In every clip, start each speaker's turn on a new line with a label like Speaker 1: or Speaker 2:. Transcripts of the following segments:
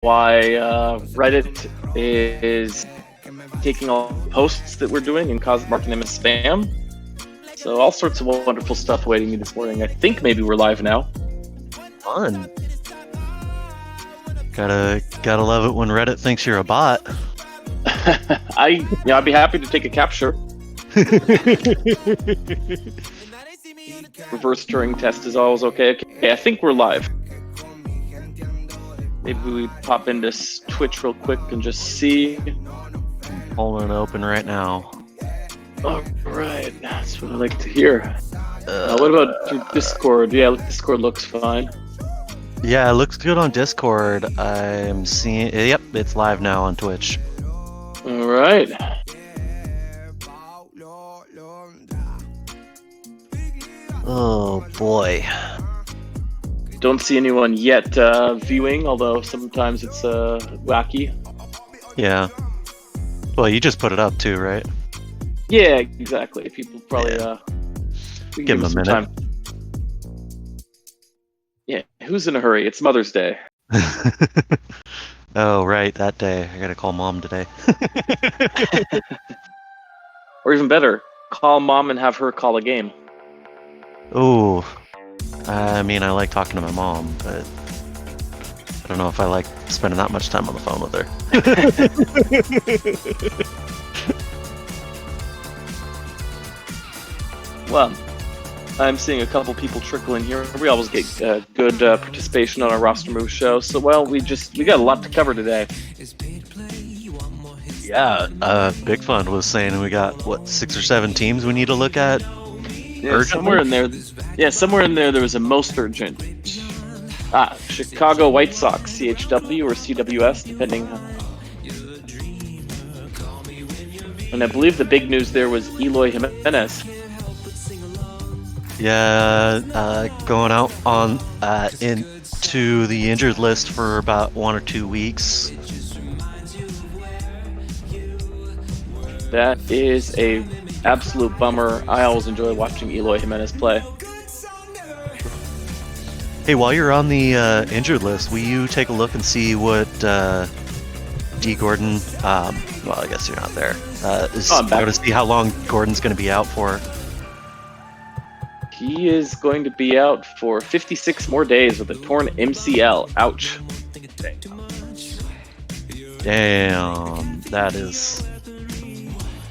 Speaker 1: why Reddit is taking all posts that we're doing and marking them as spam. So all sorts of wonderful stuff awaiting me this morning. I think maybe we're live now.
Speaker 2: Fun. Gotta love it when Reddit thinks you're a bot.
Speaker 1: I'd be happy to take a capture. Reverse Turing test is always okay. Okay, I think we're live. Maybe we pop into Twitch real quick and just see.
Speaker 2: I'm pulling it open right now.
Speaker 1: All right, that's what I like to hear. What about through Discord? Yeah, Discord looks fine.
Speaker 2: Yeah, it looks good on Discord. I'm seeing. Yep, it's live now on Twitch.
Speaker 1: All right.
Speaker 2: Oh boy.
Speaker 1: Don't see anyone yet viewing, although sometimes it's wacky.
Speaker 2: Yeah. Well, you just put it up too, right?
Speaker 1: Yeah, exactly. People probably
Speaker 2: give them a minute.
Speaker 1: Time. Yeah, who's in a hurry? It's Mother's Day.
Speaker 2: Oh, right, that day. I gotta call Mom today.
Speaker 1: Or even better, call Mom and have her call a game.
Speaker 2: Ooh. I mean, I like talking to my mom, but I don't know if I like spending that much time on the phone with
Speaker 1: her. Well, I'm seeing a couple people trickle in here. We always get good participation on our roster move show. So, well, we got a lot to cover today.
Speaker 2: Yeah, Big Fun was saying we got, what, 6 or 7 teams we need to look at?
Speaker 1: Yeah, somewhere in there there was a most urgent. Chicago White Sox, CHW or CWS, depending. And I believe the big news there was Eloy Jimenez.
Speaker 2: Yeah, going out on into the injured list for about 1 or 2 weeks.
Speaker 1: That is a absolute bummer. I always enjoy watching Eloy Jimenez play.
Speaker 2: Hey, while you're on the injured list, will you take a look and see what D. Gordon, well, I guess you're not there, is going to see how long Gordon's going to be out for?
Speaker 1: He is going to be out for 56 more days with a torn MCL. Ouch.
Speaker 2: Damn, that is...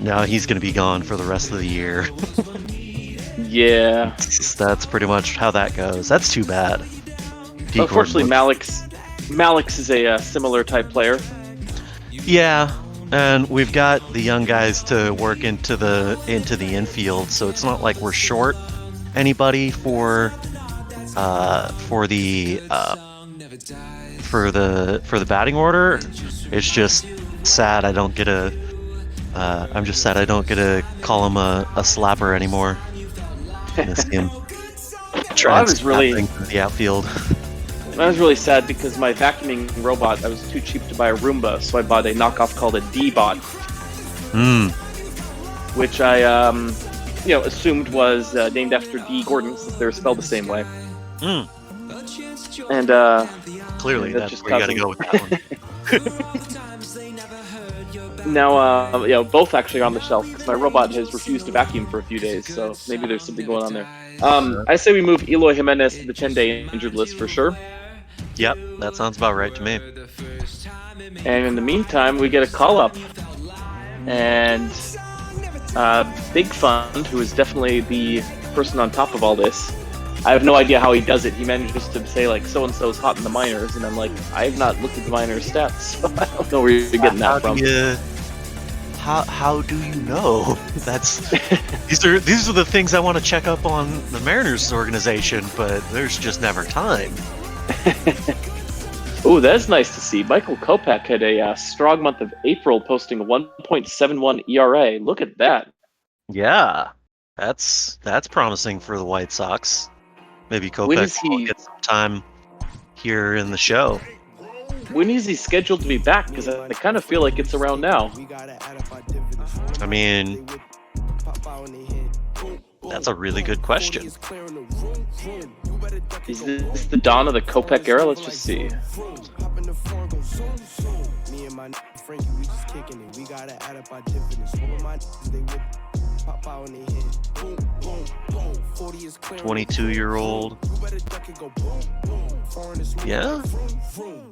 Speaker 2: Now he's going to be gone for the rest of the year.
Speaker 1: Yeah.
Speaker 2: That's pretty much how that goes. That's too bad.
Speaker 1: Unfortunately, Malix is a similar type player.
Speaker 2: Yeah, and we've got the young guys to work into the infield, so it's not like we're short anybody for the batting order. It's just sad I don't get a. I'm just sad I don't get to call him a slapper anymore. Miss him.
Speaker 1: I was really
Speaker 2: the outfield.
Speaker 1: I was really sad because my vacuuming robot, I was too cheap to buy a Roomba, so I bought a knockoff called a D-Bot. Which I assumed was named after D. Gordon, since they're spelled the same way. And
Speaker 2: clearly that's where you gotta go with that one.
Speaker 1: Now, both actually are on the shelf because my robot has refused to vacuum for a few days, so maybe there's something going on there. I say we move Eloy Jimenez to the 10-day injured list for sure.
Speaker 2: Yep, that sounds about right to me.
Speaker 1: And in the meantime, we get a call-up. And Big Fund, who is definitely the person on top of all this, I have no idea how he does it. He manages to say, like, so-and-so's hot in the minors, and I'm like, I have not looked at the minors stats, so I don't know where you're getting that from.
Speaker 2: How do you know? These are the things I want to check up on the Mariners organization, but there's just never time.
Speaker 1: Oh, that's nice to see. Michael Kopech had a strong month of April, posting a 1.71 ERA. Look at that.
Speaker 2: Yeah, that's promising for the White Sox. Maybe Kopech will get some time here in the show.
Speaker 1: When is he scheduled to be back? Because I kind of feel like it's around now.
Speaker 2: I mean, That's a really good question.
Speaker 1: Is this the dawn of the Kopech era? Let's just see.
Speaker 3: Frankie, we just kicking it. We gotta add up our dividends. Some of my they whip pop out in their head. Boom, boom, boom. 40 is clear.
Speaker 2: 22-year-old. Yeah.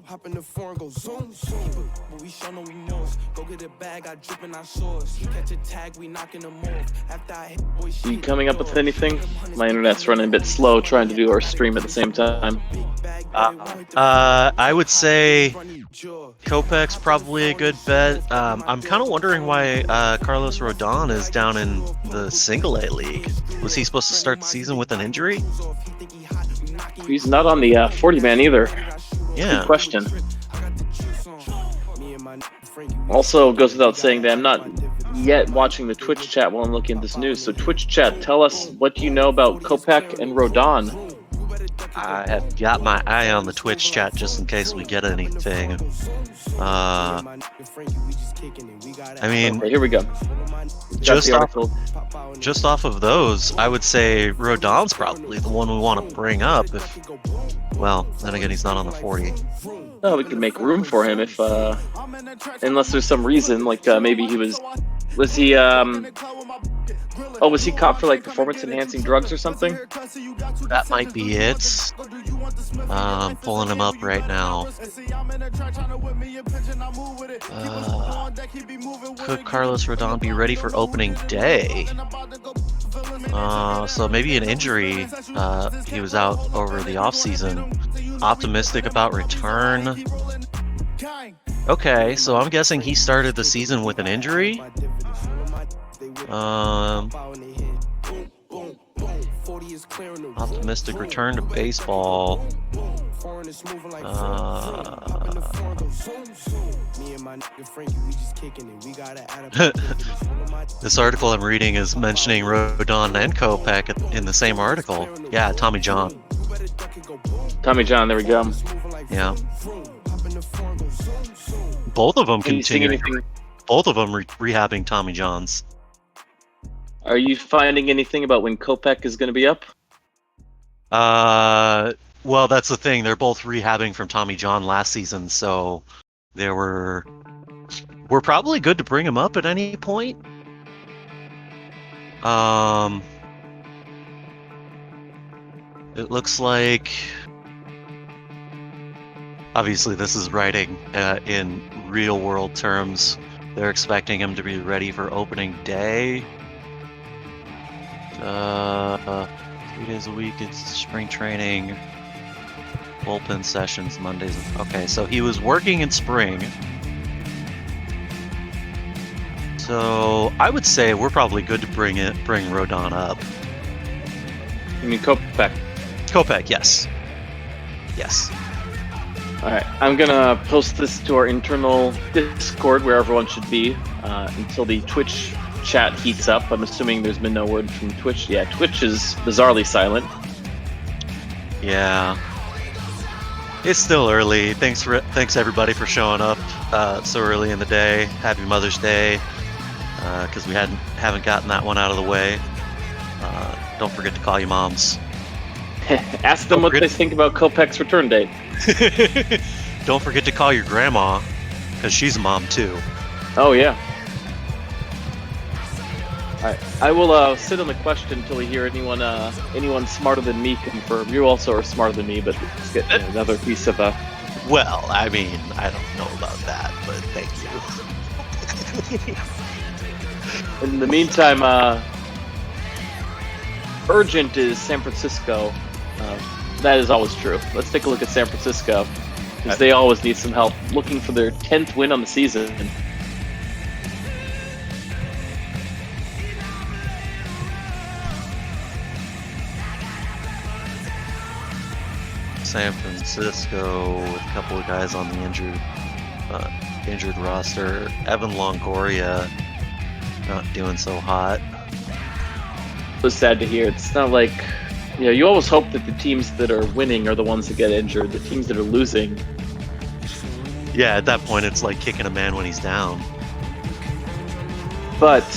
Speaker 3: Hop in the foreign, go zoom, zoom. But we show no remorse. Go get a bag, I drip in our shores. Catch a tag, we knocking them off. After I hit, boy,
Speaker 1: you coming up with anything? My internet's running a bit slow trying to do our stream at the same time.
Speaker 2: I would say Kopech's probably a good bet. I'm kind of wondering why Carlos Rodon is down in the Single A League. Was he supposed to start the season with an injury?
Speaker 1: He's not on the 40-man either.
Speaker 2: Yeah.
Speaker 1: Good question. Also, goes without saying that I'm not yet watching the Twitch chat while I'm looking at this news. So Twitch chat, tell us, what do you know about Kopech and Rodon?
Speaker 2: I have got my eye on the Twitch chat just in case we get anything. I mean,
Speaker 1: okay, here we go.
Speaker 2: Just off of those, I would say Rodon's probably the one we want to bring up. If, well, then again, he's not on the 40.
Speaker 1: Oh, we could make room for him if, unless there's some reason, like maybe he was he, oh, was he caught for like performance-enhancing drugs or something?
Speaker 2: That might be it. Pulling him up right now. Could Carlos Rodon be ready for opening day? So maybe an injury. He was out over the offseason. Optimistic about return. Okay, so I'm guessing he started the season with an injury. Optimistic return to baseball. This article I'm reading is mentioning Rodon and Kopech in the same article. Yeah, Tommy John.
Speaker 1: Tommy John, there we go.
Speaker 2: Yeah. Both of them continue. Both of them rehabbing Tommy Johns.
Speaker 1: Are you finding anything about when Kopech is going to be up?
Speaker 2: Well, that's the thing. They're both rehabbing from Tommy John last season, so we're probably good to bring him up at any point. It looks like, obviously this is writing in real world terms. They're expecting him to be ready for opening day. 3 days a week, it's spring training, bullpen sessions Mondays. Okay, so he was working in spring. So I would say we're probably good to bring Rodon up.
Speaker 1: You mean Kopech?
Speaker 2: Kopech, yes. Yes.
Speaker 1: Alright, I'm gonna post this to our internal Discord where everyone should be until the Twitch chat heats up. I'm assuming there's been no word from Twitch. Yeah, Twitch is bizarrely silent.
Speaker 2: Yeah. It's still early. Thanks everybody for showing up so early in the day. Happy Mother's Day, because we haven't gotten that one out of the way. Don't forget to call your moms.
Speaker 1: Ask them what they think about Kopech's return date.
Speaker 2: Don't forget to call your grandma, because she's a mom too.
Speaker 1: Oh yeah. Alright, I will sit on the question until we hear anyone smarter than me confirm. You also are smarter than me, but let's get another piece of
Speaker 2: Well, I mean, I don't know about that, but thank
Speaker 1: you. In the meantime, urgent is San Francisco. That is always true. Let's take a look at San Francisco, because they always need some help. Looking for their 10th win on the season.
Speaker 2: San Francisco with a couple of guys on the injured roster. Evan Longoria not doing so hot.
Speaker 1: It was sad to hear. It's not like, you always hope that the teams that are winning are the ones that get injured. The teams that are losing.
Speaker 2: Yeah, at that point it's like kicking a man when he's down.
Speaker 1: But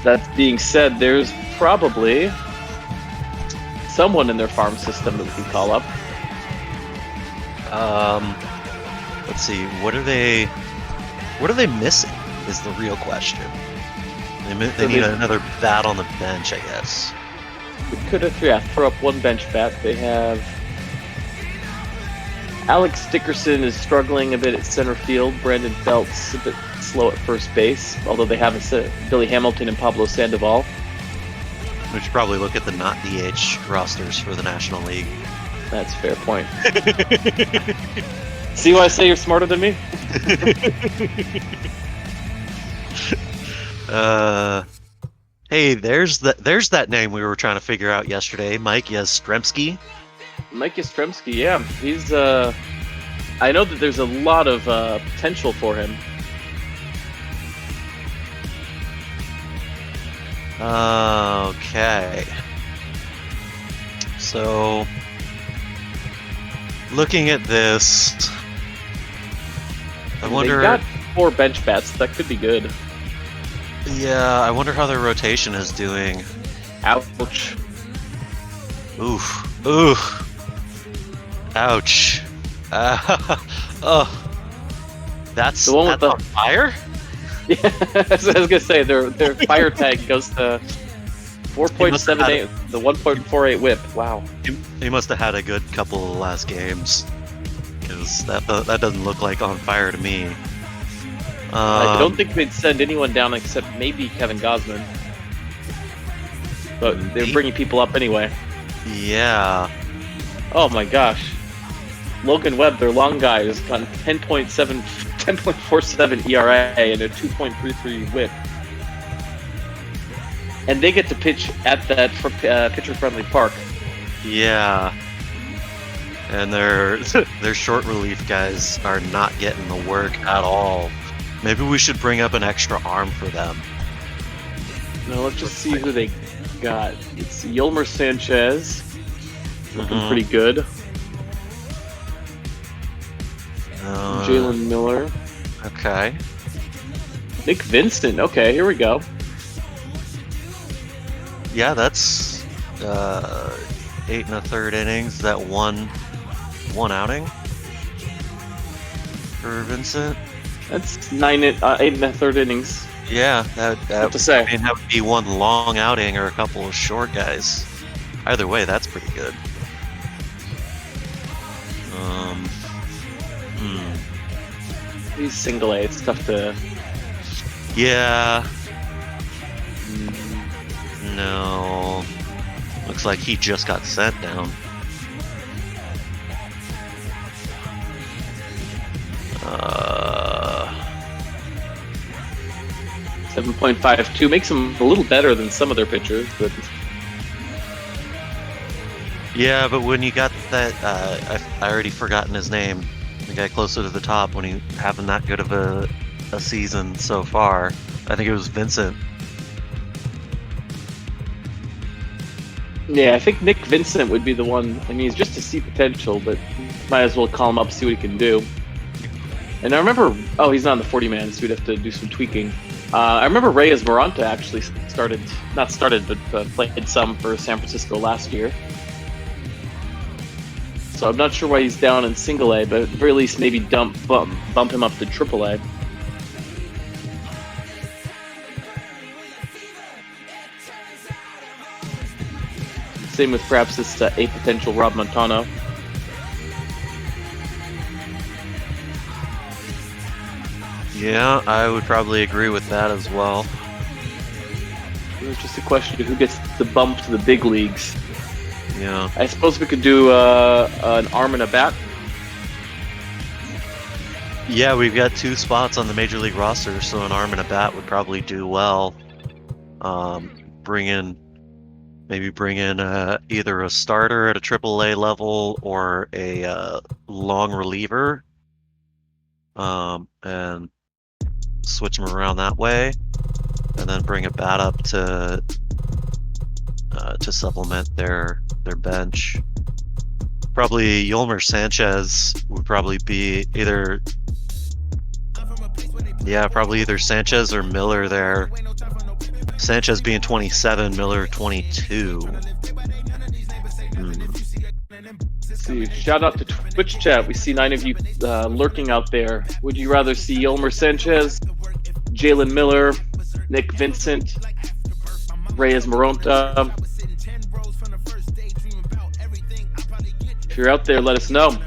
Speaker 1: that being said, there's probably someone in their farm system that we can call up.
Speaker 2: Let's see. What are they missing? Is the real question. They need another bat on the bench, I guess.
Speaker 1: We could have throw up one bench bat. They have Alex Dickerson is struggling a bit at center field. Brandon Felt's a bit slow at first base, although they have Billy Hamilton and Pablo Sandoval.
Speaker 2: We should probably look at the not DH rosters for the National League.
Speaker 1: That's a fair point. See why I say you're smarter than me?
Speaker 2: Hey, there's that name we were trying to figure out yesterday, Mike Yastrzemski.
Speaker 1: Mike Yastrzemski, yeah, he's I know that there's a lot of potential for him.
Speaker 2: Okay. So, looking at this, I wonder.
Speaker 1: They got 4 bench bats. That could be good.
Speaker 2: Yeah, I wonder how their rotation is doing.
Speaker 1: Ouch.
Speaker 2: Oof. Oof. Ouch. Oh. That's
Speaker 1: the one with
Speaker 2: on fire?
Speaker 1: Yeah, I was gonna say their fire tag goes to 4.78, the 1.48 whip. Wow.
Speaker 2: He must have had a good couple of last games, because that doesn't look like on fire to me.
Speaker 1: I don't think they'd send anyone down except maybe Kevin Gosman, but they're bringing people up anyway.
Speaker 2: Yeah.
Speaker 1: Oh my gosh. Logan Webb, their long guy, has gotten 10.47 ERA and a 2.33 whip. And they get to pitch at that pitcher-friendly park.
Speaker 2: Yeah. And their short relief guys are not getting the work at all. Maybe we should bring up an extra arm for them.
Speaker 1: No, let's just see who they got. It's Yolmer Sanchez. Looking pretty good. Jalen Miller.
Speaker 2: Okay.
Speaker 1: Nick Vincent. Okay, here we go.
Speaker 2: Yeah, that's 8 1/3 innings. That one outing for Vincent.
Speaker 1: That's 8 1/3 innings.
Speaker 2: Yeah, that
Speaker 1: to say.
Speaker 2: I mean, that would be one long outing or a couple of short guys. Either way, that's pretty good.
Speaker 1: He's single A. It's tough to.
Speaker 2: Yeah. No. Looks like he just got sent down.
Speaker 1: 7.52 makes him a little better than some of their pitchers, but.
Speaker 2: Yeah, but when you got that, I already forgotten his name. The guy closer to the top when he having that good of a season so far. I think it was Vincent.
Speaker 1: Yeah, I think Nick Vincent would be the one. I mean, he's just to see potential, but might as well call him up, see what he can do. And I remember, he's not on the 40-man, so we'd have to do some tweaking. I remember Reyes Moranta actually played some for San Francisco last year. So I'm not sure why he's down in single A, but at the very least maybe bump him up to triple A. Same with perhaps this a potential Rob Montano.
Speaker 2: Yeah, I would probably agree with that as well.
Speaker 1: It's just a question of who gets the bump to the big leagues.
Speaker 2: Yeah.
Speaker 1: I suppose we could do an arm and a bat.
Speaker 2: Yeah, we've got 2 spots on the Major League roster, so an arm and a bat would probably do well. Bring in either a starter at a AAA level or a long reliever, and switch them around that way, and then bring a bat up to supplement their bench. Probably Yolmer Sanchez would probably be either Sanchez or Miller there. Sanchez being 27, Miller 22.
Speaker 1: See, shout out to Twitch chat. We see 9 of you lurking out there. Would you rather see Yolmer Sanchez, Jalen Miller, Nick Vincent, Reyes Moronta? If you're out there, let us know.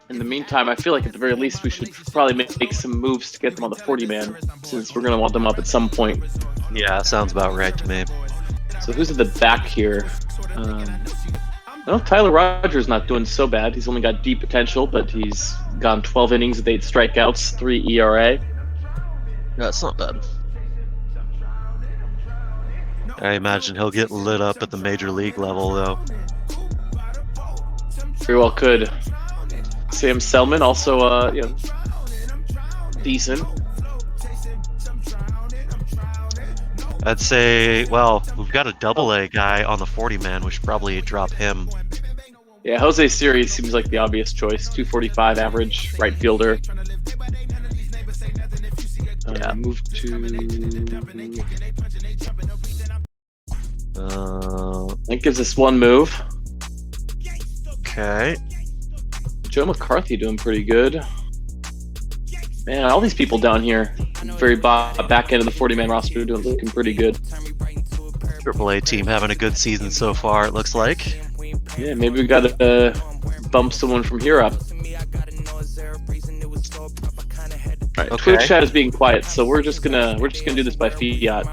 Speaker 1: In the meantime, I feel like at the very least we should probably make some moves to get them on the 40-man, since we're going to want them up at some point.
Speaker 2: Yeah, sounds about right to me.
Speaker 1: So who's at the back here? Well, Tyler Rogers not doing so bad. He's only got deep potential, but he's gone 12 innings with 8 strikeouts, 3 ERA.
Speaker 2: That's not bad. I imagine he'll get lit up at the major league level, though.
Speaker 1: Very well could. Sam Selman also, you know, decent.
Speaker 2: I'd say, well, we've got a double-A guy on the 40-man. We should probably drop him.
Speaker 1: Yeah, Jose Siri seems like the obvious choice. 245 average, right fielder. Yeah, move to... that gives us one move.
Speaker 2: Okay.
Speaker 1: Joe McCarthy doing pretty good. Man, all these people down here, very back end of the 40-man roster, looking pretty good.
Speaker 2: AAA team having a good season so far, it looks like.
Speaker 1: Yeah, maybe we got to bump someone from here up. All right,
Speaker 2: Okay.
Speaker 1: Twitch chat is being quiet, so we're just gonna do this by fiat.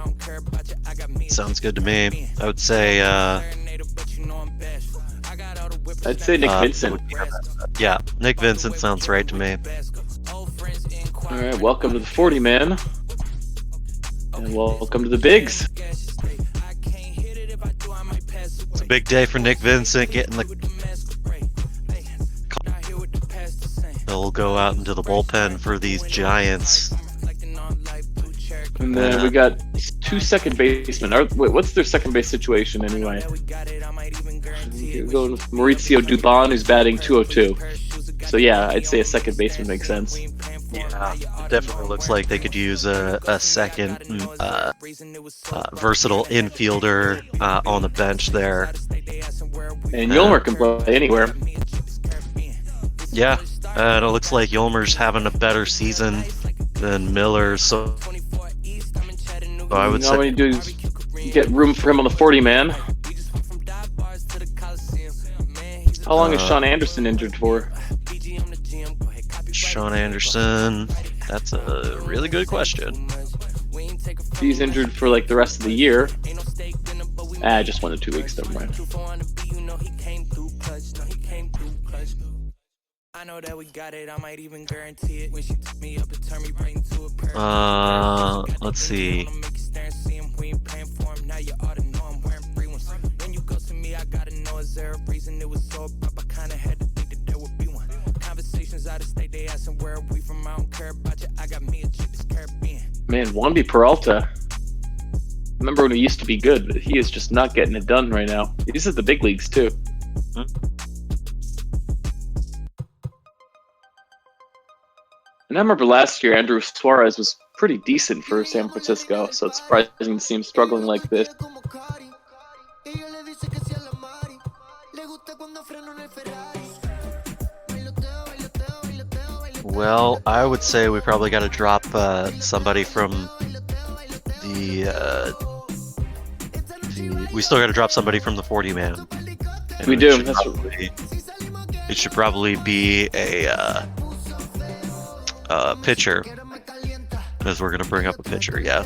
Speaker 2: Sounds good to me. I would say,
Speaker 1: I'd say Nick Vincent.
Speaker 2: Yeah, Nick Vincent sounds right to me.
Speaker 1: All right, welcome to the 40-man, and welcome to the bigs.
Speaker 2: It's a big day for Nick Vincent getting the. He'll go out into the bullpen for these Giants.
Speaker 1: And then we got 2 second basemen. Wait, what's their second base situation anyway? We're going with Mauricio Dubon, who's batting 202. So yeah, I'd say a second baseman makes sense.
Speaker 2: Yeah, it definitely looks like they could use a second versatile infielder on the bench there.
Speaker 1: And Yolmer can play anywhere.
Speaker 2: Yeah, and it looks like Yolmer's having a better season than Miller, so I would say
Speaker 1: all we need to do is get room for him on the 40-man. How long is Sean Anderson injured for?
Speaker 2: Sean Anderson, that's a really good question.
Speaker 1: He's injured for like the rest of the year. Just 1 to 2 weeks, never mind.
Speaker 2: Let's see.
Speaker 1: Man, Wanby Peralta. Remember when he used to be good, but he is just not getting it done right now. He's at the big leagues too. And I remember last year, Andrew Suarez was pretty decent for San Francisco, so it's surprising to see him struggling like this.
Speaker 2: Well, I would say we probably got to drop somebody from we still got to drop somebody from the 40-man.
Speaker 1: We do.
Speaker 2: It should probably be a pitcher, because we're going to bring up a pitcher, yeah.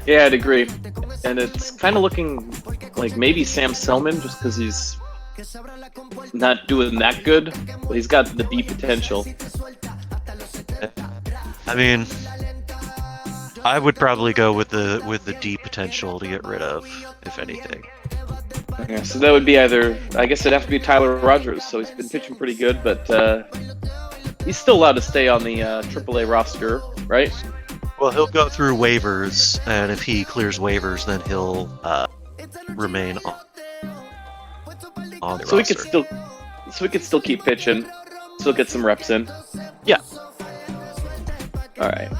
Speaker 1: Yeah, I'd agree. And it's kind of looking like maybe Sam Selman, just because he's not doing that good, but he's got the deep potential.
Speaker 2: I mean, I would probably go with the deep potential to get rid of, if anything.
Speaker 1: Yeah, so that would be either, I guess it'd have to be Tyler Rogers. So he's been pitching pretty good, but he's still allowed to stay on the AAA roster, right?
Speaker 2: Well, he'll go through waivers, and if he clears waivers, then he'll remain on the roster.
Speaker 1: We could still keep pitching, still get some reps in.
Speaker 2: Yeah.
Speaker 1: All right.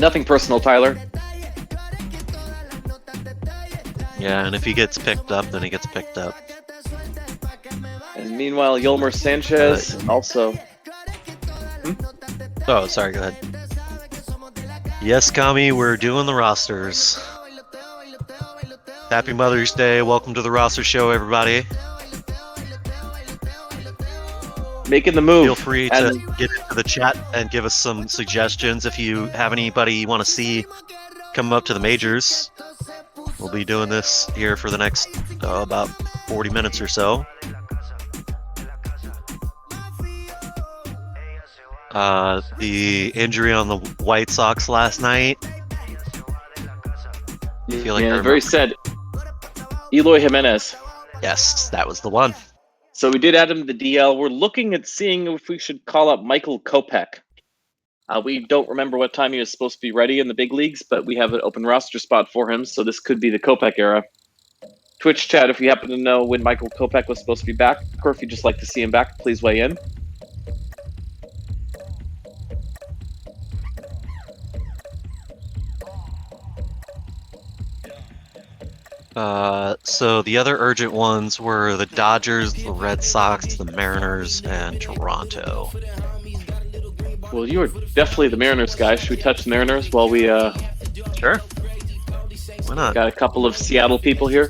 Speaker 1: Nothing personal, Tyler.
Speaker 2: Yeah, and if he gets picked up, then he gets picked up.
Speaker 1: Meanwhile, Yolmer Sanchez also.
Speaker 2: Oh, sorry, go ahead. Yes, Kami, we're doing the rosters. Happy Mother's Day. Welcome to the roster show, everybody.
Speaker 1: Making the move.
Speaker 2: Feel free to get into the chat and give us some suggestions if you have anybody you want to see come up to the majors. We'll be doing this here for the next about 40 minutes or so. The injury on the White Sox last night. I feel like
Speaker 1: very sad. Eloy Jimenez.
Speaker 2: Yes, that was the one.
Speaker 1: So we did add him to the DL. We're looking at seeing if we should call up Michael Kopech. We don't remember what time he was supposed to be ready in the big leagues, but we have an open roster spot for him, so this could be the Kopech era. Twitch chat, if you happen to know when Michael Kopech was supposed to be back, or if you'd just like to see him back, please weigh in.
Speaker 2: So the other urgent ones were the Dodgers, the Red Sox, the Mariners, and Toronto.
Speaker 1: Well, you are definitely the Mariners guy. Should we touch the Mariners while we,
Speaker 2: Sure. Why not?
Speaker 1: Got a couple of Seattle people here.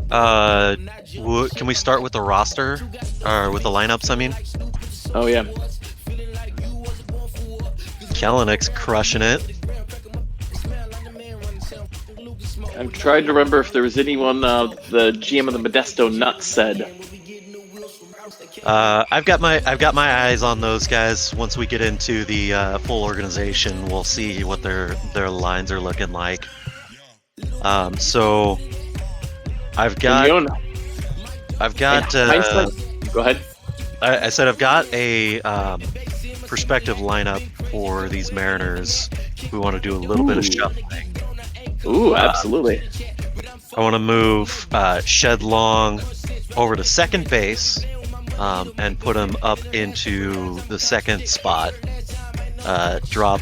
Speaker 2: Can we start with the roster? Or with the lineups, I mean?
Speaker 1: Oh, yeah.
Speaker 2: Kelenick's crushing it.
Speaker 1: I'm trying to remember if there was anyone the GM of the Modesto Nuts said.
Speaker 2: I've got my eyes on those guys. Once we get into the full organization, we'll see what their lines are looking like. So I've got
Speaker 1: go ahead.
Speaker 2: I said I've got a perspective lineup for these Mariners. We want to do a little bit of shuffling.
Speaker 1: Ooh, absolutely.
Speaker 2: I want to move Shed Long over to second base and put him up into the second spot. Drop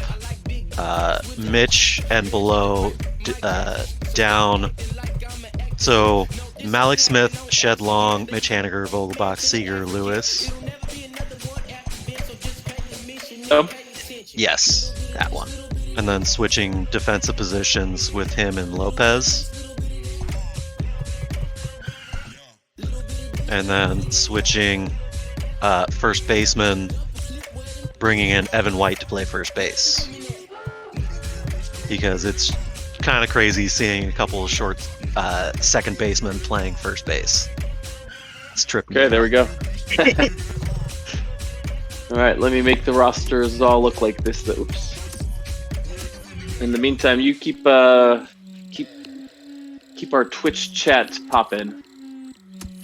Speaker 2: Mitch and below down. So Malik Smith, Shed Long, Mitch Haniger, Vogelbach, Seager, Lewis. Yes, that one. And then switching defensive positions with him and Lopez. And then switching first baseman, bringing in Evan White to play first base. Because it's kind of crazy seeing a couple of short second basemen playing first base. It's tripping.
Speaker 1: Okay, there we go. All right, let me make the rosters all look like this. Oops. In the meantime, you keep our Twitch chat popping.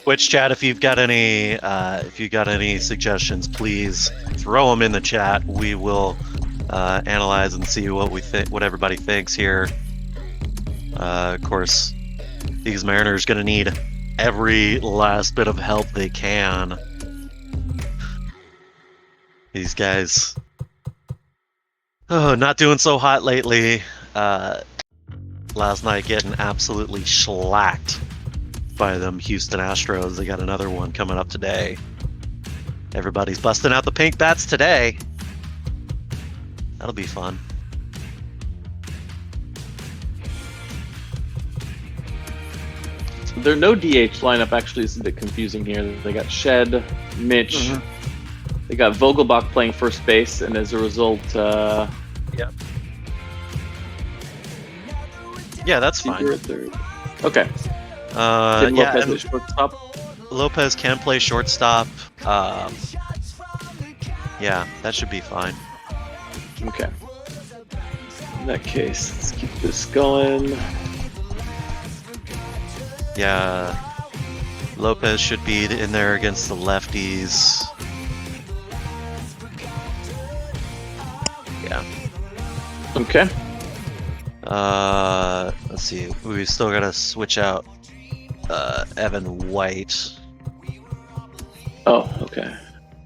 Speaker 2: Twitch chat, if you've got any suggestions, please throw them in the chat. We will analyze and see what we think, what everybody thinks here. Of course, these Mariners going to need every last bit of help they can. These guys, not doing so hot lately. Last night getting absolutely shellacked by them Houston Astros. They got another one coming up today. Everybody's busting out the pink bats today. That'll be fun.
Speaker 1: Their no DH lineup actually is a bit confusing here. They got Shed, Mitch. Mm-hmm. They got Vogelbach playing first base, and as a result,
Speaker 2: yeah, that's fine.
Speaker 1: Okay.
Speaker 2: Can
Speaker 1: Lopez play shortstop?
Speaker 2: Lopez can play shortstop. Yeah, that should be fine.
Speaker 1: Okay. In that case, let's keep this going.
Speaker 2: Yeah, Lopez should be in there against the lefties. Yeah.
Speaker 1: Okay.
Speaker 2: Let's see. We still gotta switch out Evan White.
Speaker 1: Oh, okay.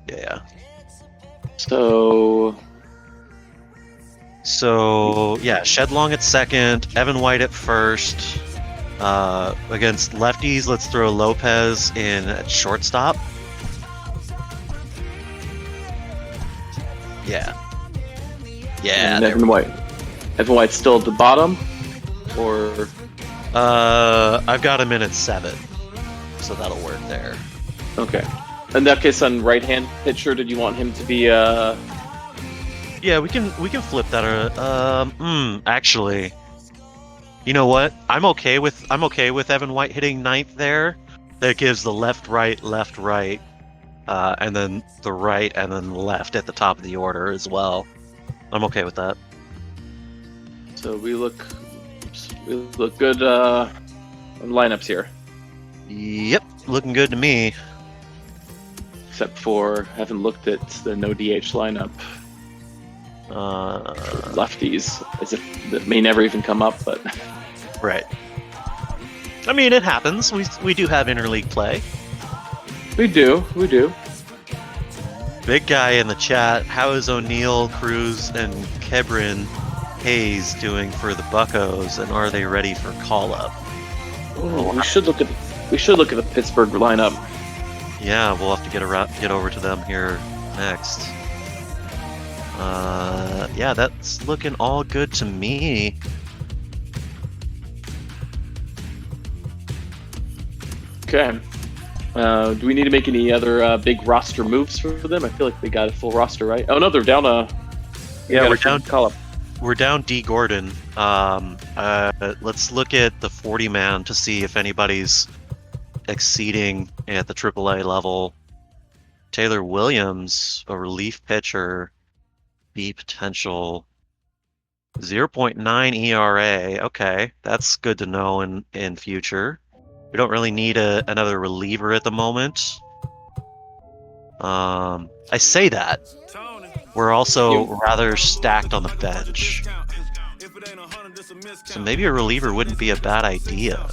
Speaker 2: Yeah.
Speaker 1: So
Speaker 2: yeah, Shed Long at second, Evan White at first. Against lefties, let's throw Lopez in at shortstop. Yeah. Yeah.
Speaker 1: And Evan White. Evan White's still at the bottom, or
Speaker 2: I've got him in at 7, so that'll work there.
Speaker 1: okay. In that case, on right-hand pitcher, did you want him to be
Speaker 2: Yeah, we can flip that. Actually, you know what? I'm okay with Evan White hitting 9th there. That gives the left, right, and then the right, and then left at the top of the order as well. I'm okay with that.
Speaker 1: So we look good on lineups here,
Speaker 2: Yep, looking good to me.
Speaker 1: except for haven't looked at the no DH lineup. Lefties, as if that may never even come up, but
Speaker 2: Right. I mean, it happens. We do have interleague play.
Speaker 1: we do.
Speaker 2: Big guy in the chat. How is O'Neill, Cruz, and Kebrin Hayes doing for the Buccos, and are they ready for call up?
Speaker 1: Ooh, we should look at the Pittsburgh lineup.
Speaker 2: Yeah, we'll have to get over to them here next. Yeah, that's looking all good to me.
Speaker 1: Okay. Do we need to make any other big roster moves for them? I feel like they got a full roster, right? Oh no, they're down.
Speaker 2: Yeah, we're down.
Speaker 1: Call up.
Speaker 2: We're down D. Gordon. Let's look at the 40-man to see if anybody's exceeding at the AAA level. Taylor Williams, a relief pitcher, B potential, 0.9 ERA. Okay, that's good to know in future. We don't really need another reliever at the moment. I say that. We're also rather stacked on the bench. So maybe a reliever wouldn't be a bad idea.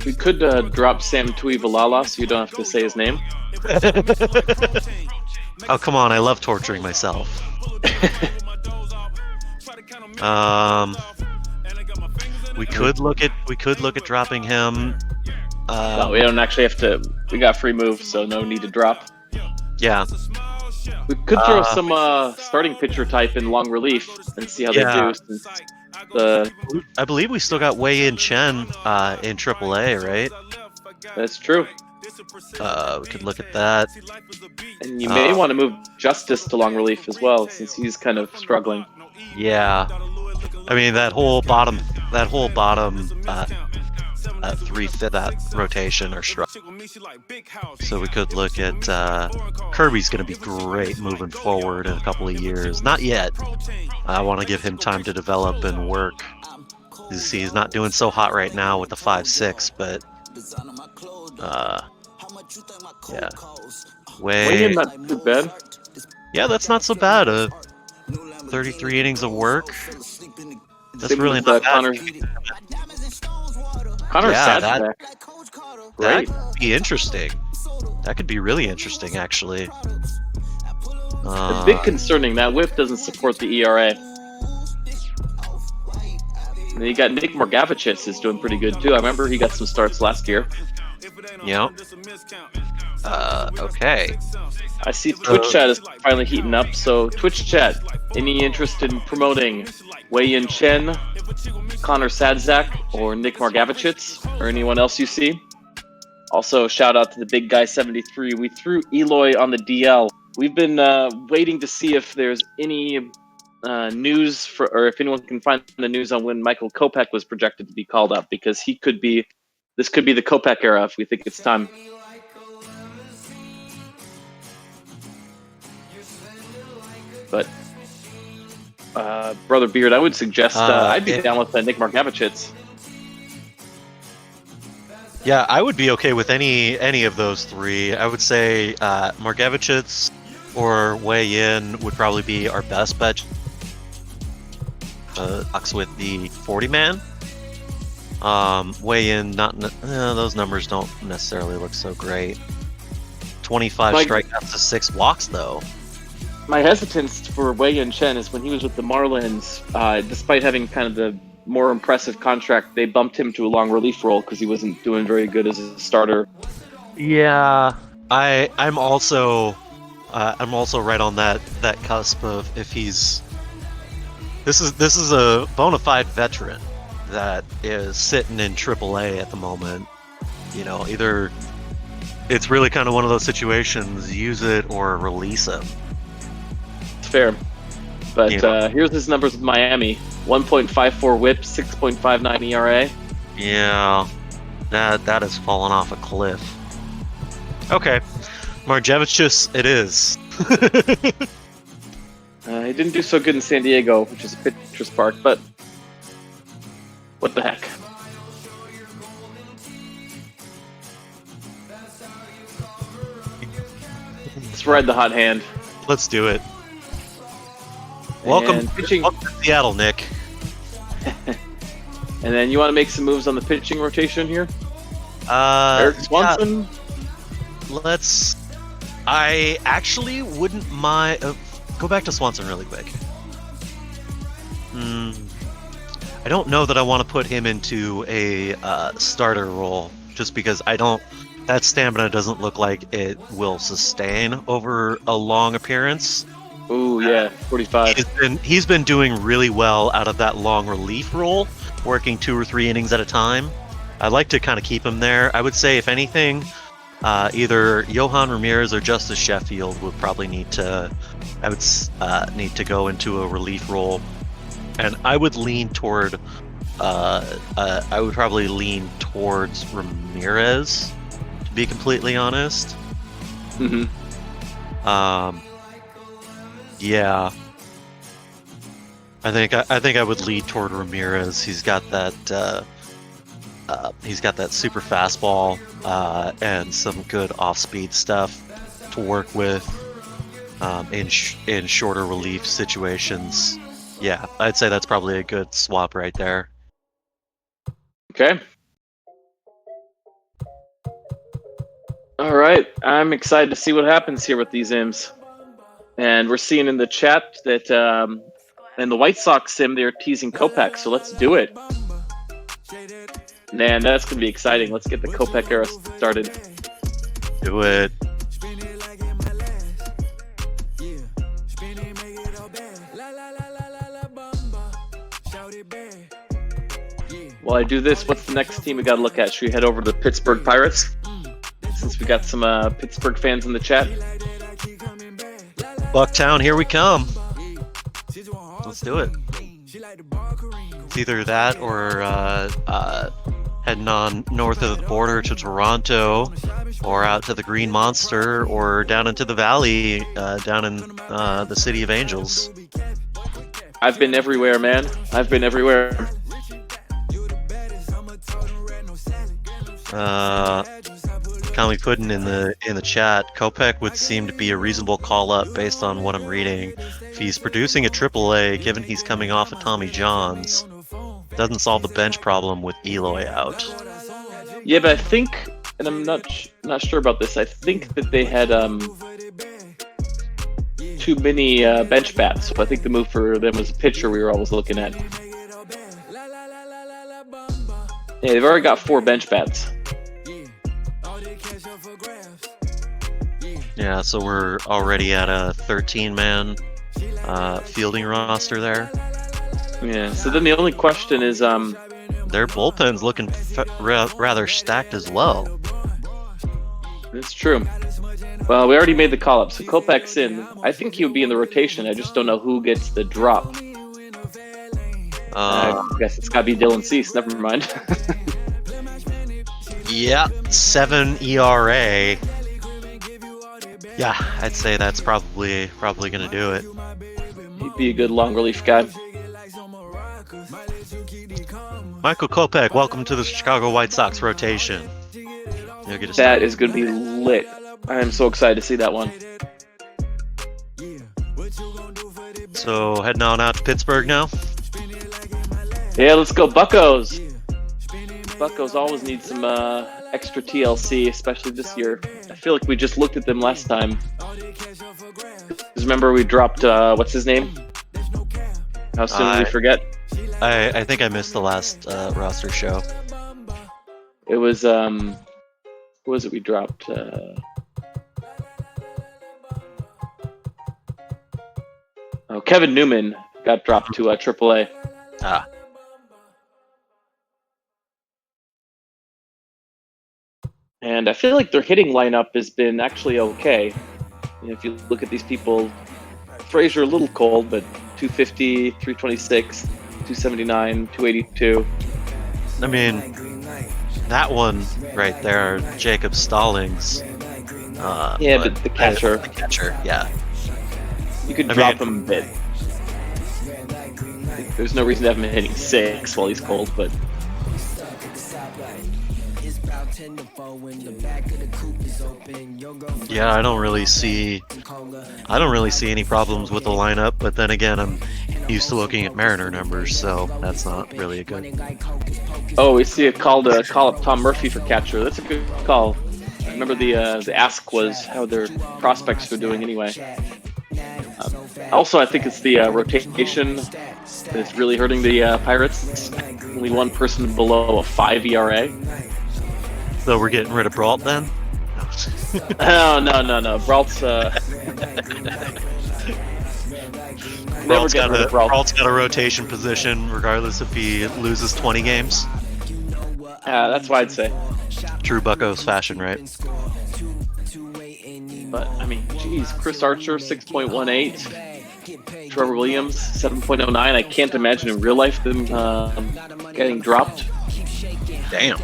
Speaker 1: We could drop Sam Tuivalala so you don't have to say his name.
Speaker 2: Oh, come on, I love torturing myself. We could look at dropping him.
Speaker 1: No, we don't actually have to. We got free move, so no need to drop.
Speaker 2: Yeah.
Speaker 1: We could throw some starting pitcher type in long relief and see how they do. Since
Speaker 2: I believe we still got Wei Yin Chen in AAA, right?
Speaker 1: That's true.
Speaker 2: We could look at that.
Speaker 1: And you may want to move Justice to long relief as well, since he's kind of struggling.
Speaker 2: Yeah. I mean, that whole bottom that rotation are struggling. So we could look at Kirby's going to be great moving forward in a couple of years. Not yet. I want to give him time to develop and work. You see, he's not doing so hot right now with the 5.6, but yeah.
Speaker 1: Way not too bad.
Speaker 2: Yeah, that's not so bad. 33 innings of work. That's really not bad.
Speaker 1: Connor
Speaker 2: Yeah,
Speaker 1: that
Speaker 2: could be interesting. That could be really interesting, actually.
Speaker 1: A bit concerning. That whip doesn't support the ERA. And then you got Nick Morgavicic is doing pretty good too. I remember he got some starts last year.
Speaker 2: Yep. Okay.
Speaker 1: I see Twitch chat is finally heating up. So Twitch chat, any interest in promoting Wei Yin Chen, Connor Sadzak, or Nick Margavicic, or anyone else you see? Also, shout out to the big guy 73. We threw Eloy on the DL. We've been waiting to see if there's any news or if anyone can find the news on when Michael Kopech was projected to be called up, because this could be the Kopech era if we think it's time. But Brother Beard, I would suggest I'd be down with Nick Margavicic.
Speaker 2: Yeah, I would be okay with any of those three. I would say Margavicic or Wei Yin would probably be our best bet. With the 40-man. Wei Yin, those numbers don't necessarily look so great. 25 strikeouts to 6 walks, though. My
Speaker 1: hesitance for Wei Yin Chen is when he was with the Marlins, despite having kind of the more impressive contract, they bumped him to a long relief role because he wasn't doing very good as a starter.
Speaker 2: Yeah, I'm also right on that cusp of if he's this is a bona fide veteran that is sitting in AAA at the moment. You know, either it's really kind of one of those situations, use it or release him.
Speaker 1: It's fair. But here's his numbers with Miami: 1.54 WHIP, 6.59 ERA.
Speaker 2: Yeah, that has fallen off a cliff. Okay, Margevicius it is.
Speaker 1: He didn't do so good in San Diego, which is a pitcher's park, but what the heck. Let's ride the hot hand.
Speaker 2: Let's do it. Welcome to Seattle, Nick.
Speaker 1: And then you want to make some moves on the pitching rotation here? Eric Swanson?
Speaker 2: Yeah. I actually wouldn't mind... go back to Swanson really quick. I don't know that I want to put him into a starter role, just because that stamina doesn't look like it will sustain over a long appearance.
Speaker 1: Ooh, yeah, 45.
Speaker 2: He's been doing really well out of that long relief role, working 2 or 3 innings at a time. I'd like to kind of keep him there. I would say, if anything, either Johan Ramirez or Justice Sheffield would probably need to go into a relief role, and I would lean toward. I would probably lean towards Ramirez, to be completely honest.
Speaker 1: Mm-hmm.
Speaker 2: Yeah. I think I would lead toward Ramirez. He's got that super fastball and some good off-speed stuff to work with in shorter relief situations. Yeah, I'd say that's probably a good swap right there.
Speaker 1: Okay. All right, I'm excited to see what happens here with these IMs. And we're seeing in the chat that in the White Sox sim, they're teasing Kopech, so let's do it. Man, that's going to be exciting. Let's get the Kopech era started.
Speaker 2: Do it.
Speaker 1: While I do this, what's the next team we got to look at? Should we head over to the Pittsburgh Pirates? Since we got some Pittsburgh fans in the chat.
Speaker 2: Bucktown, here we come. Let's do it. It's either that or heading on north of the border to Toronto, or out to the Green Monster, or down into the valley, down in the City of Angels.
Speaker 1: I've been everywhere, man. I've been everywhere.
Speaker 2: Kami Puddin in the chat, Kopech would seem to be a reasonable call up based on what I'm reading. If he's producing at AAA, given he's coming off of Tommy John's, doesn't solve the bench problem with Eloy out.
Speaker 1: Yeah, but I think, and I'm not sure about this, I think that they had too many bench bats, so I think the move for them was a pitcher we were always looking at. Yeah, they've already got 4 bench bats.
Speaker 2: Yeah, so we're already at a 13-man fielding roster there.
Speaker 1: Yeah, so then the only question is...
Speaker 2: their bullpen's looking rather stacked as well.
Speaker 1: It's true. Well, we already made the call-up, so Kopech's in. I think he would be in the rotation. I just don't know who gets the drop. I guess it's got to be Dylan Cease. Never mind.
Speaker 2: Yeah, 7 ERA. Yeah, I'd say that's probably going to do it.
Speaker 1: He'd be a good long relief guy.
Speaker 2: Michael Kopech, welcome to the Chicago White Sox rotation.
Speaker 1: That is going to be lit. I am so excited to see that one.
Speaker 2: So heading on out to Pittsburgh now?
Speaker 1: Yeah, let's go Buccos. Buccos always need some extra TLC, especially this year. I feel like we just looked at them last time. Remember we dropped, what's his name? How soon did we forget?
Speaker 2: I think I missed the last roster show.
Speaker 1: It was who was it we dropped? Oh, Kevin Newman got dropped to AAA.
Speaker 2: Ah.
Speaker 1: And I feel like their hitting lineup has been actually okay. And if you look at these people, Frazier a little cold, but 250, 326, 279, 282.
Speaker 2: I mean, that one right there, Jacob Stallings.
Speaker 1: Yeah, but the catcher.
Speaker 2: The catcher, yeah.
Speaker 1: You could drop him a bit. There's no reason to have him hitting 6 while he's cold, but
Speaker 2: yeah, I don't really see any problems with the lineup, but then again, I'm used to looking at Mariner numbers, so that's not really a good.
Speaker 1: Oh, we see a call to call up Tom Murphy for catcher. That's a good call. I remember the ask was how their prospects were doing anyway. Also, I think it's the rotation that's really hurting the Pirates. Only one person below a 5 ERA.
Speaker 2: So we're getting rid of Brault then?
Speaker 1: Oh, no. Brault's never getting rid of Brault.
Speaker 2: Brault's got a rotation position regardless if he loses 20 games.
Speaker 1: That's what I'd say.
Speaker 2: True Buccos fashion, right?
Speaker 1: But, I mean, geez, Chris Archer, 6.18. Trevor Williams, 7.09. I can't imagine in real life them getting dropped.
Speaker 2: Damn.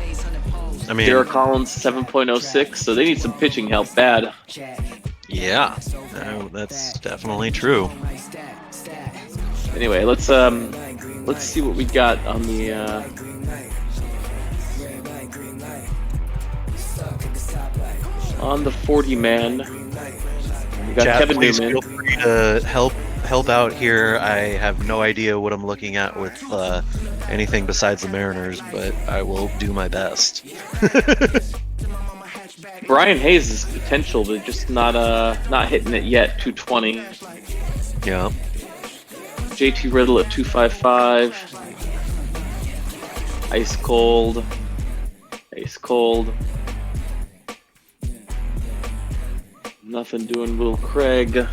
Speaker 2: I mean,
Speaker 1: Derek Collins, 7.06. So they need some pitching help bad.
Speaker 2: Yeah, that's definitely true.
Speaker 1: Anyway, let's see what we got on the on the 40-man. We got
Speaker 2: Chat,
Speaker 1: Kevin
Speaker 2: please
Speaker 1: Newman.
Speaker 2: feel free to help out here. I have no idea what I'm looking at with anything besides the Mariners, but I will do my best.
Speaker 1: Brian Hayes is potential, but just not hitting it yet. 220.
Speaker 2: Yeah.
Speaker 1: JT Riddle at 255. Ice cold. Nothing doing Will Craig.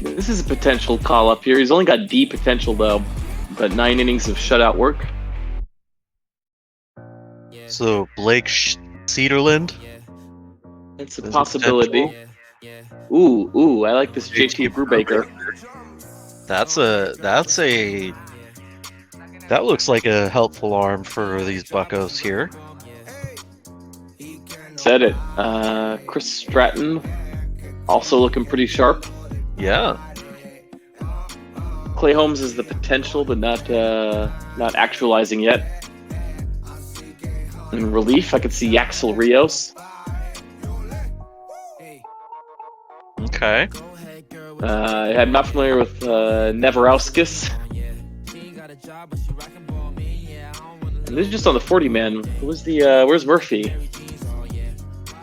Speaker 1: This is a potential call up here. He's only got D potential though, but 9 innings of shutout work.
Speaker 2: So Blake Cederland.
Speaker 1: It's a possibility. Ooh, I like this JT Brubaker.
Speaker 2: That looks like a helpful arm for these Buccos here.
Speaker 1: Said it. Chris Stratton, also looking pretty sharp.
Speaker 2: Yeah.
Speaker 1: Clay Holmes is the potential, but not actualizing yet. In relief, I could see Yaxel Rios.
Speaker 2: Okay.
Speaker 1: I'm not familiar with Neverauskas. And this is just on the 40-man. Who's the? Where's Murphy?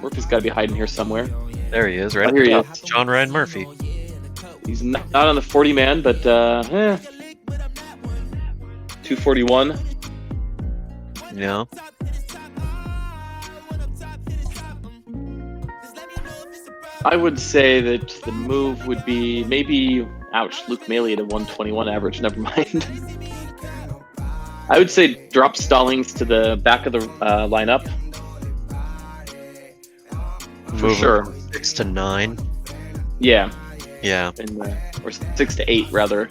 Speaker 1: Murphy's got to be hiding here somewhere.
Speaker 2: There he is, right
Speaker 1: here he is.
Speaker 2: John Ryan Murphy.
Speaker 1: He's not on the 40-man, but 241.
Speaker 2: Yeah.
Speaker 1: I would say that the move would be maybe, ouch, Luke Maley at a 121 average. Never mind. I would say drop Stallings to the back of the lineup. For sure.
Speaker 2: 6 to 9.
Speaker 1: Yeah.
Speaker 2: Yeah.
Speaker 1: Or 6 to 8 rather.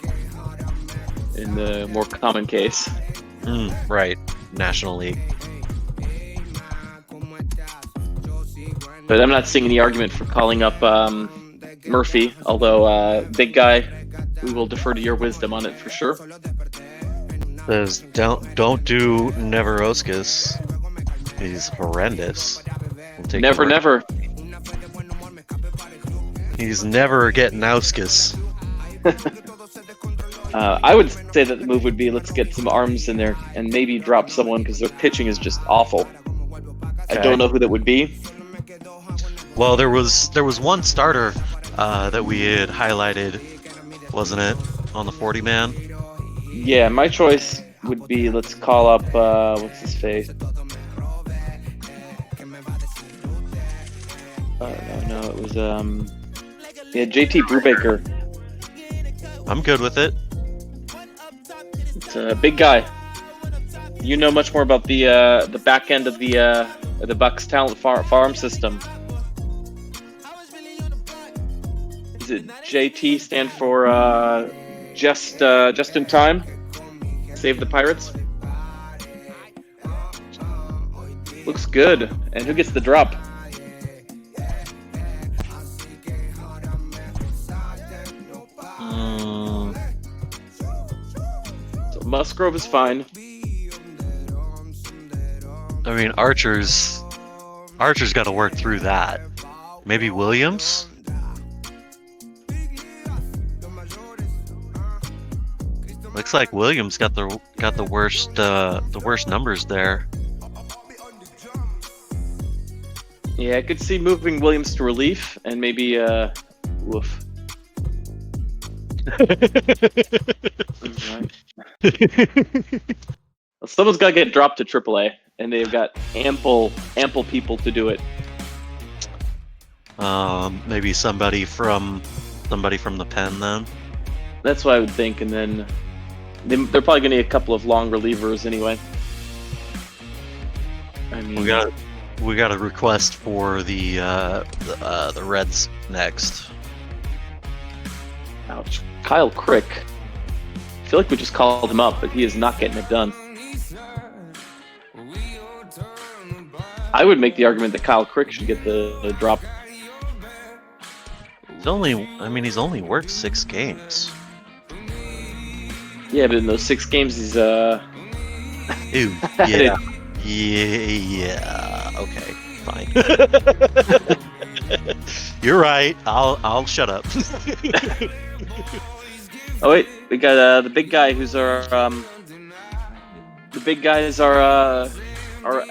Speaker 1: In the more common case.
Speaker 2: Right. National League.
Speaker 1: But I'm not seeing any argument for calling up Murphy, although big guy, we will defer to your wisdom on it for sure.
Speaker 2: Says don't do Neverauskas. He's horrendous.
Speaker 1: Never.
Speaker 2: He's never getting Auskas.
Speaker 1: I would say that the move would be let's get some arms in there and maybe drop someone because their pitching is just awful. Okay. I don't know who that would be.
Speaker 2: Well, there was one starter that we had highlighted, wasn't it, on the 40 man?
Speaker 1: Yeah, my choice would be, let's call up what's his face? No, it was yeah, JT Brubaker.
Speaker 2: I'm good with it.
Speaker 1: It's a big guy. You know much more about the back end of the Bucks talent farm system. Is it JT stand for just in time? Save the Pirates. Looks good. And who gets the drop? So Musgrove is fine.
Speaker 2: I mean, Archer's got to work through that. Maybe Williams? Looks like Williams got the worst numbers there.
Speaker 1: Yeah, I could see moving Williams to relief and maybe woof. Someone's got to get dropped to AAA, and they've got ample people to do it.
Speaker 2: Maybe somebody from the pen then.
Speaker 1: That's what I would think, and then they're probably going to need a couple of long relievers anyway. I mean,
Speaker 2: we got a request for the Reds next.
Speaker 1: Ouch, Kyle Crick. I feel like we just called him up, but he is not getting it done. I would make the argument that Kyle Crick should get the drop.
Speaker 2: He's only worked 6 games.
Speaker 1: Yeah, but in those 6 games, he's
Speaker 2: Ooh, yeah. Yeah. Okay, fine. You're right. I'll shut up.
Speaker 1: Oh wait, we got the big guy who's our the big guy is our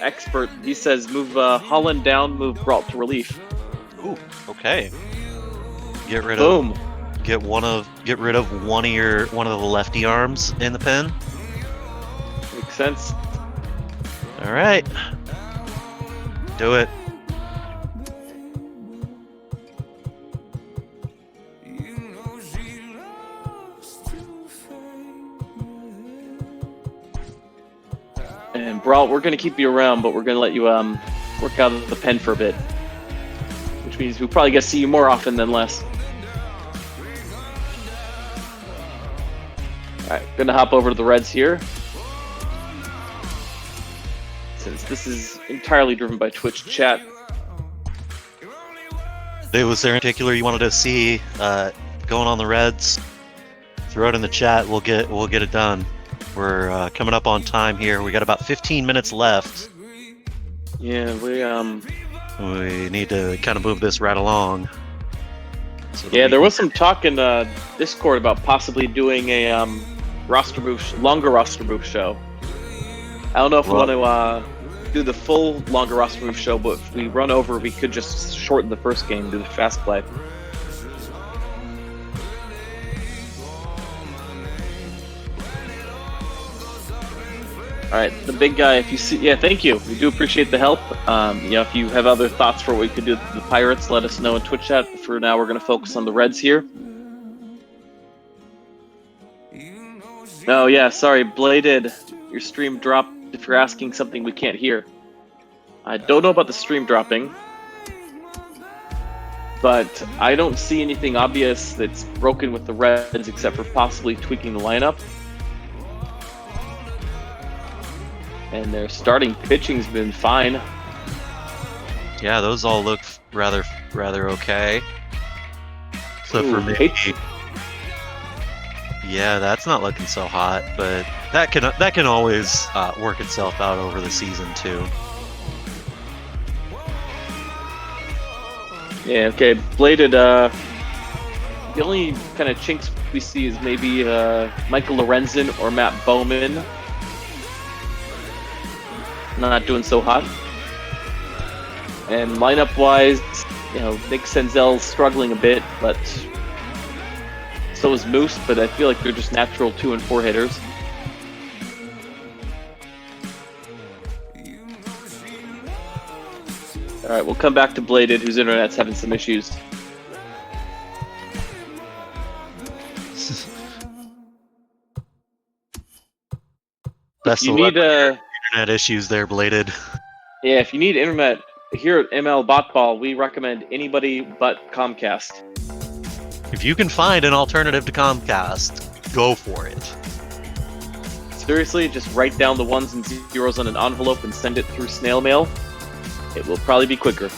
Speaker 1: expert. He says move Holland down, move Brault to relief.
Speaker 2: Ooh, okay. Get rid
Speaker 1: Boom.
Speaker 2: of get rid of one of the lefty arms in the pen.
Speaker 1: Makes sense.
Speaker 2: All right. Do it.
Speaker 1: And Brault, we're gonna keep you around, but we're gonna let you work out of the pen for a bit, which means we'll probably get to see you more often than less. All right, gonna hop over to the Reds here, since this is entirely driven by Twitch chat.
Speaker 2: Was there in particular you wanted to see going on the Reds? Throw it in the chat. We'll get it done. We're coming up on time here. We got about 15 minutes left.
Speaker 1: Yeah,
Speaker 2: we need to kind of move this right along. So
Speaker 1: yeah, there was some talk in Discord about possibly doing a longer roster move show. I don't know if we want to do the full longer roster move show, but if we run over, we could just shorten the first game, do the fast play. All right, the big guy. If you see, yeah, thank you. We do appreciate the help. If you have other thoughts for what we could do with the Pirates, let us know in Twitch chat. For now, we're going to focus on the Reds here. Oh yeah, sorry, Bladed. Your stream dropped. If you're asking something we can't hear, I don't know about the stream dropping, but I don't see anything obvious that's broken with the Reds except for possibly tweaking the lineup. And their starting pitching's been fine.
Speaker 2: Yeah, those all look rather okay. So for me, yeah, that's not looking so hot, but that can always work itself out over the season too.
Speaker 1: Yeah, okay. Bladed, the only kind of chinks we see is maybe Michael Lorenzen or Matt Bowman. Not doing so hot. And lineup-wise, You know, Nick Senzel's struggling a bit, but so is Moose. But I feel like they're just natural 2 and 4 hitters. All right, we'll come back to Bladed, whose internet's having some issues.
Speaker 2: Best
Speaker 1: You
Speaker 2: of
Speaker 1: need
Speaker 2: luck. Internet issues there, Bladed.
Speaker 1: Yeah, if you need internet here at ML Botball, we recommend anybody but Comcast.
Speaker 2: If you can find an alternative to Comcast, go for it.
Speaker 1: Seriously, just write down the 1s and 0s on an envelope and send it through snail mail. It will probably be quicker.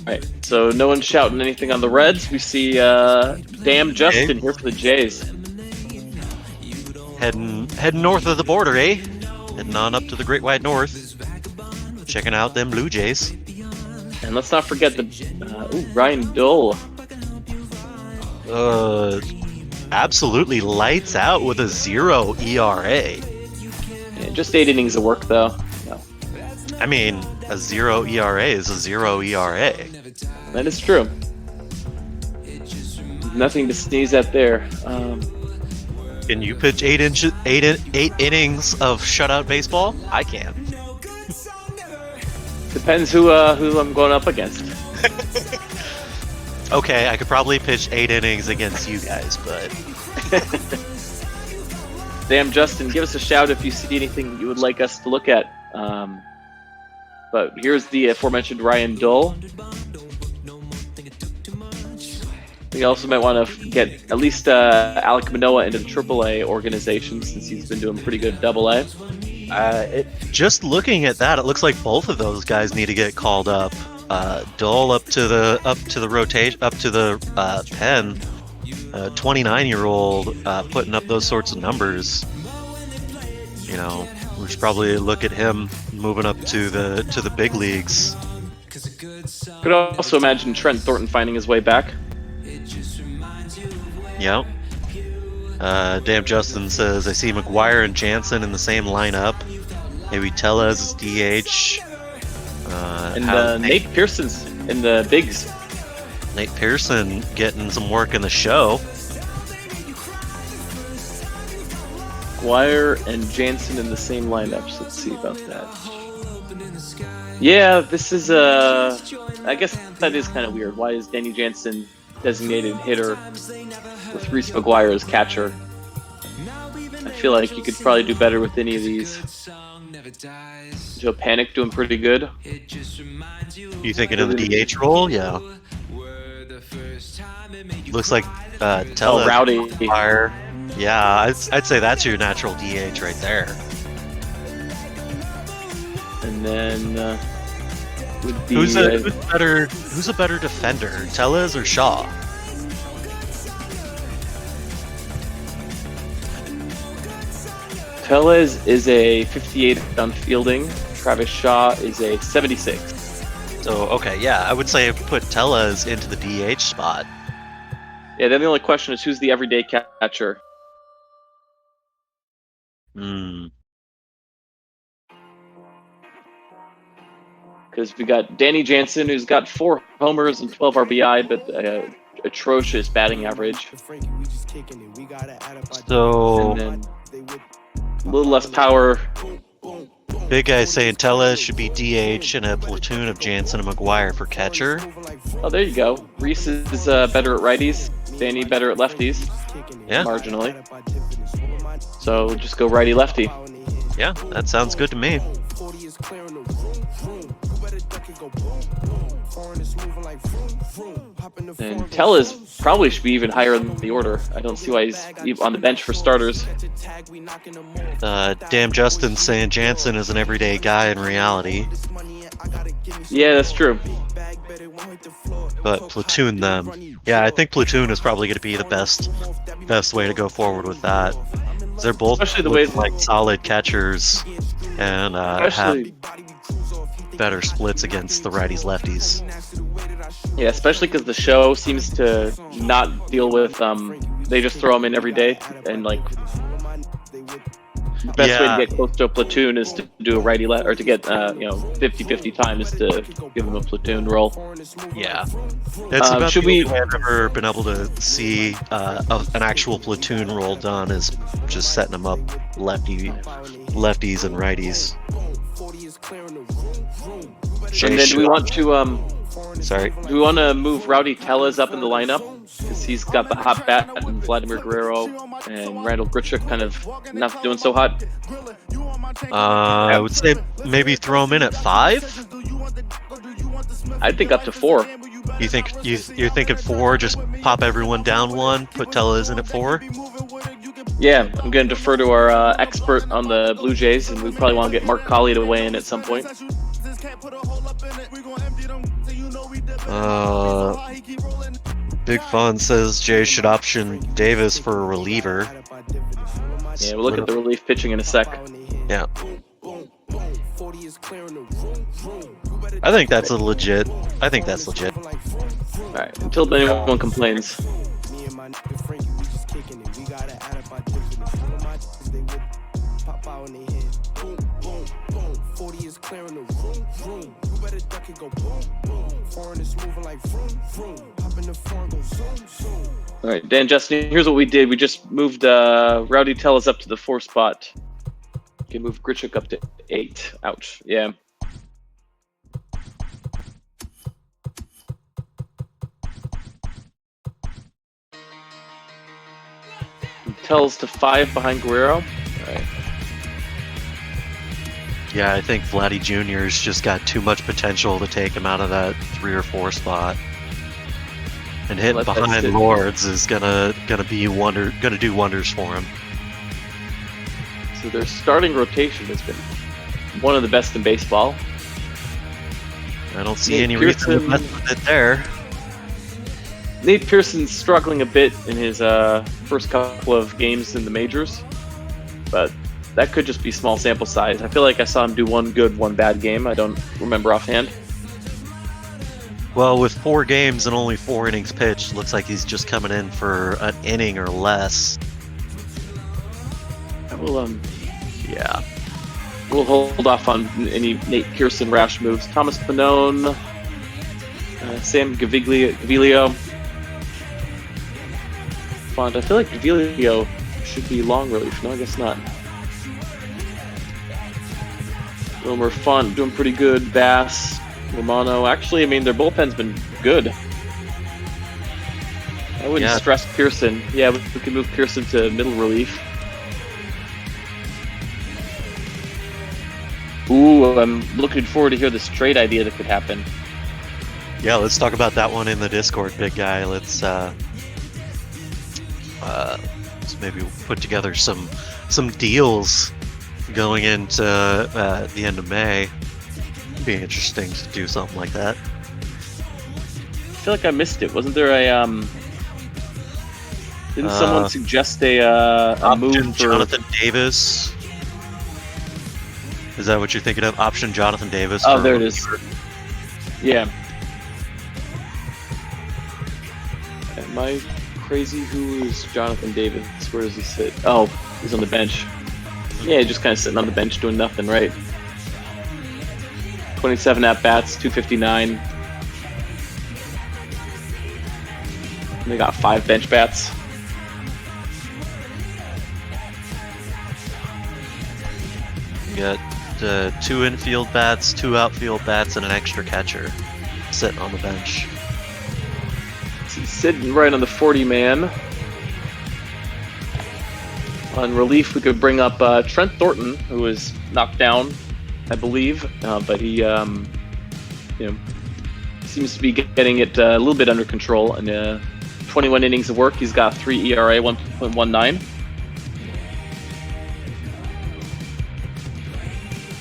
Speaker 1: Alright, so no one's shouting anything on the Reds. We see Damn Justin here for the Jays.
Speaker 2: Heading north of the border, eh? Heading on up to the Great White North. Checking out them Blue Jays.
Speaker 1: And let's not forget the Ryan Dull.
Speaker 2: Absolutely lights out with a 0 ERA.
Speaker 1: Yeah, just 8 innings of work, though. No.
Speaker 2: I mean, a 0 ERA is a 0 ERA.
Speaker 1: That is true. Nothing to sneeze at there.
Speaker 2: Can you pitch 8 innings of shutout baseball? I can.
Speaker 1: Depends who I'm going up against.
Speaker 2: Okay, I could probably pitch 8 innings against you guys, but...
Speaker 1: Damn, Justin, give us a shout if you see anything you would like us to look at. But here's the aforementioned Ryan Dull. We also might want to get at least Alek Manoah into the AAA organization, since he's been doing pretty good AA.
Speaker 2: Just looking at that, it looks like both of those guys need to get called up. Dull up to the rotation, up to the pen. 29-year-old putting up those sorts of numbers. You know, we should probably look at him moving up to the big leagues.
Speaker 1: Could also imagine Trent Thornton finding his way back.
Speaker 2: Yep. Damn Justin says, I see McGuire and Jansen in the same lineup. Maybe Tellez is DH.
Speaker 1: And Nate Pearson's in the bigs.
Speaker 2: Nate Pearson getting some work in the show.
Speaker 1: McGuire and Jansen in the same lineups. Let's see about that. Yeah, this is I guess that is kind of weird. Why is Danny Jansen designated hitter with Reese McGuire as catcher? I feel like you could probably do better with any of these. Joe Panic doing pretty good.
Speaker 2: You thinking of the DH role? Yeah. Looks like Tellez.
Speaker 1: Rowdy.
Speaker 2: McGuire. Yeah, I'd say that's your natural DH right there.
Speaker 1: And then would be
Speaker 2: who's a better defender, Tellez or Shaw?
Speaker 1: Tellez is a 58 on fielding. Travis Shaw is a 76.
Speaker 2: So, okay, yeah, I would say put Tellez into the DH spot.
Speaker 1: Yeah, then the only question is who's the everyday catcher? Because we got Danny Jansen, who's got 4 homers and 12 RBI, but atrocious batting average.
Speaker 2: So,
Speaker 1: and then a little less power.
Speaker 2: Big guy saying Tellez should be DH and a platoon of Jansen and McGuire for catcher.
Speaker 1: Oh, there you go. Reese is better at righties. Danny better at lefties.
Speaker 2: Yeah.
Speaker 1: Marginally. So just go righty-lefty.
Speaker 2: Yeah, that sounds good to me.
Speaker 1: And Tellez probably should be even higher in the order. I don't see why he's on the bench for starters.
Speaker 2: Damn Justin saying Jansen is an everyday guy in reality.
Speaker 1: Yeah, that's true.
Speaker 2: But platoon them. Yeah, I think platoon is probably going to be the best way to go forward with that. They're both like solid catchers and have better splits against the righties lefties.
Speaker 1: Yeah, especially because the show seems to not deal with they just throw them in every day and like best way to get close to a platoon is to do a righty left, or to get 50-50 time is to give him a platoon roll.
Speaker 2: Yeah, it's about
Speaker 1: should
Speaker 2: the
Speaker 1: we?
Speaker 2: only way I've ever been able to see an actual platoon roll done is just setting them up lefties and righties.
Speaker 1: And then do we want to
Speaker 2: Sorry.
Speaker 1: Do we want to move Rowdy Tellez up in the lineup? Because he's got the hot bat, and Vladimir Guerrero and Randall Grichuk kind of not doing so hot.
Speaker 2: I would say maybe throw him in at 5.
Speaker 1: I'd think up to 4.
Speaker 2: You think you're thinking 4? Just pop everyone down 1, put Tellez in at 4.
Speaker 1: Yeah, I'm going to defer to our expert on the Blue Jays, and we probably want to get Mark Colley to weigh in at some point.
Speaker 2: Big Fun says Jay should option Davis for a reliever.
Speaker 1: Yeah, we'll look at the relief pitching in a sec.
Speaker 2: Yeah. I think that's legit.
Speaker 1: Alright, until anyone complains. Alright, Dan, Justin, here's what we did. We just moved Rowdy Tellez up to the 4 spot. We can move Grichuk up to 8. Ouch. Yeah. Tellez to 5 behind Guerrero. Alright.
Speaker 2: Yeah, I think Vladdy Jr.'s just got too much potential to take him out of that 3 or 4 spot. And hitting behind Lords is gonna do wonders for him.
Speaker 1: So their starting rotation has been one of the best in baseball.
Speaker 2: I don't see any reason to mess with it there.
Speaker 1: Nate Pearson's struggling a bit in his first couple of games in the majors, but that could just be small sample size. I feel like I saw him do one good, one bad game. I don't remember offhand.
Speaker 2: Well, with 4 games and only 4 innings pitched, looks like he's just coming in for an inning or less. Yeah.
Speaker 1: We'll hold off on any Nate Pearson rash moves. Thomas Pannone, Sam Gaviglio. Font. I feel like Gaviglio should be long relief. No, I guess not. Wilmer Font doing pretty good. Bass, Romano. Actually, I mean, their bullpen's been good. I wouldn't stress Pearson. Yeah, we could move Pearson to middle relief. Ooh, I'm looking forward to hear this trade idea that could happen.
Speaker 2: Yeah, let's talk about that one in the Discord, big guy. Let's maybe put together some deals going into the end of May. It'd be interesting to do something like that.
Speaker 1: I feel like I missed it. Wasn't there a didn't someone suggest a move for
Speaker 2: Jonathan Davis? Is that what you're thinking of? Option Jonathan Davis.
Speaker 1: Oh, there it is. Yeah. Am I crazy? Who is Jonathan Davis? Where does he sit? Oh, he's on the bench. Yeah, just kind of sitting on the bench doing nothing, right? 27 at-bats, 259. And they got 5 bench bats.
Speaker 2: You got 2 infield bats, 2 outfield bats, and an extra catcher sitting on the bench.
Speaker 1: He's sitting right on the 40-man. On relief, we could bring up Trent Thornton, who was knocked down, I believe, but he, seems to be getting it a little bit under control. And 21 innings of work, he's got 3 ERA, 1.19.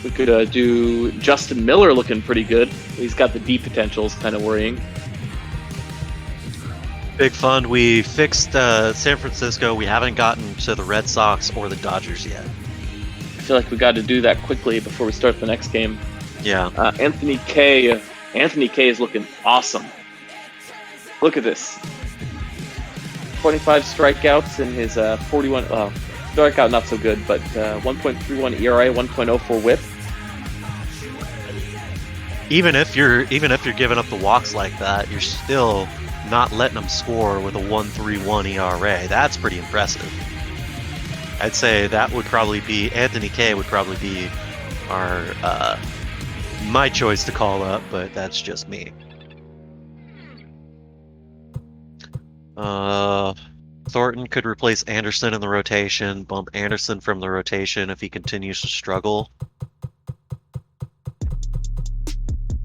Speaker 1: We could do Justin Miller, looking pretty good. He's got the deep potentials, kind of worrying.
Speaker 2: Big fun. We fixed San Francisco. We haven't gotten to the Red Sox or the Dodgers yet.
Speaker 1: I feel like we got to do that quickly before we start the next game.
Speaker 2: Yeah.
Speaker 1: Anthony K is looking awesome. Look at this. 25 strikeouts in his 41. Strikeout not so good, but 1.31 ERA, 1.04 WHIP.
Speaker 2: Even if you're giving up the walks like that, you're still not letting them score with a 1.31 ERA. That's pretty impressive. I'd say that would probably be Anthony K would probably be our my choice to call up, but that's just me. Thornton could replace Anderson in the rotation, bump Anderson from the rotation if he continues to struggle.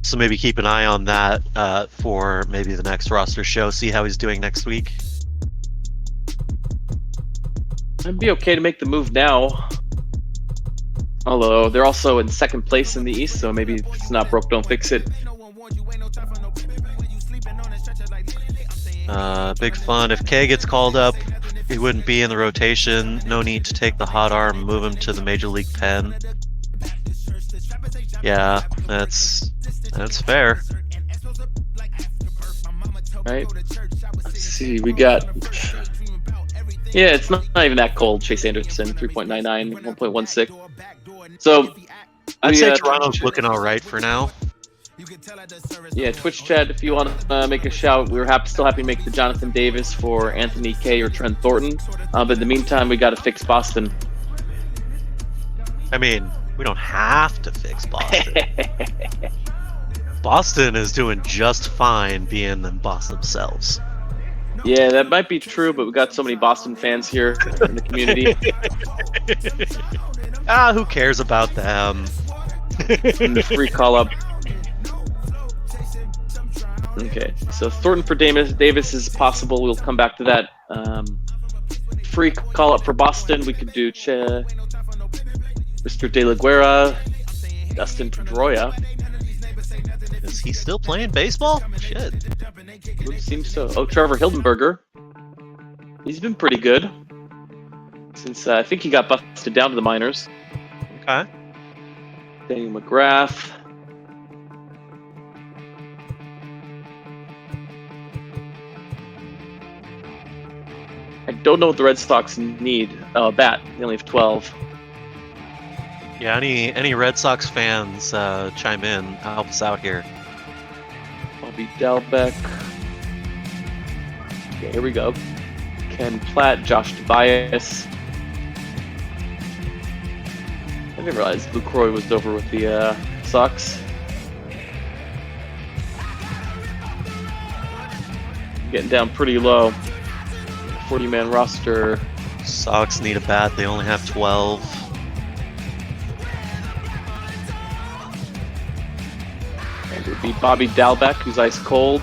Speaker 2: So maybe keep an eye on that for maybe the next roster show, see how he's doing next week.
Speaker 1: I'd be okay to make the move now. Although they're also in second place in the East, so maybe if it's not broke, don't fix it.
Speaker 2: Big fun. If K gets called up, he wouldn't be in the rotation. No need to take the hot arm and move him to the Major League pen. Yeah, that's fair.
Speaker 1: Right. Let's see, we got... Yeah, it's not even that cold. Chase Anderson, 3.99, 1.16. So
Speaker 2: I'd say Toronto's looking all right for now.
Speaker 1: Yeah, Twitch chat, if you want to make a shout, we're still happy to make the Jonathan Davis for Anthony K or Trent Thornton. But in the meantime, we got to fix Boston.
Speaker 2: I mean, we don't have to fix Boston. Boston is doing just fine being the boss themselves.
Speaker 1: Yeah, that might be true, but we got so many Boston fans here in the community.
Speaker 2: Who cares about them?
Speaker 1: The free call-up. Okay, so Thornton for Davis is possible. We'll come back to that. Free call-up for Boston. We could do Mr. De La Guerra, Dustin Pedroia.
Speaker 2: Is he still playing baseball? Shit.
Speaker 1: Seems so. Oh, Trevor Hildenberger. He's been pretty good since I think he got busted down to the minors.
Speaker 2: Okay.
Speaker 1: Daniel McGrath. I don't know what the Red Sox need. Oh, a bat. They only have 12.
Speaker 2: Yeah, any Red Sox fans chime in, help us out here.
Speaker 1: Bobby Dalbeck. Okay, here we go. Ken Platt, Josh Tobias. I didn't realize Lucroy was over with the Sox. Getting down pretty low. 40-man roster.
Speaker 2: Sox need a bat. They only have 12.
Speaker 1: And it would be Bobby Dalbeck, who's ice cold.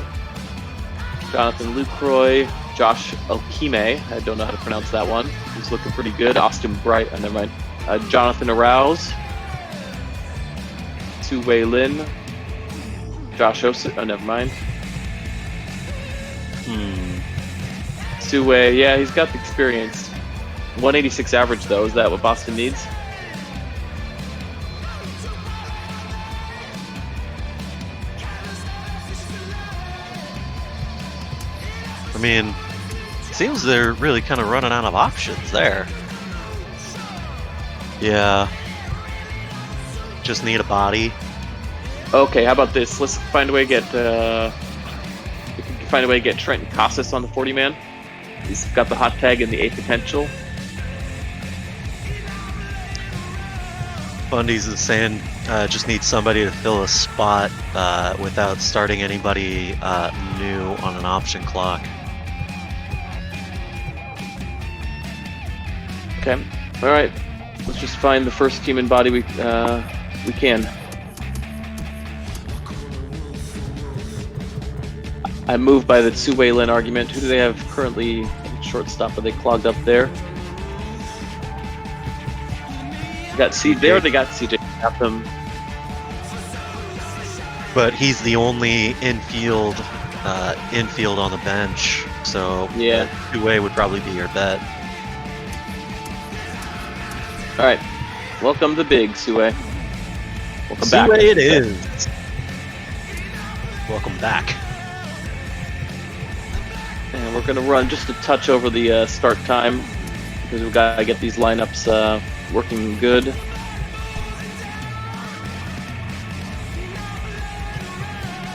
Speaker 1: Jonathan Lucroy. Josh Okime. I don't know how to pronounce that one. He's looking pretty good. Austin Bright. Never mind. Jonathan Arouse. Su-Wei Lin. Josh Osa. Oh, never mind. Su-Wei. Yeah, he's got the experience. 186 average, though. Is that what Boston needs?
Speaker 2: I mean, it seems they're really kind of running out of options there. Yeah. Just need a body.
Speaker 1: Okay, how about this? Let's find a way to get Trenton Casas on the 40-man. He's got the hot tag and the A potential.
Speaker 2: Bundy's is saying just need somebody to fill a spot without starting anybody new on an option clock.
Speaker 1: Okay. All right. Let's just find the first human body we can. I'm moved by the Su-Wei Lin argument. Who do they have currently at shortstop? Are they clogged up there? Got CJ. They got CJ Chatham.
Speaker 2: But he's the only infield on the bench, so
Speaker 1: yeah,
Speaker 2: Su-Wei would probably be your bet.
Speaker 1: All right, welcome to Big Su-Wei. Welcome back.
Speaker 2: Su-Wei it is. Welcome back.
Speaker 1: And we're gonna run just a touch over the start time. because we've got to get these lineups working good.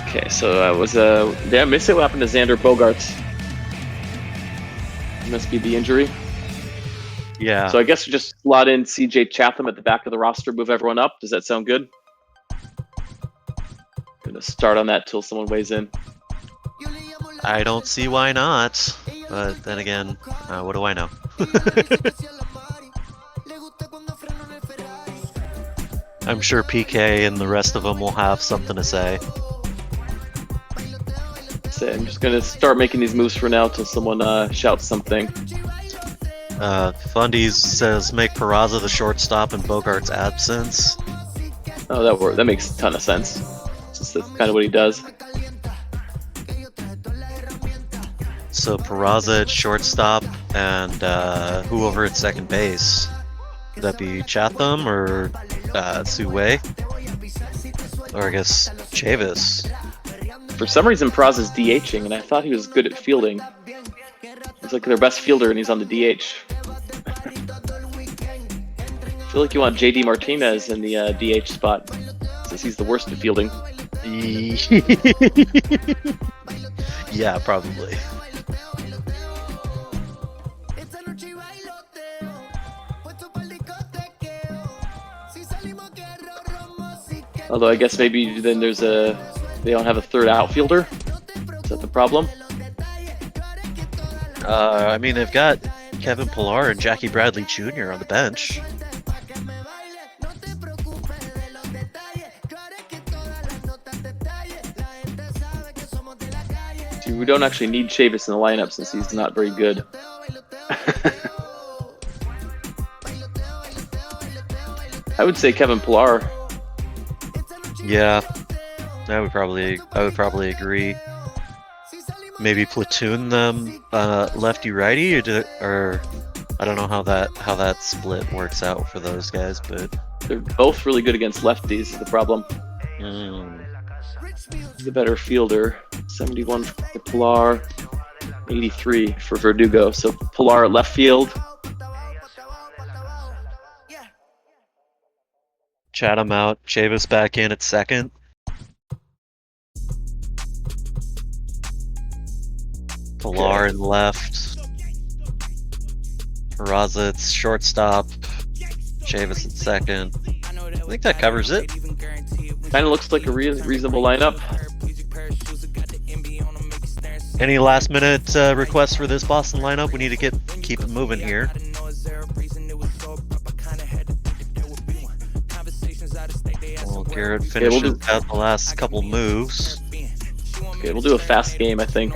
Speaker 1: Okay, so did I miss it? What happened to Xander Bogaerts? Must be the injury.
Speaker 2: Yeah.
Speaker 1: So I guess we just slot in CJ Chatham at the back of the roster, move everyone up. Does that sound good? Gonna start on that till someone weighs in.
Speaker 2: I don't see why not. But then again, what do I know? I'm sure PK and the rest of them will have something to say.
Speaker 1: So I'm just gonna start making these moves for now till someone shouts something.
Speaker 2: Fundies says make Peraza the shortstop in Bogart's absence.
Speaker 1: Oh, that makes a ton of sense. That's kind of what he does.
Speaker 2: So Peraza at shortstop and who over at second base? Would that be Chatham or Suwei? Or I guess Chavis.
Speaker 1: For some reason, Peraza's DHing, and I thought he was good at fielding. He's like their best fielder, and he's on the DH. I feel like you want JD Martinez in the DH spot, since he's the worst at fielding.
Speaker 2: Yeah, probably.
Speaker 1: Although I guess maybe then they don't have a third outfielder. Is that the problem?
Speaker 2: I mean, they've got Kevin Pillar and Jackie Bradley Jr. on the bench.
Speaker 1: Dude, we don't actually need Chavis in the lineup since he's not very good. I would say Kevin Pillar.
Speaker 2: Yeah, I would probably agree. Maybe platoon them lefty righty, or I don't know how that split works out for those guys, but
Speaker 1: they're both really good against lefties. Is the problem? He's the better fielder. 71 for Pillar, 83 for Verdugo. So Pillar at left field.
Speaker 2: Chatham out, Chavis back in at second. Pillar in left. Peraza at shortstop. Chavis at second. I think that covers it.
Speaker 1: Kind of looks like a reasonable lineup.
Speaker 2: Any last minute requests for this Boston lineup? We need to keep it moving here. Well, Garrett finishes out the last couple moves.
Speaker 1: Okay, we'll do a fast game, I think.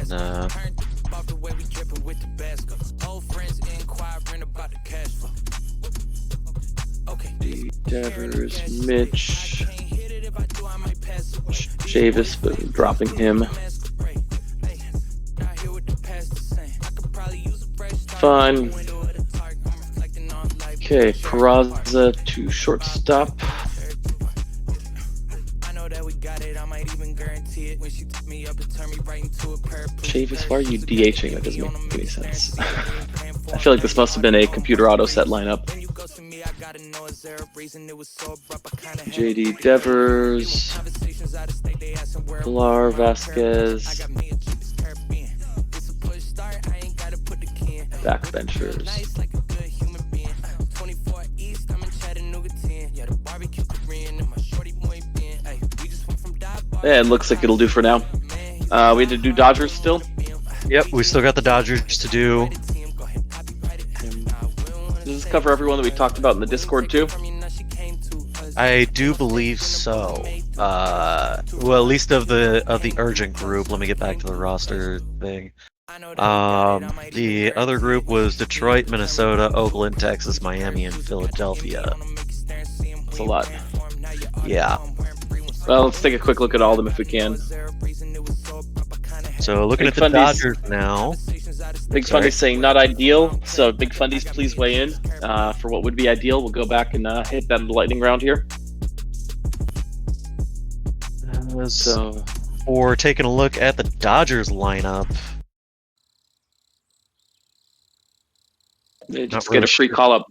Speaker 2: And,
Speaker 1: Devers, Mitch, Chavis, but dropping him. Fine. Okay, Peraza to shortstop. Chavis, why are you DHing? That doesn't make any sense. I feel like this must have been a computer auto set lineup. JD Devers, Pilar, Velasquez, backbenchers. Yeah, it looks like it'll do for now. We had to do Dodgers still?
Speaker 2: Yep, we still got the Dodgers to do.
Speaker 1: Does this cover everyone that we talked about in the Discord too?
Speaker 2: I do believe so. Well, at least of the urgent group. Let me get back to the roster thing. The other group was Detroit, Minnesota, Oakland, Texas, Miami, and Philadelphia.
Speaker 1: That's a lot.
Speaker 2: Yeah.
Speaker 1: Well, let's take a quick look at all of them if we can.
Speaker 2: So looking at the Dodgers now.
Speaker 1: Big Fundy's saying not ideal, so Big Fundies, please weigh in for what would be ideal. We'll go back and hit that lightning round here.
Speaker 2: So, for taking a look at the Dodgers lineup,
Speaker 1: They just
Speaker 2: really
Speaker 1: get a free
Speaker 2: sure.
Speaker 1: call-up.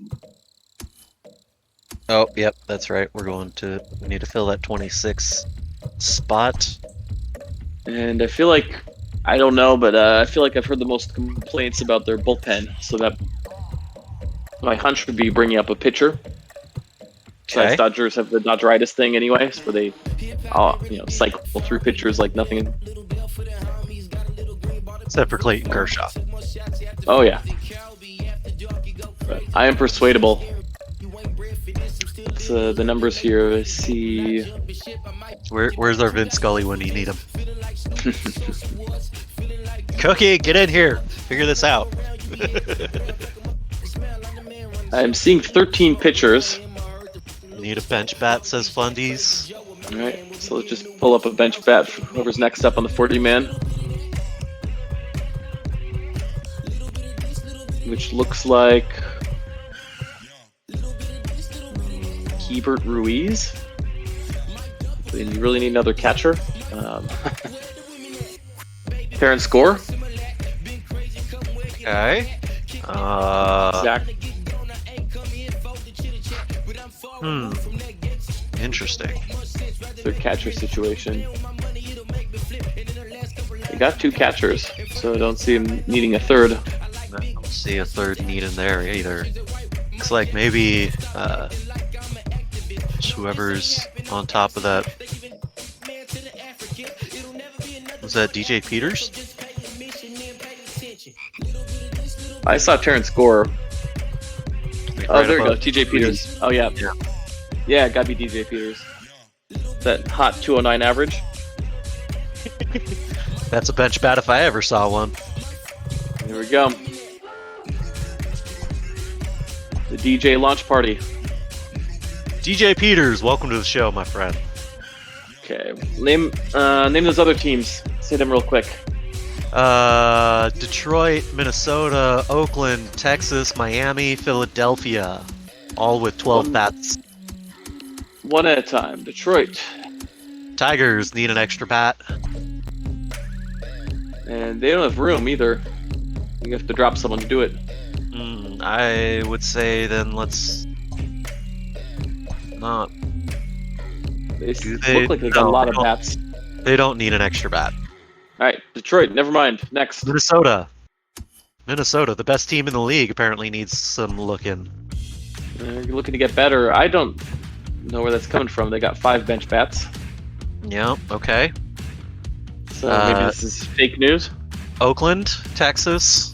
Speaker 2: Oh, yep, that's right. We need to fill that 26 spot.
Speaker 1: And I feel like, I don't know, but I feel like I've heard the most complaints about their bullpen. So that my hunch would be bringing up a pitcher. Besides,
Speaker 2: Okay.
Speaker 1: Dodgers have the Dodgeritis thing anyways, where they, cycle through pitchers like nothing.
Speaker 2: Except for Clayton Kershaw.
Speaker 1: Oh yeah. But I am persuadable. So the numbers here. Let's see.
Speaker 2: Where's our Vince Scully when you need him? Cookie, get in here. Figure this out.
Speaker 1: I'm seeing 13 pitchers.
Speaker 2: Need a bench bat, says Fundies.
Speaker 1: Alright, so let's just pull up a bench bat for whoever's next up on the 40-man. Which looks like Hebert Ruiz. Then you really need another catcher. Terrence Score.
Speaker 2: Okay.
Speaker 1: Zach.
Speaker 2: Interesting.
Speaker 1: Their catcher situation. They got 2 catchers, so I don't see them needing a third.
Speaker 2: I don't see a third need in there either. Looks like maybe whoever's on top of that. Was that DJ Peters?
Speaker 1: I saw Terrence Score.
Speaker 2: Like
Speaker 1: Oh,
Speaker 2: right
Speaker 1: there you go,
Speaker 2: above
Speaker 1: TJ Peters. Oh yeah. Yeah, gotta be DJ Peters. That hot 209 average.
Speaker 2: That's a bench bat if I ever saw one.
Speaker 1: There we go. The DJ launch party.
Speaker 2: DJ Peters, welcome to the show, my friend.
Speaker 1: Okay, name those other teams. Say them real quick.
Speaker 2: Detroit, Minnesota, Oakland, Texas, Miami, Philadelphia, all with 12 bats.
Speaker 1: One at a time. Detroit.
Speaker 2: Tigers need an extra bat.
Speaker 1: And they don't have room either. You have to drop someone to do it.
Speaker 2: I would say then let's not.
Speaker 1: They look like they got a lot of bats.
Speaker 2: They don't need an extra bat.
Speaker 1: Alright, Detroit, never mind. Next.
Speaker 2: Minnesota, the best team in the league, apparently needs some looking.
Speaker 1: You're looking to get better. I don't know where that's coming from. They got 5 bench bats.
Speaker 2: Yeah, okay.
Speaker 1: So maybe this is fake news.
Speaker 2: Oakland, Texas.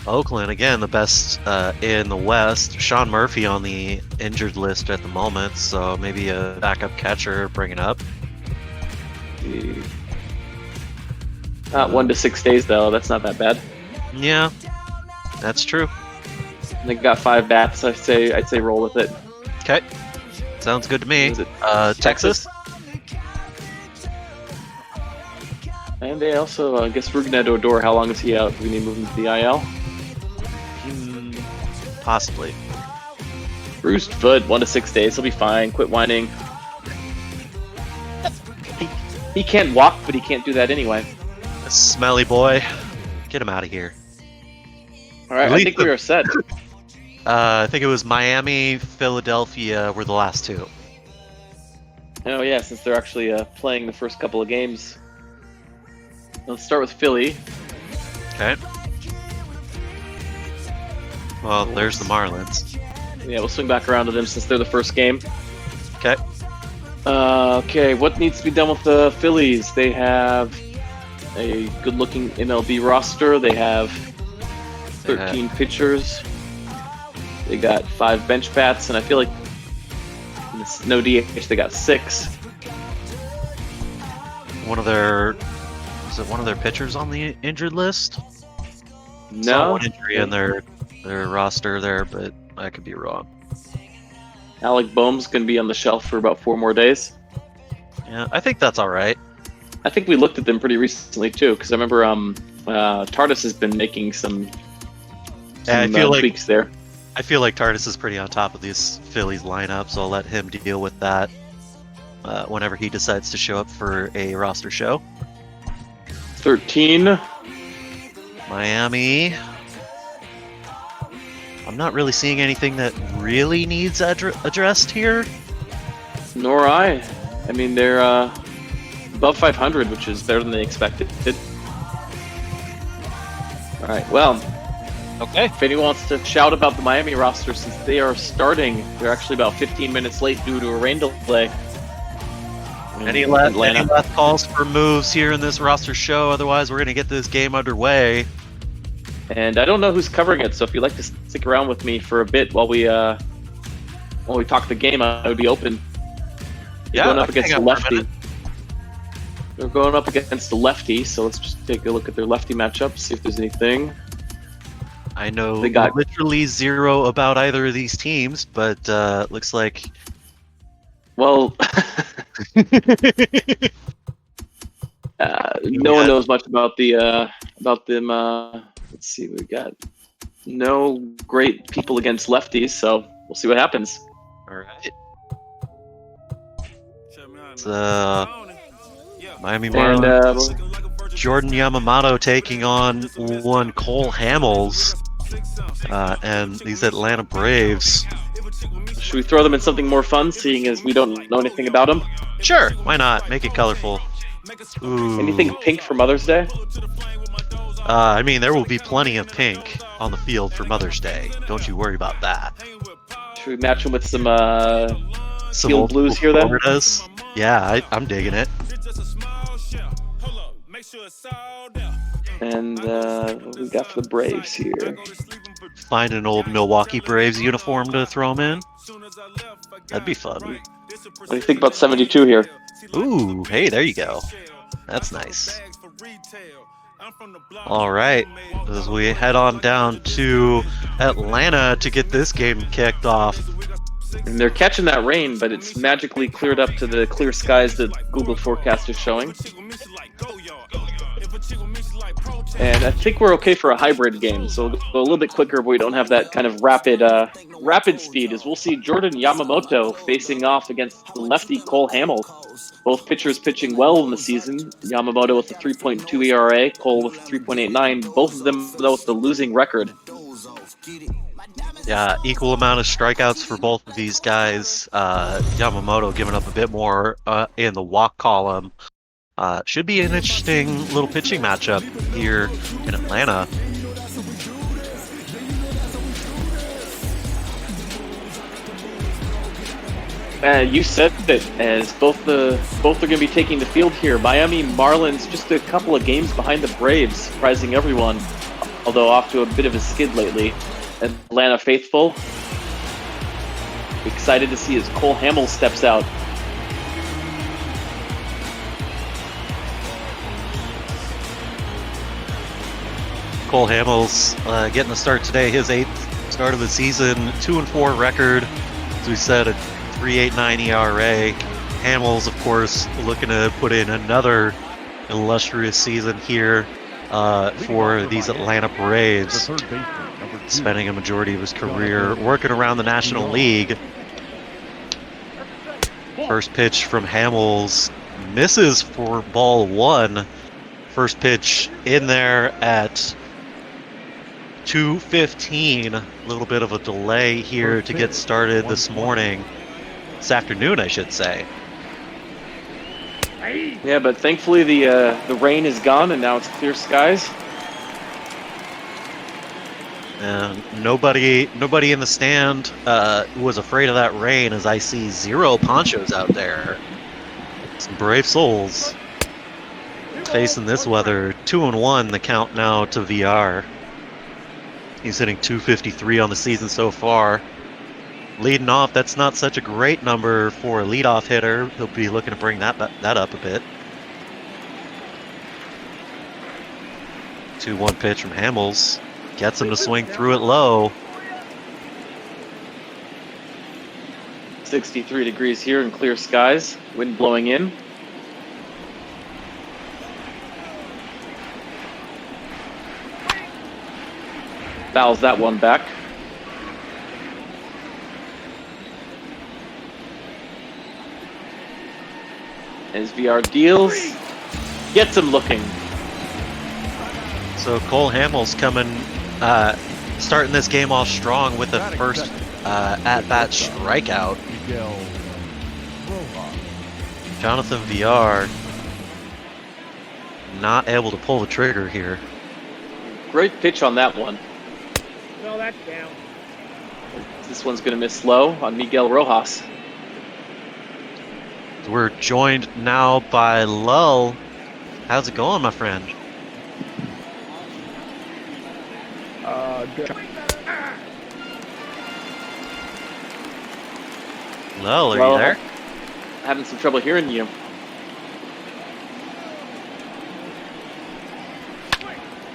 Speaker 2: Oakland, again, the best in the West. Sean Murphy on the injured list at the moment, so maybe a backup catcher bring it up.
Speaker 1: Not 1 to 6 days, though. That's not that bad.
Speaker 2: Yeah, that's true.
Speaker 1: They got 5 bats. I'd say roll with it.
Speaker 2: Okay, sounds good to me.
Speaker 1: Is it
Speaker 2: Texas?
Speaker 1: And they also, I guess, Rougned Odor. How long is he out? Do we need to move him to the IL?
Speaker 2: Possibly.
Speaker 1: Bruised foot, 1 to 6 days. He'll be fine. Quit whining. He can't walk, but he can't do that anyway.
Speaker 2: A smelly boy. Get him out of here.
Speaker 1: All right, I think we are set.
Speaker 2: I think it was Miami, Philadelphia were the last 2.
Speaker 1: Oh yeah, since they're actually playing the first couple of games. Let's start with Philly.
Speaker 2: Okay. Well, there's the Marlins.
Speaker 1: Yeah, we'll swing back around to them since they're the first game.
Speaker 2: Okay.
Speaker 1: Okay, what needs to be done with the Phillies? They have a good-looking MLB roster. They have 13 pitchers. They got 5 bench bats, and I feel like no DH. They got 6.
Speaker 2: One of their pitchers on the injured list?
Speaker 1: No.
Speaker 2: Saw one injury in their roster there, but I could be wrong.
Speaker 1: Alec Boehm's going to be on the shelf for about 4 more days.
Speaker 2: Yeah, I think that's all right.
Speaker 1: I think we looked at them pretty recently too, because I remember Tardis has been making some tweaks there.
Speaker 2: I feel like Tardis is pretty on top of these Phillies lineup, so I'll let him deal with that whenever he decides to show up for a roster show.
Speaker 1: 13.
Speaker 2: Miami. I'm not really seeing anything that really needs addressed here.
Speaker 1: Nor I. I mean, they're above 500, which is better than they expected. All right, well,
Speaker 2: okay.
Speaker 1: If anyone wants to shout about the Miami roster, since they are starting, they're actually about 15 minutes late due to a rain delay.
Speaker 2: Any last calls for moves here in this roster show? Otherwise, we're going to get this game underway.
Speaker 1: And I don't know who's covering it, so if you'd like to stick around with me for a bit while we talk the game, I would be open.
Speaker 2: Yeah,
Speaker 1: going up against the lefty. They're going up against the lefty, so let's just take a look at their lefty matchup, see if there's anything.
Speaker 2: I know they got literally zero about either of these teams, but looks like.
Speaker 1: Well, no one knows much about them. Let's see, we got no great people against lefties, so we'll see what happens.
Speaker 2: All right. It's Miami Marlins. Jordan Yamamoto taking on one Cole Hamels, and these Atlanta Braves.
Speaker 1: Should we throw them in something more fun, seeing as we don't know anything about them?
Speaker 2: Sure, why not? Make it colorful. Ooh.
Speaker 1: Anything pink for Mother's Day?
Speaker 2: I mean, there will be plenty of pink on the field for Mother's Day. Don't you worry about that.
Speaker 1: Should we match them with some field blues here, then?
Speaker 2: Yeah, I'm digging it.
Speaker 1: And what do we got for the Braves here?
Speaker 2: Find an old Milwaukee Braves uniform to throw them in. That'd be fun.
Speaker 1: What do you think about 72 here?
Speaker 2: Ooh, hey, there you go. That's nice. All right, as we head on down to Atlanta to get this game kicked off.
Speaker 1: And they're catching that rain, but it's magically cleared up to the clear skies that Google Forecast is showing. And I think we're okay for a hybrid game, so we'll go a little bit quicker, but we don't have that kind of rapid speed, as we'll see Jordan Yamamoto facing off against the lefty Cole Hamels. Both pitchers pitching well in the season. Yamamoto with a 3.2 ERA, Cole with a 3.89, both of them, though, with the losing record.
Speaker 2: Yeah, equal amount of strikeouts for both of these guys. Yamamoto giving up a bit more in the walk column. Should be an interesting little pitching matchup here in Atlanta.
Speaker 1: You said that as both are going to be taking the field here. Miami Marlins just a couple of games behind the Braves, surprising everyone, although off to a bit of a skid lately. Atlanta faithful, excited to see as Cole Hamels steps out.
Speaker 2: Cole Hamels getting the start today, his 8th start of the season, 2-4 record. As we said, a 3.89 ERA. Hamels, of course, looking to put in another illustrious season here for these Atlanta Braves, spending a majority of his career working around the National League. First pitch from Hamels misses for ball 1. First pitch in there at 2:15. A little bit of a delay here to get started this morning. This afternoon, I should say.
Speaker 1: Yeah, but thankfully the rain is gone and now it's clear skies.
Speaker 2: And nobody in the stand was afraid of that rain, as I see 0 ponchos out there. Some brave souls facing this weather. 2-1 the count now to VR. He's hitting .253 on the season so far. Leading off, that's not such a great number for a leadoff hitter. He'll be looking to bring that up a bit. 2-1 pitch from Hamels. Gets him to swing through it low.
Speaker 1: 63 degrees here in clear skies. Wind blowing in. Fouls that one back. As VR deals, gets him looking.
Speaker 2: So Cole Hamels starting this game off strong with the first at-bat strikeout. Jonathan VR not able to pull the trigger here.
Speaker 1: Great pitch on that one.
Speaker 4: No, that's down.
Speaker 1: This one's going to miss low on Miguel Rojas.
Speaker 2: We're joined now by Lull. How's it going, my friend?
Speaker 4: Good.
Speaker 2: Lull, are you there?
Speaker 1: Having some trouble hearing you.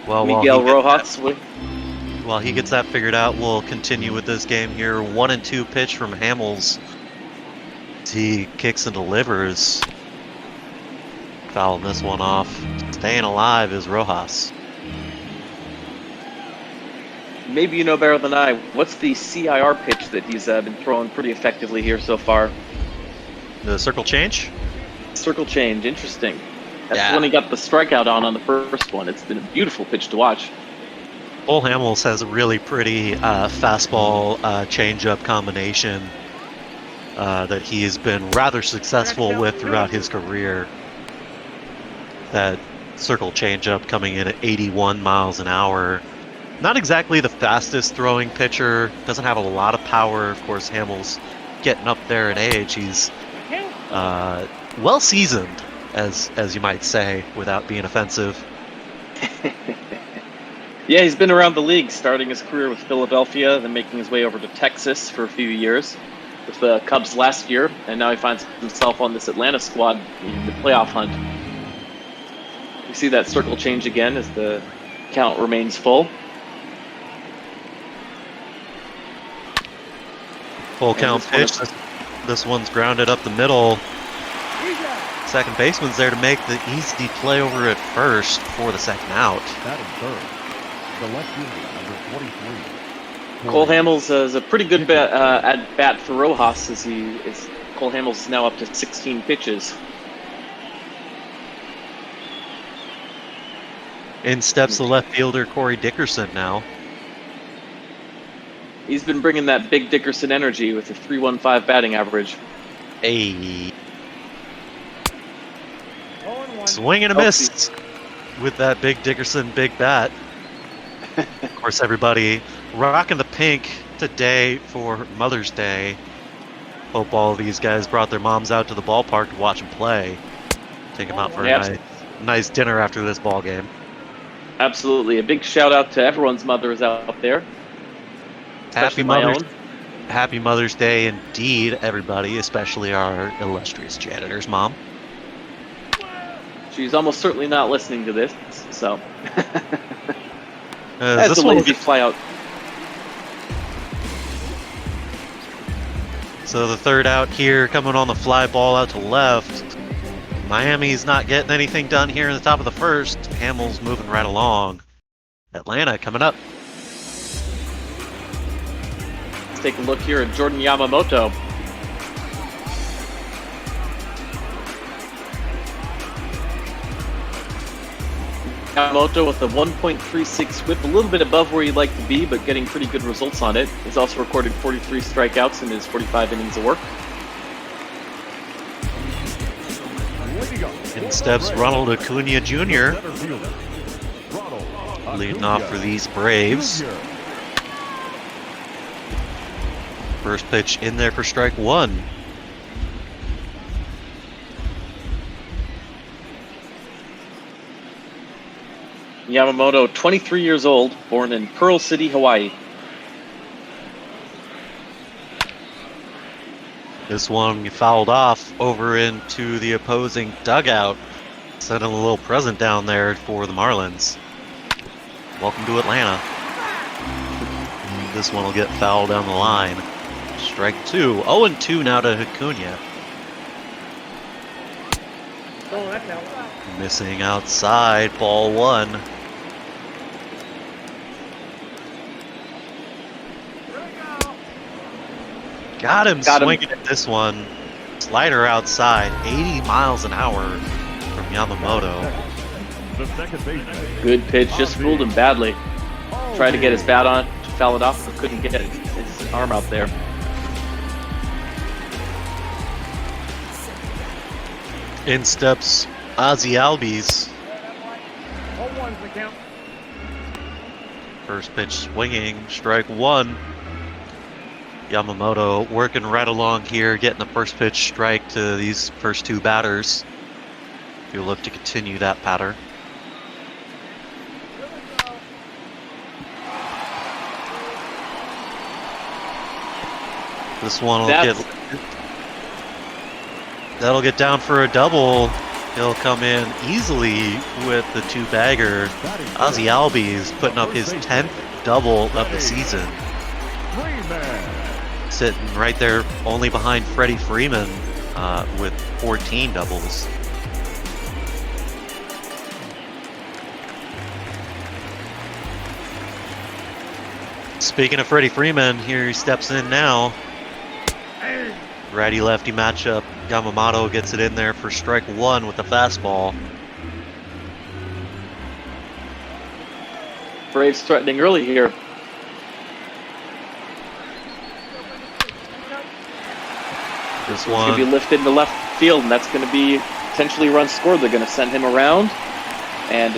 Speaker 2: Well,
Speaker 1: Miguel Rojas.
Speaker 2: While he gets that figured out, we'll continue with this game here. 1-2 pitch from Hamels. He kicks and delivers. Fouling this one off. Staying alive is Rojas.
Speaker 1: Maybe you know better than I. What's the CIR pitch that he's been throwing pretty effectively here so far?
Speaker 2: The circle change?
Speaker 1: Circle change, interesting. That's the one he got the strikeout on the first one. It's been a beautiful pitch to watch.
Speaker 2: Cole Hamels has a really pretty fastball changeup combination that he has been rather successful with throughout his career. That circle changeup coming in at 81 miles an hour. Not exactly the fastest throwing pitcher. Doesn't have a lot of power. Of course, Hamels getting up there in age. He's well seasoned, as you might say, without being offensive.
Speaker 1: Yeah, he's been around the league, starting his career with Philadelphia, then making his way over to Texas for a few years with the Cubs last year, and now he finds himself on this Atlanta squad in the playoff hunt. You see that circle change again as the count remains full.
Speaker 2: Full count pitch. This one's grounded up the middle. Second baseman's there to make the easy play over at first for the second out.
Speaker 5: That is third. The left fielder, number 43.
Speaker 1: Cole Hamels is a pretty good at bat for Rojas, as Cole Hamels is now up to 16 pitches.
Speaker 2: In steps the left fielder Corey Dickerson now.
Speaker 1: He's been bringing that big Dickerson energy with a .315 batting average.
Speaker 2: Hey. Swing and a miss with that big Dickerson big bat. Of course, everybody rocking the pink today for Mother's Day. Hope all of these guys brought their moms out to the ballpark to watch them play. Take them out for a nice dinner after this ball game.
Speaker 1: Absolutely. A big shout out to everyone's mothers out there.
Speaker 2: Happy Mother's Day indeed, everybody, especially our illustrious janitor's mom.
Speaker 1: She's almost certainly not listening to this, so.
Speaker 2: This
Speaker 1: a lazy fly out.
Speaker 2: So the third out here, coming on the fly ball out to left. Miami's not getting anything done here in the top of the first. Hamels moving right along. Atlanta coming up.
Speaker 1: Let's take a look here at Jordan Yamamoto. Yamamoto with a 1.36 whip, a little bit above where he'd like to be, but getting pretty good results on it. He's also recorded 43 strikeouts in his 45 innings of work.
Speaker 2: In steps Ronald Acuna Jr. leading off for these Braves. First pitch in there for strike one.
Speaker 1: Yamamoto, 23 years old, born in Pearl City, Hawaii.
Speaker 2: This one fouled off over into the opposing dugout. Sending a little present down there for the Marlins. Welcome to Atlanta. And this one will get fouled down the line. Strike two. 0-2 now to Acuna.
Speaker 4: Oh, that's out.
Speaker 2: Missing outside, ball one. Got him swinging at this one. Slider outside, 80 miles an hour from Yamamoto.
Speaker 5: The second baseman.
Speaker 1: Good pitch, just fooled him badly. Tried to get his bat on, to foul it off, but couldn't get his arm out there.
Speaker 2: In steps Ozzy Albies.
Speaker 4: 0-1's the count.
Speaker 2: First pitch swinging, strike one. Yamamoto working right along here, getting the first pitch strike to these first two batters. If you look to continue that pattern. This one will that'll get down for a double. He'll come in easily with the two-bagger. Ozzy Albies putting up his 10th double of the season. Sitting right there only behind Freddie Freeman with 14 doubles. Speaking of Freddie Freeman, here he steps in now. Righty-lefty matchup. Yamamoto gets it in there for strike one with the fastball.
Speaker 1: Braves threatening early here.
Speaker 2: This
Speaker 1: It's going to be
Speaker 2: one,
Speaker 1: lifted into left field, and that's going to be potentially run scored. They're going to send him around and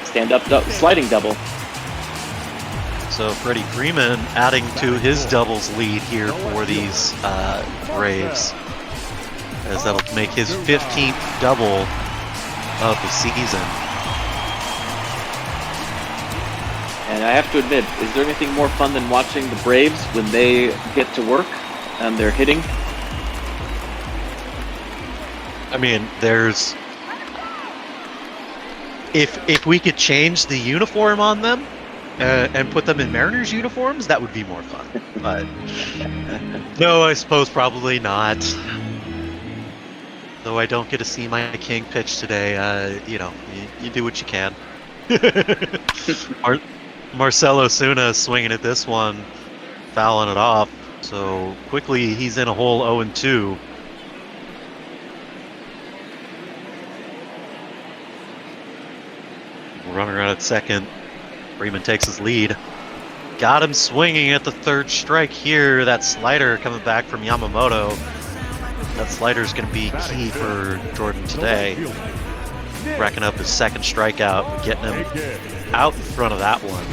Speaker 1: stand up sliding double.
Speaker 2: so Freddie Freeman adding to his doubles lead here for these Braves, as that'll make his 15th double of the season.
Speaker 1: And I have to admit, is there anything more fun than watching the Braves when they get to work and they're hitting?
Speaker 2: I mean, there's if we could change the uniform on them and put them in Mariners uniforms, that would be more fun. But no, I suppose probably not. Though I don't get to see my king pitch today, you know, you do what you can. Marcell Osuna swinging at this one, fouling it off. So quickly he's in a hole 0-2. Runner out at second. Freeman takes his lead. Got him swinging at the third strike here. That slider coming back from Yamamoto. That slider is going to be key for Jordan today. Racking up his second strikeout, getting him out in front of that one.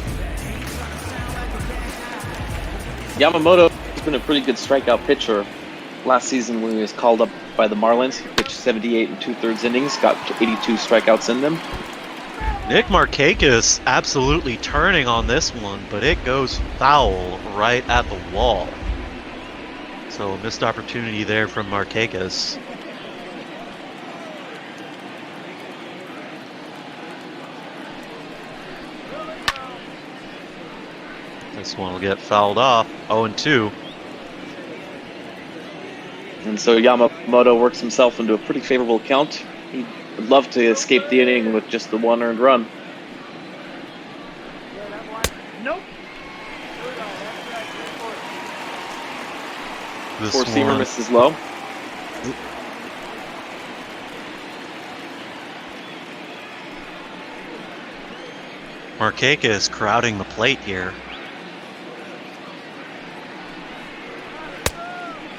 Speaker 1: Yamamoto has been a pretty good strikeout pitcher. Last season when he was called up by the Marlins, he pitched 78 2/3 innings, got 82 strikeouts in them.
Speaker 2: Nick Markakis absolutely turning on this one, but it goes foul right at the wall. So a missed opportunity there from Markakis. This one will get fouled off, 0-2.
Speaker 1: And so Yamamoto works himself into a pretty favorable count. He would love to escape the inning with just the one earned run.
Speaker 4: Nope.
Speaker 2: This
Speaker 1: Four-seamer
Speaker 2: one,
Speaker 1: misses low.
Speaker 2: Markakis crowding the plate here.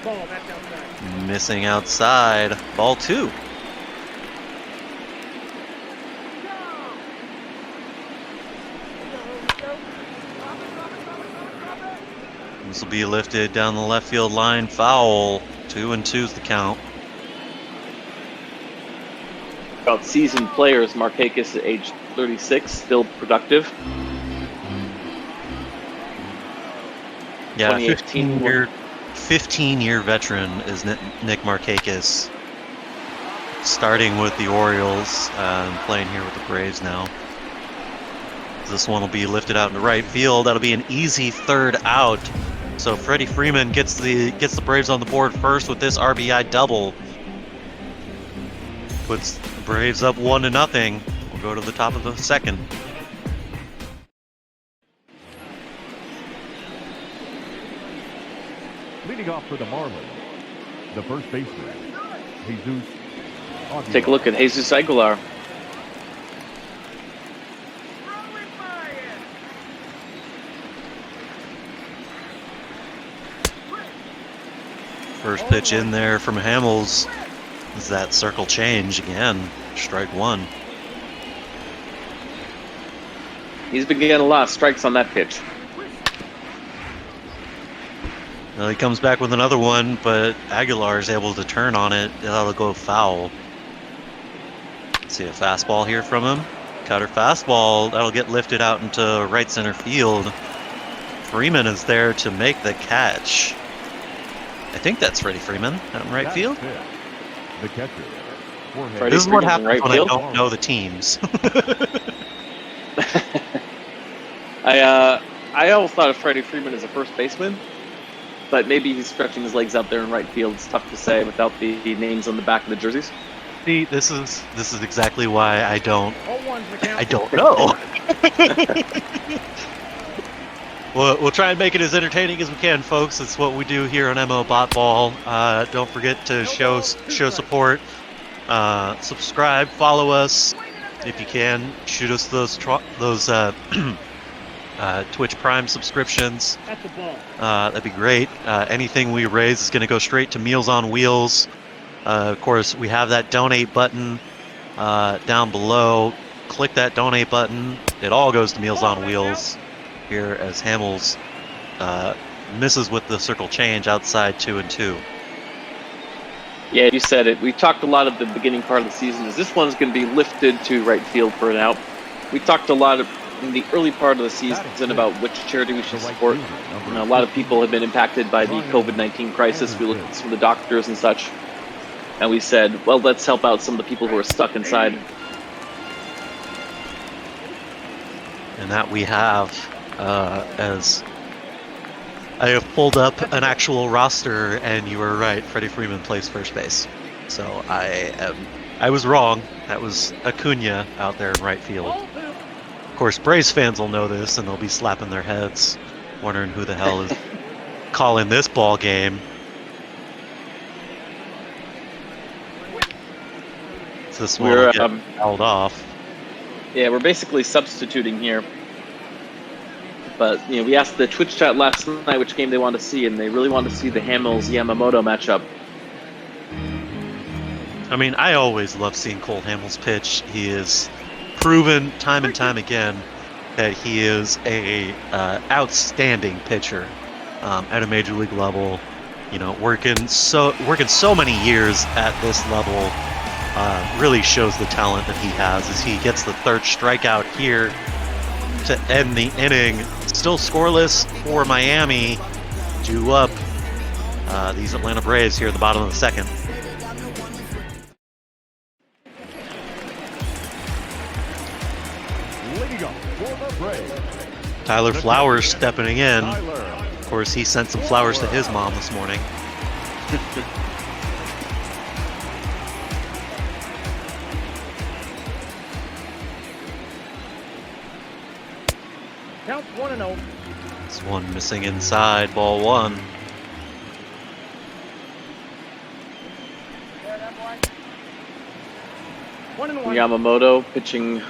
Speaker 4: Ball, that's outside.
Speaker 2: Missing outside. Ball 2. This will be lifted down the left field line. Foul. 2-2 is the count.
Speaker 1: About seasoned players, Markakis at age 36, still productive.
Speaker 2: Yeah,
Speaker 1: 2018
Speaker 2: 15-year veteran is Nick Markakis. Starting with the Orioles and playing here with the Braves now. This one will be lifted out into right field. That'll be an easy third out. So Freddie Freeman gets the Braves on the board first with this RBI double. Puts the Braves up 1-0. We'll go to the top of the second.
Speaker 5: Leading off for the Marlins, the first baseman, Jesus Aguilar.
Speaker 1: Take a look at Jesus Aguilar.
Speaker 2: First pitch in there from Hamels is that circle change again. Strike one.
Speaker 1: He's been getting a lot of strikes on that pitch.
Speaker 2: Well, he comes back with another one, but Aguilar is able to turn on it. That'll go foul. See a fastball here from him. Cutter fastball. That'll get lifted out into right center field. Freeman is there to make the catch. I think that's Freddie Freeman out in right field.
Speaker 5: The catcher.
Speaker 2: This is what happens
Speaker 1: right
Speaker 2: when
Speaker 1: field.
Speaker 2: I don't know the teams.
Speaker 1: I always thought of Freddie Freeman as a first baseman, but maybe he's stretching his legs out there in right field. It's tough to say without the names on the back of the jerseys.
Speaker 2: See, this is exactly why I don't
Speaker 4: know.
Speaker 2: We'll try and make it as entertaining as we can, folks. It's what we do here on MO Bot Ball. Don't forget to show support. Subscribe, follow us if you can. Shoot us those Twitch Prime subscriptions.
Speaker 4: That's the ball.
Speaker 2: That'd be great. Anything we raise is going to go straight to Meals on Wheels. Of course, we have that donate button down below. Click that donate button. It all goes to Meals on Wheels here as Hamels misses with the circle change outside 2-2.
Speaker 1: Yeah, you said it. We talked a lot at the beginning part of the season. Is this one's going to be lifted to right field for an out? We talked a lot in the early part of the season about which charity we should support. You know, a lot of people have been impacted by the COVID-19 crisis. We looked at some of the doctors and such, and we said, well, let's help out some of the people who are stuck inside.
Speaker 2: And that we have, as I have pulled up an actual roster, and you were right, Freddie Freeman plays first base. So I was wrong. That was Acuna out there in right field. Of course, Braves fans will know this, and they'll be slapping their heads, wondering who the hell is calling this ball game. So this one will get held off.
Speaker 1: Yeah, we're basically substituting here. But, you know, we asked the Twitch chat last night which game they wanted to see, and they really wanted to see the Hamels-Yamamoto matchup.
Speaker 2: I mean, I always love seeing Cole Hamels pitch. He is proven time and time again that he is a outstanding pitcher at a major league level. You know, working so many years at this level really shows the talent that he has. As he gets the third strikeout here to end the inning, still scoreless for Miami. 2 up. These Atlanta Braves here at the bottom of the second. Tyler Flowers stepping in. Of course, he sent some flowers to his mom this morning.
Speaker 4: Count 1-0.
Speaker 2: This one missing inside, ball 1.
Speaker 1: Yamamoto pitching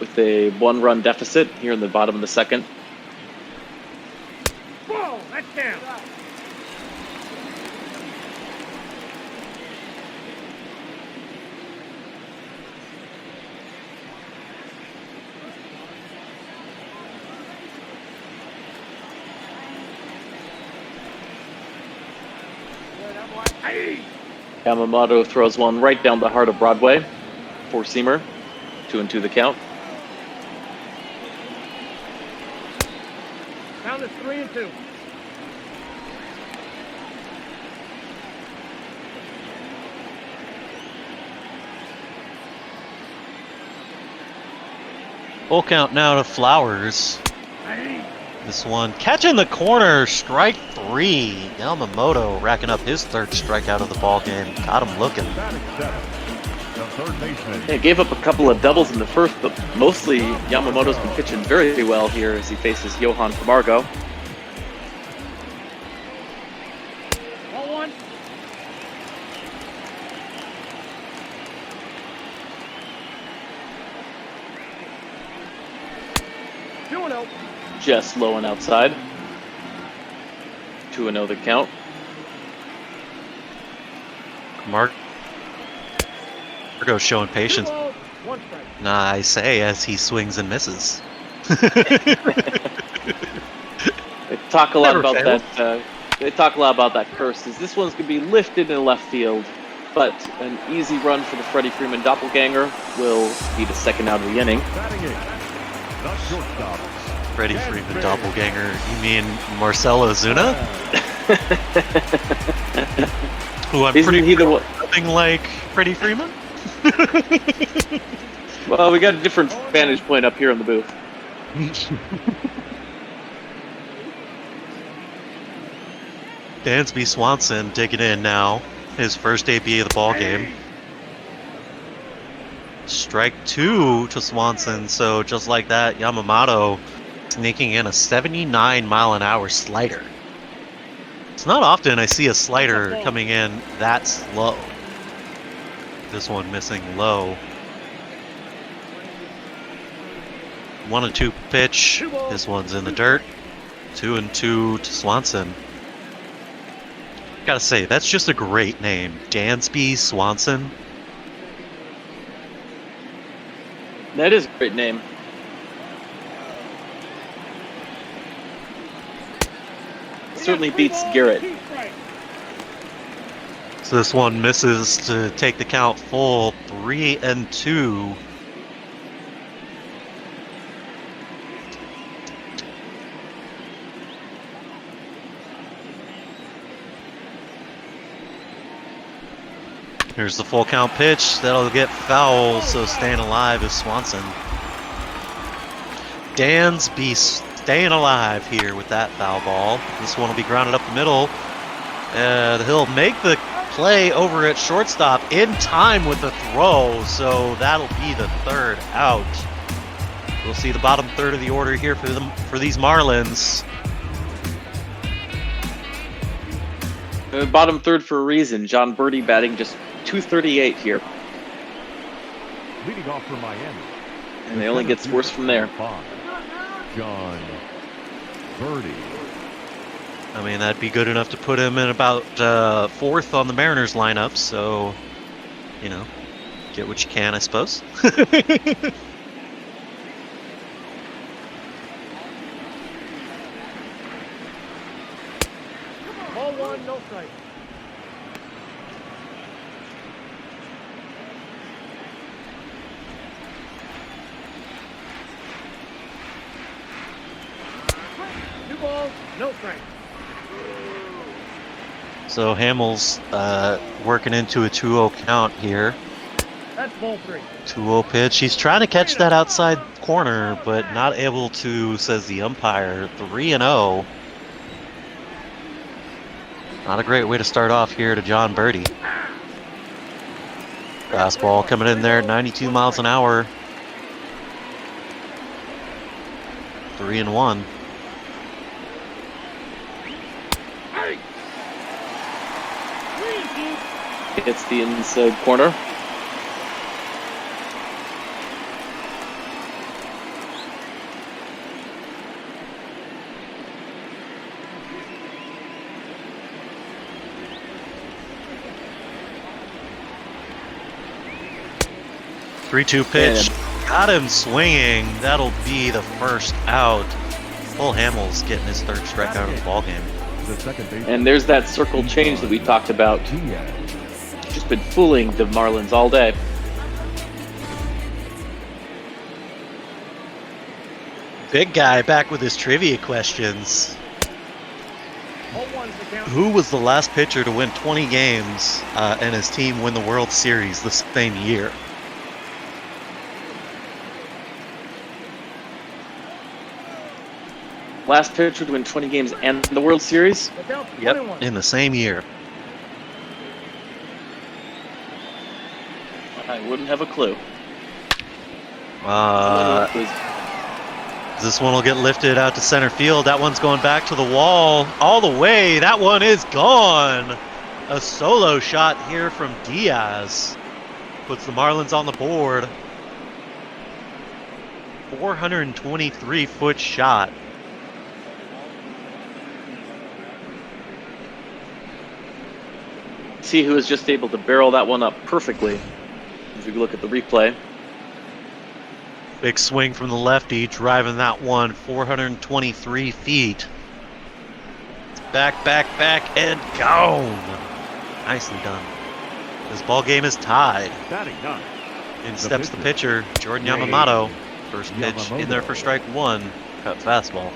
Speaker 1: with a 1-run deficit here in the bottom of the second.
Speaker 4: Ball, that's down.
Speaker 1: Yamamoto throws one right down the heart of Broadway. 4-seamer. 2-2 the count.
Speaker 4: Count is 3-2.
Speaker 2: Full count now to Flowers. This one catching the corner, strike 3. Yamamoto racking up his third strikeout of the ball game. Got him looking.
Speaker 1: He gave up a couple of doubles in the first, but mostly Yamamoto's been pitching very well here as he faces Johan Camargo.
Speaker 4: Ball 1.
Speaker 1: Just low and outside. 2-0 the count.
Speaker 2: Margo's showing patience.
Speaker 4: 2 balls, 1 strike.
Speaker 2: Nah, I say as he swings and misses.
Speaker 1: They talk a lot
Speaker 2: Never
Speaker 1: about
Speaker 2: fails.
Speaker 1: that. They talk a lot about that curse. Is this one's gonna be lifted in left field, but an easy run for the Freddie Freeman doppelganger will be the second out of the inning.
Speaker 5: Batting eighth, the shortstop.
Speaker 2: Freddie Freeman doppelganger. You mean Marcelo Zuna? Who I'm
Speaker 1: Isn't
Speaker 2: pretty
Speaker 1: he the
Speaker 2: sure
Speaker 1: one?
Speaker 2: nothing like Freddie Freeman?
Speaker 1: Well, we got a different vantage point up here in the booth.
Speaker 2: Dansby Swanson digging in now. His first AB of the ball game. Strike 2 to Swanson. So just like that, Yamamoto sneaking in a 79-mile-an-hour slider. It's not often I see a slider coming in that slow. This one missing low. 1-2 pitch. This one's in the dirt. 2-2 to Swanson. Gotta say, that's just a great name. Dansby Swanson.
Speaker 1: That is a great name. Certainly beats Garrett.
Speaker 4: 2 strikes.
Speaker 2: So this one misses to take the count full. 3-2. Here's the full count pitch. That'll get foul, so staying alive is Swanson. Dansby staying alive here with that foul ball. This one will be grounded up the middle. He'll make the play over at shortstop in time with the throw, so that'll be the third out. We'll see the bottom third of the order here for these Marlins.
Speaker 1: Bottom third for a reason. John Birdie batting just .238 here.
Speaker 5: Leading off for Miami.
Speaker 1: And it only gets worse from there.
Speaker 5: John Birdie.
Speaker 2: I mean, that'd be good enough to put him in about fourth on the Mariners lineup, so, you know, get what you can, I suppose.
Speaker 4: Ball 1, no strike. Two balls, no strike.
Speaker 2: So Hamels working into a 2-0 count here.
Speaker 4: That's ball 3.
Speaker 2: 2-0 pitch. He's trying to catch that outside corner, but not able to, says the umpire. 3-0. Not a great way to start off here to John Birdie. Fastball coming in there, 92 miles an hour. 3-1.
Speaker 1: Hits the inside corner.
Speaker 2: Three-two pitch. Got him swinging. That'll be the first out. Full Hamels getting his third strikeout of the ball game.
Speaker 5: The second base.
Speaker 1: And there's that circle change that we talked about. Just been fooling the Marlins all day.
Speaker 2: Big guy back with his trivia questions.
Speaker 4: Ball 1's the count.
Speaker 2: Who was the last pitcher to win 20 games and his team win the World Series the same year?
Speaker 1: Last pitcher to win 20 games and the World Series.
Speaker 4: The count,
Speaker 2: Yep,
Speaker 4: 1-1.
Speaker 2: in the same year.
Speaker 1: I wouldn't have a clue.
Speaker 2: This one will get lifted out to center field. That one's going back to the wall all the way. That one is gone. A solo shot here from Diaz puts the Marlins on the board. 423-foot shot.
Speaker 1: see who was just able to barrel that one up perfectly. If you look at the replay.
Speaker 2: Big swing from the lefty, driving that one 423 feet. Back, back, back, and gone. Nicely done. This ball game is tied.
Speaker 5: Batting ninth.
Speaker 2: In steps the pitcher, Jordan Yamamoto. First pitch in there for strike one. Cut fastball.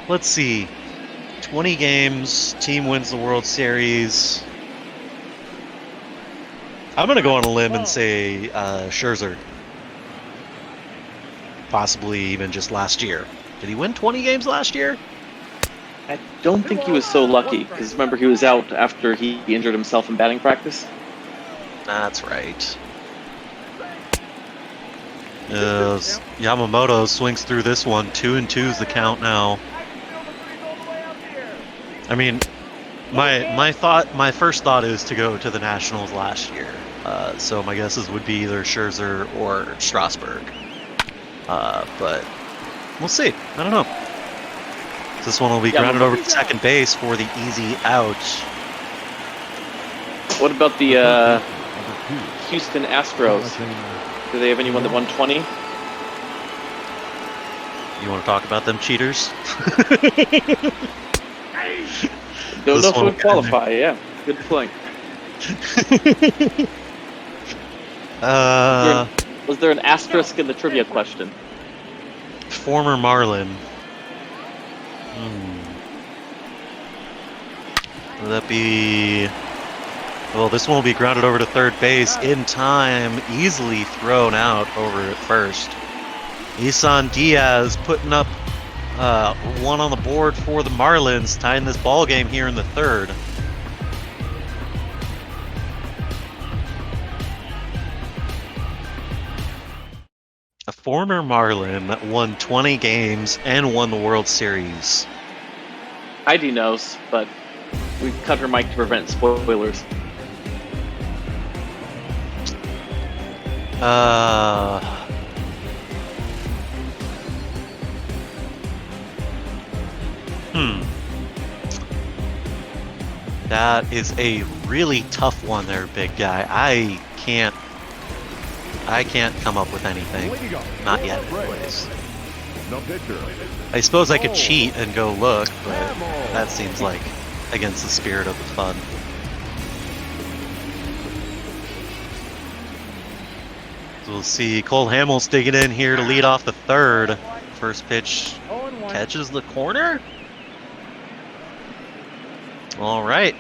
Speaker 2: Let's see. 20 games, team wins the World Series. I'm going to go on a limb and say Scherzer. Possibly even just last year. Did he win 20 games last year?
Speaker 1: I don't think he was so lucky, because remember he was out after he injured himself in batting practice.
Speaker 2: That's right. Yamamoto swings through this one. 2-2's the count now. I mean, my first thought is to go to the Nationals last year. So my guesses would be either Scherzer or Strasburg. But we'll see. I don't know. This one will be grounded over to second base for the easy out.
Speaker 1: What about the Houston Astros? Do they have anyone that won 20?
Speaker 2: You want to talk about them cheaters?
Speaker 1: Don't know if it would qualify, yeah. Good point. Was there an asterisk in the trivia question?
Speaker 2: Former Marlin. Would that be... Well, this one will be grounded over to third base in time. Easily thrown out over at first. Isan Diaz putting up one on the board for the Marlins, tying this ball game here in the third. A former Marlin that won 20 games and won the World Series.
Speaker 1: Heidi knows, but we cut her mic to prevent spoilers.
Speaker 2: That is a really tough one there, big guy. I can't come up with anything. Not yet, anyways. I suppose I could cheat and go look, but that seems like against the spirit of the fun. So we'll see Cole Hamels digging in here to lead off the third. First pitch catches the corner. All right.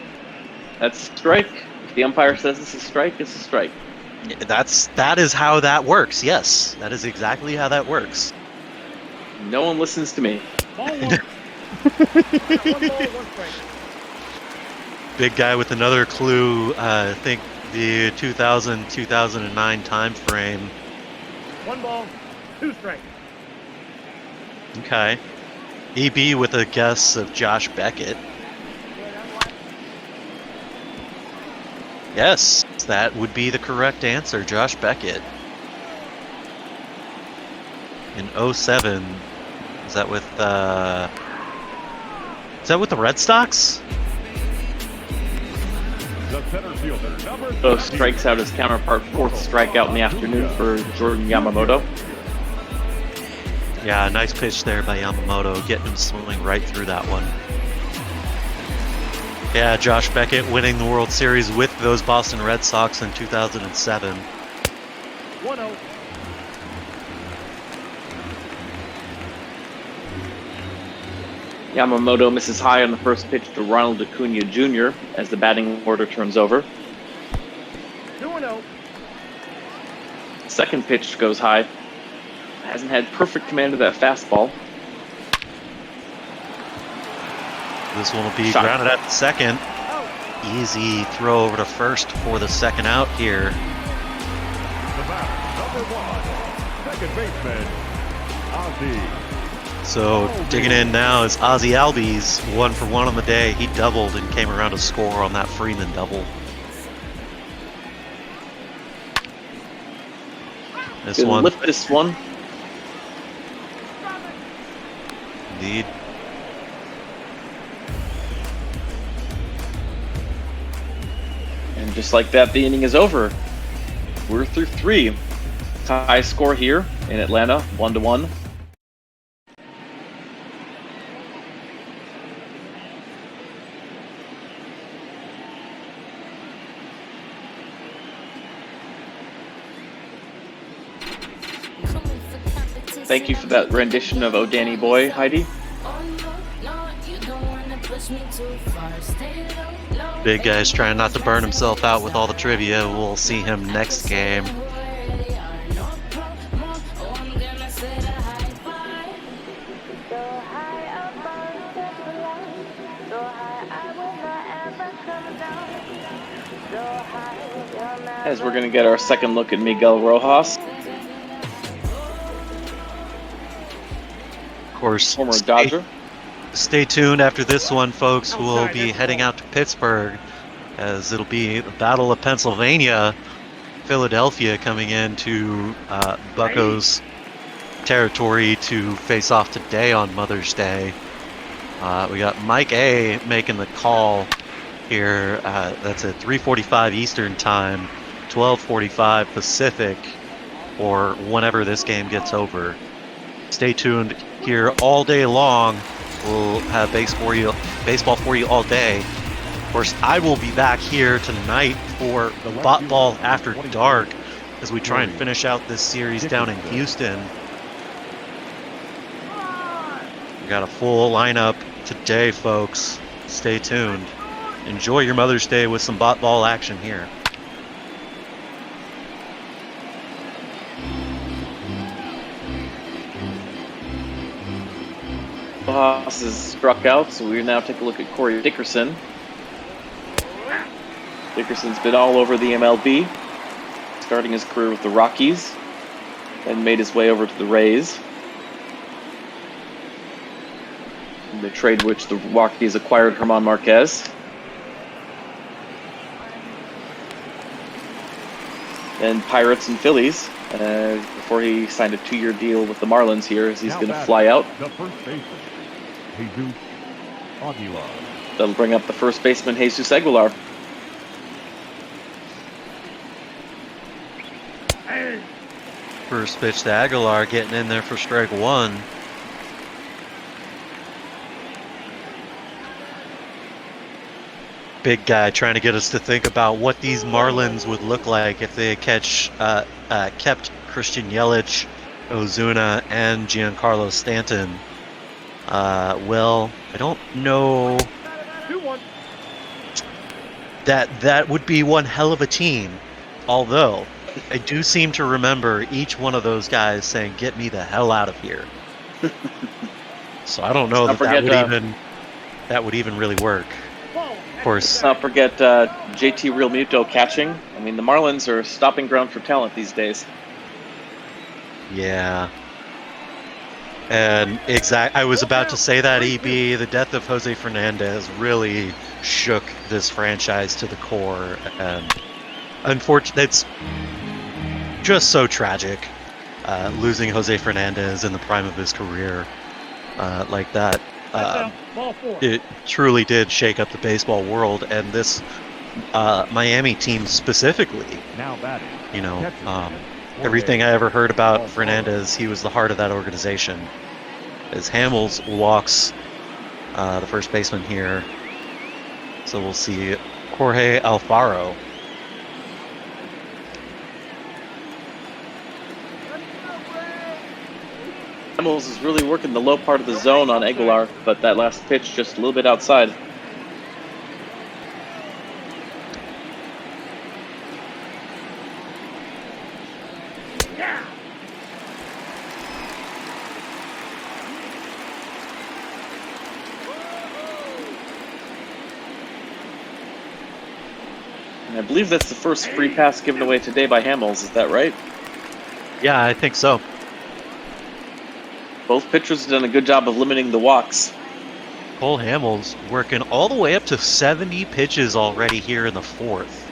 Speaker 1: That's a strike. If the umpire says it's a strike, it's a strike.
Speaker 2: That is how that works. Yes, that is exactly how that works.
Speaker 1: No one listens to me.
Speaker 2: Big guy with another clue. I think the 2000-2009 time frame.
Speaker 4: 1 ball, 2 strikes.
Speaker 2: Okay. EB with a guess of Josh Beckett. Yes, that would be the correct answer, Josh Beckett. In 2007, is that with the Red Sox?
Speaker 1: So strikes out his counterpart, 4th strikeout in the afternoon for Jordan Yamamoto.
Speaker 2: Yeah, nice pitch there by Yamamoto, getting him swinging right through that one. Yeah, Josh Beckett winning the World Series with those Boston Red Sox in 2007.
Speaker 4: 1-0.
Speaker 1: Yamamoto misses high on the first pitch to Ronald Acuna Jr. as the batting order turns over.
Speaker 4: 2-0.
Speaker 1: Second pitch goes high. Hasn't had perfect command of that fastball.
Speaker 2: This one will be grounded at the second. Easy throw over to first for the second out here.
Speaker 5: The batter, number 1, second baseman, Ozzie.
Speaker 2: So digging in now is Ozzie Albies, 1 for 1 on the day. He doubled and came around to score on that Freeman double. This one.
Speaker 1: Lift this one.
Speaker 2: Indeed.
Speaker 1: Just like that, the inning is over. We're through 3. High score here in Atlanta, 1-1. Thank you for that rendition of Oh Danny Boy, Heidi.
Speaker 2: Big guy's trying not to burn himself out with all the trivia. We'll see him next game.
Speaker 1: As we're going to get our second look at Miguel Rojas.
Speaker 2: Of course,
Speaker 1: former Dodger.
Speaker 2: Stay tuned after this one, folks. We'll be heading out to Pittsburgh, as it'll be the Battle of Pennsylvania. Philadelphia coming into Bucco's territory to face off today on Mother's Day. We got Mike A making the call here. That's at 3:45 Eastern Time, 12:45 Pacific, or whenever this game gets over. Stay tuned here all day long. We'll have baseball for you all day. Of course, I will be back here tonight for Bot Ball After Dark as we try and finish out this series down in Houston. We got a full lineup today, folks. Stay tuned. Enjoy your Mother's Day with some Bot Ball action here.
Speaker 1: Rojas is struck out, so we now take a look at Corey Dickerson. Dickerson's been all over the MLB, starting his career with the Rockies, then made his way over to the Rays. In the trade which the Rockies acquired German Marquez. Then Pirates and Phillies, before he signed a 2-year deal with the Marlins here, as he's going to fly out.
Speaker 5: The first baseman, Jesus Aguilar.
Speaker 1: That'll bring up the first baseman, Jesus Aguilar.
Speaker 2: First pitch to Aguilar, getting in there for strike 1. Big guy trying to get us to think about what these Marlins would look like if they had kept Christian Yelich, Ozuna, and Giancarlo Stanton. Well, I don't know. That would be one hell of a team. Although, I do seem to remember each one of those guys saying, "Get me the hell out of here." So I don't know that would even really work. Of course.
Speaker 1: Let's not forget JT Realmuto catching. I mean, the Marlins are a stopping ground for talent these days.
Speaker 2: Yeah. And I was about to say that, EB, the death of Jose Fernandez really shook this franchise to the core. And unfortunately, it's just so tragic, losing Jose Fernandez in the prime of his career like that. It truly did shake up the baseball world, and this Miami team specifically.
Speaker 5: Now batting.
Speaker 2: You know, everything I ever heard about Fernandez, he was the heart of that organization. As Hamels walks the first baseman here, so we'll see Jorge Alfaro.
Speaker 1: Hamels is really working the low part of the zone on Aguilar, but that last pitch just a little bit outside. And I believe that's the first free pass given away today by Hamels, is that right?
Speaker 2: Yeah, I think so.
Speaker 1: Both pitchers have done a good job of limiting the walks.
Speaker 2: Cole Hamels working all the way up to 70 pitches already here in the 4th.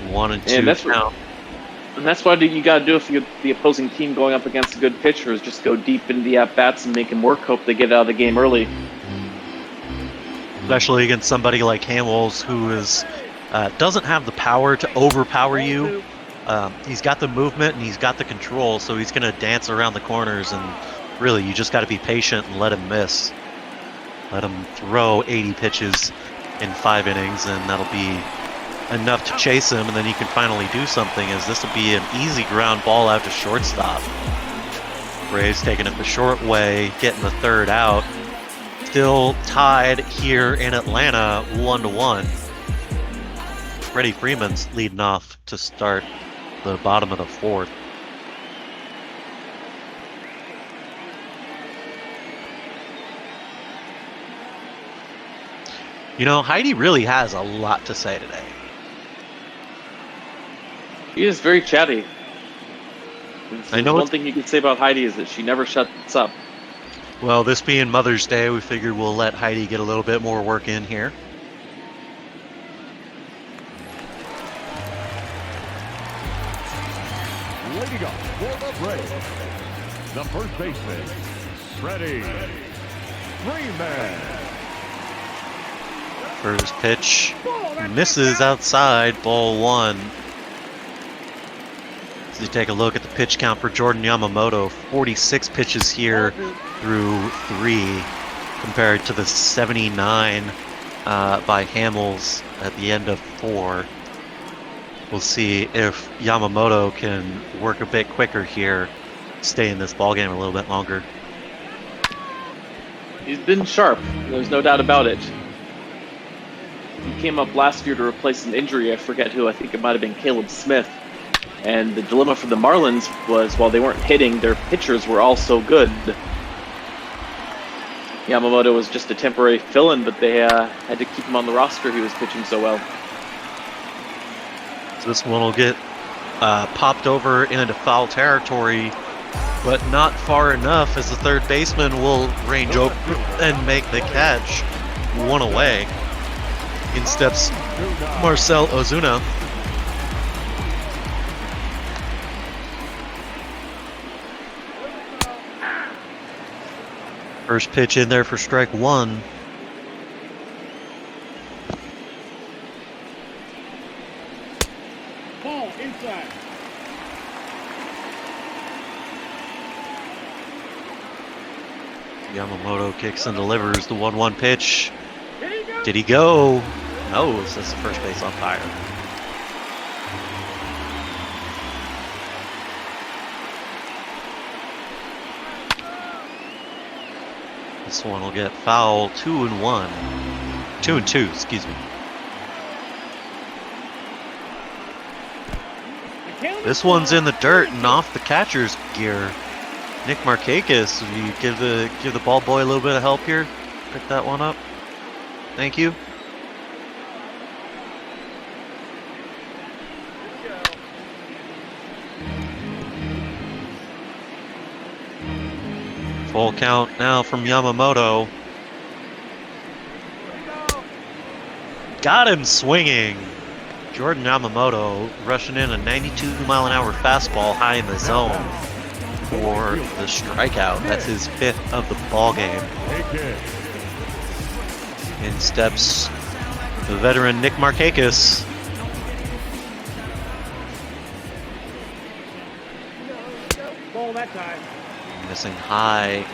Speaker 2: 1 and 2 now.
Speaker 1: And that's what you got to do if you're the opposing team going up against a good pitcher, is just go deep into the at-bats and make him work, hope they get out of the game early.
Speaker 2: especially against somebody like Hamels, who is doesn't have the power to overpower you. He's got the movement and he's got the control, so he's going to dance around the corners, and really you just got to be patient and let him miss. Let him throw 80 pitches in 5 innings, and that'll be enough to chase him, and then you can finally do something, as this will be an easy ground ball out to shortstop. Braves taking it the short way, getting the 3rd out. Still tied here in Atlanta, 1-1. Freddie Freeman's leading off to start the bottom of the 4th. You know, Heidi really has a lot to say today.
Speaker 1: He is very chatty.
Speaker 2: I know
Speaker 1: one thing you could say about Heidi is that she never shuts up.
Speaker 2: Well, this being Mother's Day, we figured we'll let Heidi get a little bit more work in here.
Speaker 5: Leading up for the Braves, the first baseman, Freddie Freeman.
Speaker 2: First pitch misses outside, ball 1. As you take a look at the pitch count for Jordan Yamamoto, 46 pitches here through 3, compared to the 79 by Hamels at the end of 4. We'll see if Yamamoto can work a bit quicker here, stay in this ballgame a little bit longer.
Speaker 1: He's been sharp, there's no doubt about it. He came up last year to replace an injury, I forget who, I think it might have been Caleb Smith. And the dilemma for the Marlins was, while they weren't hitting, their pitchers were all so good. Yamamoto was just a temporary fill-in, but they had to keep him on the roster. He was pitching so well.
Speaker 2: So this one will get popped over into foul territory, but not far enough, as the third baseman will range over and make the catch. 1 away. In steps Marcell Ozuna. First pitch in there for strike 1.
Speaker 4: Ball inside.
Speaker 2: Yamamoto kicks and delivers the 1-1 pitch. Did he go? No, says the first base umpire. This one will get foul. 2-1. 2-2, excuse me. This one's in the dirt and off the catcher's gear. Nick Markakis, you give the ball boy a little bit of help here. Pick that one up. Thank you. Full count now from Yamamoto. Got him swinging. Jordan Yamamoto rushing in a 92-mile-an-hour fastball high in the zone for the strikeout. That's his 5th of the ball game. In steps the veteran Nick Markakis.
Speaker 4: Ball that time.
Speaker 2: Missing high.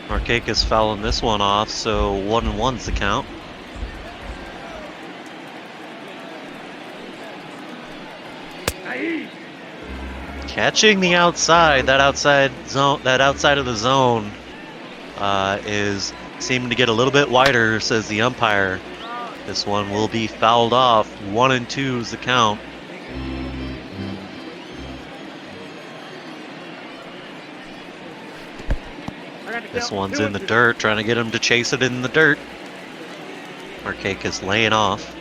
Speaker 2: Markakis fouling this one off, so 1-1's the count. Catching the outside, that outside of the zone is seeming to get a little bit wider, says the umpire. This one will be fouled off. 1-2 is the count. This one's in the dirt, trying to get him to chase it in the dirt. Markakis laying off.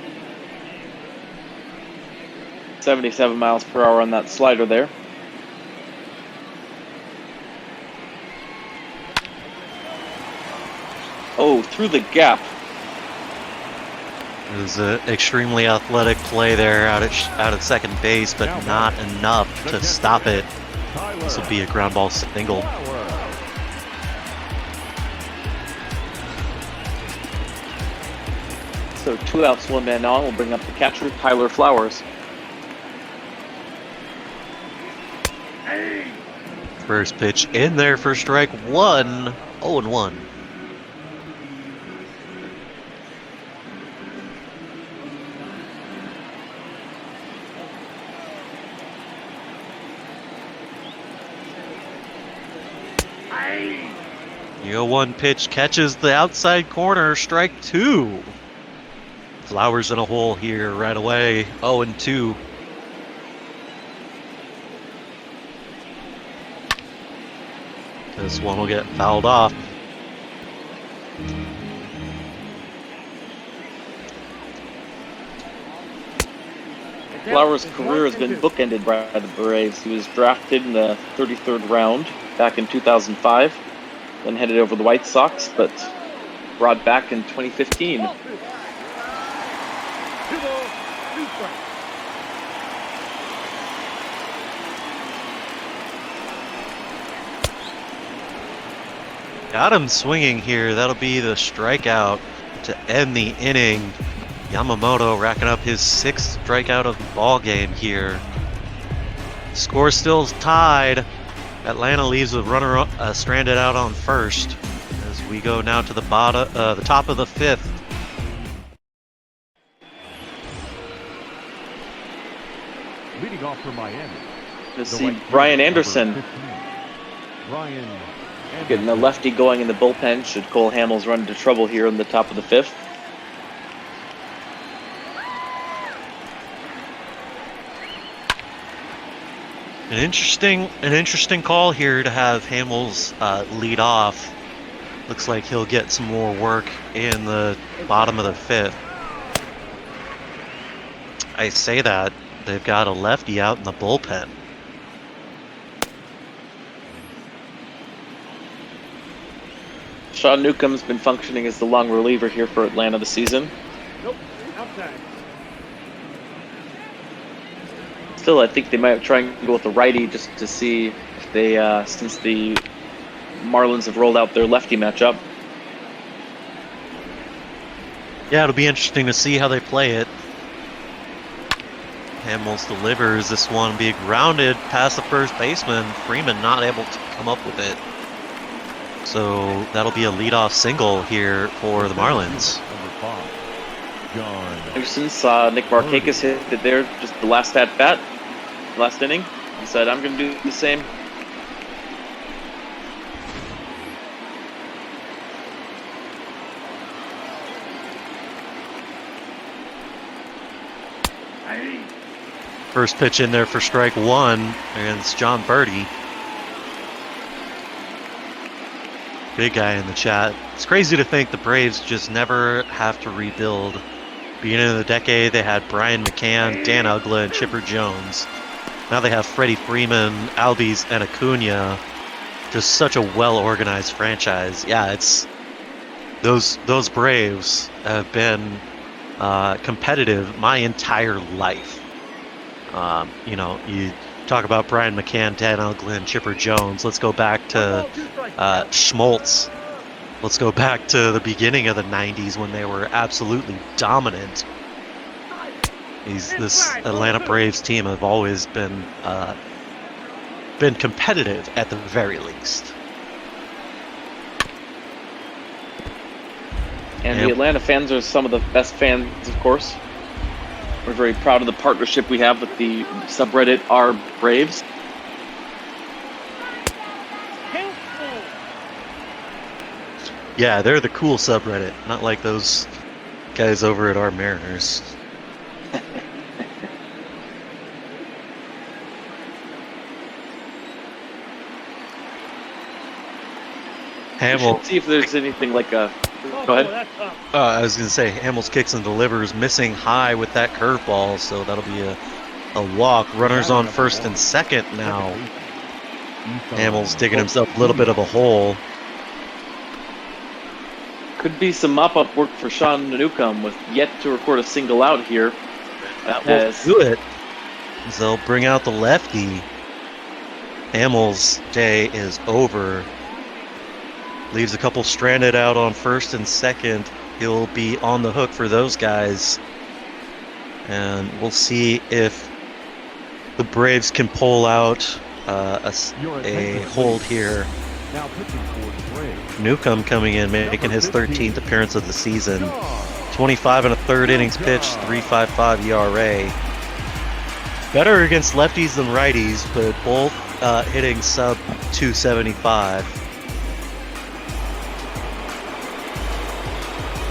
Speaker 1: 77 miles per hour on that slider there. Oh, through the gap.
Speaker 2: It was an extremely athletic play there out at second base, but not enough to stop it. This will be a ground ball single.
Speaker 1: So 2 outs, 1 man on. We'll bring up the catcher, Tyler Flowers.
Speaker 2: First pitch in there for strike one. 0-1. The 0-1 pitch catches the outside corner, strike 2. Flowers in a hole here right away, 0-2. This one will get fouled off.
Speaker 1: Flowers' career has been bookended by the Braves. He was drafted in the 33rd round back in 2005, then headed over to the White Sox, but brought back in 2015.
Speaker 2: Got him swinging here. That'll be the strikeout to end the inning. Yamamoto racking up his 6th strikeout of the ball game here. Score still tied. Atlanta leaves a runner stranded out on first as we go now to the top of the 5th.
Speaker 5: Leading off for Miami.
Speaker 1: To see Brian Anderson getting the lefty going in the bullpen should Cole Hamels run into trouble here in the top of the 5th.
Speaker 2: An interesting call here to have Hamels lead off. Looks like he'll get some more work in the bottom of the 5th. I say that, they've got a lefty out in the bullpen.
Speaker 1: Sean Newcomb's been functioning as the long reliever here for Atlanta this season.
Speaker 4: Nope, outside.
Speaker 1: Still, I think they might try and go with the righty just to see if they, since the Marlins have rolled out their lefty matchup.
Speaker 2: Yeah, it'll be interesting to see how they play it. Hamels delivers this one, being grounded past the first baseman. Freeman not able to come up with it. So that'll be a leadoff single here for the Marlins.
Speaker 1: Anderson saw Nick Markakis hit it there just the last at-bat, last inning. He said, I'm going to do the same.
Speaker 2: First pitch in there for strike one against John Birdie. Big guy in the chat. It's crazy to think the Braves just never have to rebuild. Beginning of the decade, they had Brian McCann, Dan Uggla, and Chipper Jones. Now they have Freddie Freeman, Albies, and Acuna. Just such a well-organized franchise. Yeah, it's those Braves have been competitive my entire life. You know, you talk about Brian McCann, Dan Uggla, and Chipper Jones. Let's go back to Schmaltz. Let's go back to the beginning of the 90s when they were absolutely dominant. This Atlanta Braves team have always been competitive at the very least.
Speaker 1: And the Atlanta fans are some of the best fans, of course. We're very proud of the partnership we have with the subreddit R Braves.
Speaker 2: Yeah, they're the cool subreddit, not like those guys over at our Mariners. Hamels.
Speaker 1: See if there's anything like a. Go ahead.
Speaker 2: I was gonna say Hamels kicks and delivers, missing high with that curveball, so that'll be a walk. Runners on first and second now. Hamels digging himself a little bit of a hole.
Speaker 1: Could be some mop-up work for Sean Newcomb with yet to record a single out here.
Speaker 2: That will do it. They'll bring out the lefty. Hamels' day is over. Leaves a couple stranded out on first and second. He'll be on the hook for those guys. And we'll see if the Braves can pull out a hold here.
Speaker 5: Now pitching for the Braves.
Speaker 2: Newcomb coming in, making his 13th appearance of the season. 25 and a third innings pitched, 3.55 ERA. Better against lefties than righties, but both hitting sub 275.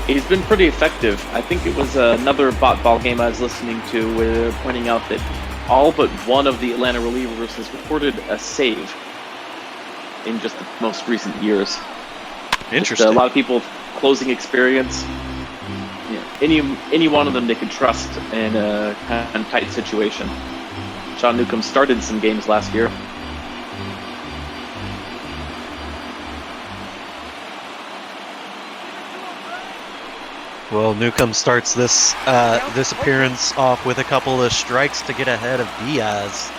Speaker 1: He's been pretty effective. I think it was another bot ball game I was listening to where they were pointing out that all but one of the Atlanta relievers has recorded a save in just the most recent years.
Speaker 2: Interesting.
Speaker 1: Just a lot of people closing experience. Yeah, any one of them they could trust in a kind of tight situation. Sean Newcomb started some games last year.
Speaker 2: Well, Newcomb starts this appearance off with a couple of strikes to get ahead of Diaz.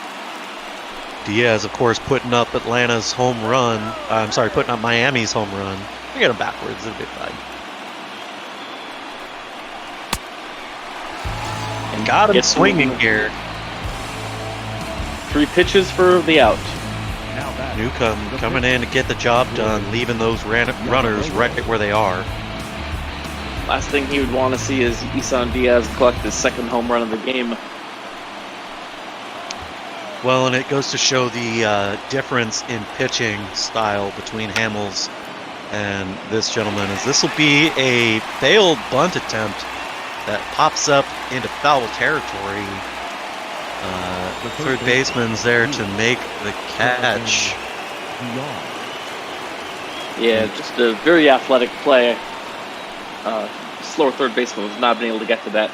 Speaker 2: Diaz, of course, putting up Atlanta's home run. I'm sorry, putting up Miami's home run. I get him backwards. It'll be fine. And got him swinging here.
Speaker 1: 3 pitches for the out.
Speaker 2: Newcomb coming in to get the job done, leaving those runners right where they are.
Speaker 1: Last thing he would want to see is Isan Diaz collect his second home run of the game.
Speaker 2: Well, and it goes to show the difference in pitching style between Hamels and this gentleman, as this will be a failed bunt attempt that pops up into foul territory. The third baseman's there to make the catch.
Speaker 1: Yeah, just a very athletic play. Slower third baseman was not been able to get to that.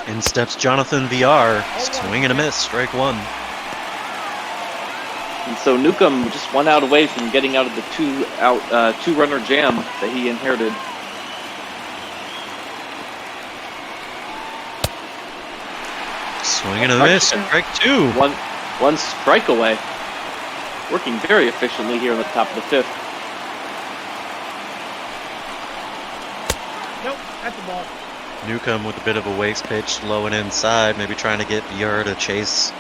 Speaker 2: In steps Jonathan VR, swing and a miss, strike one.
Speaker 1: And so Newcomb just 1 out away from getting out of the two-runner jam that he inherited.
Speaker 2: Swing and a miss, strike two.
Speaker 1: One strike away. Working very efficiently here in the top of the 5th.
Speaker 4: Nope, that's the ball.
Speaker 2: Newcomb with a bit of a waste pitch, low and inside, maybe trying to get VR to chase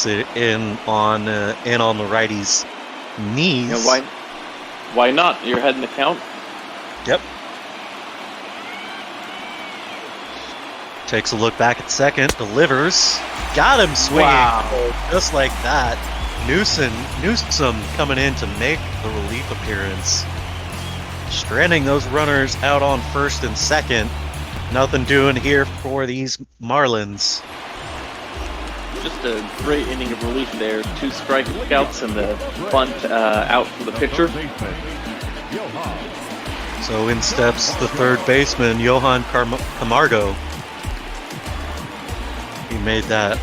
Speaker 2: it in on the righty's knees.
Speaker 1: Yeah, why not? You're ahead in the count.
Speaker 2: Yep. Takes a look back at second, delivers, got him swinging.
Speaker 1: Wow.
Speaker 2: Just like that. Newsome coming in to make the relief appearance. Stranding those runners out on first and second. Nothing doing here for these Marlins.
Speaker 1: Just a great inning of relief there. 2 strikeouts and the bunt out for the pitcher.
Speaker 2: So in steps the third baseman, Johan Camargo. He made that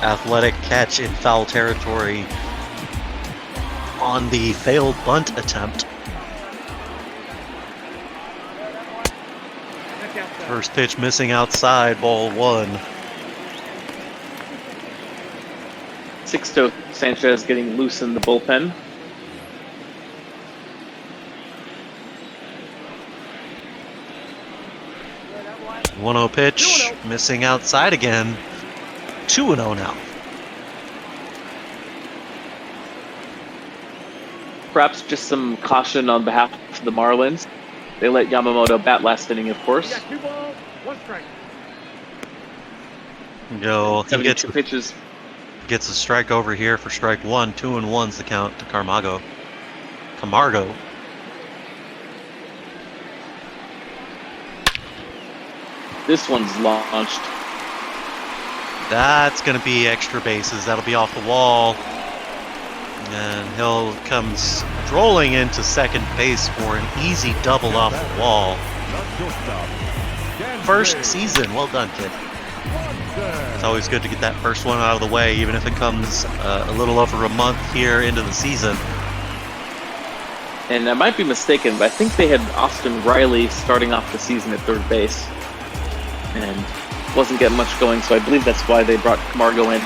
Speaker 2: athletic catch in foul territory on the failed bunt attempt. First pitch missing outside, ball 1.
Speaker 1: 6-0 Sanchez getting loose in the bullpen.
Speaker 2: One 1-0 pitch, missing outside again. 2-0 now.
Speaker 1: Perhaps just some caution on behalf of the Marlins. They let Yamamoto bat last inning, of course.
Speaker 4: You got 2 balls, 1 strike.
Speaker 2: He
Speaker 1: 72 pitches.
Speaker 2: gets a strike over here for strike 1. 2-1's the count to Camargo.
Speaker 1: This one's launched.
Speaker 2: That's going to be extra bases. That'll be off the wall. And he'll come strolling into second base for an easy double off the wall. First season. Well done, kid. It's always good to get that first one out of the way, even if it comes a little over a month here into the season.
Speaker 1: And I might be mistaken, but I think they had Austin Riley starting off the season at third base. And wasn't getting much going, so I believe that's why they brought Camargo in.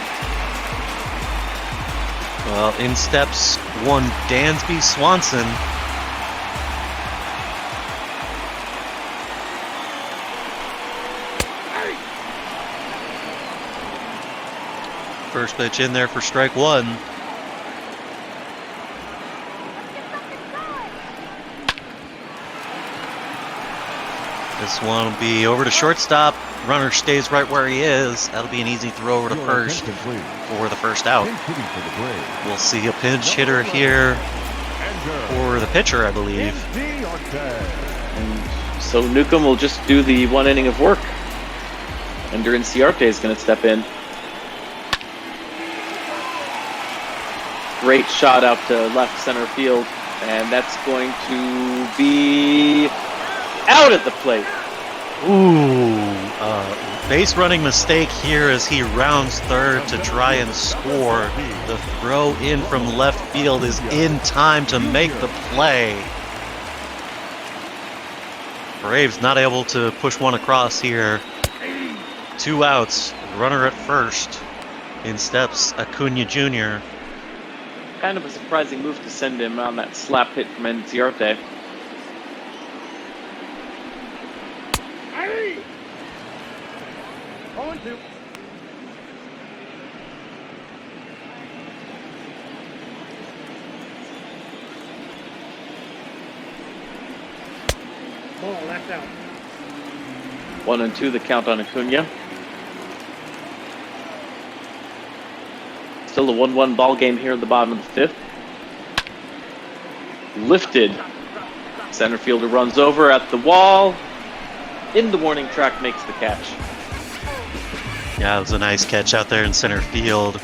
Speaker 2: Well, in steps one Dansby Swanson. First pitch in there for strike one. This one will be over to shortstop. Runner stays right where he is. That'll be an easy throw over to first for the first out. We'll see a pinch hitter here for the pitcher, I believe.
Speaker 1: And so Newcomb will just do the one inning of work. Ender Inciarte is going to step in. Great shot out to left center field, and that's going to be out at the plate.
Speaker 2: Ooh, base running mistake here as he rounds third to try and score. The throw in from left field is in time to make the play. Braves not able to push one across here. 2 outs, runner at first. In steps Acuna Jr.
Speaker 1: Kind of a surprising move to send him on that slap hit from Inciarte.
Speaker 4: Ball, left out.
Speaker 1: 1-2 the count on Acuna. Still a 1-1 ball game here at the bottom of the 5th. Lifted. Center fielder runs over at the wall. In the warning track, makes the catch.
Speaker 2: Yeah, it was a nice catch out there in center field.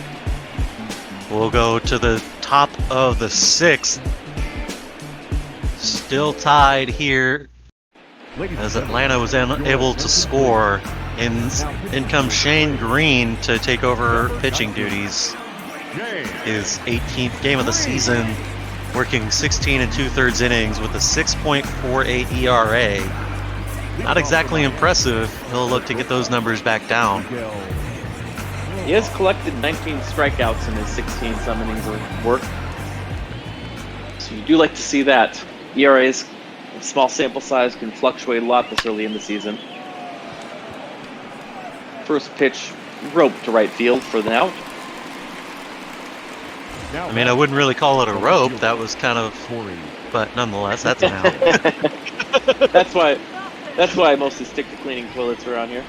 Speaker 2: We'll go to the top of the 6th. Still tied here as Atlanta was unable to score. In comes Shane Green to take over pitching duties. His 18th game of the season, working 16 2/3 innings with a 6.48 ERA. Not exactly impressive. He'll look to get those numbers back down.
Speaker 1: He has collected 19 strikeouts in his 16-some innings of work. So you do like to see that. ERAs, small sample size, can fluctuate a lot this early in the season. First pitch, rope to right field for the out.
Speaker 2: I mean, I wouldn't really call it a rope. That was kind of, but nonetheless, that's an out.
Speaker 1: That's why I mostly stick to cleaning toilets around here.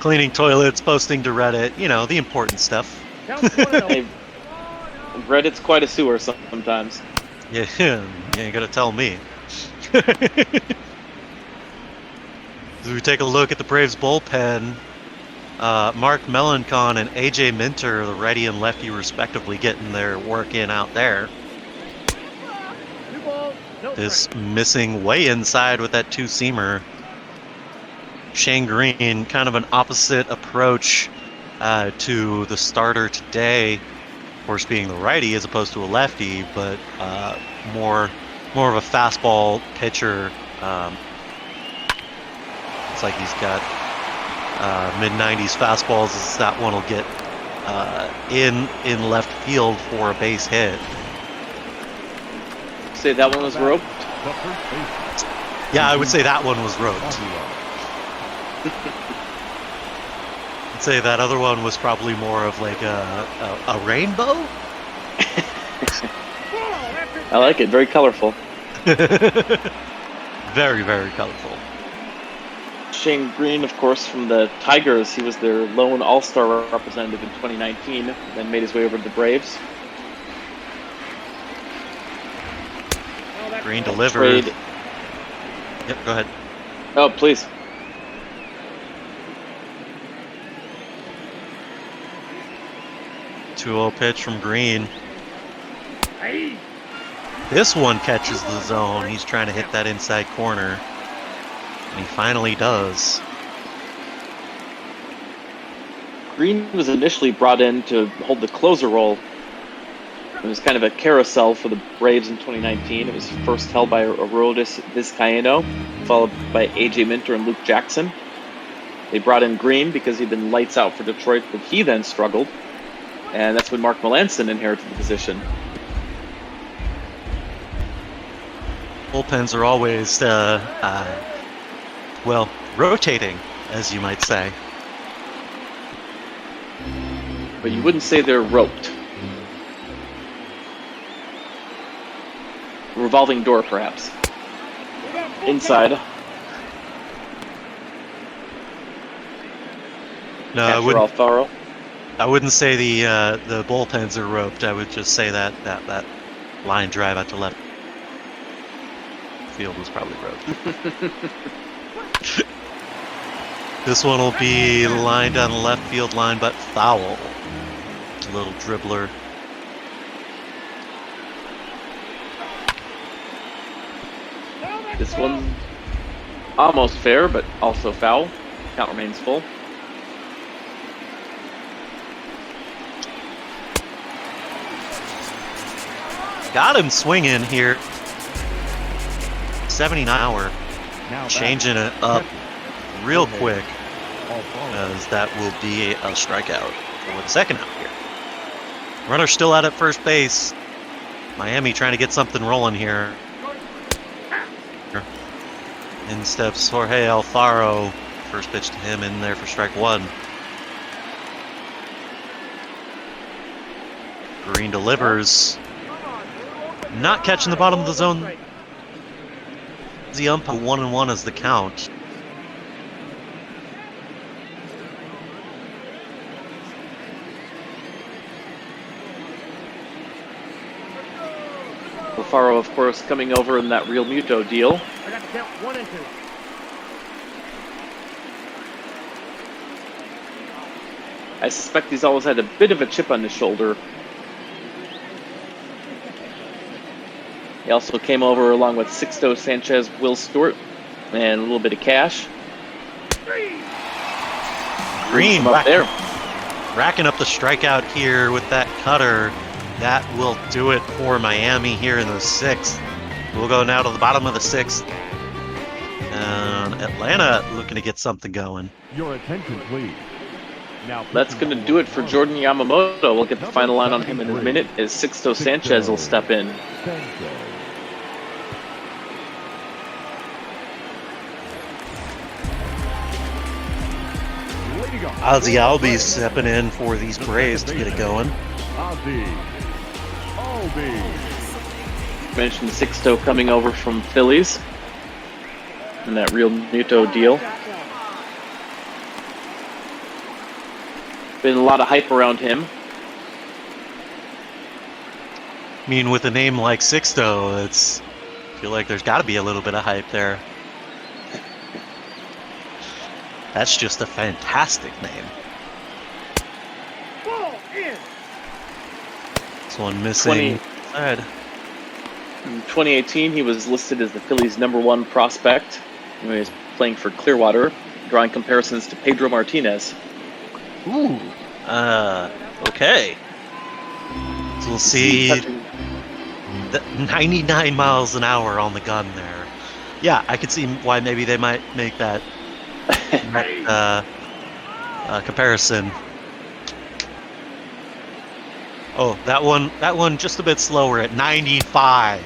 Speaker 2: Cleaning toilets, posting to Reddit, you know, the important stuff.
Speaker 1: Hey, Reddit's quite a sewer sometimes.
Speaker 2: Yeah, you ain't gonna tell me. As we take a look at the Braves bullpen, Mark Melancon and AJ Minter, the righty and lefty respectively, getting their work in out there. This missing way inside with that 2-seamer. Shane Green, kind of an opposite approach to the starter today. Of course, being the righty as opposed to a lefty, but more of a fastball pitcher. It's like he's got mid-90s fastballs. As that one will get in left field for a base hit.
Speaker 1: Say that one was roped?
Speaker 2: Yeah, I would say that one was roped. I'd say that other one was probably more of like a rainbow?
Speaker 1: I like it. Very colorful.
Speaker 2: Very, very colorful.
Speaker 1: Shane Green, of course, from the Tigers. He was their lone all-star representative in 2019, then made his way over to the Braves.
Speaker 2: Green delivered.
Speaker 1: Trade.
Speaker 2: Yep, go ahead.
Speaker 1: Oh, please.
Speaker 2: Two-0 pitch from Green. This one catches the zone. He's trying to hit that inside corner. And he finally does.
Speaker 1: Green was initially brought in to hold the closer role. It was kind of a carousel for the Braves in 2019. It was first held by Aroldis Vizcaíno, followed by AJ Minter and Luke Jackson. They brought in Green because he'd been lights out for Detroit, but he then struggled. And that's when Mark Melanson inherited the position.
Speaker 2: Bullpens are always, well, rotating, as you might say.
Speaker 1: But you wouldn't say they're roped. Revolving door, perhaps. Inside.
Speaker 2: No, I wouldn't say the bullpens are roped. I would just say that line drive out to left field was probably roped. This one will be lined down the left field line, but foul. A little dribbler.
Speaker 1: This one almost fair, but also foul. Count remains full.
Speaker 2: Got him swinging here. 79 hour. Changing it up real quick, as that will be a strikeout for the second out here. Runner still out at first base. Miami trying to get something rolling here. In steps Jorge Alfaro. First pitch to him in there for strike one. Green delivers. Not catching the bottom of the zone. The ump 1-1 is the count.
Speaker 1: Alfaro, of course, coming over in that Real Muto deal.
Speaker 4: I got to count 1 and 2.
Speaker 1: I suspect he's always had a bit of a chip on his shoulder. He also came over along with Sixto, Sanchez, Will Stewart, and a little bit of cash.
Speaker 2: Green
Speaker 1: up there.
Speaker 2: Racking up the strikeout here with that cutter. That will do it for Miami here in the 6th. We'll go now to the bottom of the 6th. And Atlanta looking to get something going.
Speaker 5: Your attention, please. Now,
Speaker 1: that's going to do it for Jordan Yamamoto. We'll get the final line on him in a minute as Sixto Sanchez will step in.
Speaker 2: Ozzy Albies stepping in for these Braves to get it going.
Speaker 1: Mentioned Sixto coming over from Phillies and that Real Muto deal. Been a lot of hype around him.
Speaker 2: I mean, with a name like Sixto, I feel like there's got to be a little bit of hype there. That's just a fantastic name. This one missing.
Speaker 1: In 2018, he was listed as the Phillies' #1 prospect. He was playing for Clearwater, drawing comparisons to Pedro Martinez.
Speaker 2: Ooh. Okay. So we'll see. 99 miles an hour on the gun there. Yeah, I could see why maybe they might make that comparison. Oh, that one just a bit slower at 95.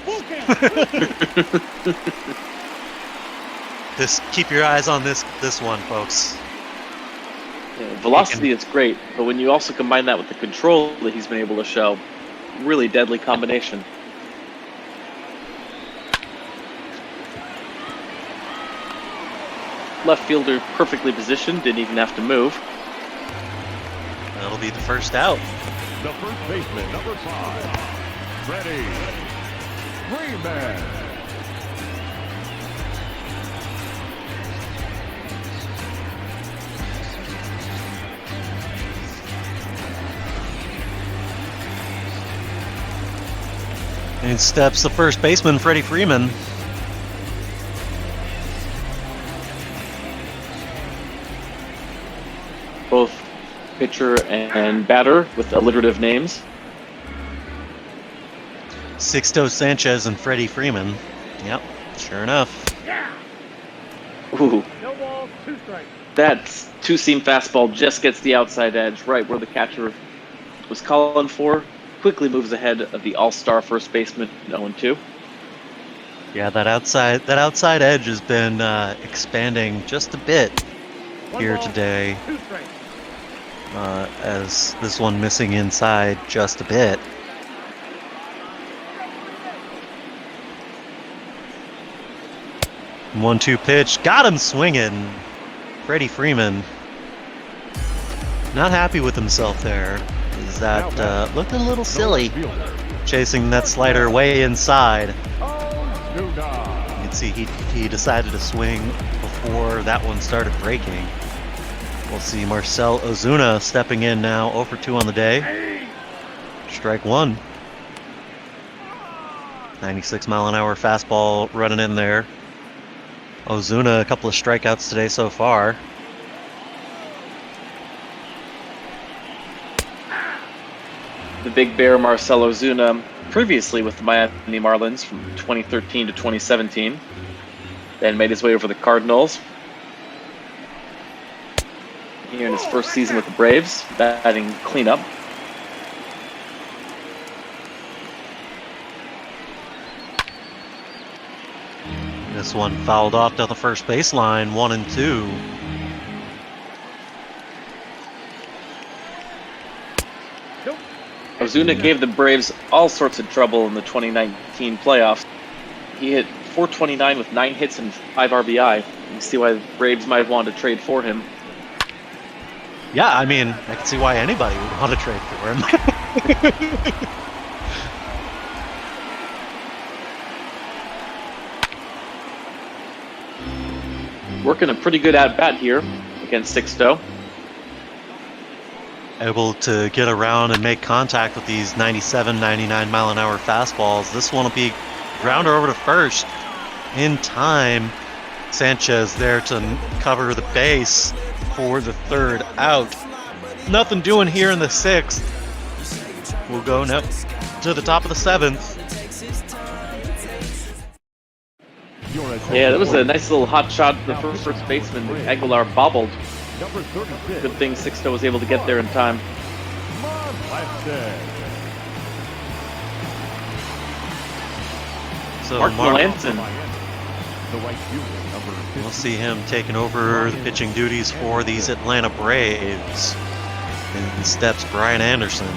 Speaker 2: Just keep your eyes on this one, folks.
Speaker 1: Yeah, velocity is great, but when you also combine that with the control that he's been able to show, really deadly combination. Left fielder perfectly positioned, didn't even have to move.
Speaker 2: That'll be the first out.
Speaker 5: The first baseman, #5, Freddie Freeman.
Speaker 2: In steps the first baseman, Freddie Freeman.
Speaker 1: Both pitcher and batter with alliterative names.
Speaker 2: Sixto Sanchez and Freddie Freeman. Yep, sure enough.
Speaker 1: Ooh,
Speaker 4: No balls, 2 strikes.
Speaker 1: that two-seam fastball just gets the outside edge, right where the catcher was calling for. Quickly moves ahead of the all-star first baseman, 0-2.
Speaker 2: Yeah, that outside edge has been expanding just a bit here today.
Speaker 4: 2 strikes.
Speaker 2: As this one missing inside just a bit. One-two pitch, got him swinging. Freddie Freeman not happy with himself there. Is that looked a little silly, chasing that slider way inside. You can see he decided to swing before that one started breaking. We'll see Marcell Ozuna stepping in now, 0 for 2 on the day. Strike one. 96-mile-an-hour fastball running in there. Ozuna, a couple of strikeouts today so far.
Speaker 1: The Big Bear Marcell Ozuna, previously with the Miami Marlins from 2013 to 2017, then made his way over the Cardinals. Here in his first season with the Braves, batting cleanup.
Speaker 2: This one fouled off down the first baseline, 1-2.
Speaker 1: Ozuna gave the Braves all sorts of trouble in the 2019 playoffs. He hit .429 with 9 hits and 5 RBI. You can see why the Braves might have wanted to trade for him.
Speaker 2: Yeah, I mean, I can see why anybody would want to trade for him.
Speaker 1: Working a pretty good at-bat here against Sixto.
Speaker 2: Able to get around and make contact with these 97, 99-mile-an-hour fastballs. This one will be grounder over to first in time. Sanchez there to cover the base for the third out. Nothing doing here in the 6th. We'll go now to the top of the 7th.
Speaker 1: Yeah, that was a nice little hot shot. The first baseman, Aguilar, bobbled. Good thing Sixto was able to get there in time.
Speaker 2: So
Speaker 1: Mark Melanson.
Speaker 2: We'll see him taking over the pitching duties for these Atlanta Braves. In steps Brian Anderson.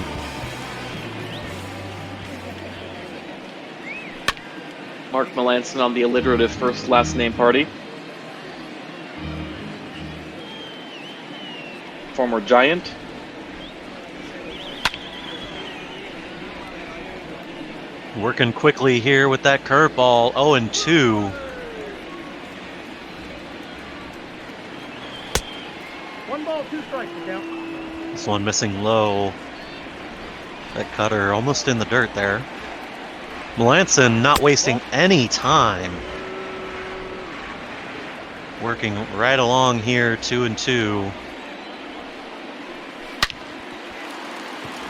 Speaker 1: Mark Melanson on the alliterative first last name party. Former Giant.
Speaker 2: Working quickly here with that curveball, 0-2.
Speaker 4: One ball, 2 strikes to count.
Speaker 2: This one missing low. That cutter almost in the dirt there. Melanson not wasting any time. Working right along here, 2-2.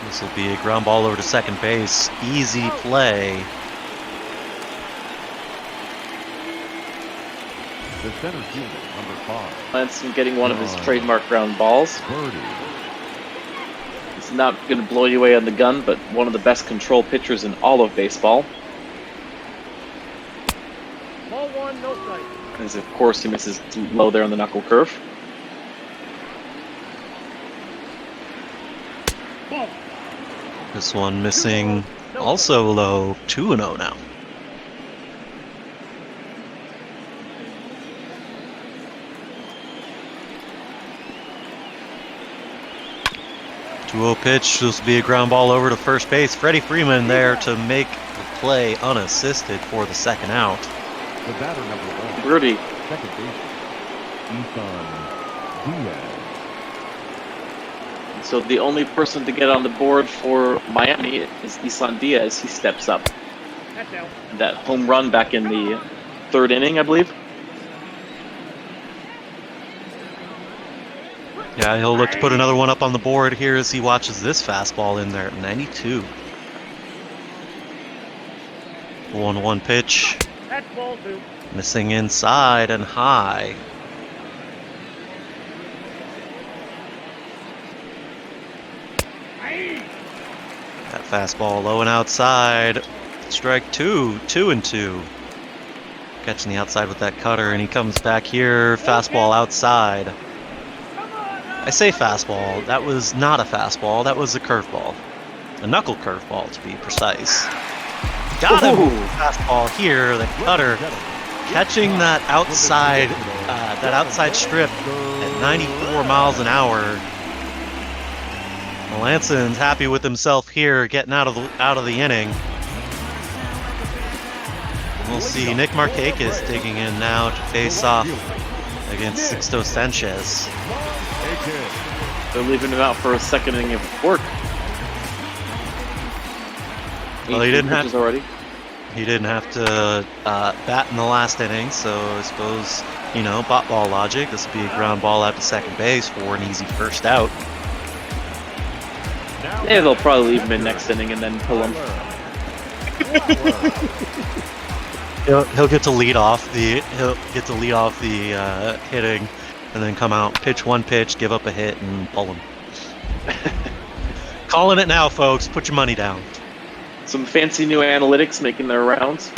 Speaker 2: This will be a ground ball over to second base. Easy play.
Speaker 5: The center fielder, number 5.
Speaker 1: Melanson getting one of his trademark ground balls. It's not going to blow you away on the gun, but one of the best control pitchers in all of baseball.
Speaker 4: Ball 1, no strike.
Speaker 1: As of course he misses low there on the knuckle curve.
Speaker 4: Ball.
Speaker 2: This one missing also low, 2-0 now. Two-0 pitch. This will be a ground ball over to first base. Freddie Freeman there to make the play unassisted for the second out.
Speaker 5: The batter, number 1.
Speaker 1: Birdie.
Speaker 5: Second baseman, Isan Diaz.
Speaker 1: So the only person to get on the board for Miami is Isan Diaz. He steps up.
Speaker 4: That's out.
Speaker 1: That home run back in the 3rd inning, I believe.
Speaker 2: Yeah, he'll look to put another one up on the board here as he watches this fastball in there at 92. 1-1 pitch.
Speaker 4: That's ball 2.
Speaker 2: Missing inside and high. Fastball low and outside. Strike 2, 2-2. Catching the outside with that cutter, and he comes back here. Fastball outside. I say fastball. That was not a fastball. That was a curveball. A knuckle curveball, to be precise. Got him! Fastball here. The cutter catching that outside strip at 94 miles an hour. Melanson's happy with himself here, getting out of the inning. We'll see Nick Markakis digging in now to face off against Sixto Sanchez.
Speaker 1: They're leaving him out for a second inning of work.
Speaker 2: Well, he didn't have
Speaker 1: already.
Speaker 2: He didn't have to bat in the last inning, so I suppose, bot ball logic. This would be a ground ball out to second base for an easy first out.
Speaker 1: Yeah, they'll probably leave him in next inning and then pull him.
Speaker 2: He'll get to lead off the hitting, and then come out, pitch one pitch, give up a hit, and pull him. Calling it now, folks. Put your money down.
Speaker 1: Some fancy new analytics making their rounds.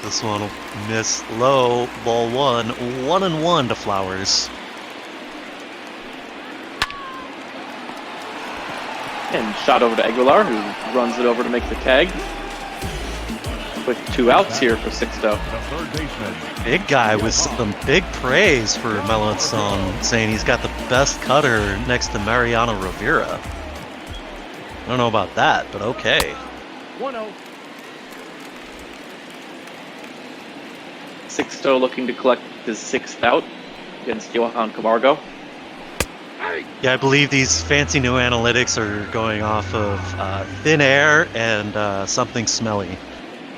Speaker 2: This one will miss low, ball 1-1 to Flowers.
Speaker 1: And shot over to Aguilar, who runs it over to make the tag. With 2 outs here for Sixto.
Speaker 2: Big guy with some big praise for Melancon, saying he's got the best cutter next to Mariano Rivera. I don't know about that, but okay.
Speaker 4: 1-0.
Speaker 1: Sixto looking to collect his 6th out against Johan Camargo.
Speaker 2: Yeah, I believe these fancy new analytics are going off of thin air and something smelly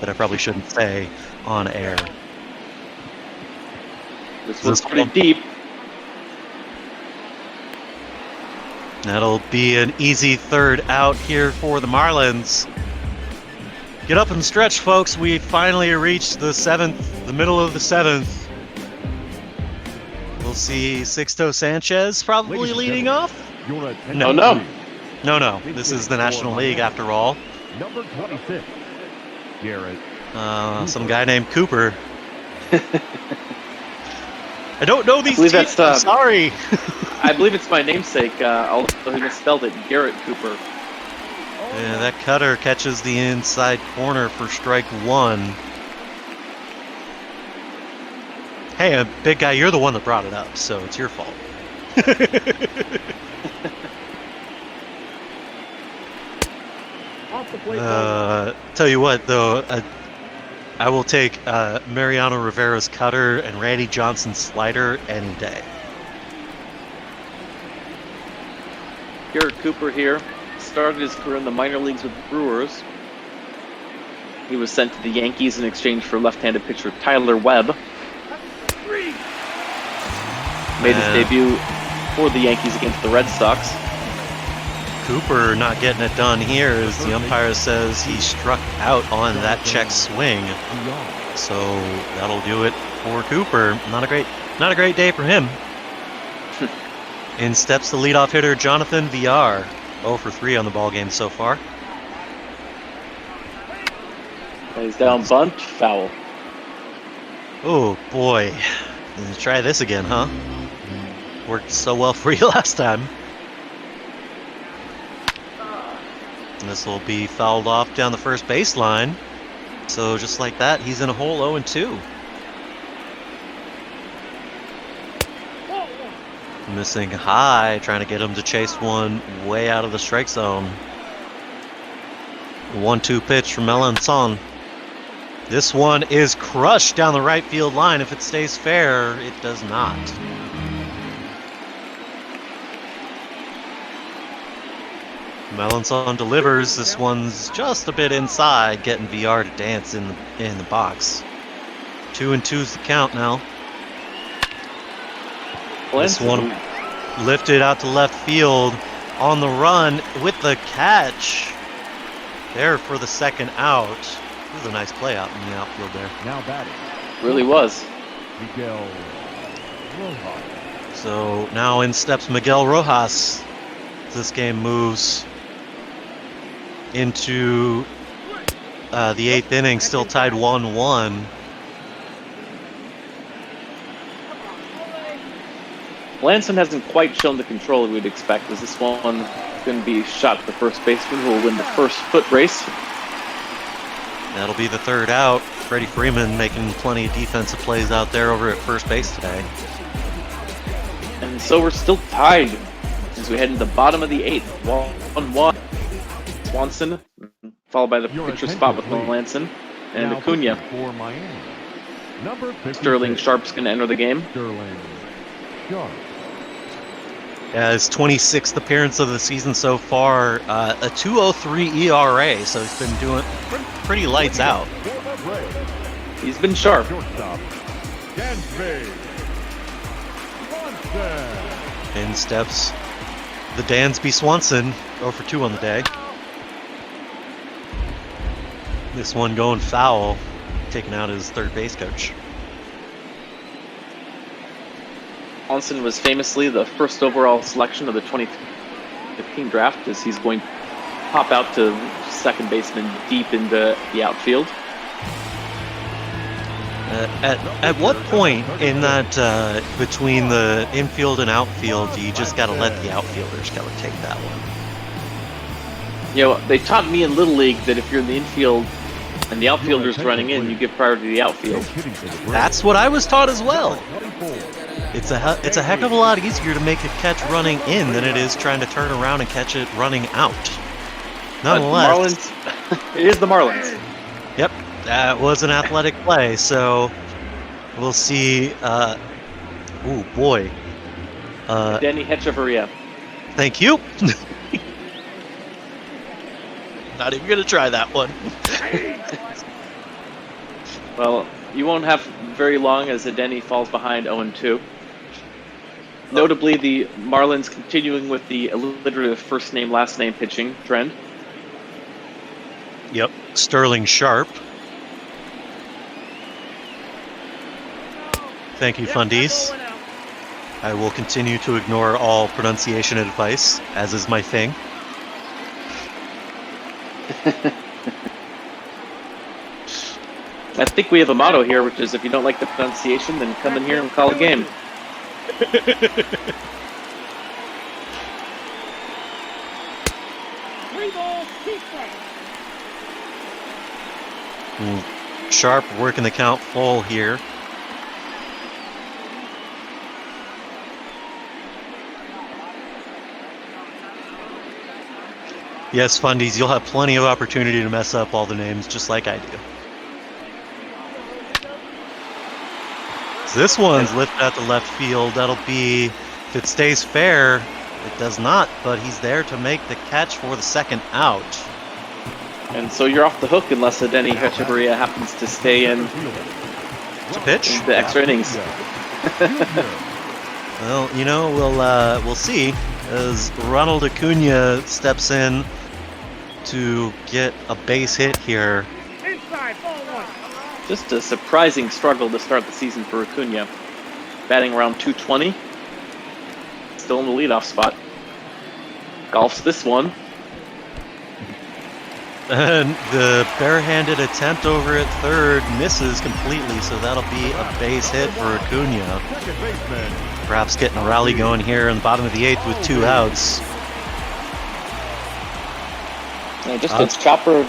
Speaker 2: that I probably shouldn't say on air.
Speaker 1: This one's pretty deep.
Speaker 2: That'll be an easy 3rd out here for the Marlins. Get up and stretch, folks. We finally reached the 7th, the middle of the 7th. We'll see Sixto Sanchez probably leading off.
Speaker 1: No.
Speaker 2: This is the National League after all.
Speaker 5: Number 26, Garrett.
Speaker 2: Some guy named Cooper. I don't know these
Speaker 1: teams.
Speaker 2: I'm sorry.
Speaker 1: I believe it's my namesake, although he misspelled it, Garrett Cooper.
Speaker 2: Yeah, that cutter catches the inside corner for strike 1. Hey, big guy, you're the one that brought it up, so it's your fault.
Speaker 4: Off the plate.
Speaker 2: Tell you what, though, I will take Mariano Rivera's cutter and Randy Johnson's slider any day.
Speaker 1: Garrett Cooper here started his career in the minor leagues with the Brewers. He was sent to the Yankees in exchange for left-handed pitcher Tyler Webb. Made his debut for the Yankees against the Red Sox.
Speaker 2: Cooper not getting it done here as the umpire says he struck out on that check swing. So that'll do it for Cooper. Not a great day for him. In steps the leadoff hitter Jonathan Villar. 0 for 3 on the ball game so far.
Speaker 1: He's down bunt, foul.
Speaker 2: Oh boy. Try this again, huh? Worked so well for you last time. This will be fouled off down the first baseline. So just like that, he's in a hole 0-2. Missing high, trying to get him to chase one way out of the strike zone. 1-2 pitch from Melancon. This one is crushed down the right field line. If it stays fair, it does not. Melancon delivers. This one's just a bit inside, getting VR to dance in the box. 2-2's the count now. This one lifted out to left field on the run with the catch. There for the 2nd out. This is a nice play out in the outfield there.
Speaker 5: Now batting.
Speaker 1: Really was.
Speaker 5: Miguel Rojas.
Speaker 2: So now in steps Miguel Rojas. This game moves into the 8th inning, still tied 1-1.
Speaker 1: Lanson hasn't quite shown the control we'd expect. Is this one going to be shot to the first baseman who will win the first foot race?
Speaker 2: That'll be the 3rd out. Freddie Freeman making plenty of defensive plays out there over at first base today.
Speaker 1: And so we're still tied as we head into the bottom of the 8th. 1-1. Swanson, followed by the pitcher spot with Lanson and Acuna.
Speaker 5: For Miami, number 56,
Speaker 1: Sterling Sharp's going to enter the game.
Speaker 5: Sterling Sharp.
Speaker 2: His 26th appearance of the season so far, a 2.03 ERA, so he's been doing pretty lights out.
Speaker 1: He's been sharp.
Speaker 5: Shortstop, Dansby Swanson.
Speaker 2: In steps the Dansby Swanson, 0 for 2 on the day. This one going foul, taking out his third base coach.
Speaker 1: Swanson was famously the first overall selection of the 2015 draft, as he's going to pop out to second baseman deep into the outfield.
Speaker 2: At what point in that between the infield and outfield do you just got to let the outfielders kind of take that one?
Speaker 1: You know, they taught me in Little League that if you're in the infield and the outfielder's running in, you give priority to the outfield.
Speaker 2: That's what I was taught as well. It's a heck of a lot easier to make a catch running in than it is trying to turn around and catch it running out. Nonetheless,
Speaker 1: Marlins, it is the Marlins.
Speaker 2: Yep, that was an athletic play, so we'll see. Oh boy.
Speaker 1: Denny Hechavarria.
Speaker 2: Thank you. Not even gonna try that one.
Speaker 1: Well, you won't have very long as Denny falls behind 0-2. Notably, the Marlins continuing with the alliterative first name, last name pitching trend.
Speaker 2: Yep, Sterling Sharp. Thank you, Fundies. I will continue to ignore all pronunciation advice, as is my thing.
Speaker 1: I think we have a motto here, which is if you don't like the pronunciation, then come in here and call a game.
Speaker 4: 3 balls, 2 strikes.
Speaker 2: Sharp working the count full here. Yes, Fundies, you'll have plenty of opportunity to mess up all the names, just like I do. This one's lifted out to left field. That'll be, if it stays fair, it does not, but he's there to make the catch for the second out.
Speaker 1: And so you're off the hook unless Denny Hechavarria happens to stay in
Speaker 2: To pitch?
Speaker 1: the extra innings.
Speaker 2: Well, you know, we'll see as Ronald Acuna steps in to get a base hit here.
Speaker 4: Inside, ball 1.
Speaker 1: Just a surprising struggle to start the season for Acuna. Batting around 220. Still in the leadoff spot. Golfs this one.
Speaker 2: And the barehanded attempt over at third misses completely, so that'll be a base hit for Acuna.
Speaker 5: Second baseman,
Speaker 2: Perhaps getting a rally going here in the bottom of the 8th with 2 outs.
Speaker 1: And just a chopper.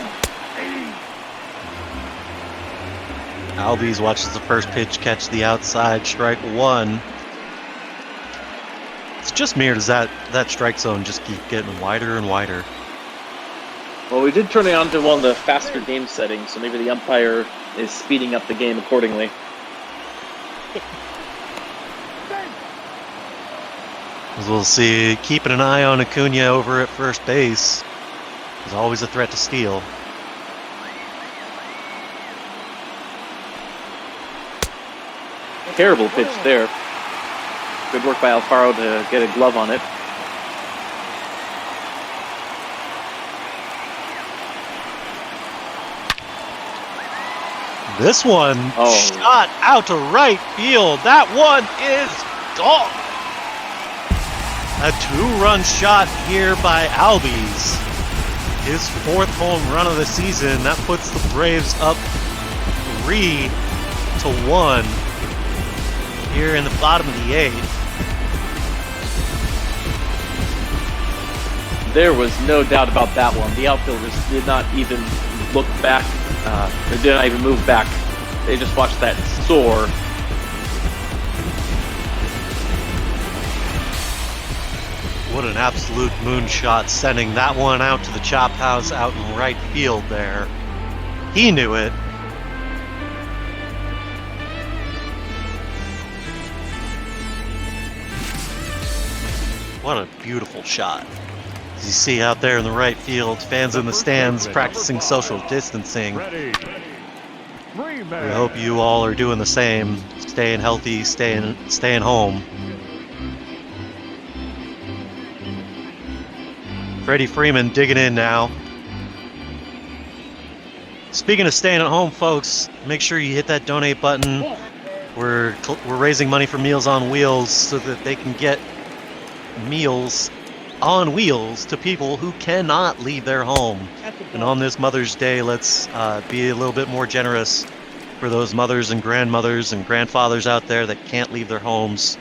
Speaker 2: Albies watches the first pitch catch the outside, strike 1. It's just me, or does that strike zone just keep getting wider and wider?
Speaker 1: Well, we did turn it on to one of the faster game settings, so maybe the umpire is speeding up the game accordingly.
Speaker 2: As we'll see, keeping an eye on Acuna over at first base. There's always a threat to steal.
Speaker 1: Terrible pitch there. Good work by Alfaro to get a glove on it.
Speaker 2: This one shot out to right field. That one is gone. A 2-run shot here by Albies. his 4th home run of the season. That puts the Braves up 3-1 here in the bottom of the 8th.
Speaker 1: There was no doubt about that one. The outfielders did not even look back. They did not even move back. They just watched that soar.
Speaker 2: What an absolute moonshot, sending that one out to the chop house out in right field there. He knew it. What a beautiful shot. As you see out there in the right field, fans in the stands practicing social distancing. We hope you all are doing the same, staying healthy, staying home. Freddie Freeman digging in now. Speaking of staying at home, folks, make sure you hit that donate button. We're raising money for Meals on Wheels so that they can get meals on wheels to people who cannot leave their home. And on this Mother's Day, let's be a little bit more generous for those mothers and grandmothers and grandfathers out there that can't leave their homes.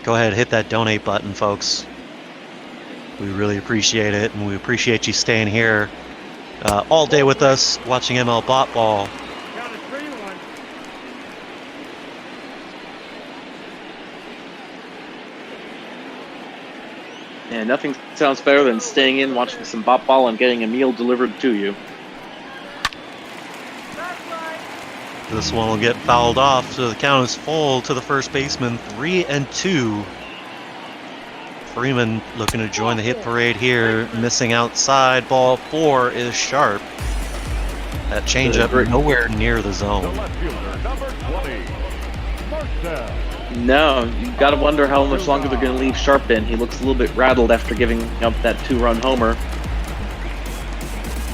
Speaker 2: Go ahead, hit that donate button, folks. We really appreciate it, and we appreciate you staying here all day with us, watching ML Bot Ball.
Speaker 4: Count it 3-1.
Speaker 1: And nothing sounds better than staying in, watching some bop ball, and getting a meal delivered to you.
Speaker 2: This one will get fouled off, so the count is full to the first baseman, 3-2. Freeman looking to join the hit parade here, missing outside. Ball 4 is Sharp. That changeup nowhere near the zone.
Speaker 1: No, you gotta wonder how much longer they're gonna leave Sharp in. He looks a little bit rattled after giving up that 2-run homer.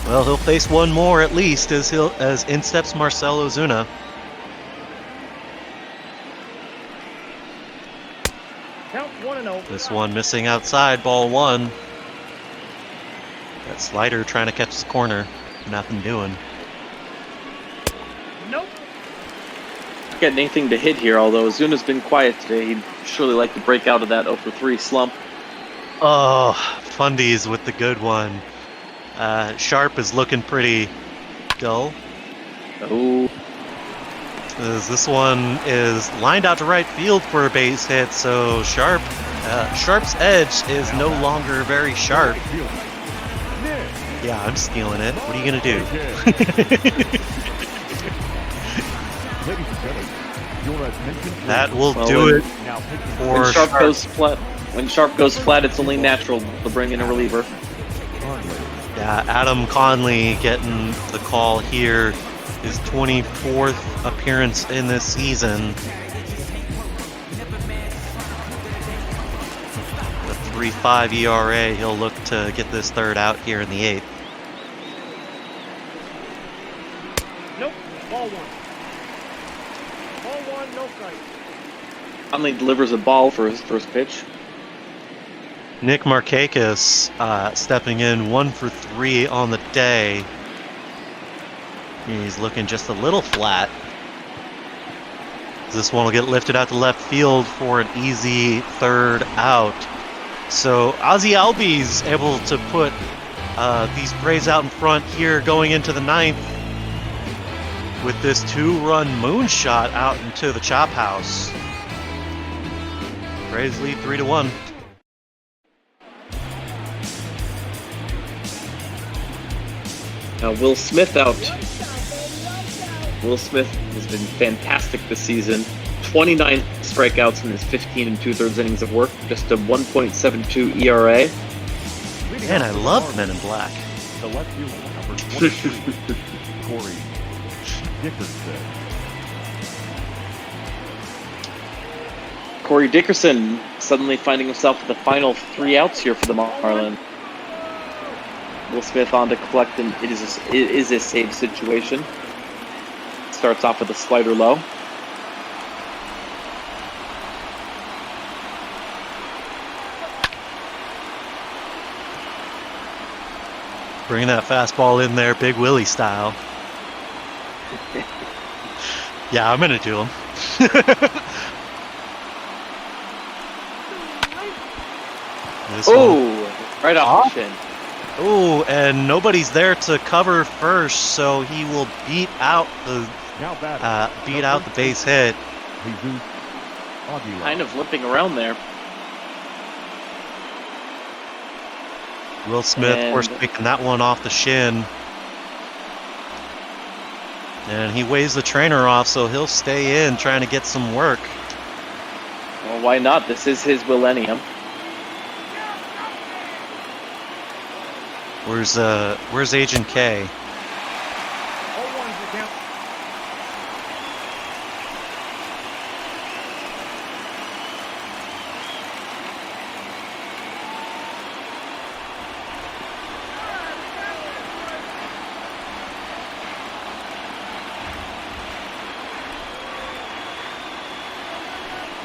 Speaker 2: Well, he'll face one more at least as in steps Marcell Ozuna.
Speaker 4: Count 1-0.
Speaker 2: This one missing outside, ball 1. That slider trying to catch the corner. Nothing doing.
Speaker 4: Nope.
Speaker 1: Not getting anything to hit here, although Ozuna's been quiet today. He'd surely like to break out of that 0-for-3 slump.
Speaker 2: Oh, Fundies with the good one. Sharp is looking pretty dull.
Speaker 1: Oh.
Speaker 2: As this one is lined out to right field for a base hit, so Sharp's edge is no longer very sharp. Yeah, I'm stealing it. What are you gonna do? That will do it for
Speaker 1: when Sharp goes flat. When Sharp goes flat, it's only natural to bring in a reliever.
Speaker 2: Yeah, Adam Conley getting the call here. His 24th appearance in this season. A 3.5 ERA. He'll look to get this third out here in the 8th.
Speaker 4: Nope. Ball 1. Ball 1, no strike.
Speaker 1: Conley delivers a ball for his first pitch.
Speaker 2: Nick Markakis stepping in 1 for 3 on the day. He's looking just a little flat. This one will get lifted out to left field for an easy third out. So Ozzie Albies able to put these Braves out in front here going into the 9th with this 2-run moonshot out into the chop house. Braves lead 3-1.
Speaker 1: Now Will Smith out. Will Smith has been fantastic this season. 29 strikeouts in his 15 2/3 innings of work. Just a 1.72 ERA.
Speaker 2: Man, I love Men in Black.
Speaker 5: The left fielder, number 23, Corey Dickerson.
Speaker 1: Corey Dickerson suddenly finding himself with the final 3 outs here for the Marlins. Will Smith on to collect, and it is a save situation. Starts off with a slider low.
Speaker 2: Bring that fastball in there, Big Willie style. Yeah, I'm gonna do him.
Speaker 1: Oh, right off the shin.
Speaker 2: Oh, and nobody's there to cover first, so he will beat out the base hit.
Speaker 1: Kind of limping around there.
Speaker 2: Will Smith, of course, picking that one off the shin. And he waves the trainer off, so he'll stay in trying to get some work.
Speaker 1: Well, why not? This is his millennium.
Speaker 2: Where's Agent K?
Speaker 4: 0-1's the count.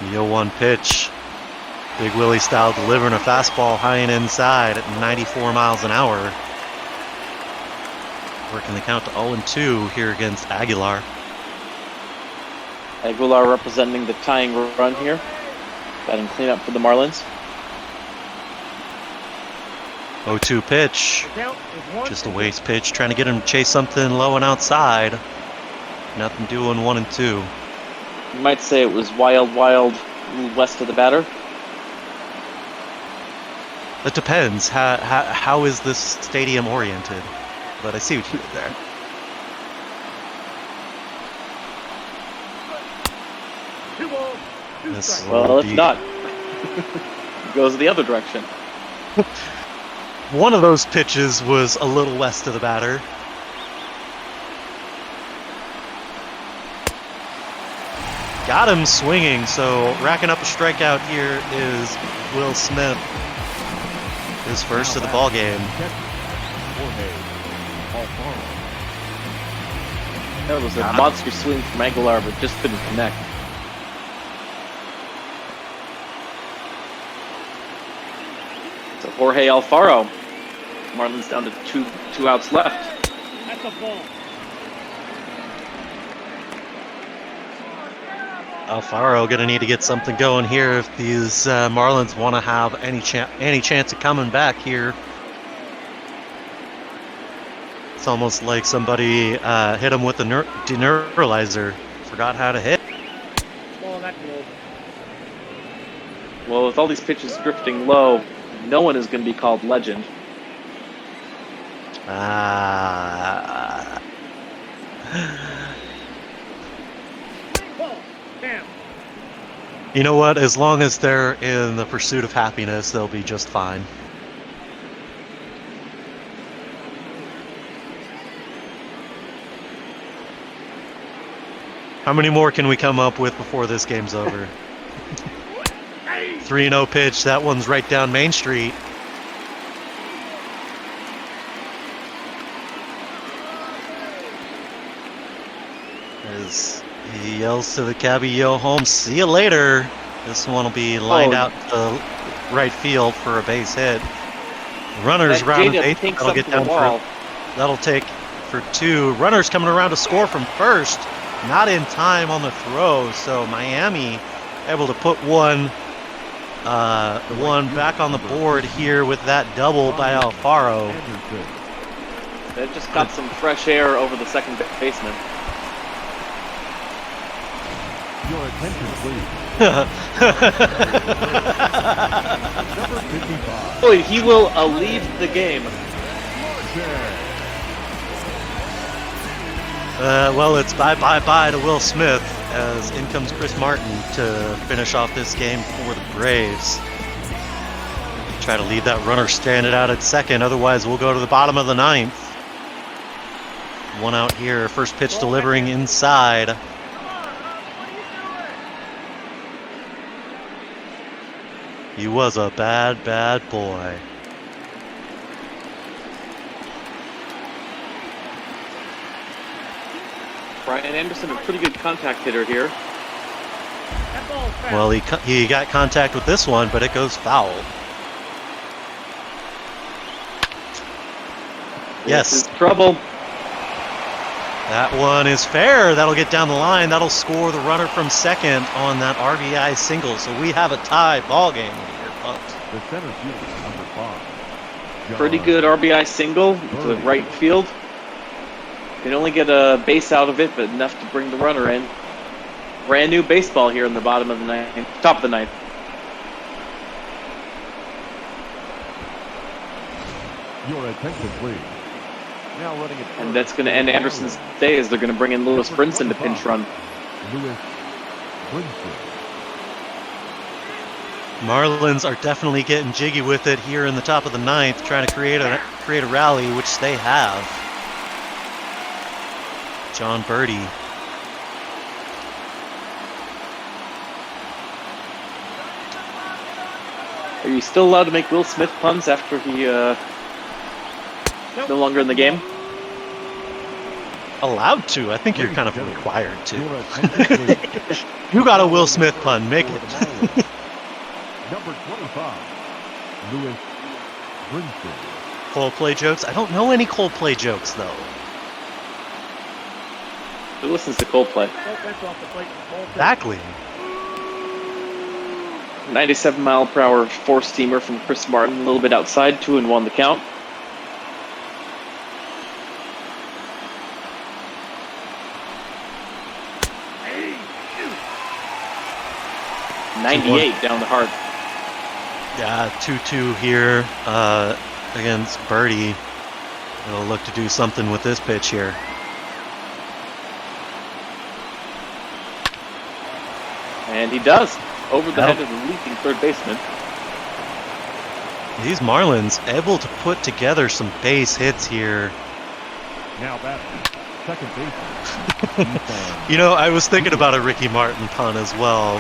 Speaker 2: The 0-1 pitch. Big Willie style delivering a fastball high and inside at 94 miles an hour. Working the count to 0-2 here against Aguilar.
Speaker 1: Aguilar representing the tying run here. Batting cleanup for the Marlins.
Speaker 2: 0-2 pitch.
Speaker 4: The count is 1-2.
Speaker 2: Just a waste pitch. Trying to get him to chase something low and outside. Nothing doing 1-2.
Speaker 1: You might say it was wild, wild west of the batter.
Speaker 2: It depends. How is this stadium oriented? But I see what you did there.
Speaker 4: Two balls, two
Speaker 2: This
Speaker 4: strikes.
Speaker 1: Well, if
Speaker 2: deep.
Speaker 1: not, it goes the other direction.
Speaker 2: One of those pitches was a little west of the batter. Got him swinging, so racking up a strikeout here is Will Smith. His first of the ball game.
Speaker 1: That was a monster swing from Aguilar, but just couldn't connect. So Jorge Alfaro. Marlins down to two outs left.
Speaker 4: That's a ball.
Speaker 2: Alfaro gonna need to get something going here if these Marlins want to have any chance of coming back here. It's almost like somebody hit him with a deneuralizer. Forgot how to hit.
Speaker 4: Ball that low.
Speaker 1: Well, with all these pitches drifting low, no one is going to be called legend.
Speaker 4: Ball. Damn.
Speaker 2: You know what? As long as they're in the pursuit of happiness, they'll be just fine. How many more can we come up with before this game's over? 3-0 pitch. That one's right down Main Street. As he yells to the cabbie, "Yo, home, see you later." This one will be lined out to right field for a base hit. Runners round base. That'll get down for. That'll take for 2. Runners coming around to score from first. Not in time on the throw, so Miami able to put one back on the board here with that double by Alfaro.
Speaker 1: They just got some fresh air over the second baseman.
Speaker 5: Your attention, please. Number 55.
Speaker 1: Boy, he will leave the game.
Speaker 2: Well, it's bye to Will Smith as in comes Chris Martin to finish off this game for the Braves. Try to leave that runner stranded out at second, otherwise we'll go to the bottom of the 9th. 1 out here, first pitch delivering inside. He was a bad, bad boy.
Speaker 1: Brian Anderson, a pretty good contact hitter here.
Speaker 4: That ball's fast.
Speaker 2: Well, he got contact with this one, but it goes foul. Yes.
Speaker 1: This is trouble.
Speaker 2: That one is fair. That'll get down the line. That'll score the runner from second on that RBI single. So we have a tie ball game here, folks.
Speaker 5: The center fielder, number 5.
Speaker 1: Pretty good RBI single to right field. Can only get a base out of it, but enough to bring the runner in. Brand new baseball here in the bottom of the ninth, top of the ninth.
Speaker 5: Your attention, please. Now running it.
Speaker 1: And that's going to end Anderson's day as they're going to bring in Lewis Brinson to pinch run.
Speaker 5: Lewis Brinson.
Speaker 2: Marlins are definitely getting jiggy with it here in the top of the ninth, trying to create a rally, which they have. John Birdie.
Speaker 1: Are you still allowed to make Will Smith puns after he no longer in the game?
Speaker 2: Allowed to. I think you're kind of required to. You got a Will Smith pun, make it.
Speaker 5: Number 25, Lewis Brinson.
Speaker 2: Coldplay jokes? I don't know any Coldplay jokes, though.
Speaker 1: Who listens to Coldplay?
Speaker 2: Exactly.
Speaker 1: 97-mile-per-hour four-steamer from Chris Martin, a little bit outside, 2-1 the count. .98 down the heart.
Speaker 2: Yeah, 2-2 here against Birdie. He'll look to do something with this pitch here.
Speaker 1: And he does. Over the head of the leaking third baseman.
Speaker 2: These Marlins able to put together some base hits here.
Speaker 5: Now that's second baseman.
Speaker 2: You know, I was thinking about a Ricky Martin pun as well.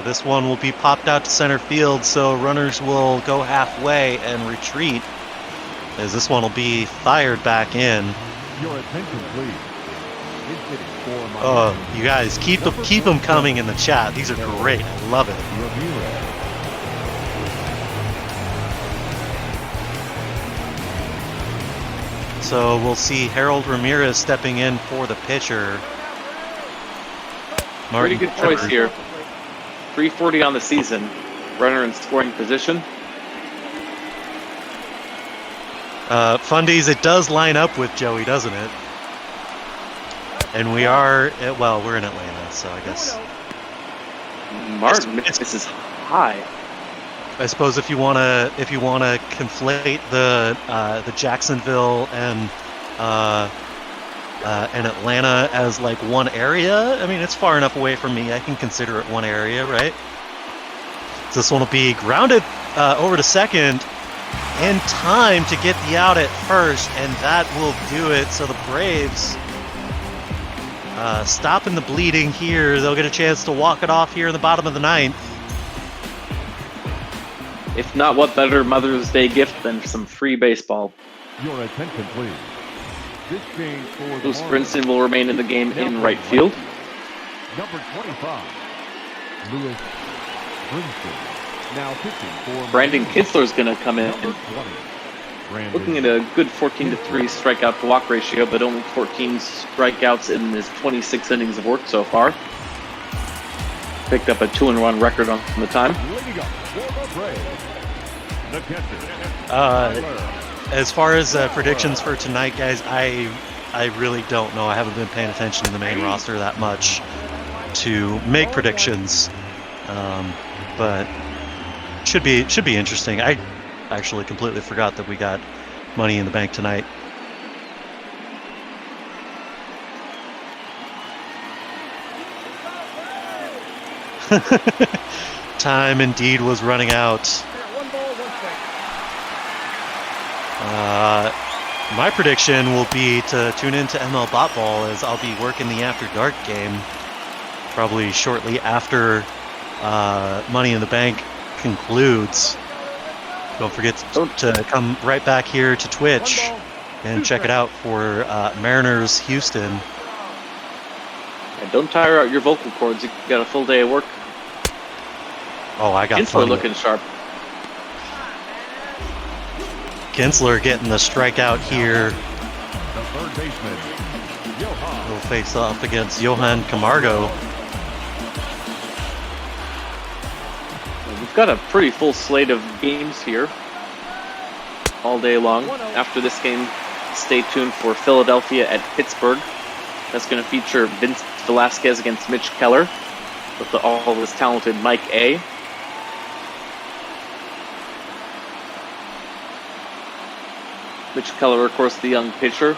Speaker 2: This one will be popped out to center field, so runners will go halfway and retreat, as this one will be fired back in.
Speaker 5: Your attention, please.
Speaker 2: Oh, you guys, keep them coming in the chat. These are great. I love it. So we'll see Harold Ramirez stepping in for the pitcher.
Speaker 1: Pretty good choice here. 340 on the season. Runner in scoring position.
Speaker 2: Fundies, it does line up with Joey, doesn't it? And we are, well, we're in Atlanta, so I guess.
Speaker 1: Martin misses high.
Speaker 2: I suppose if you wanna conflate the Jacksonville and Atlanta as like one area, I mean, it's far enough away from me. I can consider it one area, right? So this one will be grounded over to second in time to get the out at first, and that will do it. So the Braves stopping the bleeding here. They'll get a chance to walk it off here in the bottom of the ninth.
Speaker 1: If not, what better Mother's Day gift than some free baseball?
Speaker 5: Your attention, please. This change for
Speaker 1: Lewis Brinson will remain in the game in right field.
Speaker 5: Number 25, Lewis Brinson. Now pitching for
Speaker 1: Brandon Kinsler's going to come in.
Speaker 5: number 20.
Speaker 1: Looking at a good 14-3 strikeout to walk ratio, but only 14 strikeouts in his 26 innings of work so far. Picked up a 2-1 record on the time.
Speaker 5: Leading up for the Braves, the catcher.
Speaker 2: As far as predictions for tonight, guys, I really don't know. I haven't been paying attention to the main roster that much to make predictions, but should be interesting. I actually completely forgot that we got Money in the Bank tonight. Time indeed was running out. My prediction will be to tune into ML Bot Ball, as I'll be working the After Dark game probably shortly after Money in the Bank concludes. Don't forget to come right back here to Twitch and check it out for Mariners Houston.
Speaker 1: And don't tire out your vocal cords. You got a full day of work.
Speaker 2: Oh, I got
Speaker 1: Kinsler looking sharp.
Speaker 2: Kinsler getting the strikeout here.
Speaker 5: The third baseman, Johan.
Speaker 2: He'll face off against Johan Camargo.
Speaker 1: We've got a pretty full slate of games here all day long. After this game, stay tuned for Philadelphia at Pittsburgh. That's going to feature Vince Velasquez against Mitch Keller with the always talented Mike A. Mitch Keller, of course, the young pitcher.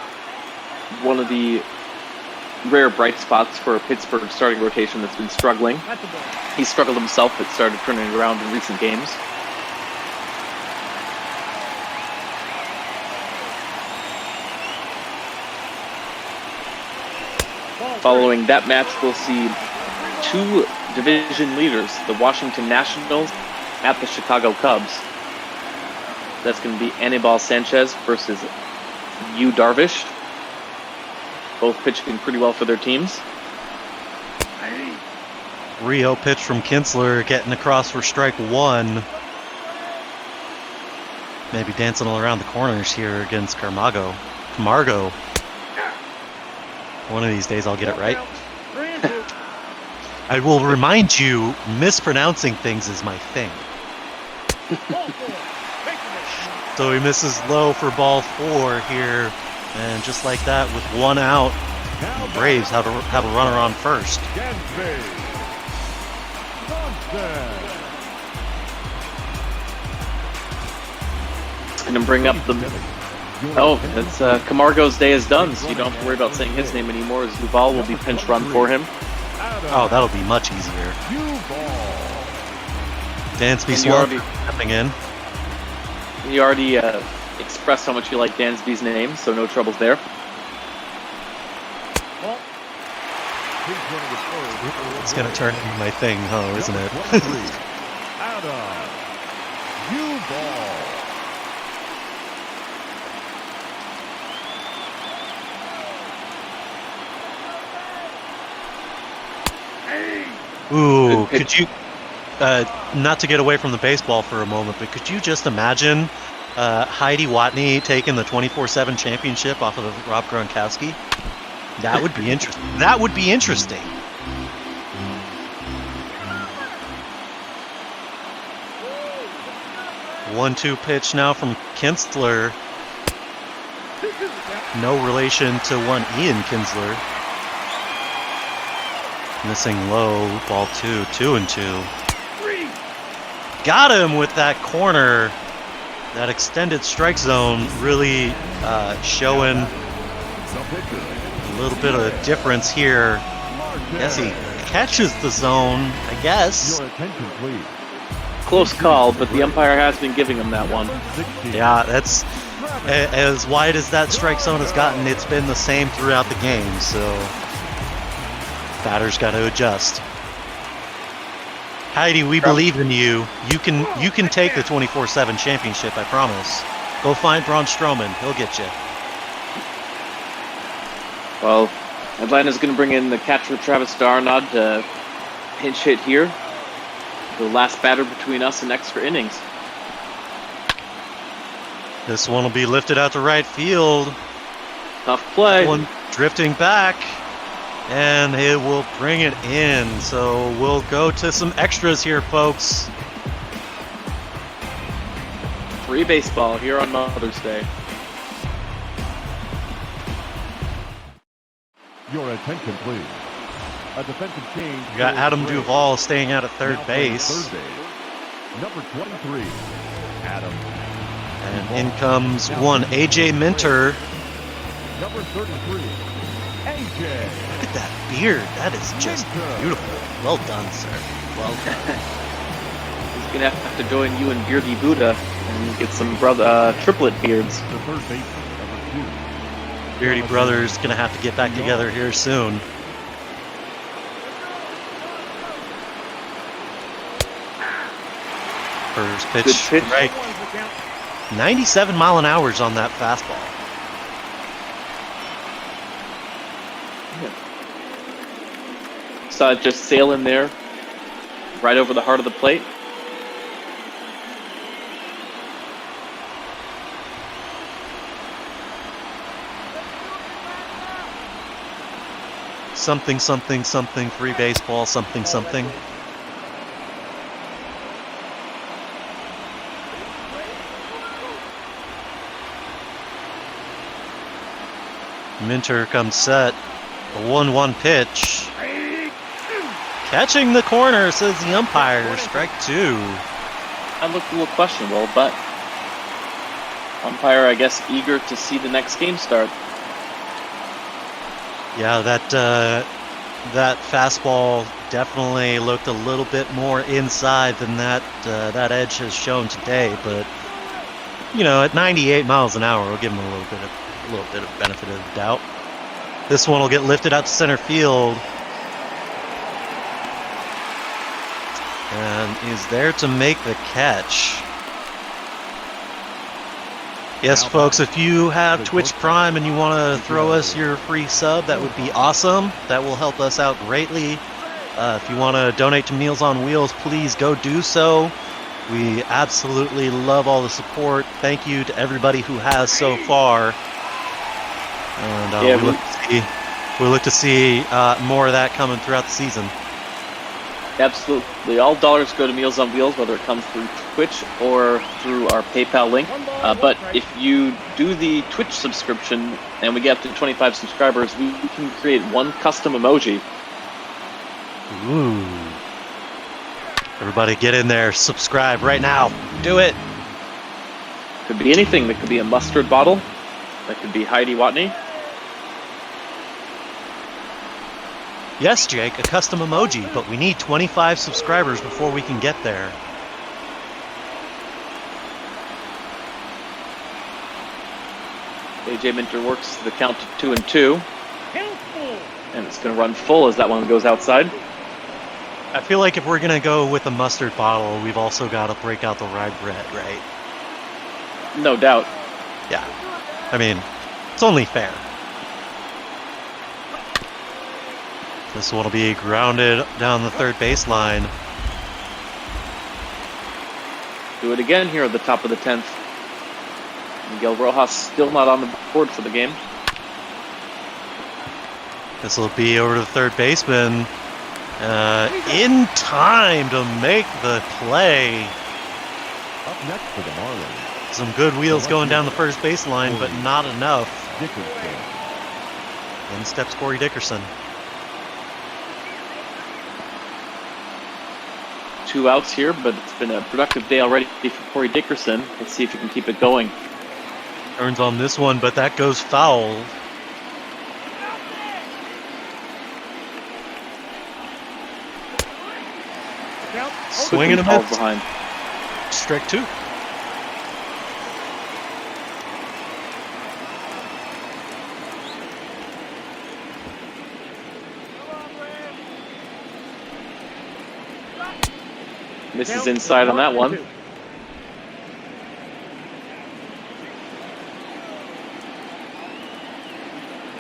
Speaker 1: One of the rare bright spots for a Pittsburgh starting rotation that's been struggling.
Speaker 4: That's a ball.
Speaker 1: He struggled himself, but started turning it around in recent games. Following that match, we'll see two division leaders, the Washington Nationals at the Chicago Cubs. That's going to be Anibal Sanchez versus Darvish. Both pitching pretty well for their teams.
Speaker 2: Rio pitch from Kinsler, getting across for strike one. Maybe dancing all around the corners here against Camargo. One of these days I'll get it right. I will remind you, mispronouncing things is my thing. So he misses low for ball four here. And just like that, with one out, the Braves have a runner on first.
Speaker 1: It's going to bring up the... Oh, that's Camargo's day is done, so you don't have to worry about saying his name anymore, as Duval will be pinch run for him.
Speaker 2: Oh, that'll be much easier. Dansby stepping in.
Speaker 1: You already expressed how much you like Dansby's name, so no troubles there.
Speaker 2: It's going to turn into my thing, huh, isn't it? Ooh, could you, not to get away from the baseball for a moment, but could you just imagine Heidi Watney taking the 24/7 championship off of Rob Gronkowski? That would be interesting. That would be interesting. One-two pitch now from Kinsler. No relation to one Ian Kinsler. Missing low, ball two, 2-2. Got him with that corner. That extended strike zone really showing a little bit of a difference here. Yes, he catches the zone, I guess.
Speaker 1: Close call, but the umpire has been giving him that one.
Speaker 2: Yeah, that's as wide as that strike zone has gotten. It's been the same throughout the game, so batter's got to adjust. Heidi, we believe in you. You can take the 24/7 championship, I promise. Go find Braun Strowman. He'll get you.
Speaker 1: Well, Atlanta's going to bring in the catcher Travis Darnod to pinch hit here. The last batter between us and extra innings.
Speaker 2: This one will be lifted out to right field.
Speaker 1: Tough play.
Speaker 2: One drifting back. And it will bring it in. So we'll go to some extras here, folks.
Speaker 1: Free baseball here on Mother's Day.
Speaker 5: Your attention, please. A defensive change.
Speaker 2: We got Adam Duvall staying out at third base.
Speaker 5: Number 23, Adam.
Speaker 2: And in comes one AJ Minter.
Speaker 5: Number 33, AJ.
Speaker 2: Look at that beard. That is just beautiful. Well done, sir. Well done.
Speaker 1: He's going to have to join you and Beardy Buddha and get some triplet beards.
Speaker 5: The third baseman, number 2.
Speaker 2: Beardy Brothers going to have to get back together here soon. First pitch,
Speaker 1: Good pitch.
Speaker 2: right. 97 mile an hour's on that fastball.
Speaker 1: just sail in there, right over the heart of the plate.
Speaker 2: Something, something, something, free baseball, something, something. Minter comes set. A 1-1 pitch. Catching the corner, says the umpire. Strike 2.
Speaker 1: That looked a little questionable, but umpire, I guess, eager to see the next game start.
Speaker 2: Yeah, that fastball definitely looked a little bit more inside than that edge has shown today. But you know, at 98 miles an hour, we'll give him a little bit of benefit of the doubt. This one will get lifted out to center field, and is there to make the catch. Yes, folks, if you have Twitch Prime and you want to throw us your free sub, that would be awesome. That will help us out greatly. If you want to donate to Meals on Wheels, please go do so. We absolutely love all the support. Thank you to everybody who has so far. And we look to see more of that coming throughout the season.
Speaker 1: Absolutely. All dollars go to Meals on Wheels, whether it comes through Twitch or through our PayPal link. But if you do the Twitch subscription and we get up to 25 subscribers, we can create one custom emoji.
Speaker 2: Ooh. Everybody get in there. Subscribe right now. Do it.
Speaker 1: Could be anything. That could be a mustard bottle. That could be Heidi Watney.
Speaker 2: Yes, Jake, a custom emoji, but we need 25 subscribers before we can get there.
Speaker 1: AJ Minter works the count to 2-2. And it's going to run full as that one goes outside.
Speaker 2: I feel like if we're going to go with a mustard bottle, we've also got to break out the rye bread, right?
Speaker 1: No doubt.
Speaker 2: Yeah. I mean, it's only fair. This one will be grounded down the third baseline.
Speaker 1: Do it again here at the top of the 10th. Miguel Rojas still not on the board for the game.
Speaker 2: This will be over to the third baseman. In time to make the play.
Speaker 5: Up next for the Marlins.
Speaker 2: Some good wheels going down the first baseline, but not enough. In steps Corey Dickerson.
Speaker 1: 2 outs here, but it's been a productive day already for Corey Dickerson. Let's see if he can keep it going.
Speaker 2: Turns on this one, but that goes foul. Swing and a miss.
Speaker 1: Behind.
Speaker 2: Strike 2.
Speaker 1: Misses inside on that one.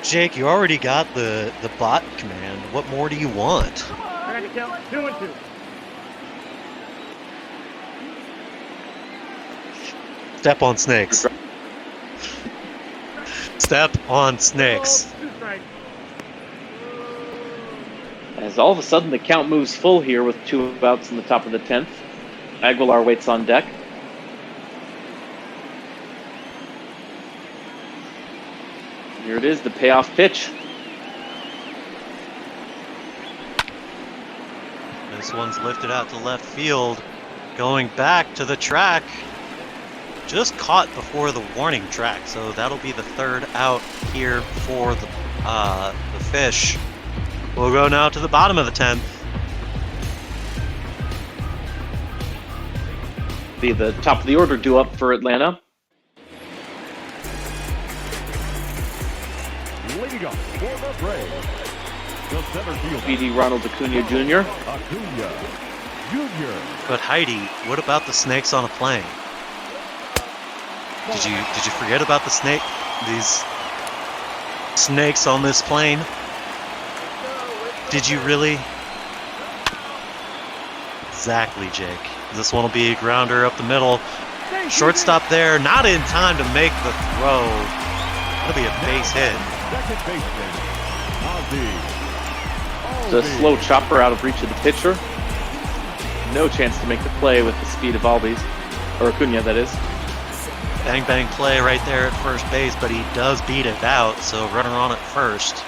Speaker 2: Jake, you already got the bot command. What more do you want?
Speaker 4: Trying to count 2-2.
Speaker 2: Step on snakes. Step on snakes.
Speaker 1: As all of a sudden the count moves full here with 2 outs in the top of the 10th. Aguilar waits on deck. Here it is, the payoff pitch.
Speaker 2: This one's lifted out to left field. Going back to the track. Just caught before the warning track, so that'll be the 3rd out here for the Fish. We'll go now to the bottom of the 10th.
Speaker 1: Be the top of the order due up for Atlanta.
Speaker 5: Leading up for the Braves, the center fielder,
Speaker 1: PD Ronald Acuna Jr.
Speaker 5: Acuna Jr.
Speaker 2: But Heidi, what about the snakes on a plane? Did you forget about the snake? These snakes on this plane? Did you really? Exactly, Jake. This one will be a grounder up the middle. Shortstop there, not in time to make the throw. That'll be a base hit.
Speaker 5: Second baseman,
Speaker 1: The slow chopper out of reach of the pitcher. No chance to make the play with the speed of Albies. Or Acuna, that is.
Speaker 2: Bang bang play right there at first base, but he does beat it out, so runner on at first.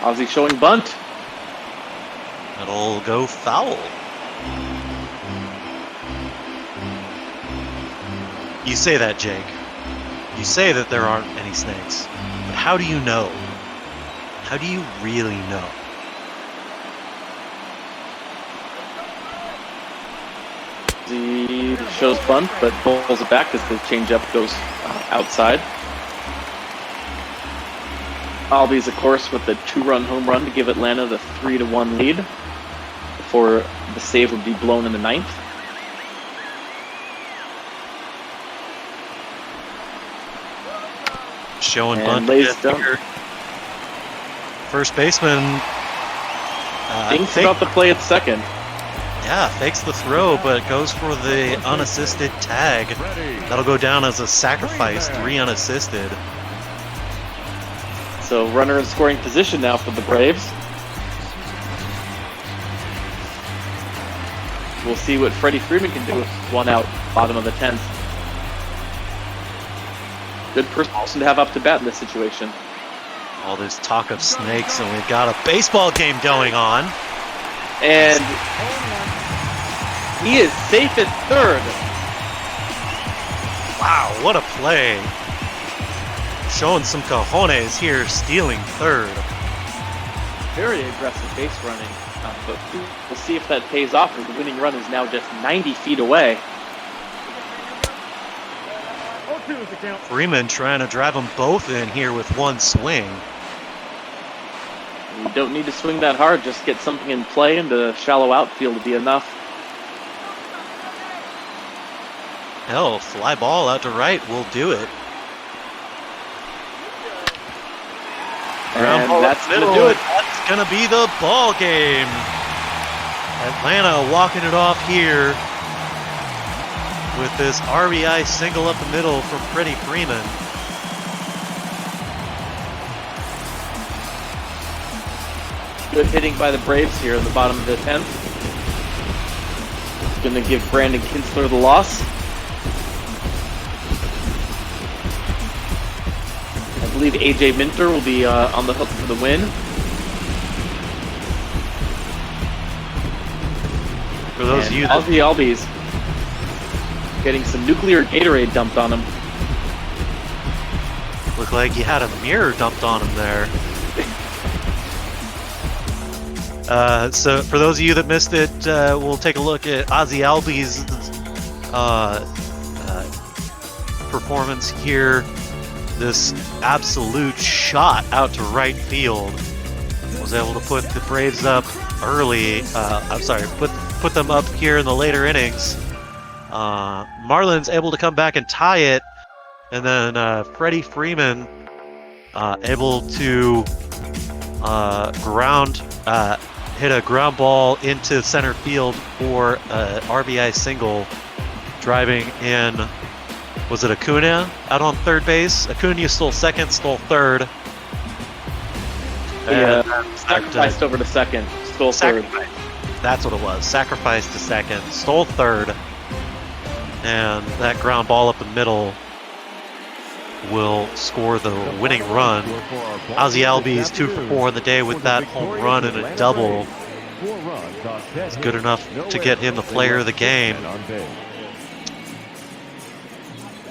Speaker 1: Ozzy showing bunt.
Speaker 2: It'll go foul. You say that, Jake. You say that there aren't any snakes. But how do you know? How do you really know?
Speaker 1: He shows bunt, but pulls it back as the changeup goes outside. Albies, of course, with the 2-run home run to give Atlanta the 3-1 lead before the save would be blown in the 9th.
Speaker 2: Showing
Speaker 1: And
Speaker 2: bunt
Speaker 1: lays
Speaker 2: again
Speaker 1: down.
Speaker 2: here. First baseman
Speaker 1: Thinks about the play at second.
Speaker 2: Yeah, fakes the throw, but goes for the unassisted tag. That'll go down as a sacrifice, 3 unassisted.
Speaker 1: So runner in scoring position now for the Braves. We'll see what Freddie Freeman can do with 1 out, bottom of the 10th. Good person to have up to bat in this situation.
Speaker 2: All this talk of snakes, and we've got a baseball game going on.
Speaker 1: And he is safe at third.
Speaker 2: Wow, what a play. Showing some cojones here, stealing third.
Speaker 1: Very aggressive base running. But we'll see if that pays off, as the winning run is now just 90 feet away.
Speaker 4: 0-2 is the count.
Speaker 2: Freeman trying to drive them both in here with 1 swing.
Speaker 1: You don't need to swing that hard, just get something in play, and the shallow outfield will be enough.
Speaker 2: Hell, fly ball out to right will do it. Ground
Speaker 1: And
Speaker 2: ball
Speaker 1: that's
Speaker 2: up
Speaker 1: going to
Speaker 2: middle,
Speaker 1: do it.
Speaker 2: That's going to be the ball game. Atlanta walking it off here with this RBI single up the middle from Freddie Freeman.
Speaker 1: Good hitting by the Braves here in the bottom of the 10th. Going to give Brandon Kinsler the loss. I believe AJ Minter will be on the hook for the win.
Speaker 2: For those of you that
Speaker 1: Ozzy Albies getting some nuclear Gatorade dumped on him.
Speaker 2: look like you had a mirror dumped on him there. So for those of you that missed it, we'll take a look at Ozzy Albies' performance here. This absolute shot out to right field was able to put the Braves up early. Put them up here in the later innings. Marlins able to come back and tie it, and then Freddie Freeman able to hit a ground ball into center field for RBI single, driving in. Was it Acuna out on third base? Acuna stole second, stole third.
Speaker 1: Sacrificed over to second, stole third.
Speaker 2: That's what it was. Sacrificed to second, stole third, and that ground ball up the middle will score the winning run. Ozzy Albies 2 for 4 in the day with that home run and a double. It's good enough to get him the player of the game.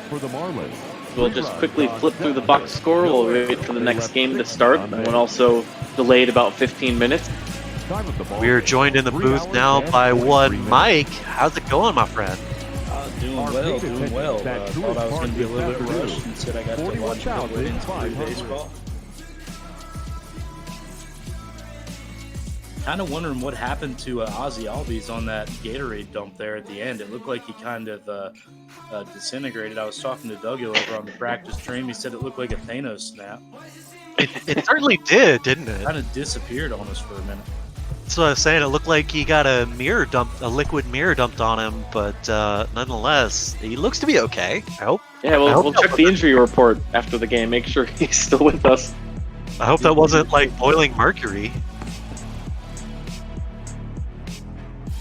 Speaker 5: For the Marlins.
Speaker 1: We'll just quickly flip through the box score. We'll wait for the next game to start. That one also delayed about 15 minutes.
Speaker 2: We are joined in the booth now by Mike. How's it going, my friend?
Speaker 6: Doing well. Thought I was going to be a little bit rushed. Instead, I got to watch a couple of innings of baseball. Kind of wondering what happened to Ozzy Albies on that Gatorade dump there at the end. It looked like he kind of disintegrated. I was talking to Doug over on the practice train. He said it looked like a Thanos snap.
Speaker 2: It certainly did, didn't it?
Speaker 6: Kind of disappeared on us for a minute.
Speaker 2: That's what I was saying. It looked like he got a liquid mirror dumped on him, but nonetheless, he looks to be okay. I hope.
Speaker 1: Yeah, we'll check the injury report after the game. Make sure he's still with us.
Speaker 2: I hope that wasn't like boiling mercury.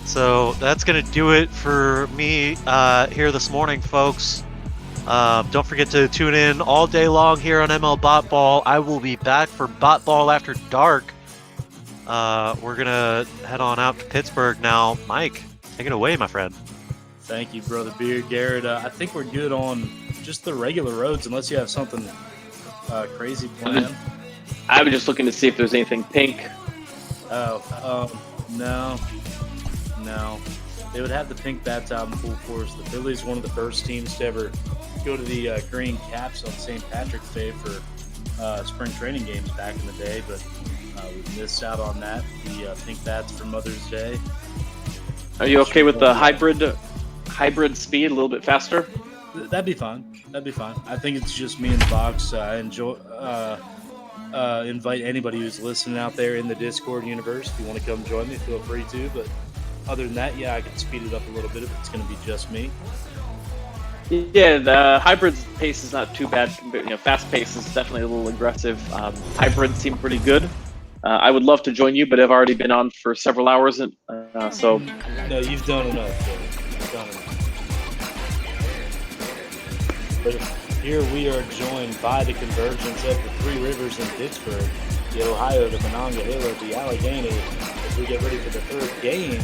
Speaker 2: So that's gonna do it for me here this morning, folks. Don't forget to tune in all day long here on ML Bot Ball. I will be back for Bot Ball After Dark. We're gonna head on out to Pittsburgh now. Mike, take it away, my friend.
Speaker 6: Thank you, Brother Beard. Garrett, I think we're good on just the regular roads, unless you have something crazy planned.
Speaker 1: I was just looking to see if there's anything pink.
Speaker 6: No. They would have the pink bats out in full force. The Phillies, one of the first teams to ever go to the green caps on St. Patrick's Day for spring training games back in the day, but we missed out on that. The pink bats for Mother's Day.
Speaker 1: Are you okay with the hybrid speed, a little bit faster?
Speaker 6: That'd be fine. I think it's just me in the box. I enjoy. Invite anybody who's listening out there in the Discord universe. If you want to come join me, feel free to. But other than that, yeah, I can speed it up a little bit if it's going to be just me.
Speaker 1: Yeah, the hybrid pace is not too bad. Fast pace is definitely a little aggressive. Hybrids seem pretty good. I would love to join you, but I've already been on for several hours, and so.
Speaker 6: No, you've done enough. You've done enough. But here we are joined by the convergence of the Three Rivers in Pittsburgh, the Ohio, the Monongahela, the Allegheny, as we get ready for the third game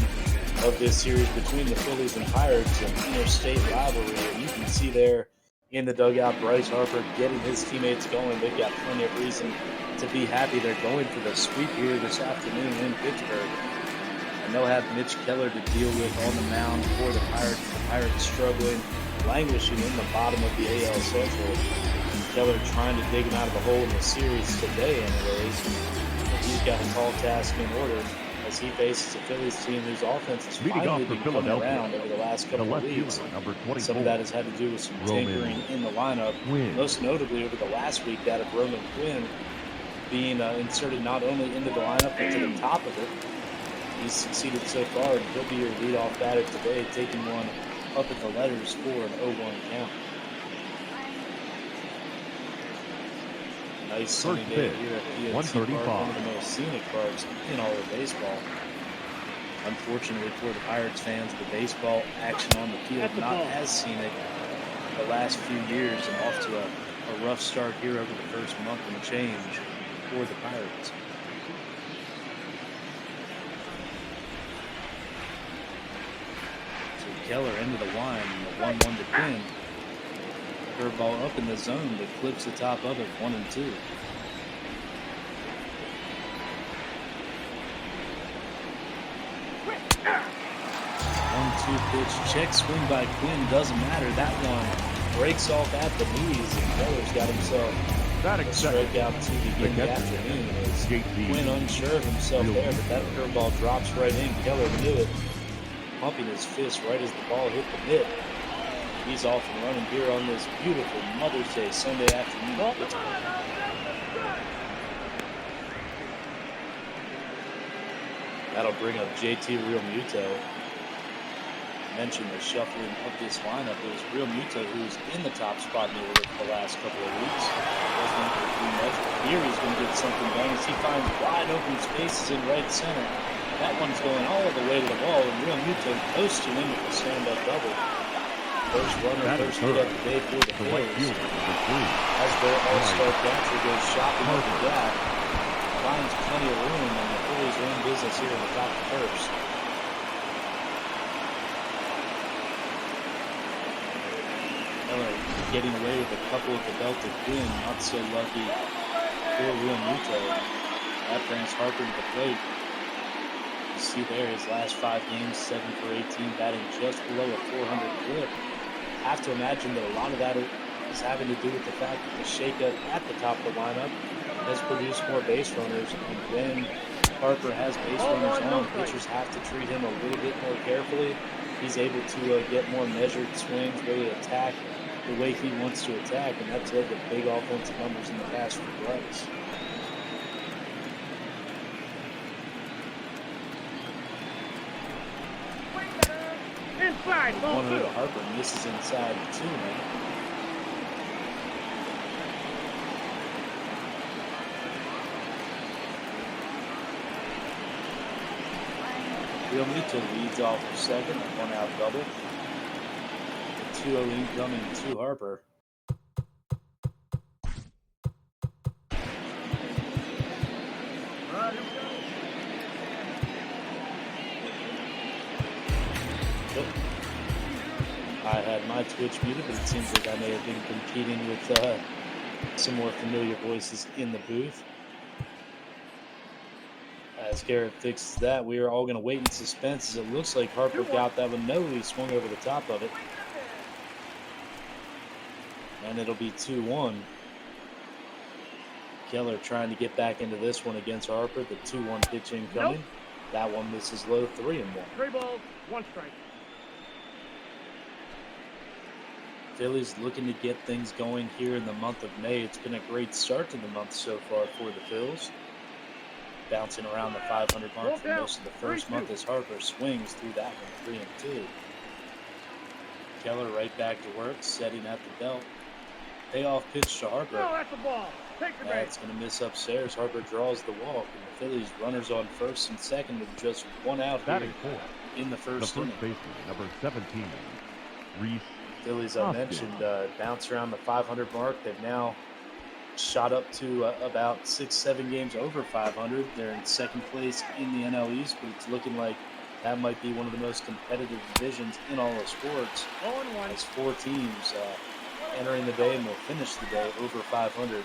Speaker 6: of this series between the Phillies and Pirates, an interstate rivalry. And you can see there in the dugout, Bryce Harper getting his teammates going. They've got plenty of reason to be happy. They're going for the sweep here this afternoon in Pittsburgh. And they'll have Mitch Keller to deal with on the mound for the Pirates. The Pirates struggling, languishing in the bottom of the AL Central. And Keller trying to dig him out of the hole in the series today, anyways. And he's got a tall task in order as he faces a Phillies team whose offense has finally been coming around over the last couple of weeks. Some of that has had to do with some tinkering in the lineup, most notably over the last week, that of Roman Quinn being inserted not only into the lineup but to the top of it. He's succeeded so far, and he'll be your leadoff batter today, taking one up at the letters for an 0-1 count. Nice sunny day here at PNC Park, one of the most scenic parks in all of baseball. Unfortunately for the Pirates fans, the baseball action on the field not as scenic the last few years, and off to a rough start here over the first month and change for the Pirates. So Keller into the line, the 1-1 to Quinn. Curveball up in the zone that clips the top of it, 1-2. 1-2 pitch, check swing by Quinn, doesn't matter. That one breaks off at the knees, and Keller's got himself a strikeout to begin the afternoon. As Quinn unsure of himself there, but that curveball drops right in. Keller knew it, pumping his fist right as the ball hit the mitt. He's off and running here on this beautiful Mother's Day Sunday afternoon. That'll bring up JT Realmuto. Mentioned the shuffling of this lineup. It was Realmuto who's in the top spot in the order for the last couple of weeks. Wasn't able to do much, but here he's going to get something done as he finds wide open spaces in right center. That one's going all the way to the wall, and Realmuto coasting in with a stand-up double. First runner, first hit of the day for the Phillies. As their all-star catcher goes shopping up the gap, finds plenty of room, and the Phillies are in business here in the top of the first. Keller getting away with a couple of the belted Quinn, not so lucky for Realmuto. That brings Harper to the plate. You see there his last 5 games, 7 for 18, batting just below a 400 clip. Have to imagine that a lot of that is having to do with the fact that the shakeup at the top of the lineup has produced more base runners, and when Harper has base runners on, pitchers have to treat him a little bit more carefully. He's able to get more measured swings, really attack the way he wants to attack, and that's led to big offensive numbers in the past for Bryce.
Speaker 4: Right, ball
Speaker 6: 1-0
Speaker 4: two.
Speaker 6: to Harper, and this is inside 2 now. Realmuto leads off for second, a 1-out double. The 2-0 incoming to Harper. I had my Twitch muted, but it seems like I may have been competing with some more familiar voices in the booth. As Garrett fixes that, we are all going to wait in suspense as it looks like Harper got that one. No, he swung over the top of it. And it'll be 2-1. Keller trying to get back into this one against Harper. The 2-1 pitch incoming.
Speaker 4: Nope.
Speaker 6: That one misses low, 3-1.
Speaker 4: 3 balls, 1 strike.
Speaker 6: Phillies looking to get things going here in the month of May. It's been a great start to the month so far for the Phils. Bouncing around the 500 mark for most of the first month as Harper swings through that one, 3-2. Keller right back to work, setting at the belt. Payoff pitch to Harper.
Speaker 4: No, that's the ball. Take the base.
Speaker 6: That's going to miss upstairs. Harper draws the walk, and the Phillies runners on first and second with just 1 out here
Speaker 5: Batting fourth,
Speaker 6: in the
Speaker 5: the
Speaker 6: first
Speaker 5: first
Speaker 6: inning.
Speaker 5: baseman, number 17, Reese.
Speaker 6: Phillies, I mentioned, bounce around the 500 mark. They've now shot up to about 6-7 games over 500. They're in second place in the NL East, but it's looking like that might be one of the most competitive divisions in all of sports.
Speaker 4: 0-1.
Speaker 6: As 4 teams entering the day and will finish the day over 500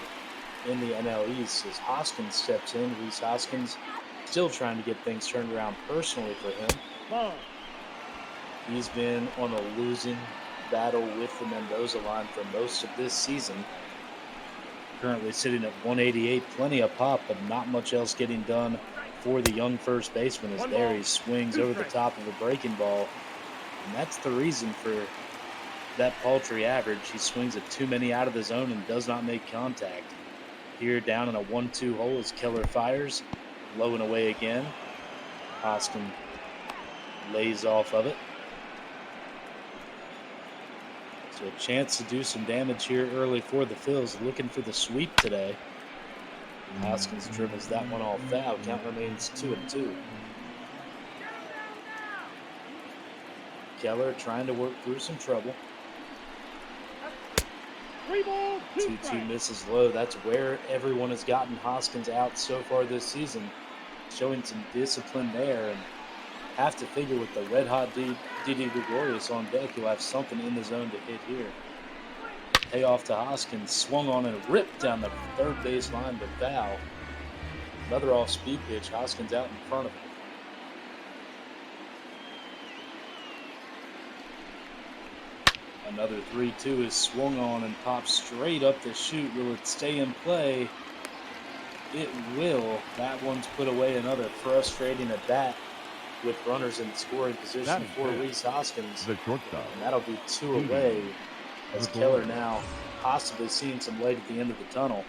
Speaker 6: in the NL East. As Hoskins steps in, Reese Hoskins still trying to get things turned around personally for him.
Speaker 4: Ball.
Speaker 6: He's been on a losing battle with the Mendoza line for most of this season. Currently sitting at 188, plenty of pop, but not much else getting done for the young first baseman as there he swings over the top of a breaking ball. And that's the reason for that paltry average. He swings it too many out of the zone and does not make contact. Here down in a 1-2 hole as Keller fires, low and away again. Hoskins lays off of it. So a chance to do some damage here early for the Phils, looking for the sweep today. Hoskins dribbles that one off foul. Count remains 2-2. Keller trying to work through some trouble.
Speaker 4: 3 balls, 2
Speaker 6: 2-2
Speaker 4: strikes.
Speaker 6: misses low. That's where everyone has gotten Hoskins out so far this season. Showing some discipline there, and have to figure with the red-hot Didi Gregorius on deck, he'll have something in the zone to hit here. Payoff to Hoskins, swung on and ripped down the third base line to foul. Another off-speed pitch, Hoskins out in front of him. Another 3-2 is swung on and popped straight up the chute. Will it stay in play? It will. That one's put away. Another frustrating at bat with runners in scoring position for Reese Hoskins.
Speaker 5: The shortstop.
Speaker 6: And that'll be 2 away as Keller now possibly seeing some light at the end of the tunnel.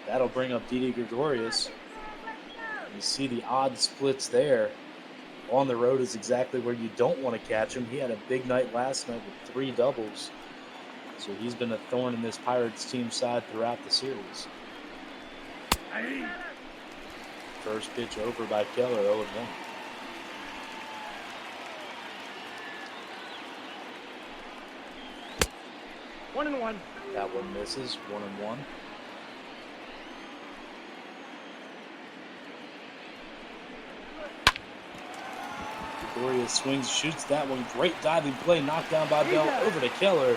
Speaker 6: That'll bring up Didi Gregorius. You see the odd splits there. On the road is exactly where you don't want to catch him. He had a big night last night with 3 doubles. So he's been a thorn in this Pirates team side throughout the series. First pitch over by Keller, 0-1.
Speaker 4: One and one.
Speaker 6: That one misses, 1-1. Gregorius swings, shoots that one. Great diving play, knocked down by Bell over to Keller.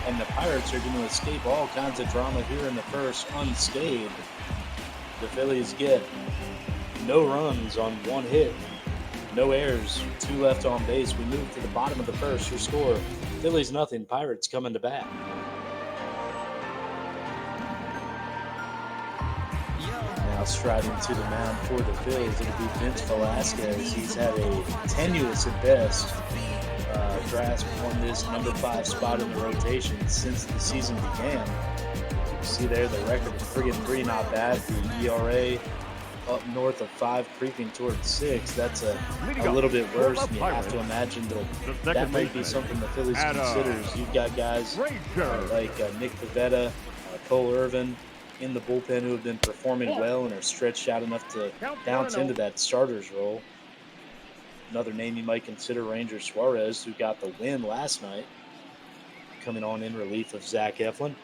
Speaker 6: And the Pirates are going to escape all kinds of drama here in the first unscathed. The Phillies get no runs on 1 hit, no errors, 2 left on base. We move to the bottom of the first. Your score, Phillies nothing, Pirates coming to bat. Now striding to the mound for the Phillies, it'll be Vince Velasquez. He's had a tenuous at best grasp on this number 5 spot in the rotation since the season began. You see there the record of 3-3, not bad. The ERA up north of 5, creeping towards 6. That's a little bit worse, and you have to imagine that might be something the Phillies considers. You've got guys like Nick Pivetta, Cole Irvin in the bullpen who have been performing well and are stretched out enough to bounce into that starter's role. Another name you might consider, Ranger Suarez, who got the win last night, coming on in relief of Zach Eflin.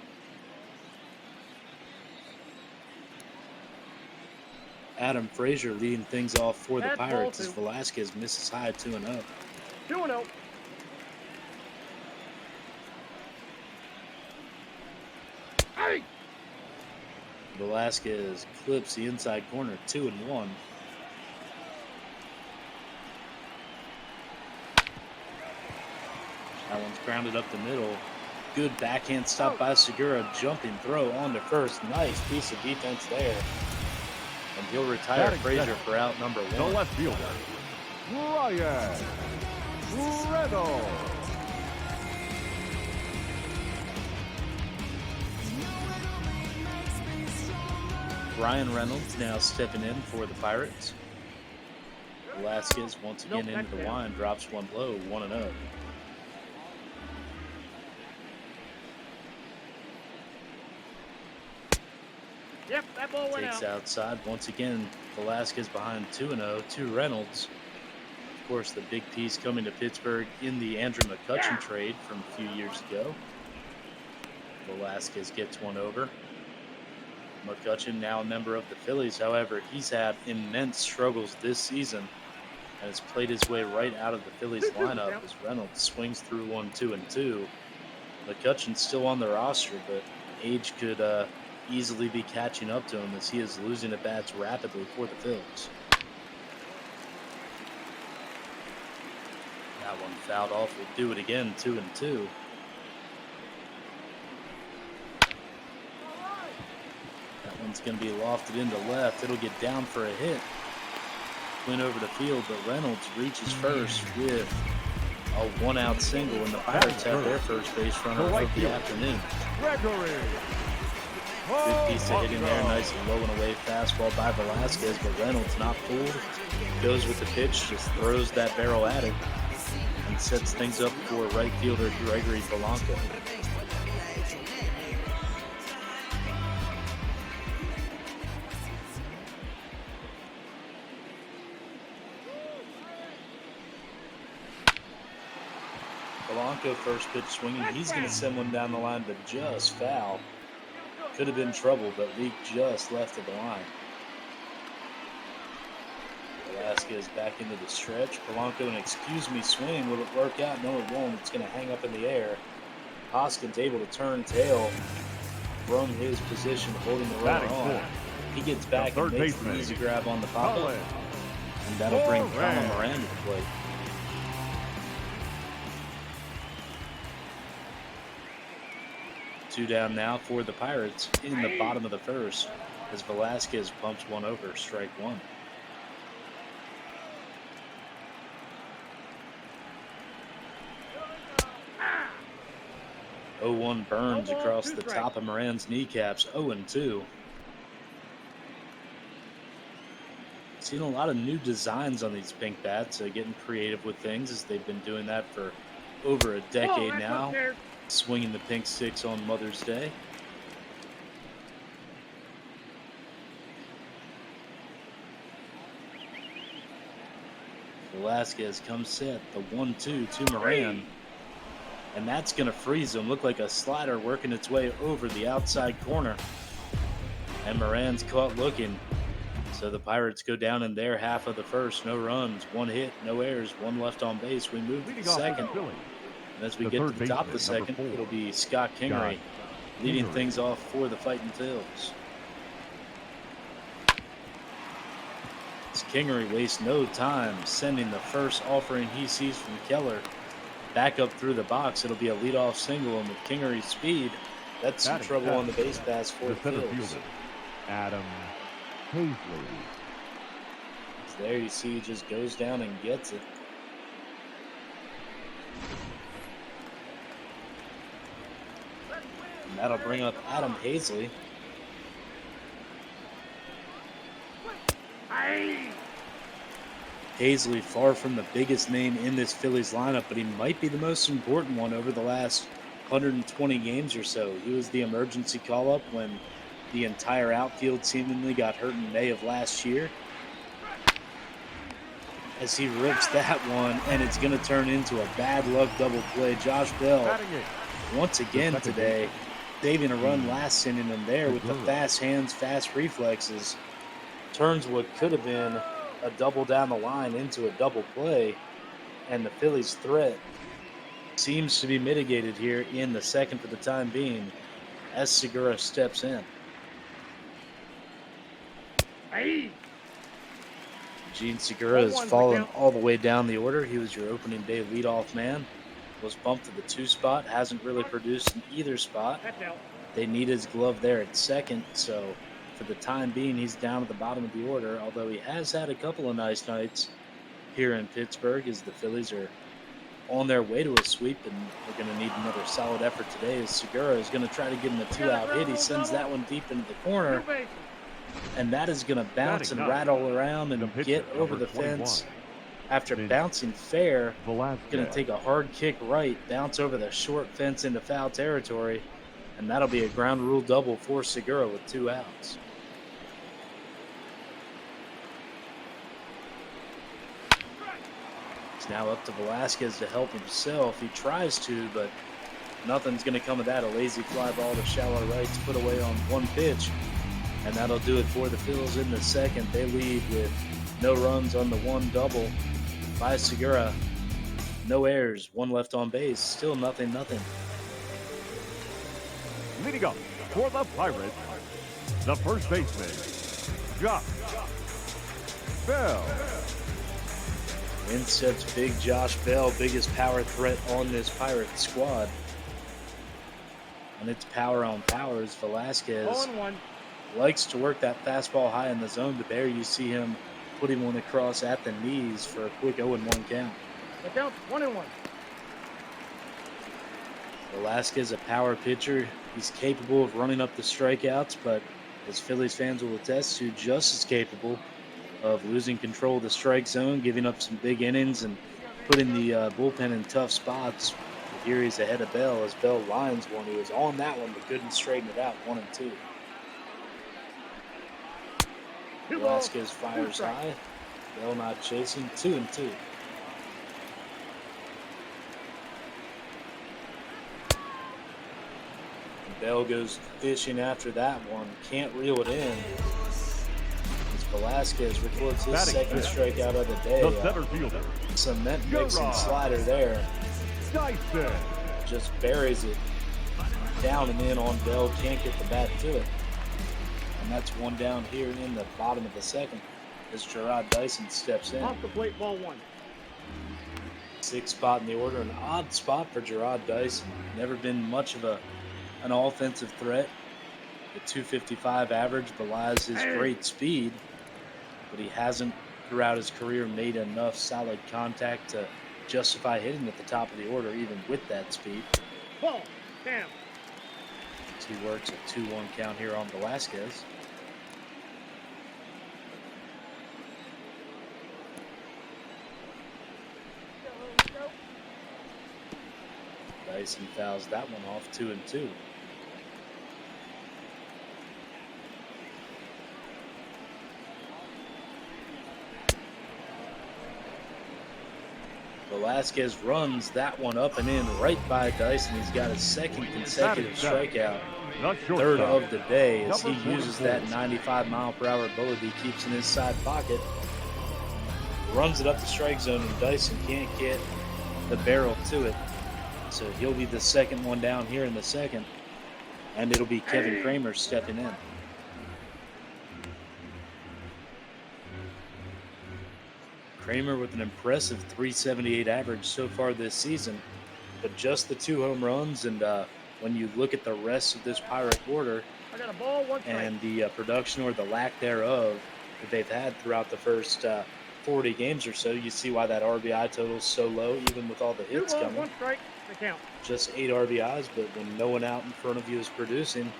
Speaker 6: Adam Frazier leading things off for the Pirates as Velasquez misses high 2-0.
Speaker 4: 2-0.
Speaker 6: Velasquez clips the inside corner, 2-1. That one's grounded up the middle. Good backhand stop by Segura. Jumping throw on to first. Nice piece of defense there. And he'll retire Frazier for out number 1.
Speaker 5: The left fielder, Ryan Reynolds.
Speaker 6: Ryan Reynolds now stepping in for the Pirates. Velasquez once again into the line, drops one low, 1-0.
Speaker 4: Yep, that ball went
Speaker 6: Takes
Speaker 4: out.
Speaker 6: outside. Once again, Velasquez behind 2-0 to Reynolds. Of course, the big piece coming to Pittsburgh in the Andrew McCutchen trade from a few years ago. Velasquez gets one over. McCutchen, now a member of the Phillies. However, he's had immense struggles this season and has played his way right out of the Phillies lineup as Reynolds swings through 1-2-2. McCutchen's still on the roster, but age could easily be catching up to him as he is losing at bats rapidly for the Phillies. That one fouled off. Will do it again, 2-2. That one's going to be lofted into left. It'll get down for a hit. Went over the field, but Reynolds reaches first with a one-out single, and the Pirates have their first base runner of the afternoon. Good piece of hitting there, nice and low and away fastball by Velasquez, but Reynolds not fooled. Goes with the pitch, just throws that barrel at it, and sets things up for right fielder Gregory Polanco. Polanco first pitch swinging. He's going to send one down the line, but just foul. Could have been trouble, but Leake just left of the line. Velasquez back into the stretch. Polanco, an excuse me swing. Will it work out? No, it won't. It's going to hang up in the air. Hoskins able to turn tail from his position, holding the runner on. He gets back and makes the easy grab on the pop-up. And that'll bring Colin Moran to the plate. Two down now for the Pirates in the bottom of the first as Velasquez pumps one over, strike one. Oh, 0-1 burns across the top of Moran's kneecaps, 0-2. Seen a lot of new designs on these pink bats, getting creative with things as they've been doing that for over a decade now. Swinging the pink six on Mother's Day. Velasquez comes set, the 1-2 to Moran. And that's going to freeze him. Look like a slider working its way over the outside corner. And Moran's caught looking. So the Pirates go down in their half of the first. No runs, one hit, no errors, one left on base. We move to the second. And as we get to the top of the second, it'll be Scott Kingery leading things off for the Fighting Phils. As Kingery wastes no time, sending the first offering he sees from Keller back up through the box. It'll be a leadoff single, and with Kingery's speed, that's some trouble on the base pass for the Phils.
Speaker 5: Adam Hazley.
Speaker 6: So there you see he just goes down and gets it. And that'll bring up Adam Hazley. Paisley, far from the biggest name in this Phillies lineup, but he might be the most important one over the last 120 games or so. He was the emergency call-up when the entire outfield seemingly got hurt in May of last year. As he rips that one, and it's going to turn into a bad luck double play. Josh Bell, once again today, saving a run last inning, and there with the fast hands, fast reflexes, turns what could have been a double down the line into a double play, and the Phillies' threat seems to be mitigated here in the second for the time being as Segura steps in.
Speaker 4: Hey.
Speaker 6: Gene Segura has fallen all the way down the order. He was your opening day leadoff man. Was bumped to the 2 spot. Hasn't really produced in either spot. They need his glove there at second, so for the time being, he's down at the bottom of the order, although he has had a couple of nice nights here in Pittsburgh as the Phillies are on their way to a sweep, and they're going to need another solid effort today as Segura is going to try to give him a 2-out hit. He sends that one deep into the corner, and that is going to bounce and rattle around and get over the fence. After bouncing fair, going to take a hard kick right, bounce over the short fence into foul territory, and that'll be a ground rule double for Segura with 2 outs. It's now up to Velasquez to help himself. He tries to, but nothing's going to come of that. A lazy fly ball to shallow right to put away on 1 pitch. And that'll do it for the Phils in the second. They lead with no runs on the 1 double by Segura. No errors, 1 left on base. Still 0-0.
Speaker 5: Leading up for the Pirates, the first baseman, Josh Bell.
Speaker 6: In steps big Josh Bell, biggest power threat on this Pirates squad. And it's power on power as Velasquez likes to work that fastball high in the zone, but there you see him putting one across at the knees for a quick 0-1 count.
Speaker 4: The count 1-1.
Speaker 6: Velasquez, a power pitcher. He's capable of running up the strikeouts, but as Phillies fans will attest to, just as capable of losing control of the strike zone, giving up some big innings, and putting the bullpen in tough spots. But here he's ahead of Bell as Bell lines one. He was on that one, but couldn't straighten it out. 1-2. Velasquez fires high. Bell not chasing. 2-2. Bell goes fishing after that one. Can't reel it in. As Velasquez records his second strikeout of the day.
Speaker 5: The center fielder.
Speaker 6: Cement mixing slider there.
Speaker 5: Dyson.
Speaker 6: Just buries it down and in on Bell. Can't get the bat to it. And that's 1 down here in the bottom of the second as Gerard Dyson steps in.
Speaker 4: Off the plate, ball 1.
Speaker 6: 6th spot in the order. An odd spot for Gerard Dyson. Never been much of an offensive threat. The 255 average belies his great speed, but he hasn't throughout his career made enough solid contact to justify hitting at the top of the order even with that speed.
Speaker 4: Ball. Damn.
Speaker 6: As he works a 2-1 count here on Velasquez. Dyson fouls that one off. 2-2. Velasquez runs that one up and in right by Dyson. He's got his 2nd consecutive strikeout, 3rd of the day, as he uses that 95-mile-per-hour bullet he keeps in his side pocket. Runs it up the strike zone, and Dyson can't get the barrel to it. So he'll be the 2nd one down here in the second, and it'll be Kevin Kramer stepping in. Kramer with an impressive 378 average so far this season, but just the 2 home runs, and when you look at the rest of this Pirate order and the production or the lack thereof that they've had throughout the first 40 games or so, you see why that RBI total is so low, even with all the hits coming.
Speaker 4: 1 strike, the count.
Speaker 6: Just 8 RBIs, but when no one out in front of you is producing,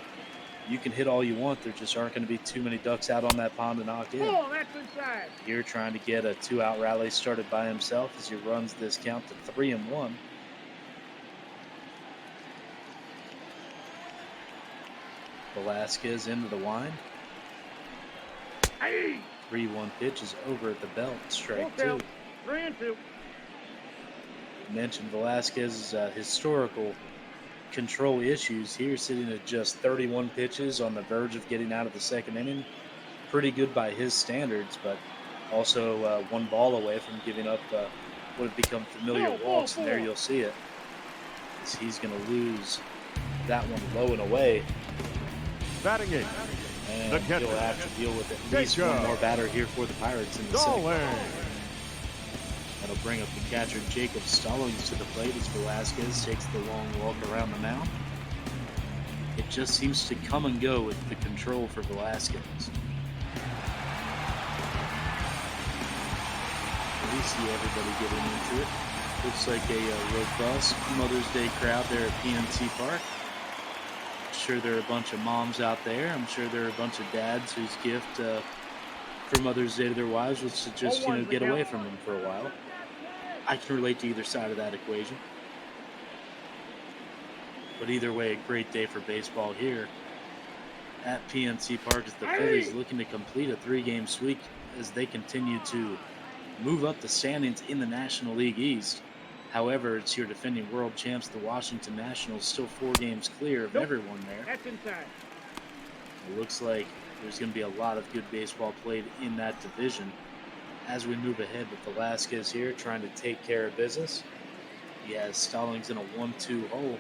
Speaker 6: you can hit all you want. There just aren't going to be too many ducks out on that pond to knock in.
Speaker 4: Ball, that's inside.
Speaker 6: Here trying to get a 2-out rally started by himself as he runs this count to 3-1. Velasquez into the wind. 3-1 pitch is over at the belt. Strike 2.
Speaker 4: 3-2.
Speaker 6: Mentioned Velasquez's historical control issues here, sitting at just 31 pitches on the verge of getting out of the second inning. Pretty good by his standards, but also 1 ball away from giving up what have become familiar walks, and there you'll see it. As he's going to lose that one low and away.
Speaker 5: Batting eight.
Speaker 6: And he'll have to deal with at least one more batter here for the Pirates in the second. That'll bring up the catcher Jacob Stallings to the plate as Velasquez takes the long walk around the mound. It just seems to come and go with the control for Velasquez. We see everybody getting into it. Looks like a robust Mother's Day crowd there at PNC Park. I'm sure there are a bunch of moms out there. I'm sure there are a bunch of dads whose gift for Mother's Day to their wives was to just, get away from them for a while. I can relate to either side of that equation. But either way, a great day for baseball here at PNC Park as the Phillies looking to complete a 3-game sweep as they continue to move up the standings in the National League East. However, it's your defending world champs, the Washington Nationals, still 4 games clear of everyone there.
Speaker 4: That's inside.
Speaker 6: It looks like there's going to be a lot of good baseball played in that division. As we move ahead with Velasquez here, trying to take care of business. He has Stallings in a 1-2 hole.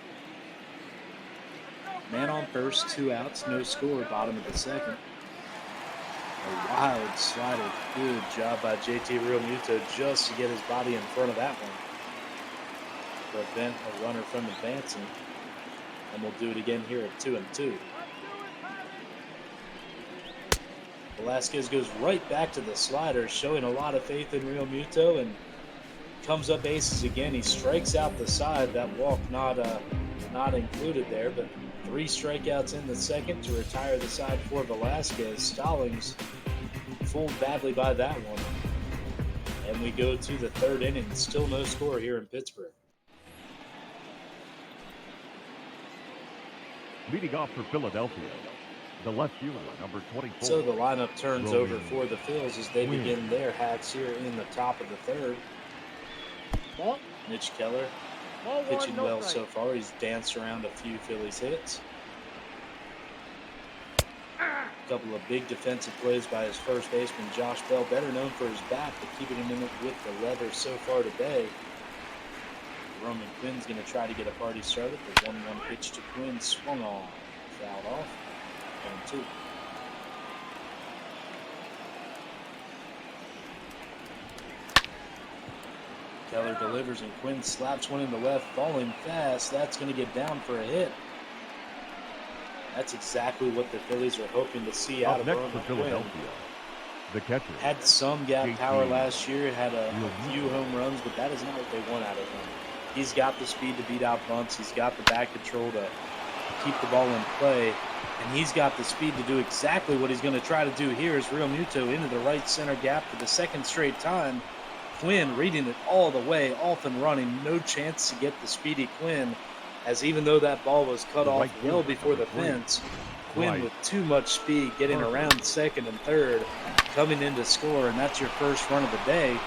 Speaker 6: Man on first, 2 outs, no score, bottom of the second. A wild slider. Good job by JT Realmuto just to get his body in front of that one. Prevent a runner from advancing. And we'll do it again here at 2-2. Velasquez goes right back to the slider, showing a lot of faith in Realmuto, and comes up aces again. He strikes out the side. That walk not included there, but 3 strikeouts in the second to retire the side for Velasquez. Stallings fooled badly by that one. And we go to the 3rd inning. Still no score here in Pittsburgh.
Speaker 5: Leading off for Philadelphia, the left fielder, number 24.
Speaker 6: So the lineup turns over for the Phils as they begin their hats here in the top of the 3rd. Mitch Keller pitching well so far. He's danced around a few Phillies hits. A couple of big defensive plays by his first baseman, Josh Bell, better known for his bat, but keeping him in it with the leather so far today. Roman Quinn's going to try to get a party started. The 1-1 pitch to Quinn swung on, fouled off, 1-2. Keller delivers and Quinn slaps one in the left, falling fast. That's going to get down for a hit. That's exactly what the Phillies are hoping to see out of Roman Quinn.
Speaker 5: The catcher
Speaker 6: had some gap power last year, had a few home runs, but that is not what they want out of him. He's got the speed to beat out bunts. He's got the bat control to keep the ball in play. And he's got the speed to do exactly what he's going to try to do here as Realmuto into the right center gap for the 2nd straight time. Quinn reading it all the way, off and running. No chance to get the speedy Quinn, as even though that ball was cut off well before the fence, Quinn with too much speed getting around 2nd and 3rd, coming in to score, and that's your first run of the day.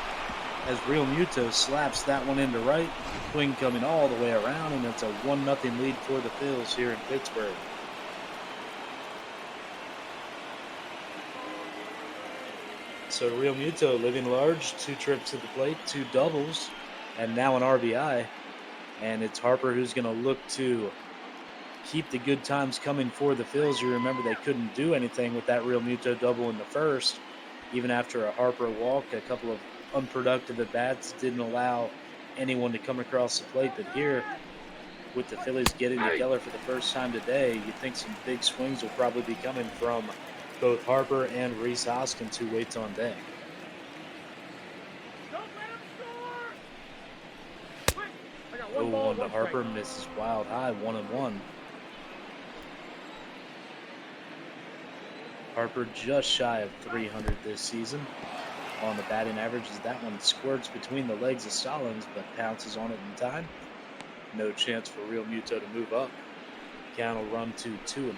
Speaker 6: As Realmuto slaps that one into right, Quinn coming all the way around, and it's a 1-0 lead for the Phils here in Pittsburgh. So Realmuto living large, 2 trips to the plate, 2 doubles, and now an RBI. And it's Harper who's going to look to keep the good times coming for the Phils. You remember they couldn't do anything with that Realmuto double in the first, even after a Harper walk, a couple of unproductive at-bats didn't allow anyone to come across the plate. But here, with the Phillies getting to Keller for the first time today, you think some big swings will probably be coming from both Harper and Rhys Hoskins, who waits on deck. 0-1 to Harper, misses wild high, 1-1. Harper just shy of 300 this season. On the batting averages, that one squirts between the legs of Stallings, but pounces on it in time. No chance for Real Muto to move up. Count will run to 2-1.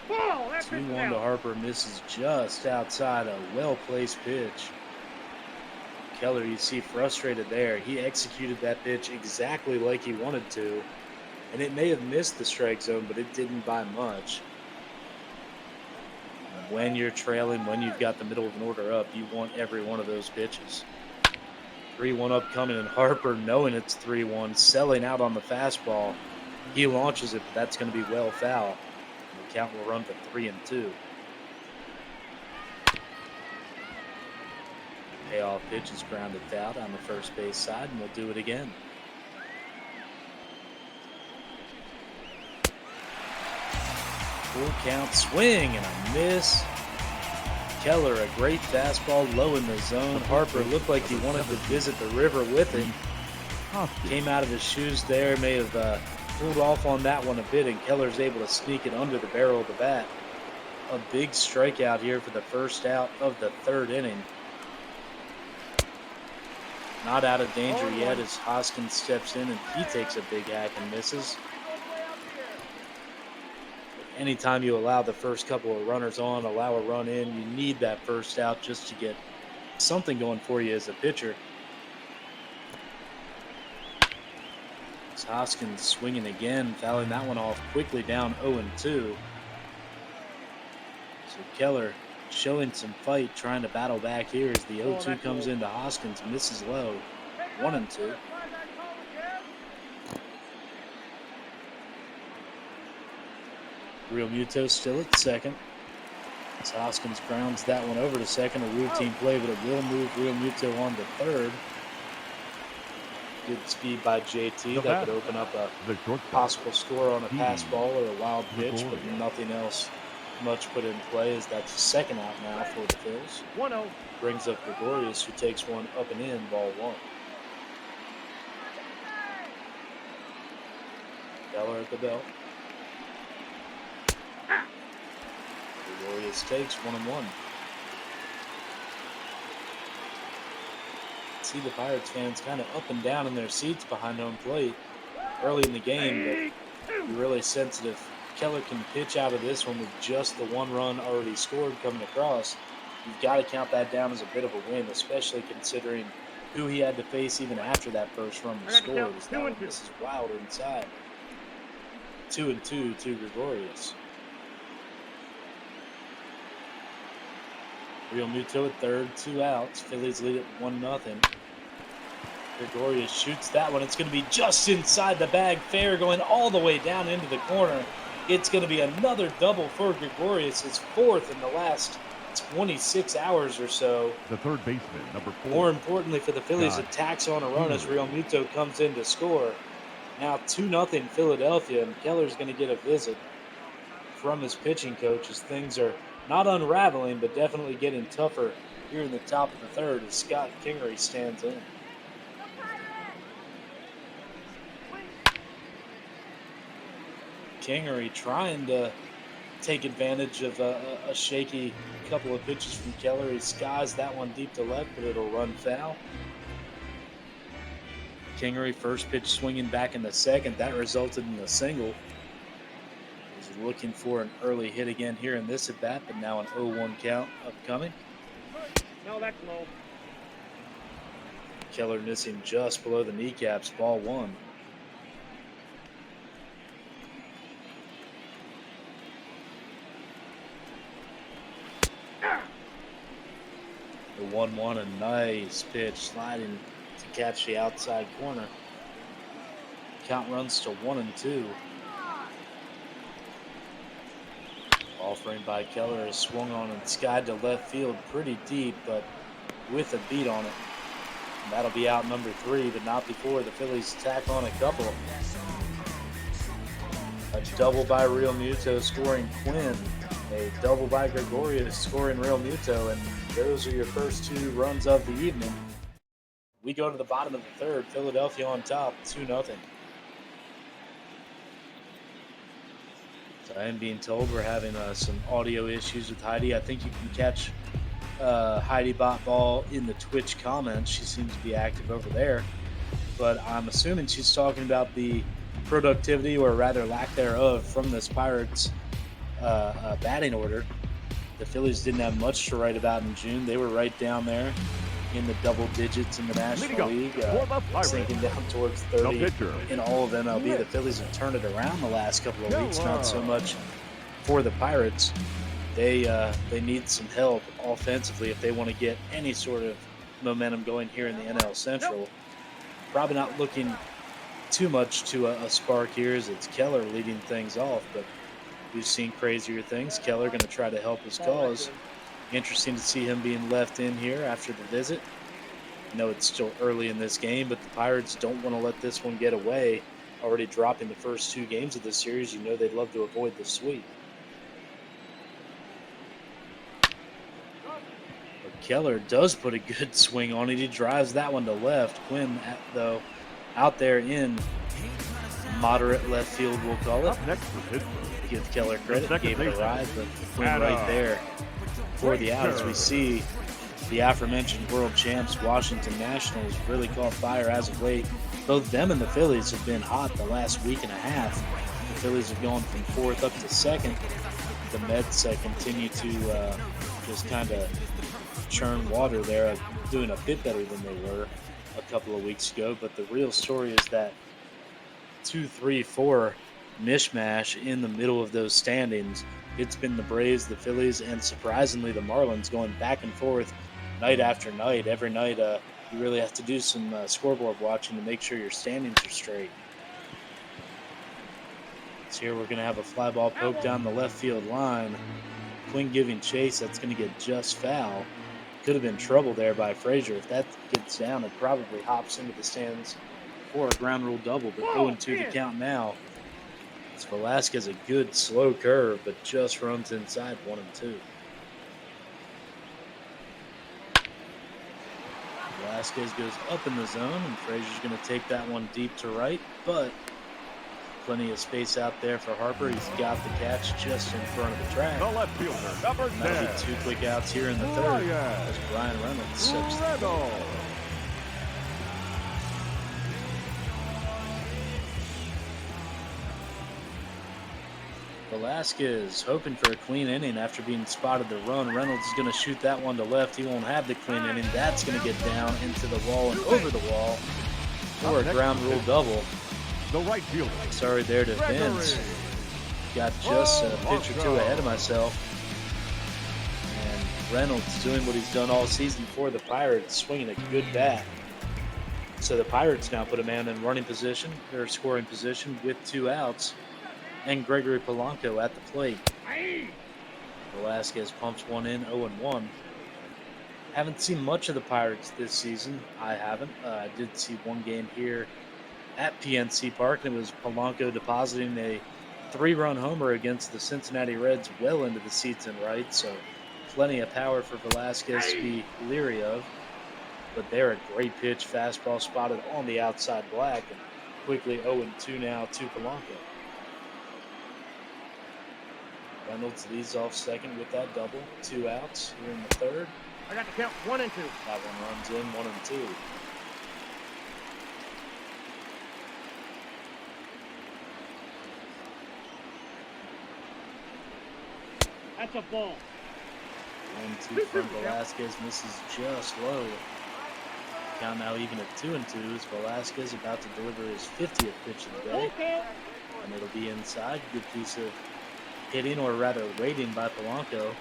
Speaker 6: 2-1 to Harper, misses just outside a well-placed pitch. Keller, you see, frustrated there. He executed that pitch exactly like he wanted to, and it may have missed the strike zone, but it didn't by much. When you're trailing, when you've got the middle of an order up, you want every one of those pitches. 3-1 upcoming, and Harper, knowing it's 3-1, selling out on the fastball. He launches it, but that's going to be well foul. The count will run to 3-2. Payoff pitch is grounded foul down the first base side, and we'll do it again. Full count, swing and a miss. Keller, a great fastball low in the zone. Harper looked like he wanted to visit the river with it. Came out of his shoes there, may have pulled off on that one a bit, and Keller's able to sneak it under the barrel of the bat. A big strikeout here for the first out of the third inning. Not out of danger yet as Hoskins steps in and he takes a big hack and misses. Anytime you allow the first couple of runners on, allow a run in, you need that first out just to get something going for you as a pitcher. As Hoskins swinging again, fouling that one off quickly, down 0-2. So Keller showing some fight, trying to battle back here as the 0-2 comes into Hoskins, misses low, 1-2. Real Muto still at second. As Hoskins grounds that one over to second, a routine play, but it will move Real Muto on to third. Good speed by JT. That could open up a possible score on a pass ball or a wild pitch, but nothing else much put in play, as that's the second out now for the Phils.
Speaker 4: 1-0.
Speaker 6: Brings up Gregorius, who takes one up and in, ball one. Keller at the belt. Gregorius takes 1-1. See the Pirates fans kind of up and down in their seats behind home plate early in the game, but be really sensitive. Keller can pitch out of this one with just the one run already scored coming across. You've got to count that down as a bit of a win, especially considering who he had to face even after that first run was scored. This is wild inside. 2-2 to Gregorius. Real Muto at third, 2 outs. Phillies lead it 1-0. Gregorius shoots that one. It's going to be just inside the bag. Fair going all the way down into the corner. It's going to be another double for Gregorius, his fourth in the last 26 hours or so.
Speaker 5: The third baseman, number 4.
Speaker 6: More importantly for the Phillies, it tacks on a run as Real Muto comes in to score. Now 2-0 Philadelphia, and Keller's going to get a visit from his pitching coach as things are not unraveling, but definitely getting tougher here in the top of the third as Scott Kingery stands in. Kingery trying to take advantage of a shaky couple of pitches from Keller. He skies that one deep to left, but it'll run foul. Kingery, first pitch swinging back in the second. That resulted in a single. He's looking for an early hit again here in this at-bat, but now an 0-1 count upcoming.
Speaker 4: No, that's low.
Speaker 6: Keller missing just below the kneecaps, ball one. The 1-1, a nice pitch, sliding to catch the outside corner. Count runs to 1-2. Ball framed by Keller is swung on and skied to left field pretty deep, but with a beat on it. And that'll be out number 3, but not before the Phillies tack on a couple. A double by Real Muto scoring Quinn. A double by Gregorius scoring Real Muto, and those are your first 2 runs of the evening. We go to the bottom of the third. Philadelphia on top, 2-0. So I am being told we're having some audio issues with Heidi. I think you can catch Heidi Botball in the Twitch comments. She seems to be active over there. But I'm assuming she's talking about the productivity, or rather lack thereof, from this Pirates batting order. The Phillies didn't have much to write about in June. They were right down there in the double digits in the National League, sinking down towards 30 in all of MLB. The Phillies have turned it around the last couple of weeks, not so much for the Pirates. They need some help offensively if they want to get any sort of momentum going here in the NL Central. Probably not looking too much to a spark here, as it's Keller leading things off, but we've seen crazier things. Keller going to try to help his cause. Interesting to see him being left in here after the visit. I know it's still early in this game, but the Pirates don't want to let this one get away. Already dropping the first 2 games of this series, you know they'd love to avoid the sweep. But Keller does put a good swing on it. He drives that one to left. Quinn, though, out there in moderate left field, we'll call it. Give Keller credit, gave it a ride, but Quinn right there for the out, as we see the aforementioned world champs Washington Nationals really caught fire as of late. Both them and the Phillies have been hot the last week and a half. The Phillies have gone from 4th up to 2nd. The Mets continue to just kind of churn water there, doing a bit better than they were a couple of weeks ago. But the real story is that 2, 3, 4 mishmash in the middle of those standings. It's been the Braves, the Phillies, and surprisingly the Marlins going back and forth night after night. Every night you really have to do some scoreboard watching to make sure your standings are straight. So here we're going to have a fly ball poke down the left field line. Quinn giving chase. That's going to get just foul. Could have been trouble there by Frazier. If that gets down, it probably hops into the stands for a ground rule double. But 0-2 the count now. It's Velasquez, a good slow curve, but just runs inside 1-2. Velasquez goes up in the zone, and Frazier's going to take that one deep to right, but plenty of space out there for Harper. He's got the catch just in front of the track.
Speaker 5: The left fielder, number 10.
Speaker 6: That'll be 2 quick outs here in the third as Brian Reynolds steps to the plate. Velasquez hoping for a clean inning after being spotted the run. Reynolds is going to shoot that one to left. He won't have the clean inning. That's going to get down into the wall and over the wall for a ground rule double.
Speaker 5: The right fielder.
Speaker 6: Sorry there to Vince. Got just a pitch or 2 ahead of myself. And Reynolds doing what he's done all season for the Pirates, swinging a good bat. So the Pirates now put a man in running position, or scoring position, with 2 outs. And Gregory Polanco at the plate. Velasquez pumps one in, 0-1. Haven't seen much of the Pirates this season. I haven't. I did see one game here at PNC Park, and it was Polanco depositing a 3-run homer against the Cincinnati Reds well into the seats and right. So plenty of power for Velasquez to be leery of. But there, a great pitch, fastball spotted on the outside black, and quickly 0-2 now to Polanco. Reynolds leads off second with that double. 2 outs here in the third.
Speaker 4: I got to count 1 and 2.
Speaker 6: That one runs in, 1-2.
Speaker 4: That's a ball.
Speaker 6: 1-2 from Velasquez, misses just low. Count now even at 2-2 as Velasquez about to deliver his 50th pitch of the day.
Speaker 4: Okay.
Speaker 6: And it'll be inside. Good piece of hitting, or rather waiting, by Polanco.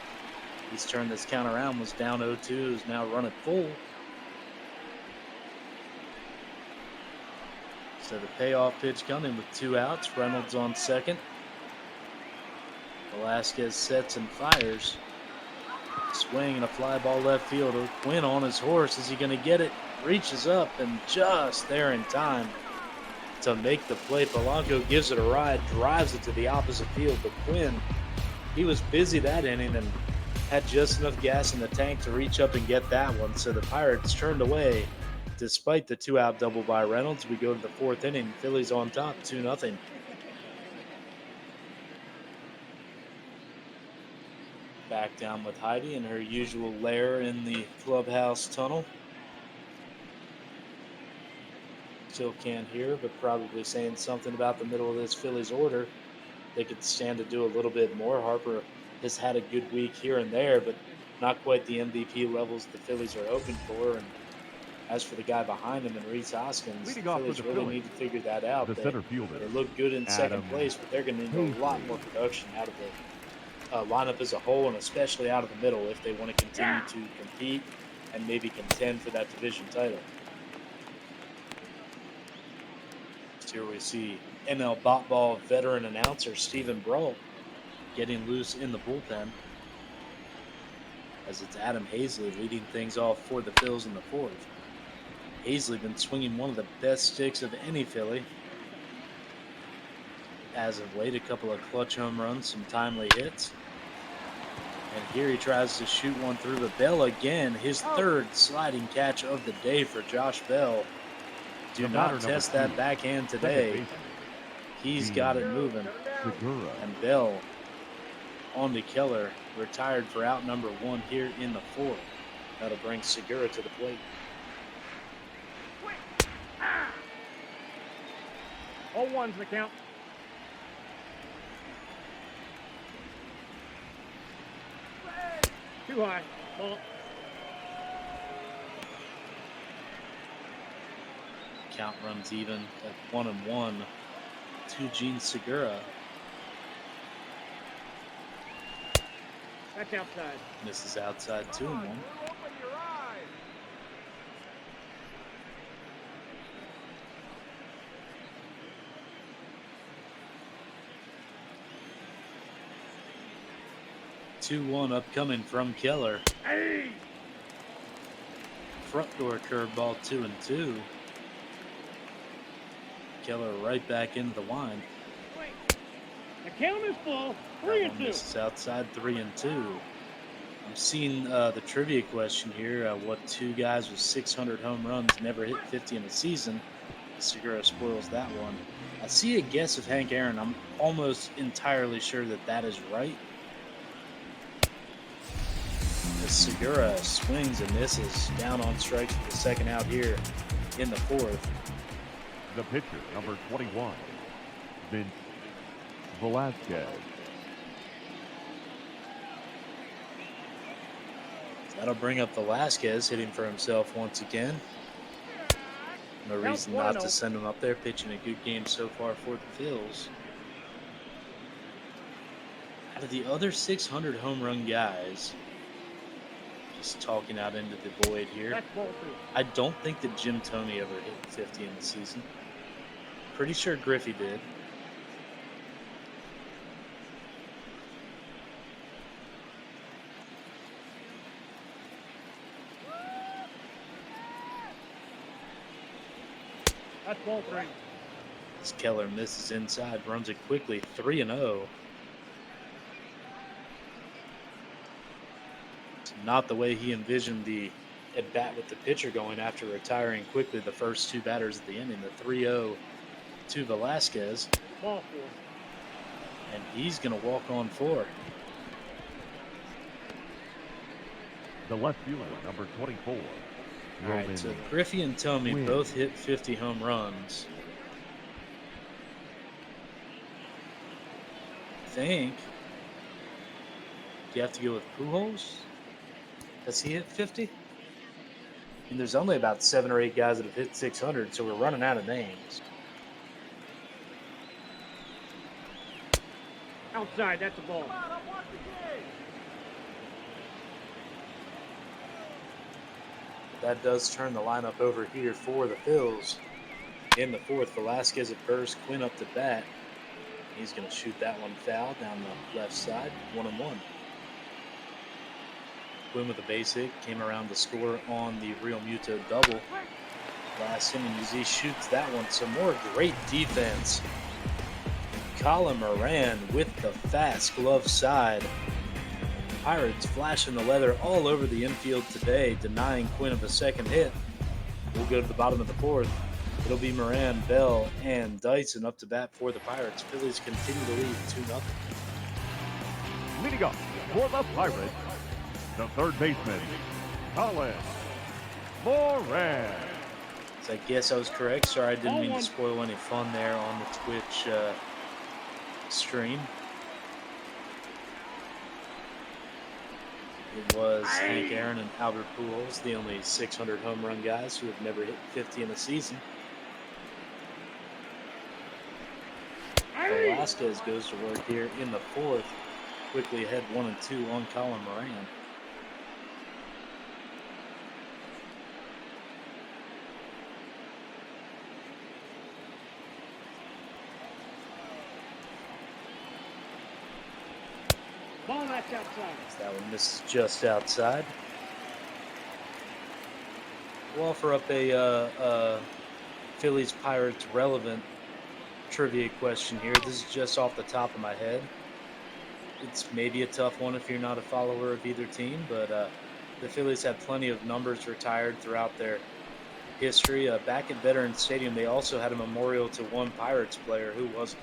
Speaker 6: He's turned this count around, was down 0-2, is now running full. So the payoff pitch coming with 2 outs. Reynolds on second. Velasquez sets and fires. Swing and a fly ball left fielder. Quinn on his horse. Is he going to get it? Reaches up and just there in time to make the play. Polanco gives it a ride, drives it to the opposite field, but Quinn, he was busy that inning and had just enough gas in the tank to reach up and get that one. So the Pirates turned away despite the 2-out double by Reynolds. We go to the 4th inning. Phillies on top, 2-0. back down with Heidi in her usual lair in the clubhouse tunnel. Still can't hear, but probably saying something about the middle of this Phillies order. They could stand to do a little bit more. Harper has had a good week here and there, but not quite the MVP levels the Phillies are hoping for. And as for the guy behind him, and Reese Hoskins, the
Speaker 5: Leading off
Speaker 6: Phillies
Speaker 5: for the
Speaker 6: really
Speaker 5: Phillies,
Speaker 6: need to figure that out.
Speaker 5: the center fielder,
Speaker 6: They look good in second place, but they're going to need a lot more production out of the lineup as a whole, and especially out of the middle if they want to continue to compete and maybe contend for that division title. Here we see ML Botball veteran announcer Stephen Brault getting loose in the bullpen, as it's Adam Hazley leading things off for the Phils in the fourth. Hazley been swinging one of the best sticks of any Philly as of late. A couple of clutch home runs, some timely hits. And here he tries to shoot one through, but Bell again, his third sliding catch of the day for Josh Bell. Do not test that backhand today. He's got it moving. And Bell on to Keller, retired for out number one here in the fourth. That'll bring Segura to the plate.
Speaker 4: All one's the count. Too high. Ball.
Speaker 6: Count runs even at 1-1 to Gene Segura.
Speaker 4: That's outside.
Speaker 6: Misses outside 2-1. 2-1 upcoming from Keller.
Speaker 4: Hey!
Speaker 6: Front door curveball 2-2. Keller right back into the wind.
Speaker 4: The count is full.
Speaker 6: That
Speaker 4: 3-2.
Speaker 6: one misses outside 3-2. I'm seeing the trivia question here. What two guys with 600 home runs never hit 50 in a season? Segura spoils that one. I see a guess of Hank Aaron. I'm almost entirely sure that that is right. As Segura swings and misses, down on strikes for the second out here in the fourth.
Speaker 5: The pitcher, number 21, Vince Velasquez.
Speaker 6: That'll bring up Velasquez, hitting for himself once again. No reason not to send him up there, pitching a good game so far for the Phils. Out of the other 600 home run guys, just talking out into the void here, I don't think that Jim Thome ever hit 50 in the season. Pretty sure Griffey did.
Speaker 4: That's ball 3.
Speaker 6: As Keller misses inside, runs it quickly, 3-0. It's not the way he envisioned the at-bat with the pitcher going after retiring quickly the first two batters of the inning. The 3-0 to Velasquez.
Speaker 4: Ball 4.
Speaker 6: And he's going to walk on 4.
Speaker 5: The left fielder, number 24.
Speaker 6: All right, so Griffey and Thome both hit 50 home runs. I think. Do you have to go with Pujols? Does he hit 50? And there's only about 7 or 8 guys that have hit 600, so we're running out of names.
Speaker 4: Outside, that's a ball.
Speaker 6: That does turn the lineup over here for the Phils. In the fourth, Velasquez at first, Quinn up to bat. He's going to shoot that one foul down the left side, 1-1. Quinn with a base hit, came around to score on the Real Muto double. Last inning as he shoots that one. Some more great defense. Colin Moran with the fast glove side. Pirates flashing the leather all over the infield today, denying Quinn of a second hit. We'll go to the bottom of the fourth. It'll be Moran, Bell, and Dyson up to bat for the Pirates. Phillies continue to lead 2-0.
Speaker 5: Leading off For the Pirates, the third baseman, Colin Moran.
Speaker 6: So I guess I was correct. Sorry, I didn't mean to spoil any fun there on the Twitch stream. It was Hank Aaron and Albert Pujols, the only 600 home run guys who have never hit 50 in a season. Velasquez goes to work here in the fourth, quickly ahead 1-2 on Colin Moran.
Speaker 4: Ball that's outside.
Speaker 6: That one misses just outside. We'll offer up a Phillies Pirates relevant trivia question here. This is just off the top of my head. It's maybe a tough one if you're not a follower of either team, but the Phillies have plenty of numbers retired throughout their history. Back at Veterans Stadium, they also had a memorial to one Pirates player. Who was it?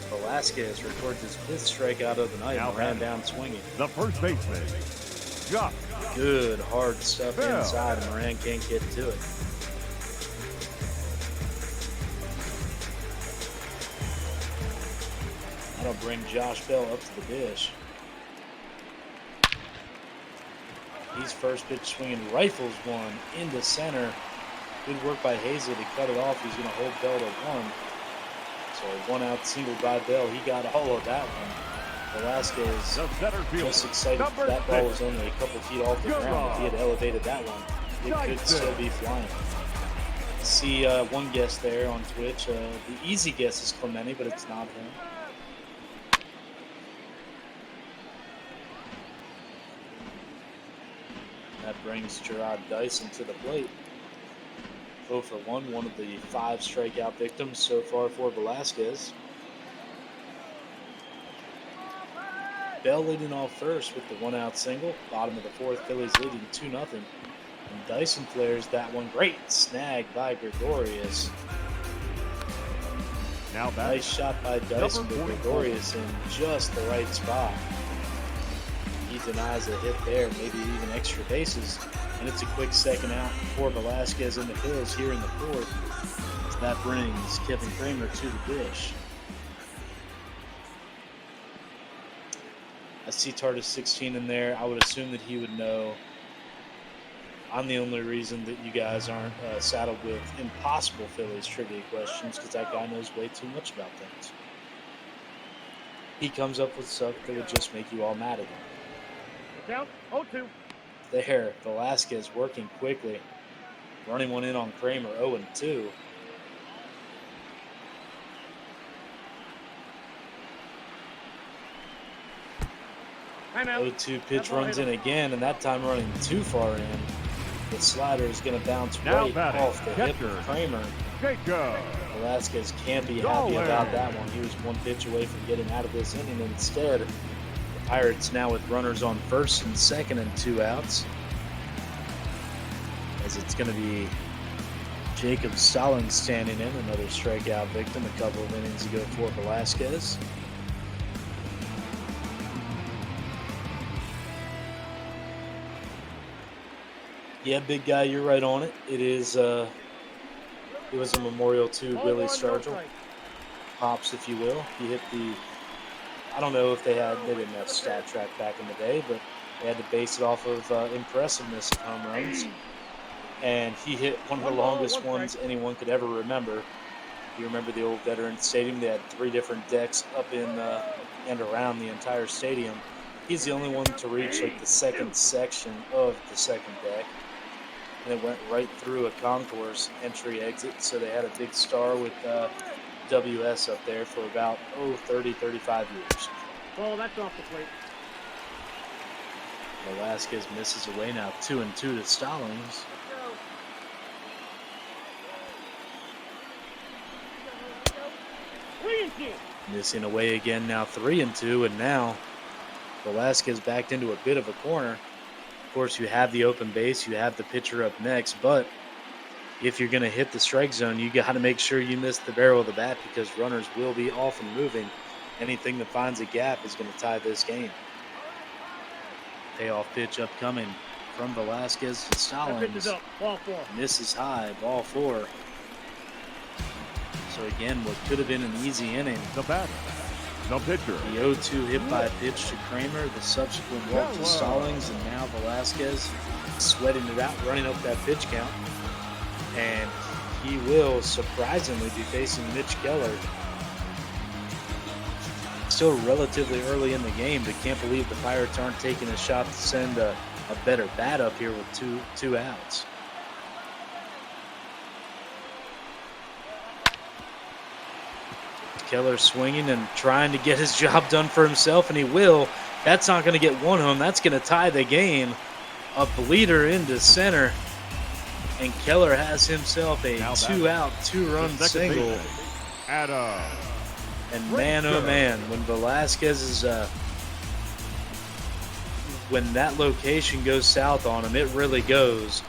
Speaker 6: Velasquez records his 5th strikeout of the night and ran down swinging.
Speaker 5: The first baseman, Josh.
Speaker 6: Good hard stuff inside, and Moran can't get to it. That'll bring Josh Bell up to the dish. He's first pitch swinging, rifles one into center. Good work by Hazel to cut it off. He's going to hold Bell to 1. So 1 out single by Bell. He got all of that one. Velasquez just excited that ball was only a couple feet off the ground. If he had elevated that one, it could still be flying. See one guess there on Twitch. The easy guess is Clemente, but it's not him. That brings Gerard Dyson to the plate. 0 for 1, one of the 5 strikeout victims so far for Velasquez. Bell leading off first with the 1 out single. Bottom of the 4th, Phillies leading 2-0. And Dyson flares that one. Great snag by Gregorius.
Speaker 5: Now
Speaker 6: nice shot by Dyson, but Gregorius in just the right spot. He denies a hit there, maybe even extra bases. And it's a quick second out for Velasquez and the Phils here in the 4th. As that brings Kevin Kramer to the dish. I see Tardis 16 in there. I would assume that he would know. I'm the only reason that you guys aren't saddled with impossible Phillies trivia questions, because that guy knows way too much about things. He comes up with stuff that would just make you all mad at him.
Speaker 4: Down 0-2.
Speaker 6: There, Velasquez working quickly. Running one in on Kramer, 0-2.
Speaker 4: Timeout.
Speaker 6: 0-2 pitch runs in again, and that time running too far in. The slider is going to bounce right off the hip of Kramer. Velasquez can't be happy about that one. He was 1 pitch away from getting out of this inning. Instead, the Pirates now with runners on first and second and 2 outs. As it's going to be Jacob Stallings standing in, another strikeout victim a couple of innings ago for Velasquez. Yeah, big guy, you're right on it. It is. It was a memorial to Willie Stargell. Pops, if you will. He hit the. I don't know if they didn't have Stat Track back in the day, but they had to base it off of impressiveness of home runs. And he hit one of the longest ones anyone could ever remember. You remember the old Veterans Stadium? They had 3 different decks up in and around the entire stadium. He's the only one to reach like the second section of the second deck. And it went right through a concourse entry exit. So they had a big star with WS up there for about 30, 35 years.
Speaker 4: Ball that's off the plate.
Speaker 6: Velasquez misses away now, 2-2 to Stallings. Missing away again now, 3-2, and now Velasquez backed into a bit of a corner. Of course, you have the open base, you have the pitcher up next, but if you're going to hit the strike zone, you got to make sure you miss the barrel of the bat because runners will be off and moving. Anything that finds a gap is going to tie this game. Payoff pitch upcoming from Velasquez to
Speaker 4: That pitch
Speaker 6: Stallings.
Speaker 4: is up. Ball 4.
Speaker 6: Misses high, ball 4. So again, what could have been an easy inning.
Speaker 5: The batter, the pitcher.
Speaker 6: The 0-2 hit by pitch to Kramer, the subsequent walk to Stallings, and now Velasquez sweating it out, running up that pitch count. And he will surprisingly be facing Mitch Keller. Still relatively early in the game, but can't believe the Pirates aren't taking a shot to send a better bat up here with two outs. Keller swinging and trying to get his job done for himself, and he will. That's not going to get one home. That's going to tie the game. A bleeder into center, and Keller has himself a two-out, two-run single.
Speaker 5: Adam.
Speaker 6: And man, oh man, when Velasquez is, when that location goes south on him, it really goes.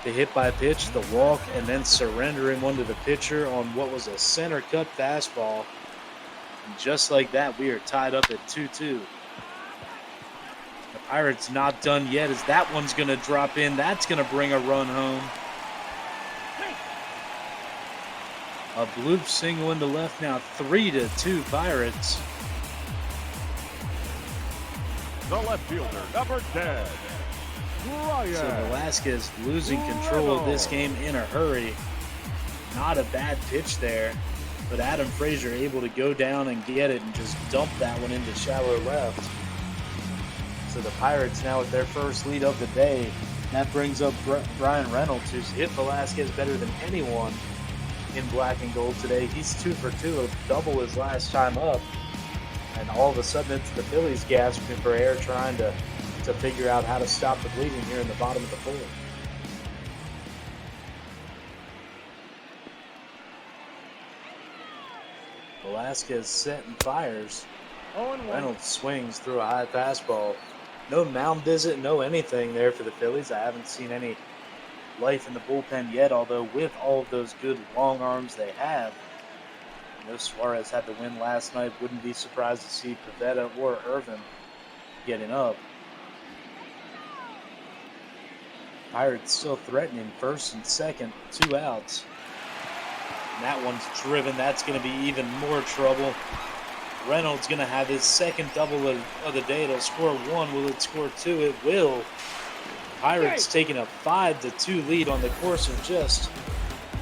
Speaker 6: The hit by pitch, the walk, and then surrendering one to the pitcher on what was a center cut fastball. And just like that, we are tied up at 2-2. The Pirates not done yet, as that one's going to drop in. That's going to bring a run home. A bloop single into left now, 3-2 Pirates.
Speaker 5: The left fielder, number 10. Ryan.
Speaker 6: So Velasquez losing control of this game in a hurry. Not a bad pitch there, but Adam Frazier able to go down and get it and just dump that one into shallow left. So the Pirates now with their first lead of the day. That brings up Brian Reynolds, who's hit Velasquez better than anyone in black and gold today. He's 2 for 2, a double his last time up. And all of a sudden it's the Phillies gasping for air, trying to figure out how to stop the bleeding here in the bottom of the 4th. Velasquez set and fires. Reynolds swings through a high fastball. No mound visit, no anything there for the Phillies. I haven't seen any life in the bullpen yet, although with all of those good long arms they have, Suarez had the win last night. Wouldn't be surprised to see Pivetta or Irvin getting up. Pirates still threatening first and second, 2 outs. And that one's driven. That's going to be even more trouble. Reynolds going to have his second double of the day. It'll score 1. Will it score 2? It will. Pirates taking a 5-2 lead on the course of just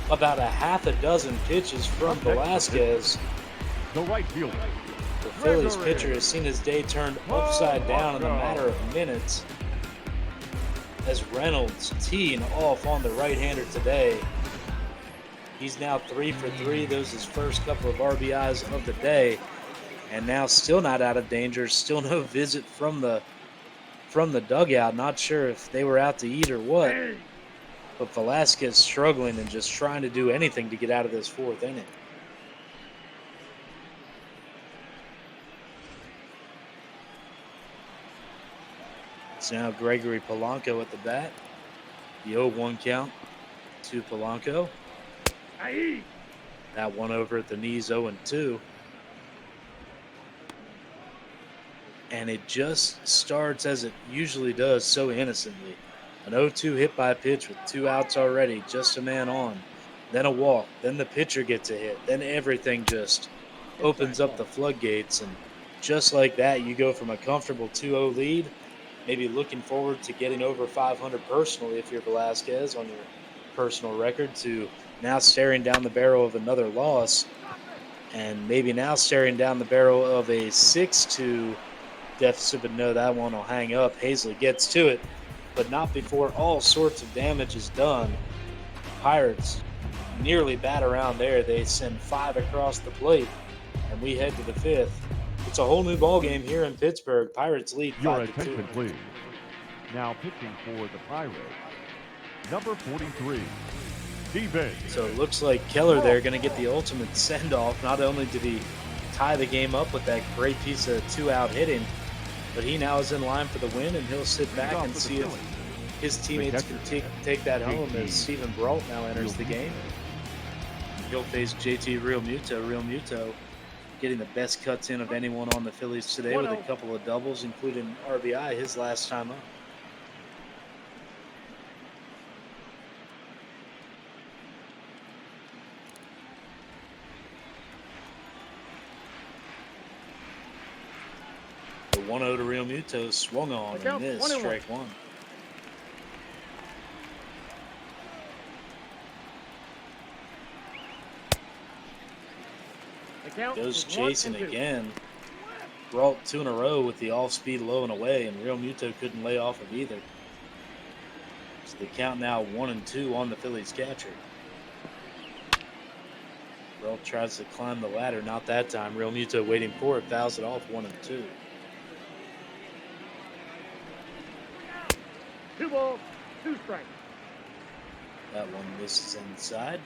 Speaker 6: about a half a dozen pitches from Velasquez.
Speaker 5: The right fielder.
Speaker 6: The Phillies pitcher has seen his day turned upside down in a matter of minutes, as Reynolds teeing off on the right-hander today. He's now 3 for 3. Those his first couple of RBIs of the day, and now still not out of danger. Still no visit from the dugout. Not sure if they were out to eat or what. But Velasquez struggling and just trying to do anything to get out of this 4th inning. It's now Gregory Polanco at the bat. The 0-1 count to Polanco. That one over at the knees, 0-2. And it just starts as it usually does, so innocently. An 0-2 hit by pitch with 2 outs already, just a man on. Then a walk, then the pitcher gets a hit. Then everything just opens up the floodgates. And just like that, you go from a comfortable 2-0 lead, maybe looking forward to getting over 500 personally if you're Velasquez on your personal record, to now staring down the barrel of another loss, and maybe now staring down the barrel of a 6-2 deficit, but no, that one will hang up. Hazley gets to it, but not before all sorts of damage is done. Pirates nearly bat around there. They send 5 across the plate, and we head to the 5th. It's a whole new ball game here in Pittsburgh. Pirates lead 5-2.
Speaker 5: Your attention, please. Now pitching for the Pirates, number 43, Steven.
Speaker 6: So it looks like Keller there going to get the ultimate send-off. Not only did he tie the game up with that great piece of 2-out hitting, but he now is in line for the win, and he'll sit back and see if his teammates can take that home, as Steven Brault now enters the game. He'll face JT Realmuto. Realmuto getting the best cuts in of anyone on the Phillies today with a couple of doubles, including RBI his last time up. The 1-0 to Real Muto swung on and missed, strike one. Goes chasing again. Brought 2 in a row with the off-speed low and away, and Real Muto couldn't lay off of either. So the count now 1-2 on the Phillies catcher. Real tries to climb the ladder, not that time. Real Muto waiting for it, fouls it off 1-2.
Speaker 4: 2 balls, 2 strikes.
Speaker 6: That one misses inside.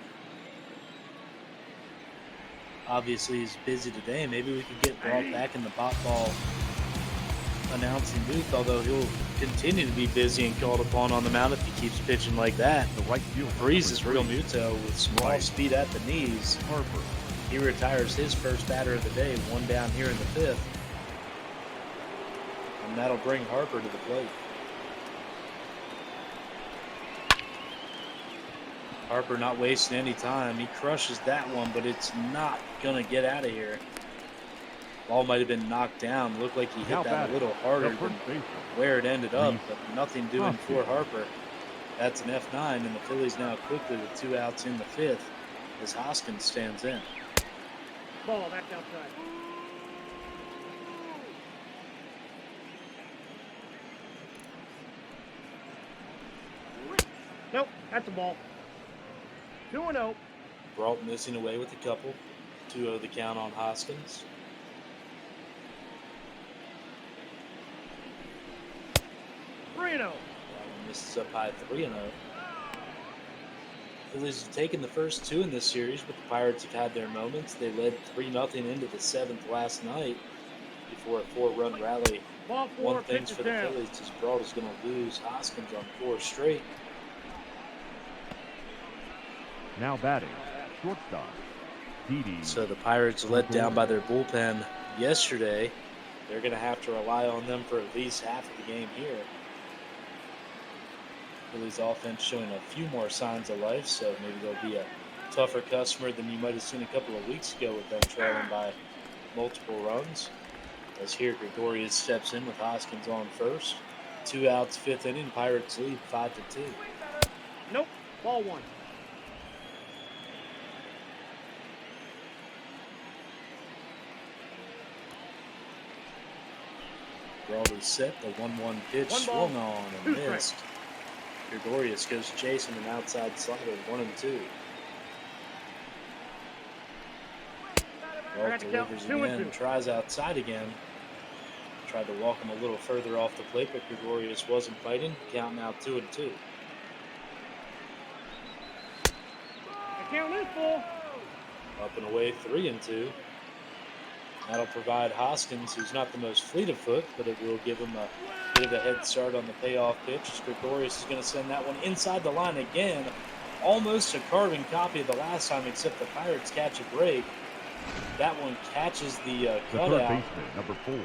Speaker 6: Obviously, he's busy today. Maybe we could get brought back in the pop ball announcing booth, although he'll continue to be busy and called upon on the mound if he keeps pitching like that.
Speaker 5: The right field
Speaker 6: freezes Real Muto with some off speed at the knees.
Speaker 5: Harper.
Speaker 6: He retires his first batter of the day, 1 down here in the 5th. And that'll bring Harper to the plate. Harper not wasting any time. He crushes that one, but it's not going to get out of here. Ball might have been knocked down. Looked like he hit that a little harder than where it ended up, but nothing doing for Harper. That's an F9, and the Phillies now quickly with 2 outs in the 5th as Hoskins stands in.
Speaker 4: Ball, that's outside. Nope, that's a ball. 2-0.
Speaker 6: Brault missing away with a couple. 2-0 the count on Hoskins. Misses up high 3-0. Phillies have taken the first 2 in this series, but the Pirates have had their moments. They led 3-0 into the 7th last night before a 4-run rally. One thing for the Phillies is Brault is going to lose Hoskins on 4 straight.
Speaker 5: Now batting, shortstop, Didi.
Speaker 6: So the Pirates let down by their bullpen yesterday. They're going to have to rely on them for at least half of the game here. Phillies offense showing a few more signs of life, so maybe they'll be a tougher customer than you might have seen a couple of weeks ago with them trailing by multiple runs. As here, Gregorius steps in with Hoskins on first. 2 outs, 5th inning. Pirates lead 5-2.
Speaker 4: Nope, ball 1.
Speaker 6: Brault is set. The 1-1 pitch swung on and missed. Gregorius goes chasing an outside slider, 1-2. Brault delivers again and tries outside again. Tried to walk him a little further off the plate, but Gregorius wasn't fighting. Count now 2-2.
Speaker 4: The count is full.
Speaker 6: Up and away 3-2. That'll provide Hoskins, who's not the most fleet of foot, but it will give him a bit of a head start on the payoff pitch. Gregorius is going to send that one inside the line again. Almost a carbon copy of the last time, except the Pirates catch a break. That one catches the cutout
Speaker 5: number 4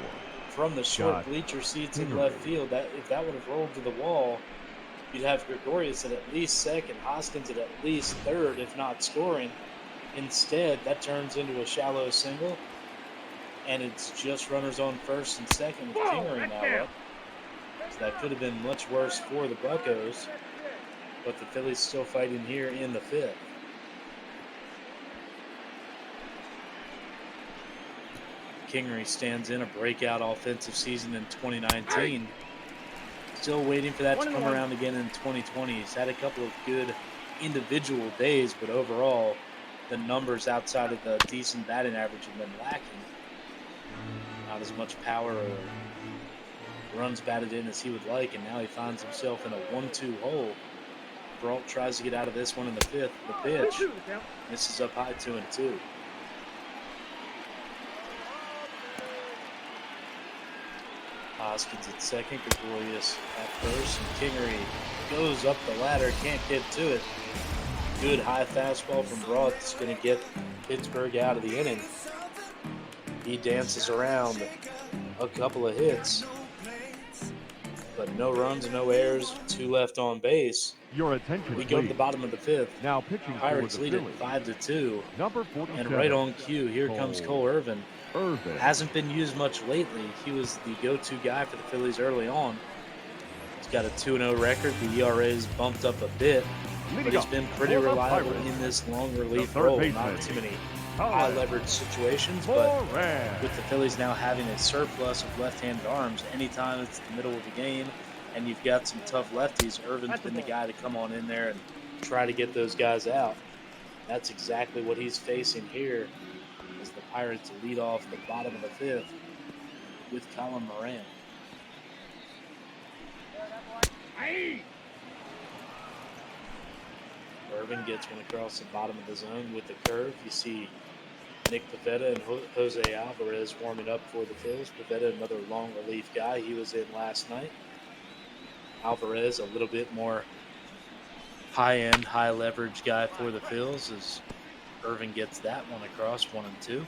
Speaker 6: from the short bleacher seats in left field. That if that would have rolled to the wall, you'd have Gregorius at least second, Hoskins at least third, if not scoring. Instead, that turns into a shallow single, and it's just runners on first and second with Kingery now up. So that could have been much worse for the Buccos, but the Phillies still fighting here in the 5th. Kingery stands in a breakout offensive season in 2019. Still waiting for that to come around again in 2020. He's had a couple of good individual days, but overall, the numbers outside of the decent batting average have been lacking. Not as much power or runs batted in as he would like, and now he finds himself in a 1-2 hole. Brault tries to get out of this one in the 5th. The pitch misses up high 2-2. Hoskins at second, Gregorius at first, and Kingery goes up the ladder, can't get to it. Good high fastball from Brault that's going to get Pittsburgh out of the inning. He dances around a couple of hits, but no runs, no errors, 2 left on base.
Speaker 5: Your attention,
Speaker 6: We go to the
Speaker 5: please.
Speaker 6: bottom of the 5th.
Speaker 5: Now pitching
Speaker 6: Pirates
Speaker 5: for the
Speaker 6: lead it
Speaker 5: Phillies.
Speaker 6: 5-2.
Speaker 5: Number 47.
Speaker 6: And right on cue, here comes Cole Irvin. Hasn't been used much lately. He was the go-to guy for the Phillies early on. He's got a 2-0 record. The ERA's bumped up a bit, but he's been pretty reliable in this long relief role. Not too many high leverage situations, but with the Phillies now having a surplus of left-handed arms, anytime it's the middle of the game and you've got some tough lefties, Irvin's been the guy to come on in there and try to get those guys out. That's exactly what he's facing here as the Pirates lead off the bottom of the 5th with Colin Moran. Irvin gets one across the bottom of the zone with the curve. You see Nick Pivetta and Jose Alvarez warming up for the Phils. Pivetta, another long relief guy. He was in last night. Alvarez, a little bit more high-end, high-leverage guy for the Phils as Irvin gets that one across, 1-2.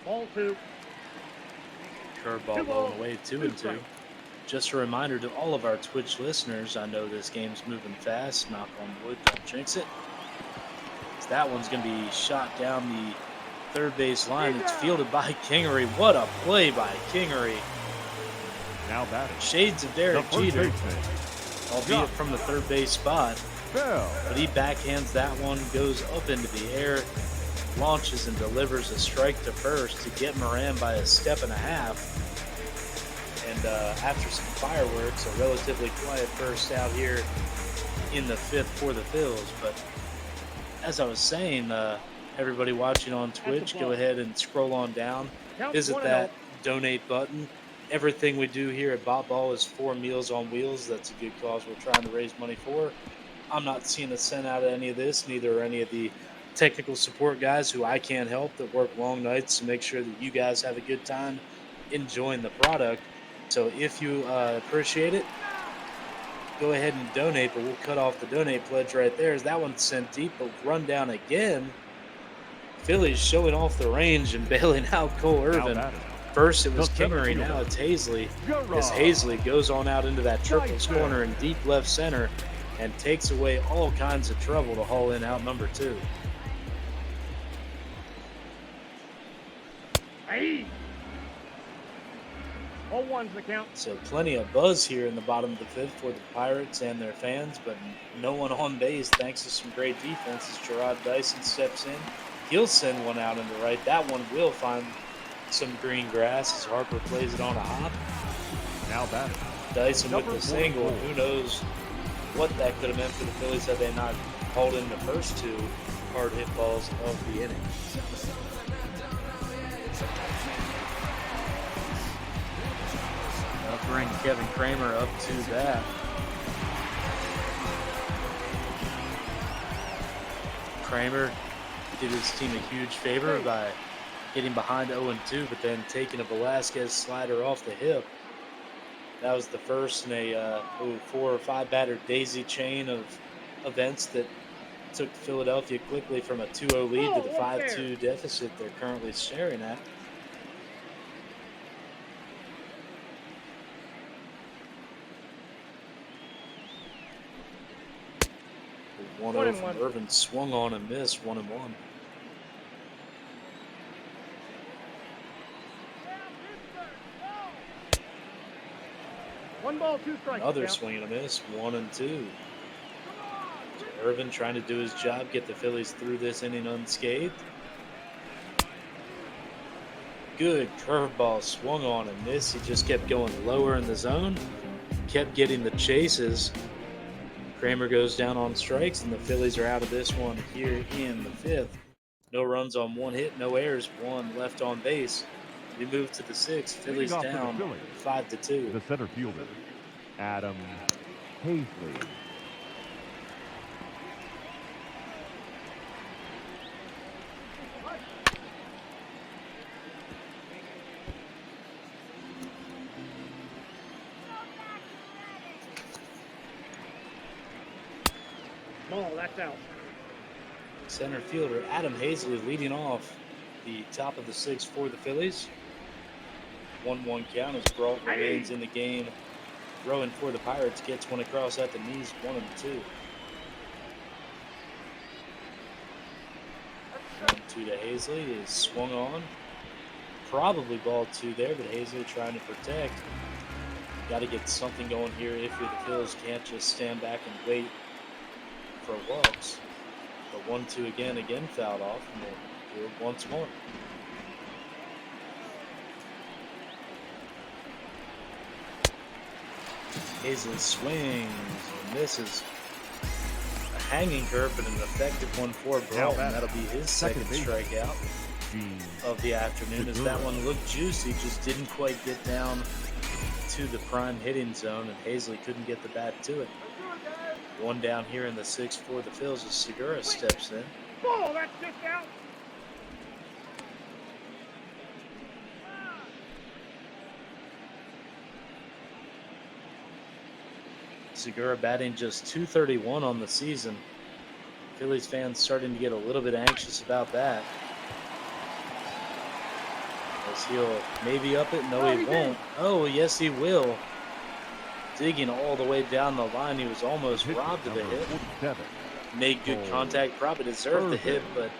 Speaker 4: Ball 2.
Speaker 6: Curveball blowing away, 2-2. Just a reminder to all of our Twitch listeners, I know this game's moving fast. Knock on wood, don't jinx it. That one's going to be shot down the third base line. It's fielded by Kingery. What a play by Kingery.
Speaker 5: Now batting.
Speaker 6: Shades of Derek Jeter, albeit from the third base spot. But he backhands that one, goes up into the air, launches and delivers a strike to first to get Moran by a step and a half. And after some fireworks, a relatively quiet first out here in the 5th for the Phils. But as I was saying, everybody watching on Twitch, go ahead and scroll on down. Visit that donate button. Everything we do here at Bot Ball is for Meals on Wheels. That's a good cause we're trying to raise money for. I'm not seeing a cent out of any of this, neither are any of the technical support guys who I can't help that work long nights to make sure that you guys have a good time enjoying the product. So if you appreciate it, go ahead and donate, but we'll cut off the donate pledge right there as that one's sent deep, but run down again. Phillies showing off the range and bailing out Cole Irvin. First it was Kingery, now it's Hazley. As Hazley goes on out into that triples corner in deep left center and takes away all kinds of trouble to haul in out number 2.
Speaker 4: Hey! 0-1's the count.
Speaker 6: So plenty of buzz here in the bottom of the 5th for the Pirates and their fans, but no one on base thanks to some great defense as Gerard Dyson steps in. He'll send one out into right. That one will find some green grass as Harper plays it on a hop.
Speaker 5: Now batting.
Speaker 6: Dyson with the single. Who knows what that could have meant for the Phillies had they not hauled in the first 2 hard hit balls of the inning. I'll bring Kevin Kramer up to bat. Kramer did his team a huge favor by getting behind 0-2, but then taking a Velasquez slider off the hip. That was the first in a 4 or 5 batter daisy chain of events that took Philadelphia quickly from a 2-0 lead to the 5-2 deficit they're currently staring at. One from Irvin swung on and missed, 1-1.
Speaker 4: 1 ball, 2 strikes.
Speaker 6: Another swing and a miss, 1-2. So Irvin trying to do his job, get the Phillies through this inning unscathed. Good curveball, swung on and missed. He just kept going lower in the zone, kept getting the chases. Kramer goes down on strikes, and the Phillies are out of this one here in the 5th. No runs on 1 hit, no errors, 1 left on base. We move to the 6th. Phillies down 5-2.
Speaker 5: The center fielder, Adam Hazley.
Speaker 4: Ball, that's out.
Speaker 6: Center fielder Adam Hazley leading off the top of the 6th for the Phillies. 1-1 count as Brault remains in the game. Throwing for the Pirates, gets one across at the knees, 1-2. 1-2 to Hazley is swung on. Probably ball 2 there, but Hazley trying to protect. Got to get something going here if the Phils can't just stand back and wait for walks. But 1-2 again fouled off, and we'll do it once more. Hazley swings and misses. A hanging curve, but an effective one for Brault, and that'll be his second strikeout of the afternoon. As that one looked juicy, just didn't quite get down to the prime hitting zone, and Hazley couldn't get the bat to it. One down here in the 6th for the Phils as Segura steps in.
Speaker 4: Ball, that's just out.
Speaker 6: Segura batting just .231 on the season. Phillies fans starting to get a little bit anxious about that. As he'll maybe up it. No, he won't. Oh, yes, he will. Digging all the way down the line. He was almost robbed of a hit. Made good contact. Probably deserved the hit, but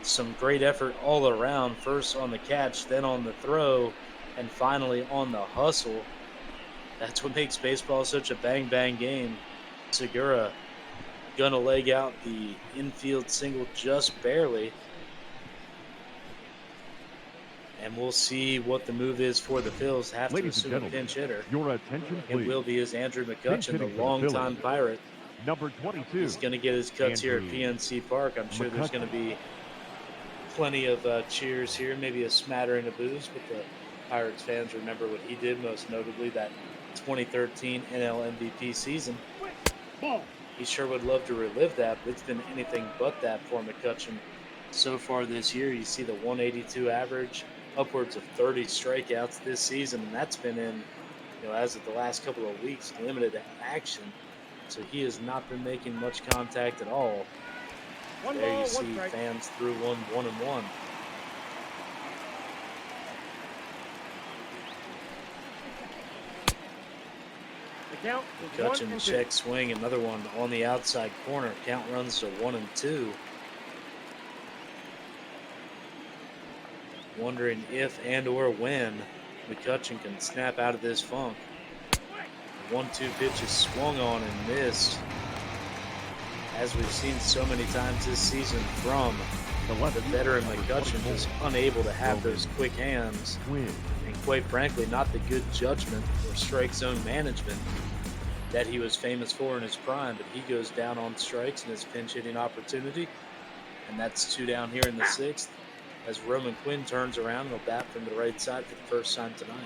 Speaker 6: some great effort all around. First on the catch, then on the throw, and finally on the hustle. That's what makes baseball such a bang-bang game. Segura gonna leg out the infield single just barely. And we'll see what the move is for the Phils. Have to assume a pinch hitter.
Speaker 5: Your attention, please.
Speaker 6: It will be as Andrew McCutchen, the longtime Pirate.
Speaker 5: Number 22.
Speaker 6: He's going to get his cuts here at PNC Park. I'm sure there's going to be plenty of cheers here, maybe a smattering of boos, but the Pirates fans remember what he did, most notably that 2013 NL MVP season. He sure would love to relive that, but it's been anything but that for McCutchen so far this year. You see the 182 average, upwards of 30 strikeouts this season, and that's been in, as of the last couple of weeks, limited action. So he has not been making much contact at all. There you see fans through 1-1-1. McCutchen check swing, another one on the outside corner. Count runs to 1-2. Wondering if and or when McCutchen can snap out of this funk. 1-2 pitch is swung on and missed. As we've seen so many times this season from the veteran McCutchen, just unable to have those quick hands. And quite frankly, not the good judgment or strike zone management that he was famous for in his prime. But he goes down on strikes in his pinch hitting opportunity. And that's 2 down here in the 6th. As Roman Quinn turns around and will bat from the right side for the first time tonight.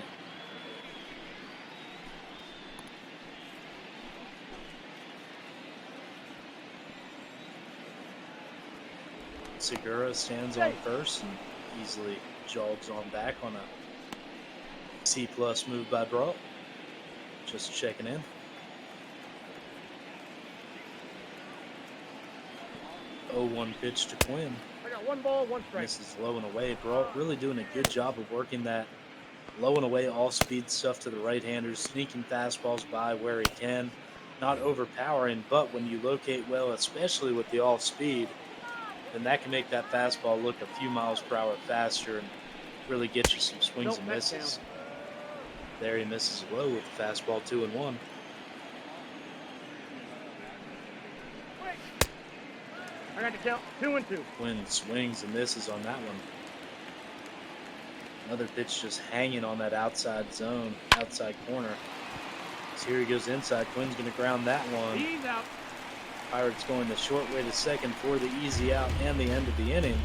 Speaker 6: Segura stands on first and easily jogs on back on a C+ move by Brault. Just checking in. 0-1 pitch to Quinn.
Speaker 4: 1 ball, 1 strike.
Speaker 6: This is low and away. Brault really doing a good job of working that low and away all-speed stuff to the right-handers, sneaking fastballs by where he can, not overpowering, but when you locate well, especially with the all-speed, then that can make that fastball look a few miles per hour faster and really get you some swings and misses. There he misses low with the fastball 2-1.
Speaker 4: I got to count 2-2.
Speaker 6: Quinn swings and misses on that one. Another pitch just hanging on that outside zone, outside corner. So here he goes inside. Quinn's going to ground that one.
Speaker 4: He's out.
Speaker 6: Pirates going the short way to second for the easy out and the end of the inning.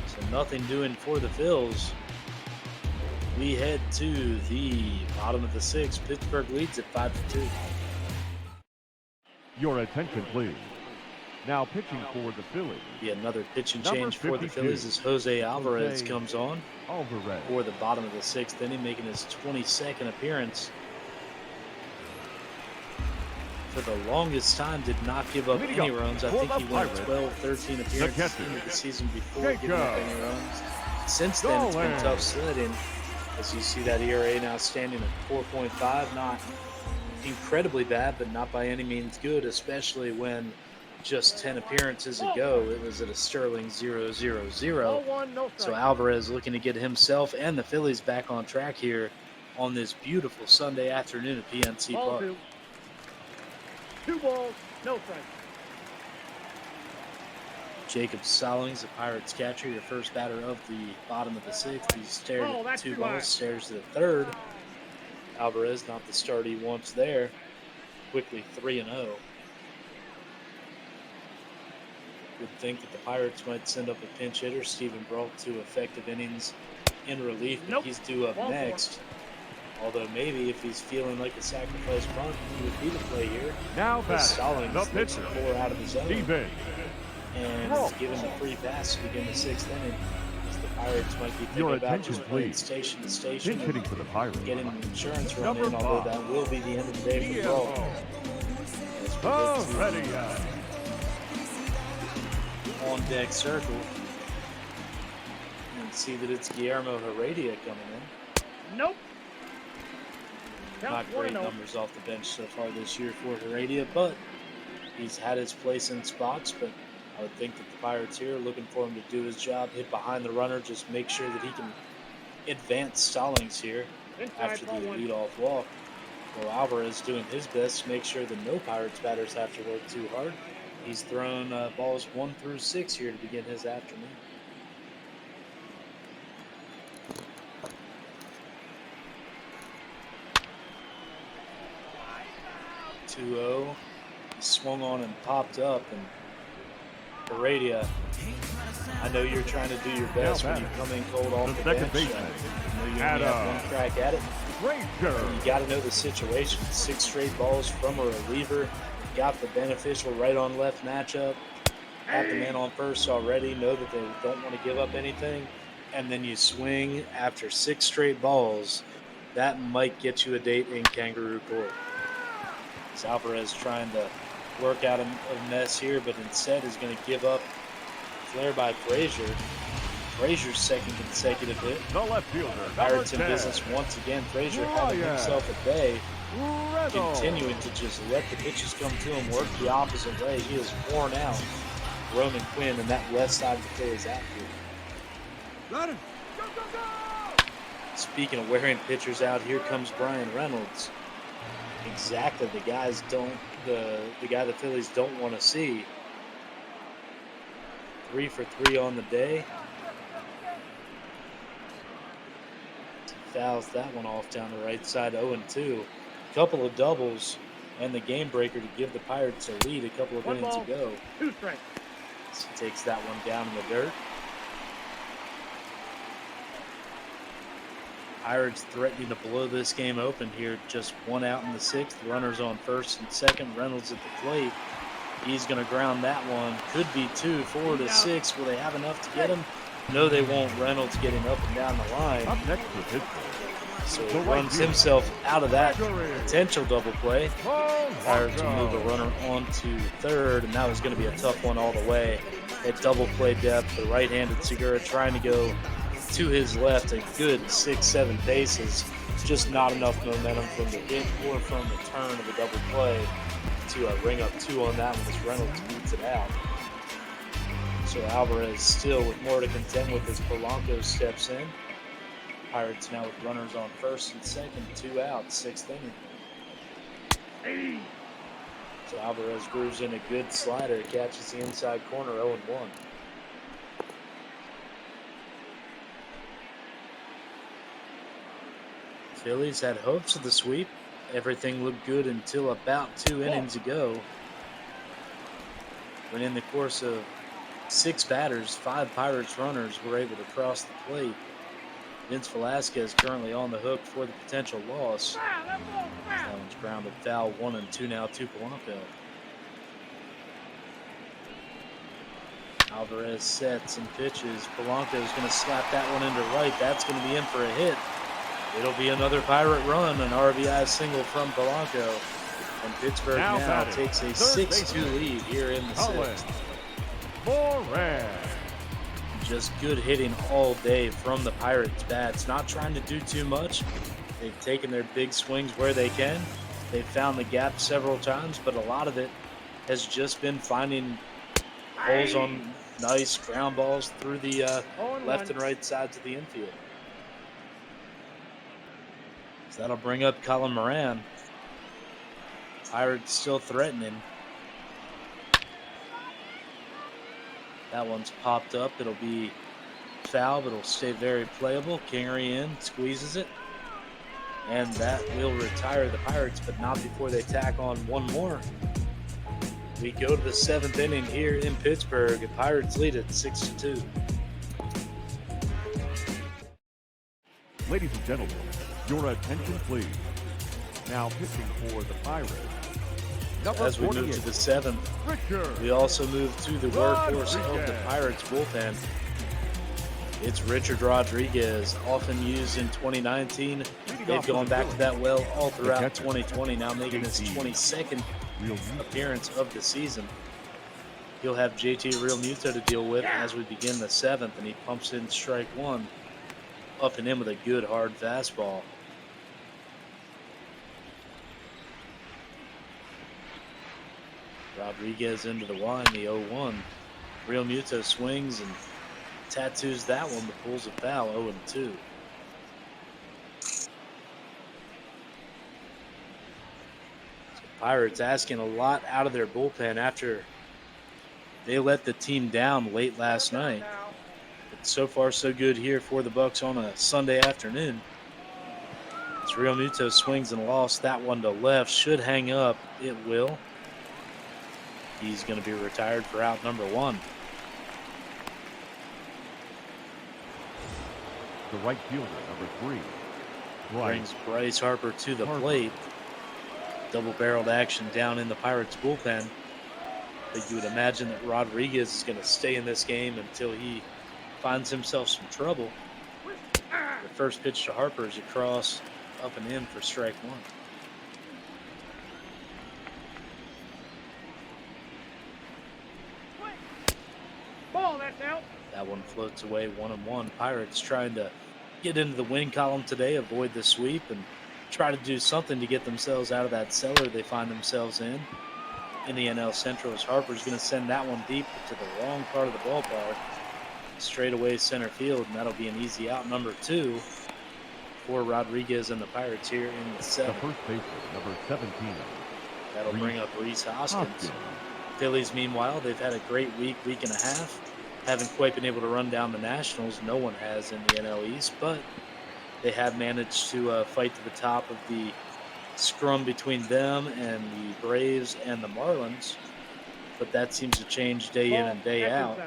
Speaker 6: So nothing doing for the Phils. We head to the bottom of the 6th. Pittsburgh leads at 5-2.
Speaker 5: Your attention, please. Now pitching for the Phillies.
Speaker 6: Be another pitching change for the Phillies as Jose Alvarez comes on for the bottom of the 6th inning, making his 22nd appearance. for the longest time did not give up any runs. I think he went 12, 13 appearances into the season before giving up any runs. Since then, it's been tough sledding. As you see that ERA now standing at 4.5, not incredibly bad, but not by any means good, especially when just 10 appearances ago, it was at a sterling 0-0-0. So Alvarez looking to get himself and the Phillies back on track here on this beautiful Sunday afternoon at PNC Park.
Speaker 4: 2 balls, no strikes.
Speaker 6: Jacob Stallings, the Pirates catcher, your first batter of the bottom of the 6th. He stared at 2 balls, stares to the 3rd. Alvarez, not the start he wants there. Quickly 3-0. Would think that the Pirates might send up a pinch hitter. Stephen Brault, 2 effective innings in relief, but he's due up next. Although maybe if he's feeling like a sacrifice bunt, he would be the play here.
Speaker 5: Now back,
Speaker 6: Stallings
Speaker 5: the
Speaker 6: looks
Speaker 5: pitcher,
Speaker 6: 4 out of his own.
Speaker 5: Steven.
Speaker 6: And he's given the free pass to begin the 6th inning. As the Pirates might be thinking about just playing station to station.
Speaker 5: Pinch hitting for the Pirates.
Speaker 6: Getting an insurance run in, although that will be the end of the day for Brault.
Speaker 5: Already
Speaker 6: on deck circle. And see that it's Guillermo Heredia coming in.
Speaker 4: Nope.
Speaker 6: Not great numbers off the bench so far this year for Heredia, but he's had his place in spots. But I would think that the Pirates here are looking for him to do his job, hit behind the runner, just make sure that he can advance Stallings here after the leadoff walk. Well, Alvarez doing his best to make sure that no Pirates batters have to work too hard. He's thrown balls 1 through 6 here to begin his afternoon. He swung on and popped up, and Heredia, I know you're trying to do your best when you come in cold off the bench. I know you only have 1 crack at it. You got to know the situation. 6 straight balls from a reliever. Got the beneficial right on left matchup. Have the man on first already. Know that they don't want to give up anything. And then you swing after 6 straight balls. That might get you a date in Kangaroo Court. Alvarez trying to work out a mess here, but instead is going to give up flare by Frazier. Frazier's 2nd consecutive hit.
Speaker 5: The left fielder.
Speaker 6: Pirates in business once again. Frazier having himself a day. Continuing to just let the pitches come to him, work the opposite way. He is worn out. Roman Quinn and that left side of the Phillies outfield.
Speaker 3: Got him.
Speaker 6: Speaking of wearing pitchers out, here comes Brian Reynolds. Exactly the guy the Phillies don't want to see. 3 for 3 on the day. Fouls that one off down the right side, 0-2. Couple of doubles and the game breaker to give the Pirates a lead a couple of innings ago.
Speaker 4: 2 strikes.
Speaker 6: So takes that one down in the dirt. Pirates threatening to blow this game open here. Just 1 out in the 6th. Runners on 1st and 2nd. Reynolds at the plate. He's going to ground that one. Could be 2, 4 to 6. Will they have enough to get him? No, they won't. Reynolds getting up and down the line.
Speaker 5: Up next for Pittsburgh.
Speaker 6: So he runs himself out of that potential double play. Pirates will move a runner on to 3rd, and that was going to be a tough one all the way. At double play depth, the right-handed Segura trying to go to his left a good 6-7 paces. Just not enough momentum from the hit or from the turn of the double play to ring up 2 on that one as Reynolds beats it out. So Alvarez still with more to contend with as Polanco steps in. Pirates now with runners on 1st and 2nd, 2 out, 6th inning. So Alvarez grooves in a good slider, catches the inside corner, 0-1. Phillies had hopes of the sweep. Everything looked good until about 2 innings ago, when in the course of 6 batters, 5 Pirates runners were able to cross the plate. Vince Velasquez currently on the hook for the potential loss. That one's grounded foul, 1-2 now to Polanco. Alvarez sets and pitches. Polanco's going to slap that one into right. That's going to be in for a hit. It'll be another Pirate run, an RBI single from Polanco. And Pittsburgh now takes a 6-2 lead here in the sixth. Just good hitting all day from the Pirates bats. Not trying to do too much. They've taken their big swings where they can. They've found the gap several times, but a lot of it has just been finding holes on nice ground balls through the left and right sides of the infield. So that'll bring up Colin Moran. Pirates still threatening. That one's popped up. It'll be foul, but it'll stay very playable. Kingery in, squeezes it. And that will retire the Pirates, but not before they tack on one more. We go to the seventh inning here in Pittsburgh. The Pirates lead it 6-2.
Speaker 5: Ladies and gentlemen, your attention please. Now pitching for the Pirates.
Speaker 6: As we move to the seventh, we also move to the workhorse of the Pirates bullpen. It's Richard Rodriguez, often used in 2019. They've gone back to that well all throughout 2020, now making his 22nd appearance of the season. He'll have JT Realmuto to deal with as we begin the seventh, and he pumps in strike one, up and in with a good hard fastball. Rodriguez into the line, the 0-1. Realmuto swings and tattoos that one, but pulls a foul, 0-2. So Pirates asking a lot out of their bullpen after they let the team down late last night. But so far, so good here for the Bucks on a Sunday afternoon. As Realmuto swings and lost that one to left, should hang up. It will. He's going to be retired for out number one.
Speaker 5: The right fielder, number 3.
Speaker 6: Brings Bryce Harper to the plate. Double-barreled action down in the Pirates bullpen. But you would imagine that Rodriguez is going to stay in this game until he finds himself some trouble. The first pitch to Harper is across, up and in for strike one.
Speaker 4: Ball, that's out.
Speaker 6: That one floats away, 1-1. Pirates trying to get into the win column today, avoid the sweep, and try to do something to get themselves out of that cellar they find themselves in the NL Central. As Harper's going to send that one deep to the wrong part of the ballpark, straight away center field, and that'll be an easy out, number 2 for Rodriguez and the Pirates here in the seventh.
Speaker 5: The first baseman, number 17.
Speaker 6: That'll bring up Rhys Hoskins. Phillies, meanwhile, they've had a great week and a half. Haven't quite been able to run down the Nationals. No one has in the NL East, but they have managed to fight to the top of the scrum between them and the Braves and the Marlins. But that seems to change day in and day out.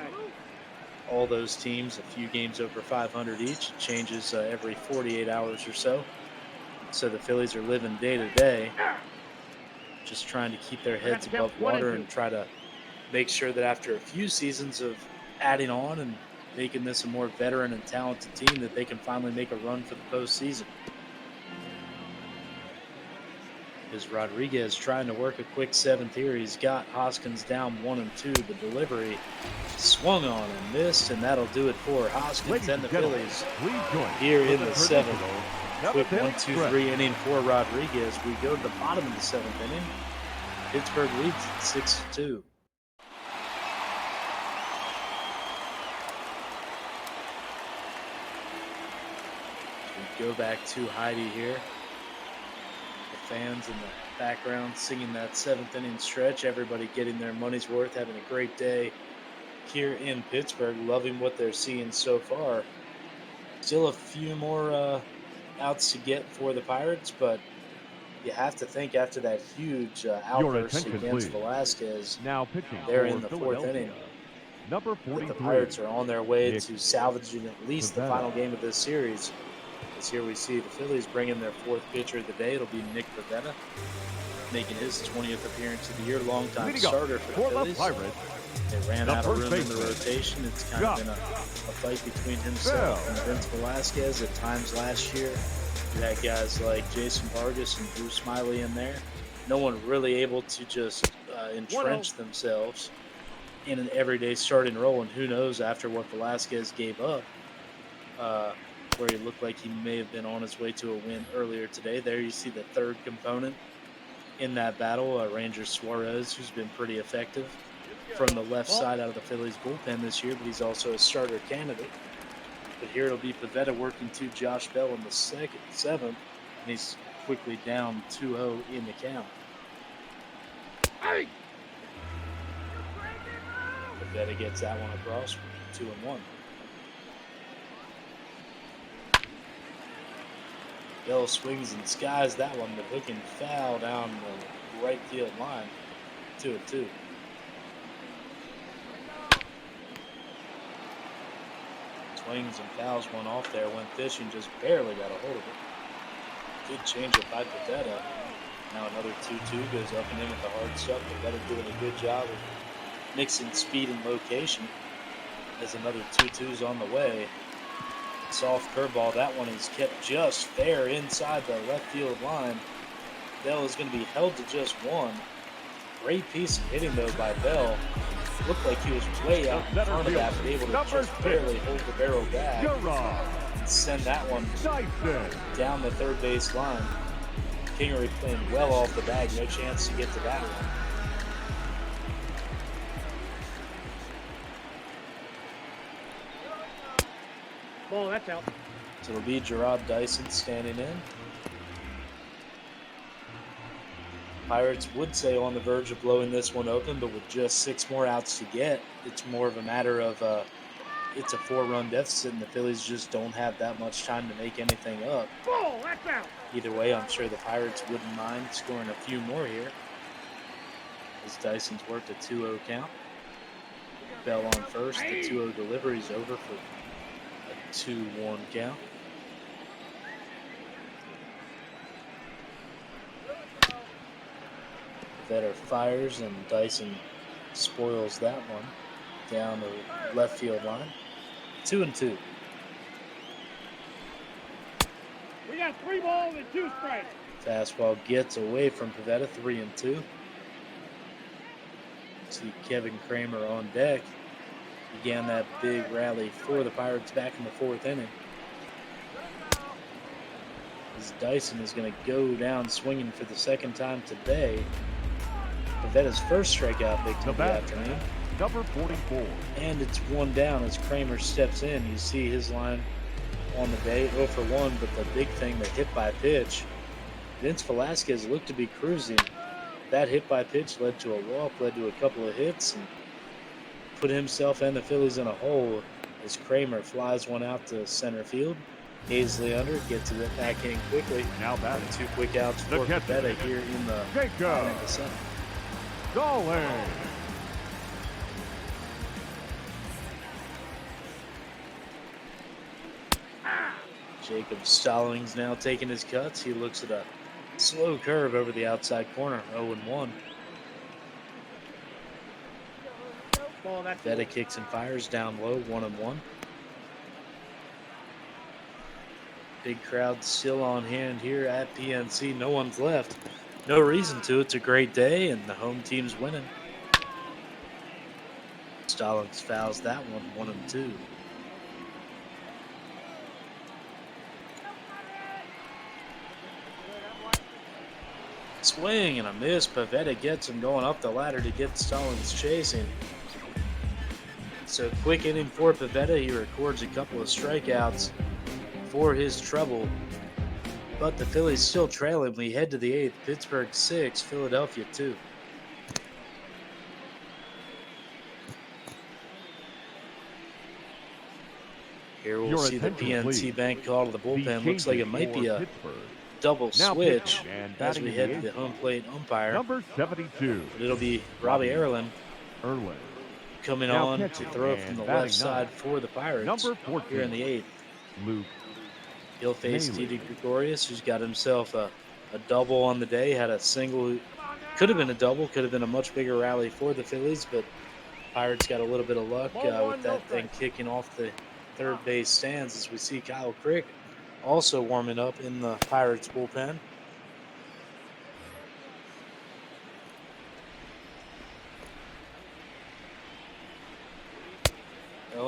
Speaker 6: All those teams, a few games over 500 each. It changes every 48 hours or so. So the Phillies are living day to day, just trying to keep their heads above water and try to make sure that after a few seasons of adding on and making this a more veteran and talented team, that they can finally make a run for the postseason. Is Rodriguez trying to work a quick seventh here. He's got Hoskins down 1-2. The delivery swung on and missed, and that'll do it for Hoskins and the Phillies here in the seventh. Quick 1-2-3 inning for Rodriguez. We go to the bottom of the seventh inning. Pittsburgh leads 6-2. We go back to Heidi here. The fans in the background singing that seventh inning stretch. Everybody getting their money's worth, having a great day here in Pittsburgh, loving what they're seeing so far. Still a few more outs to get for the Pirates, but you have to think after that huge outburst against Velasquez,
Speaker 5: now pitching
Speaker 6: they're in the fourth inning.
Speaker 5: Number 43.
Speaker 6: The Pirates are on their way to salvaging at least the final game of this series. As here we see the Phillies bring in their fourth pitcher of the day. It'll be Nick Pivetta, making his 20th appearance of the year. Longtime starter for the Phillies. They ran out of room in the rotation. It's kind of been a fight between himself and Vince Velasquez. At times last year, you had guys like Jason Vargas and Drew Smiley in there. no one really able to just entrench themselves in an everyday starting role. And who knows, after what Velasquez gave up, where he looked like he may have been on his way to a win earlier today. There you see the third component in that battle, Ranger Suarez, who's been pretty effective from the left side out of the Phillies bullpen this year, but he's also a starter candidate. But here it'll be Pivetta working to Josh Bell in the seventh, and he's quickly down 2-0 in the count. Pivetta gets that one across, 2-1. Bell swings and skies that one, but hooking foul down the right field line, 2-2. Swings and fouls one off there, went fishing, just barely got a hold of it. Good changeup by Pivetta. Now another 2-2 goes up and in with the hard stuff. Pivetta doing a good job of mixing speed and location. As another 2-2's on the way. Soft curveball, that one is kept just there inside the left field line. Bell is going to be held to just one. Great piece of hitting though by Bell. Looked like he was way out in front of that, but able to just barely hold the barrel back and send that one down the third base line. Kingery playing well off the bag, no chance to get to that one.
Speaker 4: Ball, that's out.
Speaker 6: So it'll be Gerard Dyson standing in. Pirates would say on the verge of blowing this one open, but with just 6 more outs to get, it's more of a matter of it's a 4-run deficit, and the Phillies just don't have that much time to make anything up.
Speaker 4: Ball, that's out.
Speaker 6: Either way, I'm sure the Pirates wouldn't mind scoring a few more here. As Dyson's worked a 2-0 count. Bell on first, the 2-0 delivery is over for a 2-1 count. Vetter fires and Dyson spoils that one down the left field line. 2-2.
Speaker 4: We got 3 balls and 2 strikes.
Speaker 6: Fastball gets away from Pivetta, 3-2. See Kevin Kramer on deck. Began that big rally for the Pirates back in the 4th inning. As Dyson is going to go down swinging for the 2nd time today. Pivetta's first strikeout victim of the afternoon.
Speaker 5: Number 44.
Speaker 6: And it's 1 down as Kramer steps in. You see his line on the day, 0 for 1, but the big thing, the hit by pitch. Vince Velasquez looked to be cruising. That hit by pitch led to a walk, led to a couple of hits, and put himself and the Phillies in a hole as Kramer flies one out to center field. Hazley under, gets it back in quickly.
Speaker 5: Now batting.
Speaker 6: 2 quick outs for Pivetta here in the 7th.
Speaker 5: Going.
Speaker 6: Jacob Stallings now taking his cuts. He looks at a slow curve over the outside corner, 0-1. Pivetta kicks and fires down low, 1-1. Big crowd still on hand here at PNC. No one's left. No reason to. It's a great day, and the home team's winning. Stallings fouls that one, 1-2. Swing and a miss. Pivetta gets him going up the ladder to get Stallings chasing. So quick inning for Pivetta. He records a couple of strikeouts for his trouble. But the Phillies still trailing. We head to the 8th. Pittsburgh 6, Philadelphia 2. Here we'll see the PNC Bank call to the bullpen. Looks like it might be a double switch as we head to the home plate umpire.
Speaker 5: Number 72.
Speaker 6: But it'll be Robbie Erlin coming on to throw from the left side for the Pirates
Speaker 5: Number 14.
Speaker 6: here in the 8th.
Speaker 5: Luke.
Speaker 6: He'll face Didi Gregorius, who's got himself a double on the day. Had a single, could have been a double, could have been a much bigger rally for the Phillies, but Pirates got a little bit of luck with that thing kicking off the third base stands as we see Kyle Crick also warming up in the Pirates bullpen.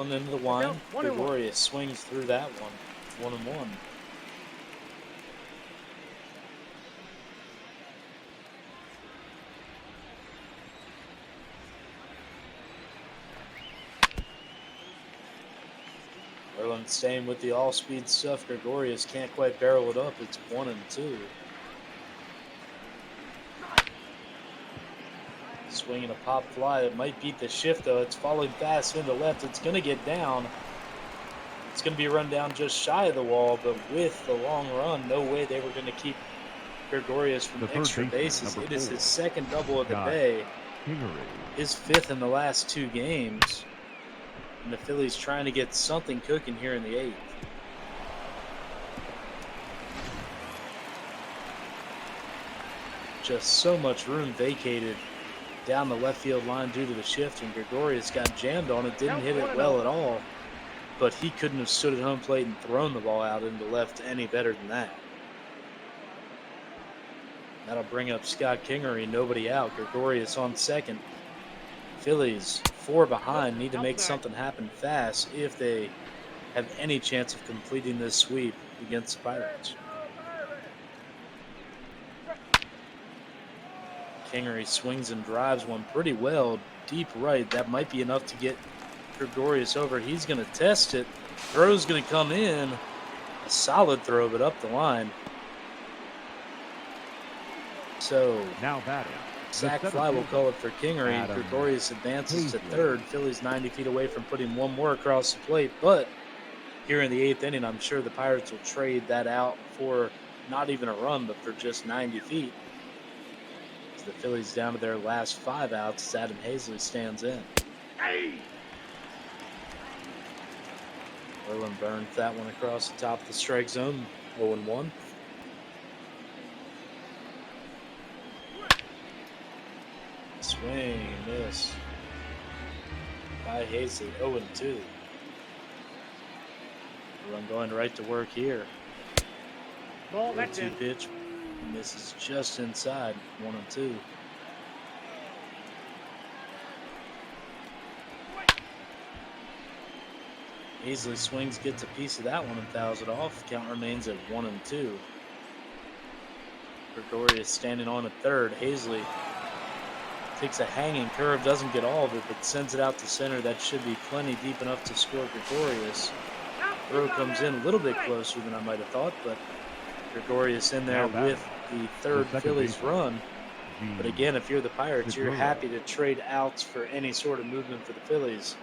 Speaker 6: Going into the line. Gregorius swings through that one. 1-1. Erlen staying with the all-speed stuff. Gregorius can't quite barrel it up. It's 1-2. Swinging a pop fly. It might beat the shift, though. It's falling fast into left. It's going to get down. It's going to be run down just shy of the wall, but with the long run, no way they were going to keep Gregorius from extra bases. It is his second double of the day. His fifth in the last 2 games. And the Phillies trying to get something cooking here in the 8th. Just so much room vacated down the left field line due to the shift, and Gregorius got jammed on it, didn't hit it well at all, but he couldn't have stood at home plate and thrown the ball out into left any better than that. That'll bring up Scott Kingery, nobody out. Gregorius on second. Phillies 4 behind, need to make something happen fast if they have any chance of completing this sweep against the Pirates. Kingery swings and drives one pretty well, deep right. That might be enough to get Gregorius over. He's going to test it. Throw's going to come in. A solid throw, but up the line. So,
Speaker 5: now batting.
Speaker 6: Sack fly will call it for Kingery. Gregorius advances to third. Phillies 90 feet away from putting one more across the plate. But here in the 8th inning, I'm sure the Pirates will trade that out for not even a run, but for just 90 feet. The Phillies down to their last 5 outs as Adam Hazley stands in. Erlen burns that one across the top of the strike zone. 0-1. Swing, miss by Hazley. 0-2. Erlen going right to work here.
Speaker 4: Ball, that's
Speaker 6: 2
Speaker 4: in.
Speaker 6: pitch. Misses just inside. 1-2. Hazley swings, gets a piece of that one and fouls it off. Count remains at 1-2. Gregorius standing on at third. Hazley takes a hanging curve, doesn't get all of it, but sends it out to center. That should be plenty deep enough to score Gregorius. Throw comes in a little bit closer than I might have thought, but Gregorius in there with the third Phillies run. But again, if you're the Pirates, you're happy to trade outs for any sort of movement for the Phillies.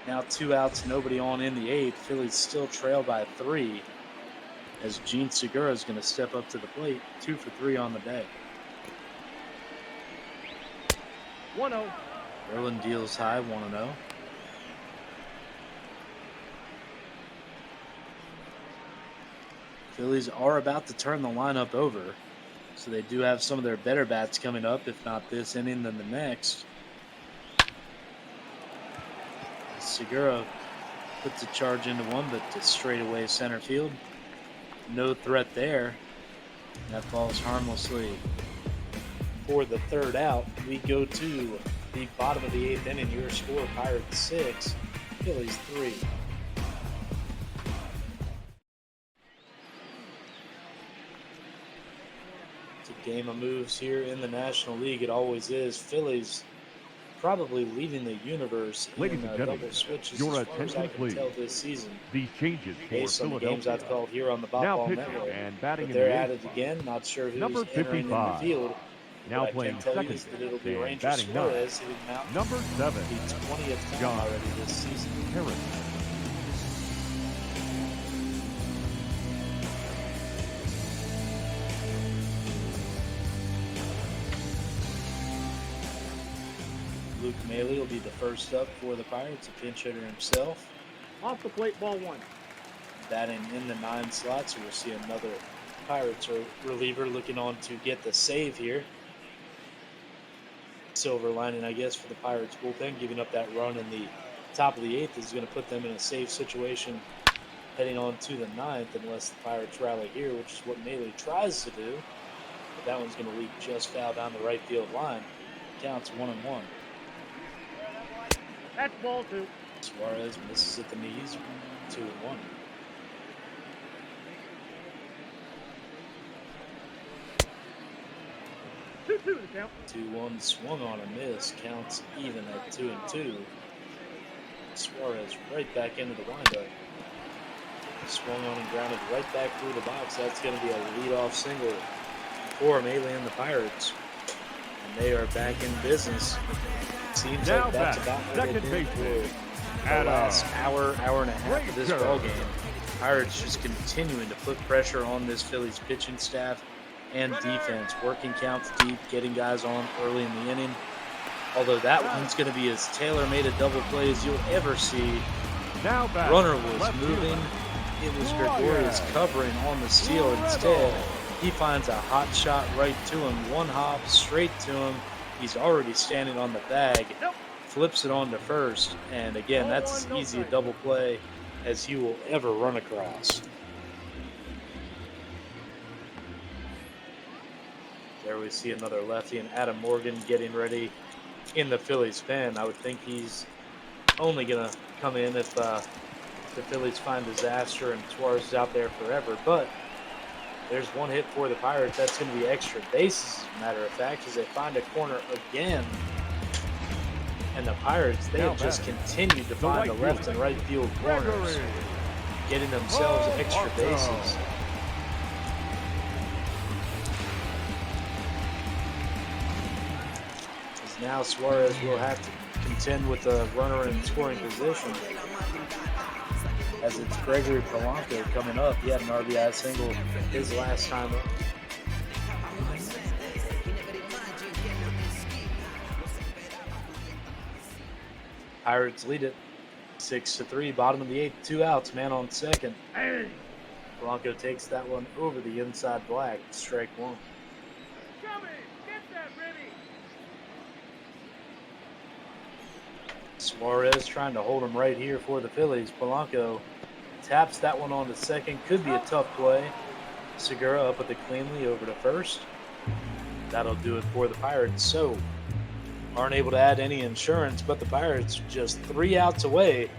Speaker 6: Now 2 outs, nobody on in the 8th. Phillies still trail by 3 as Gene Segura is going to step up to the plate. 2 for 3 on the day.
Speaker 4: 1-0.
Speaker 6: Erlen deals high, 1-0. Phillies are about to turn the lineup over, so they do have some of their better bats coming up, if not this inning, then the next. Segura puts a charge into one, but to straightaway center field. No threat there. That falls harmlessly for the 3rd out. We go to the bottom of the 8th inning. Your score, Pirates 6, Phillies 3. Game of moves here in the National League. It always is. Phillies probably leading the universe
Speaker 5: Ladies
Speaker 6: in
Speaker 5: and
Speaker 6: double switches
Speaker 5: your
Speaker 6: as far as I
Speaker 5: attention,
Speaker 6: can
Speaker 5: please.
Speaker 6: tell this season.
Speaker 5: These changes for
Speaker 6: Based on the games I've
Speaker 5: Philadelphia.
Speaker 6: called here on the Bob
Speaker 5: Now
Speaker 6: Ball
Speaker 5: pitching
Speaker 6: Network.
Speaker 5: and batting
Speaker 6: But
Speaker 5: in
Speaker 6: they're
Speaker 5: the
Speaker 6: at
Speaker 5: eighth
Speaker 6: it again. Not sure who's
Speaker 5: Number
Speaker 6: entering in the
Speaker 5: 55.
Speaker 6: field.
Speaker 5: Now
Speaker 6: What I
Speaker 5: playing
Speaker 6: can tell you
Speaker 5: second
Speaker 6: is that it'll be
Speaker 5: and
Speaker 6: Ranger
Speaker 5: batting ninth.
Speaker 6: Suarez hitting mountain
Speaker 5: Number 7.
Speaker 6: the 20th time
Speaker 5: John
Speaker 6: already this season.
Speaker 5: Harris.
Speaker 6: Luke Maley will be the first up for the Pirates, a pinch hitter himself.
Speaker 4: Off the plate, ball 1.
Speaker 6: Batting in the 9 slot, so we'll see another Pirates reliever looking on to get the save here. Silver lining, I guess, for the Pirates bullpen, giving up that run in the top of the 8th is going to put them in a safe situation heading on to the 9th, unless the Pirates rally here, which is what Maley tries to do. But that one's going to leak just foul down the right field line. Counts 1-1.
Speaker 4: That's ball 2.
Speaker 6: Suarez misses at the knees. 2-1.
Speaker 4: 2-2 the count.
Speaker 6: 2-1 swung on a miss. Counts even at 2-2. Suarez right back into the windup. Swung on and grounded right back through the box. That's going to be a leadoff single for Melee and the Pirates. And they are back in business. Seems
Speaker 5: Now
Speaker 6: like that's
Speaker 5: back,
Speaker 6: about what
Speaker 5: second
Speaker 6: they did
Speaker 5: baseman,
Speaker 6: for the
Speaker 5: Adam
Speaker 6: last hour and a half of this
Speaker 5: Ranger.
Speaker 6: ball game. Pirates just continuing to put pressure on this Phillies pitching staff and defense, working counts deep, getting guys on early in the inning. Although that one's going to be as tailor-made a double play as you'll ever see.
Speaker 5: Now back,
Speaker 6: Runner was
Speaker 5: left
Speaker 6: moving.
Speaker 5: fielder.
Speaker 6: It was Gregorius covering on the steal. Instead, he finds a hot shot right to him. One hop straight to him. He's already standing on the bag. Flips it on to first. And again, that's as easy a double play as you will ever run across. There we see another lefty, and Adam Morgan getting ready in the Phillies pen. I would think he's only going to come in if the Phillies find disaster and Suarez is out there forever. But there's one hit for the Pirates. That's going to be extra bases, as a matter of fact, as they find a corner again. And the Pirates, they have just continued to find the left and right field corners, getting themselves extra bases. As now Suarez will have to contend with a runner in scoring position, as it's Gregory Polanco coming up. He had an RBI single his last time up. Pirates lead it 6-3, bottom of the eighth, 2 outs, man on second. Polanco takes that one over the inside black, strike one.
Speaker 4: Get that ready.
Speaker 6: Suarez trying to hold him right here for the Phillies. Polanco taps that one on to second. Could be a tough play. Segura up with it cleanly over to first. That'll do it for the Pirates. So, aren't able to add any insurance, but the Pirates just 3 outs away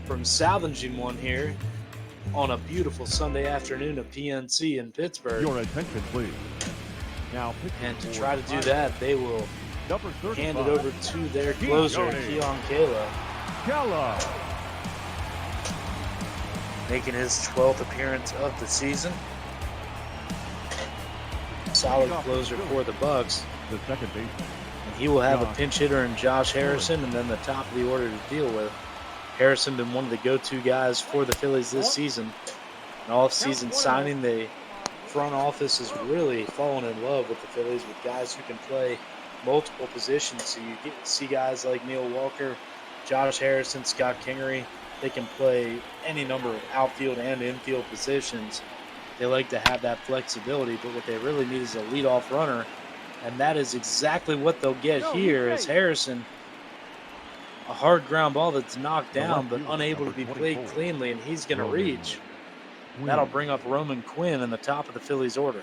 Speaker 6: from salvaging one here on a beautiful Sunday afternoon at PNC in Pittsburgh.
Speaker 5: Your attention, please. Now,
Speaker 6: And to try to do that, they will
Speaker 5: number
Speaker 6: hand it
Speaker 5: 35,
Speaker 6: over to their closer, Keon Keller,
Speaker 5: Keller.
Speaker 6: making his 12th appearance of the season. Solid closer for the Bucks.
Speaker 5: The second baseman.
Speaker 6: And he will have a pinch hitter in Josh Harrison, and then the top of the order to deal with. Harrison been one of the go-to guys for the Phillies this season. An off-season signing, the front office has really fallen in love with the Phillies, with guys who can play multiple positions. So you get to see guys like Neil Walker, Josh Harrison, Scott Kingery. They can play any number of outfield and infield positions. They like to have that flexibility, but what they really need is a leadoff runner, and that is exactly what they'll get here as Harrison, a hard ground ball that's knocked down but unable to be played cleanly, and he's going to reach. That'll bring up Roman Quinn in the top of the Phillies order.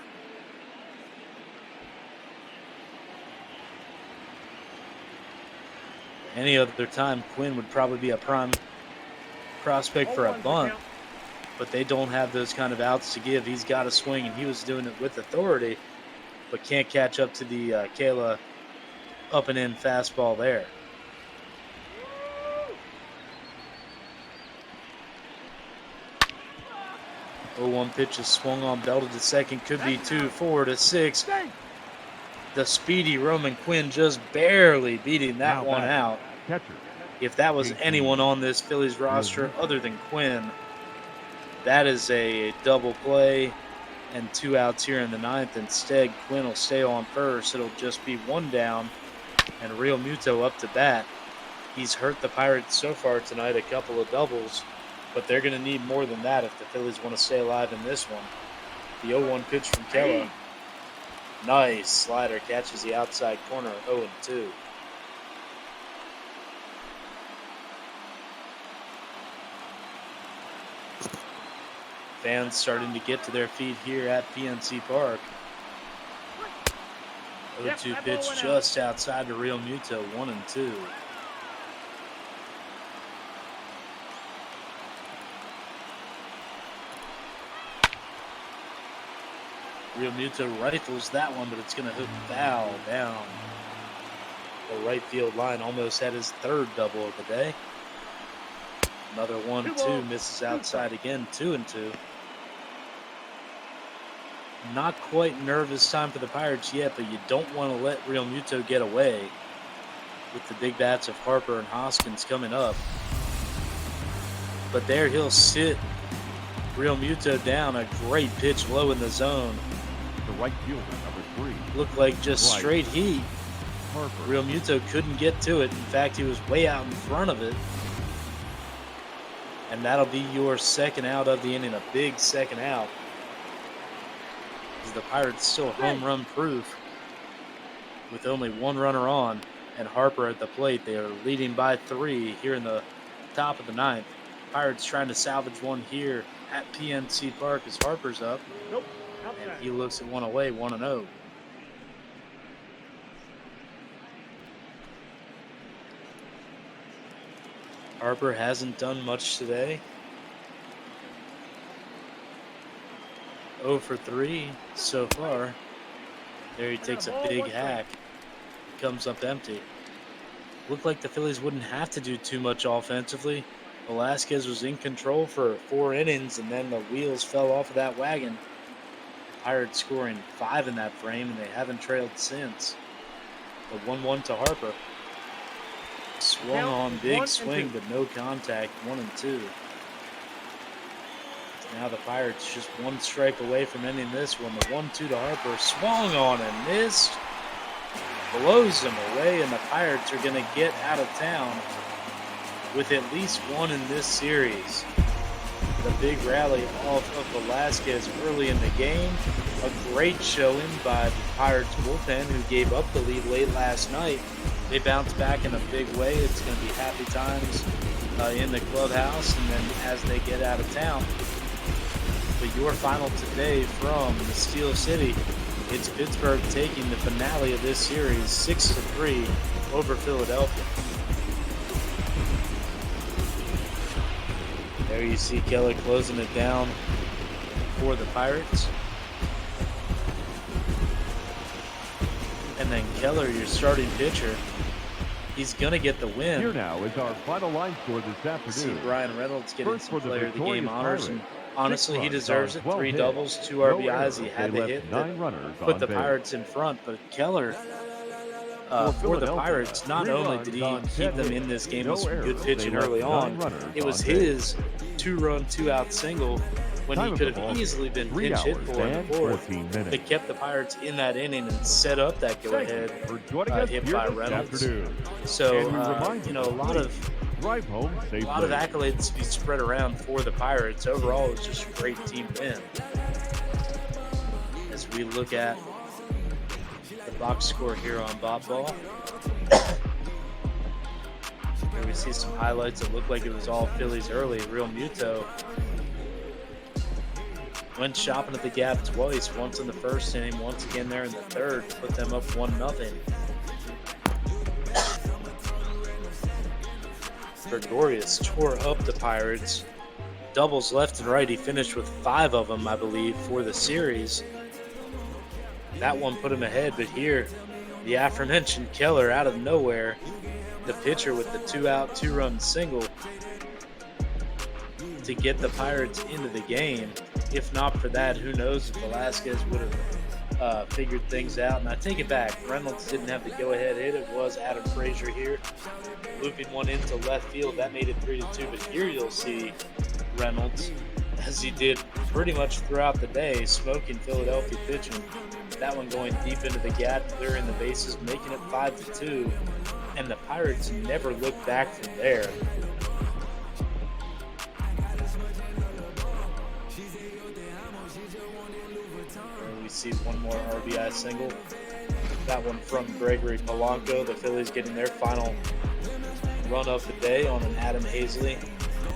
Speaker 6: Any other time, Quinn would probably be a prime prospect for a bunt, but they don't have those kind of outs to give. He's got to swing, and he was doing it with authority, but can't catch up to the Kayla up and in fastball there. Oh, 1 pitch is swung on, belted to second, could be 2, 4 to 6. The speedy Roman Quinn just barely beating that one out.
Speaker 5: Catcher.
Speaker 6: If that was anyone on this Phillies roster other than Quinn, that is a double play and 2 outs here in the ninth. Instead, Quinn will stay on first. It'll just be 1 down, and Real Muto up to bat. He's hurt the Pirates so far tonight, a couple of doubles, but they're going to need more than that if the Phillies want to stay alive in this one. The 0-1 pitch from Keller. Nice slider, catches the outside corner, 0-2. Fans starting to get to their feet here at PNC Park. 0-2 pitch just outside to Real Muto, 1-2. Real Muto rifles that one, but it's going to hook foul down the right field line. Almost had his third double of the day. Another 1-2, misses outside again, 2-2. Not quite nervous time for the Pirates yet, but you don't want to let Real Muto get away with the big bats of Harper and Hoskins coming up. But there he'll sit Real Muto down. A great pitch low in the zone.
Speaker 5: The right fielder, number 3.
Speaker 6: Looked like just
Speaker 5: Right.
Speaker 6: straight heat.
Speaker 5: Harper.
Speaker 6: Real Muto couldn't get to it. In fact, he was way out in front of it. And that'll be your second out of the inning, a big second out. As the Pirates still home run proof with only one runner on and Harper at the plate. They are leading by 3 here in the top of the 9th. Pirates trying to salvage one here at PNC Park as Harper's up.
Speaker 4: Nope.
Speaker 6: And
Speaker 4: Outside.
Speaker 6: he looks at one away, 1-0. Harper hasn't done much today. 0 for 3 so far. There he takes a big hack. Comes up empty. Looked like the Phillies wouldn't have to do too much offensively. Velasquez was in control for 4 innings, and then the wheels fell off of that wagon. Pirates scoring 5 in that frame, and they haven't trailed since. The 1-1 to Harper. Swung on, big swing, but no contact, 1-2. Now the Pirates just 1 strike away from ending this one. The 1-2 to Harper, swung on and missed. Blows him away, and the Pirates are going to get out of town with at least 1 in this series. The big rally off of Velasquez early in the game. A great showing by the Pirates bullpen, who gave up the lead late last night. They bounced back in a big way. It's going to be happy times in the clubhouse, and then as they get out of town. But your final today from the Steel City, it's Pittsburgh taking the finale of this series 6-3 over Philadelphia. There you see Keller closing it down for the Pirates. And then Keller, your starting pitcher, he's going to get the win.
Speaker 5: Here now is our final line score this
Speaker 6: See
Speaker 5: afternoon.
Speaker 6: Brian Reynolds getting
Speaker 5: First
Speaker 6: some
Speaker 5: for the
Speaker 6: player of the game
Speaker 5: victorious
Speaker 6: honors. And
Speaker 5: Pirates.
Speaker 6: honestly,
Speaker 5: 6
Speaker 6: he
Speaker 5: runs
Speaker 6: deserves
Speaker 5: on
Speaker 6: it.
Speaker 5: 12
Speaker 6: 3
Speaker 5: hits.
Speaker 6: doubles, 2
Speaker 5: No
Speaker 6: RBIs.
Speaker 5: errors.
Speaker 6: He had
Speaker 5: They
Speaker 6: the
Speaker 5: left
Speaker 6: hit
Speaker 5: 9
Speaker 6: that
Speaker 5: runners
Speaker 6: put
Speaker 5: on
Speaker 6: the
Speaker 5: base.
Speaker 6: Pirates in front. But Keller, for the
Speaker 5: Philadelphia,
Speaker 6: Pirates, not
Speaker 5: 3
Speaker 6: only
Speaker 5: runs
Speaker 6: did he
Speaker 5: on
Speaker 6: keep
Speaker 5: 10
Speaker 6: them in
Speaker 5: hits.
Speaker 6: this game
Speaker 5: No
Speaker 6: with some good
Speaker 5: errors.
Speaker 6: pitching
Speaker 5: They left
Speaker 6: early
Speaker 5: 9
Speaker 6: on,
Speaker 5: runners
Speaker 6: it was
Speaker 5: on base.
Speaker 6: his 2-run, 2-out single when
Speaker 5: Time
Speaker 6: he
Speaker 5: of
Speaker 6: could
Speaker 5: the ball,
Speaker 6: have easily been
Speaker 5: 3
Speaker 6: pinch hit
Speaker 5: hours
Speaker 6: for in
Speaker 5: and
Speaker 6: the 4th.
Speaker 5: 14 minutes.
Speaker 6: They kept the Pirates in that inning and set up that go-ahead
Speaker 5: Thank you for joining us
Speaker 6: hit
Speaker 5: here
Speaker 6: by
Speaker 5: this
Speaker 6: Reynolds.
Speaker 5: afternoon.
Speaker 6: So,
Speaker 5: And we remind
Speaker 6: you know, a lot of
Speaker 5: Drive home safely.
Speaker 6: accolades to be spread around for the Pirates. Overall, it was just a great team win. As we look at the box score here on Bob Ball, here we see some highlights that look like it was all Phillies early. Real Muto went shopping at the gap twice, once in the first inning, once again there in the third, to put them up 1-0. Gregorius tore up the Pirates. Doubles left and right. He finished with 5 of them, I believe, for the series. That one put him ahead, but here, the aforementioned Keller out of nowhere, the pitcher with the 2-out, 2-run single to get the Pirates into the game. If not for that, who knows if Velasquez would have figured things out. And I take it back. Reynolds didn't have the go-ahead hit. It was Adam Frazier here, looping one into left field. That made it 3-2. But here you'll see Reynolds, as he did pretty much throughout the day, smoking Philadelphia pitching. That one going deep into the gap, clearing the bases, making it 5-2. And the Pirates never looked back from there. And we see one more RBI single. That one from Gregory Polanco. The Phillies getting their final run of the day on an Adam Hazley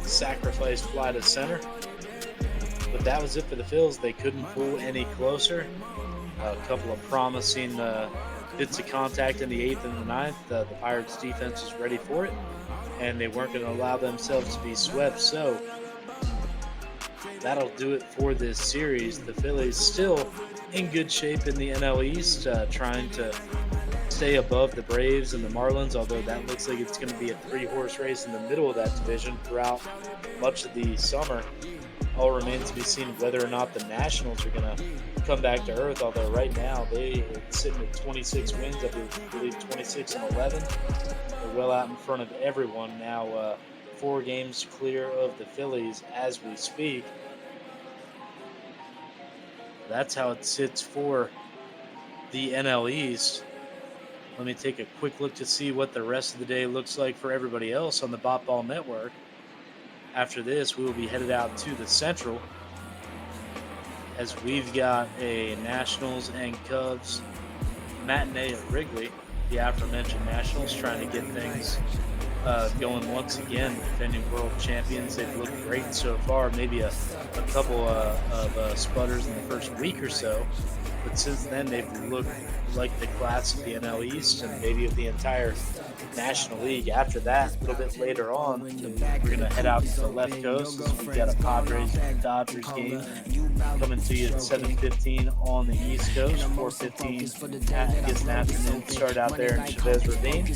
Speaker 6: sacrifice fly to center. But that was it for the Phils. They couldn't pull any closer. A couple of promising bits of contact in the 8th and the 9th. The Pirates defense was ready for it, and they weren't going to allow themselves to be swept. So that'll do it for this series. The Phillies still in good shape in the NL East, trying to stay above the Braves and the Marlins, although that looks like it's going to be a 3-horse race in the middle of that division throughout much of the summer. All remains to be seen whether or not the Nationals are going to come back to earth, although right now they are sitting at 26 wins, I believe 26-11. They're well out in front of everyone now, 4 games clear of the Phillies as we speak. That's how it sits for the NL East. Let me take a quick look to see what the rest of the day looks like for everybody else on the Bop Ball Network. After this, we will be headed out to the Central, as we've got a Nationals and Cubs matinee at Wrigley. The aforementioned Nationals trying to get things going once again. Defending world champions. They've looked great so far. Maybe a couple of sputters in the first week or so. But since then, they've looked like the class of the NL East and maybe of the entire National League. After that, a little bit later on, we're going to head out to the left coast. We've got a Padres and Dodgers game coming to you at 7:15 on the East Coast, 4:15 in the afternoon. Start out there in Chavez Ravine.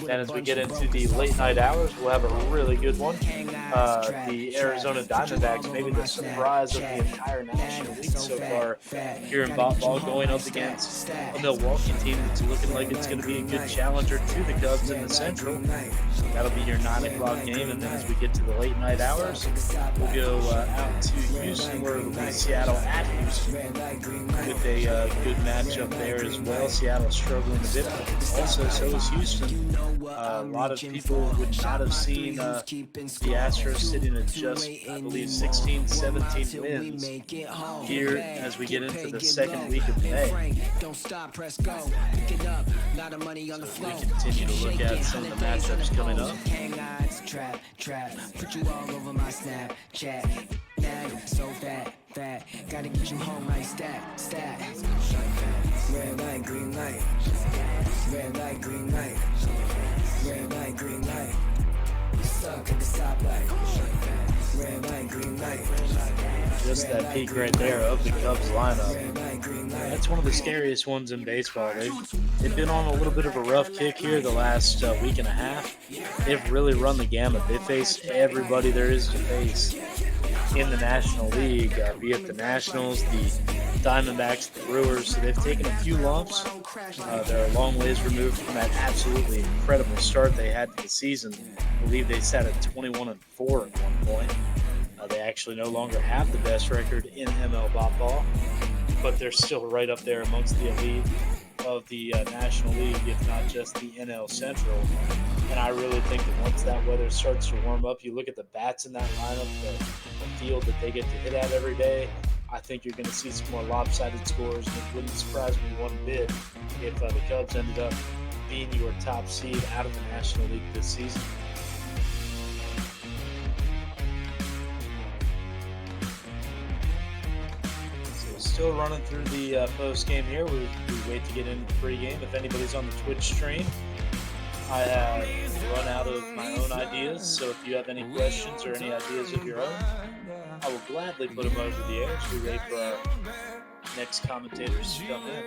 Speaker 6: And as we get into the late night hours, we'll have a really good one. The Arizona Diamondbacks, maybe the surprise of the entire National League so far here in Bop Ball, going up against a Milwaukee team that's looking like it's going to be a good challenger to the Cubs in the Central. That'll be your 9 o'clock game, and then as we get to the late night hours, we'll go out to Houston, where it'll be Seattle at Houston with a good matchup there as well. Seattle struggling a bit, but also so is Houston. A lot of people would not have seen the Astros sitting at just, I believe, 16, 17 wins here as we get into the second week of May. So we continue to look at some of the matchups coming up.
Speaker 3: Put you all over my Snapchat. So fat, gotta get you home like stat. Red light, green light. Red light, green light. Red light, green light. Stuck at the stoplight. Red light, green light.
Speaker 6: Just that peak right there of the Cubs lineup. That's one of the scariest ones in baseball. They've been on a little bit of a rough kick here the last week and a half. They've really run the gamut. They face everybody there is to face in the National League, be it the Nationals, the Diamondbacks, the Brewers. So they've taken a few lumps. They're a long ways removed from that absolutely incredible start they had to the season. I believe they sat at 21-4 at one point. They actually no longer have the best record in ML Bop Ball, but they're still right up there amongst the elite of the National League, if not just the NL Central. And I really think that once that weather starts to warm up, you look at the bats in that lineup, the field that they get to hit at every day, I think you're going to see some more lopsided scores. And it wouldn't surprise me one bit if the Cubs ended up being your top seed out of the National League this season. Still running through the post game here. We wait to get into the pregame. If anybody's on the Twitch stream, I have run out of my own ideas. So if you have any questions or any ideas of your own, I will gladly put them over the air as we wait for our next commentators to come in.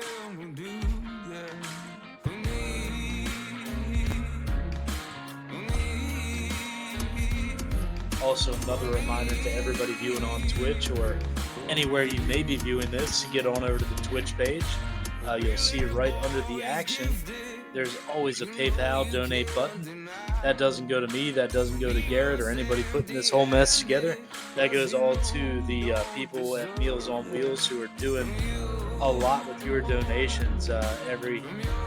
Speaker 6: Also, another reminder to everybody viewing on Twitch or anywhere you may be viewing this, get on over to the Twitch page. You'll see right under the action, there's always a PayPal donate button. That doesn't go to me, that doesn't go to Garrett or anybody putting this whole mess together. That goes all to the people at Meals on Wheels who are doing a lot with your donations. Every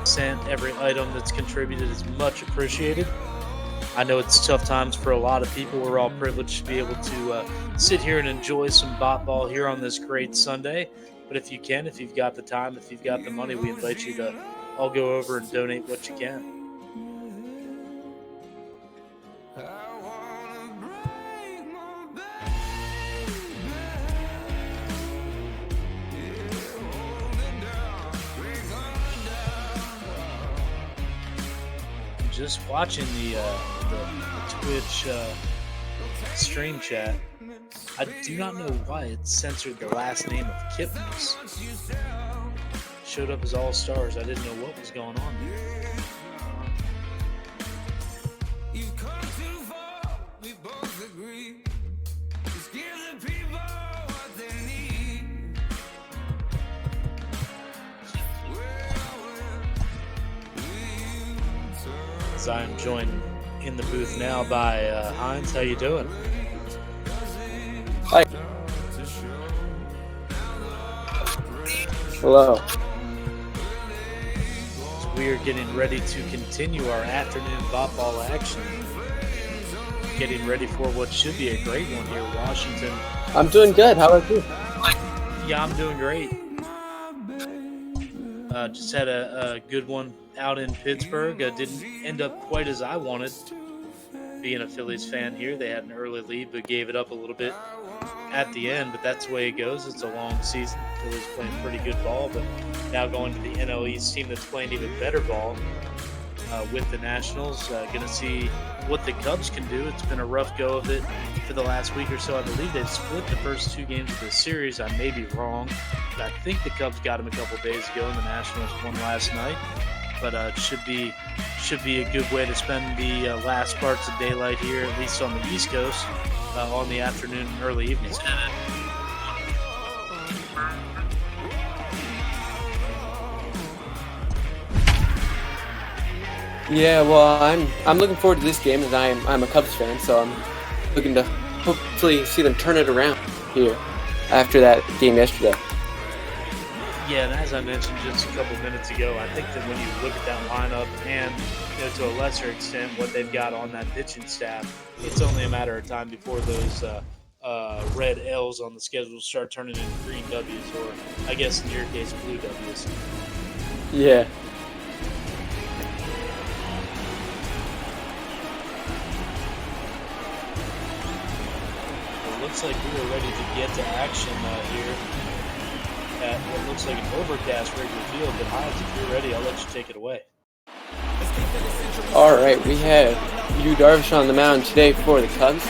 Speaker 6: cent, every item that's contributed is much appreciated. I know it's tough times for a lot of people. We're all privileged to be able to sit here and enjoy some Bop Ball here on this great Sunday. But if you can, if you've got the time, if you've got the money, we invite you to all go over and donate what you can. Just watching the Twitch stream chat, I do not know why it censored the last name of Kipnis. Showed up as all stars. I didn't know what was going on there. As I am joined in the booth now by Heinz. How you doing?
Speaker 7: Hi. Hello.
Speaker 6: We are getting ready to continue our afternoon ball action. Getting ready for what should be a great one here, Washington.
Speaker 7: I'm doing good. How about you?
Speaker 6: Yeah, I'm doing great. Just had a good one out in Pittsburgh. Didn't end up quite as I wanted. Being a Phillies fan here, they had an early lead, but gave it up a little bit at the end. But that's the way it goes. It's a long season. Phillies playing pretty good ball, but now going to the NL East team that's playing even better ball with the Nationals. Going to see what the Cubs can do. It's been a rough go of it for the last week or so. I believe they've split the first 2 games of the series. I may be wrong, but I think the Cubs got them a couple days ago, and the Nationals won last night. But it should be a good way to spend the last parts of daylight here, at least on the East Coast, on the afternoon and early evenings.
Speaker 7: Yeah, well, I'm looking forward to this game, as I'm a Cubs fan, so I'm looking to hopefully see them turn it around here after that game yesterday.
Speaker 6: Yeah, and as I mentioned just a couple minutes ago, I think that when you look at that lineup and, to a lesser extent what they've got on that pitching staff, it's only a matter of time before those red L's on the schedule start turning into green W's, or I guess in your case, blue W's.
Speaker 7: Yeah.
Speaker 6: It looks like we are ready to get to action here at what looks like an overcast Wrigley Field. But Hines, if you're ready, I'll let you take it away.
Speaker 7: All right, we have Darvish on the mound today for the Cubs.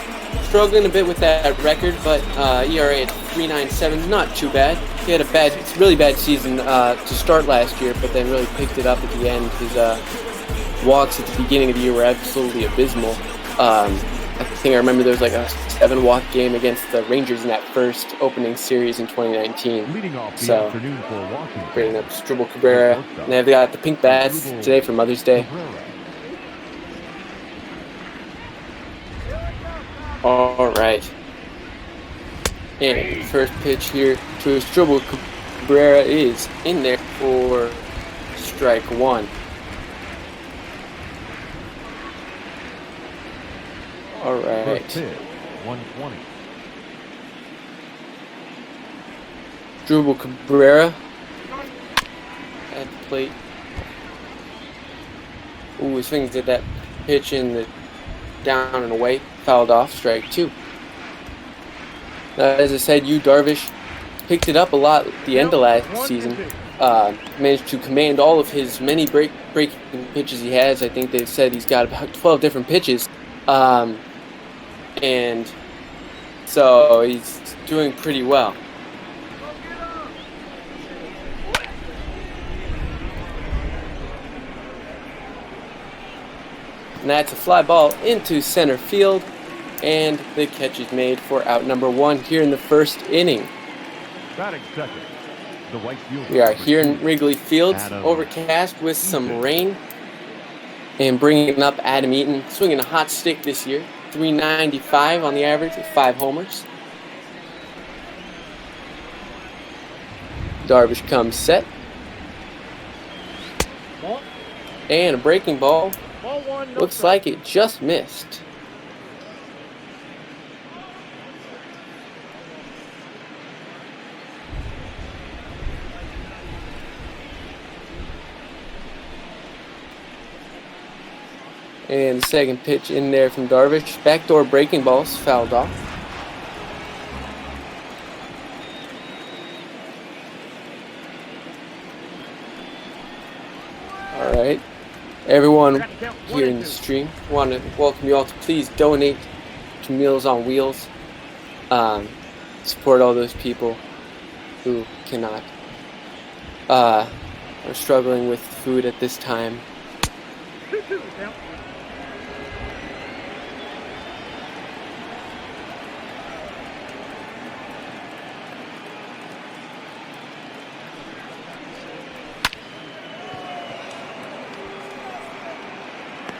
Speaker 7: Struggling a bit with that record, but ERA at 3.97, not too bad. He had a really bad season to start last year, but then really picked it up at the end. His walks at the beginning of the year were absolutely abysmal. I think I remember there was like a 7-walk game against the Rangers in that first opening series in 2019.
Speaker 5: Leading off the
Speaker 7: So,
Speaker 5: afternoon for Washington.
Speaker 7: bringing up Asdrubal Cabrera. And they've got the pink bats today for Mother's Day. All right. And first pitch here to Asdrubal Cabrera is in there for strike 1. All right.
Speaker 5: First pitch, 120.
Speaker 7: Asdrubal Cabrera at the plate. Ooh, his fingers did that pitch in the down and away. Fouled off, strike 2. As I said, Darvish picked it up a lot at the end of last season. Managed to command all of his many breaking pitches he has. I think they've said he's got about 12 different pitches. And so he's doing pretty well. And that's a fly ball into center field, and the catch is made for out number 1 here in the first inning.
Speaker 5: Batting second, the right fielder.
Speaker 7: We are here in Wrigley Field, overcast with some rain, and bringing up Adam Eaton, swinging a hot stick this year, 395 on the average with 5 homers. Darvish comes set, and a breaking ball. Looks like it just missed. And the second pitch in there from Darvish. Backdoor breaking balls fouled off. All right. Everyone here in the stream, want to welcome you all to please donate to Meals on Wheels. support all those people who cannot, are struggling with food at this time.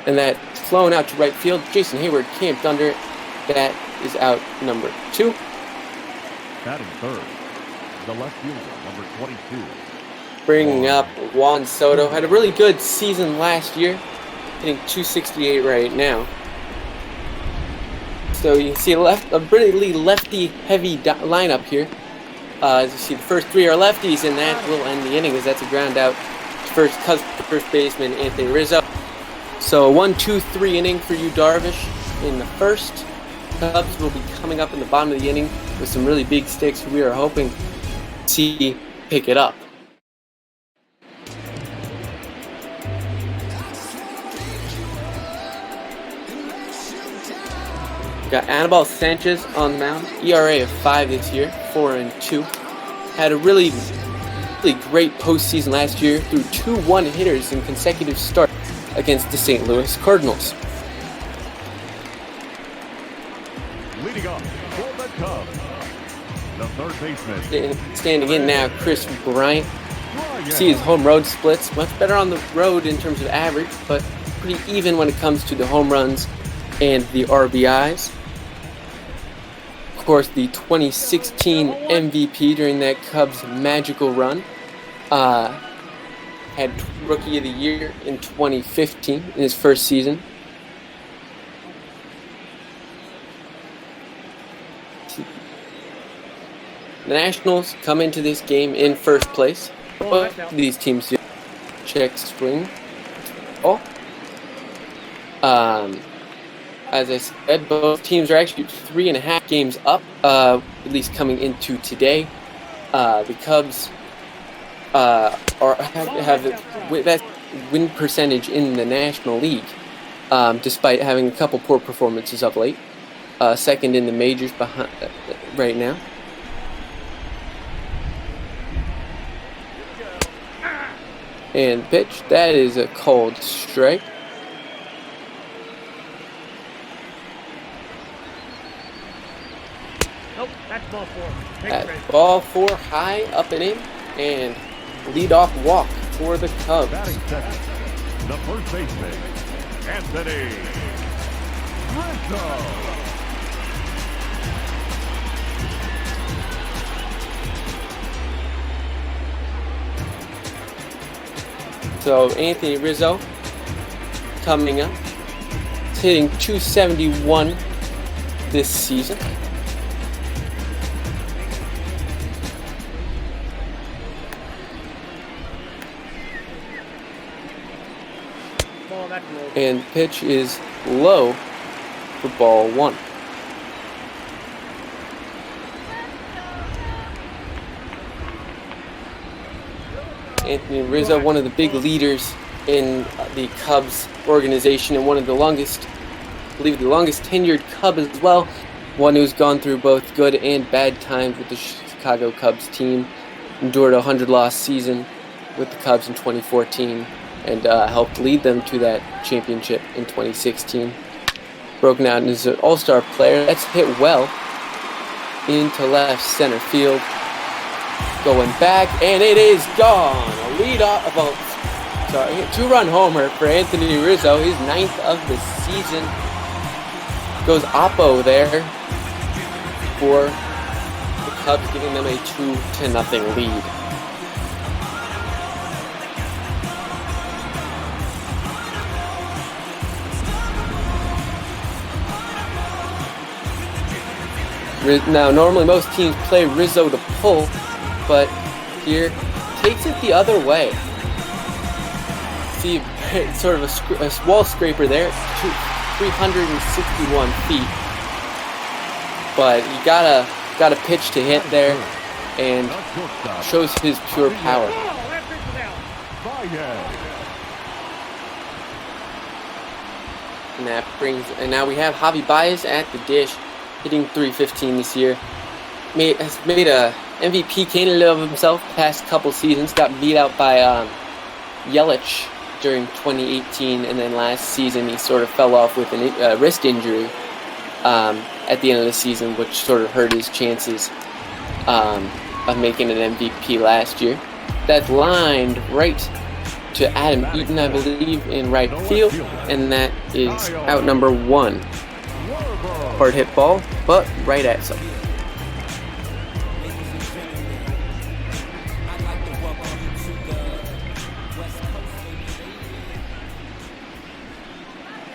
Speaker 7: And that flown out to right field. Jason Hayward camped under it. That is out number 2.
Speaker 5: Batting third, the left fielder, number 22.
Speaker 7: Bringing up Juan Soto. Had a really good season last year, hitting .268 right now. So you can see a really lefty-heavy lineup here. As you see, the first 3 are lefties, and that will end the inning as that's a ground out to first baseman Anthony Rizzo. So a 1-2-3 inning for you, Darvish, in the first. Cubs will be coming up in the bottom of the inning with some really big sticks who we are hoping to see pick it up. Got Anibal Sanchez on the mound. ERA of 5 this year, 4-2. Had a really great postseason last year through 2 1-hitters in consecutive starts against the St. Louis Cardinals.
Speaker 5: Leading up for the Cubs, the third baseman.
Speaker 7: Standing in now, Chris Bryant. See his home road splits. Much better on the road in terms of average, but pretty even when it comes to the home runs and the RBIs. Of course, the 2016 MVP during that Cubs magical run. Had Rookie of the Year in 2015 in his first season. The Nationals come into this game in first place. Both these teams do. Check swing. As I said, both teams are actually 3.5 games up, at least coming into today. The Cubs have the best win percentage in the National League, despite having a couple poor performances of late. Second in the majors behind right now. And pitch, that is a cold strike.
Speaker 4: Nope, that's ball 4.
Speaker 7: At ball 4, high up and in, and leadoff walk for the Cubs.
Speaker 5: Batting second, the first baseman, Anthony Rizzo.
Speaker 7: So Anthony Rizzo coming up. He's hitting .271 this season. And pitch is low for ball 1. Anthony Rizzo, one of the big leaders in the Cubs organization and one of the longest, I believe the longest tenured Cub as well. One who's gone through both good and bad times with the Chicago Cubs team. Endured a 100-loss season with the Cubs in 2014 and helped lead them to that championship in 2016. Broken out as an all-star player. That's hit well into left center field. Going back, and it is gone. A lead-off, sorry, 2-run homer for Anthony Rizzo, his 9th of the season. Goes Oppo there for the Cubs, giving them a 2-0 lead. Now, normally most teams play Rizzo to pull, but here takes it the other way. See, sort of a wall scraper there, 361 feet. But you gotta pitch to hit there, and shows his pure power. And now we have Javi Baez at the dish. hitting .315 this year. Has made a MVP candidate of himself past couple seasons. Got beat out by Yelich during 2018, and then last season he sort of fell off with a wrist injury at the end of the season, which sort of hurt his chances of making an MVP last year. That's lined right to Adam Eaton, I believe, in right field, and that is out number 1. Hard hit ball, but right at something.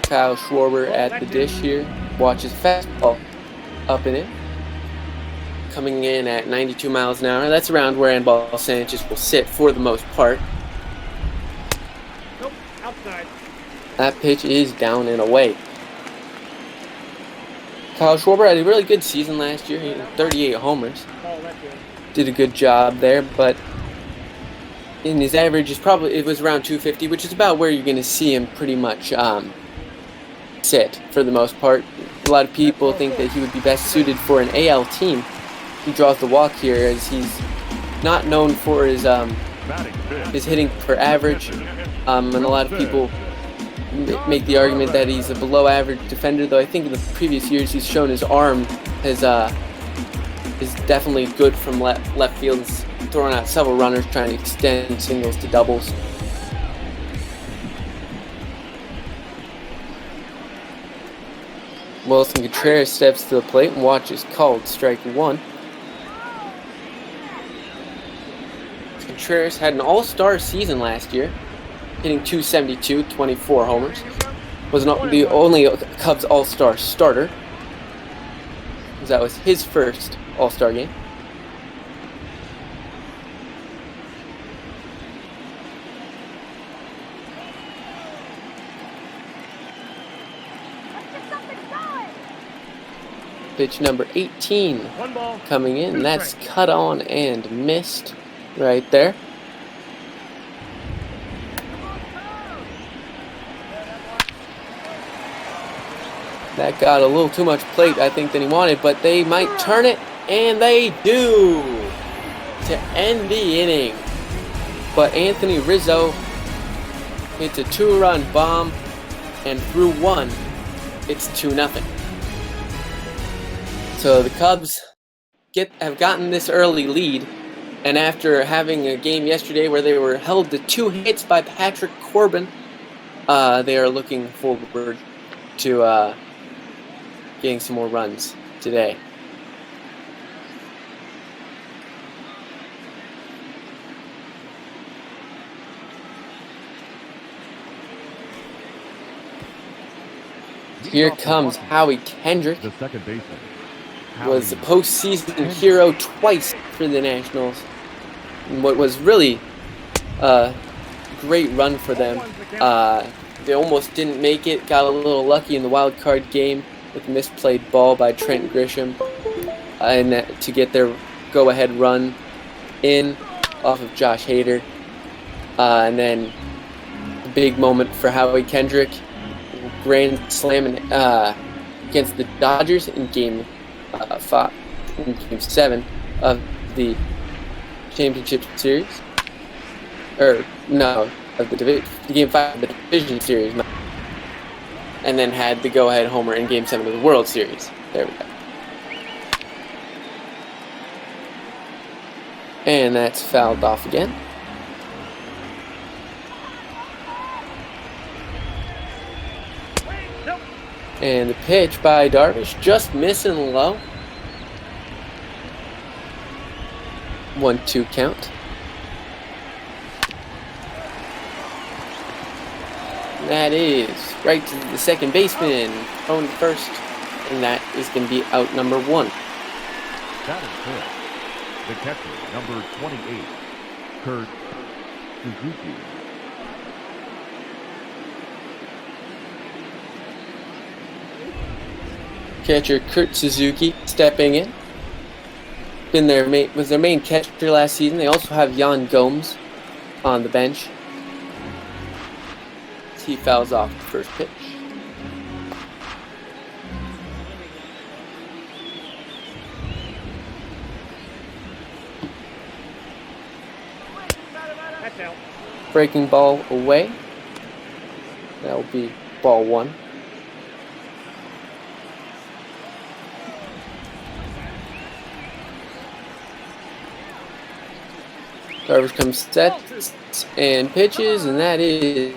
Speaker 7: Kyle Schwarber at the dish here. Watches fastball up and in. Coming in at 92 miles an hour. That's around where Anibal Sanchez will sit for the most part.
Speaker 4: Nope, outside.
Speaker 7: That pitch is down and away. Kyle Schwarber had a really good season last year. He had 38 homers.
Speaker 4: Oh, that's good.
Speaker 7: Did a good job there, but in his average it was around 250, which is about where you're going to see him pretty much sit for the most part. A lot of people think that he would be best suited for an AL team. He draws the walk here as he's not known for his hitting per average, and a lot of people make the argument that he's a below average defender, though I think in the previous years he's shown his arm is definitely good from left field. He's throwing out several runners trying to extend singles to doubles. Wilson Contreras steps to the plate and watches called strike 1. Contreras had an all-star season last year, hitting .272, 24 homers. Was not the only Cubs all-star starter, as that was his first all-star game. Pitch number 18 coming in. That's cut on and missed right there. That got a little too much plate, I think, than he wanted, but they might turn it, and they do to end the inning. But Anthony Rizzo hits a 2-run bomb, and through 1, it's 2-0. So the Cubs have gotten this early lead, and after having a game yesterday where they were held to 2 hits by Patrick Corbin, they are looking forward to getting some more runs today. Here comes Howie Kendrick.
Speaker 5: The second baseman.
Speaker 7: Was the postseason hero twice for the Nationals. And what was really a great run for them. They almost didn't make it. Got a little lucky in the wild card game with a misplayed ball by Trent Grisham, and to get their go-ahead run in off of Josh Hader. And then a big moment for Howie Kendrick. Grand slam against the Dodgers in Game 7 of the championship series, or no, of the Game 5 of the division series, and then had the go-ahead homer in Game 7 of the World Series. There we go. And that's fouled off again. And the pitch by Darvish just missing low. 1-2 count. That is right to the second baseman, thrown to first, and that is going to be out number 1.
Speaker 5: That is good. The catcher, number 28, Kurt Suzuki.
Speaker 7: Catcher Kurt Suzuki stepping in. Was their main catcher last season. They also have Yan Gomes on the bench. He fouls off the first pitch. breaking ball away. That will be ball 1. Darvish comes set and pitches, and that is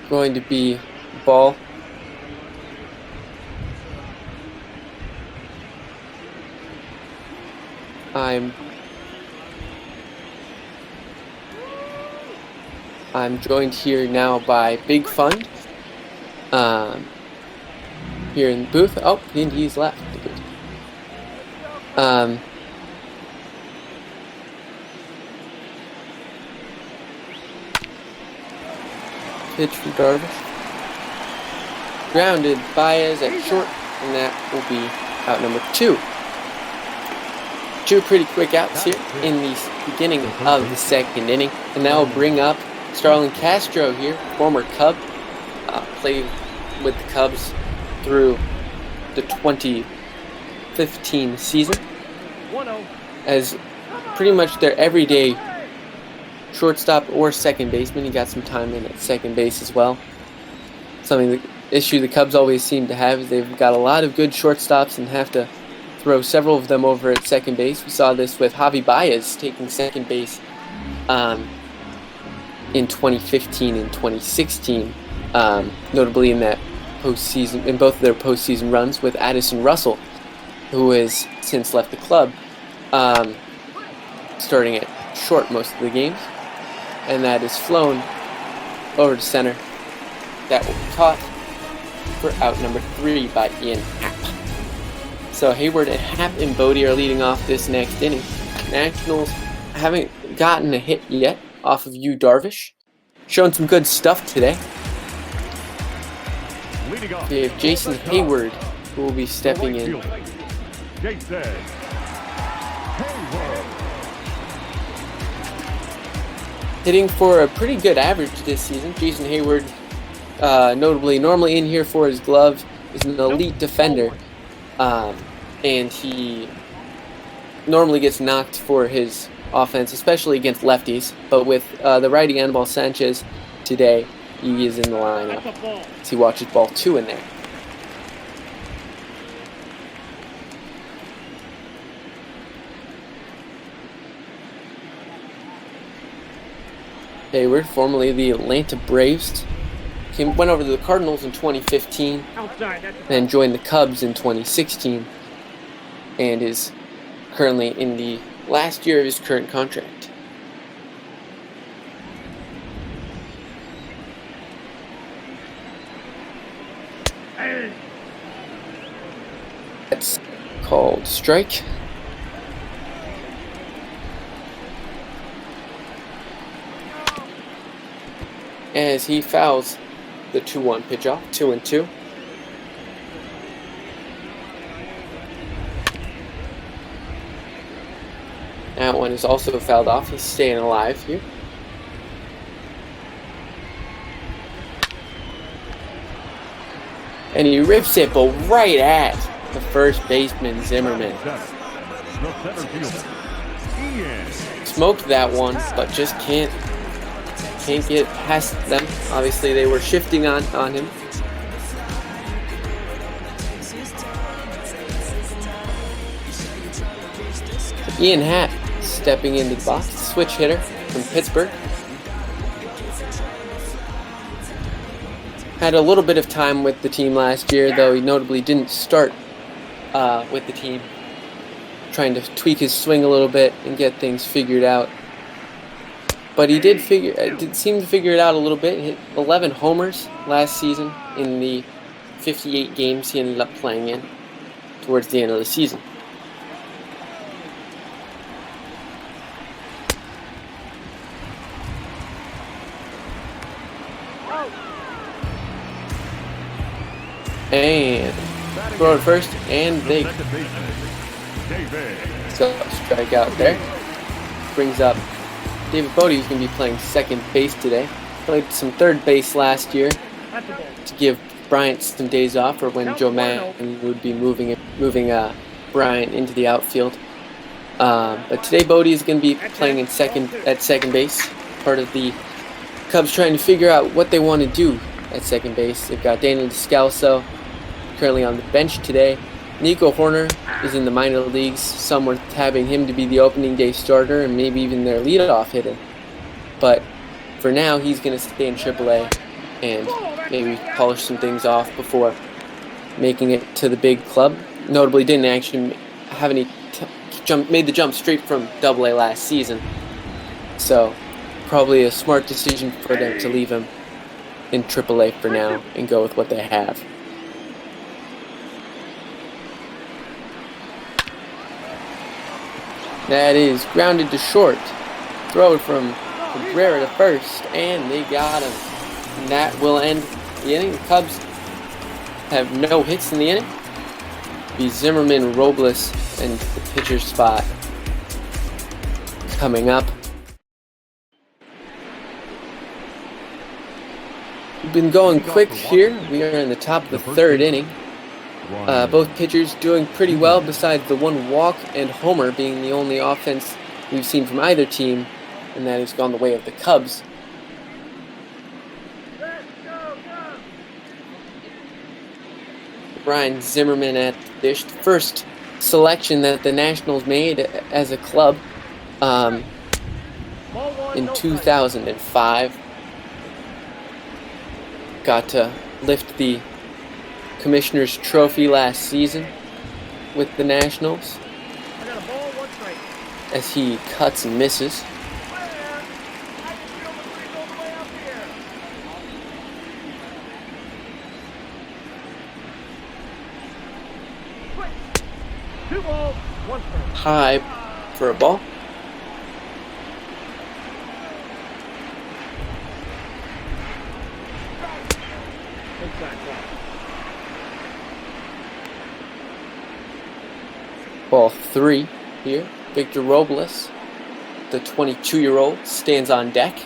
Speaker 7: going to be ball. I'm joined here now by Big Fund. Here in the booth. Oh, and he's left the booth. Pitch from Darvish. Grounded Baez at short, and that will be out number 2. 2 pretty quick outs here in the beginning of the second inning, and that will bring up Starlin Castro here, former Cub, played with the Cubs through the 2015 season as pretty much their everyday shortstop or second baseman. He got some time in at second base as well. The issue the Cubs always seem to have is they've got a lot of good shortstops and have to throw several of them over at second base. We saw this with Javi Baez taking second base in 2015 and 2016, notably in that postseason, in both of their postseason runs with Addison Russell, who has since left the club, starting at short most of the games, and that is flown over to center. That will be caught for out number 3 by Ian Happ. So Hayward and Happ and Bodie are leading off this next inning. Nationals haven't gotten a hit yet off of Yu Darvish. Showing some good stuff today. We have Jason Hayward, who will be stepping in. Hitting for a pretty good average this season. Jason Hayward, normally in here for his glove, is an elite defender. And he normally gets knocked for his offense, especially against lefties. But with the righty Anibal Sanchez today, he is in the lineup. So he watches ball 2 in there. Hayward, formerly the Atlanta Braves, went over to the Cardinals in 2015, then joined the Cubs in 2016, and is currently in the last year of his current contract. That's called strike. As he fouls the 2-1 pitch off, 2-2. That one is also fouled off. He's staying alive here. And he rips it, but right at the first baseman, Zimmerman. Smoked that one, but just can't get past them. Obviously, they were shifting on him. Ian Happ stepping into the box, switch hitter from Pittsburgh. Had a little bit of time with the team last year, though he notably didn't start with the team. Trying to tweak his swing a little bit and get things figured out. But he did seem to figure it out a little bit. Hit 11 homers last season in the 58 games he ended up playing in towards the end of the season. And throw it first, and they strike out there. Brings up David Bodie, who's going to be playing second base today. Played some third base last year to give Bryant some days off, or when Joe Madden would be moving Bryant into the outfield. But today Bodie is going to be playing at second base. part of the Cubs trying to figure out what they want to do at second base. They've got Daniel Descalso currently on the bench today. Nico Horner is in the minor leagues. Some were having him to be the opening day starter and maybe even their leadoff hitter. But for now, he's going to stay in AAA and maybe polish some things off before making it to the big club. Notably, didn't actually have any made the jump straight from AA last season. So probably a smart decision for them to leave him in AAA for now and go with what they have. That is grounded to short. Throw it from Cabrera to first, and they got him. And that will end the inning. The Cubs have no hits in the inning. Be Zimmerman, Robles, and the pitcher's spot coming up. We've been going quick here. We are in the top of the third inning. Both pitchers doing pretty well, besides the one walk and homer being the only offense we've seen from either team, and that has gone the way of the Cubs. Brian Zimmerman at the dish. The first selection that the Nationals made as a club in 2005. Got to lift the Commissioner's Trophy last season with the Nationals as he cuts and misses. High for a ball. Ball 3 here. Victor Robles, the 22-year-old, stands on deck.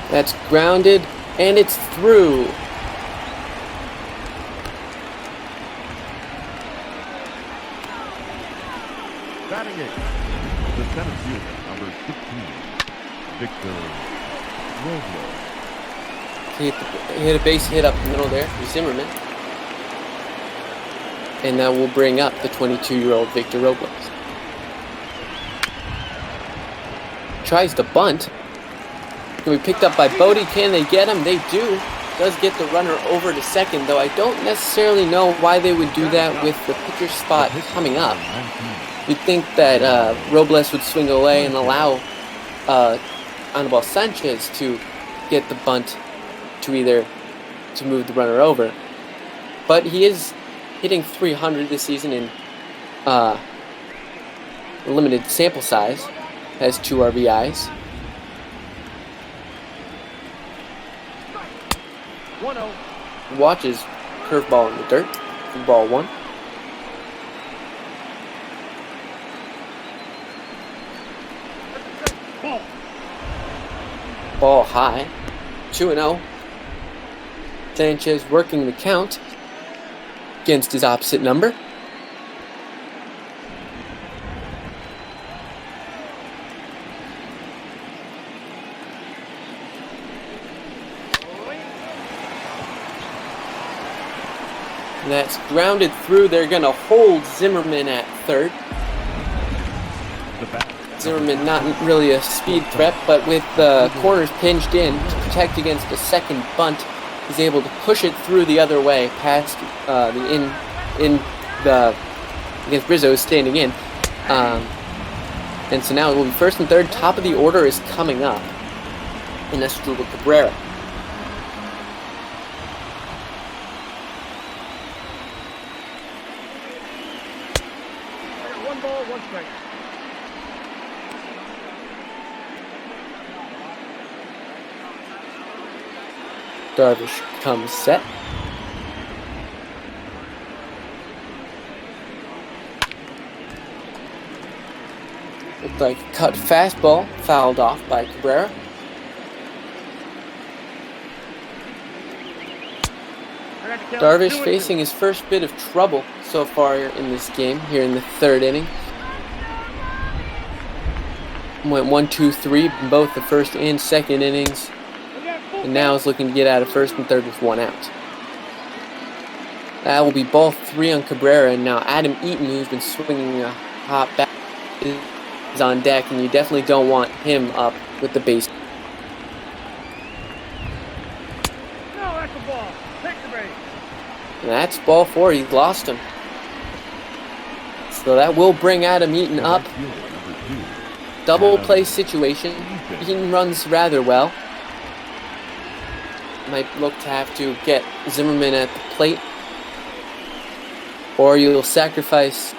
Speaker 7: That's grounded, and it's through.
Speaker 5: Batting it, the center fielder, number 16, Victor Robles.
Speaker 7: He hit a base hit up the middle there for Zimmerman. And that will bring up the 22-year-old Victor Robles. Tries to bunt. Can be picked up by Bodie. Can they get him? They do. Does get the runner over to second, though I don't necessarily know why they would do that with the pitcher spot coming up. You'd think that Robles would swing away and allow Anibal Sanchez to get the bunt to move the runner over. But he is hitting .300 this season in limited sample size. Has 2 RBIs.
Speaker 4: 1-0.
Speaker 7: Watches curveball in the dirt. Ball 1. Ball high. 2-0. Sanchez working the count against his opposite number. And that's grounded through. They're going to hold Zimmerman at third. Zimmerman not really a speed threat, but with the corners pinched in to protect against a second bunt, he's able to push it through the other way past against Rizzo is standing in. And so now it will be first and third. Top of the order is coming up. And that's Asdrubal Cabrera.
Speaker 4: One ball, one strike.
Speaker 7: Darvish comes set. Looked like a cut fastball, fouled off by Cabrera.
Speaker 4: I got
Speaker 7: Darvish facing his first bit of trouble so far in this game, here in the third inning. Went 1-2-3 in both the first and second innings, and now is looking to get out of first and third with one out. That will be ball 3 on Cabrera, and now Adam Eaton, who's been swinging a hot bat, is on deck, and you definitely don't want him up with the base.
Speaker 4: No, that's a ball. Take the base.
Speaker 7: And that's ball 4. He lost him. So that will bring Adam Eaton up. Double play situation. Eaton runs rather well. Might look to have to get Zimmerman at the plate. Or you'll sacrifice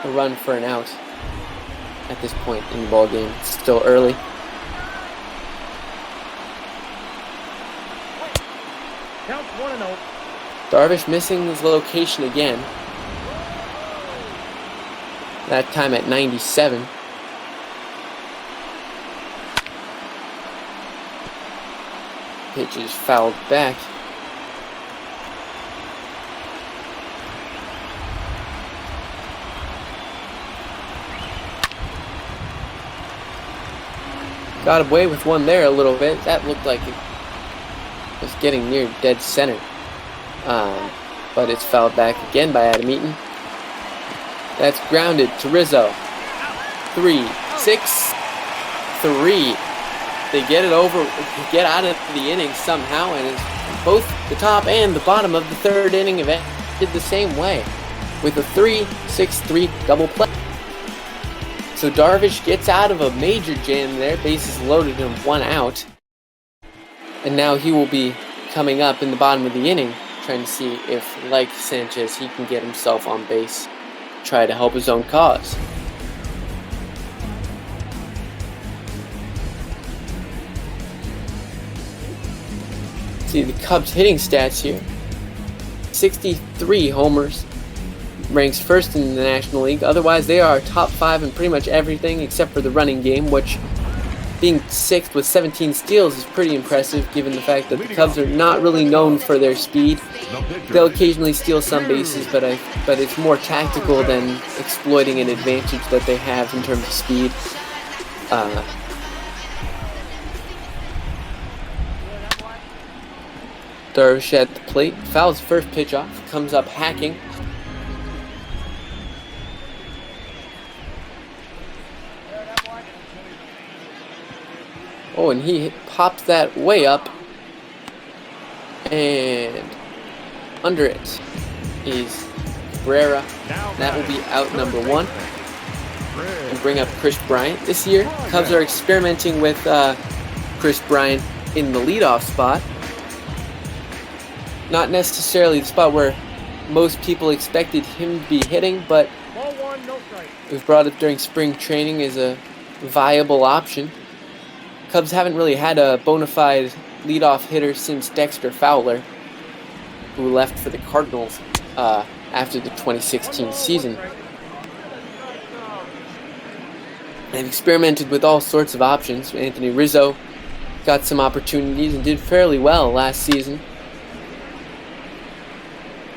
Speaker 7: a run for an out at this point in the ball game. It's still early.
Speaker 4: Count 1-0.
Speaker 7: Darvish missing his location again. That time at 97. Pitch is fouled back. Got away with one there a little bit. That looked like it was getting near dead center. But it's fouled back again by Adam Eaton. That's grounded to Rizzo. 3-6-3. They get it over, get out of the inning somehow, and both the top and the bottom of the third inning event did the same way with a 3-6-3 double play. So Darvish gets out of a major jam there, bases loaded and one out. And now he will be coming up in the bottom of the inning, trying to see if, like Sanchez, he can get himself on base, try to help his own cause. See the Cubs hitting stats here. 63 homers. Ranks first in the National League. Otherwise, they are top 5 in pretty much everything except for the running game, which, being 6th with 17 steals, is pretty impressive given the fact that the Cubs are not really known for their speed. They'll occasionally steal some bases, but it's more tactical than exploiting an advantage that they have in terms of speed. Darvish at the plate, fouls first pitch off, comes up hacking. Oh, and he pops that way up, and under it is Cabrera. That will be out number 1. And bring up Chris Bryant. This year, Cubs are experimenting with Chris Bryant in the leadoff spot. Not necessarily the spot where most people expected him to be hitting, but
Speaker 4: Ball 1, no strike.
Speaker 7: it was brought up during spring training as a viable option. Cubs haven't really had a bona fide leadoff hitter since Dexter Fowler, who left for the Cardinals after the 2016 season. They've experimented with all sorts of options. Anthony Rizzo got some opportunities and did fairly well last season.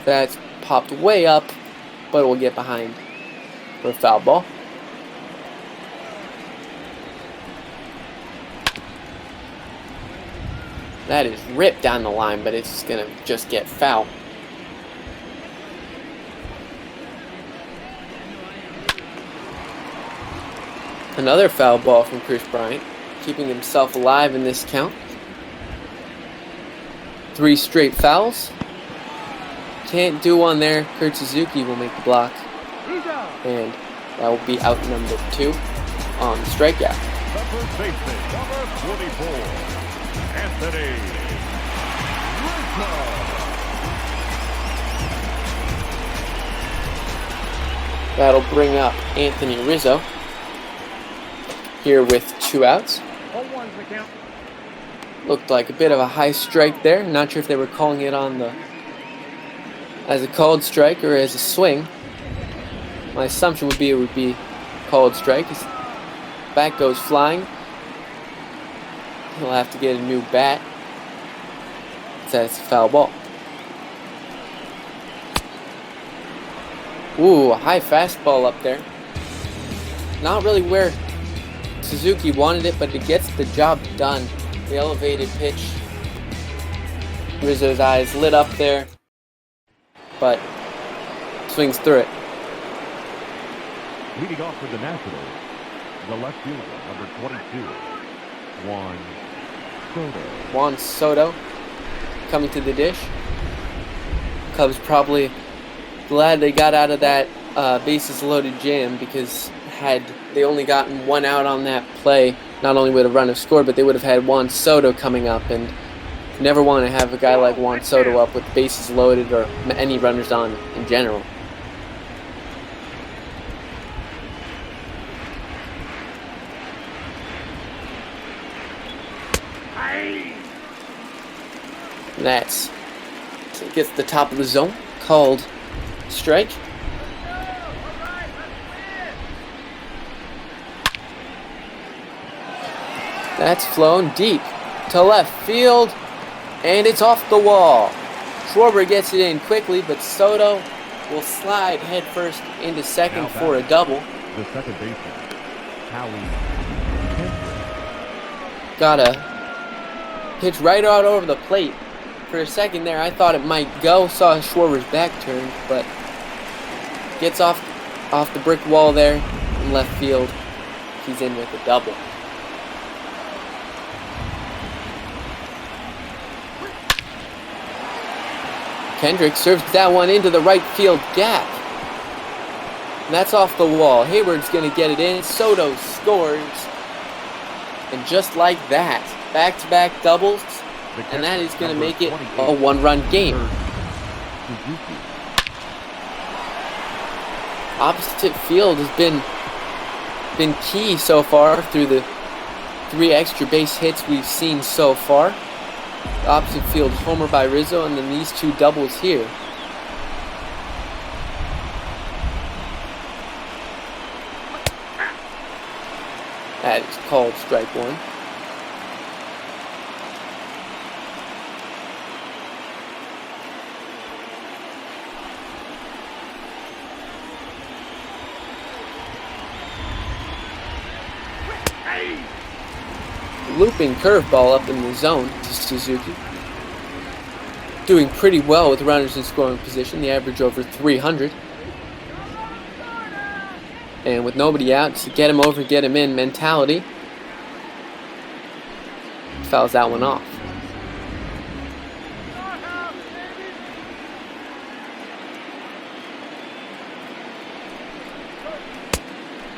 Speaker 7: That's popped way up, but it will get behind for a foul ball. That is ripped down the line, but it's going to just get foul. Another foul ball from Chris Bryant, keeping himself alive in this count. 3 straight fouls. Can't do one there. Kurt Suzuki will make the block. And that will be out number 2 on the strikeout.
Speaker 5: The first baseman, number 44, Anthony Rizzo.
Speaker 7: That'll bring up Anthony Rizzo here with 2 outs.
Speaker 4: 0-1's the count.
Speaker 7: Looked like a bit of a high strike there. Not sure if they were calling it on the as a called strike or as a swing. My assumption would be it would be called strike. His bat goes flying. He'll have to get a new bat. That's a foul ball. Ooh, a high fastball up there. Not really where Suzuki wanted it, but it gets the job done. The elevated pitch. Rizzo's eyes lit up there, but swings through it.
Speaker 5: Leading off for the Nationals, the left fielder, number 22,
Speaker 7: Juan Soto coming to the dish. Cubs probably glad they got out of that bases loaded jam, because had they only gotten one out on that play, not only would a run have scored, but they would have had Juan Soto coming up, and never want to have a guy like Juan Soto up with bases loaded or any runners on in general. That's gets the top of the zone, called strike. That's flown deep to left field, and it's off the wall. Schwarber gets it in quickly, but Soto will slide headfirst into second for a double.
Speaker 5: The second baseman, HOU.
Speaker 7: Got a pitch right out over the plate. For a second there, I thought it might go. Saw Schwarber's back turned, but gets off the brick wall there in left field. He's in with a double. Kendrick serves that one into the right field gap. And that's off the wall. Hayward's going to get it in. Soto scores. And just like that, back-to-back doubles. And that is going to make it a one-run game. Opposite field has been key so far through the 3 extra base hits we've seen so far. The opposite field homer by Rizzo, and then these 2 doubles here. That is called strike 1. Looping curveball up in the zone to Suzuki. Doing pretty well with runners in scoring position. The average over 300. And with nobody out, to get him over, get him in mentality. Fouls that one off.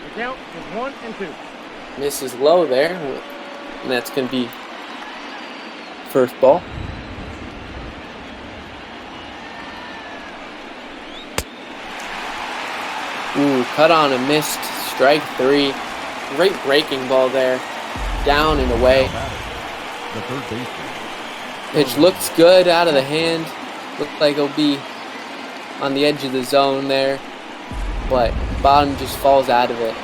Speaker 4: The count is 1 and 2.
Speaker 7: Misses low there. And that's going to be first ball. Ooh, cut on and missed. Strike 3. Great breaking ball there. Down and away.
Speaker 5: The third baseman.
Speaker 7: Pitch looks good out of the hand. Looked like it'll be on the edge of the zone there. But bottom just falls out of it.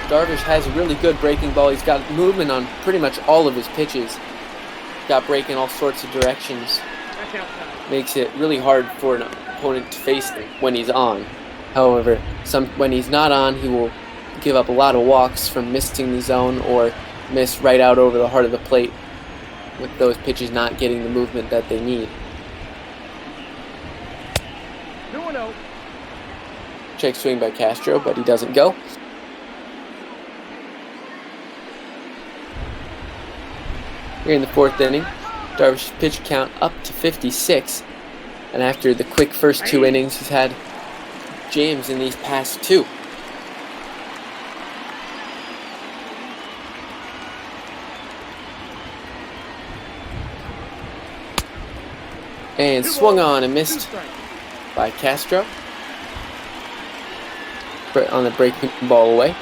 Speaker 7: Darvish has a really good breaking ball. He's got movement on pretty much all of his pitches. Got break in all sorts of directions. Makes it really hard for an opponent to face him when he's on. However, when he's not on, he will give up a lot of walks from missing the zone or miss right out over the heart of the plate with those pitches not getting the movement that they need.
Speaker 4: 2-0.
Speaker 7: Check swing by Castro, but he doesn't go. Here in the 4th inning, Darvish pitch count up to 56. And after the quick first 2 innings, he's had jams in these past 2. And swung on and missed by Castro. On the breaking ball away.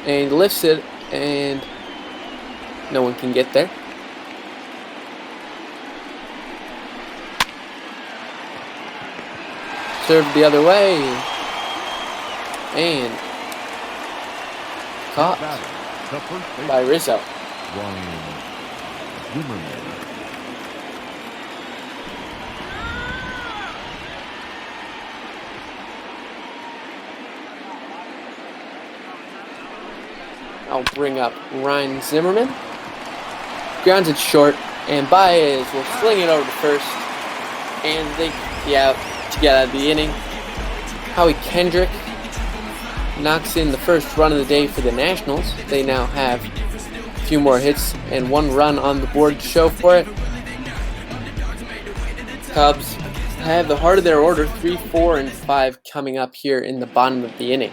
Speaker 7: And lifts it, and no one can get there. Served the other way, and caught by Rizzo.
Speaker 5: Ryan Zimmerman.
Speaker 7: I'll bring up Ryan Zimmerman. Grounds it short, and Baez will fling it over to first. And they out to get out of the inning. Howie Kendrick knocks in the first run of the day for the Nationals. They now have a few more hits and 1 run on the board to show for it. Cubs have the heart of their order, 3, 4, and 5 coming up here in the bottom of the inning.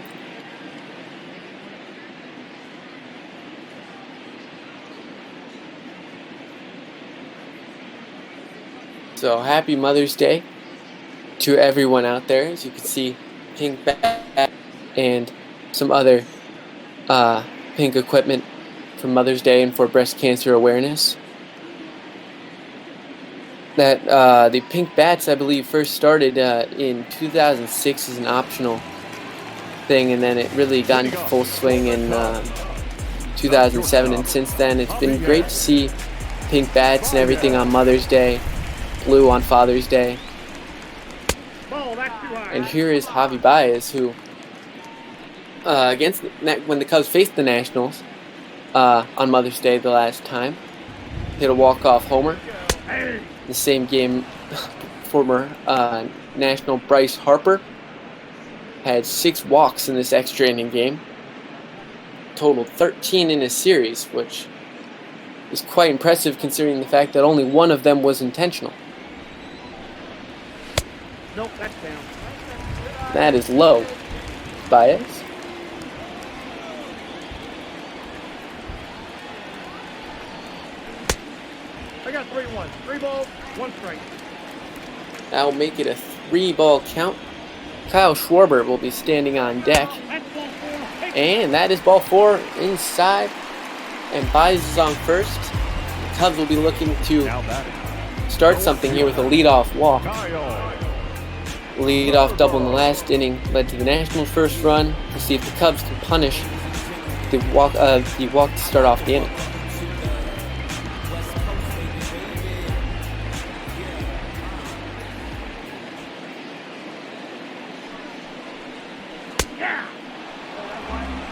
Speaker 7: So happy Mother's Day to everyone out there. As you can see, pink bat and some other pink equipment for Mother's Day and for breast cancer awareness. That the pink bats, I believe, first started in 2006 as an optional thing, and then it really got into full swing in 2007. And since then, it's been great to see pink bats and everything on Mother's Day. Blue on Father's Day. And here is Javi Baez, who when the Cubs faced the Nationals on Mother's Day the last time, hit a walk-off homer. The same game, former National Bryce Harper had 6 walks in this extra inning game, totaled 13 in a series, which is quite impressive considering the fact that only 1 of them was intentional.
Speaker 4: Nope, that's down.
Speaker 7: That is low. Baez.
Speaker 4: I got 3-1. 3 balls, 1 strike.
Speaker 7: That'll make it a 3-ball count. Kyle Schwarber will be standing on deck.
Speaker 4: That's ball 4.
Speaker 7: And that is ball 4 inside. And Baez is on first. The Cubs will be looking to start something here with a leadoff walk. Leadoff double in the last inning led to the Nationals' first run. We'll see if the Cubs can punish the walk to start off the inning.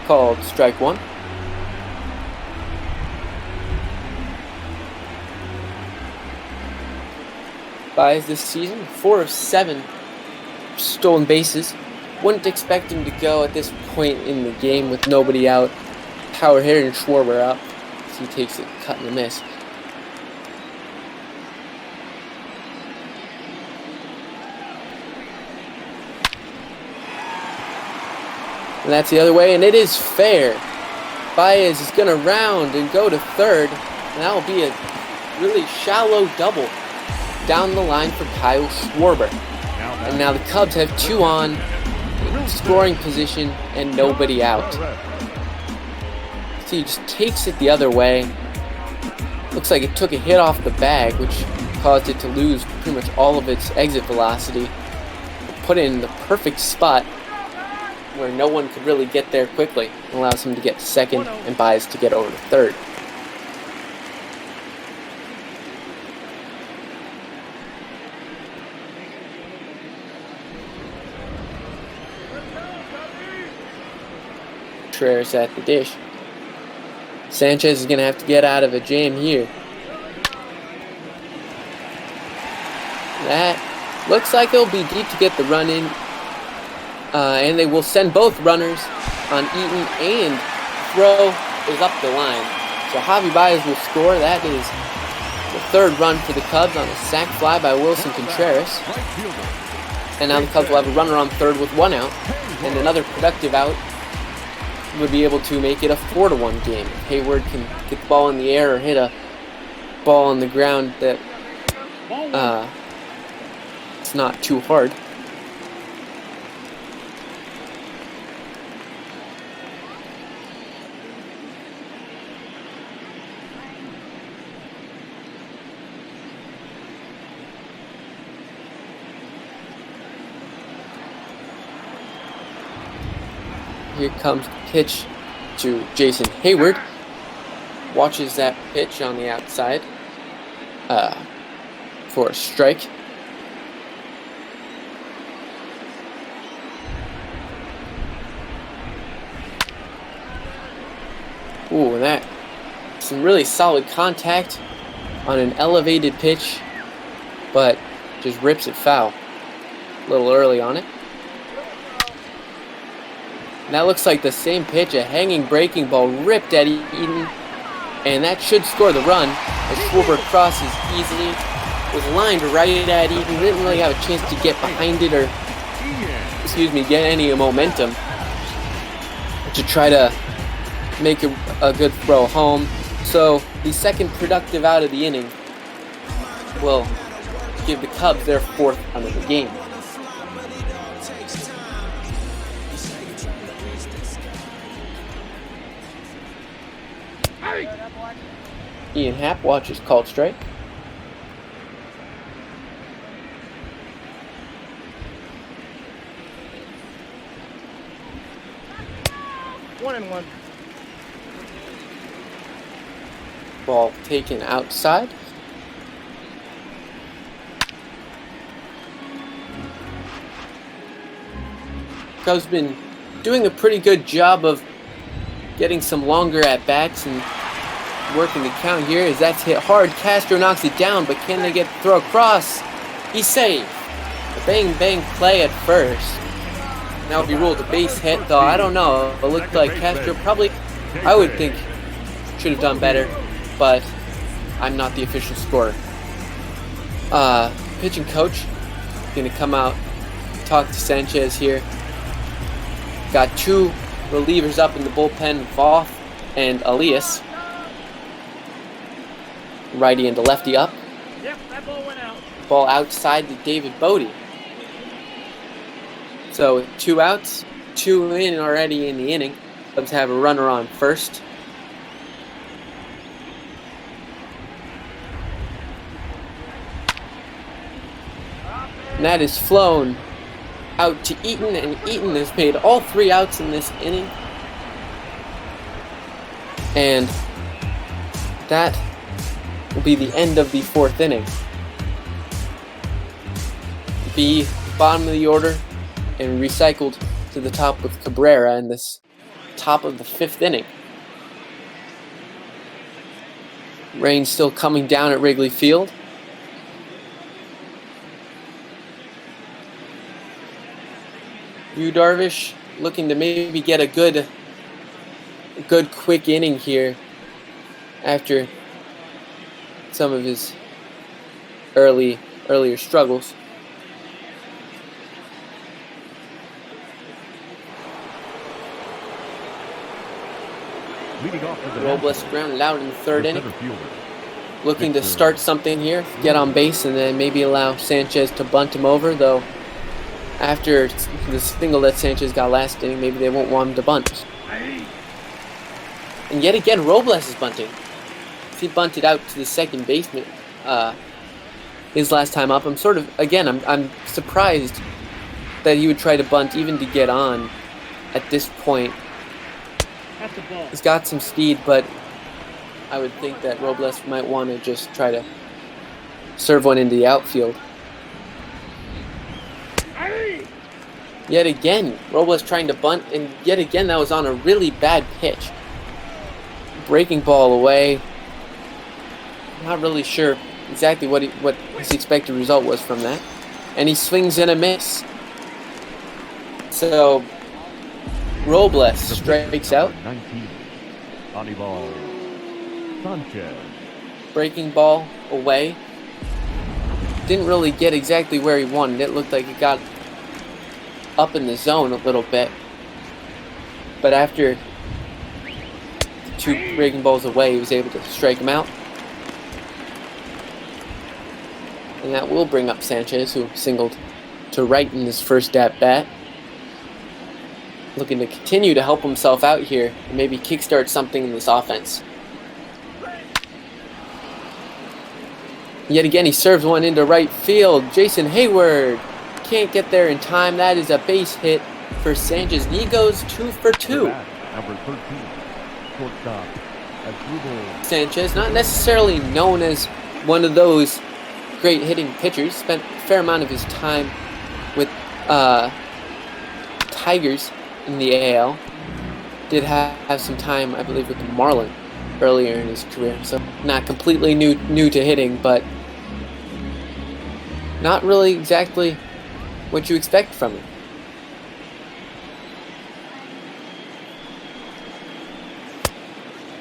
Speaker 7: Called strike 1. Baez this season, 4 of 7 stolen bases. Wouldn't expect him to go at this point in the game with nobody out. Power hitter and Schwarber up. So he takes a cut and a miss. And that's the other way, and it is fair. Baez is going to round and go to third, and that will be a really shallow double down the line for Kyle Schwarber. And now the Cubs have 2 on, scoring position, and nobody out. So he just takes it the other way. Looks like it took a hit off the bag, which caused it to lose pretty much all of its exit velocity. Put it in the perfect spot where no one could really get there quickly. It allows him to get to second and Baez to get over to third. Contreras at the dish. Sanchez is going to have to get out of a jam here. That looks like it'll be deep to get the run in. And they will send both runners on Eaton, and throw is up the line. So Javi Baez will score. That is the 3rd run for the Cubs on a sac fly by Wilson Contreras. And now the Cubs will have a runner on third with 1 out, and another productive out would be able to make it a 4-1 game. If Hayward can get the ball in the air or hit a ball on the ground that it's not too hard. Here comes the pitch to Jason Hayward. watches that pitch on the outside for a strike. Ooh, that some really solid contact on an elevated pitch, but just rips it foul. A little early on it. And that looks like the same pitch, a hanging breaking ball ripped at Eaton, and that should score the run as Schwarber crosses easily. Was lined right at Eaton, didn't really have a chance to get behind it or, get any momentum to try to make a good throw home. So the second productive out of the inning will give the Cubs their 4th run of the game. Ian Happ watches called strike.
Speaker 4: One and one.
Speaker 7: Ball taken outside. Cubs been doing a pretty good job of getting some longer at bats and working the count here as that's hit hard. Castro knocks it down, but can they get the throw across? He's safe. A bang bang play at first. Now if he ruled a base hit, though, I don't know. It looked like Castro probably, I would think, should have done better, but I'm not the official scorer. Pitching coach gonna come out, talk to Sanchez here. Got 2 relievers up in the bullpen, Voth and Elias. Righty and the lefty up.
Speaker 4: Yep, that ball went out.
Speaker 7: Ball outside to David Bodie. So 2 outs, 2 in already in the inning. Cubs have a runner on first. And that is flown out to Eaton, and Eaton has made all 3 outs in this inning. And that will be the end of the 4th inning. B, bottom of the order, and recycled to the top with Cabrera in this top of the 5th inning. Rain still coming down at Wrigley Field. Darvish looking to maybe get a good quick inning here after some of his earlier struggles.
Speaker 5: Leading off the
Speaker 7: Robles grounded out in the 3rd inning. Looking to start something here, get on base, and then maybe allow Sanchez to bunt him over, though after the single that Sanchez got last inning, maybe they won't want him to bunt. And yet again, Robles is bunting. He bunted out to the second baseman his last time up. I'm surprised that he would try to bunt even to get on at this point.
Speaker 4: That's the ball.
Speaker 7: He's got some speed, but I would think that Robles might want to just try to serve one into the outfield. Yet again, Robles trying to bunt, and yet again that was on a really bad pitch. Breaking ball away. Not really sure exactly what his expected result was from that. And he swings and a miss. So Robles strikes out.
Speaker 5: 19. Anibal Sanchez.
Speaker 7: Breaking ball away. Didn't really get exactly where he wanted. It looked like it got up in the zone a little bit. But after 2 breaking balls away, he was able to strike him out. And that will bring up Sanchez, who singled to right in his first at-bat. Looking to continue to help himself out here and maybe kickstart something in this offense. Yet again, he serves one into right field. Jason Hayward can't get there in time. That is a base hit for Sanchez. He goes 2 for 2.
Speaker 5: Number 13, shortstop
Speaker 7: Sanchez, not necessarily known as one of those great hitting pitchers, spent a fair amount of his time with Tigers in the AL. Did have some time, I believe, with the Marlins earlier in his career, so not completely new to hitting, but not really exactly what you expect from him.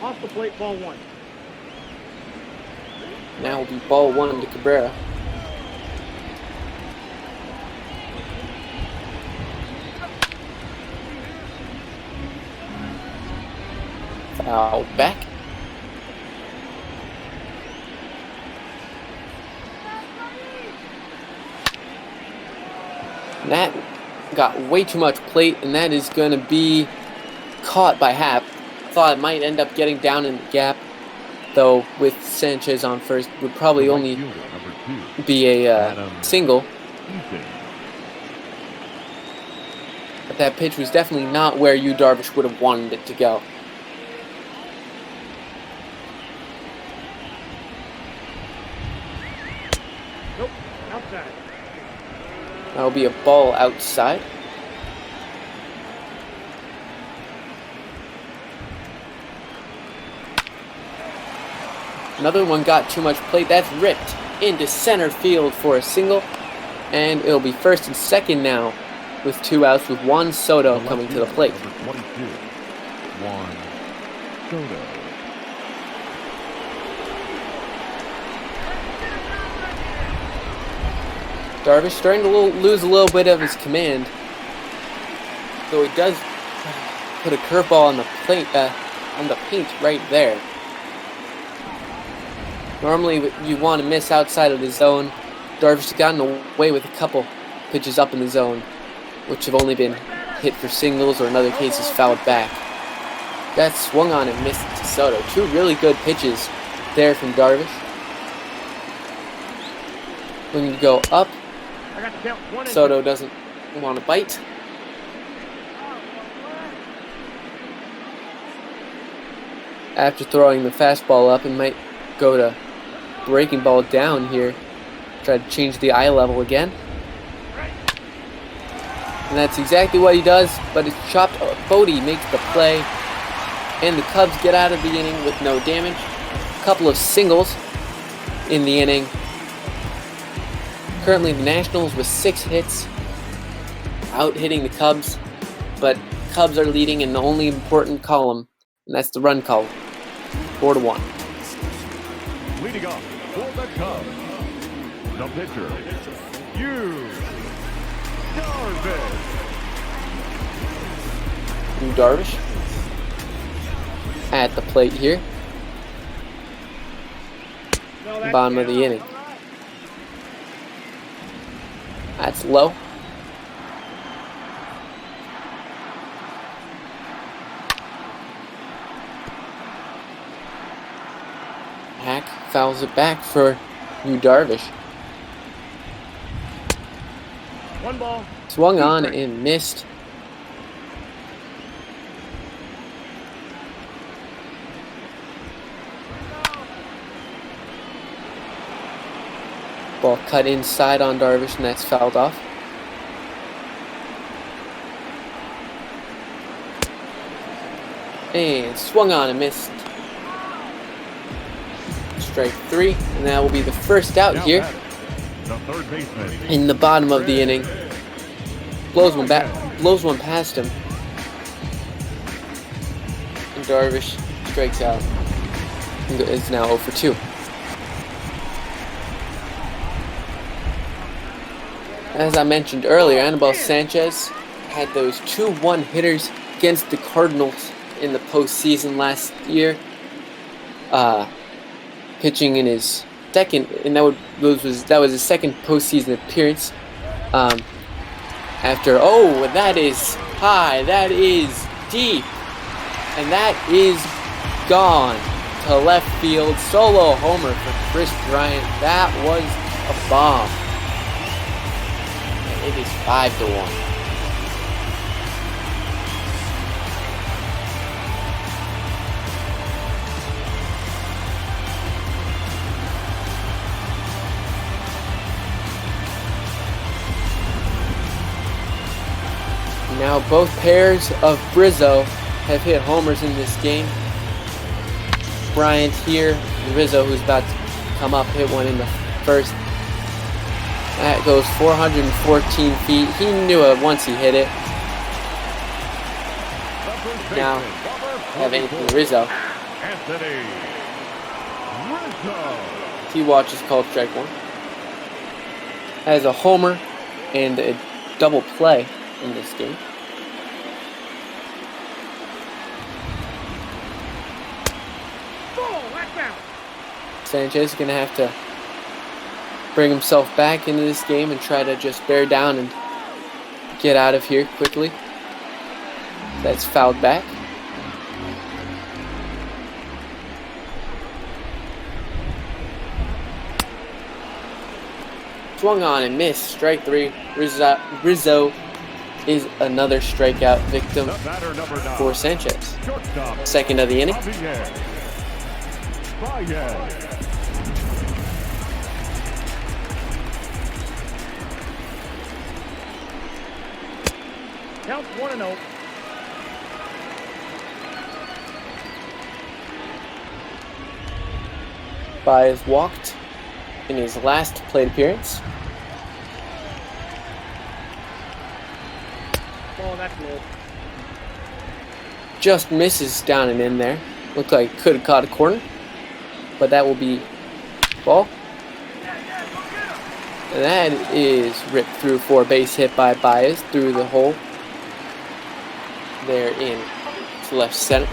Speaker 4: Off the plate, ball one.
Speaker 7: Now will be ball one to Cabrera. Foul back. And that got way too much plate, and that is going to be caught by Happ. Thought it might end up getting down in the gap, though with Sanchez on first would probably only be a single. But that pitch was definitely not where you, Darvish, would have wanted it to go.
Speaker 4: Nope, outside.
Speaker 7: That'll be a ball outside. Another one got too much plate. That's ripped into center field for a single. And it'll be first and second now with 2 outs with Juan Soto coming to the plate.
Speaker 5: Juan Soto.
Speaker 7: Darvish starting to lose a little bit of his command. Though he does put a curveball on the plate, on the paint right there. Normally, you want to miss outside of the zone. Darvish has gotten away with a couple pitches up in the zone, which have only been hit for singles or in other cases fouled back. That swung on and missed to Soto. 2 really good pitches there from Darvish. When you go up, Soto doesn't want to bite. After throwing the fastball up, it might go to breaking ball down here. Try to change the eye level again. And that's exactly what he does, but it's chopped. Bodie makes the play. And the Cubs get out of the inning with no damage. A couple of singles in the inning. Currently the Nationals with 6 hits. Out hitting the Cubs. But Cubs are leading in the only important column. And that's the run column. 4-1.
Speaker 5: Leading off for the Cubs, the pitcher, Darvish.
Speaker 7: Darvish at the plate here. Bottom of the inning. That's low. Hack fouls it back for Darvish.
Speaker 4: One ball.
Speaker 7: Swung on and missed. Ball cut inside on Darvish, and that's fouled off. And swung on and missed. Strike 3, and that will be the first out here in the bottom of the inning. Blows one past him. And Darvish strikes out. And is now 0 for 2. As I mentioned earlier, Anibal Sanchez had those 2-1 hitters against the Cardinals in the postseason last year. Pitching in his second, and that was his second postseason appearance. After, that is high, that is deep, and that is gone to left field. Solo homer for Chris Bryant. That was a bomb. And it is 5-1. Now both pairs of Rizzo have hit homers in this game. Bryant here, and Rizzo, who's about to come up, hit one in the first. That goes 414 feet. He knew it once he hit it. Now have Anthony Rizzo. He watches called strike one. Has a homer and a double play in this game. Sanchez is going to have to bring himself back into this game and try to just bear down and get out of here quickly. That's fouled back. Swung on and missed. Strike three. Rizzo is another strikeout victim for Sanchez. Second of the inning.
Speaker 4: Count 1-0.
Speaker 7: Baez walked in his last plate appearance.
Speaker 4: Oh, that's low.
Speaker 7: Just misses down and in there. Looked like could have caught a corner, but that will be ball. And that is ripped through for a base hit by Baez through the hole there in left center.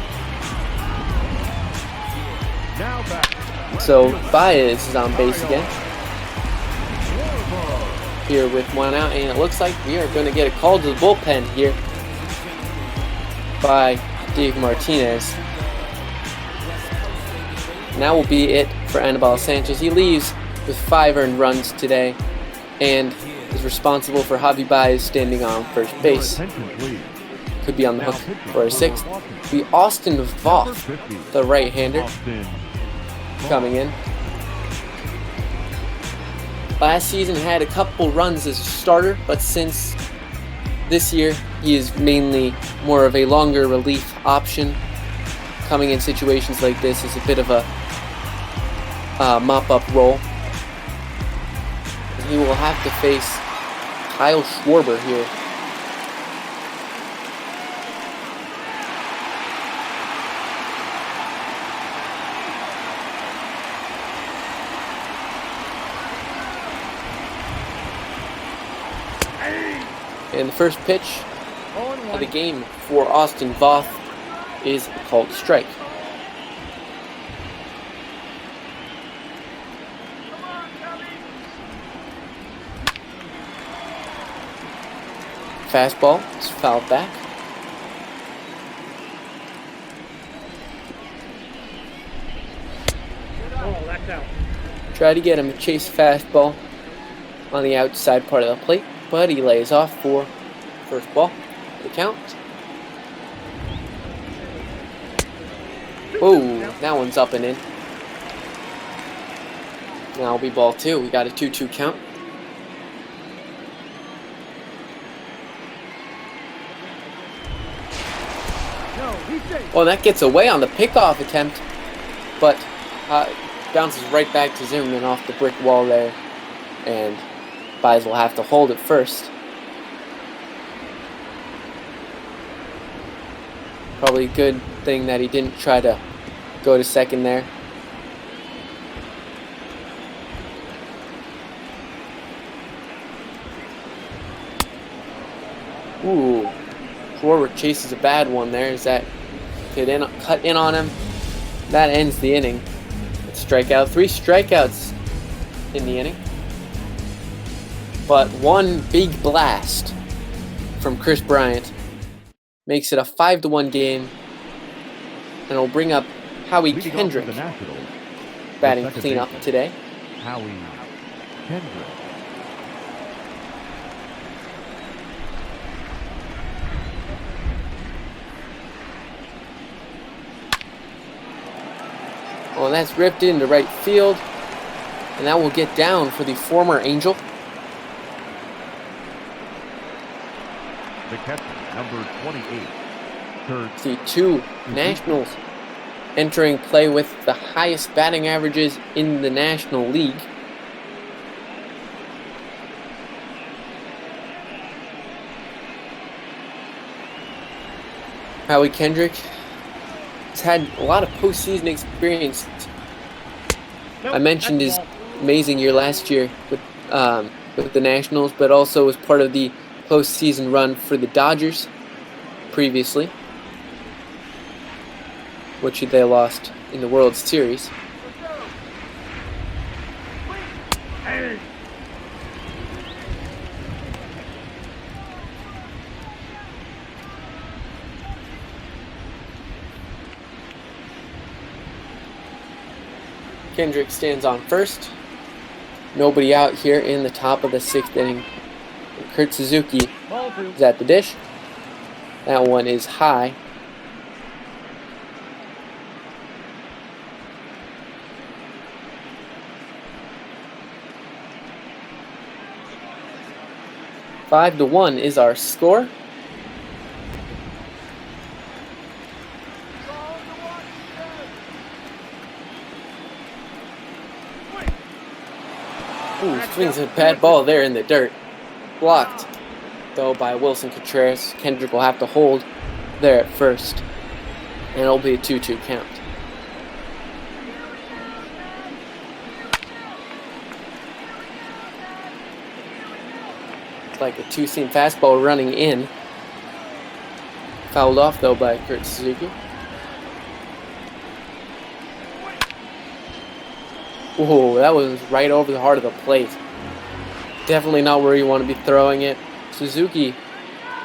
Speaker 7: So Baez is on base again here with one out, and it looks like we are going to get a call to the bullpen here by Diego Martinez. And that will be it for Anibal Sanchez. He leaves with 5 earned runs today and is responsible for Javi Baez standing on first base. Could be on the hook for a 6th. Be Austin Voth, the right-hander, coming in. Last season had a couple runs as a starter, but since this year he is mainly more of a longer relief option. Coming in situations like this is a bit of a mop-up role. He will have to face Kyle Schwarber here. And the first pitch of the game for Austin Voth is a called strike. Fastball is fouled back.
Speaker 4: Oh, that's out.
Speaker 7: Try to get him to chase fastball on the outside part of the plate, but he lays off for first ball. The count. Oh, that one's up and in. Now it'll be ball 2. We got a 2-2 count. Well, that gets away on the pickoff attempt, but bounces right back to Zimmerman off the brick wall there, and Baez will have to hold it first. Probably a good thing that he didn't try to go to second there. Ooh, Schwarber chases a bad one there. Is that cut in on him? That ends the inning. Strikeout. 3 strikeouts in the inning. But one big blast from Chris Bryant makes it a 5-1 game, and it'll bring up Howie Kendrick batting cleanup today.
Speaker 5: Howie Kendrick.
Speaker 7: Well, that's ripped into right field, and that will get down for the former Angel.
Speaker 5: The catcher, number 28, Kurt.
Speaker 7: See, two Nationals entering play with the highest batting averages in the National League. Howie Kendrick has had a lot of postseason experience. I mentioned his amazing year last year with the Nationals, but also was part of the postseason run for the Dodgers previously, which they lost in the World Series. Kendrick stands on first. Nobody out here in the top of the 6th inning. Kurt Suzuki is at the dish. That one is high. Five to 1 is our score. Ooh, swings a bad ball there in the dirt. Blocked, though, by Wilson Contreras. Kendrick will have to hold there at first. And it'll be a 2-2 count. It's like a two-seam fastball running in. Fouled off, though, by Kurt Suzuki. Whoa, that was right over the heart of the plate. Definitely not where you want to be throwing it. Suzuki,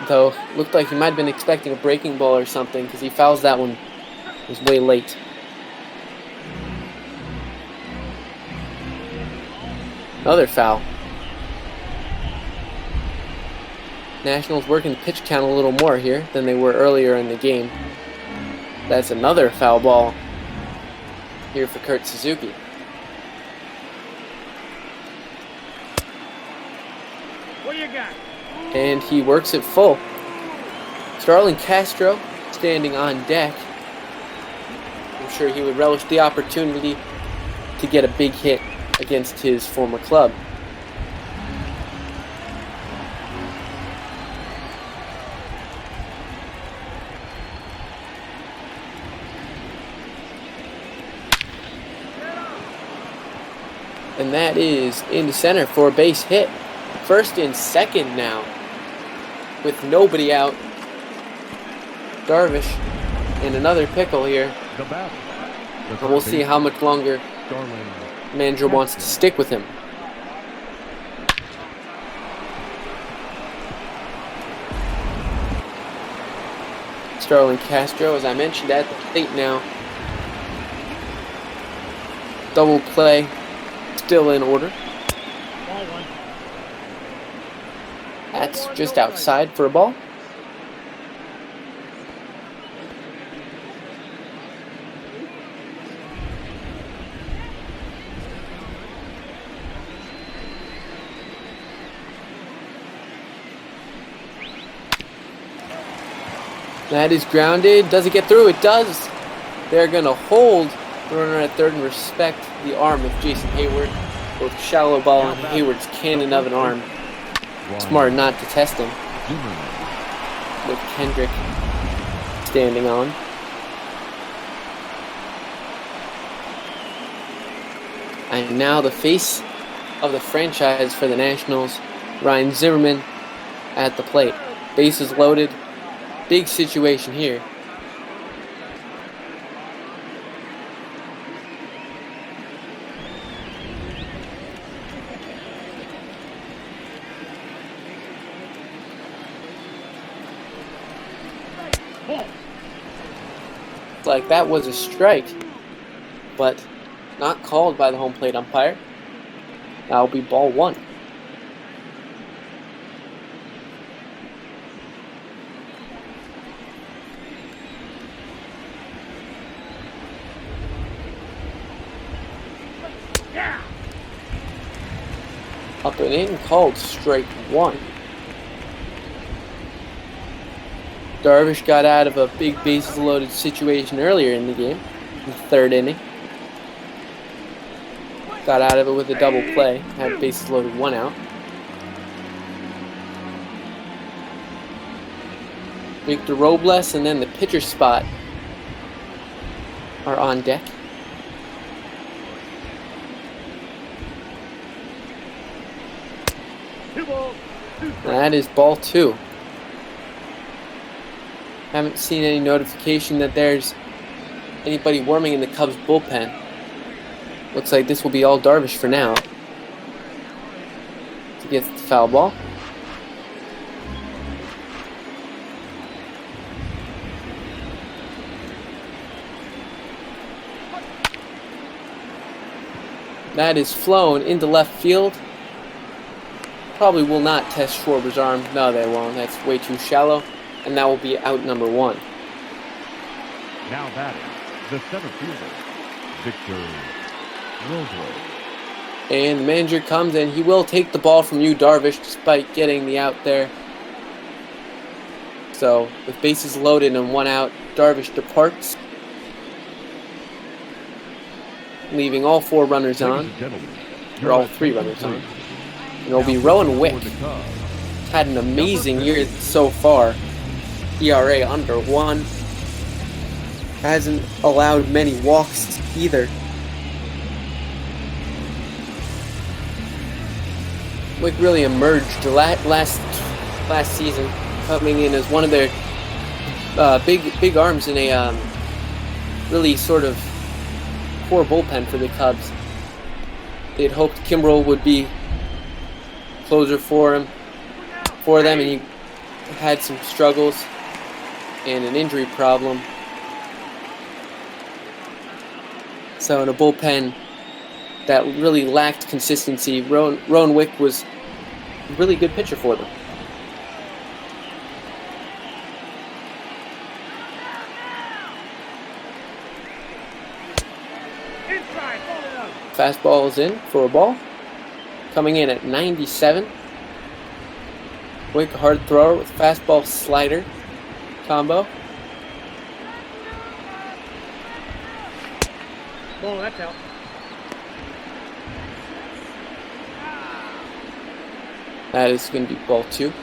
Speaker 7: though, looked like he might have been expecting a breaking ball or something because he fouls that one. It was way late. Another foul. Nationals working the pitch count a little more here than they were earlier in the game. That's another foul ball here for Kurt Suzuki.
Speaker 4: What do you got?
Speaker 7: And he works it full. Starlin Castro standing on deck. I'm sure he would relish the opportunity to get a big hit against his former club. And that is into center for a base hit. First and second now, with nobody out. Darvish and another pickle here. And we'll see how much longer the manager wants to stick with him. Starlin Castro, as I mentioned, at the plate now. Double play, still in order. That's just outside for a ball. That is grounded. Does it get through? It does. They're going to hold the runner at third and respect the arm of Jason Hayward. Both shallow ball and Hayward's cannon of an arm. Smart not to test him. With Kendrick standing on. And now the face of the franchise for the Nationals, Ryan Zimmerman, at the plate. Bases loaded. Big situation here. Like that was a strike, but not called by the home plate umpire. That'll be ball one. Up and in, called strike one. Darvish got out of a big bases loaded situation earlier in the game, in the third inning. Got out of it with a double play, had bases loaded, 1 out. Victor Robles and then the pitcher spot are on deck. That is ball 2. Haven't seen any notification that there's anybody warming in the Cubs bullpen. Looks like this will be all Darvish for now. To get the foul ball. That is flown into left field. Probably will not test Schwarber's arm. No, they won't. That's way too shallow. And that will be out number 1.
Speaker 5: Now batting, the center fielder, Victor Robles.
Speaker 7: And the manager comes and he will take the ball from you, Darvish, despite getting the out there. So, with bases loaded and 1 out, Darvish departs, leaving all 4 runners on, or all 3 runners on. And it'll be Rowan Wick. Had an amazing year so far. ERA under 1. Hasn't allowed many walks either. Wick really emerged last season, coming in as one of their big arms in a really sort of poor bullpen for the Cubs. They'd hoped Kimbrel would be closer for them, and he had some struggles and an injury problem. So in a bullpen that really lacked consistency, Rowan Wick was a really good pitcher for them. Fastball is in for a ball. Coming in at 97. Wick, a hard thrower with fastball slider combo.
Speaker 4: Oh, that's out.
Speaker 7: That is going to be ball 2.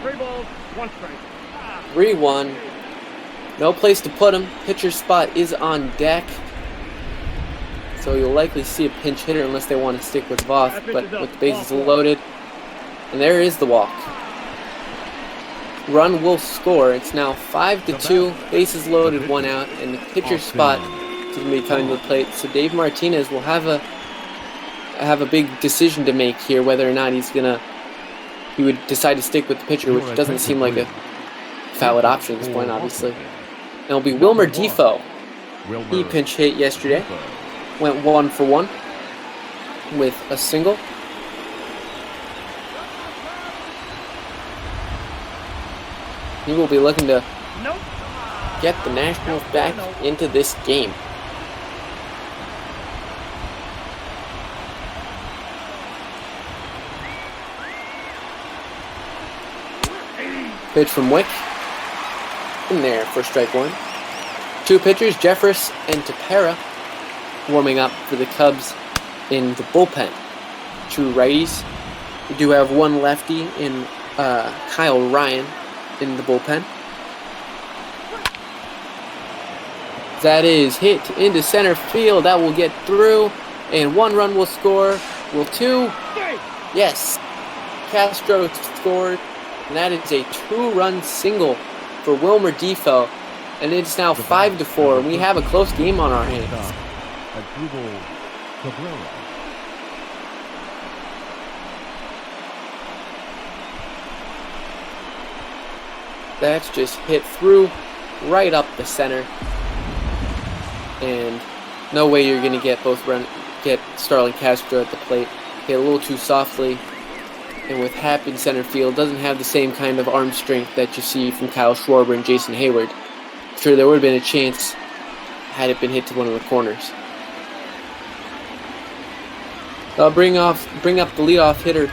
Speaker 4: Three balls, 1 strike.
Speaker 7: 3-1. No place to put him. Pitcher spot is on deck. So you'll likely see a pinch hitter unless they want to stick with Voth, but with the bases loaded. And there is the walk. Run will score. It's now 5-2. Bases loaded, 1 out, and the pitcher spot is going to be coming to the plate. So Dave Martinez will have a big decision to make here, whether or not he would decide to stick with the pitcher, which doesn't seem like a valid option at this point, obviously. And it'll be Wilmer Defoe. He pinch hit yesterday. Went 1 for 1 with a single. He will be looking to get the Nationals back into this game. Pitch from Wick. In there for strike 1. 2 pitchers, Jeffress and Tepera, warming up for the Cubs in the bullpen. 2 righties. We do have 1 lefty in Kyle Ryan in the bullpen. That is hit into center field. That will get through, and 1 run will score. Will 2? Yes. Castro scored, and that is a 2-run single for Wilmer Defoe, and it's now 5-4. We have a close game on our hands. That's just hit through right up the center, and no way you're going to get Starlin Castro at the plate. Hit a little too softly, and with Happ in center field, doesn't have the same kind of arm strength that you see from Kyle Schwarber and Jason Hayward. I'm sure there would have been a chance had it been hit to one of the corners. They'll bring up the leadoff hitter,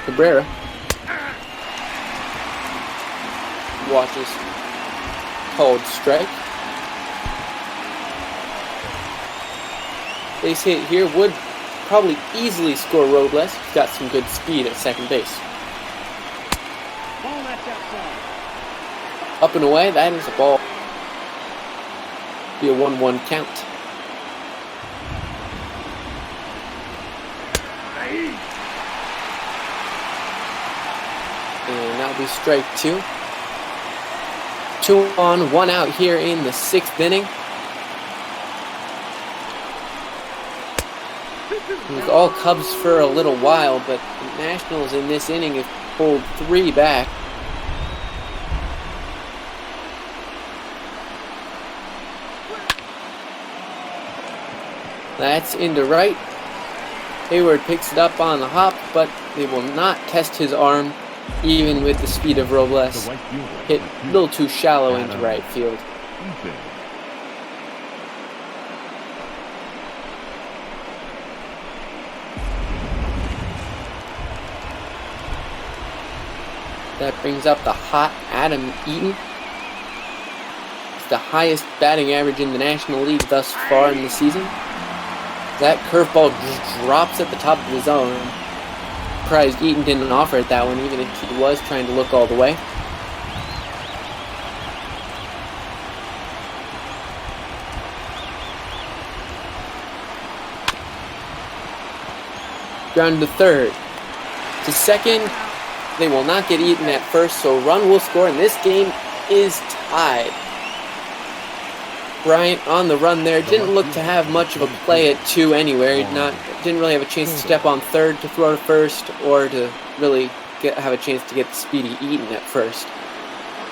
Speaker 7: Cabrera. Watches. Called strike. Base hit here would probably easily score Robles. He's got some good speed at second base.
Speaker 4: Ball that's outside.
Speaker 7: Up and away, that is a ball. Be a 1-1 count. And that'll be strike 2. 2 on, 1 out here in the 6th inning. It was all Cubs for a little while, but the Nationals in this inning have pulled 3 back. That's into right. Hayward picks it up on the hop, but they will not test his arm, even with the speed of Robles. Hit a little too shallow into right field. That brings up the hot Adam Eaton. It's the highest batting average in the National League thus far in the season. That curveball just drops at the top of the zone. Surprised Eaton didn't offer it that one, even if he was trying to look all the way. Ground to third. To second. They will not get Eaton at first, so run will score, and this game is tied. Bryant on the run there. Didn't look to have much of a play at 2 anywhere. Didn't really have a chance to step on third to throw to first, or to really have a chance to get the speedy Eaton at first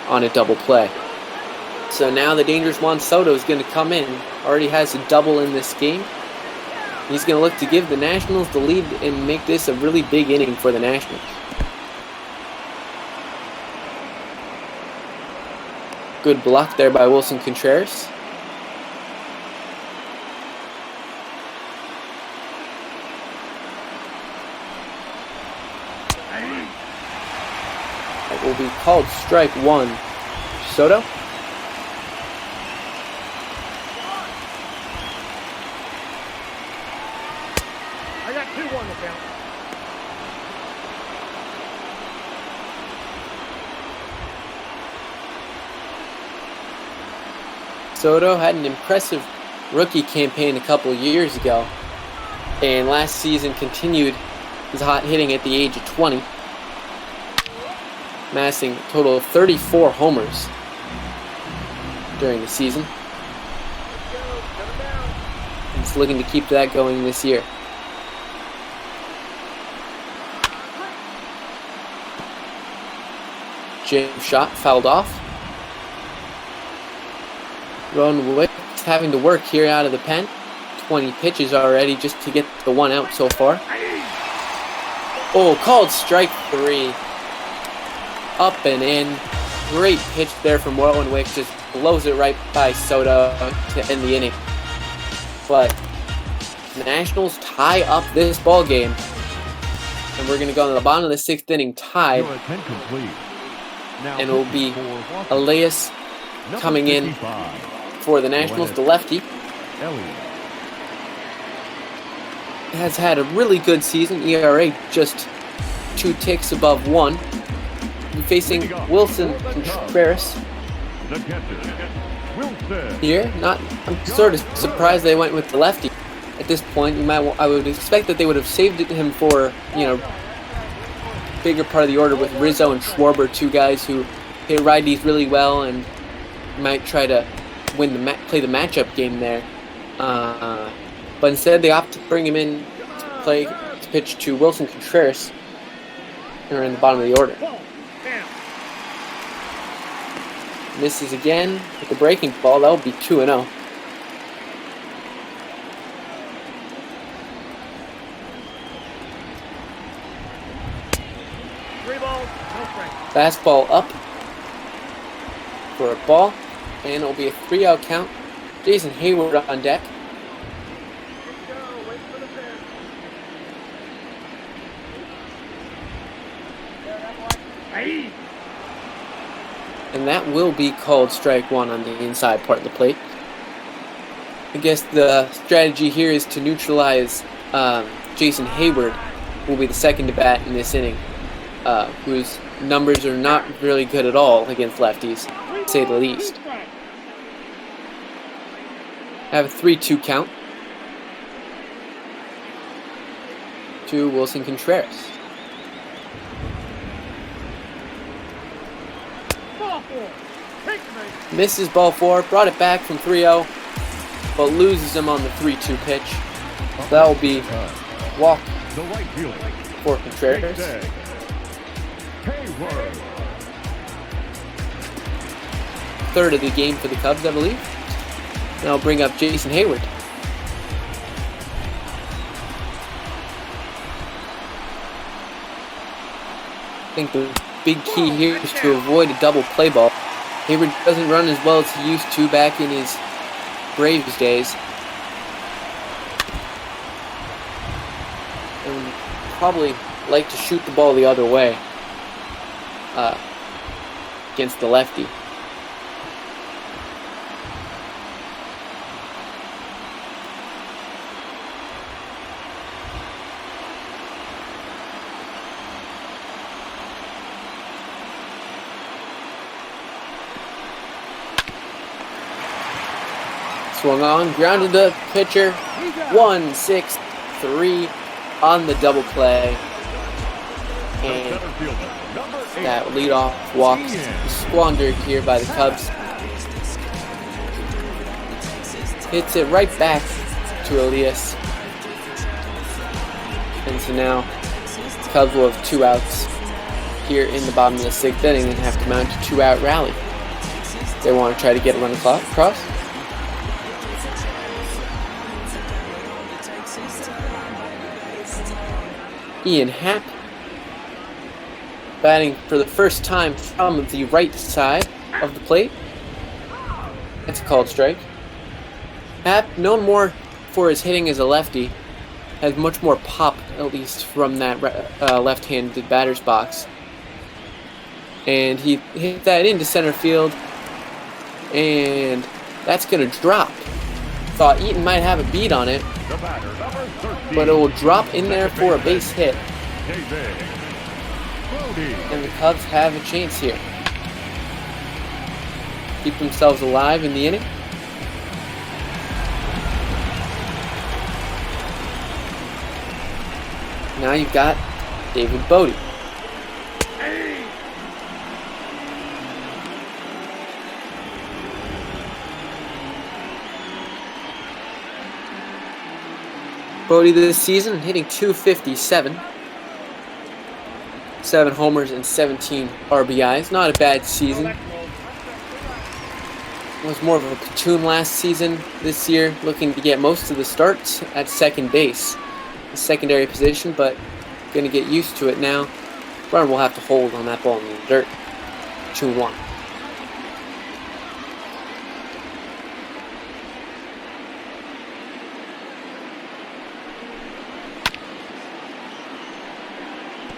Speaker 7: on a double play. So now the dangerous Juan Soto is going to come in. Already has a double in this game. He's going to look to give the Nationals the lead and make this a really big inning for the Nationals. Good block there by Wilson Contreras. That will be called strike 1. Soto.
Speaker 4: I got 2-1 to count.
Speaker 7: Soto had an impressive rookie campaign a couple years ago, and last season continued his hot hitting at the age of 20, amassing a total of 34 homers during the season. He's looking to keep that going this year. Jam shot fouled off. Ron Wick having to work here out of the pen. 20 pitches already just to get the 1 out so far. Oh, called strike 3. Up and in. Great pitch there from Rowan Wick. Just blows it right by Soto to end the inning. But the Nationals tie up this ball game. And we're going to go to the bottom of the 6th inning tied. And it will be Elias coming in for the Nationals, the lefty. Has had a really good season. ERA just 2 ticks above 1. Facing Wilson Contreras here. I'm sort of surprised they went with the lefty at this point. I would expect that they would have saved it him for, bigger part of the order with Rizzo and Schwarber, 2 guys who hit righties really well and might try to play the matchup game there. But instead they opt to bring him in to pitch to Wilson Contreras. They're in the bottom of the order. Misses again with the breaking ball. That will be 2-0. Fastball up for a ball, and it'll be a 3-out count Jason Hayward on deck. And that will be called strike one on the inside part of the plate. I guess the strategy here is to neutralize Jason Hayward, who will be the second to bat in this inning, whose numbers are not really good at all against lefties, to say the least. Have a 3-2 count to Wilson Contreras. Misses ball 4, brought it back from 3-0, but loses him on the 3-2 pitch. So that will be walk for Contreras. Third of the game for the Cubs, I believe. And I'll bring up Jason Hayward. I think the big key here is to avoid a double play ball. Hayward doesn't run as well as he used to back in his Braves days. And would probably like to shoot the ball the other way against the lefty. Swung on, grounded the pitcher, 1-6-3 on the double play, and that leadoff walk squandered here by the Cubs. Hits it right back to Elias, and so now the Cubs will have 2 outs here in the bottom of the 6th inning and have to mount a 2-out rally. They want to try to get a run across. Ian Happ batting for the first time from the right side of the plate. That's a called strike. Happ, known more for his hitting as a lefty, has much more pop, at least from that left-handed batter's box. And he hit that into center field, and that's going to drop. Thought Eaton might have a beat on it, but it will drop in there for a base hit. And the Cubs have a chance here. Keep themselves alive in the inning. Now you've got David Bodie. Bodie this season hitting .257, 7 homers and 17 RBIs. Not a bad season. Was more of a platoon last season. This year, looking to get most of the starts at second base, the secondary position, but going to get used to it now. Runner will have to hold on that ball in the dirt. 2-1.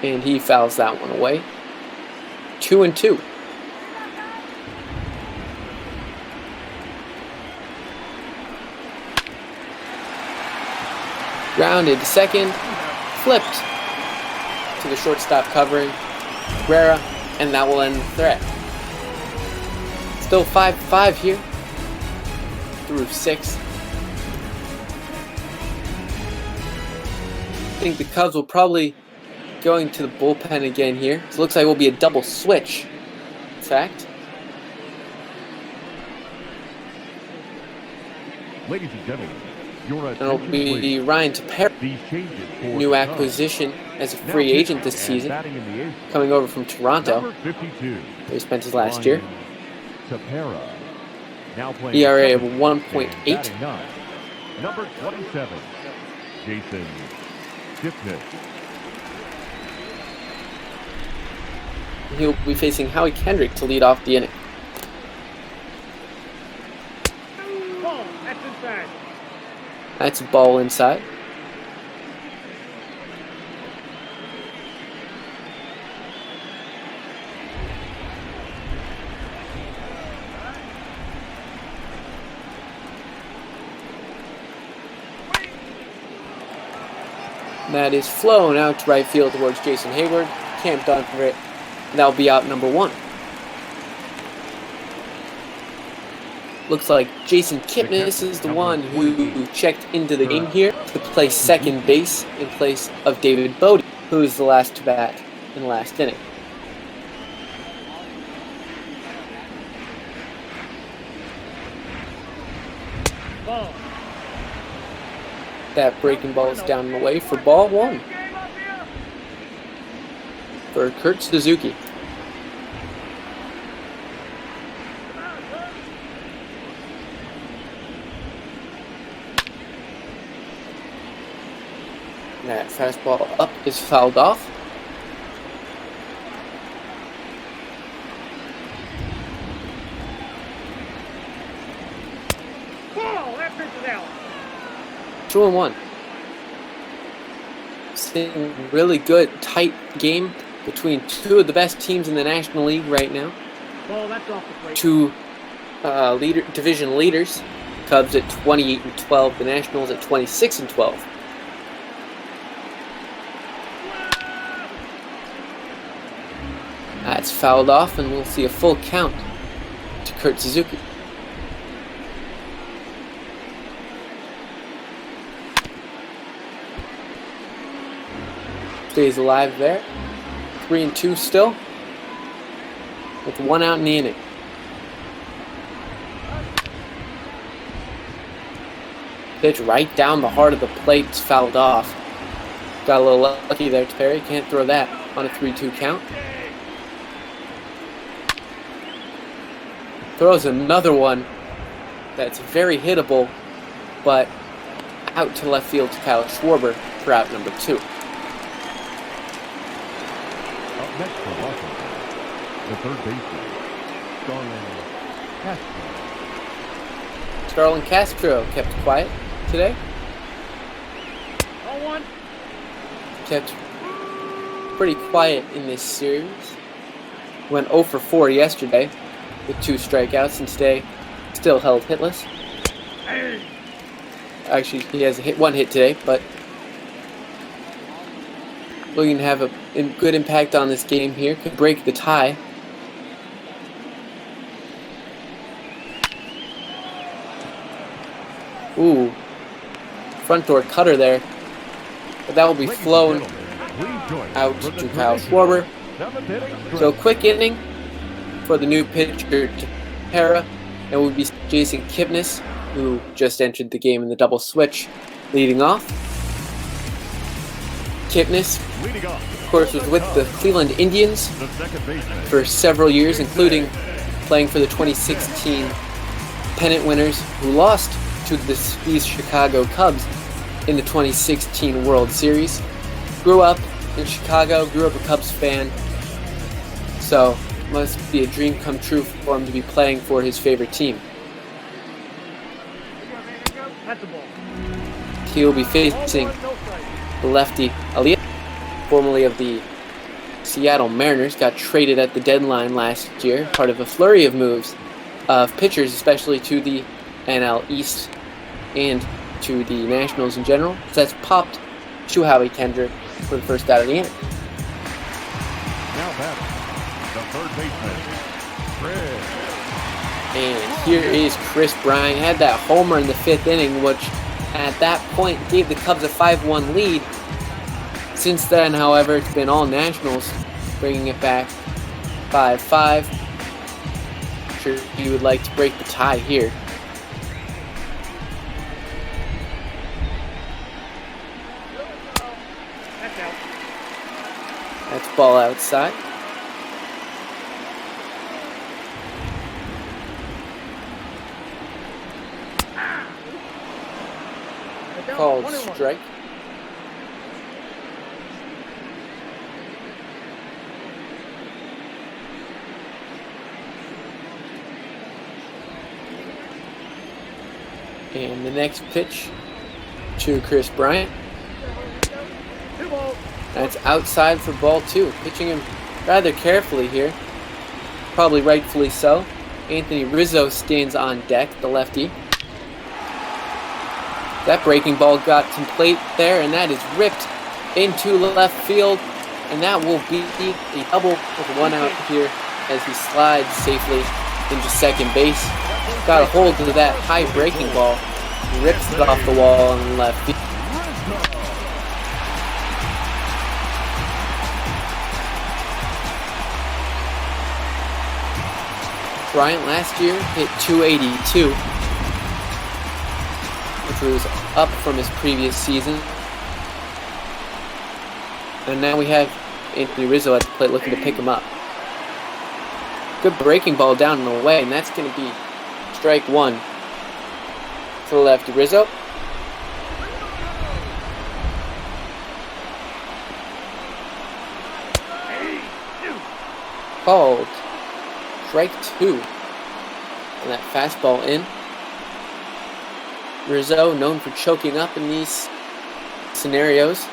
Speaker 7: And he fouls that one away. 2-2. Grounded to second. Flipped to the shortstop covering Guerra, and that will end the threat. Still 5-5 here through 6. I think the Cubs will probably going to the bullpen again here. So it looks like it will be a double switch, in fact.
Speaker 5: Ladies and gentlemen, your
Speaker 7: And it'll be Ryan Tepera, new acquisition as a free agent this season, coming over from Toronto, where he spent his last year. ERA of 1.8.
Speaker 5: Number 27, Jason Stiffness.
Speaker 7: He'll be facing Howie Kendrick to lead off the inning. That's a ball inside. That is flown out to right field towards Jason Hayward. Can't done for it. That'll be out number 1. Looks like Jason Kipnis is the one who checked into the game here to play second base in place of David Bodie, who is the last to bat in the last inning.
Speaker 4: Ball.
Speaker 7: That breaking ball is down and away for ball 1 for Kurt Suzuki. That fastball up is fouled off.
Speaker 4: Ball. That pitch is out.
Speaker 7: 2-1. Seeing really good, tight game between two of the best teams in the National League right now.
Speaker 4: Ball. That's off the plate.
Speaker 7: Two division leaders, Cubs at 28-12, the Nationals at 26-12. That's fouled off, and we'll see a full count to Kurt Suzuki. Stays alive there. 3-2 still, with 1 out in the inning. Pitch right down the heart of the plate. It's fouled off. Got a little lucky there, Terry. Can't throw that on a 3-2 count. Throws another one that's very hittable, but out to left field to Kyle Schwarber for out number 2.
Speaker 5: Up next for Washington, the third baseman, Starlin Castro.
Speaker 7: Starlin Castro kept quiet today.
Speaker 4: 0-1.
Speaker 7: Kept pretty quiet in this series. Went 0 for 4 yesterday with 2 strikeouts, and today still held hitless. Actually, he has one hit today, but looking to have a good impact on this game here. Could break the tie. Ooh, front door cutter there, but that will be flown out to Kyle Schwarber. So quick inning for the new pitcher to Para, and will be Jason Kipnis, who just entered the game in the double switch, leading off. Kipnis, of course, was with the Cleveland Indians for several years, including playing for the 2016 pennant winners, who lost to these Chicago Cubs in the 2016 World Series. Grew up in Chicago, grew up a Cubs fan, so must be a dream come true for him to be playing for his favorite team.
Speaker 4: That's a ball.
Speaker 7: He will be facing the lefty Aliyah, formerly of the Seattle Mariners, got traded at the deadline last year, part of a flurry of moves of pitchers, especially to the NL East and to the Nationals in general. So that's popped to Howie Kendrick for the first out of the inning.
Speaker 5: Now batting, the third baseman, Chris.
Speaker 7: And here is Chris Bryant. Had that homer in the 5th inning, which at that point gave the Cubs a 5-1 lead. Since then, however, it's been all Nationals, bringing it back 5-5. I'm sure you would like to break the tie here.
Speaker 4: That's out.
Speaker 7: That's ball outside. Called strike. And the next pitch to Chris Bryant. That's outside for ball 2. Pitching him rather carefully here. Probably rightfully so. Anthony Rizzo stands on deck, the lefty. That breaking ball got some plate there, and that is ripped into left field. And that will be a double with 1 out here as he slides safely into second base. Got a hold of that high breaking ball. Rips it off the wall on the left field. Bryant last year hit 282, which was up from his previous season. And now we have Anthony Rizzo at the plate looking to pick him up. Good breaking ball down and away, and that's going to be strike 1 for the lefty Rizzo. Called strike 2. And that fastball in. Rizzo, known for choking up in these scenarios,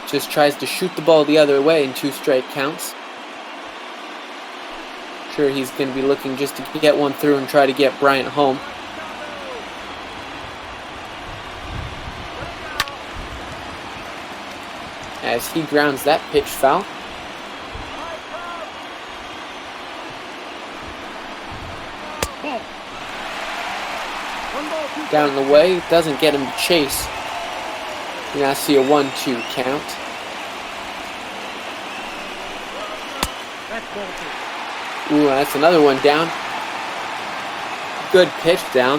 Speaker 7: just tries to shoot the ball the other way in 2 strike counts. Sure, he's going to be looking just to get one through and try to get Bryant home. As he grounds that pitch foul. Down the way, doesn't get him to chase. You now see a 1-2 count. Ooh, that's another one down. Good pitch down.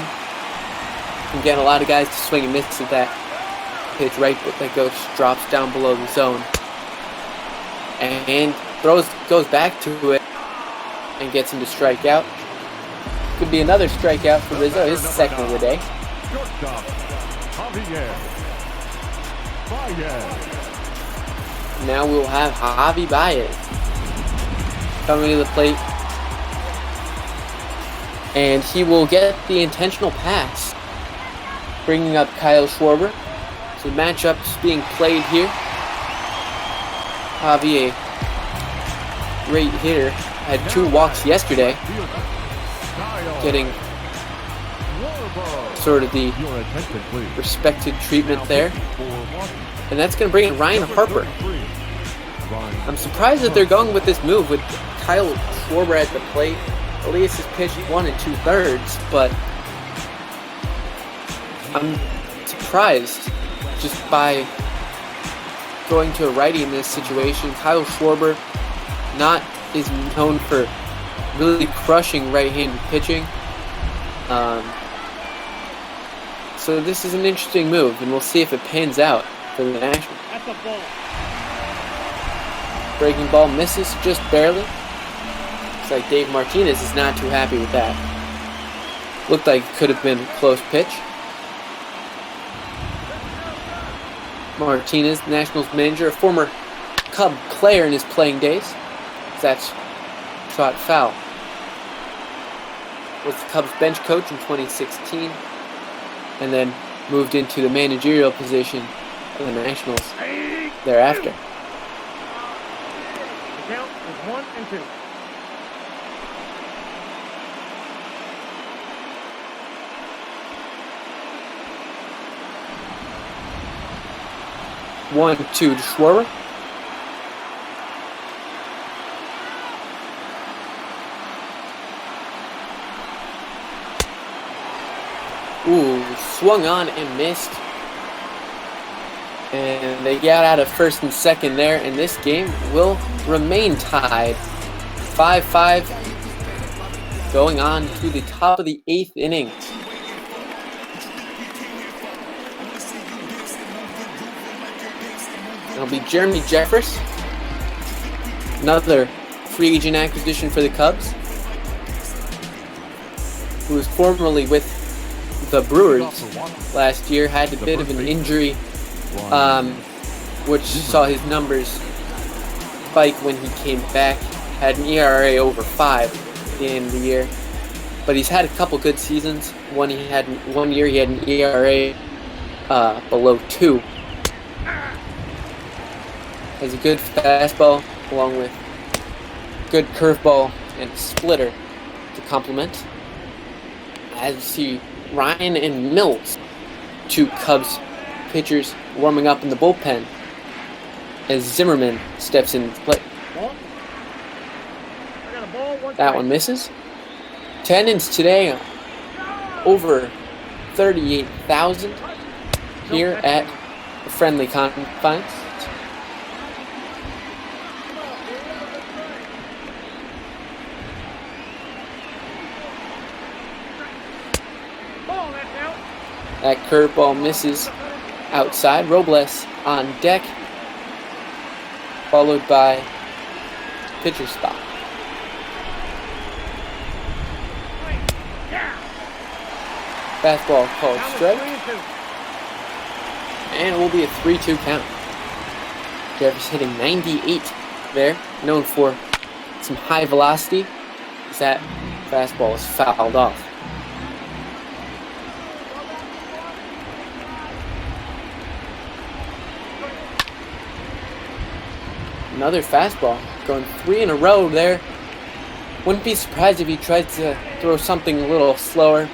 Speaker 7: Can get a lot of guys to swing and miss at that pitch right, but that drops down below the zone. And goes back to it and gets him to strike out. Could be another strikeout for Rizzo, his second of the day. Now we'll have Javi Baez coming to the plate. And he will get the intentional pass, bringing up Kyle Schwarber. So matchups being played here. Javi, a great hitter, had 2 walks yesterday, getting sort of the respected treatment there. And that's going to bring in Ryan Harper. I'm surprised that they're going with this move with Kyle Schwarber at the plate. Elias has pitched 1 2/3, but I'm surprised just by going to a righty in this situation. Kyle Schwarber is known for really crushing right-handed pitching. So this is an interesting move, and we'll see if it pans out for the Nationals. Breaking ball misses just barely. Looks like Dave Martinez is not too happy with that. Looked like it could have been a close pitch. Martinez, the Nationals manager, a former Cub player in his playing days. That's shot foul. Was the Cubs bench coach in 2016, and then moved into the managerial position of the Nationals thereafter.
Speaker 4: The count is 1-2.
Speaker 7: One, two to Schwarber. Ooh, swung on and missed. And they got out of first and second there, and this game will remain tied. 5-5 going on to the top of the 8th inning. It'll be Jeremy Jeffress, another free agent acquisition for the Cubs, who was formerly with the Brewers last year, had a bit of an injury, which saw his numbers spike when he came back. Had an ERA over 5 at the end of the year, but he's had a couple good seasons. One year he had an ERA below 2. Has a good fastball along with good curveball and splitter to complement. As you see, Ryan and Mills, 2 Cubs pitchers warming up in the bullpen as Zimmerman steps in to play. That one misses. Attendance today over 38,000 here at the friendly confines. That curveball misses outside. Robles on deck, followed by pitcher spot. Fastball called strike. And it will be a 3-2 count. Jeffers hitting 98 there, known for some high velocity, as that fastball is fouled off. Another fastball, going 3 in a row there. Wouldn't be surprised if he tried to throw something a little slower,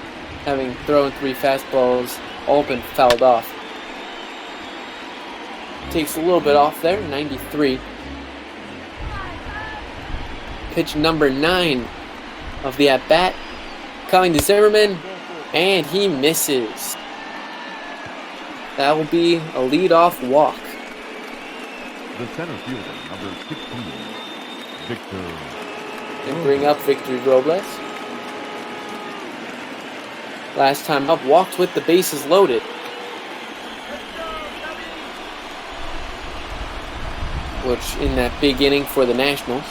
Speaker 7: having thrown 3 fastballs, all been fouled off. Takes a little bit off there, 93. Pitch number 9 of the at-bat, coming to Zimmerman, and he misses. That will be a leadoff walk.
Speaker 5: The center fielder, number 16, Victor.
Speaker 7: And bring up Victor Robles. Last time up, walked with the bases loaded. Which in that big inning for the Nationals.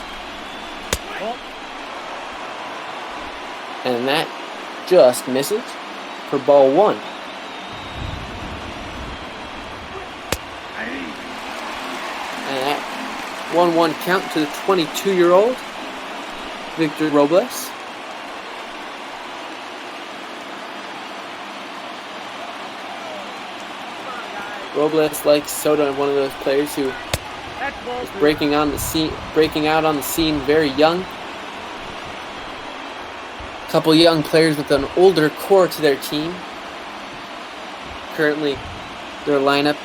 Speaker 7: And that just misses for ball 1. And that 1-1 count to the 22-year-old Victor Robles. Robles, like Soto, one of those players who is breaking out on the scene very young. A couple young players with an older core to their team. Currently, their lineup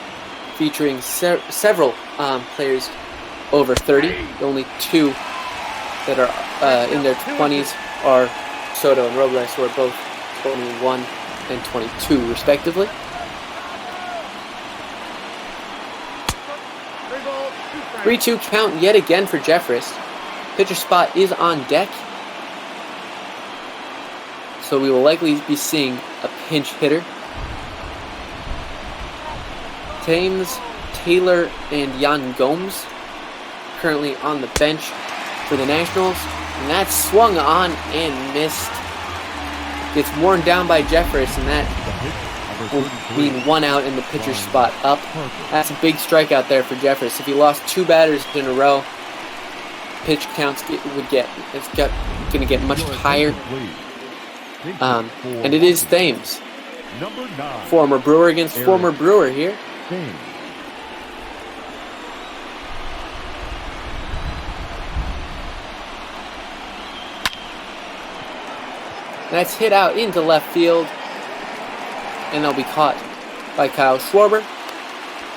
Speaker 7: featuring several players over 30. The only 2 that are in their 20s are Soto and Robles, who are both 21 and 22, respectively.
Speaker 4: Strike.
Speaker 7: 3-2 count yet again for Jeffress. Pitcher spot is on deck, so we will likely be seeing a pinch hitter. Thames, Taylor, and Jan Gomes currently on the bench for the Nationals. And that's swung on and missed. Gets worn down by Jeffress, and that will mean 1 out in the pitcher's spot up. That's a big strikeout there for Jeffress. If he lost 2 batters in a row, pitch counts going to get much higher. And it is Thames, former Brewer against former Brewer here. That's hit out into left field, and they'll be caught by Kyle Schwarber.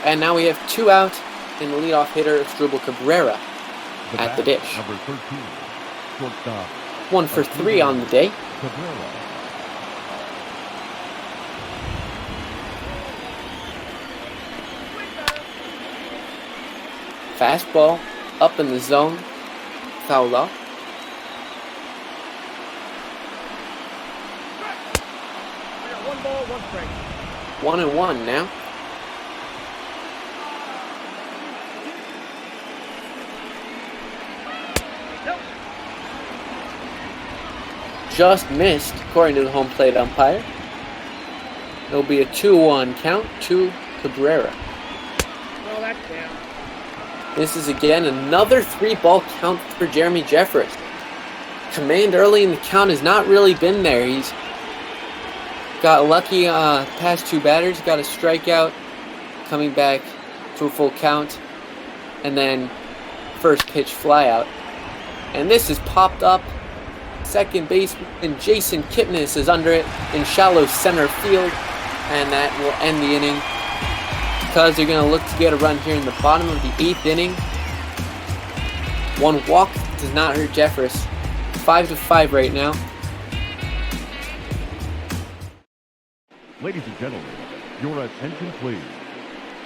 Speaker 7: And now we have 2 out, and the leadoff hitter, Asdrubal Cabrera, at the dish. 1 for 3 on the day. Fastball up in the zone, foul off.
Speaker 4: One ball, 1 strike.
Speaker 7: 1-1 now. Just missed, according to the home plate umpire. It'll be a 2-1 count to Cabrera.
Speaker 4: Well, that's down.
Speaker 7: This is again another 3-ball count for Jeremy Jeffress. Command early in the count has not really been there. He's got lucky past two batters, got a strikeout, coming back to a full count, and then first pitch flyout. And this is popped up. Second baseman Jason Kipnis is under it in shallow center field, and that will end the inning because they're going to look to get a run here in the bottom of the 8th inning. One walk does not hurt Jeffers. 5-5 right now.
Speaker 5: Ladies and gentlemen, your attention please.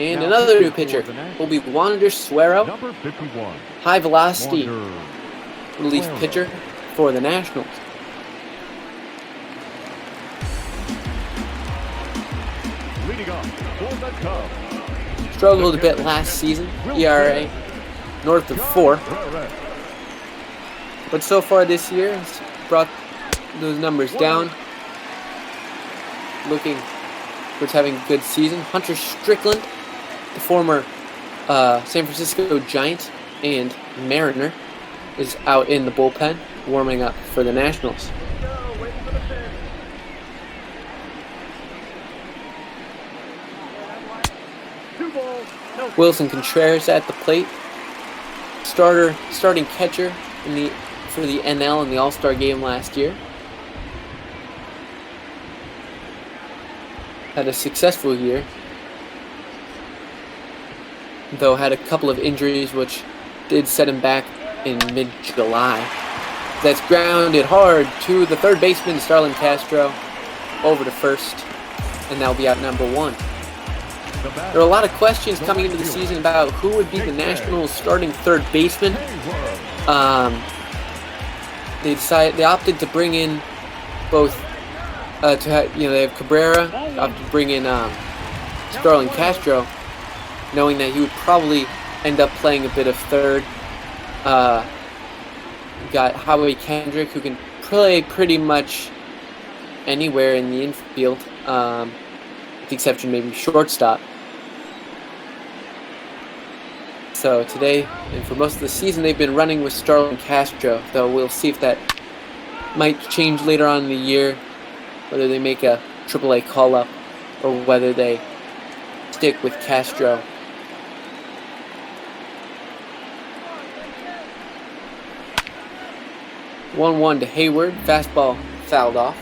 Speaker 7: And
Speaker 5: Now
Speaker 7: another new
Speaker 5: pitching
Speaker 7: pitcher
Speaker 5: for the Nationals,
Speaker 7: will be Wander Suero,
Speaker 5: Number 51.
Speaker 7: high velocity
Speaker 5: Wander
Speaker 7: relief
Speaker 5: Suero.
Speaker 7: pitcher for the Nationals.
Speaker 5: Leading up for the Cubs.
Speaker 7: Struggled a bit last season, ERA north of 4.
Speaker 5: Perez.
Speaker 7: But so far this year, it's brought those numbers down. Looking towards having a good season. Hunter Strickland, the former San Francisco Giant and Mariner, is out in the bullpen, warming up for the Nationals. Wilson Contreras at the plate. Starting catcher for the NL in the All-Star game last year. Had a successful year, though had a couple of injuries which did set him back in mid-July. That's grounded hard to the third baseman, Starlin Castro, over to first, and that'll be out number 1. There are a lot of questions coming into the season about who would be the Nationals' starting third baseman. They opted to bring in both. They have Cabrera, opted to bring in Starlin Castro, knowing that he would probably end up playing a bit of third. Got Howie Kendrick, who can play pretty much anywhere in the infield, with the exception maybe shortstop. So today, and for most of the season, they've been running with Starlin Castro, though we'll see if that might change later on in the year, whether they make a AAA call-up or whether they stick with Castro. One to Hayward, fastball fouled off.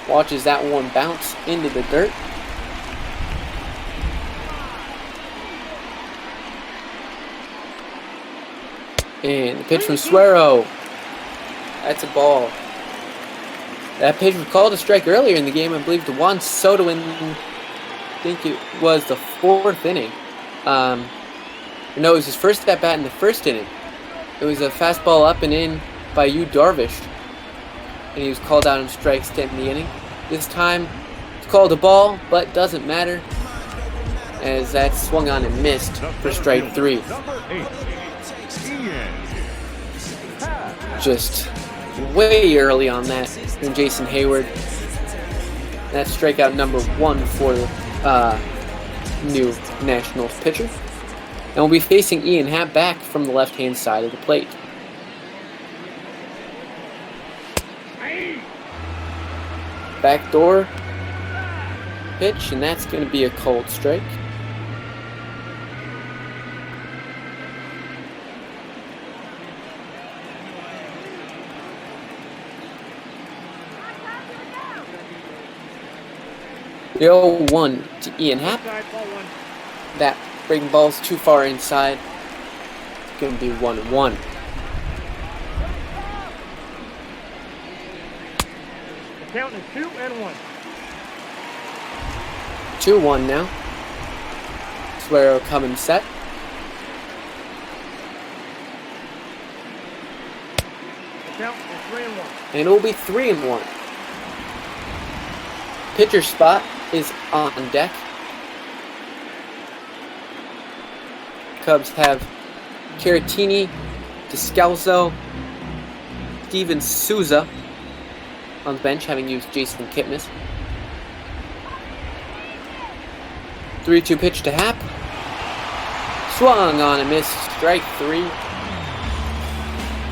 Speaker 7: Watches that one bounce into the dirt. And the pitch from Suero. That's a ball. That pitch was called a strike earlier in the game, I believe, to Juan Soto in, I think it was the 4th inning. No, it was his first at bat in the 1st inning. It was a fastball up and in by Yu Darvish. And he was called out on strikes to end the inning. This time, it's called a ball, but doesn't matter, as that swung on and missed for strike 3.
Speaker 5: Number 8.
Speaker 7: Just way early on that from Jason Hayward. That's strikeout number 1 for the new Nationals pitcher. And we'll be facing Ian Happ back from the left-hand side of the plate. Backdoor pitch, and that's going to be a cold strike. The 0-1 to Ian Happ. That breaking ball's too far inside. It's going to be 1-1.
Speaker 4: Count is 2-1.
Speaker 7: 2-1 now. Suero coming set.
Speaker 4: Count is 3-1.
Speaker 7: And it will be 3-1. Pitcher spot is on deck. Cubs have Caratini, Descalso, Steven Souza on the bench, having used Jason Kipnis. 3-2 pitch to Happ. Swung on a miss. Strike 3.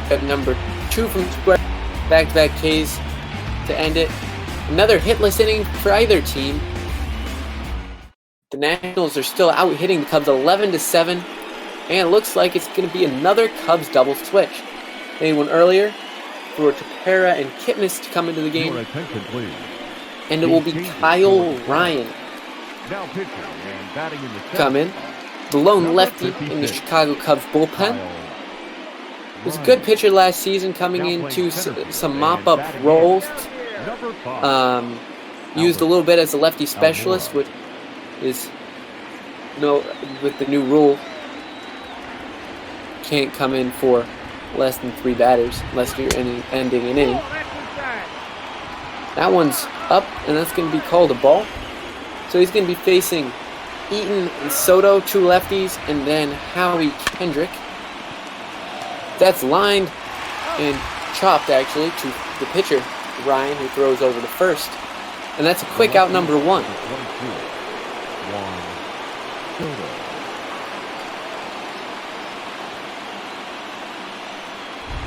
Speaker 7: Got number 2 from square. Back-to-back Ks to end it. Another hitless inning for either team. The Nationals are still out hitting the Cubs 11-7. And it looks like it's going to be another Cubs double switch. Made one earlier for Tepera and Kipnis to come into the game.
Speaker 5: Your attention, please.
Speaker 7: And it will be Kyle Ryan
Speaker 5: Now pitching and batting in the
Speaker 7: come in. The lone lefty in the Chicago Cubs bullpen. Was a good pitcher last season, coming into some mop-up roles. Used a little bit as a lefty specialist, which is with the new rule. Can't come in for less than 3 batters unless you're ending an inning. That one's up, and that's going to be called a ball. So he's going to be facing Eaton and Soto, 2 lefties, and then Howie Kendrick. That's lined and chopped, actually, to the pitcher, Ryan, who throws over to first. And that's a quick out number 1.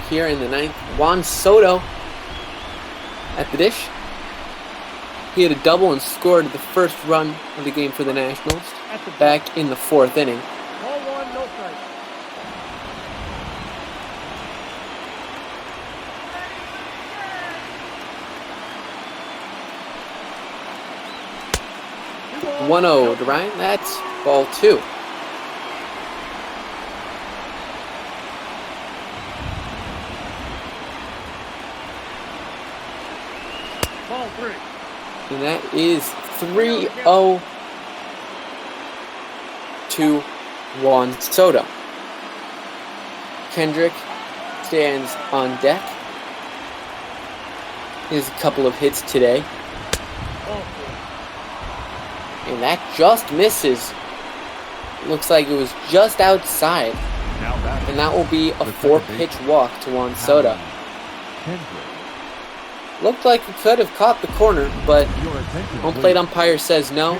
Speaker 7: Here in the 9th, Juan Soto at the dish. He had a double and scored the first run of the game for the Nationals back in the 4th inning.
Speaker 4: Ball 1, no strike.
Speaker 3: Ball.
Speaker 7: 1-0 to Ryan. That's ball 2.
Speaker 4: Ball 3.
Speaker 7: And that is 3-0 to Juan Soto. Kendrick stands on deck. He has a couple of hits today.
Speaker 4: Ball 4.
Speaker 7: And that just misses. Looks like it was just outside. And that will be a 4-pitch walk to Juan Soto. Looked like he could have caught the corner, but home plate umpire says no.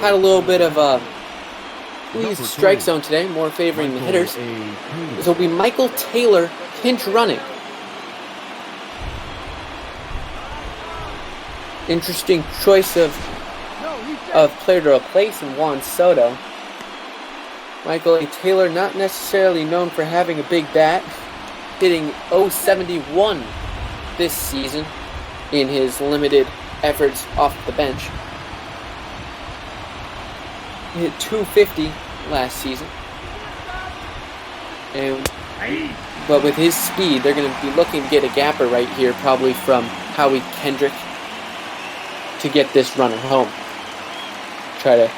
Speaker 7: Had a little bit of a squeezed strike zone today, more favoring the hitters. This will be Michael Taylor pinch running. Interesting choice of player to replace in Juan Soto. Michael A. Taylor, not necessarily known for having a big bat, hitting .071 this season in his limited efforts off the bench. He hit .250 last season. But with his speed, they're going to be looking to get a gapper right here, probably from Howie Kendrick, to get this runner home. Try to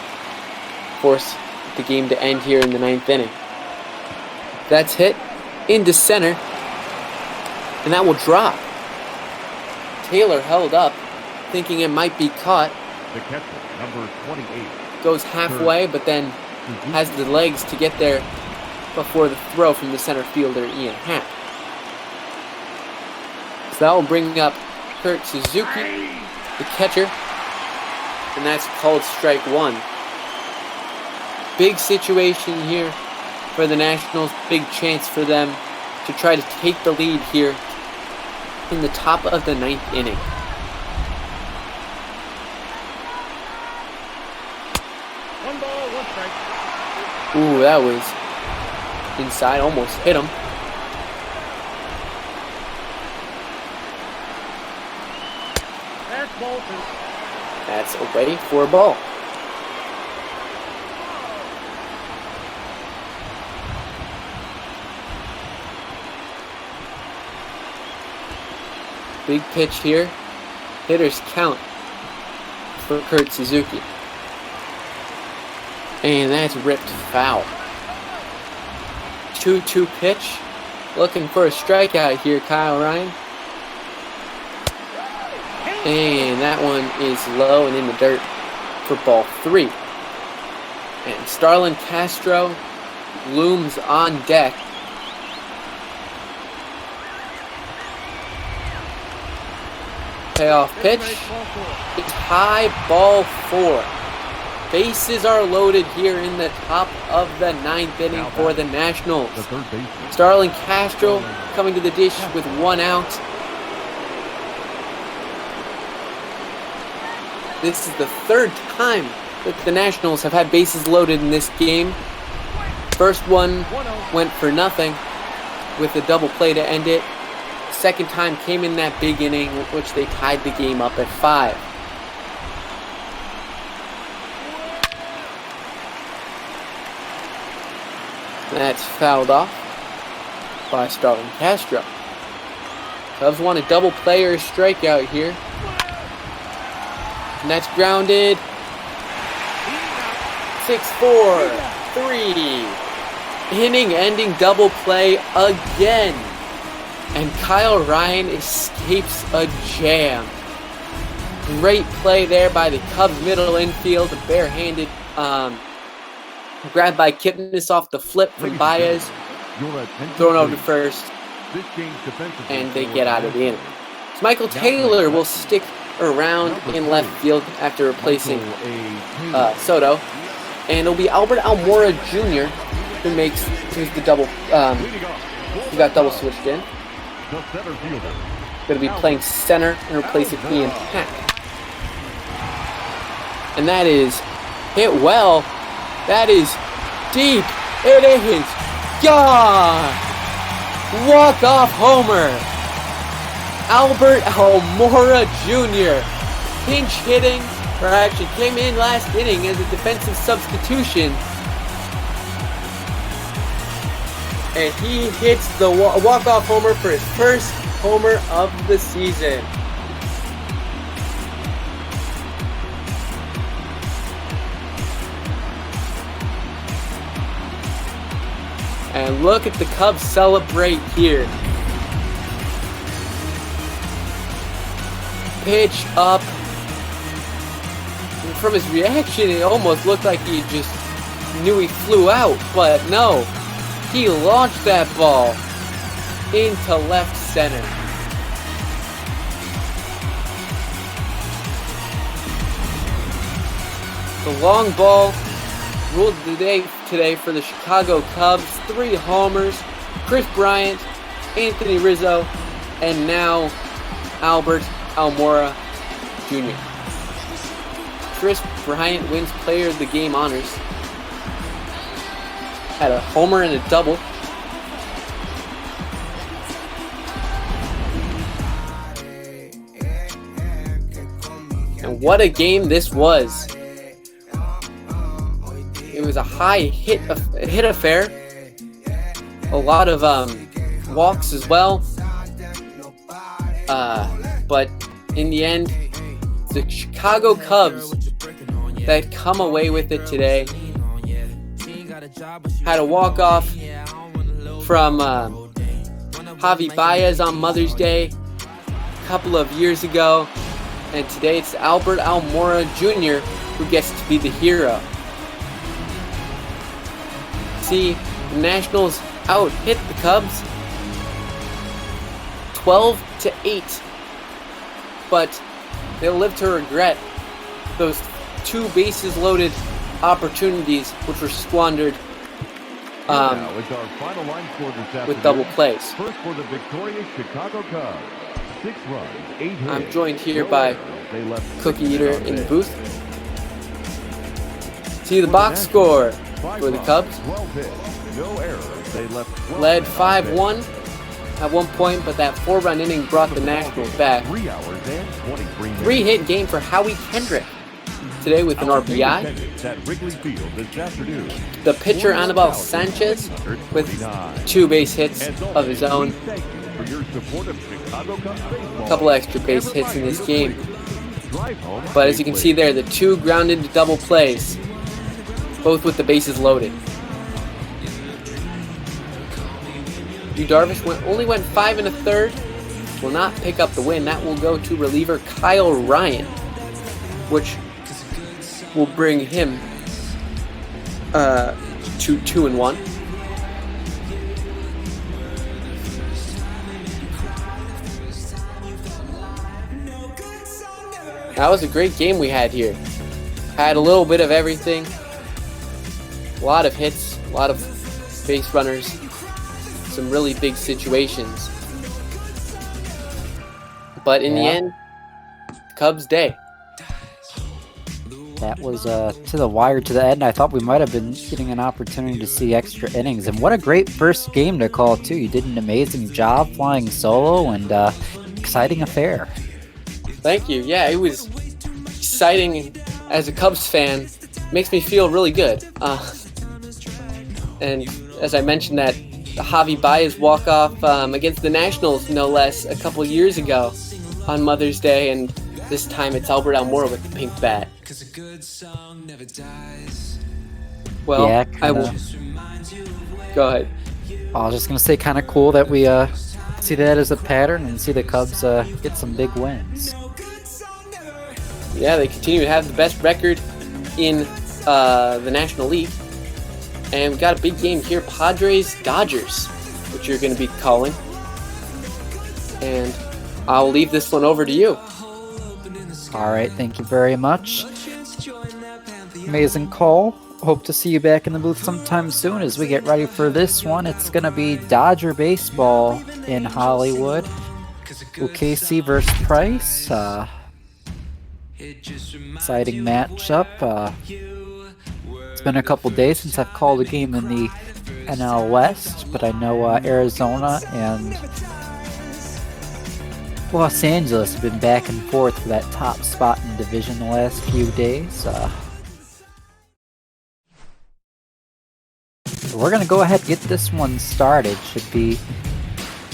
Speaker 7: force the game to end here in the 9th inning. That's hit into center, and that will drop. Taylor held up, thinking it might be caught.
Speaker 5: The catcher, number 28.
Speaker 7: Goes halfway, but then has the legs to get there before the throw from the center fielder, Ian Happ. So that will bring up Kurt Suzuki, the catcher, and that's called strike 1. Big situation here for the Nationals. Big chance for them to try to take the lead here in the top of the 9th inning.
Speaker 4: One ball, 1 strike.
Speaker 7: Ooh, that was inside, almost hit him.
Speaker 4: That's ball 2.
Speaker 7: That's away for a ball. Big pitch here. Hitters count for Kurt Suzuki. And that's ripped foul. 2-2 pitch. Looking for a strikeout here, Kyle Ryan. And that one is low and in the dirt for ball 3. And Starlin Castro looms on deck. Payoff pitch. It's high, ball 4. Bases are loaded here in the top of the 9th inning for the Nationals.
Speaker 5: The third baseman.
Speaker 7: Starling Castro coming to the dish with 1 out. This is the 3rd time that the Nationals have had bases loaded in this game. First one went for nothing with a double play to end it. Second time came in that big inning, which they tied the game up at 5. That's fouled off by Starling Castro. Cubs want a double play or a strikeout here. And that's grounded. 6-4, 3. Inning-ending double play again. And Kyle Ryan escapes a jam. Great play there by the Cubs middle infield. A barehanded grab by Kipnis off the flip from Baez. Thrown over to first. And they get out of the inning. So Michael Taylor will stick around in left field after replacing Soto. And it'll be Albert Almora Jr. who's the double, who got double switched in. Going to be playing center and replacing Ian Hack. And that is hit well. That is deep. It is gone. Walk-off homer. Albert Almora Jr. pinch hitting, or actually came in last inning as a defensive substitution. And he hits the walk-off homer for his first homer of the season. And look at the Cubs celebrate here. Pitch up. And from his reaction, it almost looked like he just knew he flew out, but no. He launched that ball into left center. The long ball ruled the day today for the Chicago Cubs. 3 homers, Chris Bryant, Anthony Rizzo, and now Albert Almora Jr. Chris Bryant wins Player of the Game honors. Had a homer and a double. And what a game this was. It was a high hit affair. A lot of walks as well. But in the end, the Chicago Cubs that come away with it today had a walk-off from Javi Baez on Mother's Day a couple of years ago. And today it's Albert Almora Jr. who gets to be the hero. See, the Nationals out-hit the Cubs 12-8. But they'll live to regret those 2 bases loaded opportunities which were squandered with double plays.
Speaker 5: First for the victorious Chicago Cubs. 6 runs, 8 hits.
Speaker 7: I'm joined here by Cookie Eater in the booth. See the box score for the Cubs. Led 5-1 at one point, but that 4-run inning brought the Nationals back. 3-hit game for Howie Kendrick today with an RBI. The pitcher Anibal Sanchez with 2 base hits of his own. A couple extra base hits in this game. But as you can see there, the 2 grounded to double plays, both with the bases loaded. Darvish only went 5 1/3. Will not pick up the win. That will go to reliever Kyle Ryan, which will bring him to 2-1. That was a great game we had here. had a little bit of everything. A lot of hits, a lot of base runners, some really big situations. But in the end, Cubs' day.
Speaker 8: That was to the wire, to the end. I thought we might have been getting an opportunity to see extra innings. And what a great first game to call, too. You did an amazing job flying solo, and exciting affair.
Speaker 7: Thank you. Yeah, it was exciting as a Cubs fan. Makes me feel really good. And as I mentioned, that the Javi Baez walk-off against the Nationals, no less, a couple years ago on Mother's Day, and this time it's Albert Almora with the pink bat. Well,
Speaker 8: yeah,
Speaker 7: I will. Go ahead.
Speaker 8: I was just going to say, kind of cool that we see that as a pattern and see the Cubs get some big wins.
Speaker 7: Yeah, they continue to have the best record in the National League. And we got a big game here, Padres-Dodgers, which you're going to be calling. And I'll leave this one over to you.
Speaker 8: All right, thank you very much. Amazing call. Hope to see you back in the booth sometime soon as we get ready for this one. It's going to be Dodger baseball in Hollywood. Lucchesi versus Price. Exciting matchup. It's been a couple days since I've called a game in the NL West, but I know Arizona and Los Angeles have been back and forth for that top spot in the division the last few days. We're going to go ahead and get this one started. Should be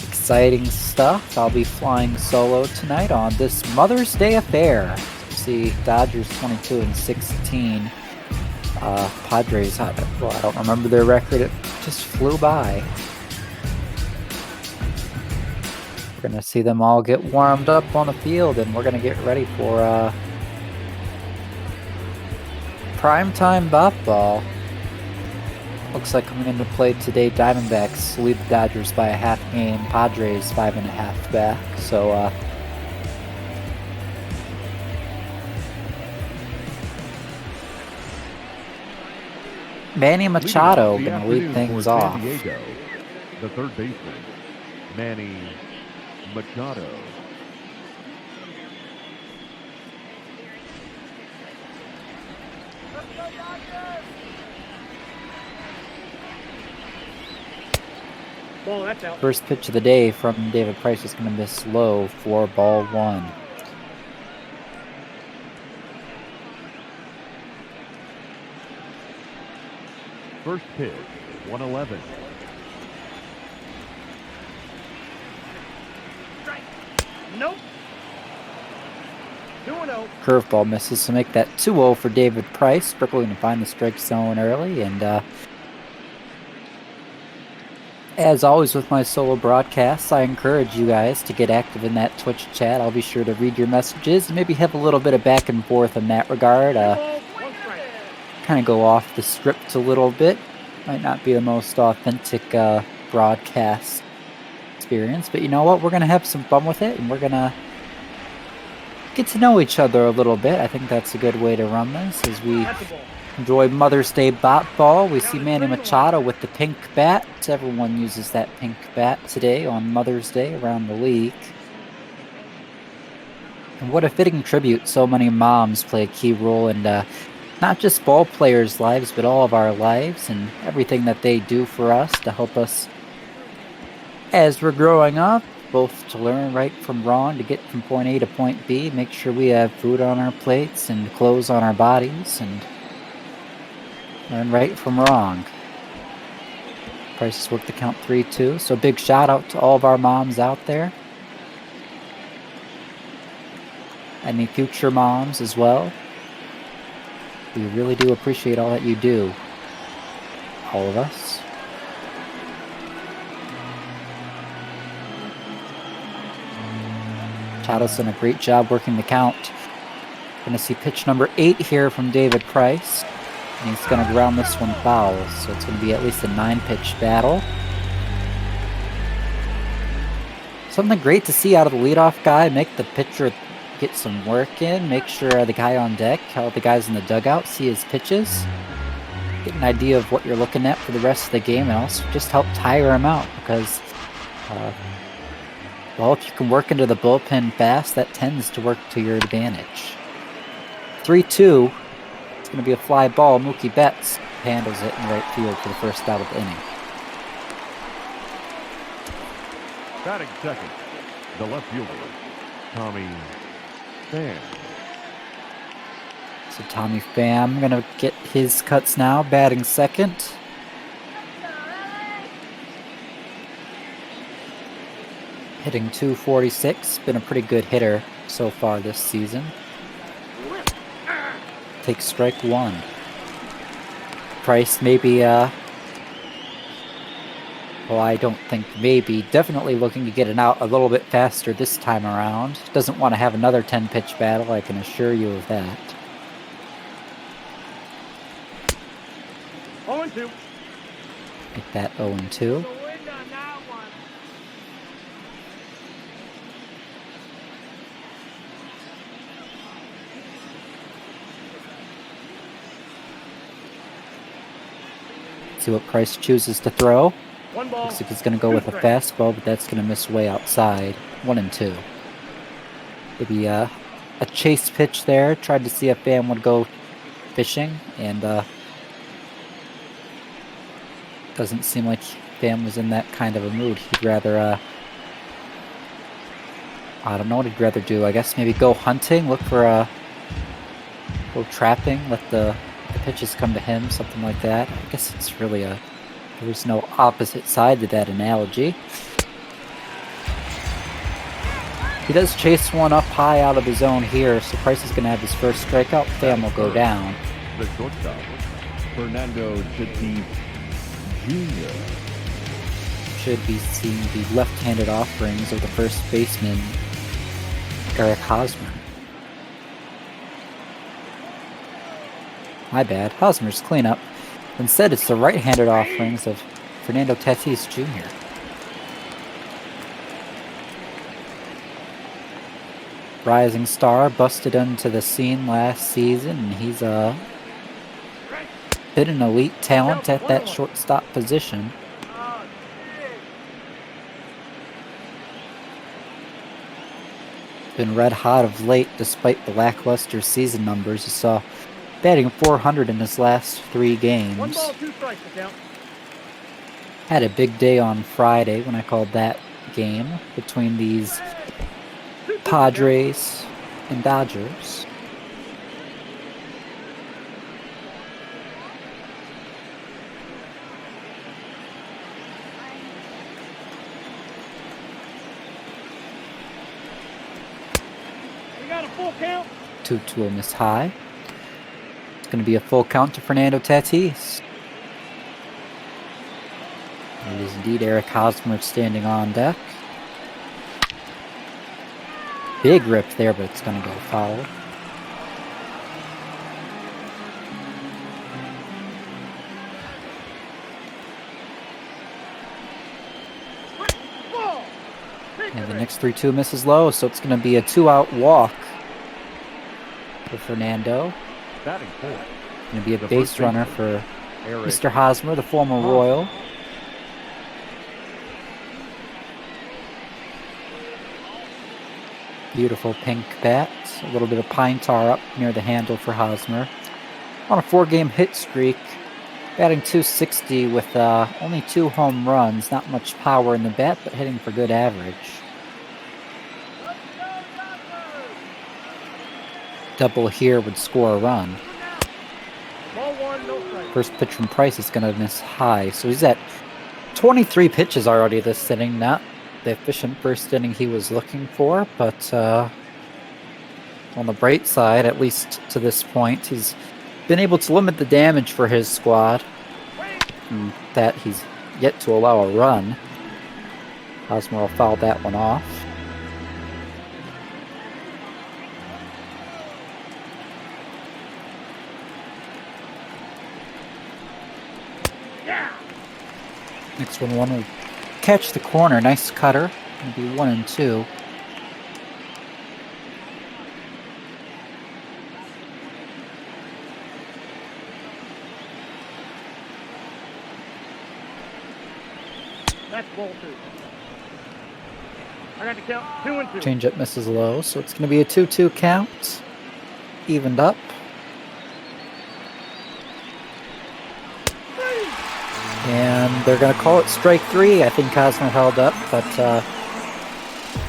Speaker 8: exciting stuff. I'll be flying solo tonight on this Mother's Day affair. See, Dodgers 22-16. Padres, well, I don't remember their record. It just flew by. We're going to see them all get warmed up on the field, and we're going to get ready for primetime ball. Looks like coming into play today, Diamondbacks lead the Dodgers by a half game. Padres 5.5 back. So, Manny Machado going to lead things off.
Speaker 5: Diego, the third baseman, Manny Machado.
Speaker 4: Ball, that's out.
Speaker 8: First pitch of the day from David Price is going to miss low for ball one.
Speaker 5: First pitch, 111.
Speaker 4: Nope. 2-0.
Speaker 8: Curveball misses to make that 2-0 for David Price. Struggling to find the strike zone early. And as always with my solo broadcasts, I encourage you guys to get active in that Twitch chat. I'll be sure to read your messages and maybe have a little bit of back and forth in that regard. Kind of go off the script a little bit. Might not be the most authentic broadcast experience, but you know what? We're going to have some fun with it, and we're going to get to know each other a little bit. I think that's a good way to run this as we enjoy Mother's Day bat ball. We see Manny Machado with the pink bat. Everyone uses that pink bat today on Mother's Day around the league. And what a fitting tribute. So many moms play a key role in not just ball players' lives, but all of our lives and everything that they do for us to help us as we're growing up, both to learn right from wrong, to get from point A to point B, make sure we have food on our plates and clothes on our bodies, and learn right from wrong. Price has worked the count 3-2, so big shout out to all of our moms out there. Any future moms as well. We really do appreciate all that you do. All of us. Machado's done a great job working the count. Going to see pitch number 8 here from David Price. And he's going to ground this one foul. So it's going to be at least a 9-pitch battle. Something great to see out of the leadoff guy. Make the pitcher get some work in, make sure the guy on deck, all the guys in the dugout see his pitches, get an idea of what you're looking at for the rest of the game, and also just help tire him out because, well, if you can work into the bullpen fast, that tends to work to your advantage. 3-2. It's going to be a fly ball. Mookie Betts handles it in right field for the first out of the inning.
Speaker 5: Batting second, the left fielder, Tommy Pham.
Speaker 8: So Tommy Pham going to get his cuts now, batting second. Hitting .246, been a pretty good hitter so far this season. Takes strike one. Price maybe, well, I don't think maybe, definitely looking to get it out a little bit faster this time around. Doesn't want to have another 10-pitch battle, I can assure you of that.
Speaker 4: 0-2.
Speaker 8: Get that 0-2. See what Price chooses to throw.
Speaker 4: One ball.
Speaker 8: Looks like he's going to go with a fastball, but that's going to miss way outside. 1-2. Maybe a chase pitch there. Tried to see if Pham would go fishing, and doesn't seem like Pham was in that kind of a mood. He'd rather, I don't know what he'd rather do. I guess maybe go hunting, look for go trapping, let the pitches come to him, something like that. I guess it's really there's no opposite side to that analogy. He does chase one up high out of the zone here, so Price is going to have his first strikeout. Pham will go down.
Speaker 5: The shortstop, Fernando Tatis Jr.
Speaker 8: Should be seeing the left-handed offerings of the first baseman, Eric Hosmer. My bad. Hosmer's cleanup. Instead, it's the right-handed offerings of Fernando Tatis Jr. Rising star, busted into the scene last season, and he's been an elite talent at that shortstop position. Been red hot of late despite the lackluster season numbers. You saw batting .400 in his last 3 games.
Speaker 4: 1 ball, 2 strikes, count.
Speaker 8: Had a big day on Friday when I called that game between these Padres and Dodgers.
Speaker 4: We got a full count.
Speaker 8: 2-2 will miss high. It's going to be a full count to Fernando Tatis. It is indeed Eric Hosmer standing on deck. Big rip there, but it's going to go foul. And the next 3-2 misses low, so it's going to be a 2-out walk for Fernando.
Speaker 5: Batting fourth,
Speaker 8: Going to be a
Speaker 5: the
Speaker 8: base
Speaker 5: first
Speaker 8: runner
Speaker 5: baseman,
Speaker 8: for
Speaker 5: Eric
Speaker 8: Mr. Hosmer, the former Royal. Beautiful pink bat. A little bit of pine tar up near the handle for Hosmer. On a 4-game hit streak. Batting .260 with only 2 home runs. Not much power in the bat, but hitting for good average. Double here would score a run.
Speaker 4: Ball 1, no strike.
Speaker 8: First pitch from Price is going to miss high. So he's at 23 pitches already this inning. Not the efficient first inning he was looking for, but on the bright side, at least to this point, he's been able to limit the damage for his squad. And that he's yet to allow a run. Hosmer will foul that one off. Next one will catch the corner. Nice cutter. It'll be 1-2.
Speaker 4: That's ball 2. I got to count 2 and 2.
Speaker 8: Changeup misses low, so it's going to be a 2-2 count. Evened up. And they're going to call it strike 3. I think Cosmo held up, but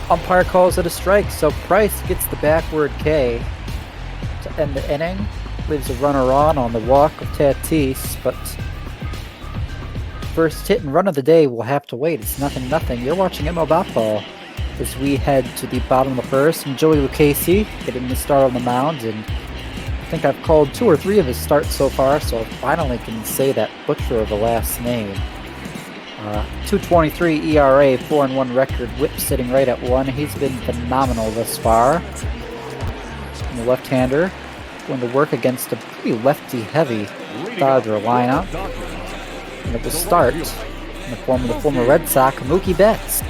Speaker 8: umpire calls it a strike. So Price gets the backward K to end the inning. Leaves a runner on the walk of Tatis, but first hit and run of the day will have to wait. It's 0-0. You're watching ML Bat Ball as we head to the bottom of the first. And Joey Lucchesi getting the start on the mound, and I think I've called 2 or 3 of his starts so far, so I finally can say that butcher of a last name. 2.23 ERA, 4-1 record, whip sitting right at 1. He's been phenomenal thus far. And the left-hander going to work against a pretty lefty-heavy Dodger lineup. And at the start, in the form of the former Red Sox, Mookie Betts.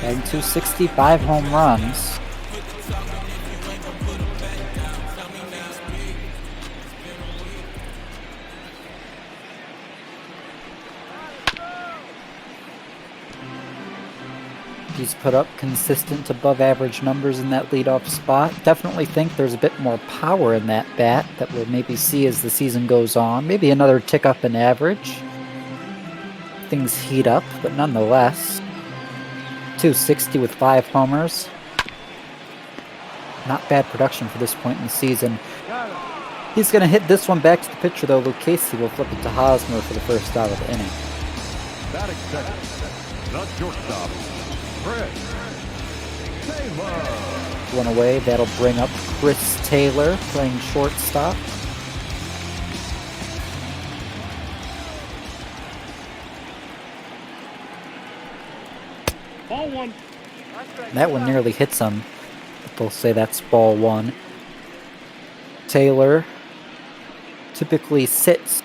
Speaker 8: And 265 home runs. He's put up consistent above average numbers in that leadoff spot. Definitely think there's a bit more power in that bat that we'll maybe see as the season goes on. Maybe another tick up in average. Things heat up, but nonetheless. 260 with 5 homers. Not bad production for this point in the season. He's going to hit this one back to the pitcher, though. Lucchesi will flip it to Hosmer for the first out of the inning.
Speaker 5: Batting second, the shortstop, Chris Taylor.
Speaker 8: One away, that'll bring up Chris Taylor playing shortstop.
Speaker 4: Ball 1.
Speaker 8: That one nearly hits him. They'll say that's ball 1. Taylor typically sits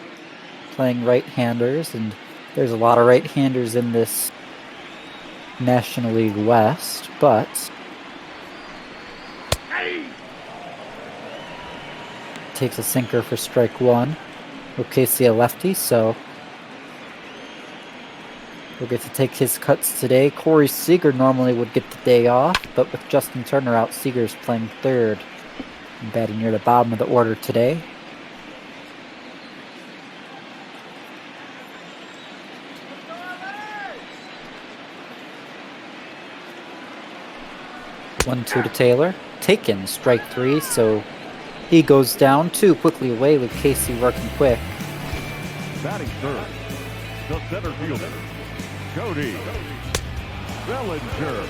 Speaker 8: playing right-handers, and there's a lot of right-handers in this National League West, but takes a sinker for strike 1. Lucchesi a lefty, so he'll get to take his cuts today. Corey Seager normally would get the day off, but with Justin Turner out, Seager's playing third and batting near the bottom of the order today. One, 2 to Taylor. Taken, strike 3, so he goes down. 2 quickly away, Lucchesi working quick.
Speaker 5: Batting third, the center fielder, Cody Bellinger.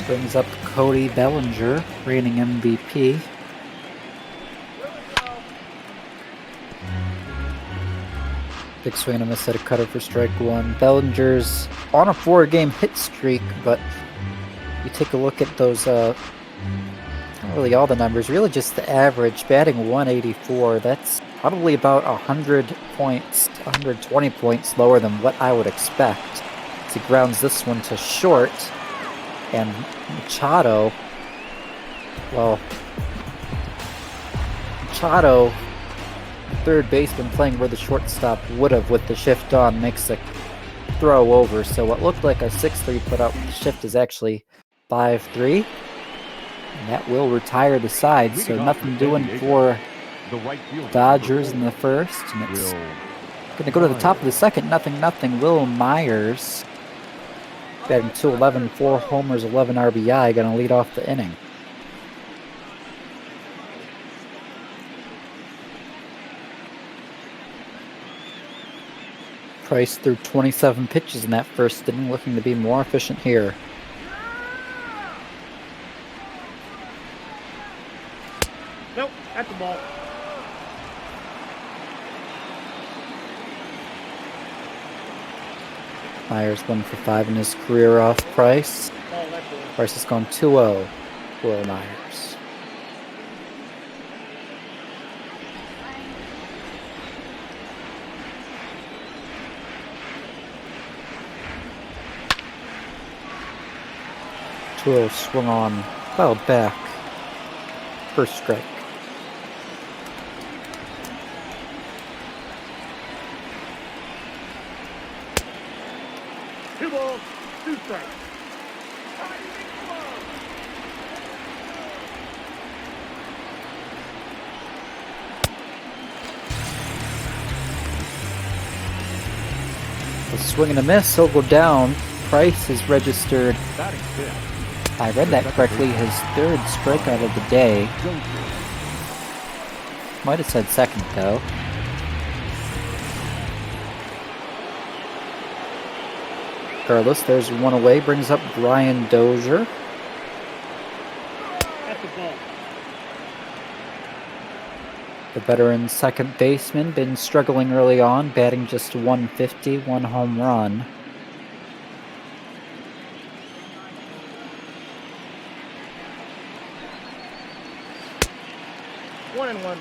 Speaker 8: Brings up Cody Bellinger, reigning MVP. Big swing and a miss at a cutter for strike 1. Bellinger's on a 4-game hit streak, but you take a look at those, not really all the numbers, really just the average, batting 184. That's probably about 100 points, 120 points lower than what I would expect. As he grounds this one to short, and Machado, third baseman playing where the shortstop would have with the shift on, makes a throw over. So what looked like a 6-3 put out with the shift is actually 5-3. And that will retire the side, so nothing doing for Dodgers in the first. And it's going to go to the top of the second, 0-0. Will Myers, batting .211, 4 homers, 11 RBI, going to lead off the inning. Price threw 27 pitches in that first inning, looking to be more efficient here.
Speaker 4: Nope, that's the ball.
Speaker 8: Myers 1 for 5 in his career off Price. Price has gone 2-0 for Myers. Swung on, fouled back. First strike.
Speaker 4: strike.
Speaker 8: A swing and a miss. He'll go down. Price is registered.
Speaker 5: Batting fifth.
Speaker 8: I read that correctly. His third strikeout of the day. Might have said second though. Regardless, there's one away. Brings up Brian Dozier.
Speaker 4: At the ball.
Speaker 8: The veteran second baseman been struggling early on, batting just 150, one home run.
Speaker 4: One and one.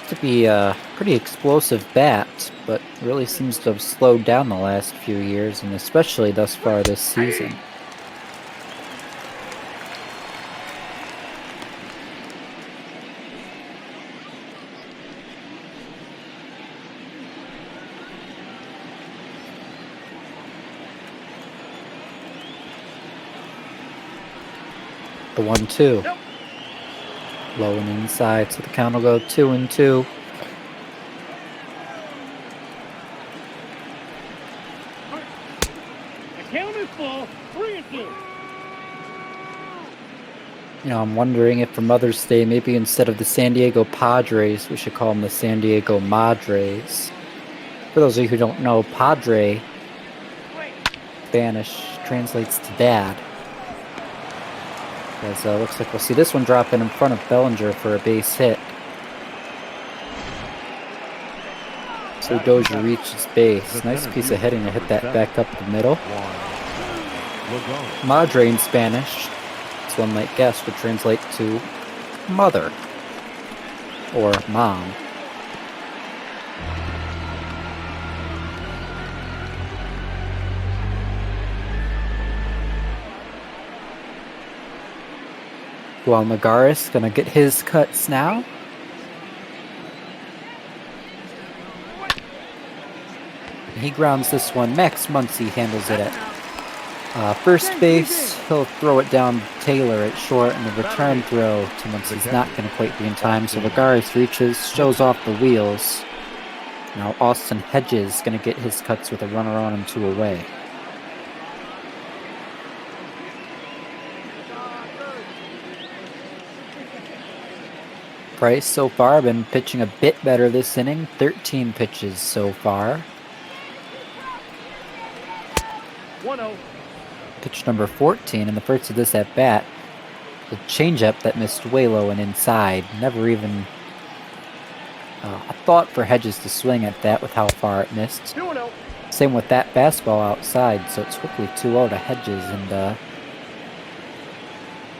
Speaker 8: To be a pretty explosive bat, but really seems to have slowed down the last few years, and especially thus far this season. The 1-2.
Speaker 4: Nope.
Speaker 8: Low and inside, so the count will go 2-2.
Speaker 4: The count is full. 3-2.
Speaker 8: You know, I'm wondering if for Mother's Day, maybe instead of the San Diego Padres, we should call them the San Diego Madres. For those of you who don't know, Padre, Spanish, translates to dad. As looks like we'll see this one drop in front of Bellinger for a base hit. So Dozier reaches base. Nice piece of hitting to hit that back up the middle. Madre in Spanish, as one might guess, would translate to mother or mom. Juan Lagares gonna get his cuts now. He grounds this one. Max Muncy handles it at first base. He'll throw it down Taylor at short, and the return throw to Muncy's not going to quite be in time. So Lagares reaches, shows off the wheels. Now Austin Hedges going to get his cuts with a runner on and 2 away. Price so far been pitching a bit better this inning. 13 pitches so far.
Speaker 4: 1-0.
Speaker 8: Pitch number 14 in the first of this at bat. The changeup that missed way low and inside. Never even a thought for Hedges to swing at that with how far it missed.
Speaker 4: 2-0.
Speaker 8: Same with that fastball outside, so it's quickly 2-0 to Hedges, and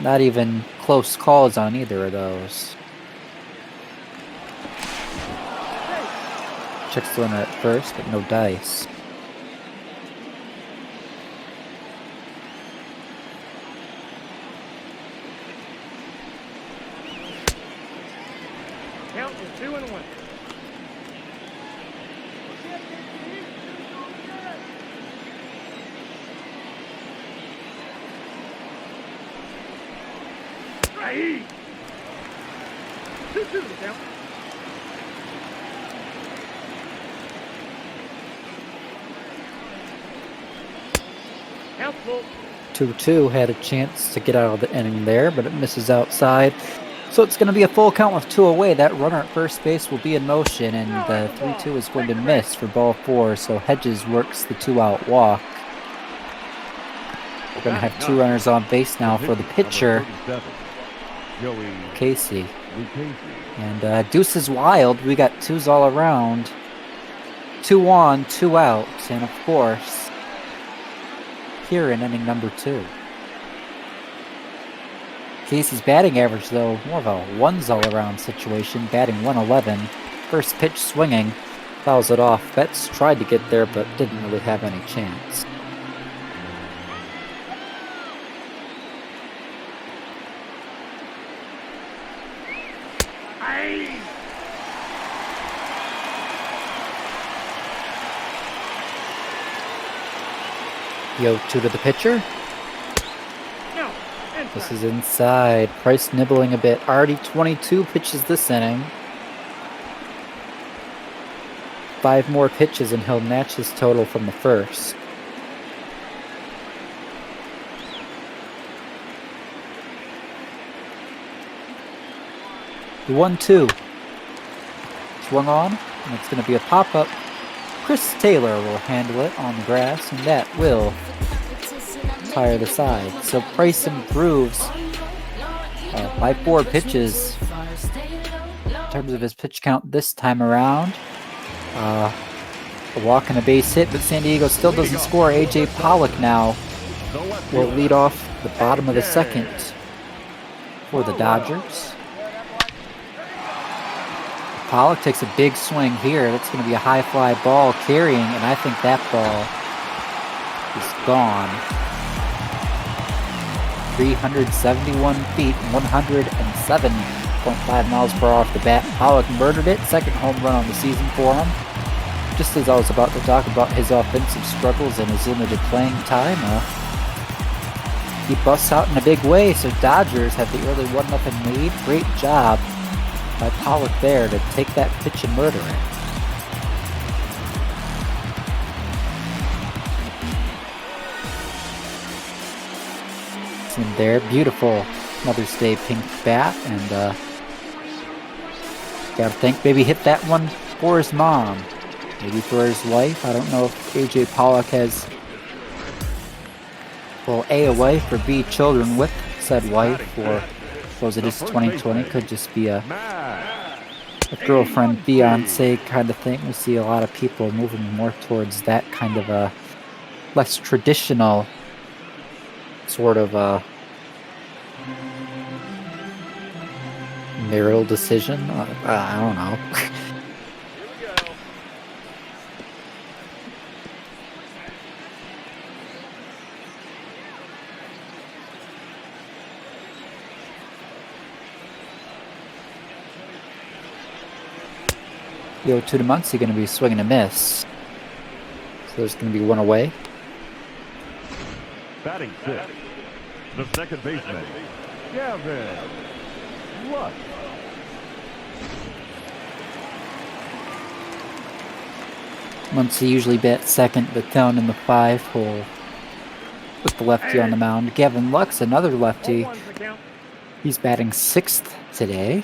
Speaker 8: not even close calls on either of those. Checks the runner at first, but no dice.
Speaker 4: Count is 2-1. Right. 2-2 the count. Count full.
Speaker 8: 2-2 had a chance to get out of the inning there, but it misses outside. So it's going to be a full count with 2 away. That runner at first base will be in motion, and the 3-2 is going to miss for ball 4. So Hedges works the 2-out walk. We're going to have 2 runners on base now for the pitcher, Casey. And deuce is wild. We got 2s all around. 2 on, 2 out, and of course, here in inning number 2. Casey's batting average, though, more of a 1s all around situation, batting 111. First pitch swinging, fouls it off. Betts tried to get there, but didn't really have any chance. 0-2 to the pitcher. This is inside. Price nibbling a bit. Already 22 pitches this inning. 5 more pitches and he'll match his total from the first. The 1-2. Swung on, and it's going to be a pop-up. Chris Taylor will handle it on the grass, and that will tire the side. So Price improves by 4 pitches in terms of his pitch count this time around. A walk and a base hit, but San Diego still doesn't score. A.J. Pollock now will lead off the bottom of the second for the Dodgers. Pollock takes a big swing here. That's going to be a high fly ball carrying, and I think that ball is gone. 371 feet, 107.5 miles per hour off the bat. Pollock murdered it. Second home run on the season for him. Just as I was about to talk about his offensive struggles and his limited playing time, he busts out in a big way. So Dodgers have the early 1-0 lead. Great job by Pollock there to take that pitch and murder it. In there, beautiful Mother's Day pink bat, and gotta think maybe hit that one for his mom, maybe for his wife. I don't know if A.J. Pollock has, well, A wife or B children with said wife, or suppose it is 2020, could just be a girlfriend, fiance kind of thing. We see a lot of people moving more towards that kind of a less traditional sort of a marital decision. I don't know. The 0-2 to Muncy going to be swinging a miss. So there's going to be one away.
Speaker 5: Batting 6, the second baseman, Gavin Lux.
Speaker 8: Muncy usually bats second, but down in the 5 hole with the lefty on the mound. Gavin Lux, another lefty. He's batting 6th today.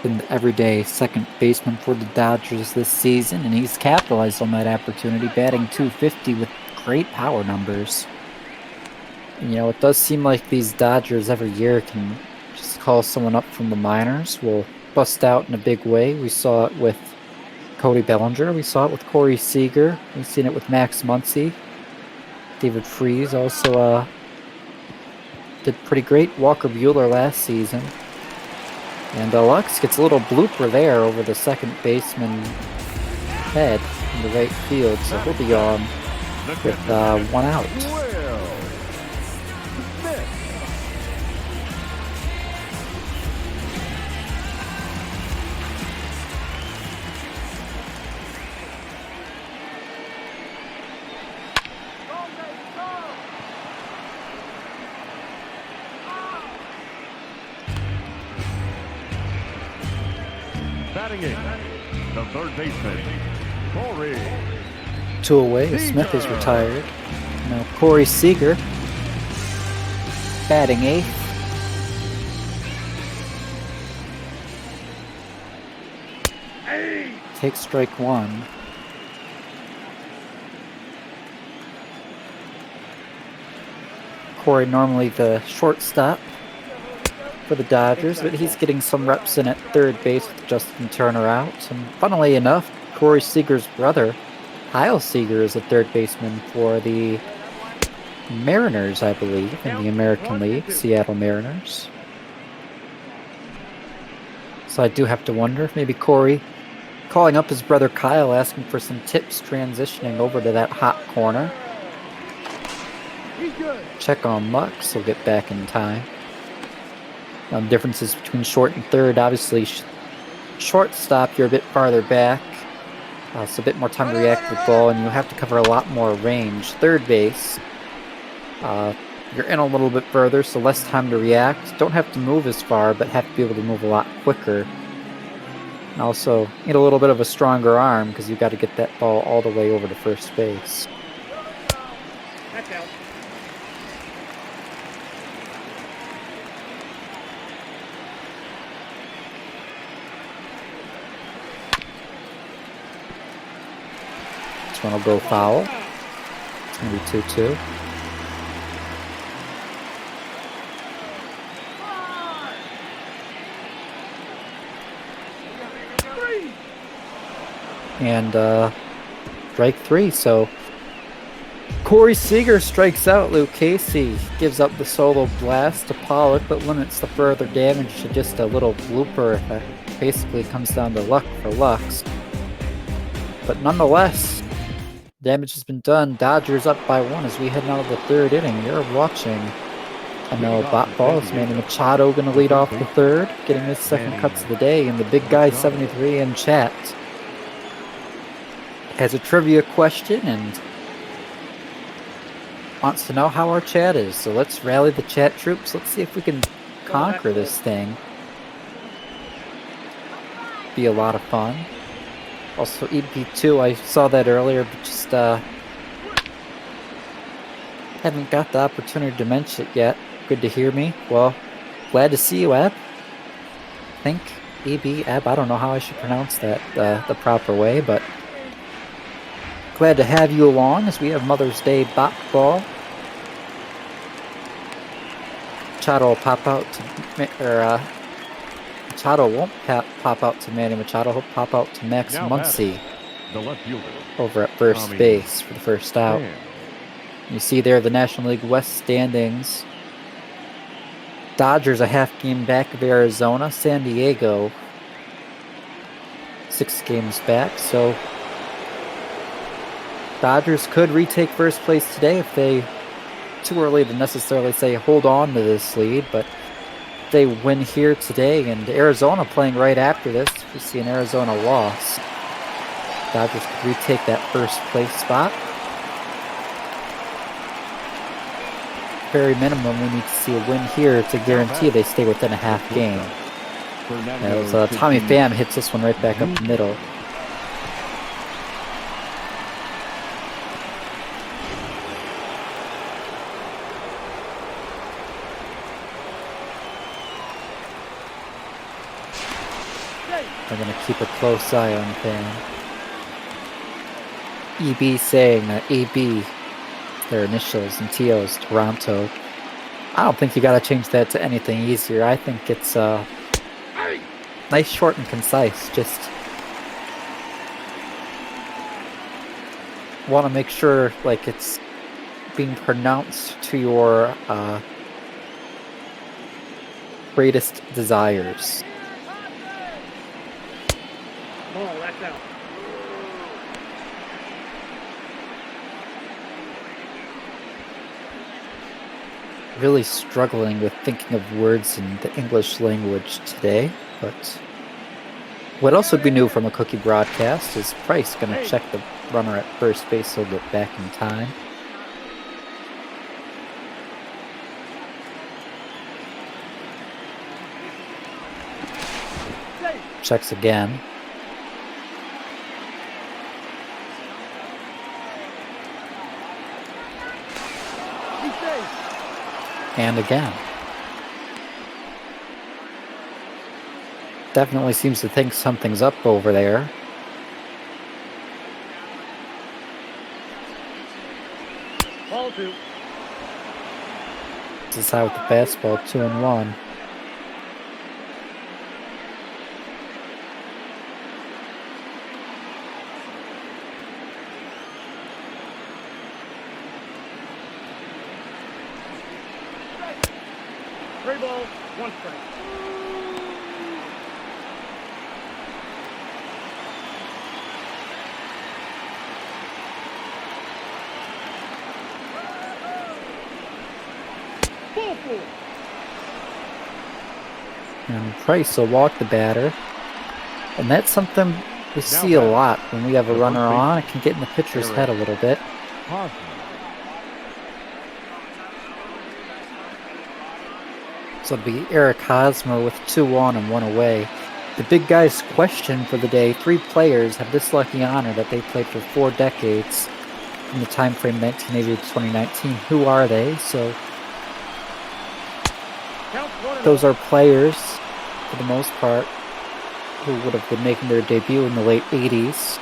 Speaker 8: Been the everyday second baseman for the Dodgers this season, and he's capitalized on that opportunity, batting .250 with great power numbers. And, you know, it does seem like these Dodgers every year can just call someone up from the minors, will bust out in a big way. We saw it with Cody Bellinger. We saw it with Corey Seager. We've seen it with Max Muncy. David Freese also did pretty great. Walker Buehler last season. And Lux gets a little blooper there over the second baseman head in the right field, so he'll be on with 1 out.
Speaker 5: Batting in, the third baseman, Corey.
Speaker 8: 2 away. Smith is retired. Now Corey Seager batting 8th. Takes strike 1. Corey normally the shortstop for the Dodgers, but he's getting some reps in at third base with Justin Turner out. And funnily enough, Corey Seager's brother, Kyle Seager, is a third baseman for the Mariners, I believe, in the American League, Seattle Mariners. So I do have to wonder if maybe Corey calling up his brother Kyle, asking for some tips transitioning over to that hot corner. Check on Lux, he'll get back in time. Differences between short and third, obviously shortstop, you're a bit farther back. So a bit more time to react to the ball, and you have to cover a lot more range. Third base, you're in a little bit further, so less time to react. Don't have to move as far, but have to be able to move a lot quicker. And also need a little bit of a stronger arm because you've got to get that ball all the way over to first base.
Speaker 4: That's out.
Speaker 8: This one will go foul. It's going to be 2-2. And strike 3, so Corey Seager strikes out. Lucchesi gives up the solo blast to Pollock, but limits the further damage to just a little blooper that basically comes down to luck for Lux. But nonetheless, damage has been done. Dodgers up by 1 as we head out of the third inning. You're watching. I know Bot Ball is Manny Machado going to lead off the third, getting his second cuts of the day, and the big guy 73 in chat has a trivia question and wants to know how our chat is. So let's rally the chat troops. Let's see if we can conquer this thing. Be a lot of fun. Also, EP2, I saw that earlier, but just haven't got the opportunity to mention it yet. Good to hear me. Well, glad to see you, Ab. I think EB, Ab, I don't know how I should pronounce that the proper way, but glad to have you along as we have Mother's Day Bop Ball. Machado will pop out to, Machado won't pop out to Manny Machado. He'll pop out to Max Muncy over at first base for the first out. You see there the National League West standings. Dodgers a half game back of Arizona. San Diego 6 games back. So Dodgers could retake first place today if they, too early to necessarily say hold on to this lead, but if they win here today, and Arizona playing right after this, if we see an Arizona loss, Dodgers could retake that first place spot. Very minimum, we need to see a win here to guarantee they stay within a half game. As Tommy Pham hits this one right back up the middle. I'm going to keep a close eye on Pham. EB saying that AB, their initials and TO's Toronto. I don't think you got to change that to anything easier. I think it's nice, short, and concise. Just want to make sure like it's being pronounced to your greatest desires.
Speaker 4: Oh, that's out.
Speaker 8: Really struggling with thinking of words in the English language today, but what else would be new from a Cookie broadcast is Price going to check the runner at first base so he'll get back in time. Checks again. And again. Definitely seems to think something's up over there.
Speaker 4: Ball 2.
Speaker 8: This is out with the fastball, 2-1.
Speaker 4: Ball, 1 strike. Ball 4.
Speaker 8: And Price will walk the batter. And that's something We see a lot when we have a runner on. It can get in the pitcher's head a little bit. So it'll be Eric Hosmer with 2 on and 1 away. The big guy's question for the day: 3 players have this lucky honor that they played for 4 decades in the time frame 1980 to 2019. Who are they? So those are players, for the most part, who would have been making their debut in the late 80s,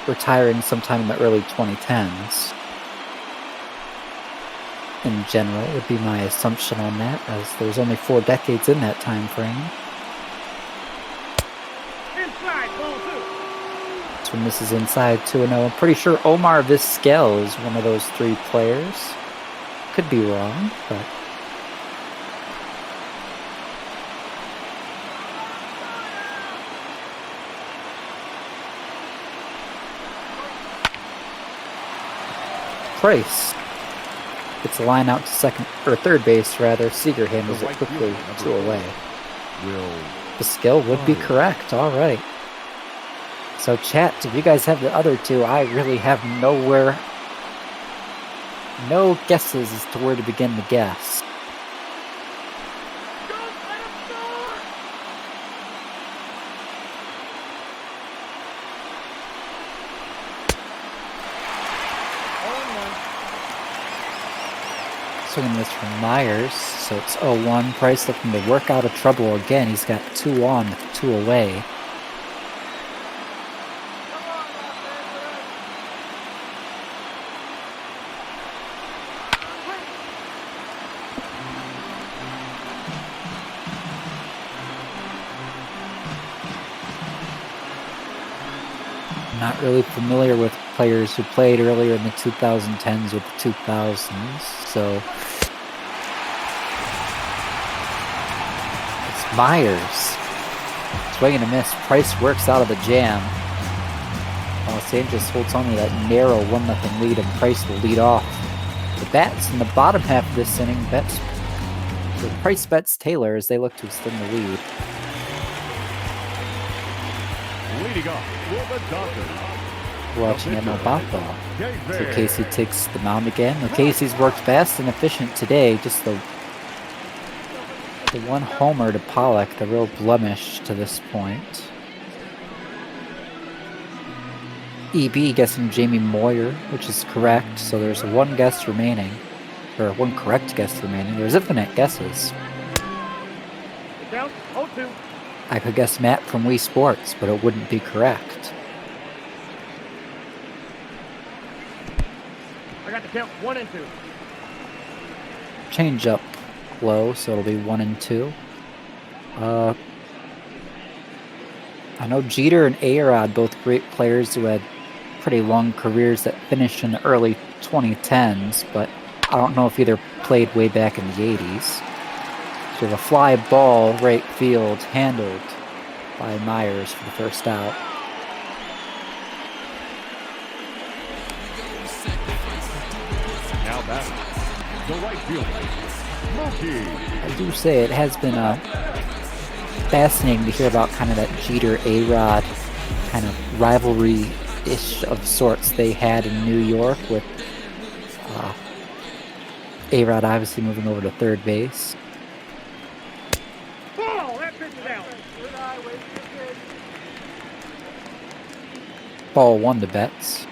Speaker 8: retiring sometime in the early 2010s. In general, would be my assumption on that, as there's only 4 decades in that time frame. This one misses inside 2-0. I'm pretty sure Omar Vizquel is one of those 3 players. Could be wrong, but... Price gets a line out to second or third base rather. Seager handles it quickly, 2 away. The skill would be correct. All right. So chat, if you guys have the other 2, I really have no guesses as to where to begin to guess. Swinging this from Myers, so it's 0-1. Price looking to work out of trouble again. He's got 2 on with 2 away. Not really familiar with players who played earlier in the 2010s or the 2000s, so it's Myers. Swing and a miss. Price works out of the jam. Sanchez holds on to that narrow 1-0 lead, and Price will lead off. The bats in the bottom half of this inning, Price bets Taylor as they look to extend the lead.
Speaker 5: Leading off for the Dodgers.
Speaker 8: Watching Yamamoto. Lucchesi takes the mound again. Lucchesi's worked fast and efficient today. Just the 1 homer to Pollock, the real blemish to this point. EB guessing Jamie Moyer, which is correct. So there's 1 guess remaining, or 1 correct guess remaining. There's infinite guesses. I could guess Matt from Wii Sports, but it wouldn't be correct.
Speaker 4: I got the count 1 and 2.
Speaker 8: Change up low, so it'll be 1 and 2. I know Jeter and A-Rod, both great players who had pretty long careers that finished in the early 2010s, but I don't know if either played way back in the 80s. So we have a fly ball right field, handled by Myers for the first out.
Speaker 5: Now back, the right fielder, Lucchesi.
Speaker 8: I do say it has been fascinating to hear about kind of that Jeter A-Rod kind of rivalry-ish of sorts they had in New York, with A-Rod obviously moving over to third base. Ball 1 to Betts.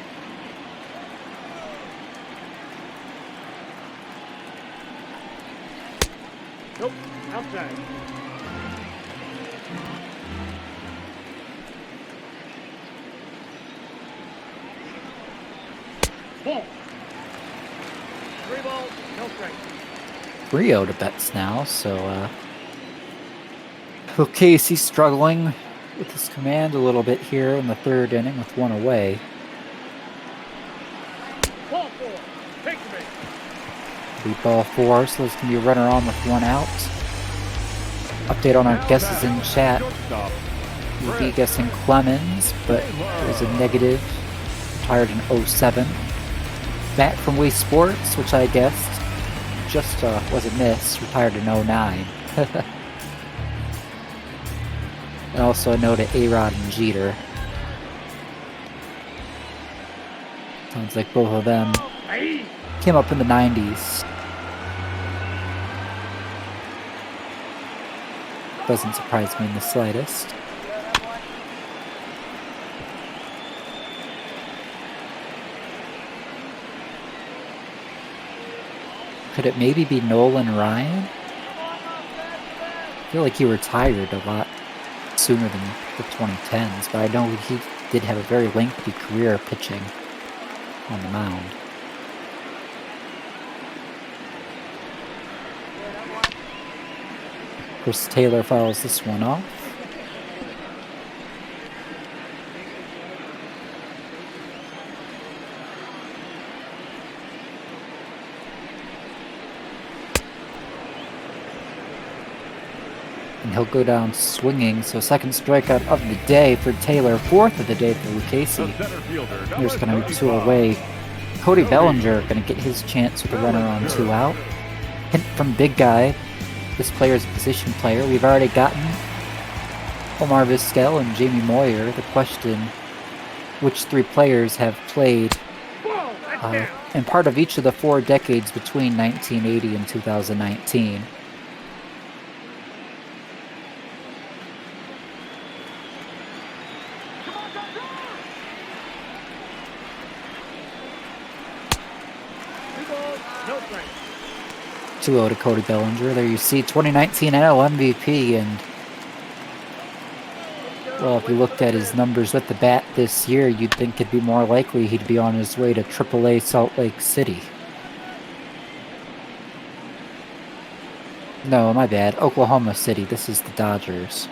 Speaker 4: Nope, outside. Ball. 3 balls, no strike.
Speaker 8: Rio to Betts now, so Lucchesi struggling with his command a little bit here in the 3rd inning with 1 away.
Speaker 4: Ball 4, take the base.
Speaker 8: Lead ball 4, so there's going to be a runner on with 1 out. Update on our guesses in chat. We'd be guessing Clemens, but it was a negative. Retired in 07. Matt from Wii Sports, which I guessed, just was a miss. Retired in 09. And also a no to A-Rod and Jeter. Sounds like both of them came up in the 90s. Doesn't surprise me in the slightest. Could it maybe be Nolan Ryan? I feel like he retired a lot sooner than the 2010s, but I know he did have a very lengthy career pitching on the mound. Chris Taylor fouls this one off. And he'll go down swinging, so second strikeout of the day for Taylor, fourth of the day for Lucchesi. There's going to be two away. Cody Bellinger going to get his chance with a runner on 2 out. Hint from Big Guy. This player is a position player. We've already gotten Omar Vizquel and Jamie Moyer. The question, which 3 players have played in part of each of the 4 decades between 1980 and 2019?
Speaker 4: No strike.
Speaker 8: 2-0 to Cody Bellinger. There you see 2019 NL MVP, and well, if you looked at his numbers with the bat this year, you'd think it'd be more likely he'd be on his way to AAA Salt Lake City. No, my bad. Oklahoma City. This is the Dodgers.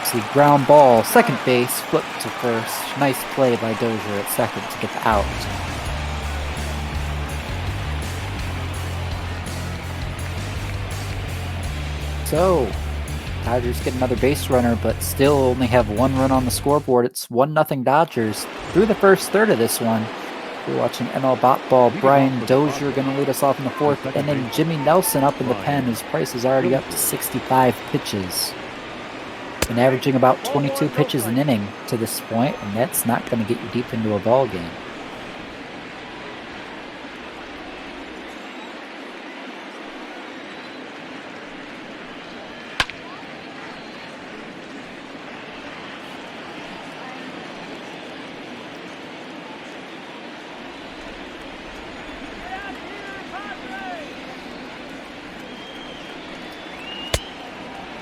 Speaker 8: See, ground ball, second base, flip to first. Nice play by Dozier at second to get the out. So, Dodgers get another base runner, but still only have 1 run on the scoreboard. It's 1-0 Dodgers through the first third of this one. We're watching ML Bot Ball. Brian Dozier going to lead us off in the 4th inning. Jimmy Nelson up in the pen. His price is already up to 65 pitches. Been averaging about 22 pitches an inning to this point, and that's not going to get you deep into a ball game.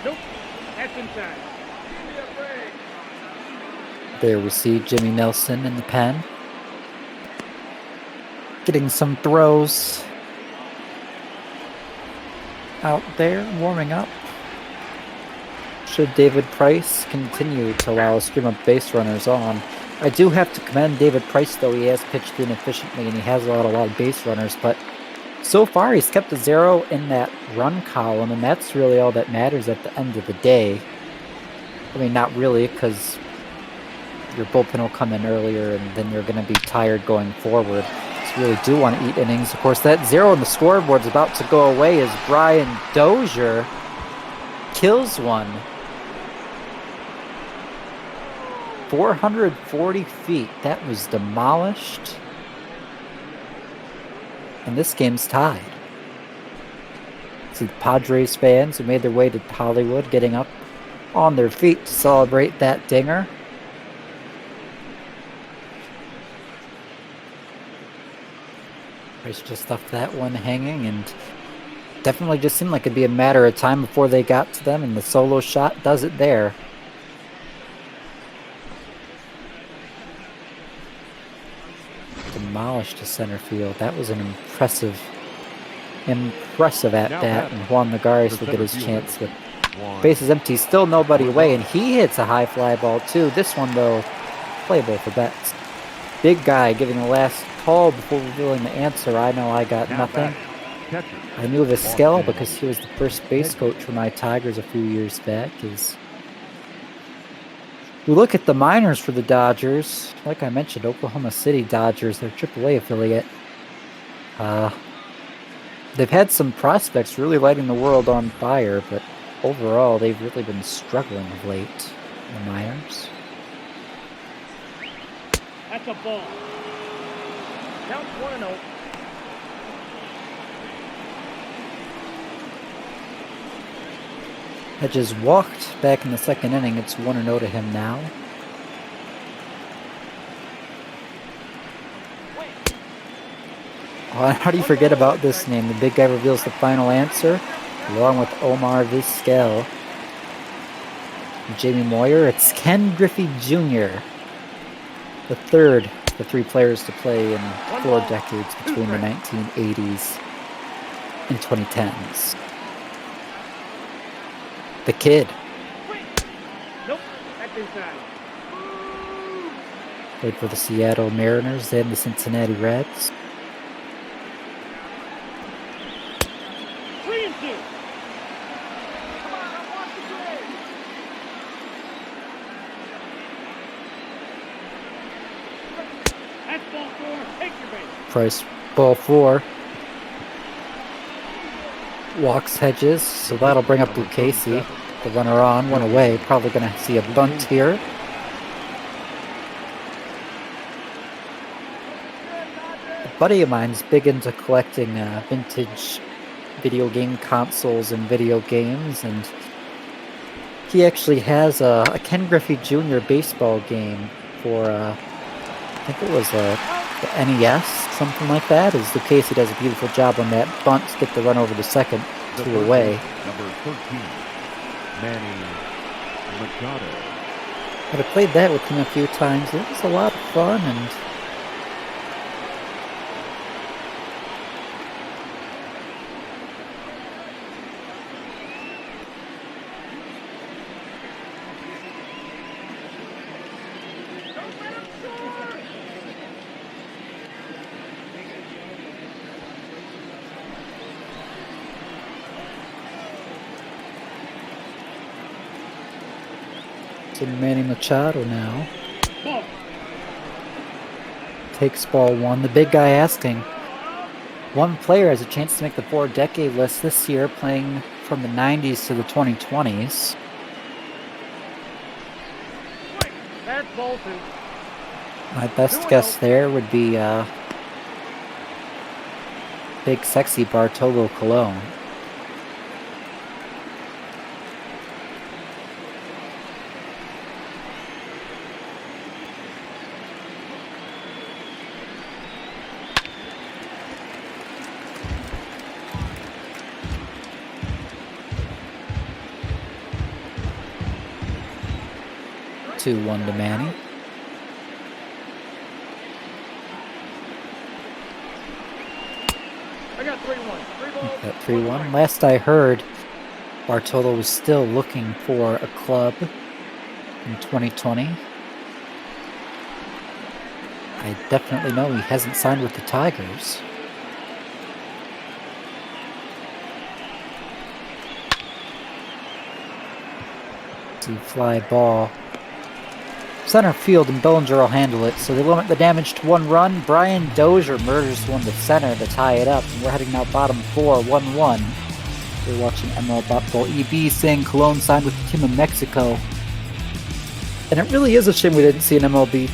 Speaker 4: Nope. That's inside.
Speaker 8: There we see Jimmy Nelson in the pen. Getting some throws out there, warming up. Should David Price continue to allow a stream of base runners on? I do have to commend David Price, though. He has pitched inefficiently and he has allowed a lot of base runners, but so far he's kept a 0 in that run column, and that's really all that matters at the end of the day. I mean, not really, because your bullpen will come in earlier and then you're going to be tired going forward. So you really do want to eat innings. Of course, that 0 on the scoreboard is about to go away as Brian Dozier kills one. 440 feet. That was demolished. And this game's tied. See the Padres fans who made their way to Hollywood getting up on their feet to celebrate that dinger. Price just left that one hanging, and definitely just seemed like it'd be a matter of time before they got to them, and the solo shot does it there. Demolished to center field. That was an impressive at-bat, and Juan Lagares will get his chance with bases empty, still nobody away, and he hits a high fly ball too. This one, though, playable for bets. Big Guy giving the last call before revealing the answer. I know I got nothing. I knew Vizquel because he was the first base coach for my Tigers a few years back. We look at the minors for the Dodgers. Like I mentioned, Oklahoma City Dodgers, their AAA affiliate. They've had some prospects really lighting the world on fire, but overall they've really been struggling of late, the minors.
Speaker 4: That's a ball. Count 1-0.
Speaker 8: Hedges walked back in the second inning. It's 1-0 to him now. Oh, how do you forget about this name? The big guy reveals the final answer, along with Omar Vizquel. Jamie Moyer, it's Ken Griffey Jr., the third of the three players to play in 4 decades between the 1980s and 2010s. The kid.
Speaker 4: Nope, that's inside.
Speaker 8: Played for the Seattle Mariners and the Cincinnati Reds.
Speaker 4: 3-2. That's ball 4. Take your base.
Speaker 8: Price, ball 4. Walks Hedges, so that'll bring up Lucchesi. The runner on, one away. Probably going to see a bunt here. A buddy of mine's big into collecting vintage video game consoles and video games, and he actually has a Ken Griffey Jr. baseball game for, I think it was the NES, something like that. As Lucchesi does a beautiful job on that bunt to get the run over to second, 2 away.
Speaker 5: Number 13, Manny Machado.
Speaker 8: But I played that with him a few times. It was a lot of fun, and Manny Machado now takes ball 1. The big guy asking. One player has a chance to make the 4-decade list this year, playing from the 90s to the 2020s.
Speaker 4: That's ball 2.
Speaker 8: My best guess there would be big sexy Bartolo Colon. Two 1 to Manny.
Speaker 4: I got 3-1.
Speaker 8: Got 3-1. Last I heard, Bartolo was still looking for a club in 2020. I definitely know he hasn't signed with the Tigers. See, fly ball. Center field, and Bellinger will handle it, so they limit the damage to 1 run. Brian Dozier murders one to center to tie it up, and we're heading now bottom 4, 1-1. You're watching ML Botball EB saying Colon signed with the team in Mexico. And it really is a shame we didn't see an MLB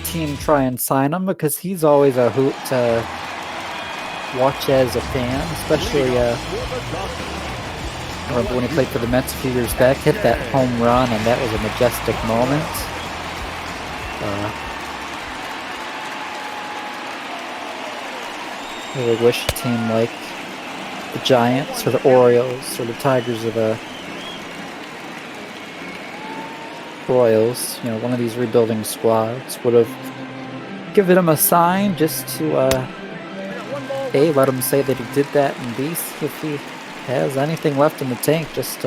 Speaker 8: team try and sign him, because he's always a hoot to watch as a fan, especially I remember when he played for the Mets a few years back, hit that home run, and that was a majestic moment. I really wish a team like the Giants or the Orioles or the Tigers or the Royals, one of these rebuilding squads would have given him a sign just to A, let him say that he did that, and B, see if he has anything left in the tank, just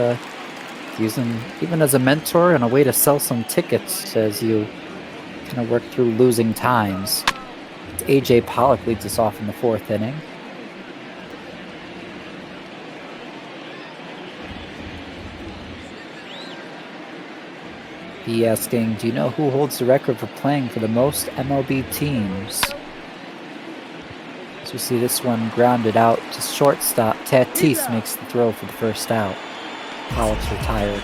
Speaker 8: use him even as a mentor and a way to sell some tickets as you kind of work through losing times. AJ Pollock leads us off in the 4th inning. He asking, do you know who holds the record for playing for the most MLB teams? As we see this one grounded out to shortstop. Tatis makes the throw for the first out. Pollock's retired.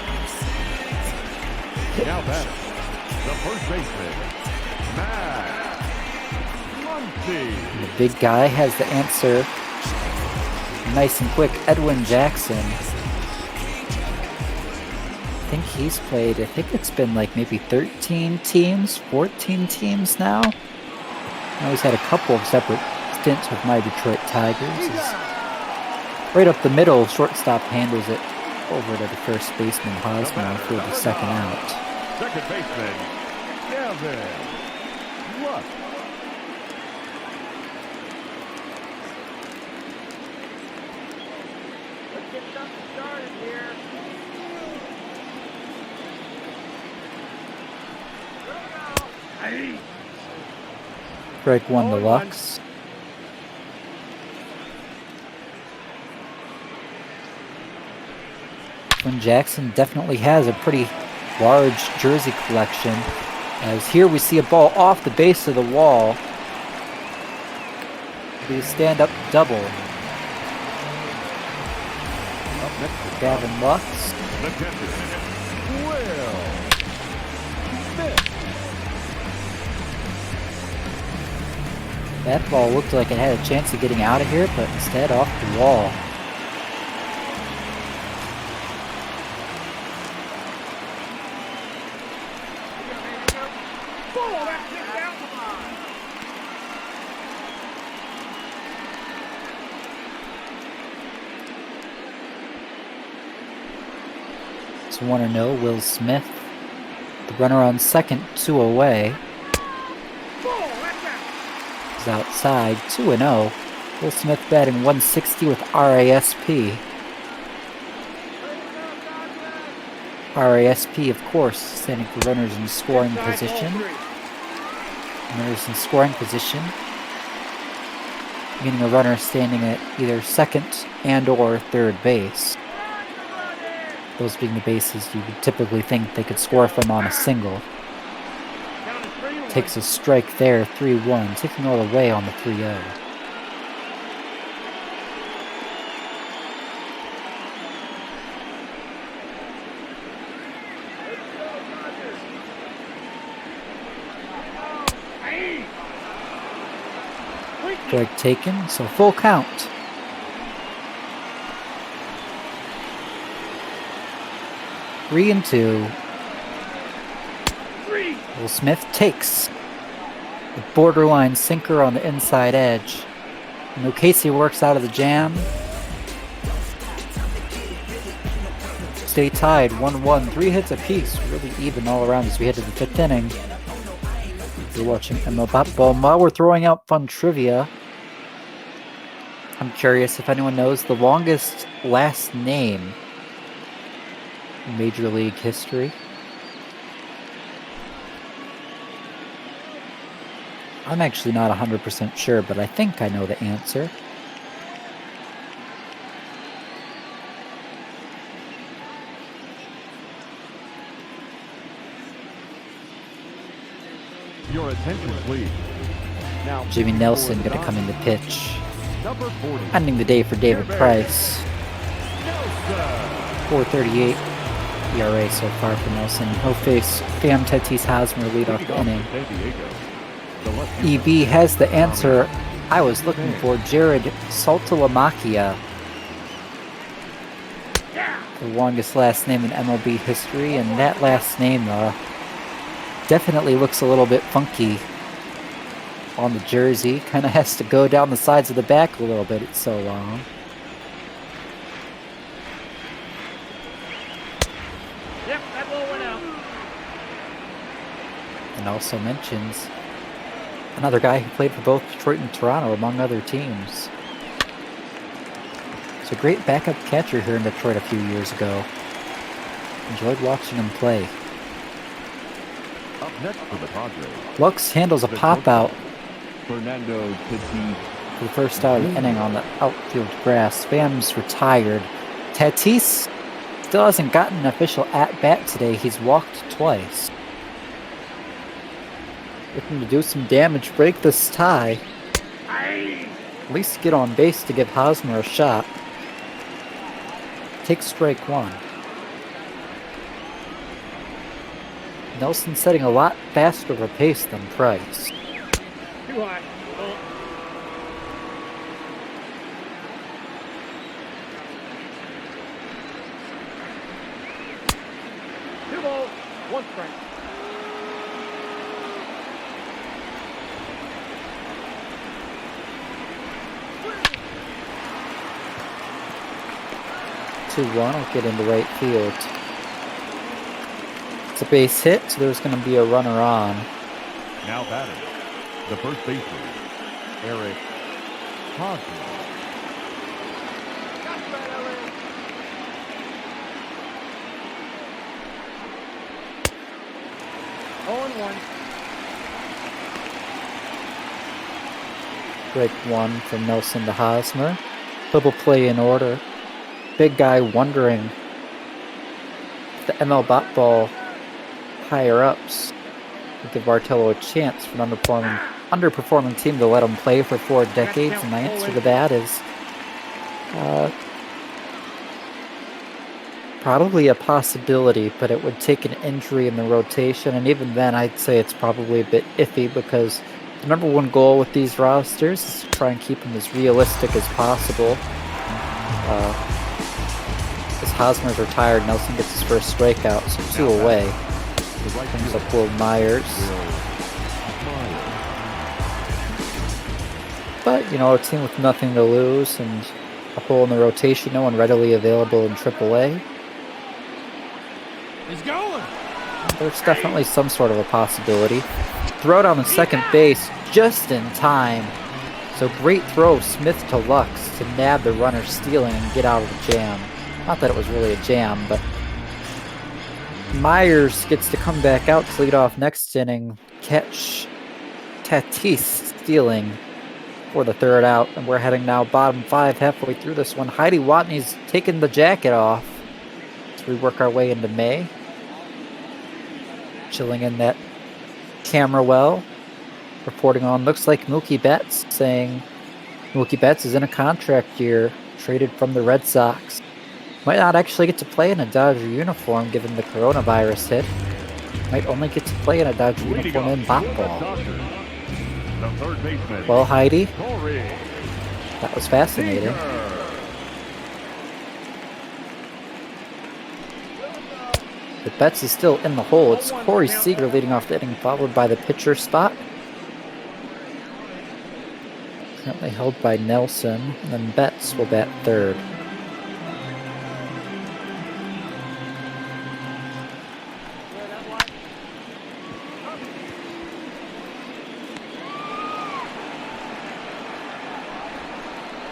Speaker 5: Now batting, the first baseman, Matt empty.
Speaker 8: The big guy has the answer. Nice and quick, Edwin Jackson. I think he's played, I think it's been like maybe 13 teams, 14 teams now. Now he's had a couple of separate stints with my Detroit Tigers. He's right up the middle, shortstop handles it over to the first baseman Hosmer for the second out.
Speaker 5: Second baseman, Gavin Luck.
Speaker 4: Let's get something started here.
Speaker 8: Strike one to Lux. Edwin Jackson definitely has a pretty large jersey collection, as here we see a ball off the base of the wall. It'll be a stand-up double.
Speaker 5: Up next to
Speaker 8: Gavin Lux.
Speaker 5: the catcher, Will Smith.
Speaker 8: That ball looked like it had a chance of getting out of here, but instead off the wall. It's 1-0, Will Smith. The runner on second, 2 away. Is outside, 2-0. Will Smith batting 160 with RASP. RASP, of course, standing for runners in scoring position. Runners in scoring position, meaning a runner standing at either second and or third base. Those being the bases you would typically think they could score from on a single. Takes a strike there, 3-1, taking all the way on the 3-0. Strike taken, so full count. Three and 2. Will Smith takes the borderline sinker on the inside edge. And Lucchesi works out of the jam. Stay tied, 1-1, 3 hits apiece, really even all around as we head to the 5th inning. If you're watching ML Bat while we're throwing out fun trivia, I'm curious if anyone knows the longest last name in Major League history. I'm actually not 100% sure, but I think I know the answer.
Speaker 5: Your attention, please. Now,
Speaker 8: Jimmy Nelson going to come in to pitch.
Speaker 5: number 40.
Speaker 8: Ending the day for David Price.
Speaker 5: Nelson.
Speaker 8: 4.38 ERA so far for Nelson. He'll face Fam Tatis Hosmer lead off the inning.
Speaker 5: San Diego. The left-hander.
Speaker 8: EB has the answer I was looking for, Jared Saltalamacchia. The longest last name in MLB history, and that last name definitely looks a little bit funky on the jersey. Kind of has to go down the sides of the back a little bit, it's so long.
Speaker 4: Yep, that ball went out.
Speaker 8: And also mentions another guy who played for both Detroit and Toronto, among other teams. He's a great backup catcher here in Detroit a few years ago. Enjoyed watching him play.
Speaker 5: Up next for the Padres.
Speaker 8: Lux handles a pop-out
Speaker 5: Fernando Tatis.
Speaker 8: for the first out of the inning on the outfield grass. Spam's retired. Tatis still hasn't gotten an official at-bat today. He's walked twice. Looking to do some damage, break this tie. At least get on base to give Hosmer a shot. Take strike one. Nelson setting a lot faster of a pace than Price.
Speaker 4: Too high. One strike.
Speaker 8: Will get into right field. It's a base hit, so there's going to be a runner on.
Speaker 5: Now batting, the first baseman, Eric Hosmer.
Speaker 4: 0-1.
Speaker 8: Break one from Nelson to Hosmer. Double play in order. Big guy wondering if the ML bat ball higher ups would give Bartello a chance for an underperforming team to let him play for 4 decades, and my answer to that is probably a possibility, but it would take an injury in the rotation, and even then I'd say it's probably a bit iffy because the number one goal with these rosters is to try and keep them as realistic as possible. As Hosmer's retired, Nelson gets his first strikeout, so 2 away. Comes up Will Myers. But, you know, a team with nothing to lose and a hole in the rotation, no one readily available in AAA.
Speaker 4: He's going.
Speaker 8: There's definitely some sort of a possibility. Throw down the second base just in time. So great throw, Smith to Lux to nab the runner stealing and get out of the jam. Not that it was really a jam, but Myers gets to come back out to lead off next inning. Catch Tatis stealing for the 3rd out, and we're heading now bottom 5 halfway through this one. Heidi Watney's taking the jacket off as we work our way into May. Chilling in that camera well. Reporting on, looks like Mookie Betts, saying Mookie Betts is in a contract year, traded from the Red Sox. Might not actually get to play in a Dodger uniform given the coronavirus hit. Might only get to play in a Dodger uniform in bat ball. Well, Heidi, that was fascinating. But Betts is still in the hole. It's Corey Seager leading off the inning, followed by the pitcher spot. Currently held by Nelson, and then Betts will bat 3rd.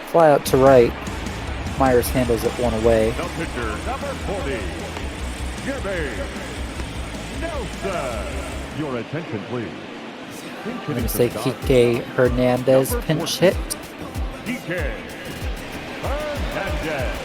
Speaker 8: Fly out to right. Myers handles it 1 away.
Speaker 5: The pitcher, number 40, Jimmy Nelson. Your attention, please.
Speaker 8: I'm going to say Kike Hernandez pinch hit.
Speaker 5: Kike Hernandez.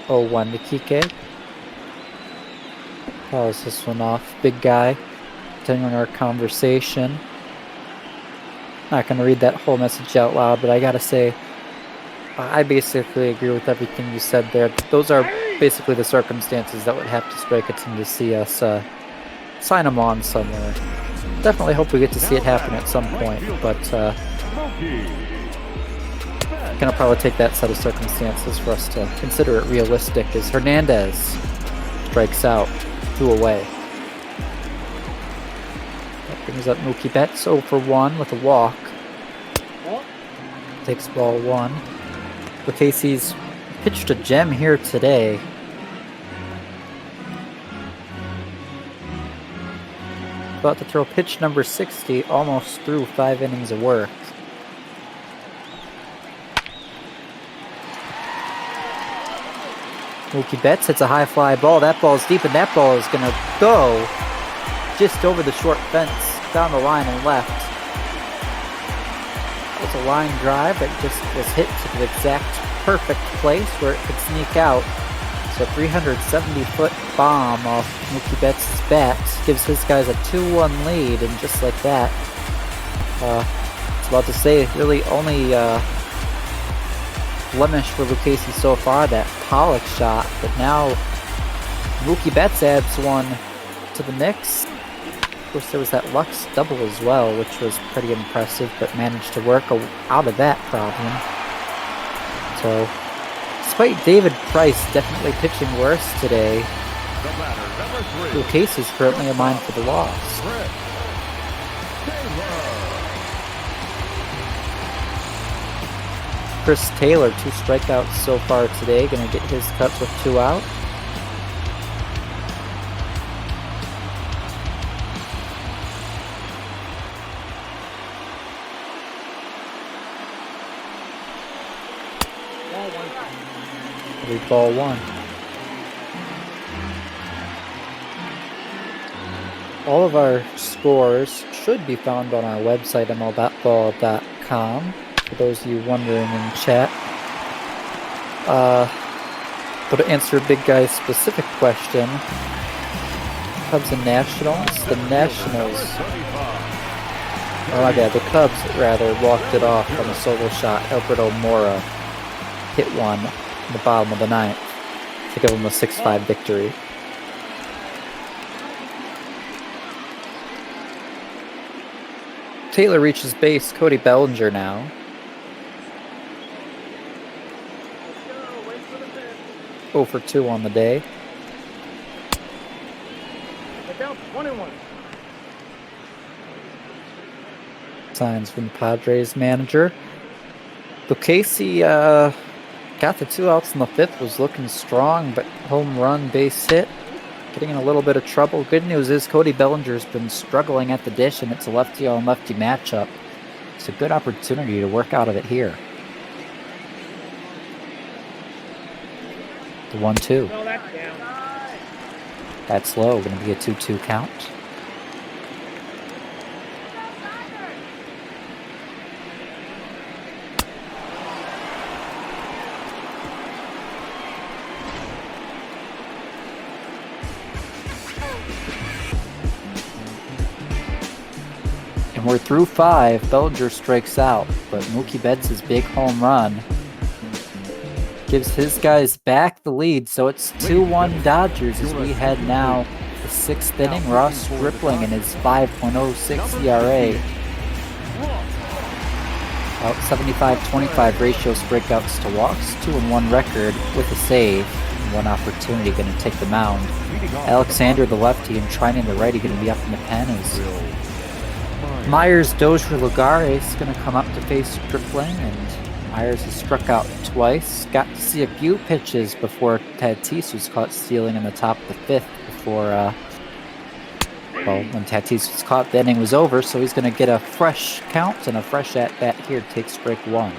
Speaker 8: Oh, 1 to Kike. Pause this one off. Big guy. Continuing our conversation. Not going to read that whole message out loud, but I gotta say, I basically agree with everything you said there. Those are basically the circumstances that would have to strike a team to see us sign them on somewhere. Definitely hope we get to see it happen at some point, but gonna probably take that set of circumstances for us to consider it realistic as Hernandez strikes out 2 away. That brings up Mookie Betts 0 for 1 with a walk. Takes ball 1. Lucchesi's pitched a gem here today. About to throw pitch number 60, almost through 5 innings of work. Mookie Betts hits a high fly ball. That ball is deep, and that ball is going to go just over the short fence, down the line and left. That was a line drive that just was hit to the exact perfect place where it could sneak out. So The 370-foot bomb off Mookie Betts' bat gives his guys a 2-1 lead, and just like that, it's about to say really only blemish for Lucchesi so far, that Pollock shot, but now Mookie Betts adds one to the mix. Of course, there was that Lux double as well, which was pretty impressive, but managed to work out of that problem. So, despite David Price definitely pitching worse today, Lucchesi is currently a mine for the loss. Chris Taylor, 2 strikeouts so far today, going to get his cut with 2 out. Ball 1. All of our scores should be found on our website, ml.ball.com, for those of you wondering in chat. But to answer a big guy's specific question, Cubs and Nationals. The Nationals, oh my God, the Cubs rather walked it off on a solo shot. Alberto Mora hit one in the bottom of the 9th to give them a 6-5 victory. Taylor reaches base. Cody Bellinger now. Oh for 2 on the day.
Speaker 4: Down 21.
Speaker 8: Signs from the Padres manager. Lucchesi got the 2 outs in the 5th, was looking strong, but home run, base hit, getting in a little bit of trouble. Good news is Cody Bellinger's been struggling at the dish, and it's a lefty-on-lefty matchup. It's a good opportunity to work out of it here. The 1-2. That's low, going to be a 2-2 count. And we're through 5. Bellinger strikes out, but Mookie Betts' big home run gives his guys back the lead, so it's 2-1 Dodgers as we head now the 6th inning. Ross Stripling in his 5.06 ERA. About 75-25 ratio strikeouts to walks, 2-1 record with a save, and 1 opportunity going to take the mound. Alexander the lefty and Trinan the righty going to be up in the pen as Myers, Dozier, Lagares going to come up to face Stripling, and Myers has struck out twice. Got to see a few pitches before Tatis was caught stealing in the top of the 5th before, well, when Tatis was caught, the inning was over, so he's going to get a fresh count and a fresh at-bat here to take strike 1.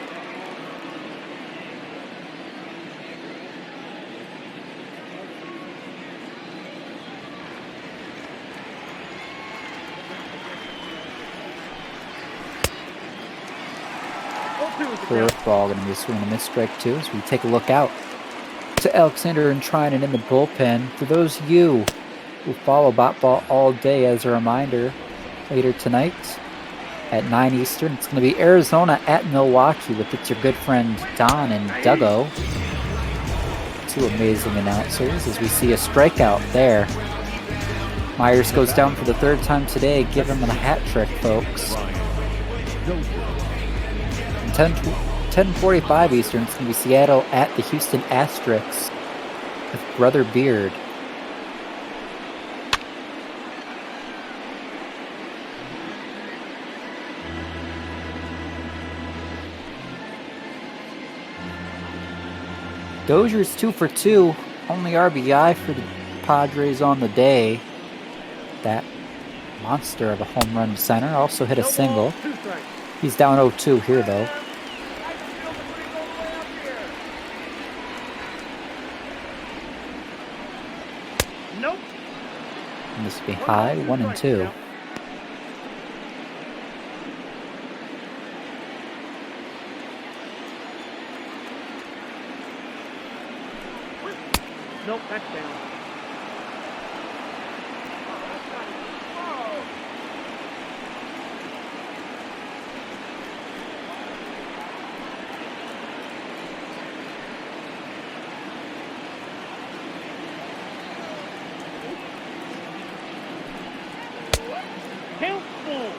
Speaker 8: Curveball going to be a swing and a miss, strike 2 as we take a look out to Alexander and Trinan in the bullpen. For those of you who follow Botball all day, as a reminder, later tonight at 9 Eastern, it's going to be Arizona at Milwaukee with It's Your Good Friend Don and Duggo. 2 amazing announcers as we see a strikeout there. Myers goes down for the 3rd time today. Give him a hat trick, folks. 10:45 Eastern, it's going to be Seattle at the Houston Asterix with Brother Beard. Dozier's 2 for 2, only RBI for the Padres on the day. That monster of a home run center also hit a single. He's down 0-2 here, though.
Speaker 4: Nope.
Speaker 8: And this will be high, 1-2.
Speaker 4: Nope, that's down. Count full.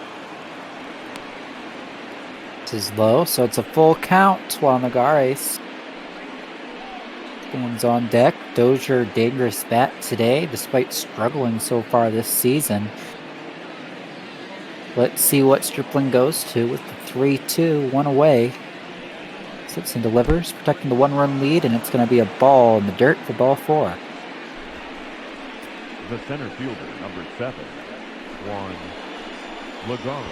Speaker 8: This is low, so it's a full count while Nagares stands on deck. Dozier, dangerous bat today, despite struggling so far this season. Let's see what Stripling goes to with the 3-2, one away. Sits and delivers, protecting the one-run lead, and it's going to be a ball in the dirt for ball 4.
Speaker 5: The center fielder, number 7, Juan Lagaro.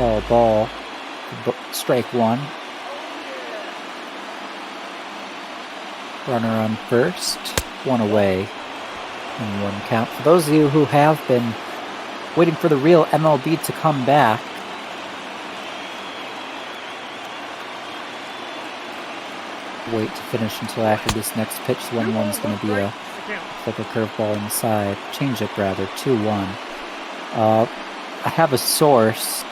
Speaker 8: Oh, ball. Strike 1. Runner on first. One away. And 1 count. For those of you who have been waiting for the real MLB to come back, wait to finish until after this next pitch. The 1-1's going to be a curveball inside. Changeup rather. 2-1. I have a source.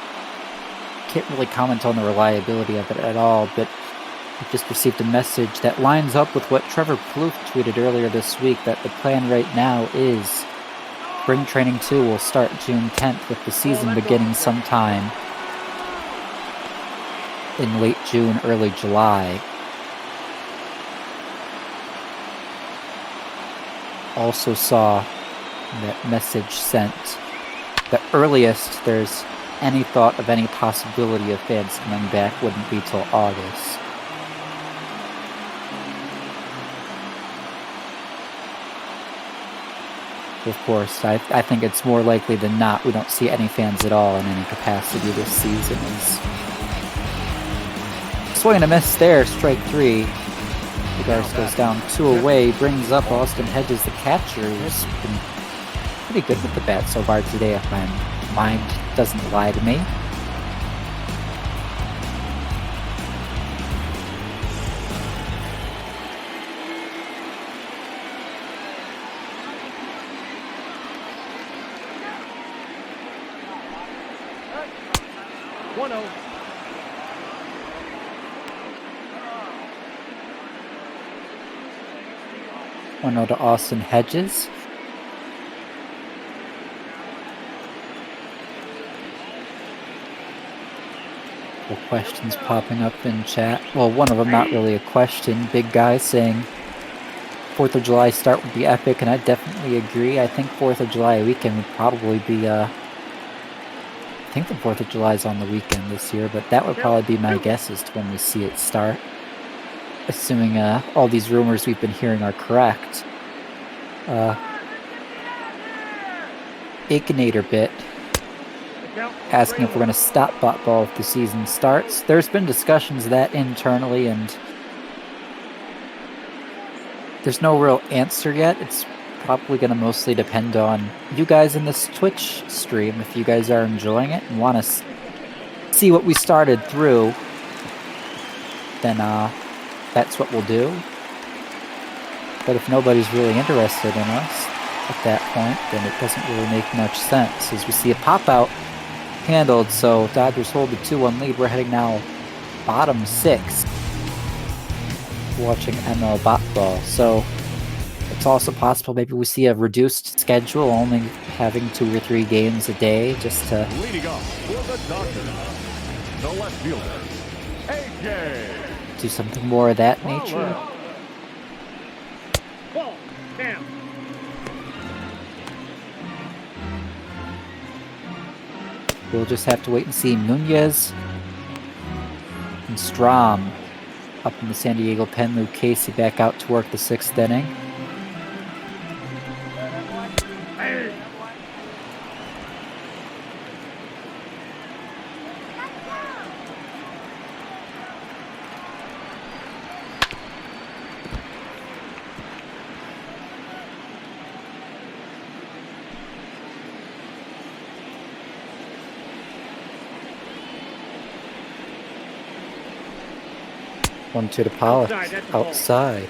Speaker 8: Can't really comment on the reliability of it at all, but I just received a message that lines up with what Trevor Plouffe tweeted earlier this week, that the plan right now is Spring Training 2 will start June 10th, with the season beginning sometime in late June, early July. Also saw that message sent. The earliest there's any thought of any possibility of fans coming back wouldn't be till August. Of course, I think it's more likely than not we don't see any fans at all in any capacity this season. Swing and a miss there, strike 3. Velasquez goes down 2 away, brings up Austin Hedges, the catcher, who's been pretty good with the bat so far today, if my mind doesn't lie to me. One out to Austin Hedges. Questions popping up in chat. Well, one of them not really a question. Big guy saying 4th of July start would be epic, and I definitely agree. I think 4th of July weekend would probably be I think the 4th of July is on the weekend this year, but that would probably be my guess as to when we see it start. Assuming all these rumors we've been hearing are correct. Ignator bit asking if we're going to stop bot ball if the season starts. There's been discussions of that internally, and there's no real answer yet. It's probably going to mostly depend on you guys in this Twitch stream. If you guys are enjoying it and want to see what we started through, then that's what we'll do. But if nobody's really interested in us at that point, then it doesn't really make much sense. As we see a pop-out handled, so Dodgers hold the 2-1 lead. We're heading now bottom 6, watching ML bot ball. So it's also possible maybe we see a reduced schedule, only having 2 or 3 games a day, just to
Speaker 5: leading off for the Dodgers, the left fielder, AJ.
Speaker 8: Do something more of that nature.
Speaker 4: Ball down. We'll
Speaker 8: just have to wait and see. Nunez and Strom up in the San Diego pen. Lucchesi back out to work the 6th inning.
Speaker 4: Hey.
Speaker 8: 1-2 to Pollock.
Speaker 4: Outside, that's the ball.
Speaker 8: Outside.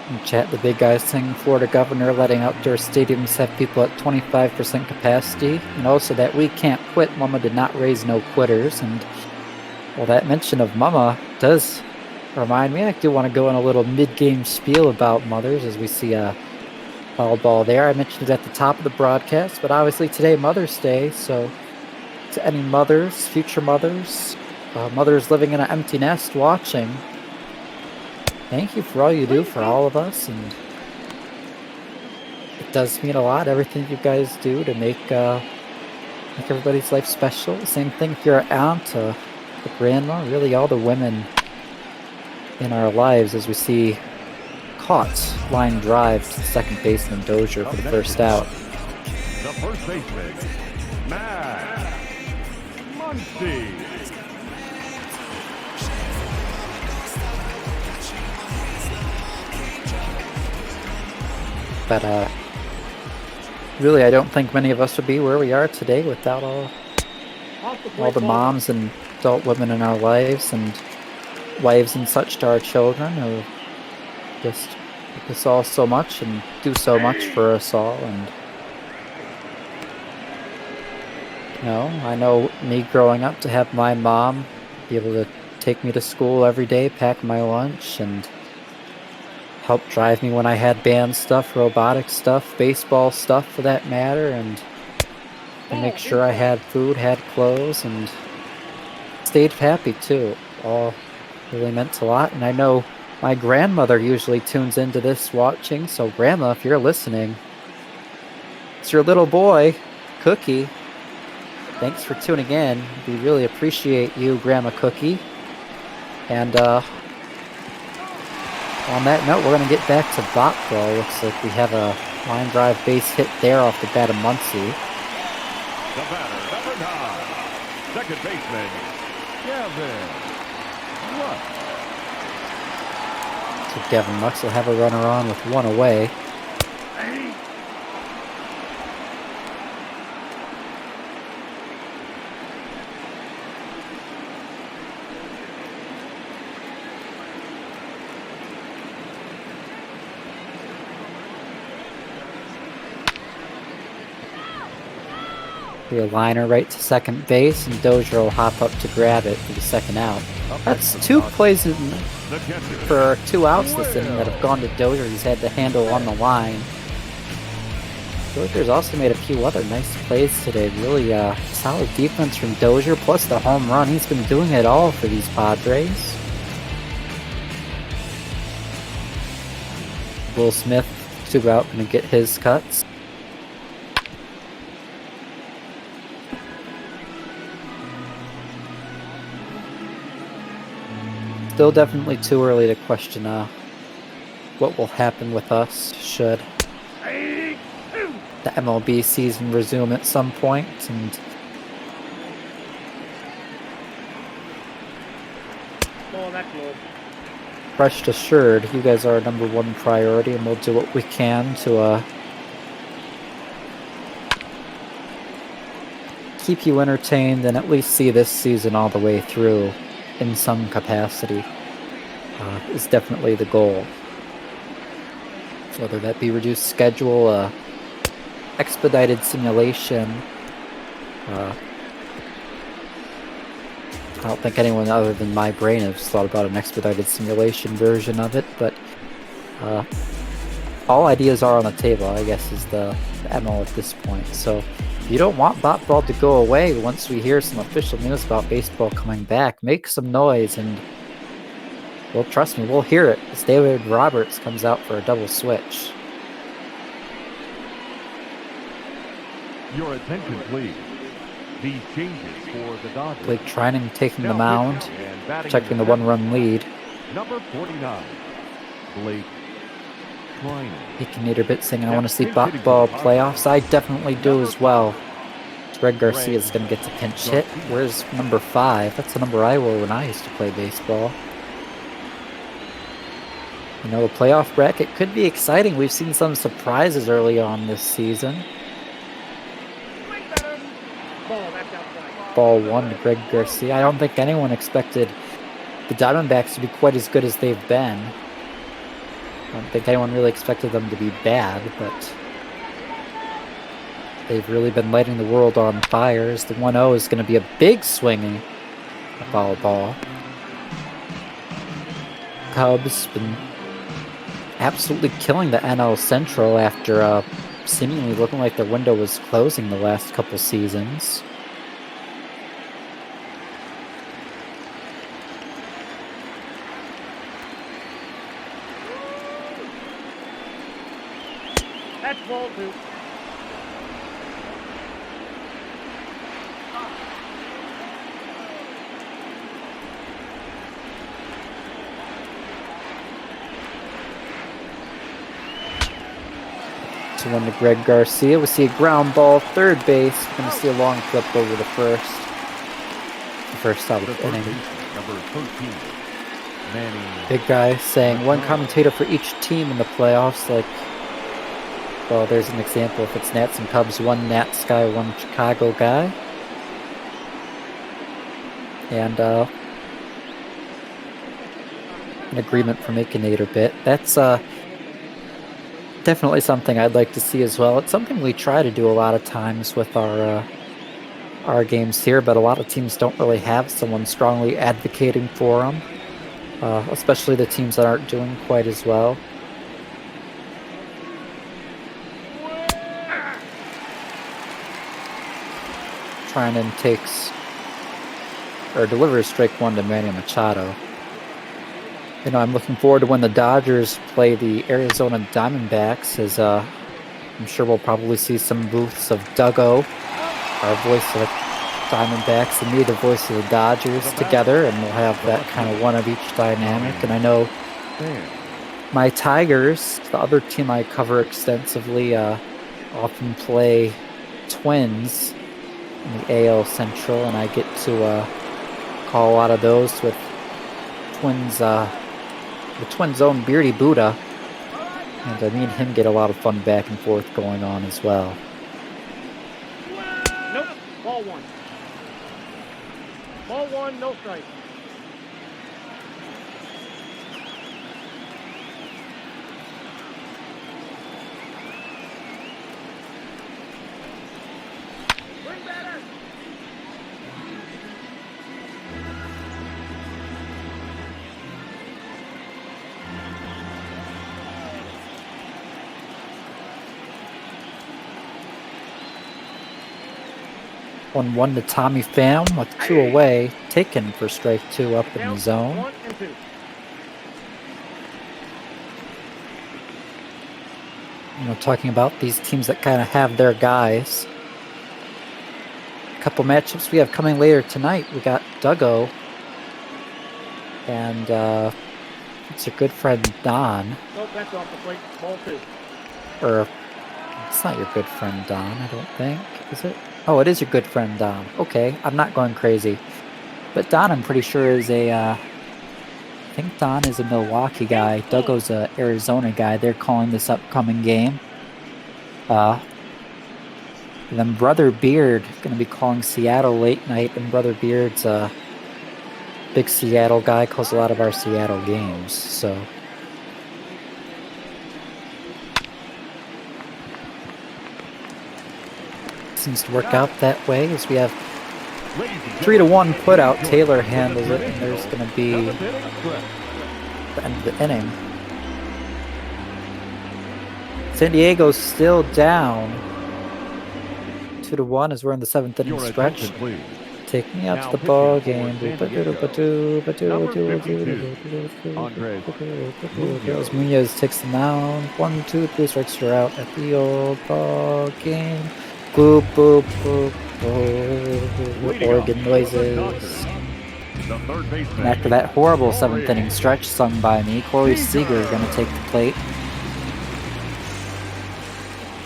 Speaker 8: In chat, the big guys saying Florida governor letting outdoor stadiums have people at 25% capacity, and also that we can't quit. Mama did not raise no quitters. And well, that mention of Mama does remind me, I do want to go in a little mid-game spiel about mothers as we see a foul ball there. I mentioned it at the top of the broadcast, but obviously today Mother's Day, so to any mothers, future mothers, mothers living in an empty nest watching, thank you for all you do for all of us, and it does mean a lot, everything you guys do to make everybody's life special. Same thing if you're an aunt, a grandma, really all the women in our lives as we see caught line drive to the second baseman Dozier for the first out.
Speaker 5: The first baseman, Matt Muncy.
Speaker 8: But really, I don't think many of us would be where we are today without all the moms and adult women in our lives and wives and such to our children who just make us all so much and do so much for us all. And you know, I know me growing up to have my mom be able to take me to school every day, pack my lunch, and help drive me when I had band stuff, robotic stuff, baseball stuff for that matter, and make sure I had food, had clothes, and stayed happy too. All really meant a lot. And I know my grandmother usually tunes into this watching, so Grandma, if you're listening, it's your little boy, Cookie. Thanks for tuning in. We really appreciate you, Grandma Cookie. And on that note, we're going to get back to Bot Ball. Looks like we have a line drive base hit there off the bat of Muncy.
Speaker 5: The batter, number 9, second baseman, Gavin.
Speaker 8: So Gavin Lux will have a runner on with one away. Be a liner right to second base, and Dozier will hop up to grab it for the second out. That's 2 plays for 2 outs this inning that have gone to Dozier. He's had the handle on the line. Dozier's also made a few other nice plays today. Really solid defense from Dozier, plus the home run. He's been doing it all for these Padres. Will Smith, 2 out, going to get his cuts. Still definitely too early to question what will happen with us should the MLB season resume at some point. And rest assured, you guys are our number 1 priority, and we'll do what we can to keep you entertained and at least see this season all the way through in some capacity. Is definitely the goal. Whether that be reduced schedule, expedited simulation. I don't think anyone other than my brain has thought about an expedited simulation version of it, but all ideas are on the table, I guess, is the MO at this point. So if you don't want Bot Ball to go away once we hear some official news about baseball coming back, make some noise, and well, trust me, we'll hear it as David Roberts comes out for a double switch.
Speaker 5: Your attention, please. These changes for the Dodgers.
Speaker 8: Blake Trinan taking the mound,
Speaker 5: And batting
Speaker 8: checking
Speaker 5: in
Speaker 8: the one-run lead.
Speaker 5: Number 49, Blake Trinan.
Speaker 8: Akinator Bit saying, I want to see ball playoffs. I definitely do as well. Greg Garcia is going to get to pinch hit. Where's number 5? That's the number I wore when I used to play baseball. You know, the playoff bracket could be exciting. We've seen some surprises early on this season. Ball 1 to Greg Garcia. I don't think anyone expected the Diamondbacks to be quite as good as they've been. I don't think anyone really expected them to be bad, but they've really been lighting the world on fire. The 1-0 is going to be a big swinging foul ball. Cubs been absolutely killing the NL Central after seemingly looking like their window was closing the last couple seasons.
Speaker 4: That's ball 2.
Speaker 8: To one to Greg Garcia. We see a ground ball, third base. We're going to see a long flip over the first. The first out of the inning.
Speaker 5: Number 13, Manny.
Speaker 8: Big guy saying one commentator for each team in the playoffs. Like, well, there's an example. If it's Nats and Cubs, one Nats guy, one Chicago guy. And an agreement from Akinator Bit. That's definitely something I'd like to see as well. It's something we try to do a lot of times with our games here, but a lot of teams don't really have someone strongly advocating for them, especially the teams that aren't doing quite as well. Trinan takes or delivers strike 1 to Manny Machado. You know, I'm looking forward to when the Dodgers play the Arizona Diamondbacks, as I'm sure we'll probably see some booths of Duggo, our voice of the Diamondbacks, and me, the voice of the Dodgers, together, and we'll have that kind of one of each dynamic. And I know my Tigers, the other team I cover extensively, often play Twins in the AL Central, and I get to call a lot of those with Twins, the Twins' own Beardy Buddha, and me and him get a lot of fun back and forth going on as well.
Speaker 4: Nope. Ball 1. Ball 1, no strike. Bring batter.
Speaker 8: One 1 to Tommy Pham with 2 away, taken for strike 2 up in the zone.
Speaker 4: 1 and 2.
Speaker 8: You know, talking about these teams that kind of have their guys. A couple matchups we have coming later tonight. We got Duggo and it's your good friend Don.
Speaker 4: Nope, that's off the plate. Ball 2.
Speaker 8: Or it's not your good friend Don, I don't think. Is it? Oh, it is your good friend Don. Okay, I'm not going crazy. But Don, I'm pretty sure, is I think Don is a Milwaukee guy. Duggo's a Arizona guy. They're calling this upcoming game. And then Brother Beard going to be calling Seattle late night. And Brother Beard's a big Seattle guy, calls a lot of our Seattle games. So seems to work out that way, as we have 3-1 put out. Taylor handles it, and there's going to be the end of the inning. San Diego's still down 2-1 as we're in the 7th inning stretch. Take me out to the ball game. Munoz takes the mound. 1, 2, 3 strikes, you're out at the old ball game. Boop, boop, boop, boop. Organ noises.
Speaker 5: The third baseman.
Speaker 8: And after that horrible 7th inning stretch sung by me, Corey Seager is going to take the plate.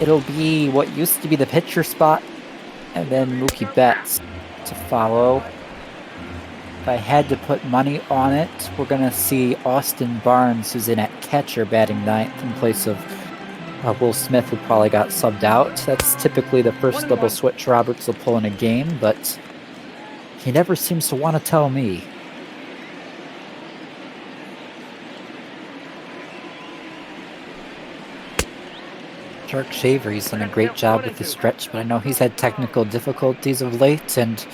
Speaker 8: It'll be what used to be the pitcher spot, and then Mookie Betts to follow. If I had to put money on it, we're going to see Austin Barnes, who's in at catcher, batting 9th in place of Will Smith, who probably got subbed out. That's typically the first double switch Roberts will pull in a game, but he never seems to want to tell me. Shark Shavery's done a great job with the stretch, but I know he's had technical difficulties of late, and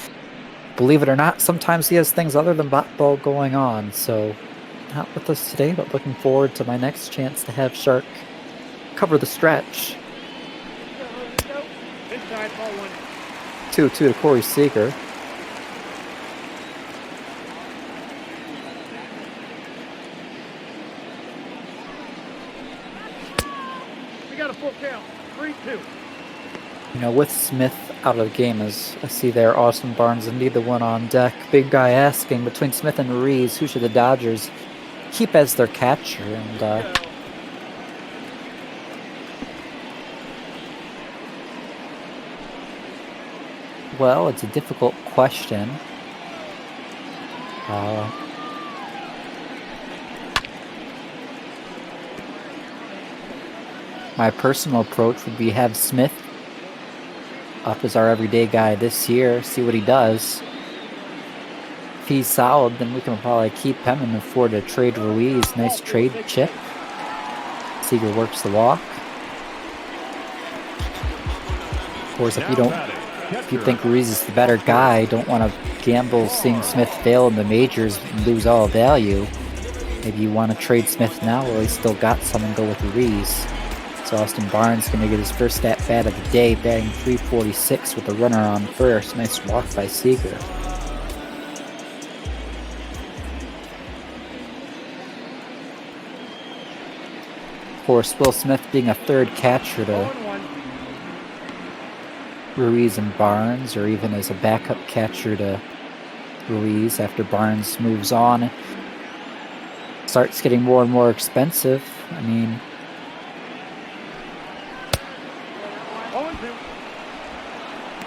Speaker 8: believe it or not, sometimes he has things other than bat ball going on, so not with us today, but looking forward to my next chance to have Shark cover the stretch. 2-2 to Corey Seager.
Speaker 4: We got a full count. 3-2.
Speaker 8: You know, with Smith out of the game, as I see there, Austin Barnes and neither one on deck. Big guy asking, between Smith and Ruiz, who should the Dodgers keep as their catcher? And well, it's a difficult question. My personal approach would be have Smith up as our everyday guy this year, see what he does. If he's solid, then we can probably keep him and afford to trade Ruiz. Nice trade chip. Seager works the walk. Of course, if you think Ruiz is the better guy, don't want to gamble seeing Smith fail in the majors and lose all value. Maybe you want to trade Smith now while he's still got some and go with Ruiz. So Austin Barnes going to get his first at-bat of the day, batting .346 with a runner on first. Nice walk by Seager. Of course, Will Smith being a third catcher to Ruiz and Barnes, or even as a backup catcher to Ruiz after Barnes moves on, starts getting more and more expensive. I mean,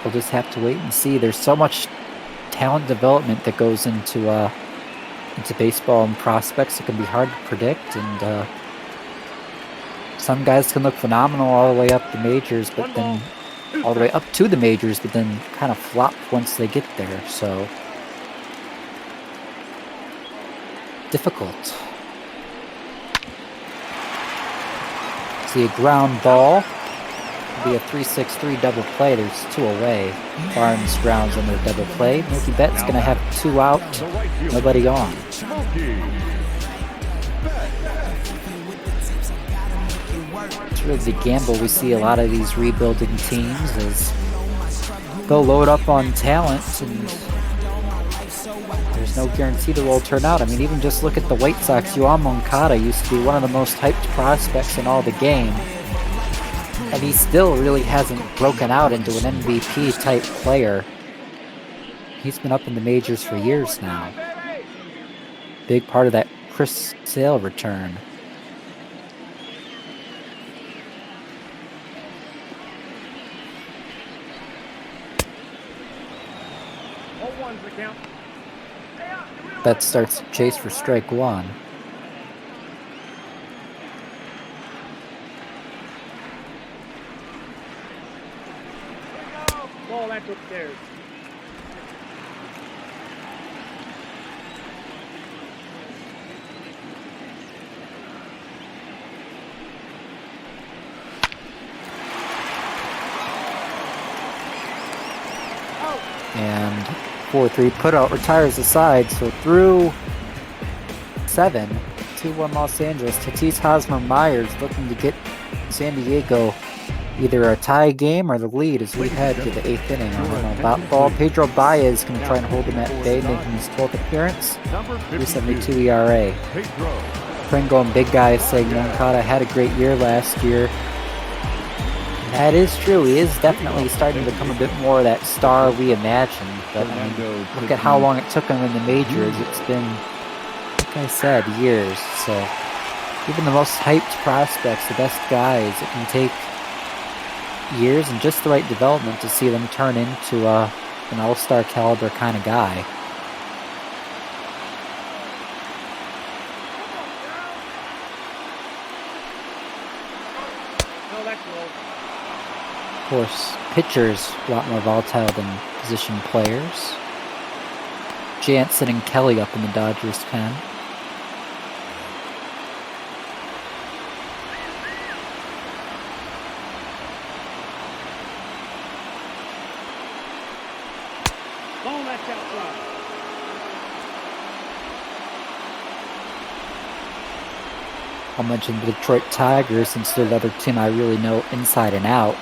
Speaker 8: we'll just have to wait and see. There's so much talent development that goes into baseball and prospects. It can be hard to predict, and some guys can look phenomenal all the way up the majors, but then all the way up to the majors, but then kind of flop once they get there. So difficult. See a ground ball. Be a 3-6-3 double play. There's 2 away. Barnes grounds under a double play. Mookie Betts going to have 2 out, nobody on. It's really the gamble we see a lot of these rebuilding teams is they'll load up on talent, and there's no guarantee that will turn out. I mean, even just look at the White Sox. Yoan Moncada used to be one of the most hyped prospects in all the game. And he still really hasn't broken out into an MVP-type player. He's been up in the majors for years now. Big part of that Chris Sale return. That starts the chase for strike 1.
Speaker 4: Upstairs.
Speaker 8: And 4-3 putout retires the side, so through 7, 2-1 Los Angeles. Tatis Hosmer Myers looking to get San Diego either a tie game or the lead as we head to the 8th inning. On a bat ball, Pedro Baez going to try and hold him at bay, making his 12th appearance. 3.72 ERA. Pringle and big guys saying Moncada had a great year last year. That is true. He is definitely starting to become a bit more of that star we imagined. But I mean, look at how long it took him in the majors. It's been, like I said, years. So even the most hyped prospects, the best guys, it can take years and just the right development to see them turn into an all-star caliber kind of guy. Of course, pitchers a lot more volatile than position players. Jansen and Kelly up in the Dodgers pen.
Speaker 4: Ball that's outside.
Speaker 8: I'll mention the Detroit Tigers since they're the other team I really know inside and out.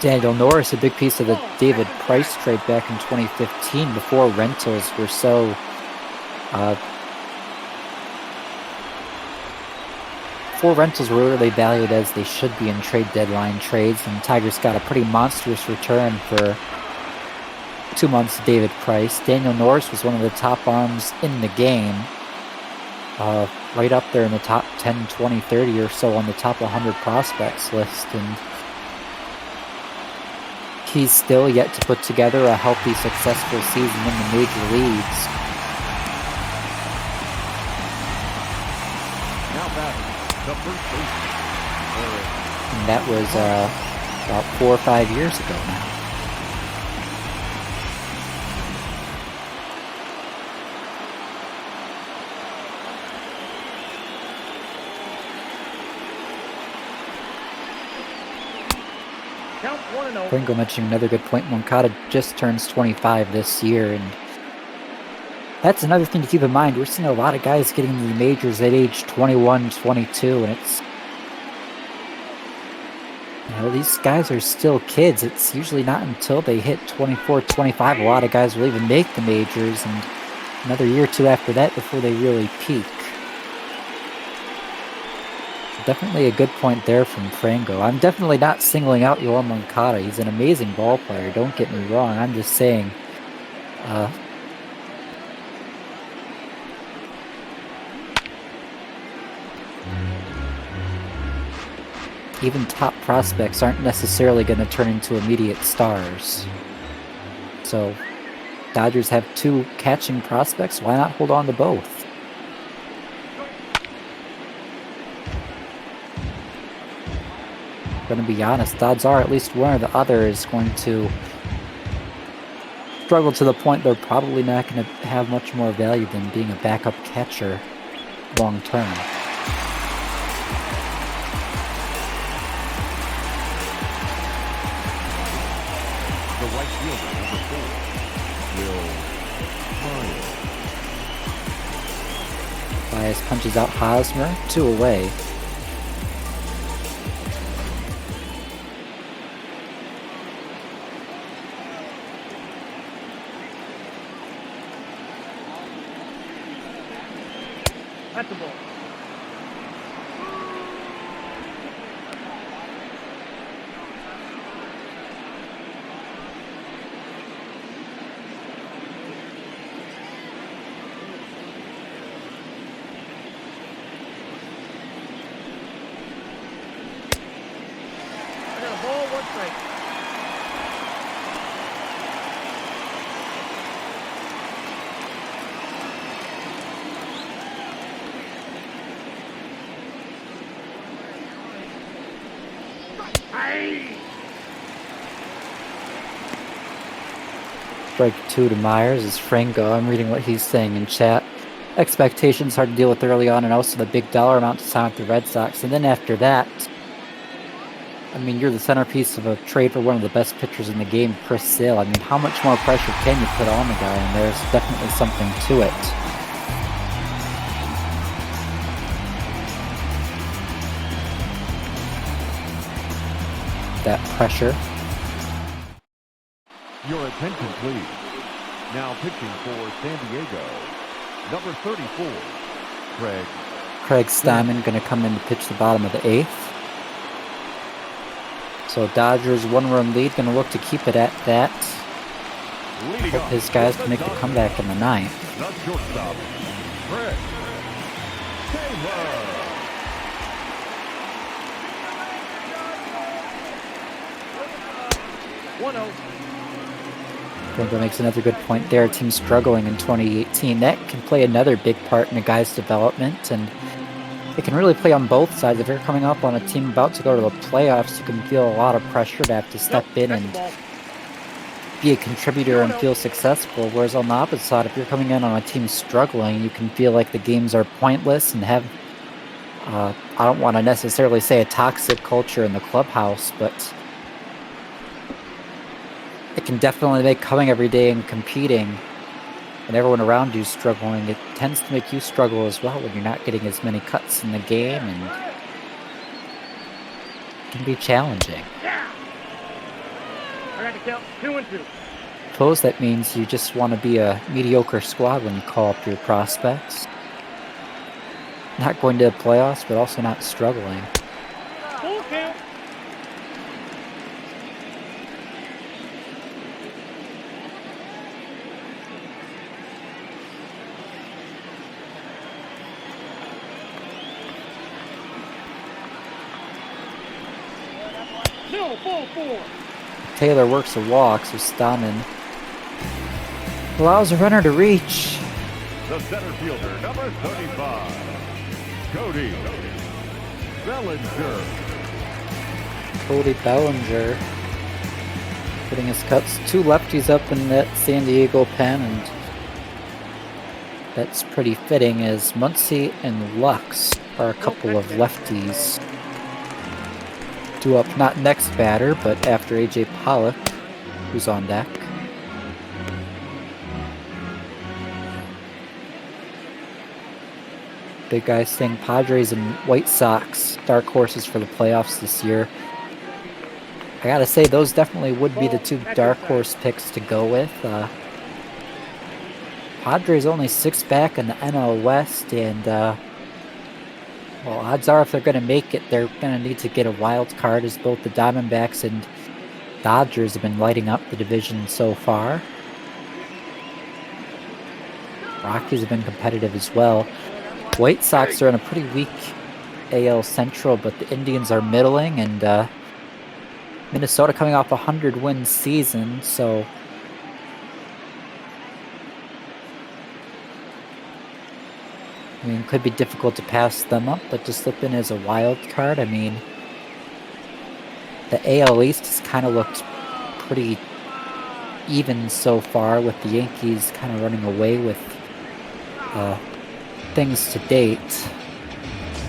Speaker 8: Daniel Norris, a big piece of the David Price trade back in 2015 before rentals were so before rentals were really valued as they should be in trade deadline trades, and Tigers got a pretty monstrous return for 2 months of David Price. Daniel Norris was one of the top arms in the game, right up there in the top 10, 20, 30 or so on the top 100 prospects list, and he's still yet to put together a healthy, successful season in the major leagues.
Speaker 5: Now batting, the first baseman.
Speaker 8: And that was about 4 or 5 years ago now.
Speaker 4: Count 1-0.
Speaker 8: Pringle mentioning another good point. Moncada just turns 25 this year, and that's another thing to keep in mind. We're seeing a lot of guys getting to the majors at age 21, 22, and it's, you know, these guys are still kids. It's usually not until they hit 24, 25 a lot of guys will even make the majors, and another year or two after that before they really peak. Definitely a good point there from Frango. I'm definitely not singling out Yoel Moncada. He's an amazing ball player, don't get me wrong. I'm just saying, even top prospects aren't necessarily going to turn into immediate stars. So, Dodgers have 2 catching prospects. Why not hold on to both? Going to be honest, odds are at least one or the other is going to struggle to the point they're probably not going to have much more value than being a backup catcher long term.
Speaker 5: The right fielder, number 4, Will Myers.
Speaker 8: Bias punches out Hosmer, 2 away.
Speaker 4: That's the ball. I got a ball, 1 strike.
Speaker 8: Strike 2 to Myers is Franco. I'm reading what he's saying in chat. Expectations hard to deal with early on, and also the big dollar amount to sign with the Red Sox. And then after that, I mean, you're the centerpiece of a trade for one of the best pitchers in the game, Chris Sale. I mean, how much more pressure can you put on the guy? And there's definitely something to it. That pressure.
Speaker 5: Your attention, please. Now pitching for San Diego, number 34, Craig
Speaker 8: Steinman going to come in to pitch the bottom of the 8th. So Dodgers 1-run lead, going to look to keep it at that. Hope his guys can make the comeback in the 9th.
Speaker 5: The shortstop, Fred Taylor.
Speaker 8: Gringo makes another good point there. Team struggling in 2018. That can play another big part in a guy's development, and it can really play on both sides. If you're coming up on a team about to go to the playoffs, you can feel a lot of pressure to have to step in and be a contributor and feel successful. Whereas on the opposite side, if you're coming in on a team struggling, you can feel like the games are pointless and have, I don't want to necessarily say a toxic culture in the clubhouse, but it can definitely make coming every day and competing and everyone around you struggling, it tends to make you struggle as well when you're not getting as many cuts in the game, and it can be challenging.
Speaker 4: I got to count 2 and 2.
Speaker 8: Suppose that means you just want to be a mediocre squad when you call up your prospects. Not going to the playoffs, but also not struggling.
Speaker 4: Full count. No, full 4.
Speaker 8: Taylor works a walk, so Stamen allows a runner to reach.
Speaker 5: The center fielder, number 35, Cody Bellinger.
Speaker 8: Cody Bellinger getting his cuts. 2 lefties up in that San Diego pen, and that's pretty fitting as Muncy and Lux are a couple of lefties. Due up not next batter, but after AJ Pollock, who's on deck. Big guys saying Padres and White Sox, dark horses for the playoffs this year. I gotta say, those definitely would be the 2 dark horse picks to go with. Padres only 6 back in the NL West, and well, odds are if they're going to make it, they're going to need to get a wild card, as both the Diamondbacks and Dodgers have been lighting up the division so far. Rockies have been competitive as well. White Sox are in a pretty weak AL Central, but the Indians are middling, and Minnesota coming off a 100-win season, so I mean, it could be difficult to pass them up, but to slip in as a wild card, I mean, the AL East has kind of looked pretty even so far, with the Yankees kind of running away with things to date.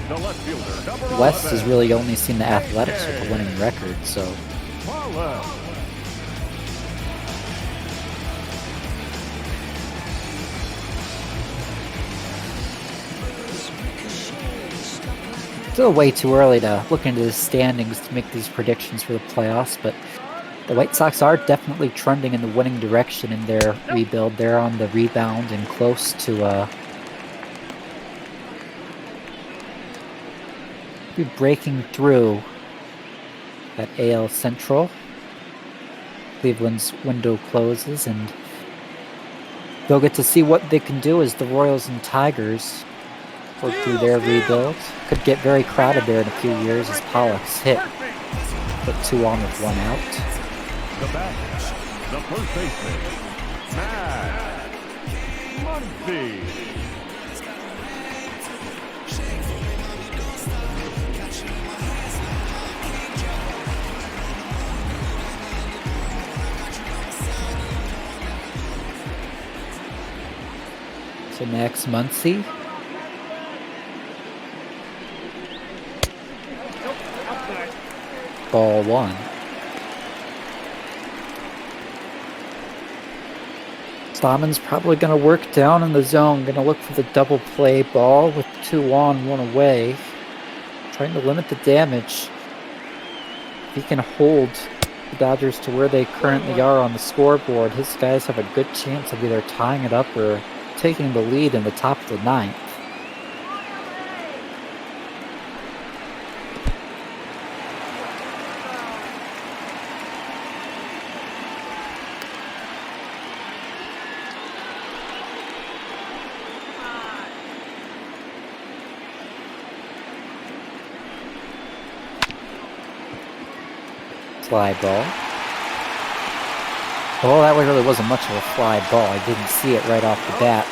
Speaker 8: The West has really only seen the Athletics with a winning record, so. Still way too early to look into the standings to make these predictions for the playoffs, but the White Sox are definitely trending in the winning direction in their rebuild. They're on the rebound and close to be breaking through that AL Central. Cleveland's window closes, and they'll get to see what they can do as the Royals and Tigers work through their rebuild. Could get very crowded there in a few years as Pollock's hit. Put 2 on with 1 out.
Speaker 5: The batter, the first baseman, Matt Muncy.
Speaker 8: So Max Muncy. Ball 1. Stamen's probably going to work down in the zone, going to look for the double play ball with 2 on, 1 away. Trying to limit the damage. If he can hold the Dodgers to where they currently are on the scoreboard, his guys have a good chance of either tying it up or taking the lead in the top of the 9th. fly ball. Well, that really wasn't much of a fly ball. I didn't see it right off the bat.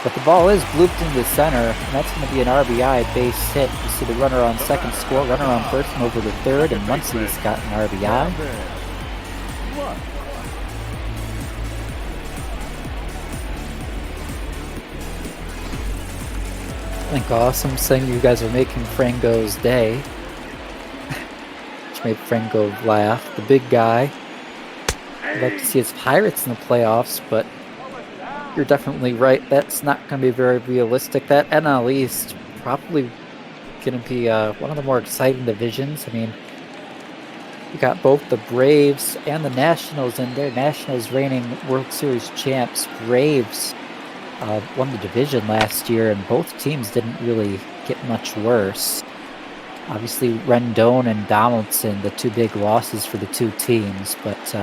Speaker 8: But the ball is blooped into center, and that's going to be an RBI base hit. You see the runner on second score, runner on first, and over to third, and once he's got an RBI. I think awesome saying you guys are making Frango's day. Which made Frango laugh. The big guy. I'd like to see his Pirates in the playoffs, but you're definitely right. That's not going to be very realistic. That NL East probably going to be one of the more exciting divisions. I mean, you got both the Braves and the Nationals in there. Nationals reigning World Series champs. Braves won the division last year, and both teams didn't really get much worse. Obviously, Rendon and Donaldson, the two big losses for the two teams, but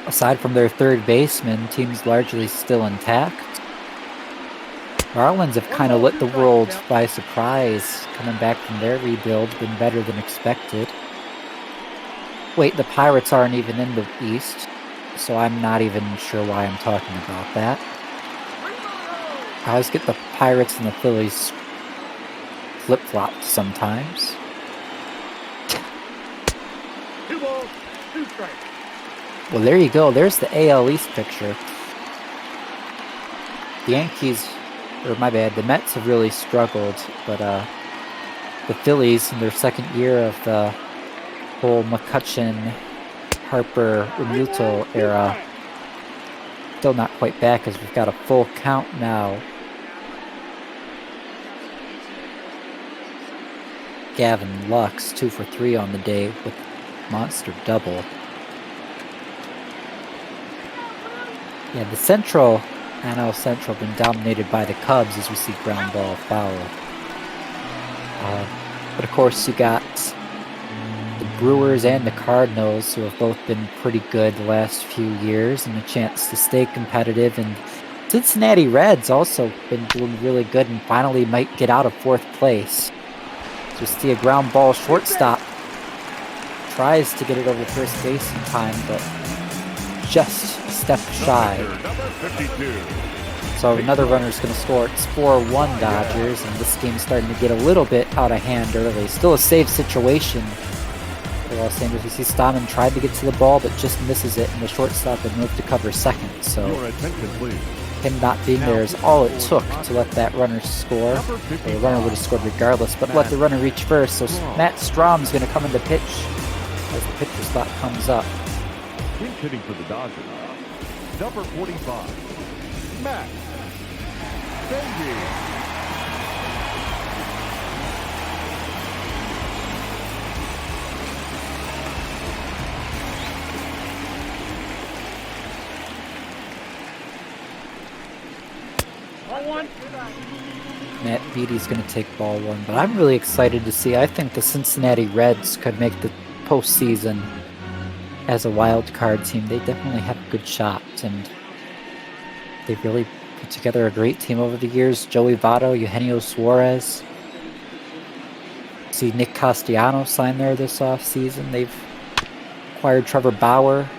Speaker 8: aside from their third baseman, team's largely still intact. Marlins have kind of lit the world by surprise, coming back from their rebuild, been better than expected. Wait, the Pirates aren't even in the East, so I'm not even sure why I'm talking about that. I always get the Pirates and the Phillies flip-flopped sometimes.
Speaker 4: 2 balls, 2 strikes.
Speaker 8: Well, there you go. There's the AL East picture. The Yankees, or my bad, the Mets have really struggled, but the Phillies in their second year of the whole McCutchen, Harper, Remuto era, still not quite back as we've got a full count now. Gavin Lux, 2 for 3 on the day with monster double. Yeah, the Central, NL Central, been dominated by the Cubs as we see ground ball foul. But of course you got the Brewers and the Cardinals, who have both been pretty good the last few years and a chance to stay competitive. And Cincinnati Reds also been doing really good and finally might get out of 4th place. So see a ground ball shortstop. Tries to get it over first base in time, but just a step shy. So another runner's going to score. It's 4-1 Dodgers, and this game's starting to get a little bit out of hand early. Still a safe situation for Los Angeles. You see Stammen tried to get to the ball, but just misses it, and the shortstop had moved to cover second. So him not being there is all it took to let that runner score. The runner would have scored regardless, but let the runner reach first. So Matt Strom's going to come into pitch as the pitcher spot comes up.
Speaker 5: Pinch hitting for the Dodgers, number 45, Matt Benji.
Speaker 8: Matt Beatty's going to take ball 1, but I'm really excited to see. I think the Cincinnati Reds could make the postseason as a wild card team. They definitely have a good shot, and they've really put together a great team over the years. Joey Votto, Eugenio Suarez. See Nick Castellanos sign there this offseason. They've acquired Trevor Bauer.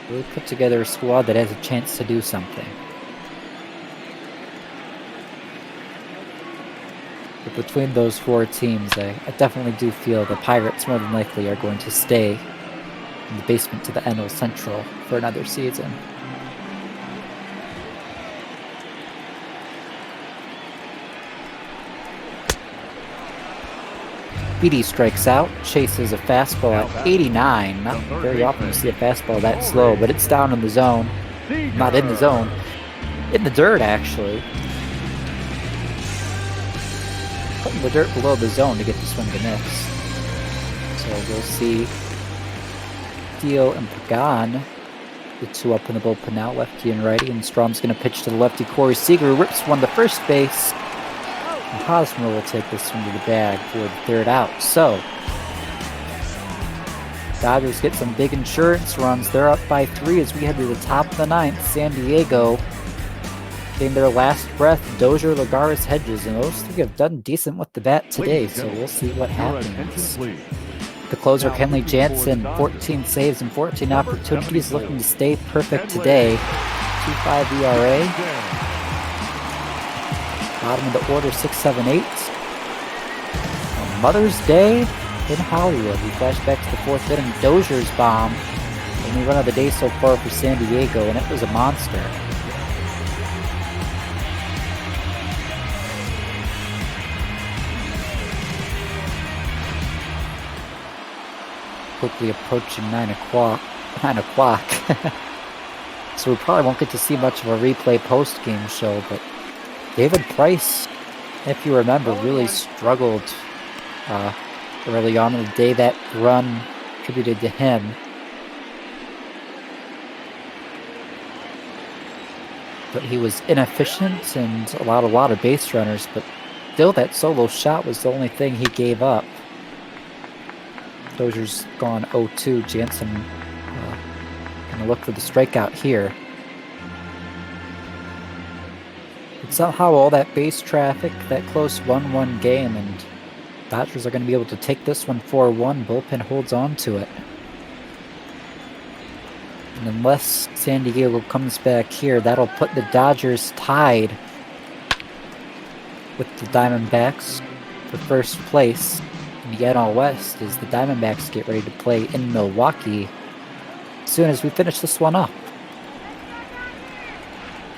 Speaker 8: Really put together a squad that has a chance to do something. But between those 4 teams, I definitely do feel the Pirates more than likely are going to stay in the basement to the NL Central for another season. Beatty strikes out, chases a fastball at 89. Not very often you see a fastball that slow, but it's down in the zone. Not in the zone. In the dirt, actually. Putting the dirt below the zone to get the swing and miss. So we'll see Steele and Pagan, the 2 up in the bullpen now, lefty and righty, and Strom's going to pitch to the lefty Corey Seager, who rips one to first base. And Hosmer will take this one to the bag for the 3rd out. So, Dodgers get some big insurance runs. They're up by 3 as we head to the top of the 9th. San Diego getting their last breath, Dozier, Lagares, Hedges, and those three have done decent with the bat today, so we'll see what happens. The closer, Kenley Jansen, 14 saves and 14 opportunities, looking to stay perfect today. 2.5 ERA. Bottom of the order, 6.78. On Mother's Day in Hollywood, we flash back to the fourth inning. Dozier's bomb. Only run of the day so far for San Diego, and it was a monster. Quickly approaching 9 o'clock. So we probably won't get to see much of a replay post-game show, but David Price, if you remember, really struggled early on in the day. That run attributed to him. But he was inefficient and allowed a lot of base runners, but still that solo shot was the only thing he gave up. Dozier's gone 0-2. Jansen gonna look for the strikeout here. But somehow all that base traffic, that close 1-1 game, and Dodgers are gonna be able to take this one 4-1. Bullpen holds on to it. And unless San Diego comes back here, that'll put the Dodgers tied with the Diamondbacks for first place in the NL West as the Diamondbacks get ready to play in Milwaukee as soon as we finish this one up.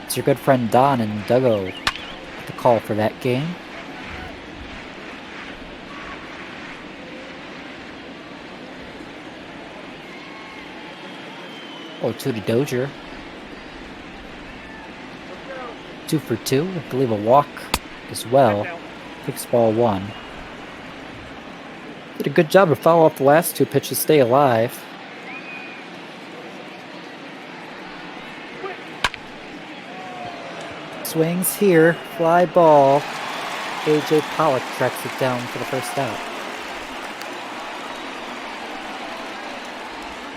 Speaker 8: It's your good friend Don and Duggo at the call for that game. Oh, 2 to Dozier. 2 for 2. I believe a walk as well. Takes ball 1. Did a good job to follow up the last 2 pitches, stay alive. Swings here, fly ball. AJ Pollock tracks it down for the first out.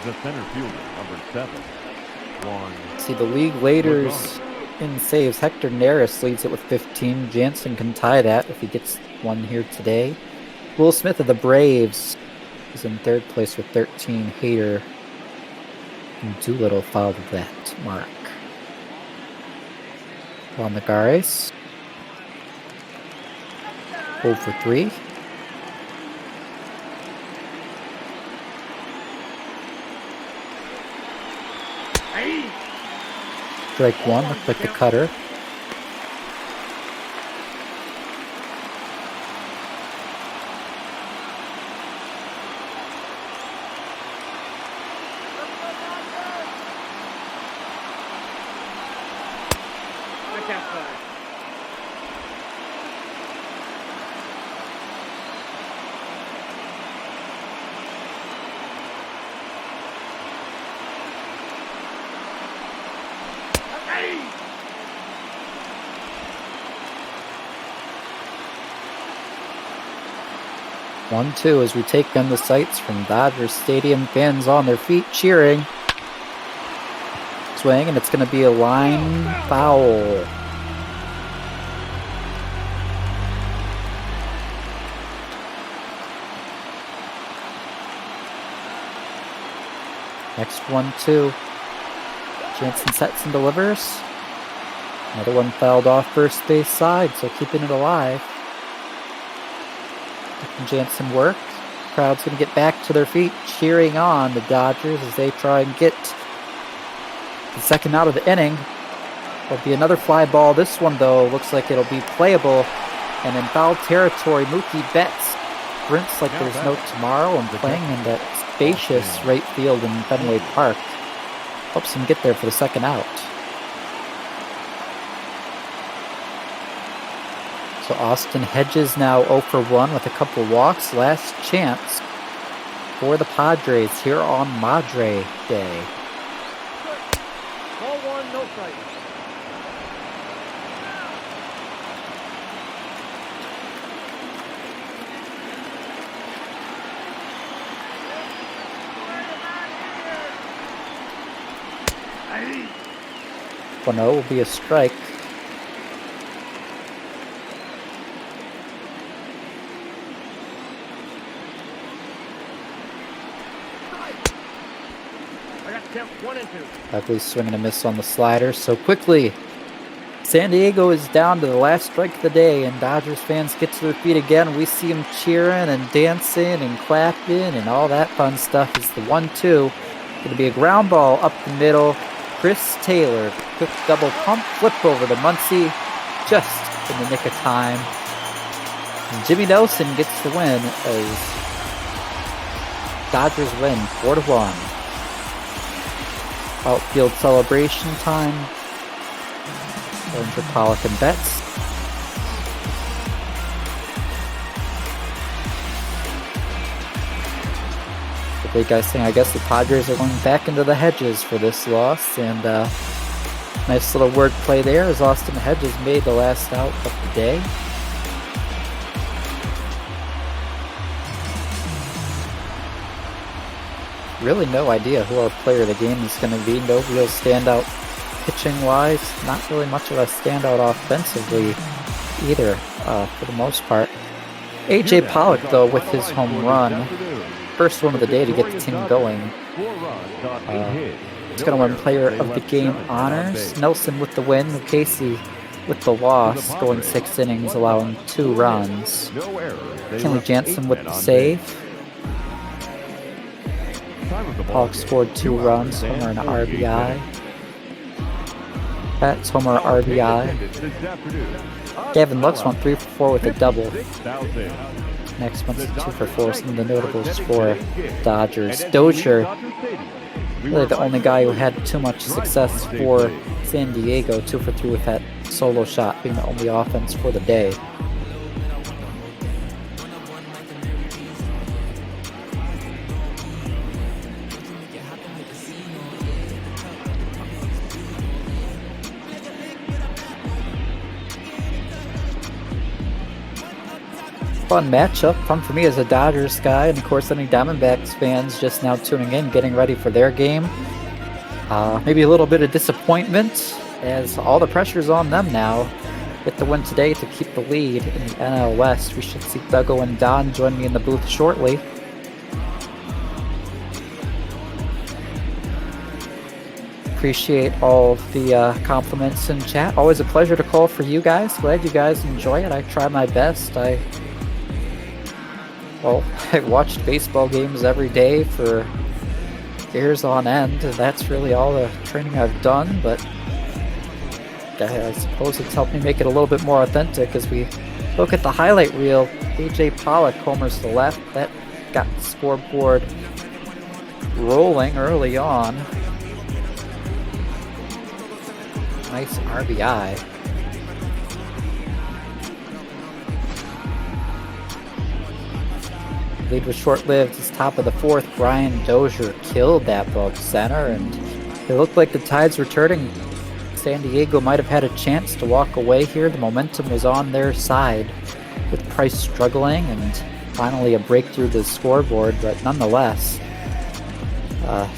Speaker 5: The center fielder, number 7.
Speaker 8: See, the league leaders in saves. Hector Neris leads it with 15. Jansen can tie that if he gets one here today. Will Smith of the Braves is in third place with 13. Hader and Doolittle followed that mark. Juan Lagares. 0 for 3. Strike 1, looked like the cutter. One, 2 as we take in the sights from Dodgers Stadium. Fans on their feet cheering. Swing, and it's going to be a line foul. Next 1-2. Jansen sets and delivers. Another one fouled off first base side, so keeping it alive. Jansen work. Crowd's going to get back to their feet, cheering on the Dodgers as they try and get the second out of the inning. There'll be another fly ball. This one, though, looks like it'll be playable. And in foul territory, Mookie Betts sprints like there's no tomorrow and playing in that spacious right field in Fenway Park. Helps him get there for the second out. So Austin Hedges now 0 for 1 with a couple walks. Last chance for the Padres here on Madre Day.
Speaker 4: Ball 1, no strike.
Speaker 8: Will be a strike.
Speaker 4: Count 1 and 2.
Speaker 8: Ugly swing and a miss on the slider. So quickly, San Diego is down to the last strike of the day, and Dodgers fans get to their feet again. We see them cheering and dancing and clapping and all that fun stuff. It's the 1-2. Going to be a ground ball up the middle. Chris Taylor, quick double pump, flip over to Muncy, just in the nick of time. And Jimmy Nelson gets the win as Dodgers win 4-1. Outfield celebration time. Going for Pollock and Betts. The big guys saying, I guess the Padres are going back into the hedges for this loss. And nice little wordplay there as Austin Hedges made the last out of the day. Really no idea who our player of the game is going to be. No real standout pitching-wise. Not really much of a standout offensively either, for the most part. A.J. Pollock, though, with his home run. First one of the day to get the team going. He's going to win player of the game honors. Nelson with the win. Lucchesi with the loss, going 6 innings, allowing 2 runs. Kenley Jansen with the save. Pollock scored 2 runs, homer and RBI. Betts, homer, RBI. Gavin Lux went 3 for 4 with a double. Next one's 2 for 4, some of the notables for Dodgers. Dozier, really the only guy who had too much success for San Diego, 2 for 3 with that solo shot, being the only offense for the day. Fun matchup, fun for me as a Dodgers guy, and of course any Diamondbacks fans just now tuning in, getting ready for their game. Maybe a little bit of disappointment as all the pressure's on them now. Get the win today to keep the lead in the NL West. We should see Duggo and Don join me in the booth shortly. Appreciate all of the compliments in chat. Always a pleasure to call for you guys. Glad you guys enjoy it. I try my best. I've watched baseball games every day for years on end. That's really all the training I've done, but I suppose it's helped me make it a little bit more authentic as we look at the highlight reel. A.J. Pollock homers to the left. That got the scoreboard rolling early on. Nice RBI. Lead was short-lived. It's top of the 4th. Brian Dozier killed that ball to center, and it looked like the tides were turning. San Diego might have had a chance to walk away here. The momentum was on their side, with Price struggling, and finally a breakthrough to the scoreboard, but nonetheless,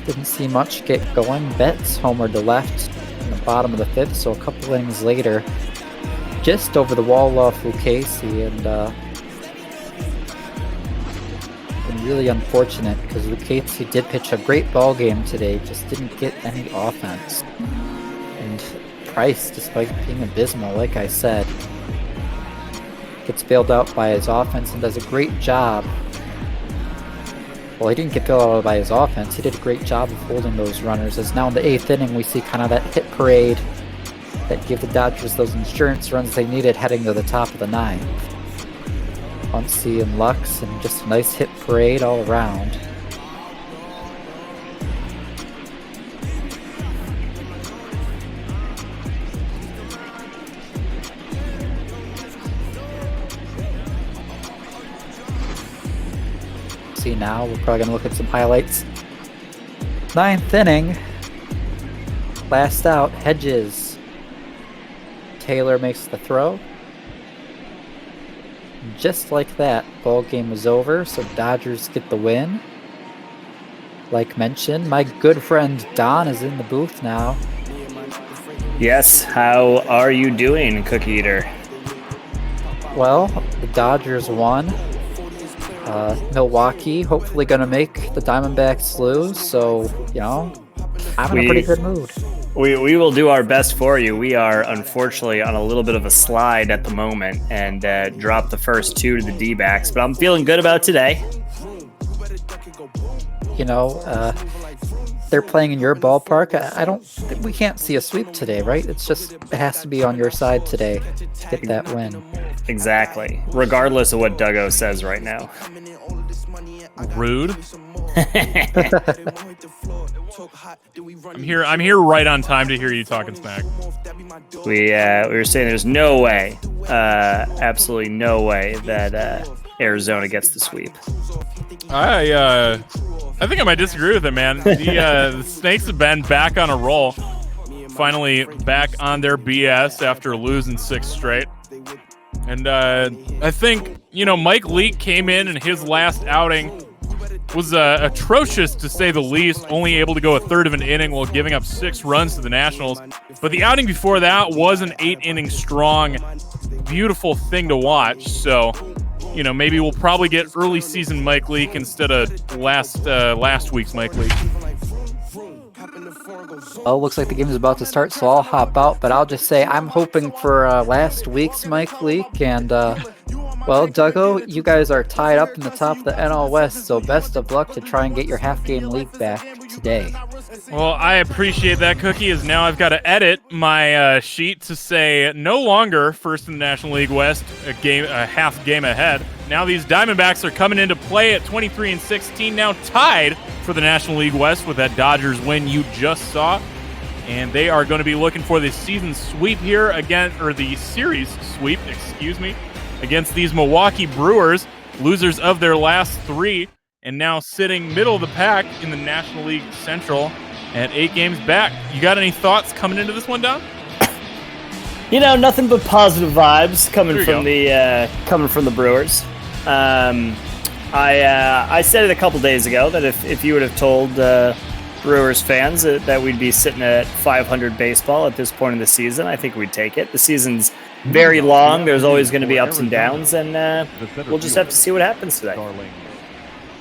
Speaker 8: didn't see much get going. Betts homered to left in the bottom of the 5th, so a couple innings later, just over the wall off Lucchesi, and really unfortunate because Lucchesi did pitch a great ball game today, just didn't get any offense. And Price, despite being abysmal, like I said, gets bailed out by his offense and does a great job. Well, he didn't get bailed out by his offense. He did a great job of holding those runners, as now in the 8th inning we see kind of that hit parade that gave the Dodgers those insurance runs they needed heading to the top of the 9th. Muncy and Lux, and just a nice hit parade all around. See now, we're probably going to look at some highlights. 9th inning. Last out, Hedges. Taylor makes the throw. Just like that, ball game was over, so Dodgers get the win. Like mentioned, my good friend Don is in the booth now.
Speaker 9: Yes, how are you doing, Cookie Eater?
Speaker 8: Well, the Dodgers won. Milwaukee hopefully going to make the Diamondbacks lose, so, you know, I'm in a pretty good mood.
Speaker 9: We will do our best for you. We are unfortunately on a little bit of a slide at the moment and dropped the first 2 to the D-backs, but I'm feeling good about today.
Speaker 8: You know, they're playing in your ballpark. We can't see a sweep today, right? It has to be on your side today to get that win.
Speaker 9: Exactly. Regardless of what Duggo says right now.
Speaker 10: Rude. I'm here right on time to hear you talking smack.
Speaker 9: We were saying there's no way, absolutely no way that Arizona gets the sweep.
Speaker 10: I think I might disagree with it, man. The Snakes have been back on a roll. Finally back on their BS after losing 6 straight. And I think, Mike Leake came in and his last outing was atrocious, to say the least, only able to go a third of an inning while giving up 6 runs to the Nationals. But the outing before that was an 8-inning strong, beautiful thing to watch. So, maybe we'll probably get early season Mike Leake instead of last week's Mike Leake.
Speaker 8: Well, looks like the game is about to start, so I'll hop out. But I'll just say I'm hoping for last week's Mike Leake. And, well, Duggo, you guys are tied up in the top of the NL West, so best of luck to try and get your half-game lead back today.
Speaker 10: Well, I appreciate that, Cookie, as now I've got to edit my sheet to say no longer first in the National League West, a half game ahead. Now these Diamondbacks are coming into play at 23-16, now tied for the National League West with that Dodgers win you just saw. And they are going to be looking for the season sweep here again, or the series sweep, excuse me, against these Milwaukee Brewers, losers of their last 3, and now sitting middle of the pack in the National League Central at 8 games back. You got any thoughts coming into this one, Don?
Speaker 9: Nothing but positive vibes coming from the Brewers. I said it a couple days ago that if you would have told Brewers fans that we'd be sitting at 500 baseball at this point in the season, I think we'd take it. The season's very long. There's always going to be ups and downs, and we'll just have to see what happens today.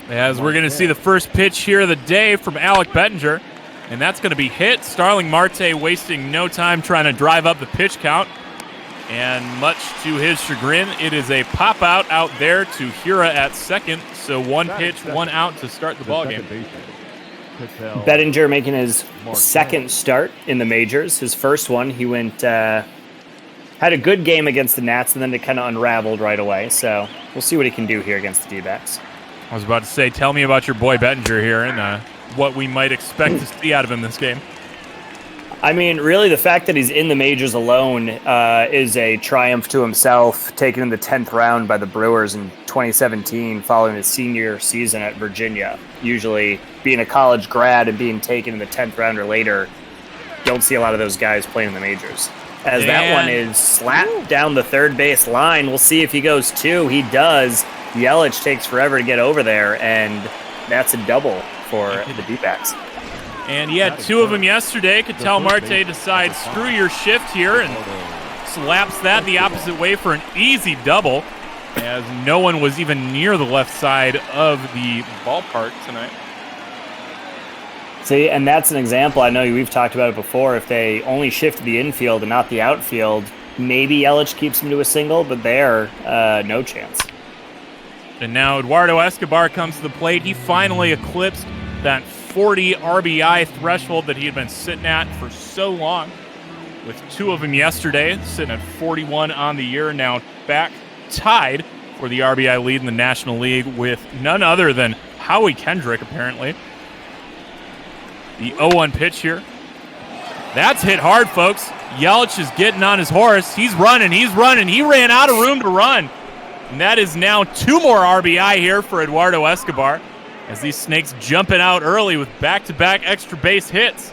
Speaker 10: As we're going to see the first pitch here of the day from Alec Bettinger, and that's going to be hit. Starling Marte wasting no time trying to drive up the pitch count, and much to his chagrin, it is a pop-out out there to Hira at second, so 1 pitch, 1 out to start the ballgame.
Speaker 9: Bettinger making his second start in the majors. His first one, he went... had a good game against the Nats, and then it kind of unraveled right away. So we'll see what he can do here against the D-backs.
Speaker 10: I was about to say, tell me about your boy Bettinger here and what we might expect to see out of him this game.
Speaker 9: I mean, really, the fact that he's in the majors alone is a triumph to himself, taken in the 10th round by the Brewers in 2017 following his senior season at Virginia. Usually, being a college grad and being taken in the 10th round or later, you don't see a lot of those guys playing in the majors. As that one is slapped down the third base line. We'll see if he goes 2. He does. Yelich takes forever to get over there, and that's a double for the D-backs.
Speaker 10: And he had 2 of them yesterday. Ketel Marte decides, screw your shift here, and slaps that the opposite way for an easy double, as no one was even near the left side of the ballpark tonight.
Speaker 9: See, and that's an example. I know we've talked about it before. If they only shifted the infield and not the outfield, maybe Yelich keeps him to a single, but there, no chance.
Speaker 10: And now Eduardo Escobar comes to the plate. He finally eclipsed that 40 RBI threshold that he had been sitting at for so long, with 2 of them yesterday, sitting at 41 on the year, now back tied for the RBI lead in the National League with none other than Howie Kendrick, apparently. The 0-1 pitch here. That's hit hard, folks. Yelich is getting on his horse. He's running. He ran out of room to run. And that is now 2 more RBI here for Eduardo Escobar, as these Snakes jumping out early with back-to-back extra base hits.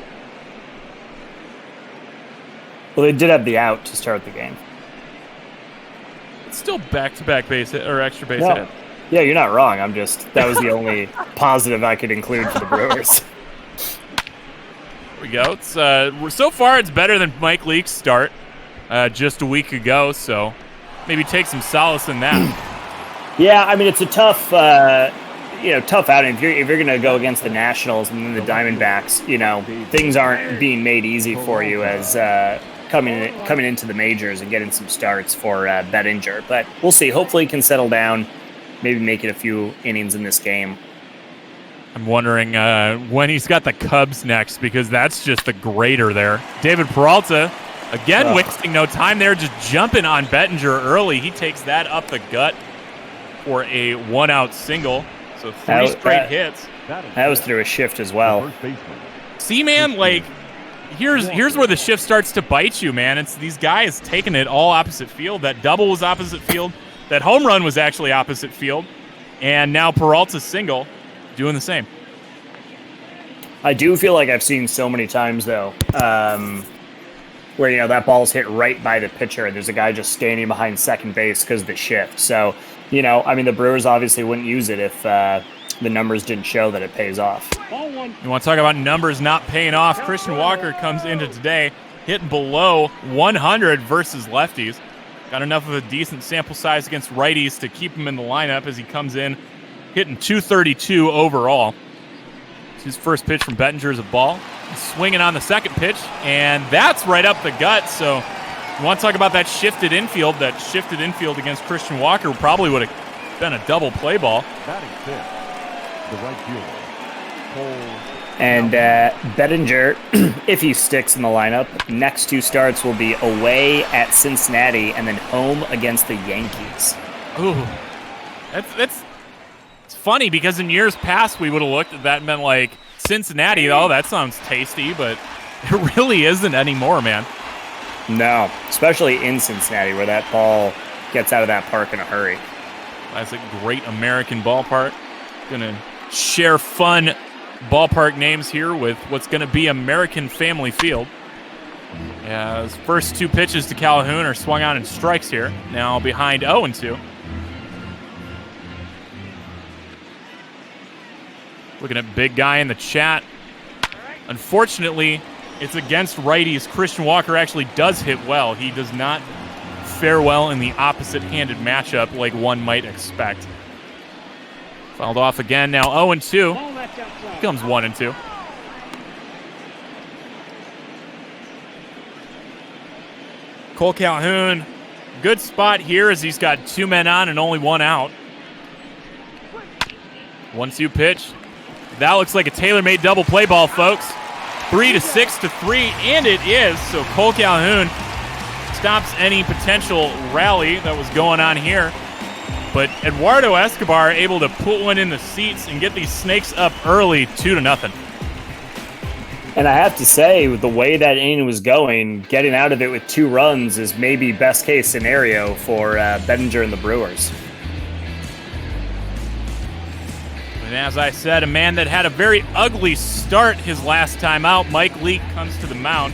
Speaker 9: Well, they did have the out to start the game.
Speaker 10: It's still back-to-back base hit, or extra base hit.
Speaker 9: Yeah, you're not wrong. That was the only positive I could include for the Brewers.
Speaker 10: There we go. It's so far it's better than Mike Leake's start just a week ago, so maybe take some solace in that.
Speaker 9: Yeah, I mean, it's a tough tough outing. If you're going to go against the Nationals and then the Diamondbacks, things aren't being made easy for you as coming into the majors and getting some starts for Bettinger. But we'll see. Hopefully, he can settle down, maybe make it a few innings in this game.
Speaker 10: I'm wondering when he's got the Cubs next, because that's just the grater there. David Peralta, again, wasting no time there, just jumping on Bettinger early. He takes that up the gut for a one-out single. So three straight hits.
Speaker 9: That was through a shift as well.
Speaker 10: See, man, like, here's where the shift starts to bite you, man. It's these guys taking it all opposite field. That double was opposite field. That home run was actually opposite field. And now Peralta's single doing the same.
Speaker 9: I do feel like I've seen so many times, though, where, that ball's hit right by the pitcher and there's a guy just standing behind second base because of the shift. So, the Brewers obviously wouldn't use it if the numbers didn't show that it pays off.
Speaker 10: You want to talk about numbers not paying off? Christian Walker comes into today hitting below 100 versus lefties. Got enough of a decent sample size against righties to keep him in the lineup as he comes in hitting 232 overall. His first pitch from Bettinger is a ball. He's swinging on the second pitch, and that's right up the gut. So you want to talk about that shifted infield against Christian Walker probably would have been a double play ball.
Speaker 5: The right fielder, Cole.
Speaker 9: And Bettinger, if he sticks in the lineup, next two starts will be away at Cincinnati and then home against the Yankees.
Speaker 10: Ooh, that's funny, because in years past we would have looked at that and been like, Cincinnati, oh, that sounds tasty, but it really isn't anymore, man.
Speaker 9: No, especially in Cincinnati where that ball gets out of that park in a hurry.
Speaker 10: That's a great American ballpark. Gonna share fun ballpark names here with what's gonna be American Family Field. Yeah, his first two pitches to Calhoun are swung on in strikes here. Now behind 0-2. Looking at big guy in the chat. Unfortunately, it's against righties. Christian Walker actually does hit well. He does not fare well in the opposite-handed matchup like one might expect. Fouled off again. Now 0-2. Comes 1-2. Cole Calhoun, good spot here as he's got two men on and only one out. 1-2 pitch. That looks like a tailor-made double play ball, folks. 3-6 to 3, and it is. So Cole Calhoun stops any potential rally that was going on here. But Eduardo Escobar able to put one in the seats and get these Snakes up early, 2-0.
Speaker 9: And I have to say, with the way that inning was going, getting out of it with 2 runs is maybe best case scenario for Bettinger and the Brewers.
Speaker 10: And as I said, a man that had a very ugly start his last time out, Mike Leake, comes to the mound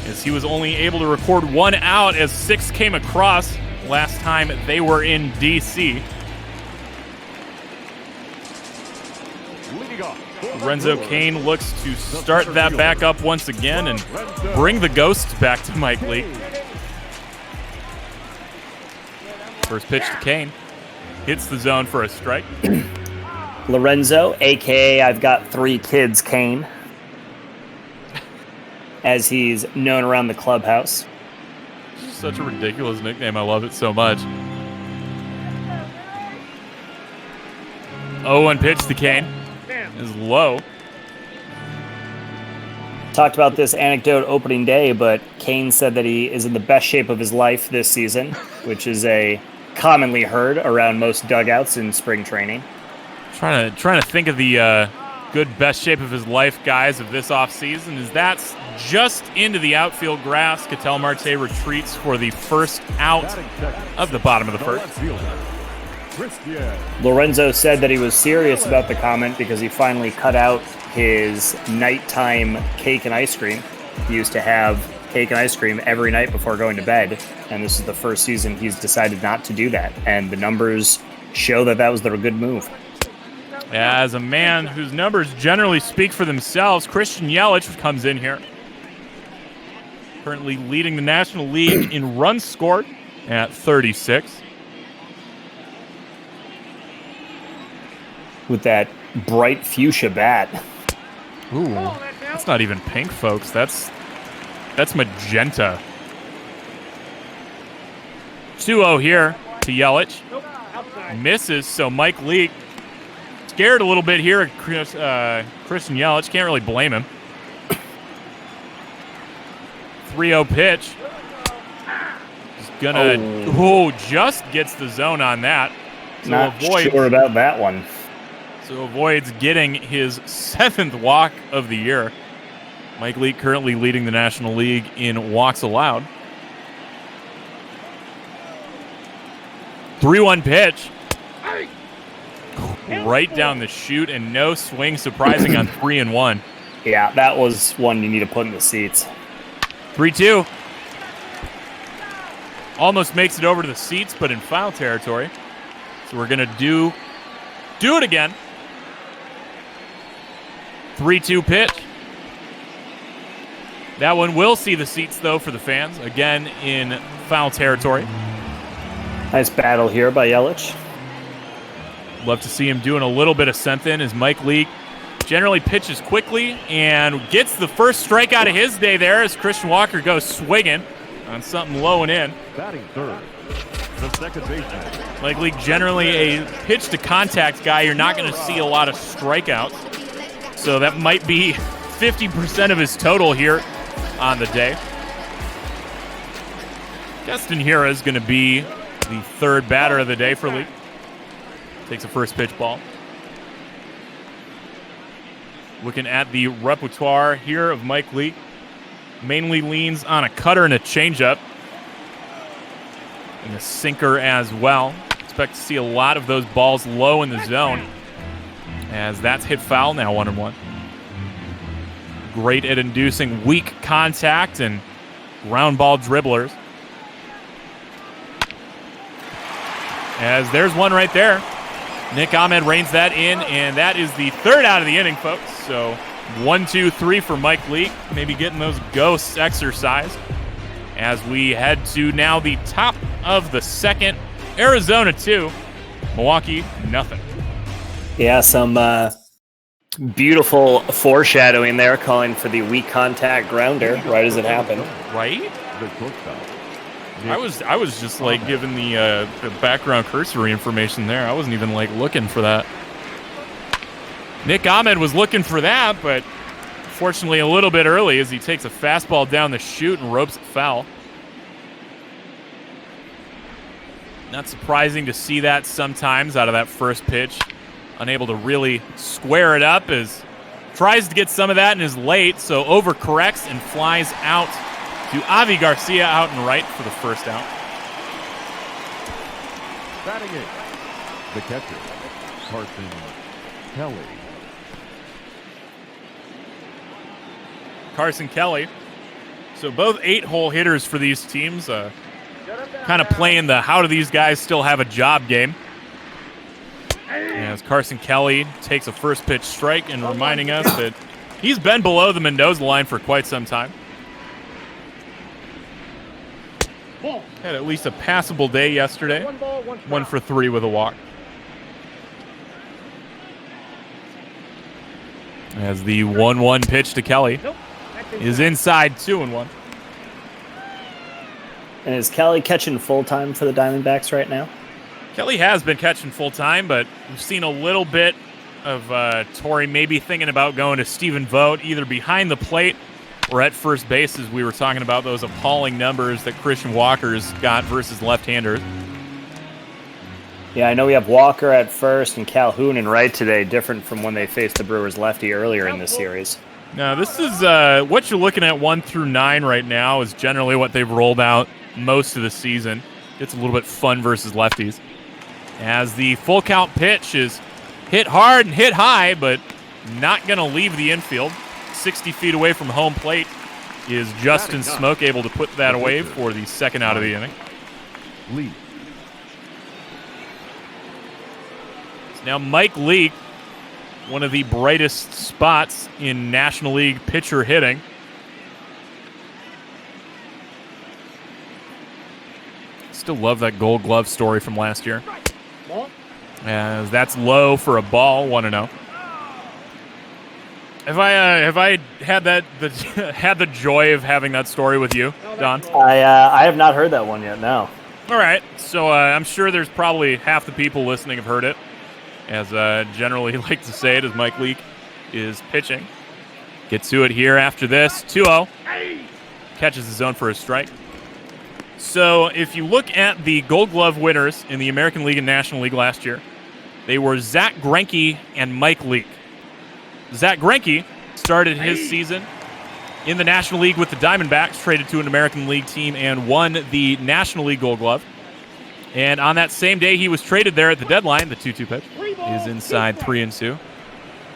Speaker 10: as he was only able to record 1 out as 6 came across last time they were in D.C. Lorenzo Cain looks to start that back up once again and bring the ghosts back to Mike Leake. First pitch to Cain. Hits the zone for a strike.
Speaker 9: Lorenzo, a.k.a. I've got 3 kids, Cain, as he's known around the clubhouse.
Speaker 10: Such a ridiculous nickname. I love it so much. 0-1 pitch to Cain is low.
Speaker 9: Talked about this anecdote opening day, but Cain said that he is in the best shape of his life this season, which is a commonly heard around most dugouts in spring training.
Speaker 10: Trying to think of the good best shape of his life guys of this offseason, as that's just into the outfield grass. Ketel Marte retreats for the first out of the bottom of the first.
Speaker 9: Lorenzo said that he was serious about the comment because he finally cut out his nighttime cake and ice cream. He used to have cake and ice cream every night before going to bed, and this is the first season he's decided not to do that, and the numbers show that that was the good move.
Speaker 10: As a man whose numbers generally speak for themselves, Christian Yelich comes in here. Currently leading the National League in runs scored at 36.
Speaker 9: with that bright fuchsia bat.
Speaker 10: Ooh, that's not even pink, folks. That's magenta. 2-0 here to Yelich. Misses, so Mike Leake scared a little bit here at Christian Yelich. Can't really blame him. 3-0 pitch. He's gonna, just gets the zone on that. So
Speaker 9: Not sure about that one.
Speaker 10: So avoids getting his 7th walk of the year. Mike Leake currently leading the National League in walks allowed. 3-1 pitch. Right down the chute and no swing, surprising on 3-1.
Speaker 9: Yeah, that was one you need to put in the seats.
Speaker 10: 3-2. Almost makes it over to the seats, but in foul territory. So we're going to do it again. 3-2 pitch. That one will see the seats, though, for the fans. Again, in foul territory.
Speaker 9: Nice battle here by Yelich.
Speaker 10: Love to see him doing a little bit of something as Mike Leake generally pitches quickly and gets the first strikeout of his day there as Christian Walker goes swinging on something low and in.
Speaker 5: Batting third, the second baseman.
Speaker 10: Mike Leake generally a pitch-to-contact guy. You're not going to see a lot of strikeouts. So that might be 50% of his total here on the day. Justin Hira is going to be the 3rd batter of the day for Leake. Takes a first pitch ball. Looking at the repertoire here of Mike Leake. Mainly leans on a cutter and a changeup. And a sinker as well. Expect to see a lot of those balls low in the zone. As that's hit foul, now 1-1. Great at inducing weak contact and ground ball dribblers. As there's one right there. Nick Ahmed reins that in, and that is the 3rd out of the inning, folks. So 1, 2, 3 for Mike Leake. Maybe getting those ghosts exercised as we head to now the top of the 2nd. Arizona 2, Milwaukee nothing.
Speaker 9: Yeah, some beautiful foreshadowing there, calling for the weak contact grounder right as it happened.
Speaker 10: Right? I was just like giving the background cursory information there. I wasn't even like looking for that. Nick Ahmed was looking for that, but fortunately a little bit early as he takes a fastball down the chute and ropes it foul. Not surprising to see that sometimes out of that first pitch. Unable to really square it up as tries to get some of that and is late, so overcorrects and flies out to Avi Garcia out and right for the first out.
Speaker 5: Batting eighth, the catcher, Carson Kelly.
Speaker 10: Carson Kelly. So both 8-hole hitters for these teams, kind of playing the how do these guys still have a job game. As Carson Kelly takes a first pitch strike and reminding us that he's been below the Mendoza line for quite some time. Had at least a passable day yesterday. 1 for 3 with a walk. As the 1-1 pitch to Kelly is inside 2-1.
Speaker 9: And is Kelly catching full time for the Diamondbacks right now?
Speaker 10: Kelly has been catching full time, but we've seen a little bit of Torrey maybe thinking about going to Stephen Vogt, either behind the plate or at first base, as we were talking about those appalling numbers that Christian Walker's got versus left-handers.
Speaker 9: Yeah, I know we have Walker at first and Calhoun in right today, different from when they faced the Brewers lefty earlier in this series.
Speaker 10: Now, this is what you're looking at 1 through 9 right now is generally what they've rolled out most of the season. It's a little bit fun versus lefties. As the full count pitch is hit hard and hit high, but not going to leave the infield. 60 feet away from home plate is Justin Smoke able to put that away for the 2nd out of the inning.
Speaker 5: Leake.
Speaker 10: Now Mike Leake, one of the brightest spots in National League pitcher hitting. Still love that Gold Glove story from last year. As that's low for a ball, 1-0. Have I had had the joy of having that story with you, Don?
Speaker 9: I have not heard that one yet. No.
Speaker 10: All right, so I'm sure there's probably half the people listening have heard it, as generally like to say it, as Mike Leake is pitching. Get to it here after this. 2-0. Catches the zone for a strike. So if you look at the Gold Glove winners in the American League and National League last year, they were Zach Greinke and Mike Leake. Zach Greinke started his season in the National League with the Diamondbacks, traded to an American League team, and won the National League Gold Glove. And on that same day he was traded there at the deadline, the 2-2 pitch is inside 3-2.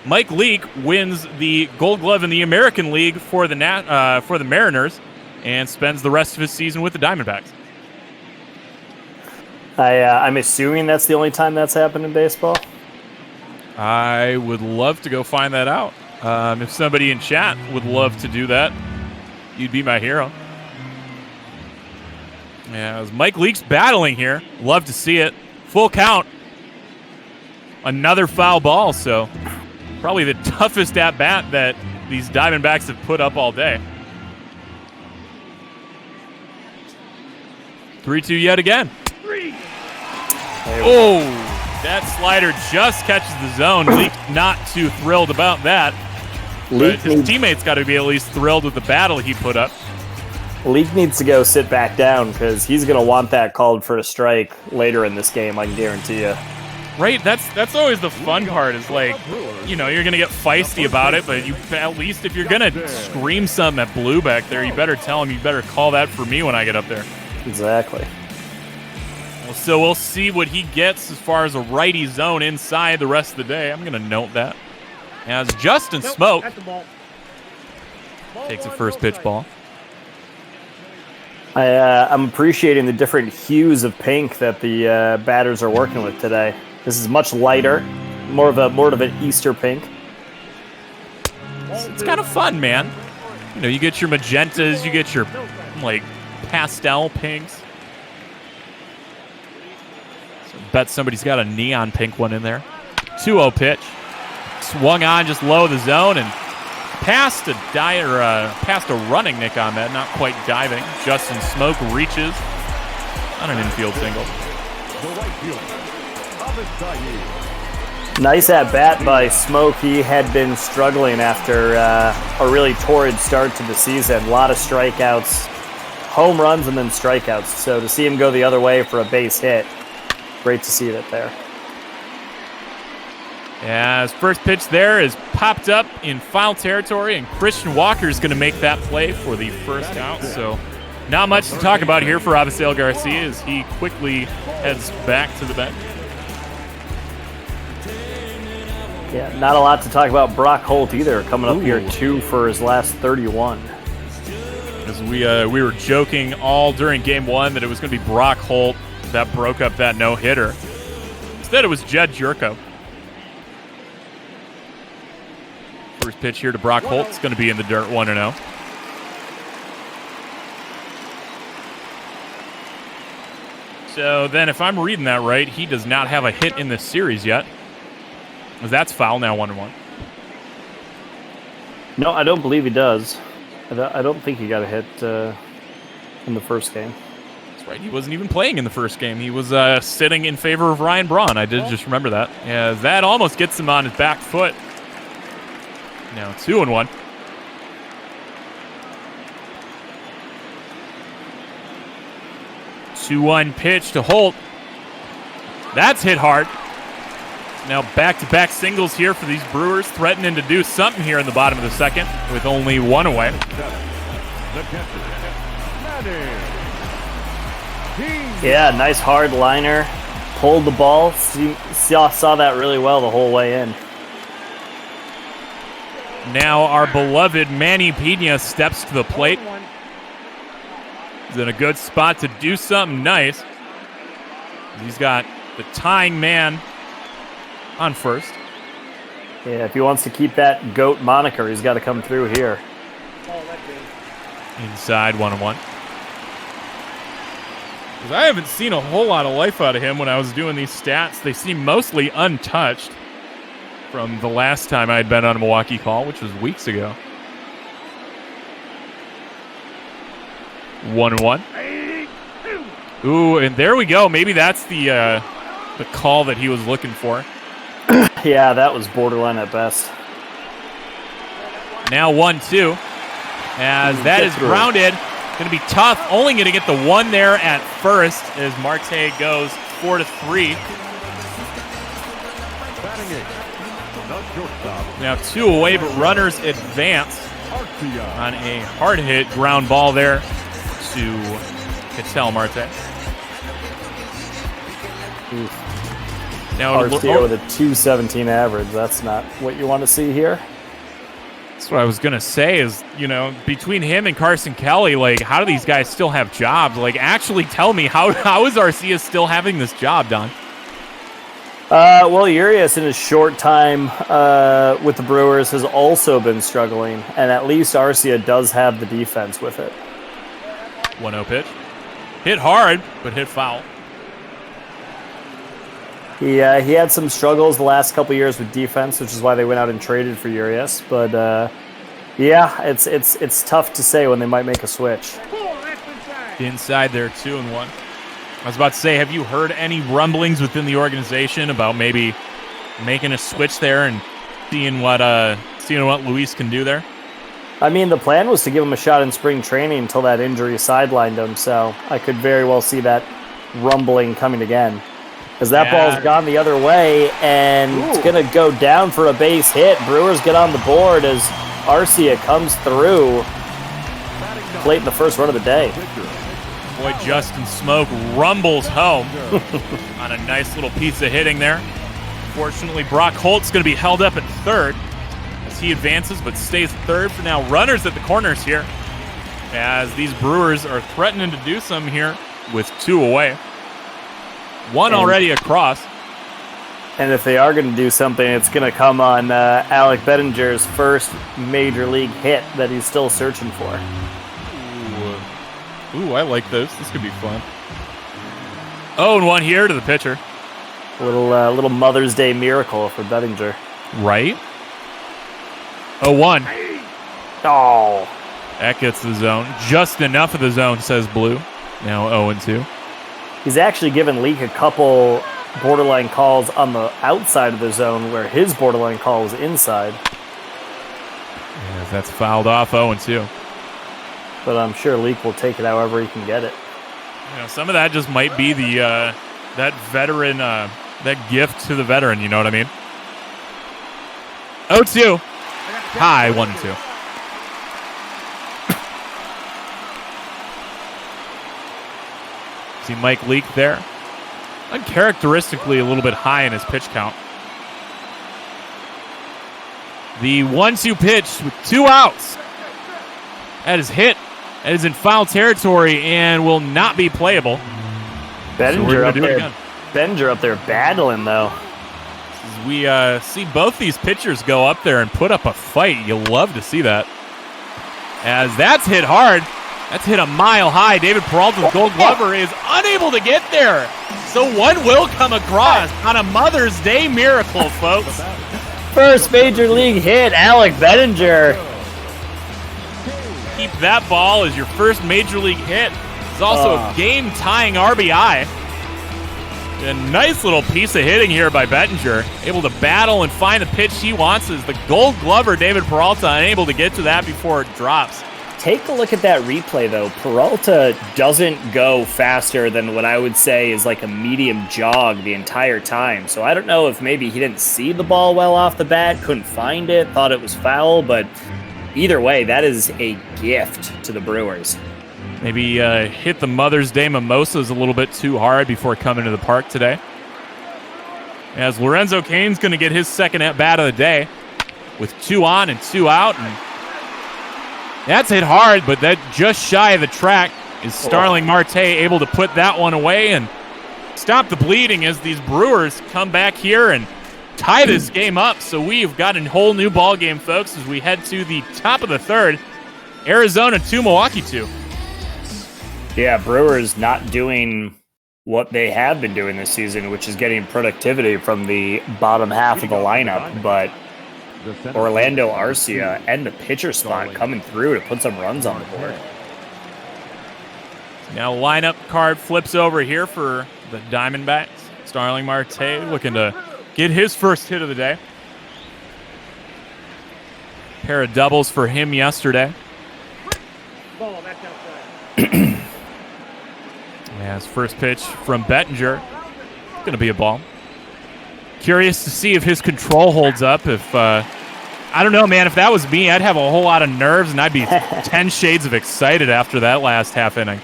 Speaker 10: Mike Leake wins the Gold Glove in the American League for the Mariners and spends the rest of his season with the Diamondbacks.
Speaker 9: I'm assuming that's the only time that's happened in baseball.
Speaker 10: I would love to go find that out. If somebody in chat would love to do that, you'd be my hero. Yeah, as Mike Leake's battling here. Love to see it. Full count. Another foul ball, so probably the toughest at-bat that these Diamondbacks have put up all day. 3-2 yet again. Oh, that slider just catches the zone. Leake not too thrilled about that. But his teammates got to be at least thrilled with the battle he put up.
Speaker 9: Leake needs to go sit back down because he's going to want that called for a strike later in this game, I can guarantee you.
Speaker 10: Right, that's always the fun part is like, you know, you're going to get feisty about it, but you at least if you're going to scream something at Blue back there, you better tell him you better call that for me when I get up there.
Speaker 9: Exactly.
Speaker 10: Well, so we'll see what he gets as far as a righty zone inside the rest of the day. I'm going to note that. As Justin Smoke takes a first pitch ball.
Speaker 9: I'm appreciating the different hues of pink that the batters are working with today. This is much lighter, more of an Easter pink.
Speaker 10: It's kind of fun, man. You know, you get your magentas, you get your like pastel pinks. So bet somebody's got a neon pink one in there. 2-0 pitch. Swung on just low of the zone and past a running Nick Ahmed, not quite diving. Justin Smoke reaches on an infield single.
Speaker 9: Nice at bat by Smoke. He had been struggling after a really torrid start to the season. A lot of strikeouts, home runs, and then strikeouts. So to see him go the other way for a base hit, great to see that there.
Speaker 10: Yeah, his first pitch there is popped up in foul territory, and Christian Walker is going to make that play for the first out. So not much to talk about here for Avisail Garcia as he quickly heads back to the bench.
Speaker 9: Yeah, not a lot to talk about Brock Holt either, coming up here 2 for his last 31.
Speaker 10: As we were joking all during Game 1 that it was going to be Brock Holt that broke up that no-hitter. Instead, it was Jed Jerko. First pitch here to Brock Holt. It's going to be in the dirt, 1-0. So then if I'm reading that right, he does not have a hit in this series yet. That's foul now, 1-1.
Speaker 9: No, I don't believe he does. I don't think he got a hit in the first game.
Speaker 10: That's right. He wasn't even playing in the first game. He was sitting in favor of Ryan Braun. I did just remember that. Yeah, that almost gets him on his back foot. Now 2-1. Two-1 pitch to Holt. That's hit hard. Now back-to-back singles here for these Brewers, threatening to do something here in the bottom of the second with only one away.
Speaker 9: Yeah, nice hard liner. Pulled the ball. Saw that really well the whole way in.
Speaker 10: Now our beloved Manny Pena steps to the plate. He's in a good spot to do something nice. He's got the tying man on first.
Speaker 9: Yeah, if he wants to keep that GOAT moniker, he's got to come through here.
Speaker 10: Inside 1-1. Because I haven't seen a whole lot of life out of him when I was doing these stats. They seem mostly untouched from the last time I had been on a Milwaukee call, which was weeks ago. 1-1. Ooh, and there we go. Maybe that's the call that he was looking for.
Speaker 9: Yeah, that was borderline at best.
Speaker 10: Now 1-2. As that is grounded. Going to be tough. Only going to get the one there at first as Marte goes 4-3. Now 2 away, but runners advance on a hard hit ground ball there to Ketel Marte.
Speaker 9: Now Arcia with a 217 average. That's not what you want to see here.
Speaker 10: That's what I was going to say is, you know, between him and Carson Kelly, like, how do these guys still have jobs? Like, actually tell me, how is Arcia still having this job, Don?
Speaker 9: Well, Urias in his short time with the Brewers has also been struggling, and at least Arcia does have the defense with it.
Speaker 10: 1-0 pitch. Hit hard, but hit foul.
Speaker 9: He had some struggles the last couple years with defense, which is why they went out and traded for Urias. But yeah, it's tough to say when they might make a switch.
Speaker 10: Inside there, 2-1. I was about to say, have you heard any rumblings within the organization about maybe making a switch there and seeing what Luis can do there?
Speaker 9: I mean, the plan was to give him a shot in spring training until that injury sidelined him, so I could very well see that rumbling coming again. Because that ball's gone the other way, and it's going to go down for a base hit. Brewers get on the board as Arcia comes through late in the first run of the day.
Speaker 10: Boy, Justin Smoke rumbles home on a nice little piece of hitting there. Fortunately, Brock Holt's going to be held up at third as he advances, but stays third for now. Runners at the corners here as these Brewers are threatening to do some here with 2 away. One already across.
Speaker 9: And if they are going to do something, it's going to come on Alec Bettinger's first major league hit that he's still searching for.
Speaker 10: Ooh, I like this. This could be fun. 0-1 here to the pitcher.
Speaker 9: A little Mother's Day miracle for Bettinger.
Speaker 10: Right? 0-1.
Speaker 9: Oh.
Speaker 10: That gets the zone. Just enough of the zone, says Blue. Now 0-2.
Speaker 9: He's actually given Leake a couple borderline calls on the outside of the zone where his borderline call was inside.
Speaker 10: Yeah, that's fouled off 0-2.
Speaker 9: But I'm sure Leake will take it however he can get it.
Speaker 10: You know, some of that just might be the that veteran, that gift to the veteran, you know what I mean? 0-2. High 1-2. See Mike Leake there. Uncharacteristically a little bit high in his pitch count. The 1-2 pitch with 2 outs. That is hit. That is in foul territory and will not be playable.
Speaker 9: Bettinger up there battling, though.
Speaker 10: As we see both these pitchers go up there and put up a fight. You'll love to see that. As that's hit hard. That's hit a mile high. David Peralta's Gold Glover is unable to get there. So one will come across on a Mother's Day miracle, folks.
Speaker 9: First major league hit, Alec Bettinger.
Speaker 10: Keep that ball as your first major league hit. It's also a game-tying RBI. A nice little piece of hitting here by Bettinger. Able to battle and find the pitch he wants as the Gold Glover, David Peralta, unable to get to that before it drops.
Speaker 9: Take a look at that replay, though. Peralta doesn't go faster than what I would say is like a medium jog the entire time. So I don't know if maybe he didn't see the ball well off the bat, couldn't find it, thought it was foul, but either way, that is a gift to the Brewers.
Speaker 10: Maybe hit the Mother's Day mimosas a little bit too hard before coming to the park today. As Lorenzo Cain's going to get his second at-bat of the day with 2 on and 2 out. And that's hit hard, but that just shy of the track is Starling Marte able to put that one away and stop the bleeding as these Brewers come back here and tie this game up. So we've got a whole new ball game, folks, as we head to the top of the third. Arizona 2, Milwaukee 2.
Speaker 9: Yeah, Brewers not doing what they have been doing this season, which is getting productivity from the bottom half of the lineup. But Orlando Arcia and the pitcher spot coming through to put some runs on the board.
Speaker 10: Now lineup card flips over here for the Diamondbacks. Starling Marte looking to get his first hit of the day. Pair of doubles for him yesterday.
Speaker 4: Ball, that's outside.
Speaker 10: As first pitch from Bettinger. It's going to be a ball. Curious to see if his control holds up. If I don't know, man. If that was me, I'd have a whole lot of nerves, and I'd be 10 shades of excited after that last half inning.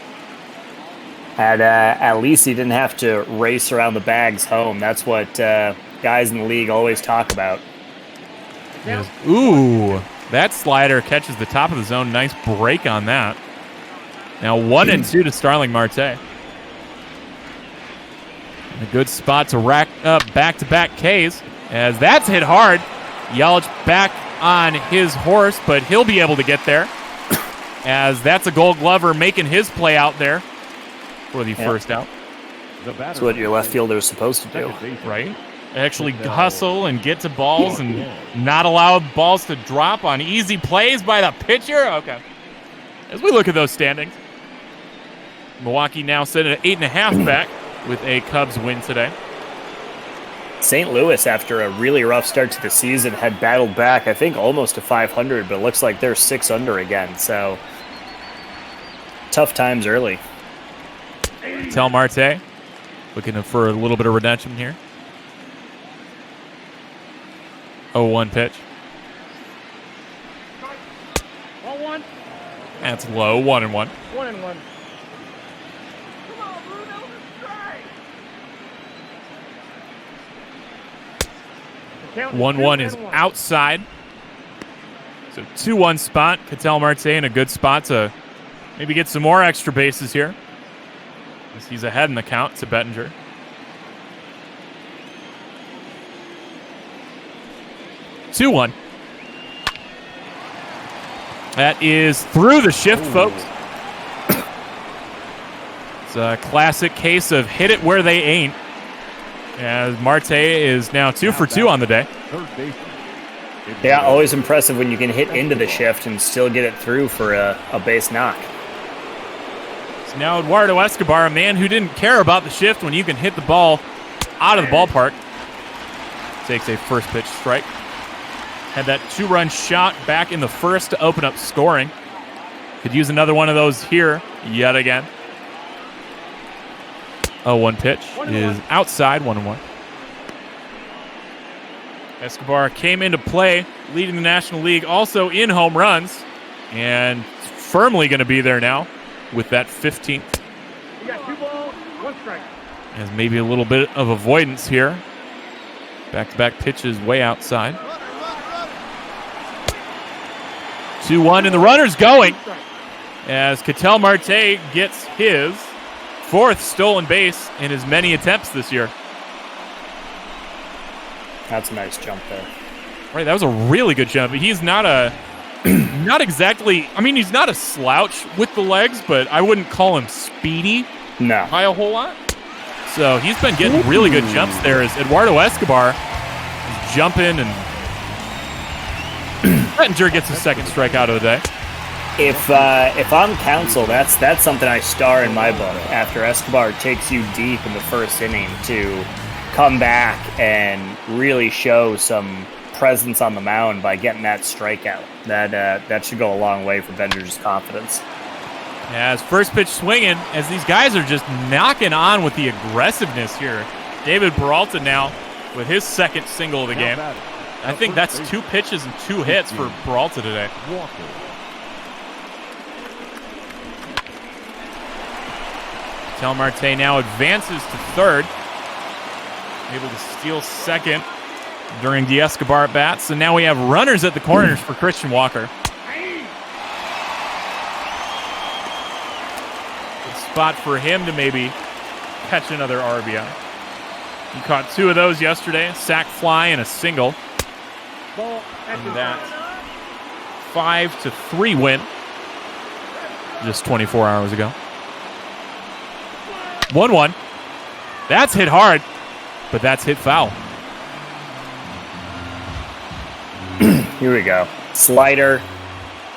Speaker 9: At least he didn't have to race around the bags home. That's what guys in the league always talk about.
Speaker 10: Ooh, that slider catches the top of the zone. Nice break on that. Now 1-2 to Starling Marte. A good spot to rack up back-to-back Ks. As that's hit hard. Yelich back on his horse, but he'll be able to get there. As that's a Gold Glover making his play out there for the first out.
Speaker 9: That's what your left fielder is supposed to do.
Speaker 10: Right? Actually hustle and get to balls and not allow balls to drop on easy plays by the pitcher. Okay. As we look at those standings, Milwaukee now set at 8.5 back with a Cubs win today.
Speaker 9: St. Louis, after a really rough start to the season, had battled back, I think, almost to 500, but it looks like they're 6 under again. So, tough times early.
Speaker 10: Tel Marte looking for a little bit of redemption here. 0-1 pitch.
Speaker 4: 1-1.
Speaker 10: That's low. 1-1.
Speaker 4: 1-1.
Speaker 10: 1-1 is outside. So 2-1 spot. Ketel Marte in a good spot to maybe get some more extra bases here. As he's ahead in the count to Bettinger. Two-1. That is through the shift, folks. It's a classic case of hit it where they ain't. As Marte is now 2 for 2 on the day.
Speaker 9: Yeah, always impressive when you can hit into the shift and still get it through for a base knock.
Speaker 10: So now Eduardo Escobar, a man who didn't care about the shift when you can hit the ball out of the ballpark, takes a first pitch strike. Had that 2-run shot back in the first to open up scoring. Could use another one of those here yet again. 0-1 pitch is outside, 1-1. Escobar came into play, leading the National League also in home runs, and firmly going to be there now with that 15th.
Speaker 4: You got 2 balls, 1 strike.
Speaker 10: As maybe a little bit of avoidance here. Back-to-back pitches way outside. 2-1, and the runner's going as Ketel Marte gets his 4th stolen base in as many attempts this year.
Speaker 9: That's a nice jump there.
Speaker 10: Right, that was a really good jump. He's not not exactly, I mean, he's not a slouch with the legs, but I wouldn't call him speedy by a whole lot. So he's been getting really good jumps there as Eduardo Escobar is jumping, and Bettinger gets his 2nd strikeout of the day.
Speaker 9: If I'm counsel, that's something I star in my book. After Escobar takes you deep in the first inning to come back and really show some presence on the mound by getting that strikeout, that should go a long way for Bettinger's confidence.
Speaker 10: As first pitch swinging, as these guys are just knocking on with the aggressiveness here. David Peralta now with his 2nd single of the game. I think that's 2 pitches and 2 hits for Peralta today. Ketel Marte now advances to 3rd. Able to steal 2nd during the Escobar at bats. So now we have runners at the corners for Christian Walker. Good spot for him to maybe catch another RBI. He caught 2 of those yesterday, a sac fly and a single. And that 5-3 win just 24 hours ago. 1-1. That's hit hard, but that's hit foul.
Speaker 9: Here we go. Slider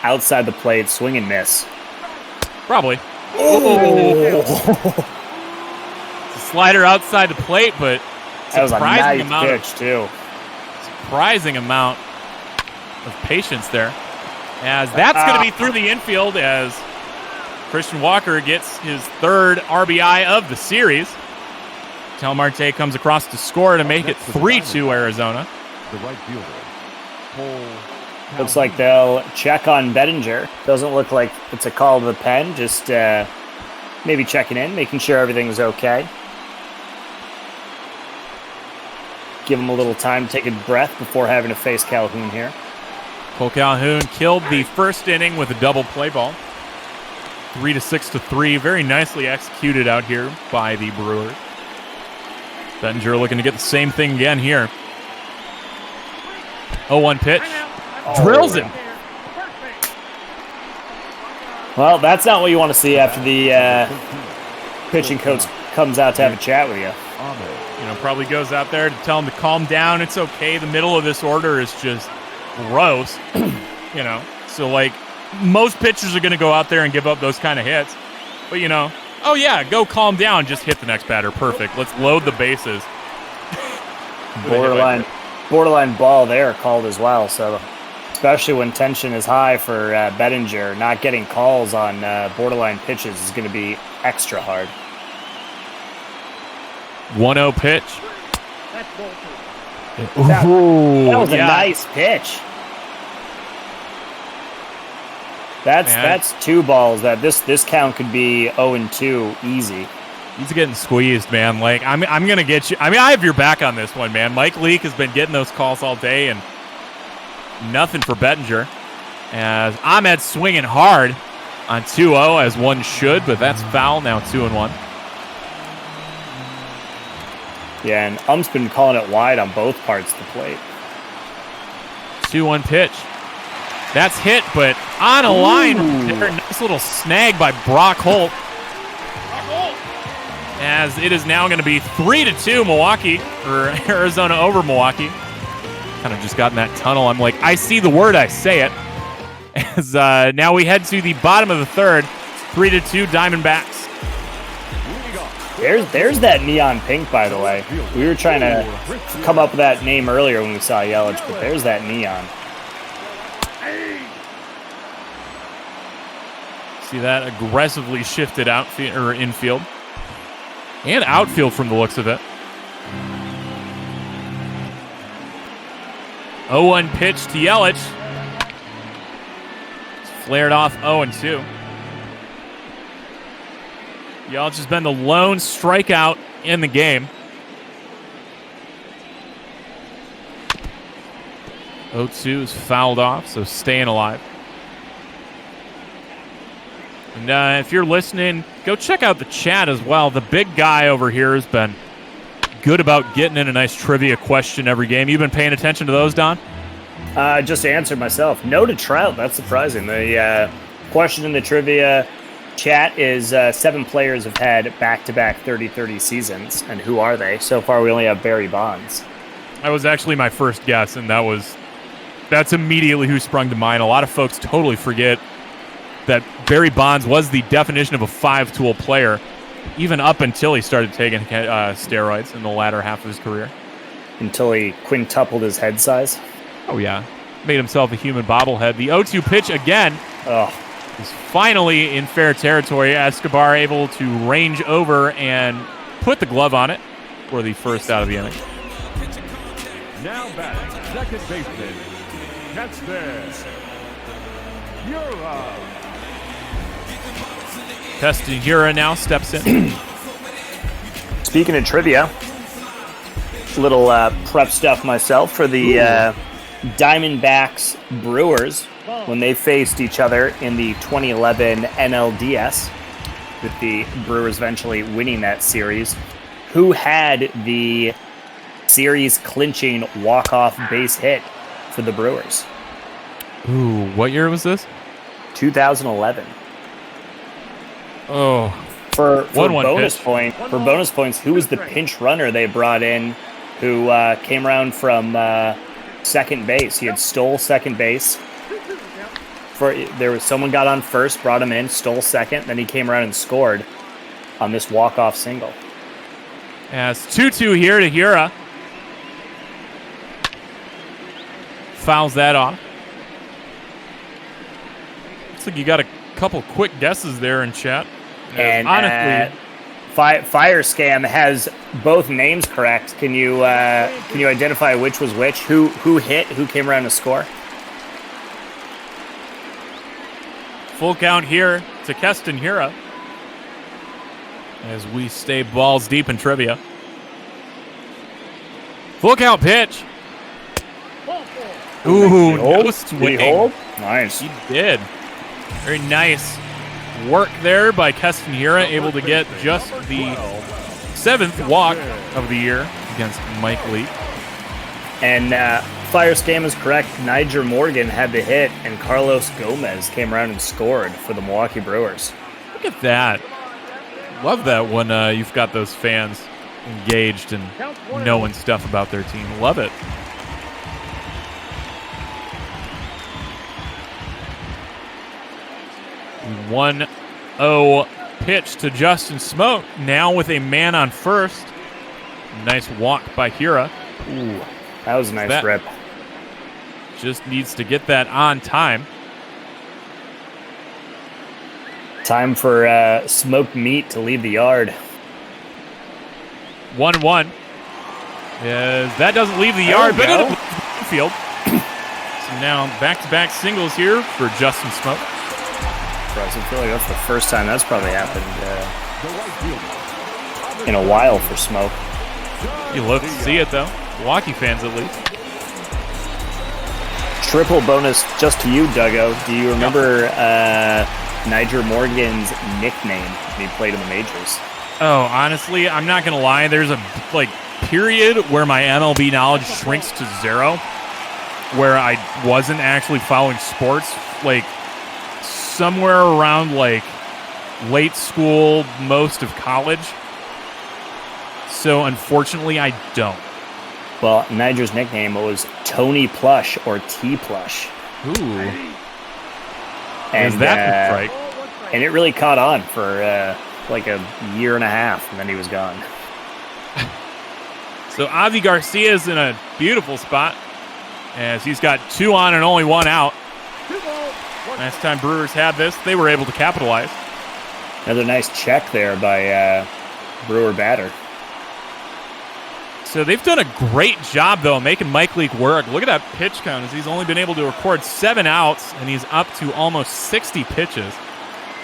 Speaker 9: outside the plate, swing and miss.
Speaker 10: Probably. Oh. Slider outside the plate, but
Speaker 9: that was a
Speaker 10: surprising
Speaker 9: nice pitch too.
Speaker 10: Surprising amount of patience there. As that's going to be through the infield as Christian Walker gets his 3rd RBI of the series. Tel Marte comes across to score to make it 3-2 Arizona.
Speaker 5: The right fielder.
Speaker 9: Looks like they'll check on Bettinger. Doesn't look like it's a call to the pen. Just maybe checking in, making sure everything's okay. Give him a little time to take a breath before having to face Calhoun here.
Speaker 10: Cole Calhoun killed the first inning with a double play ball. 3-6-3. Very nicely executed out here by the Brewers. Bettinger looking to get the same thing again here. 0-1 pitch. Drills him.
Speaker 9: Well, that's not what you want to see after the pitching coach comes out to have a chat with you.
Speaker 10: You know, probably goes out there to tell him to calm down. It's okay. The middle of this order is just gross. You know, so like most pitchers are going to go out there and give up those kind of hits. But, you know, oh, yeah, go calm down. Just hit the next batter. Perfect. Let's load the bases.
Speaker 9: Borderline ball there called as well. So especially when tension is high for Bettinger, not getting calls on borderline pitches is going to be extra hard.
Speaker 10: 1-0 pitch.
Speaker 9: That was a nice pitch. That's 2 balls. That this count could be 0-2 easy.
Speaker 10: He's getting squeezed, man. Like I'm gonna get you. I mean, I have your back on this one, man. Mike Leake has been getting those calls all day, and nothing for Bettinger. As Ahmed's swinging hard on 2-0, as one should, but that's foul. Now 2-1.
Speaker 9: Yeah, and Ump's been calling it wide on both parts of the plate.
Speaker 10: 2-1 pitch. That's hit, but on a line. Nice little snag by Brock Holt. As it is now going to be 3-2 Milwaukee, or Arizona over Milwaukee. Kind of just got in that tunnel. I'm like, I see the word, I say it. As now we head to the bottom of the 3rd. 3-2 Diamondbacks.
Speaker 9: There's that neon pink, by the way. We were trying to come up with that name earlier when we saw Yelich, but there's that neon.
Speaker 10: See that aggressively shifted outfield or infield and outfield from the looks of it. 0-1 pitch to Yelich. It's flared off 0-2. Yelich has been the lone strikeout in the game. 0-2 is fouled off, so staying alive. And if you're listening, go check out the chat as well. The big guy over here has been good about getting in a nice trivia question every game. You've been paying attention to those, Don?
Speaker 9: Just answered myself. No to Trout. That's surprising. The question in the trivia chat is 7 players have had back-to-back 30-30 seasons, and who are they? So far, we only have Barry Bonds.
Speaker 10: That was actually my first guess, and that's immediately who sprung to mind. A lot of folks totally forget that Barry Bonds was the definition of a 5-tool player, even up until he started taking steroids in the latter half of his career.
Speaker 9: Until he quintupled his head size?
Speaker 10: Oh, yeah. Made himself a human bobblehead. The 0-2 pitch again is finally in fair territory. Escobar able to range over and put the glove on it for the first out of the inning.
Speaker 5: Now back, second baseman. Catch there. Yura.
Speaker 10: Testagura now steps in.
Speaker 9: Speaking of trivia, little prep stuff myself for the Diamondbacks Brewers when they faced each other in the 2011 NLDS, with the Brewers eventually winning that series. Who had the series clinching walk-off base hit for the Brewers?
Speaker 10: Ooh, what year was this?
Speaker 9: 2011.
Speaker 10: Oh,
Speaker 9: For
Speaker 10: 1-1
Speaker 9: bonus
Speaker 10: pitch.
Speaker 9: bonus points, who was the pinch runner they brought in who came around from second base? He had stole second base. Someone got on first, brought him in, stole second, then he came around and scored on this walk-off single.
Speaker 10: As 2-2 here to Hira. Fouls that off. Looks like you got a couple quick guesses there in chat.
Speaker 9: And
Speaker 10: honestly,
Speaker 9: Fire Scam has both names correct. Can you identify which was which? Who hit? Who came around to score?
Speaker 10: full count here to Keston Hira as we stay balls deep in trivia. Full count pitch. Ooh, no swing.
Speaker 9: Did he hold? Nice.
Speaker 10: He did. Very nice work there by Keston Hira, able to get just the 7th walk of the year against Mike Leake.
Speaker 9: And Fire Scam is correct. Niger Morgan had the hit, and Carlos Gomez came around and scored for the Milwaukee Brewers.
Speaker 10: Look at that. Love that when you've got those fans engaged and knowing stuff about their team. Love it. The 1-0 pitch to Justin Smoke, now with a man on first. Nice walk by Hira.
Speaker 9: Ooh, that was a nice rip.
Speaker 10: Just needs to get that on time.
Speaker 9: Time for smoked meat to leave the yard.
Speaker 10: 1-1. That doesn't leave the yard, but it'll field. So now back-to-back singles here for Justin Smoke.
Speaker 9: I feel like that's the first time that's probably happened in a while for Smoke.
Speaker 10: You love to see it, though. Milwaukee fans, at least.
Speaker 9: Triple bonus just to you, Duggo. Do you remember Niger Morgan's nickname when he played in the majors?
Speaker 10: Oh, honestly, I'm not going to lie. There's a period where my MLB knowledge shrinks to zero, where I wasn't actually following sports, somewhere around late school, most of college. So unfortunately, I don't.
Speaker 9: Well, Niger's nickname was Tony Plush or T Plush.
Speaker 10: Ooh.
Speaker 9: And
Speaker 10: that right?
Speaker 9: And it really caught on for a year and a half, and then he was gone.
Speaker 10: So Avi Garcia's in a beautiful spot as he's got 2 on and only 1 out. Last time Brewers had this, they were able to capitalize.
Speaker 9: Another nice check there by Brewer batter.
Speaker 10: So they've done a great job, though, making Mike Leake work. Look at that pitch count, as he's only been able to record 7 outs, and he's up to almost 60 pitches.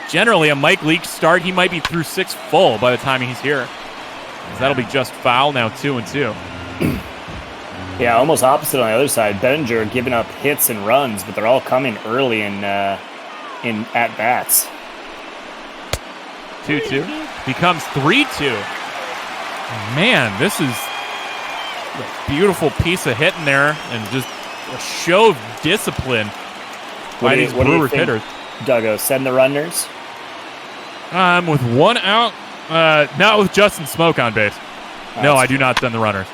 Speaker 10: Generally, a Mike Leake start, he might be through 6 full by the time he's here. That'll be just foul now, 2-2.
Speaker 9: Yeah, almost opposite on the other side. Bettinger giving up hits and runs, but they're all coming early in at-bats.
Speaker 10: 2-2. Becomes 3-2. Man, this is a beautiful piece of hitting there and just a show of discipline by these Brewers hitters.
Speaker 9: Duggo, send the runners?
Speaker 10: With 1 out, not with Justin Smoke on base. No, I do not send the runners.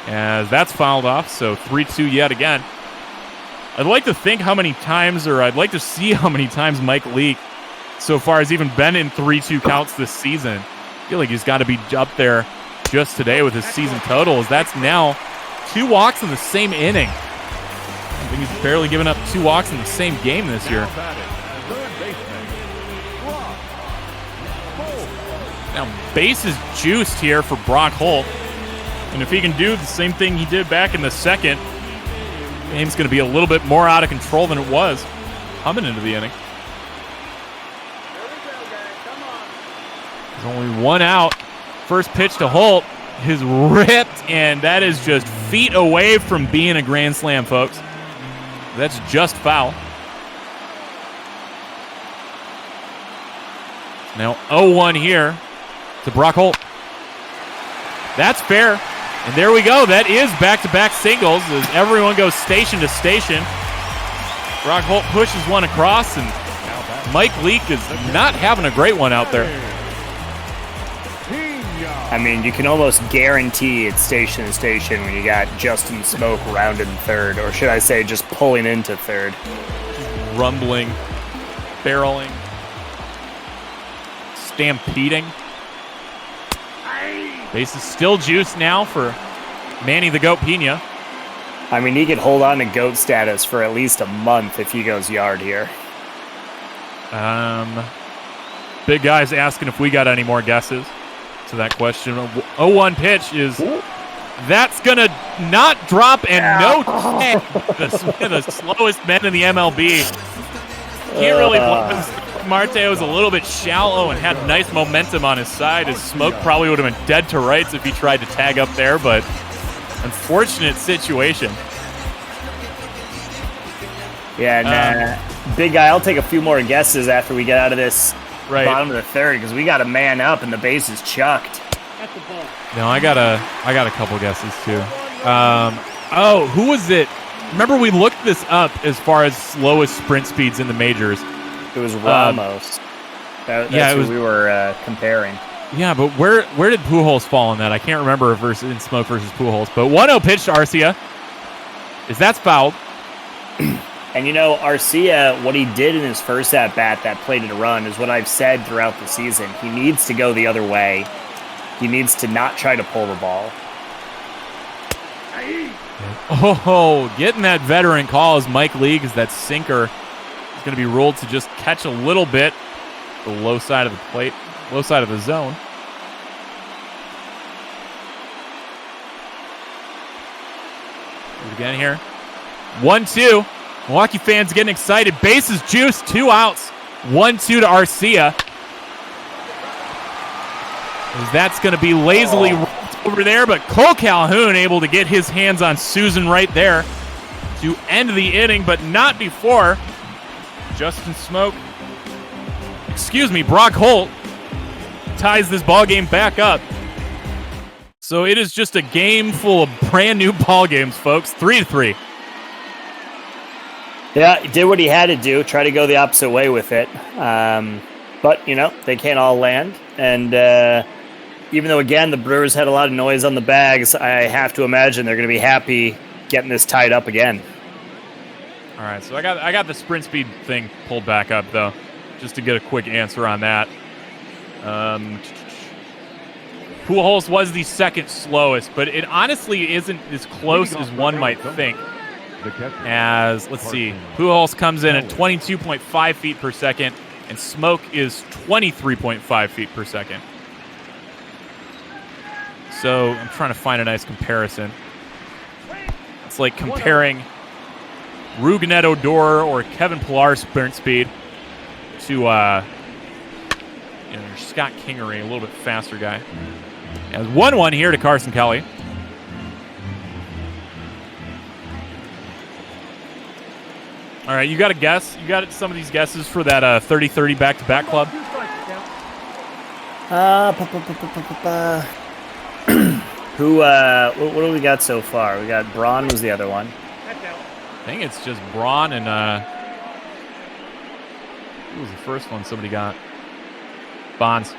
Speaker 10: As that's fouled off, so 3-2 yet again. I'd like to think how many times, or I'd like to see how many times Mike Leake so far has even been in 3-2 counts this season. I feel like he's got to be up there just today with his season total, as that's now 2 walks in the same inning. I think he's barely given up 2 walks in the same game this year. Now base is juiced here for Brock Holt. And if he can do the same thing he did back in the second, the game's going to be a little bit more out of control than it was coming into the inning. There's only 1 out. First pitch to Holt is ripped, and that is just feet away from being a grand slam, folks. That's just foul. Now 0-1 here to Brock Holt. That's fair. And there we go. That is back-to-back singles as everyone goes station to station. Brock Holt pushes one across, and Mike Leake is not having a great one out there.
Speaker 9: I mean, you can almost guarantee it's station to station when you got Justin Smoke rounded in third, or should I say just pulling into third.
Speaker 10: Rumbling, barreling, stampeding. Base is still juiced now for Manny the Goat Pena.
Speaker 9: I mean, he could hold on to GOAT status for at least a month if he goes yard here.
Speaker 10: Big guy's asking if we got any more guesses to that question. 0-1 pitch is... That's going to not drop and no tag. The slowest men in the MLB. Can't really blame him. Marte was a little bit shallow and had nice momentum on his side. His Smoke probably would have been dead to rights if he tried to tag up there, but unfortunate situation.
Speaker 9: Yeah, and big guy, I'll take a few more guesses after we get out of this bottom of the third because we got a man up and the base is chucked.
Speaker 10: No, I got a couple guesses too. Who was it? Remember we looked this up as far as slowest sprint speeds in the majors.
Speaker 9: It was Ramos. That's who we were comparing.
Speaker 10: Yeah, but where did Pujols fall in that? I can't remember in Smoke versus Pujols. But 1-0 pitch to Arcia. That's fouled.
Speaker 9: And you know, Arcia, what he did in his first at-bat that played it a run is what I've said throughout the season. He needs to go the other way. He needs to not try to pull the ball.
Speaker 10: Oh, getting that veteran call as Mike Leake is that sinker is going to be ruled to just catch a little bit the low side of the plate, low side of the zone. Do it again here. 1-2. Milwaukee fans getting excited. Bases juiced. 2 outs. 1-2 to Arcia. That's going to be lazily over there, but Cole Calhoun able to get his hands on Susan right there to end the inning, but not before Brock Holt ties this ball game back up. So it is just a game full of brand new ball games, folks. 3-3.
Speaker 9: Yeah, he did what he had to do, try to go the opposite way with it. But, you know, they can't all land. And even though, again, the Brewers had a lot of noise on the bags, I have to imagine they're going to be happy getting this tied up again.
Speaker 10: All right, so I got the sprint speed thing pulled back up, though, just to get a quick answer on that. Pujols was the second slowest, but it honestly isn't as close as one might think. As, let's see, Pujols comes in at 22.5 feet per second, and Smoke is 23.5 feet per second. So I'm trying to find a nice comparison. It's like comparing Rougned Odor or Kevin Pillar's sprint speed to Scott Kingery, a little bit faster guy. As 1-1 here to Carson Kelly. All right, you got a guess? You got some of these guesses for that 30-30 back-to-back club?
Speaker 9: What do we got so far? We got Braun was the other one.
Speaker 10: I think it's just Braun and who was the first one somebody got? Bonds.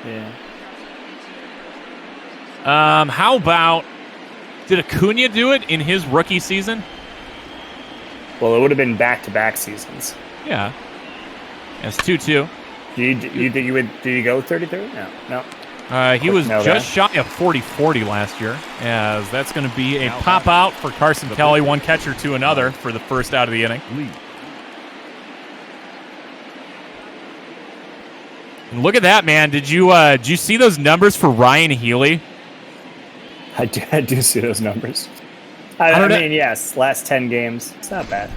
Speaker 9: Yeah.
Speaker 10: How about, did Acuna do it in his rookie season?
Speaker 9: Well, it would have been back-to-back seasons.
Speaker 10: Yeah. It's 2-2.
Speaker 9: Did you go 30-30? No.
Speaker 10: He was just shy of 40-40 last year, as that's going to be a pop-out for Carson Kelly, one catcher to another for the first out of the inning. And look at that, man. Did you see those numbers for Ryan Healy?
Speaker 9: I do see those numbers. I mean, yes, last 10 games. It's not bad.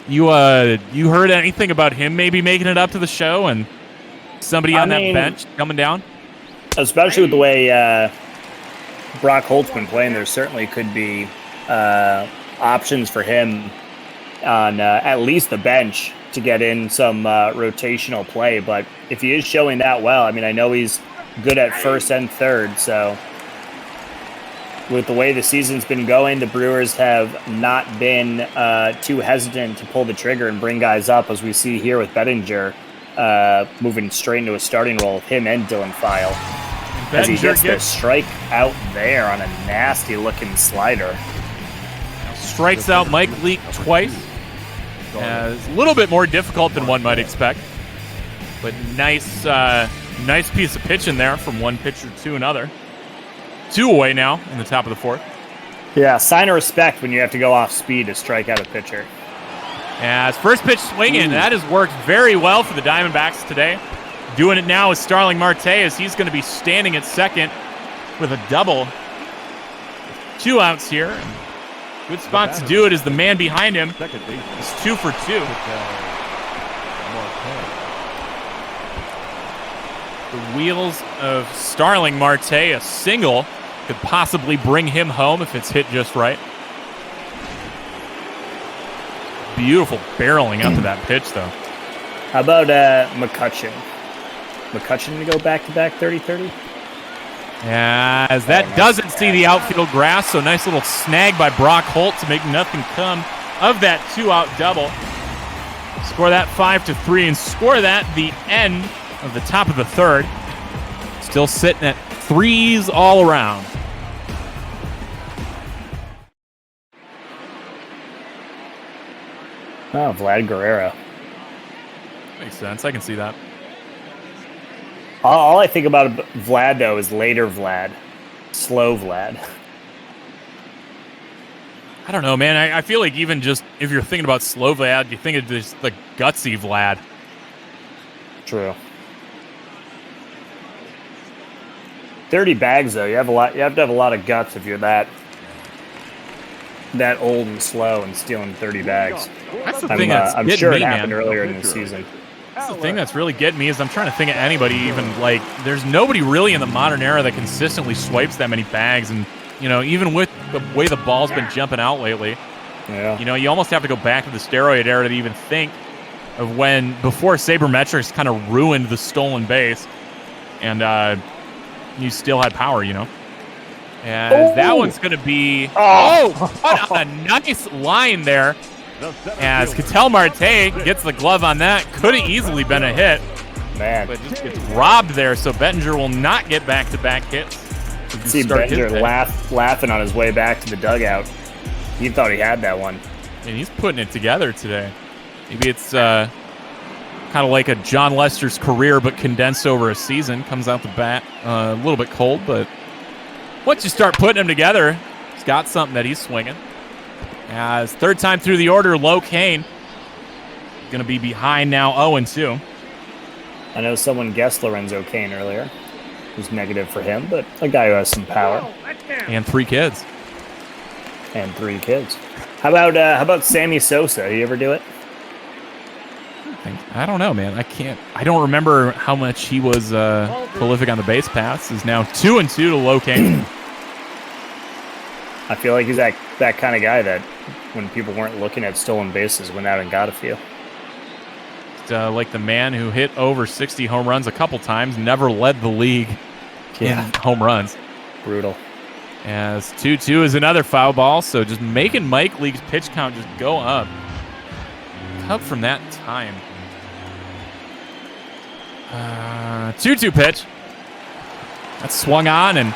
Speaker 10: You heard anything about him maybe making it up to the show and somebody on that bench coming down?
Speaker 9: Especially with the way Brock Holt's been playing, there certainly could be options for him on at least the bench to get in some rotational play. But if he is showing that well, I mean, I know he's good at first and third, so with the way the season's been going, the Brewers have not been too hesitant to pull the trigger and bring guys up, as we see here with Bettinger moving straight into a starting role with him and Dylan File. as he gets the strike out there on a nasty-looking slider.
Speaker 10: Strikes out Mike Leake twice. A little bit more difficult than one might expect. But nice piece of pitching there from one pitcher to another. 2 away now in the top of the 4th.
Speaker 9: Yeah, sign of respect when you have to go off speed to strike out a pitcher.
Speaker 10: As first pitch swinging, that has worked very well for the Diamondbacks today. Doing it now is Starling Marte, as he's going to be standing at second with a double. 2 outs here. Good spot to do it is the man behind him. He's 2 for 2. The wheels of Starling Marte, a single, could possibly bring him home if it's hit just right. Beautiful barreling up to that pitch, though.
Speaker 9: How about McCutchen? McCutchen to go back-to-back 30-30?
Speaker 10: As that doesn't see the outfield grass, so nice little snag by Brock Holt to make nothing come of that 2-out double. Score that 5-3 and score that the end of the top of the 3rd. Still sitting at 3s all around.
Speaker 9: Oh, Vlad Guerrero.
Speaker 10: Makes sense. I can see that.
Speaker 9: All I think about Vlad, though, is later Vlad. Slow Vlad.
Speaker 10: I don't know, man. I feel like even just if you're thinking about slow Vlad, you think of just the gutsy Vlad.
Speaker 9: True. 30 bags, though. You have to have a lot of guts if you're that old and slow and stealing 30 bags.
Speaker 10: That's the thing that's
Speaker 9: I'm
Speaker 10: getting
Speaker 9: sure
Speaker 10: me,
Speaker 9: it happened
Speaker 10: man.
Speaker 9: earlier in the season.
Speaker 10: That's the thing that's really getting me is I'm trying to think of anybody even like there's nobody really in the modern era that consistently swipes that many bags, and even with the way the ball's been jumping out lately, you almost have to go back to the steroid era to even think of before sabermetrics kind of ruined the stolen base, and you still had power, And that one's going to be what a nice line there. As Ketel Marte gets the glove on that. Could have easily been a hit.
Speaker 9: Man.
Speaker 10: But just gets robbed there, so Bettinger will not get back-to-back hits.
Speaker 9: See Bettinger laughing on his way back to the dugout. He thought he had that one.
Speaker 10: And he's putting it together today. Maybe it's kind of like a John Lester's career, but condensed over a season. Comes out the bat a little bit cold, but once you start putting them together, he's got something that he's swinging. As 3rd time through the order, Low Kane going to be behind now 0-2.
Speaker 9: I know someone guessed Lorenzo Kane earlier. It was negative for him, but a guy who has some power.
Speaker 10: And 3 kids.
Speaker 9: How about Sammy Sosa? You ever do it?
Speaker 10: I don't know, man. I don't remember how much he was prolific on the base paths. Is now 2-2 to Low Kane.
Speaker 9: I feel like he's that kind of guy that when people weren't looking at stolen bases, went out and got a few.
Speaker 10: Like the man who hit over 60 home runs a couple times, never led the league in home runs.
Speaker 9: Brutal.
Speaker 10: As 2-2 is another foul ball, so just making Mike Leake's pitch count just go up. Up from that time. 2-2 pitch. That's swung on and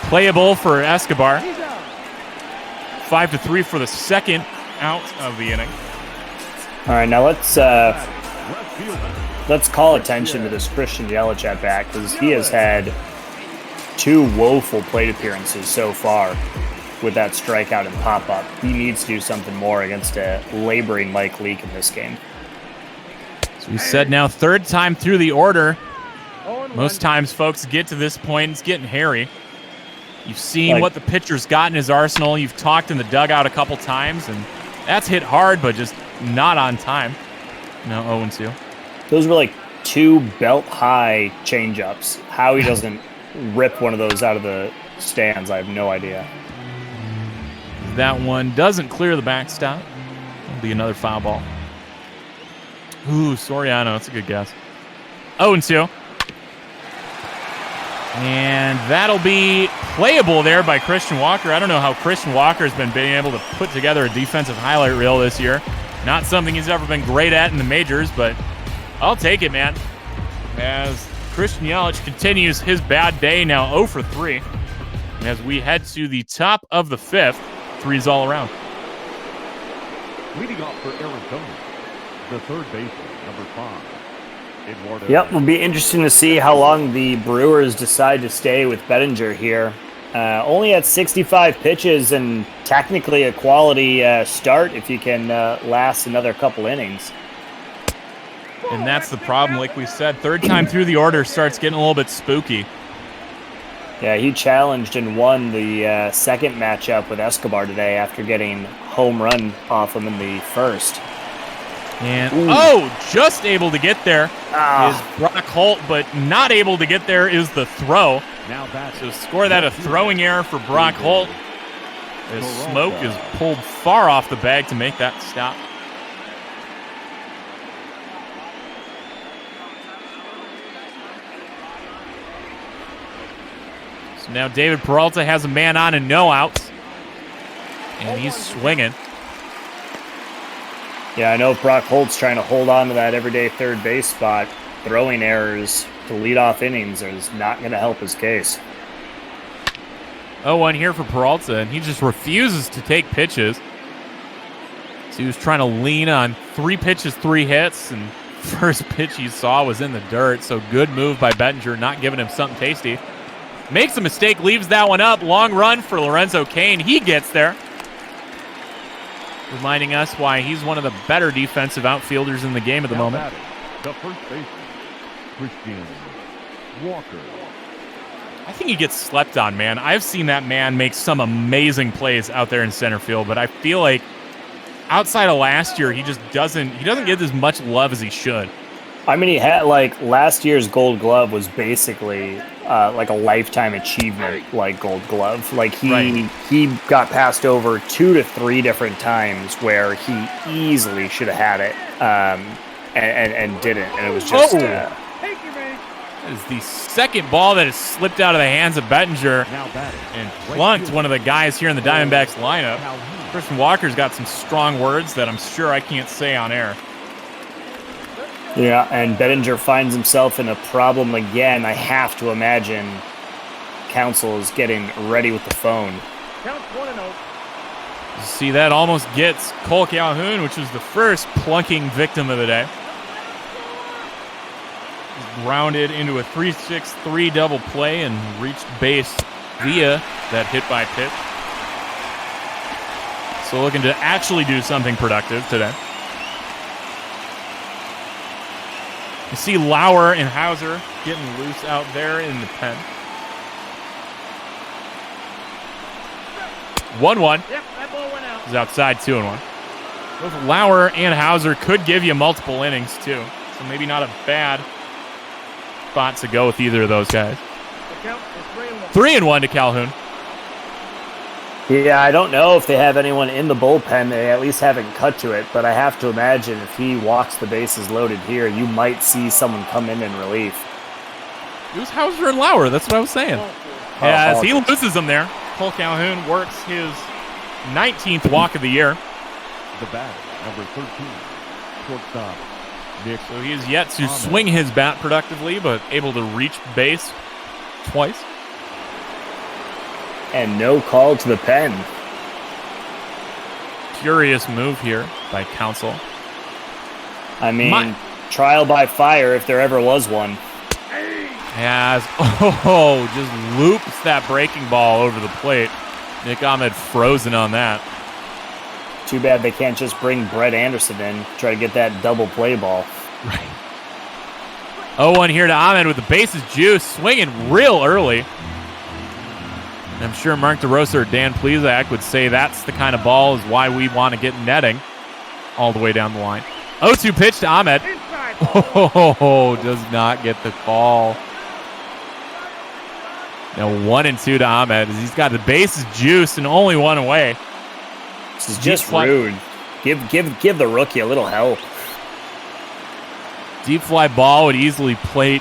Speaker 10: playable for Escobar. 5-3 for the second out of the inning.
Speaker 9: All right, now let's call attention to this Christian Yelich at bat, because he has had 2 woeful plate appearances so far with that strikeout and pop-up. He needs to do something more against a laboring Mike Leake in this game.
Speaker 10: So we said now 3rd time through the order. Most times folks get to this point, it's getting hairy. You've seen what the pitcher's got in his arsenal. You've talked in the dugout a couple times, and that's hit hard, but just not on time. No, 0-2.
Speaker 9: Those were like 2 belt-high changeups. How he doesn't rip one of those out of the stands, I have no idea.
Speaker 10: That one doesn't clear the backstop. It'll be another foul ball. Ooh, Soriano, that's a good guess. 0-2. And that'll be playable there by Christian Walker. I don't know how Christian Walker has been being able to put together a defensive highlight reel this year. Not something he's ever been great at in the majors, but I'll take it, man. As Christian Yelich continues his bad day, now 0 for 3. And as we head to the top of the 5th, 3s all around.
Speaker 5: Leading off for Arizona, the third baseman, number 5. Eduardo.
Speaker 9: Yep, will be interesting to see how long the Brewers decide to stay with Bettinger here. Only at 65 pitches and technically a quality start if you can last another couple innings.
Speaker 10: And that's the problem, like we said. Third time through the order starts getting a little bit spooky.
Speaker 9: Yeah, he challenged and won the second matchup with Escobar today after getting home run off him in the first.
Speaker 10: And just able to get there is Brock Holt, but not able to get there is the throw. So score that a throwing error for Brock Holt. As Smoke is pulled far off the bag to make that stop. So now David Peralta has a man on and no outs. And he's swinging.
Speaker 9: Yeah, I know Brock Holt's trying to hold on to that everyday third base spot. Throwing errors to lead off innings is not going to help his case.
Speaker 10: 0-1 here for Peralta, and he just refuses to take pitches. So he was trying to lean on 3 pitches, 3 hits, and first pitch he saw was in the dirt. So good move by Bettinger, not giving him something tasty. Makes a mistake, leaves that one up. Long run for Lorenzo Cain. He gets there. Reminding us why he's one of the better defensive outfielders in the game at the moment.
Speaker 5: The first baseman, Christian Walker.
Speaker 10: I think he gets slept on, man. I've seen that man make some amazing plays out there in center field, but I feel like outside of last year, he doesn't get as much love as he should.
Speaker 9: I mean, he had, like, last year's Gold Glove was basically like a lifetime achievement, like Gold Glove. Like, he got passed over 2 to 3 different times where he easily should have had it and didn't. And it was just...
Speaker 10: that is the second ball that has slipped out of the hands of Bettinger and plunked one of the guys here in the Diamondbacks lineup. Christian Walker's got some strong words that I'm sure I can't say on air.
Speaker 9: Yeah, and Bettinger finds himself in a problem again. I have to imagine Counsell is getting ready with the phone.
Speaker 4: Count 1-0.
Speaker 10: See, that almost gets Cole Calhoun, which was the first plunking victim of the day. He's grounded into a 3-6-3 double play and reached base via that hit by Pitt. So looking to actually do something productive today. You see Lauer and Hauser getting loose out there in the pen. 1-1.
Speaker 4: Yep, that ball went out.
Speaker 10: He's outside 2-1. Both Lauer and Hauser could give you multiple innings too. So maybe not a bad spot to go with either of those guys.
Speaker 4: The count is 3-1.
Speaker 10: 3-1 to Calhoun.
Speaker 9: Yeah, I don't know if they have anyone in the bullpen. They at least haven't cut to it, but I have to imagine if he walks the bases loaded here, you might see someone come in relief.
Speaker 10: It was Hauser and Lauer. That's what I was saying. Yeah, as he loses them there, Cole Calhoun works his 19th walk of the year.
Speaker 5: The bat, number 13, shortstop, Nick.
Speaker 10: So he is yet to swing his bat productively, but able to reach base twice.
Speaker 9: And no call to the pen.
Speaker 10: Curious move here by Counsell.
Speaker 9: I mean, trial by fire if there ever was one.
Speaker 10: As just loops that breaking ball over the plate. Nick Ahmed frozen on that.
Speaker 9: Too bad they can't just bring Brett Anderson in, try to get that double play ball.
Speaker 10: Right. 0-1 here to Ahmed with the bases juice, swinging real early. I'm sure Mark DeRosa or Dan Plesac would say that's the kind of ball is why we want to get netting all the way down the line. 0-2 pitch to Ahmed. Does not get the call. Now 1-2 to Ahmed as he's got the bases juiced and only one away.
Speaker 9: This is just rude. Give the rookie a little help.
Speaker 10: Deep fly ball would easily plate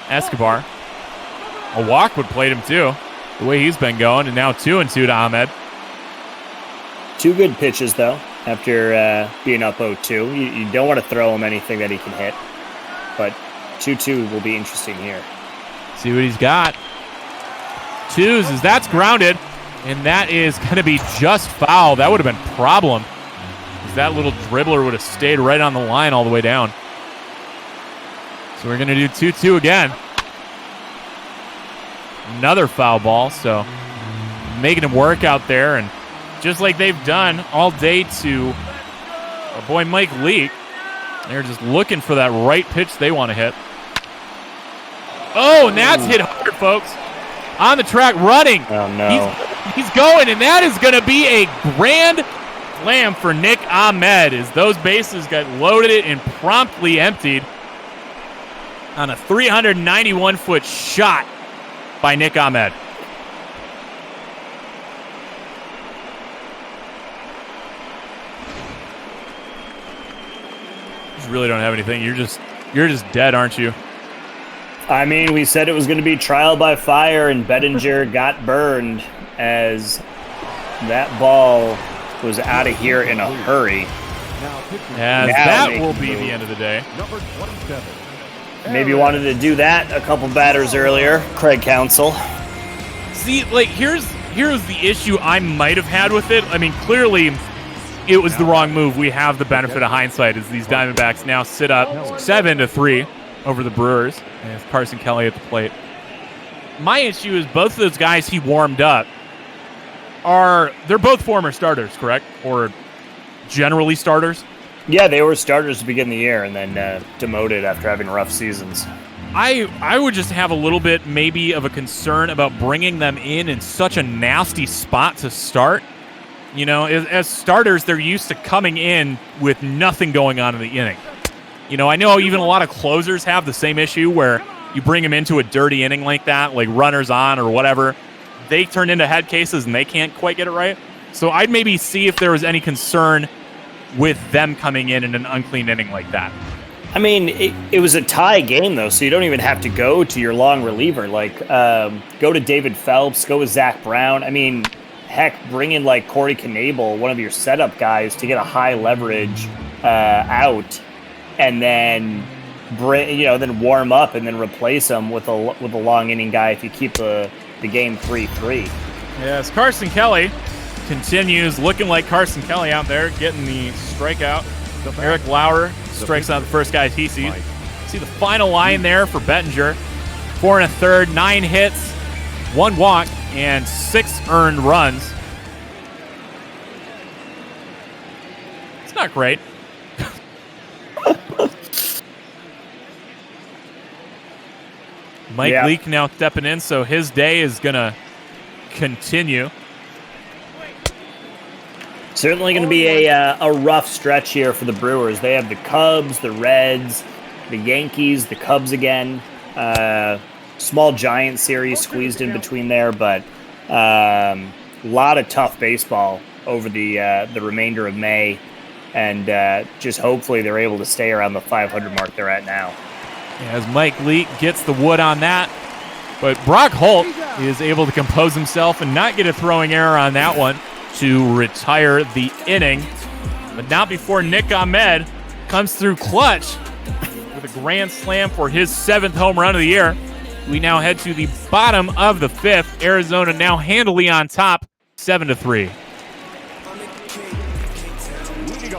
Speaker 10: Escobar. A walk would plate him too. The way he's been going, and now 2-2 to Ahmed.
Speaker 9: 2 good pitches, though, after being up 0-2. You don't want to throw him anything that he can hit, but 2-2 will be interesting here.
Speaker 10: See what he's got. Twos, as that's grounded, and that is going to be just foul. That would have been a problem. That little dribbler would have stayed right on the line all the way down. So we're going to do 2-2 again. Another foul ball, so making him work out there, and just like they've done all day to our boy Mike Leake, they're just looking for that right pitch they want to hit. Oh, and that's hit hard, folks. On the track, running.
Speaker 9: Oh, no.
Speaker 10: He's going, and that is going to be a grand slam for Nick Ahmed as those bases got loaded and promptly emptied on a 391-foot shot by Nick Ahmed. You really don't have anything. You're just dead, aren't you?
Speaker 9: I mean, we said it was going to be trial by fire, and Bettinger got burned as that ball was out of here in a hurry.
Speaker 10: As that will be the end of the day.
Speaker 5: Number 27.
Speaker 9: Maybe wanted to do that a couple batters earlier. Craig Counsell.
Speaker 10: See, like, here's the issue I might have had with it. I mean, clearly it was the wrong move. We have the benefit of hindsight as these Diamondbacks now sit up 7-3 over the Brewers. And it's Carson Kelly at the plate. My issue is both of those guys he warmed up they're both former starters, correct? Or generally starters?
Speaker 9: Yeah, they were starters to begin the year and then demoted after having rough seasons.
Speaker 10: I would just have a little bit maybe of a concern about bringing them in such a nasty spot to start. You know, as starters, they're used to coming in with nothing going on in the inning. You know, I know even a lot of closers have the same issue where you bring them into a dirty inning like that, like runners on or whatever. They turn into head cases and they can't quite get it right. So I'd maybe see if there was any concern with them coming in an unclean inning like that.
Speaker 9: I mean, it was a tie game, though, so you don't even have to go to your long reliever. Like, go to David Phelps, go with Zach Brown. I mean, heck, bring in, like, Corey Knebel, one of your setup guys, to get a high leverage out, and then then warm up and then replace them with a long inning guy if you keep the game 3-3.
Speaker 10: Yes, Carson Kelly continues looking like Carson Kelly out there, getting the strikeout. Eric Lauer strikes out the first guy he sees. See the final line there for Bettinger. 4 1/3, 9 hits, 1 walk, and 6 earned runs. It's not great. Mike Leake now stepping in, so his day is going to continue.
Speaker 9: Certainly going to be a rough stretch here for the Brewers. They have the Cubs, the Reds, the Yankees, the Cubs again. Small Giant series squeezed in between there, but a lot of tough baseball over the remainder of May, and just hopefully they're able to stay around the 500 mark they're at now.
Speaker 10: As Mike Leake gets the wood on that, but Brock Holt is able to compose himself and not get a throwing error on that one to retire the inning, but not before Nick Ahmed comes through clutch with a grand slam for his 7th home run of the year. We now head to the bottom of the 5th. Arizona now handily on top, 7-3.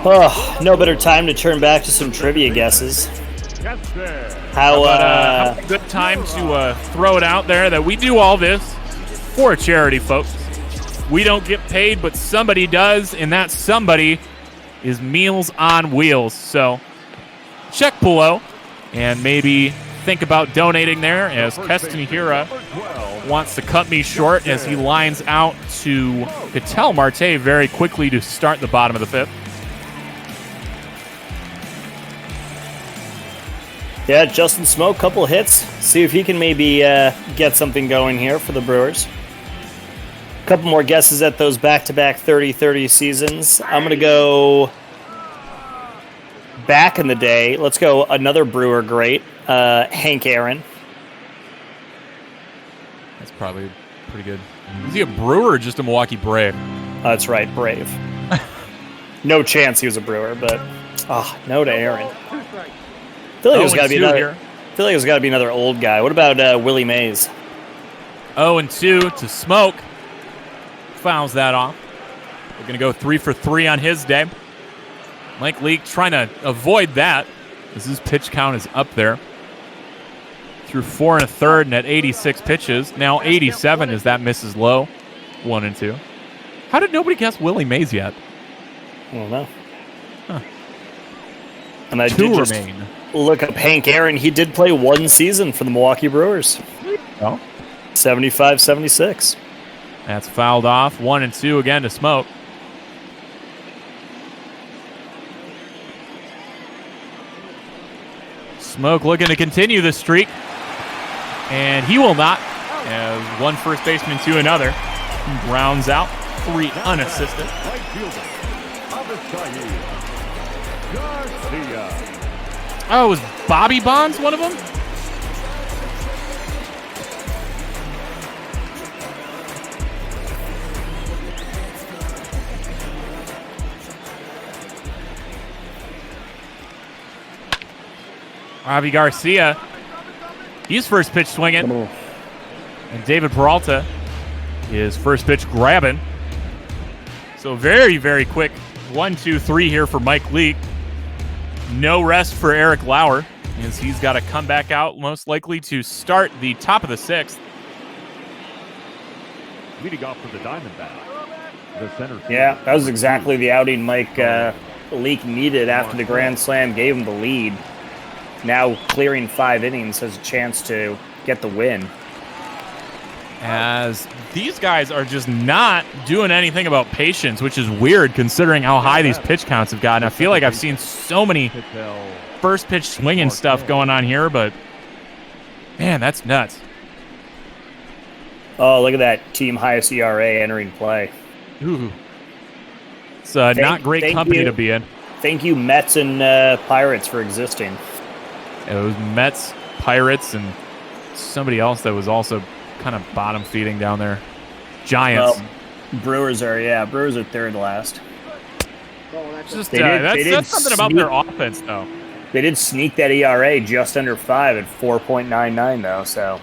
Speaker 9: Oh, no better time to turn back to some trivia guesses.
Speaker 10: How a good time to throw it out there that we do all this for a charity, folks. We don't get paid, but somebody does, and that somebody is Meals on Wheels. So check below and maybe think about donating there, as Castanheira wants to cut me short as he lines out to Ketel Marte very quickly to start the bottom of the 5th.
Speaker 9: Yeah, Justin Smoke, couple hits. See if he can maybe get something going here for the Brewers. A couple more guesses at those back-to-back 30-30 seasons. I'm going to go back in the day. Let's go another Brewer great, Hank Aaron.
Speaker 10: That's probably pretty good. Is he a Brewer or just a Milwaukee Brave?
Speaker 9: That's right, Brave. No chance he was a Brewer, but no to Aaron. I feel like there's got to be another. I feel like there's got to be another old guy. What about Willie Mays?
Speaker 10: 0-2 to Smoke. Fouls that off. We're going to go 3 for 3 on his day. Mike Leake trying to avoid that as his pitch count is up there. Through 4 1/3 and at 86 pitches. Now 87 as that misses low. 1-2. How did nobody guess Willie Mays yet?
Speaker 9: I don't know.
Speaker 10: Huh.
Speaker 9: And I
Speaker 10: 2
Speaker 9: did just
Speaker 10: remain.
Speaker 9: look up Hank Aaron. He did play 1 season for the Milwaukee Brewers.
Speaker 10: Oh.
Speaker 9: 75-76.
Speaker 10: That's fouled off. 1-2 again to Smoke. Smoke looking to continue this streak. And he will not. As one first baseman to another. He rounds out 3 unassisted.
Speaker 5: Right fielder, Garcia.
Speaker 10: Oh, was Bobby Bonds one of them? Robbie Garcia, he's first pitch swinging. And David Peralta is first pitch grabbing. So very, very quick 1-2-3 here for Mike Leake. No rest for Eric Lauer as he's got to come back out most likely to start the top of the 6th.
Speaker 5: Leading off for the Diamondbacks, the center.
Speaker 9: Yeah, that was exactly the outing Mike Leake needed after the Grand Slam gave him the lead. Now clearing 5 innings has a chance to get the win.
Speaker 10: As these guys are just not doing anything about patience, which is weird considering how high these pitch counts have gotten. I feel like I've seen so many first pitch swinging stuff going on here, but man, that's nuts.
Speaker 9: Oh, look at that team highest ERA entering play.
Speaker 10: Ooh. It's not great company to be in.
Speaker 9: Thank you, Mets and Pirates, for existing.
Speaker 10: It was Mets, Pirates, and somebody else that was also kind of bottom feeding down there. Giants.
Speaker 9: Well, Brewers are third last.
Speaker 10: Just that's something about their offense, though.
Speaker 9: They did sneak that ERA just under 5 at 4.99, though. So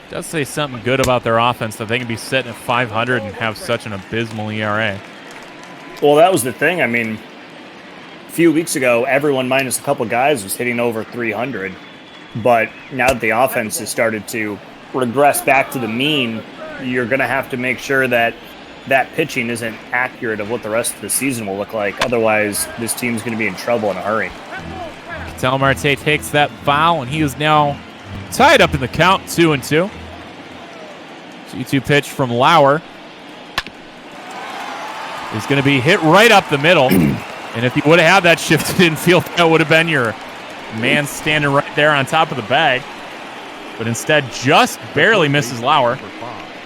Speaker 10: does say something good about their offense that they can be sitting at 500 and have such an abysmal ERA.
Speaker 9: Well, that was the thing. I mean, a few weeks ago, everyone minus a couple guys was hitting over 300. But now that the offense has started to regress back to the mean, you're going to have to make sure that that pitching isn't accurate of what the rest of the season will look like. Otherwise, this team's going to be in trouble in a hurry.
Speaker 10: Ketel Marte takes that foul, and he is now tied up in the count, 2-2. 2-2 pitch from Lauer is going to be hit right up the middle. And if he would have had that shifted infield, that would have been your man standing right there on top of the bag. But instead, just barely misses Lauer.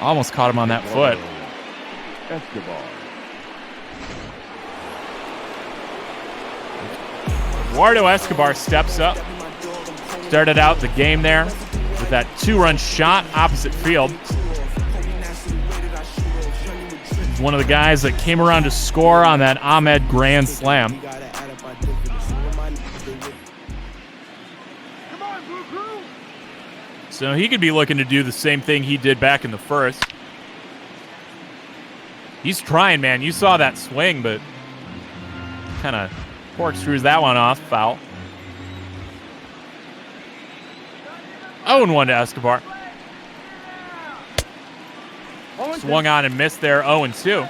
Speaker 10: Almost caught him on that foot. Eduardo Escobar steps up. Started out the game there with that 2-run shot opposite field. He's one of the guys that came around to score on that Ahmed grand slam. So he could be looking to do the same thing he did back in the first. He's trying, man. You saw that swing, but kind of corkscrews that one off. Foul. 0-1 to Escobar. Swung on and missed there. 0-2.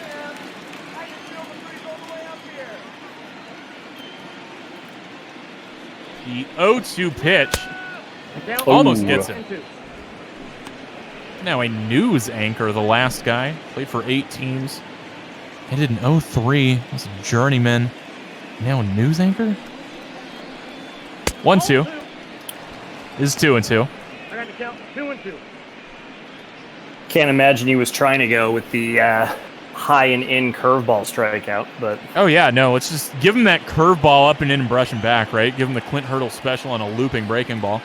Speaker 10: The 0-2 pitch almost gets him. Now a news anchor, the last guy. Played for 8 teams. Ended in 0-3. Was a journeyman. Now a news anchor? 1-2. This is 2-2.
Speaker 4: I got the count. 2-2.
Speaker 9: Can't imagine he was trying to go with the high and in curveball strikeout, but
Speaker 10: oh yeah, no, let's just give him that curveball up and in and brush him back, right? Give him the Clint Hurdle special on a looping breaking ball.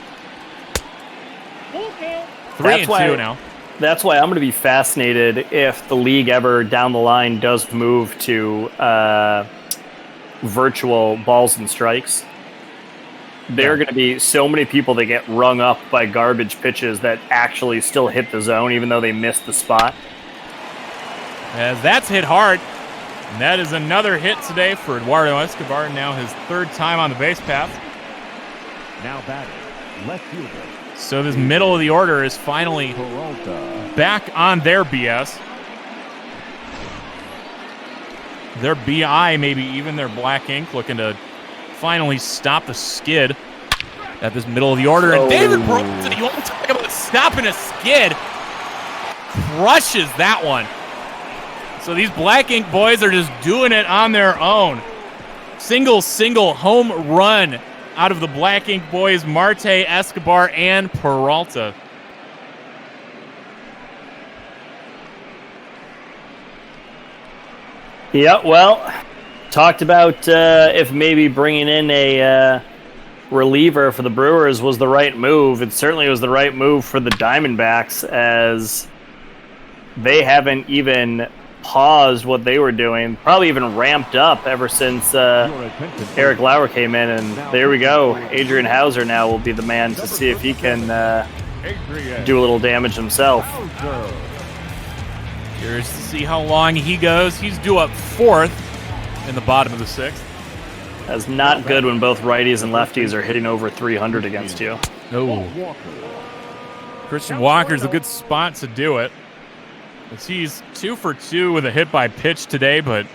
Speaker 10: 3-2 now.
Speaker 9: That's why I'm going to be fascinated if the league ever down the line does move to virtual balls and strikes. there are going to be so many people that get rung up by garbage pitches that actually still hit the zone, even though they missed the spot.
Speaker 10: As that's hit hard. And that is another hit today for Eduardo Escobar, now his third time on the base path.
Speaker 5: Now batting, left fielder.
Speaker 10: So this middle of the order is finally back on their BS. Their BI, maybe even their black ink, looking to finally stop the skid at this middle of the order. And David Peralta, you want to talk about stopping a skid, crushes that one. So these black ink boys are just doing it on their own. Single home run out of the black ink boys, Marte, Escobar, and Peralta.
Speaker 9: Yeah, well, talked about if maybe bringing in a reliever for the Brewers was the right move. It certainly was the right move for the Diamondbacks, as they haven't even paused what they were doing, probably even ramped up ever since Eric Lauer came in, and there we go. Adrian Hauser now will be the man to see if he can do a little damage himself.
Speaker 10: Curious to see how long he goes. He's due up fourth in the bottom of the sixth.
Speaker 9: That's not good when both righties and lefties are hitting over 300 against you.
Speaker 10: No. Christian Walker's a good spot to do it. He's 2 for 2 with a hit by pitch today, but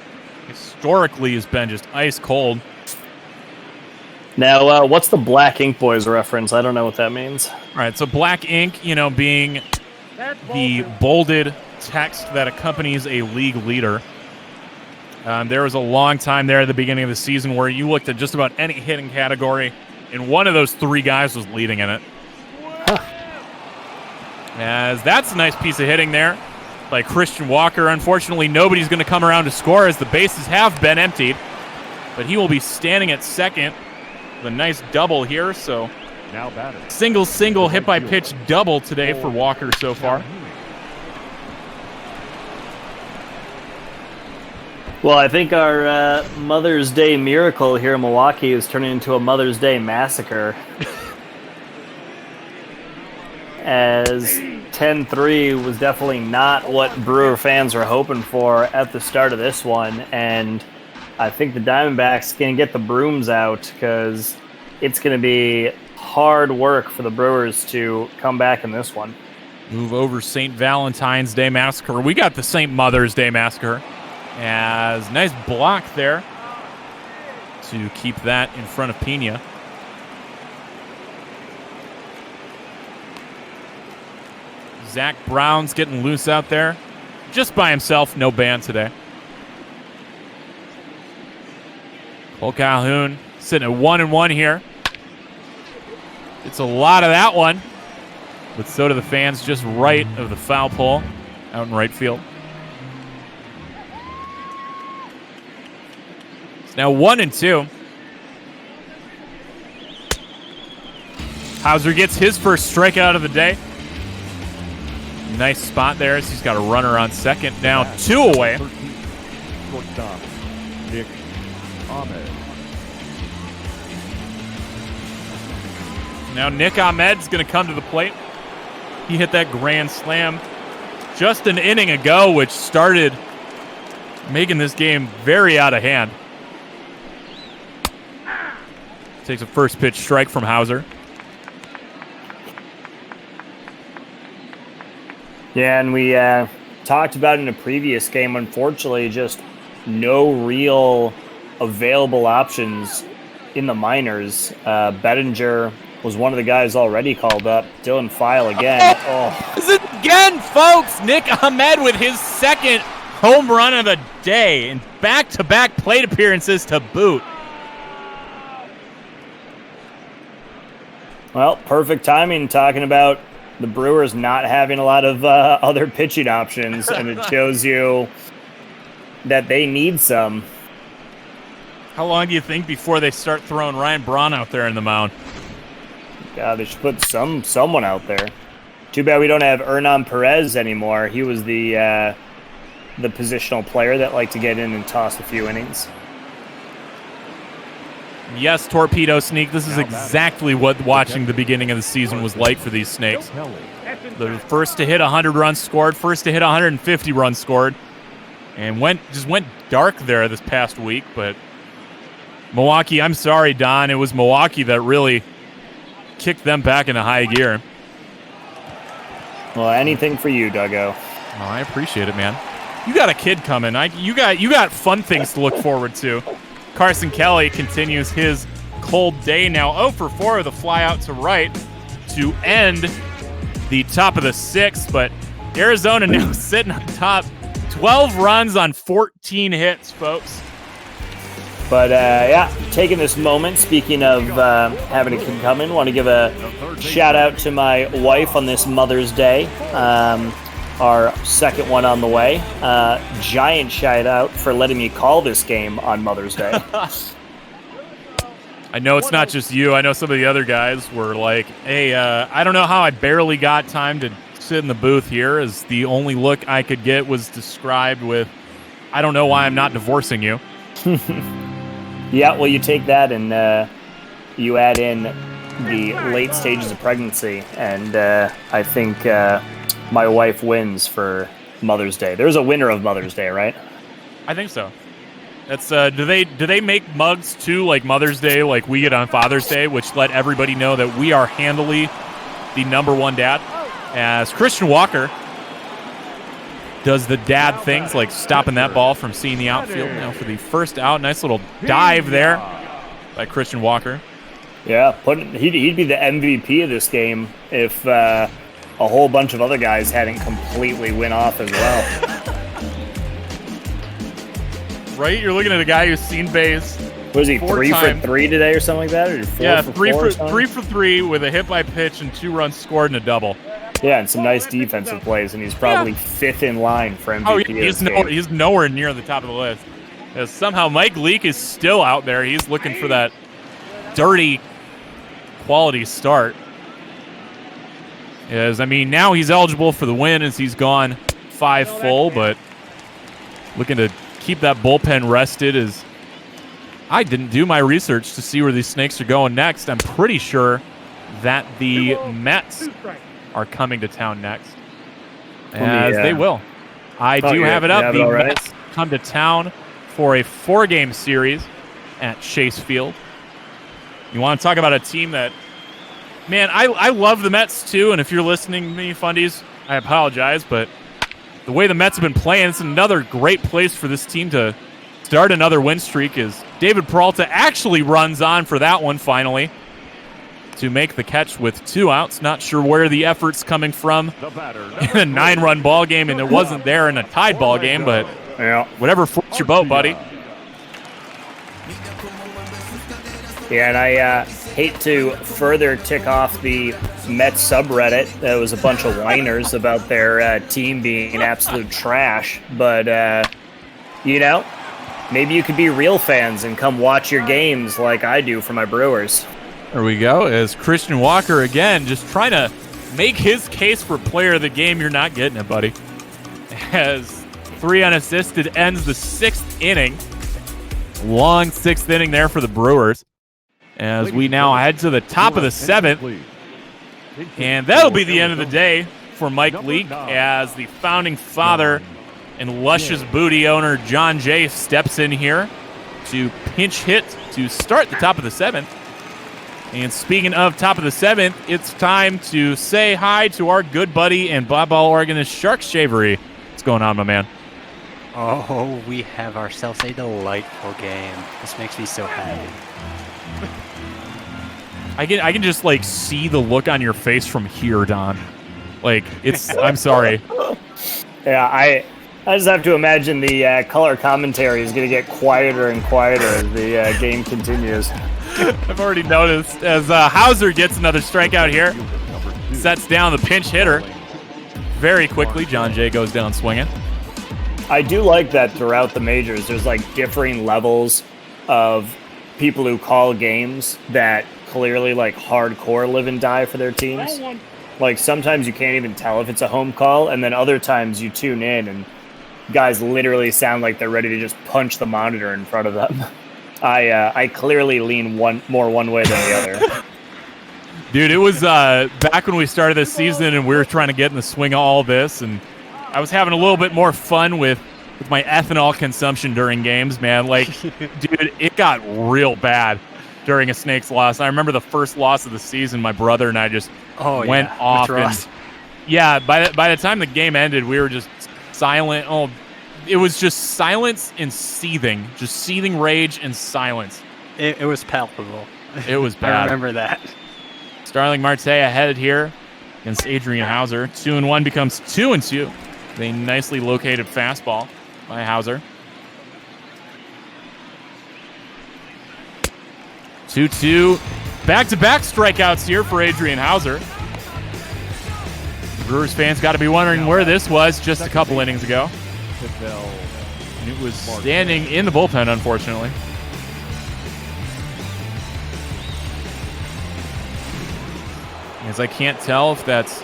Speaker 10: historically has been just ice cold.
Speaker 9: Now, what's the Black Ink Boys reference? I don't know what that means.
Speaker 10: All right, so black ink, being the bolded text that accompanies a league leader. There was a long time there at the beginning of the season where you looked at just about any hitting category, and one of those three guys was leading in it. As that's a nice piece of hitting there by Christian Walker. Unfortunately, nobody's going to come around to score as the bases have been emptied, but he will be standing at second with a nice double here. So
Speaker 5: now batting.
Speaker 10: Single hit by pitch double today for Walker so far.
Speaker 9: Well, I think our Mother's Day miracle here in Milwaukee is turning into a Mother's Day massacre. As 10-3 was definitely not what Brewer fans were hoping for at the start of this one, and I think the Diamondbacks can get the brooms out because it's going to be hard work for the Brewers to come back in this one.
Speaker 10: Move over St. Valentine's Day Massacre. We got the St. Mother's Day Massacre. As nice block there to keep that in front of Pena. Zach Brown's getting loose out there. Just by himself, no band today. Cole Calhoun sitting at 1-1 here. It's a lot of that one. But so do the fans just right of the foul pole out in right field. It's now 1-2. Hauser gets his first strikeout of the day. Nice spot there as he's got a runner on second. Now 2 away.
Speaker 5: Shortstop, Nick Ahmed.
Speaker 10: Now Nick Ahmed's going to come to the plate. He hit that grand slam just an inning ago, which started making this game very out of hand. Takes a first pitch strike from Hauser.
Speaker 9: Yeah, and we talked about in a previous game, unfortunately, just no real available options in the minors. Bettinger was one of the guys already called up. Dylan File again. Oh.
Speaker 10: This is again, folks. Nick Ahmed with his second home run of the day and back-to-back plate appearances to boot.
Speaker 9: Well, perfect timing talking about the Brewers not having a lot of other pitching options, and it shows you that they need some.
Speaker 10: How long do you think before they start throwing Ryan Braun out there in the mound?
Speaker 9: God, they should put someone out there. Too bad we don't have Hernan Perez anymore. He was the positional player that liked to get in and toss a few innings.
Speaker 10: Yes, Torpedo Sneak. This is exactly what watching the beginning of the season was like for these Snakes. The first to hit 100 runs scored, first to hit 150 runs scored, and just went dark there this past week. But Milwaukee, I'm sorry, Don, it was Milwaukee that really kicked them back into high gear.
Speaker 9: Well, anything for you, Duggo.
Speaker 10: Oh, I appreciate it, man. You got a kid coming. You got fun things to look forward to. Carson Kelly continues his cold day now. 0 for 4 with a fly out to right to end the top of the 6th, but Arizona now sitting on top. 12 runs on 14 hits, folks.
Speaker 9: But, yeah, taking this moment, speaking of having a kid coming, want to give a shout-out to my wife on this Mother's Day. Our second one on the way. Giant shout-out for letting me call this game on Mother's Day.
Speaker 10: I know it's not just you. I know some of the other guys were like, hey, I don't know how I barely got time to sit in the booth here, as the only look I could get was described with, I don't know why I'm not divorcing you.
Speaker 9: Yeah, well, you take that and you add in the late stages of pregnancy, and I think my wife wins for Mother's Day. There's a winner of Mother's Day, right?
Speaker 10: I think so. That's do they make mugs too, like Mother's Day, like we get on Father's Day, which let everybody know that we are handily the #1 dad, as Christian Walker does the dad things, like stopping that ball from seeing the outfield. Now for the first out, nice little dive there by Christian Walker.
Speaker 9: Yeah, he'd be the MVP of this game if a whole bunch of other guys hadn't completely went off as well.
Speaker 10: Right? You're looking at a guy who's seen base.
Speaker 9: Was he 3 for 3 today or something like that? Or 4 for
Speaker 10: 3 for 3 with a hit by pitch and 2 runs scored and a double.
Speaker 9: Yeah, and some nice defensive plays, and he's probably 5th in line for MVP.
Speaker 10: Oh, he's nowhere near the top of the list. As somehow Mike Leake is still out there. He's looking for that dirty quality start. Now he's eligible for the win as he's gone 5 full, but looking to keep that bullpen rested. As I didn't do my research to see where these Snakes are going next. I'm pretty sure that the Mets are coming to town next, as they will. I do have it up. The Mets come to town for a 4-game series at Chase Field. You want to talk about a team that, man, I love the Mets too, and if you're listening to me, Fundies, I apologize, but the way the Mets have been playing, it's another great place for this team to start another win streak, as David Peralta actually runs on for that one finally to make the catch with 2 outs. Not sure where the effort's coming from in a 9-run ball game, and it wasn't there in a tied ball game, but whatever floats your boat, buddy.
Speaker 9: Yeah, and I hate to further tick off the Mets subreddit. There was a bunch of whiners about their team being absolute trash, but, maybe you could be real fans and come watch your games like I do for my Brewers.
Speaker 10: There we go, as Christian Walker again just trying to make his case for player of the game. You're not getting it, buddy. As 3 unassisted ends the 6th inning. Long 6th inning there for the Brewers, as we now head to the top of the 7th. And that'll be the end of the day for Mike Leake, as the founding father and luscious booty owner John Jay steps in here to pinch hit to start the top of the 7th. And speaking of top of the 7th, it's time to say hi to our good buddy and Bob Ball organist Shark Shavery. What's going on, my man?
Speaker 11: Oh, we have ourselves a delightful game. This makes me so happy.
Speaker 10: I can just like see the look on your face from here, Don. Like I'm sorry.
Speaker 9: Yeah, I just have to imagine the color commentary is going to get quieter and quieter as the game continues.
Speaker 10: I've already noticed as Hauser gets another strikeout here. Sets down the pinch hitter very quickly. John Jay goes down swinging.
Speaker 9: I do like that throughout the majors, there's like differing levels of people who call games that clearly like hardcore live and die for their teams. Like sometimes you can't even tell if it's a home call, and then other times you tune in and guys literally sound like they're ready to just punch the monitor in front of them. I clearly lean more one way than the other.
Speaker 10: Dude, it was back when we started this season and we were trying to get in the swing of all this, and I was having a little bit more fun with my ethanol consumption during games, man. Like, dude, it got real bad during a Snakes loss. I remember the first loss of the season, my brother and I just went off. And, yeah, by the time the game ended, we were just silent. Oh, it was just silence and seething. Just seething rage and silence.
Speaker 11: It was palpable.
Speaker 10: It was bad.
Speaker 11: I remember that.
Speaker 10: Starling Marte ahead here against Adrian Hauser. 2-1 becomes 2-2. A nicely located fastball by Hauser. 2-2. Back-to-back strikeouts here for Adrian Hauser. Brewers fans got to be wondering where this was just a couple innings ago. And it was standing in the bullpen, unfortunately. As I can't tell if that's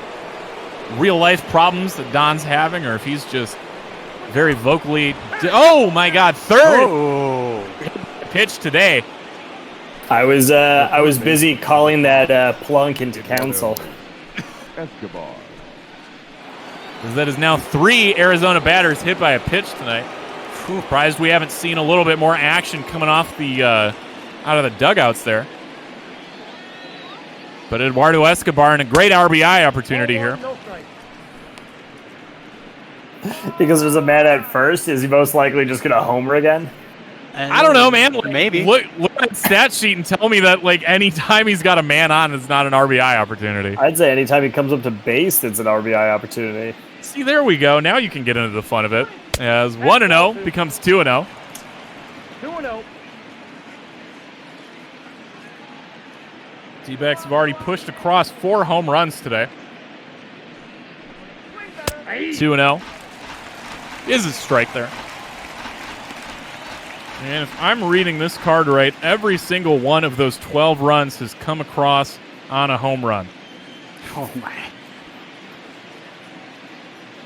Speaker 10: real-life problems that Don's having or if he's just very vocally... Oh, my God, third pitch today.
Speaker 9: I was busy calling that plunk into council.
Speaker 5: Escobar.
Speaker 10: That is now 3 Arizona batters hit by a pitch tonight. Surprised we haven't seen a little bit more action coming off the out of the dugouts there. But Eduardo Escobar in a great RBI opportunity here.
Speaker 9: Because there's a man at first, is he most likely just going to homer again?
Speaker 10: I don't know, man. Like,
Speaker 11: maybe.
Speaker 10: Look at the stat sheet and tell me that like any time he's got a man on, it's not an RBI opportunity.
Speaker 9: I'd say anytime he comes up to base, it's an RBI opportunity.
Speaker 10: See, there we go. Now you can get into the fun of it. As 1-0 becomes 2-0.
Speaker 4: 2-0.
Speaker 10: D-backs have already pushed across 4 home runs today. 2-0. Is a strike there. And if I'm reading this card right, every single one of those 12 runs has come across on a home run.
Speaker 11: Oh, my.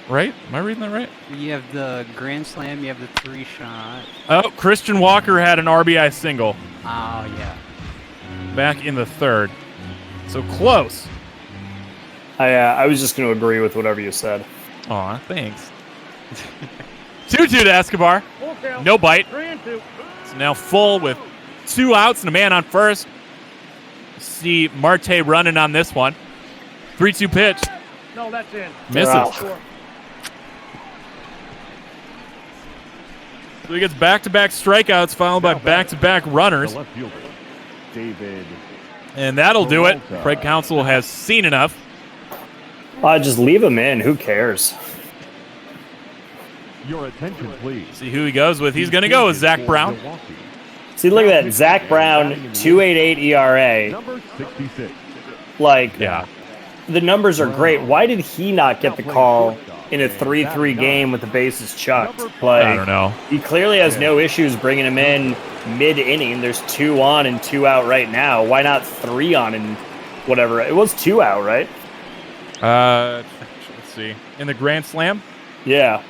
Speaker 10: Right? Am I reading that right?
Speaker 11: You have the grand slam, you have the 3-shot.
Speaker 10: Oh, Christian Walker had an RBI single.
Speaker 11: Oh, yeah.
Speaker 10: Back in the 3rd. So close.
Speaker 9: I was just going to agree with whatever you said.
Speaker 10: Aw, thanks. 2-2 to Escobar. No bite.
Speaker 4: 3-2.
Speaker 10: It's now full with 2 outs and a man on first. See Marte running on this one. 3-2 pitch.
Speaker 4: No, that's in.
Speaker 10: Misses. So he gets back-to-back strikeouts followed by back-to-back runners.
Speaker 5: The left fielder, David.
Speaker 10: And that'll do it. Craig Counsell has seen enough.
Speaker 9: Just leave him in. Who cares?
Speaker 5: Your attention, please.
Speaker 10: See who he goes with. He's going to go with Zach Brown.
Speaker 9: See, look at that. Zach Brown, 2.88 ERA.
Speaker 5: Number 66.
Speaker 9: Like,
Speaker 10: Yeah.
Speaker 9: the numbers are great. Why did he not get the call in a 3-3 game with the bases chucked? Like,
Speaker 10: I don't know.
Speaker 9: He clearly has no issues bringing him in mid-inning. There's 2 on and 2 out right now. Why not 3 on and whatever? It was 2 out, right?
Speaker 10: Let's see. In the Grand Slam?
Speaker 9: Yeah.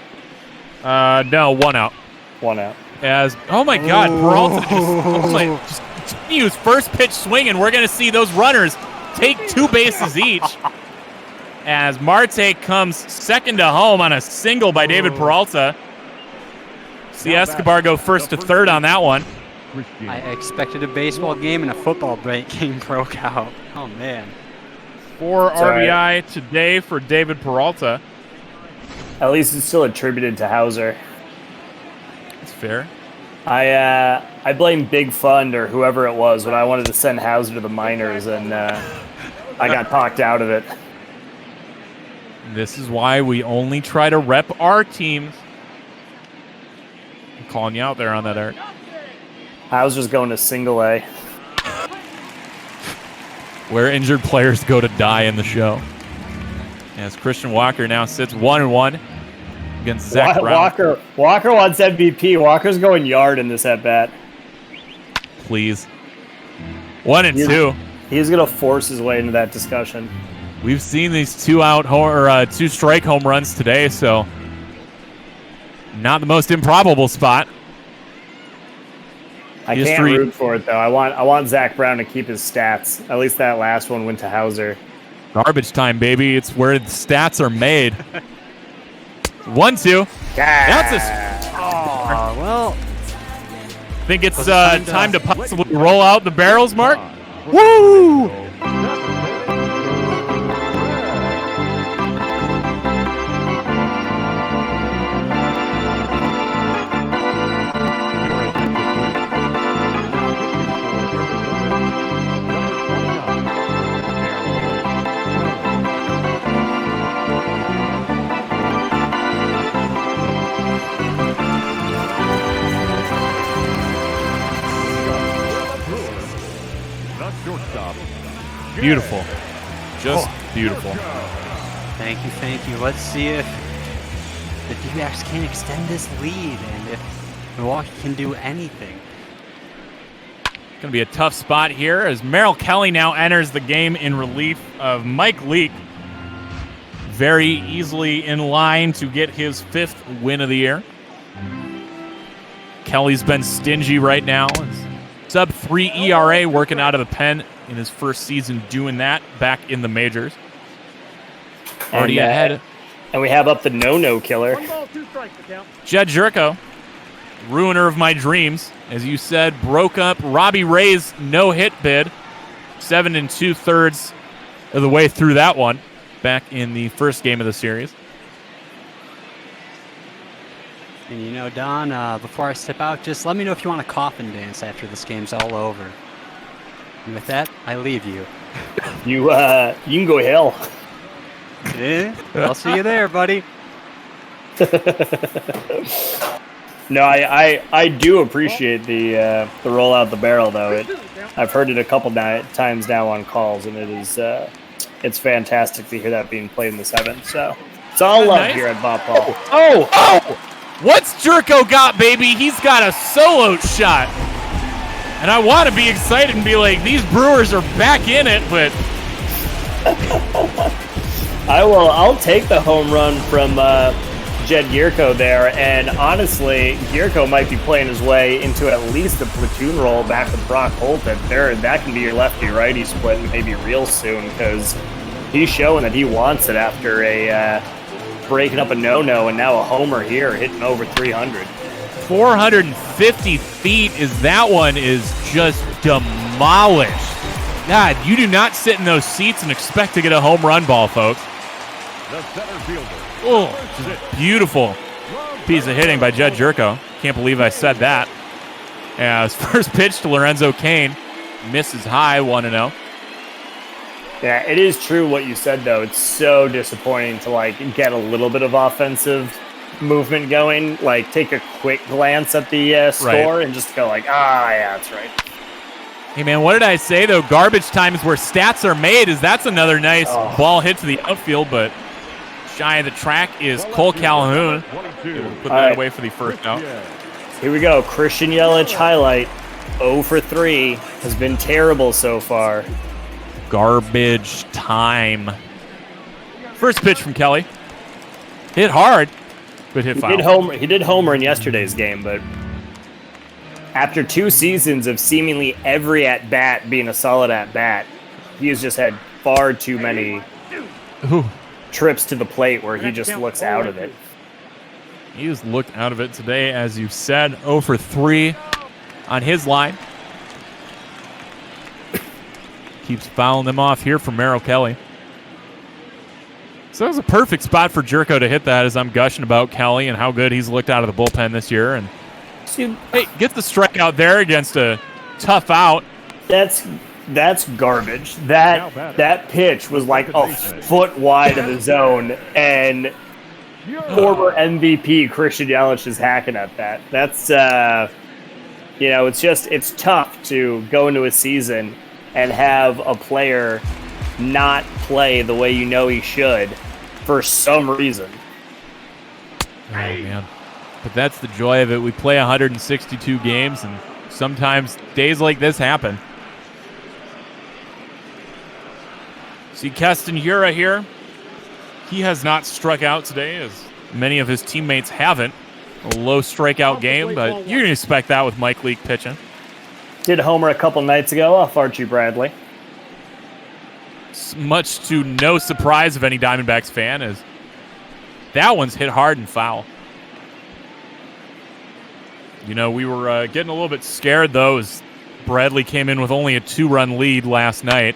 Speaker 10: No, 1 out.
Speaker 9: 1 out.
Speaker 10: As oh my God, Peralta just continues first pitch swinging. We're going to see those runners take 2 bases each. As Marte comes second to home on a single by David Peralta. See Escobar go first to third on that one.
Speaker 11: I expected a baseball game and a football game broke out. Oh, man.
Speaker 10: 4 RBI today for David Peralta.
Speaker 9: At least it's still attributed to Hauser.
Speaker 10: That's fair.
Speaker 9: I blame Big Fund or whoever it was when I wanted to send Hauser to the minors, and I got talked out of it.
Speaker 10: This is why we only try to rep our teams. I'm calling you out there on that, Eric.
Speaker 9: Hauser's going to single A.
Speaker 10: Where injured players go to die in the show. As Christian Walker now sits 1-1 against Zach Brown.
Speaker 9: Walker wants MVP. Walker's going yard in this at-bat.
Speaker 10: Please. 1-2.
Speaker 9: He's going to force his way into that discussion.
Speaker 10: We've seen these 2 strike home runs today, so not the most improbable spot.
Speaker 9: I can't root for it though. I want Zach Brown to keep his stats. At least that last one went to Hauser.
Speaker 10: Garbage time, baby. It's where the stats are made. 1-2. That's a.
Speaker 11: Oh, well.
Speaker 10: I think it's time to possibly roll out the barrels, Mark. Woo! Beautiful. Just beautiful.
Speaker 11: Thank you. Let's see if the D-backs can extend this lead and if Milwaukee can do anything.
Speaker 10: Going to be a tough spot here as Merrill Kelly now enters the game in relief of Mike Leake. Very easily in line to get his 5th win of the year. Kelly's been stingy right now. Sub-3 ERA working out of the pen in his first season doing that back in the majors. Already ahead.
Speaker 9: And we have up the no-no killer.
Speaker 4: 1 ball, 2 strikes, the count.
Speaker 10: Jed Jerko, ruiner of my dreams, as you said, broke up Robbie Ray's no-hit bid 7 2/3 of the way through that one back in the first game of the series.
Speaker 11: And you know, Don, before I step out, just let me know if you want a coffin dance after this game's all over. And with that, I leave you.
Speaker 9: You can go hell.
Speaker 11: Yeah, I'll see you there, buddy.
Speaker 9: No, I do appreciate the roll out the barrel though. I've heard it a couple times now on calls, and it is it's fantastic to hear that being played in the 7th. So it's all love here at Bob Paul.
Speaker 10: Oh! What's Jerko got, baby? He's got a solo shot. And I want to be excited and be like, these Brewers are back in it, but
Speaker 9: I'll take the home run from Jed Gierko there, and honestly, Gierko might be playing his way into at least a platoon role back with Brock Holt. That can be your lefty-righty split maybe real soon, because he's showing that he wants it after a breaking up a no-no and now a homer here, hitting over 300.
Speaker 10: 450 feet that one is just demolished. God, you do not sit in those seats and expect to get a home run ball, folks.
Speaker 5: The center fielder.
Speaker 10: Oh, just beautiful piece of hitting by Jed Jerko. Can't believe I said that. As first pitch to Lorenzo Cain, misses high, 1-0.
Speaker 9: Yeah, it is true what you said, though. It's so disappointing to get a little bit of offensive movement going. Take a quick glance at the score and just go yeah, that's right.
Speaker 10: Hey, man, what did I say, though? Garbage time is where stats are made. That's another nice ball hit to the outfield, but shy of the track is Cole Calhoun. Put that away for the first out.
Speaker 9: Here we go. Christian Yelich highlight. 0 for 3. Has been terrible so far.
Speaker 10: Garbage time. First pitch from Kelly. Hit hard, but hit foul.
Speaker 9: He did homer in yesterday's game, but after 2 seasons of seemingly every at-bat being a solid at-bat, he has just had far too many trips to the plate where he just looks out of it.
Speaker 10: He has looked out of it today, as you said. 0 for 3 on his line. Keeps fouling them off here from Merrill Kelly. So it was a perfect spot for Jerko to hit that, as I'm gushing about Kelly and how good he's looked out of the bullpen this year. And hey, get the strikeout there against a tough out.
Speaker 9: That's garbage. That pitch was a foot wide of the zone, and former MVP Christian Yelich is hacking at that. That's it's tough to go into a season and have a player not play the way you know he should for some reason.
Speaker 10: Oh, man. But that's the joy of it. We play 162 games, and sometimes days like this happen. See Keston Hura here. He has not struck out today, as many of his teammates haven't. A low strikeout game, but you can expect that with Mike Leake pitching.
Speaker 9: Did homer a couple nights ago off Archie Bradley.
Speaker 10: Much to no surprise of any Diamondbacks fan, as that one's hit hard and foul. You know, we were getting a little bit scared, though, as Bradley came in with only a 2-run lead last night.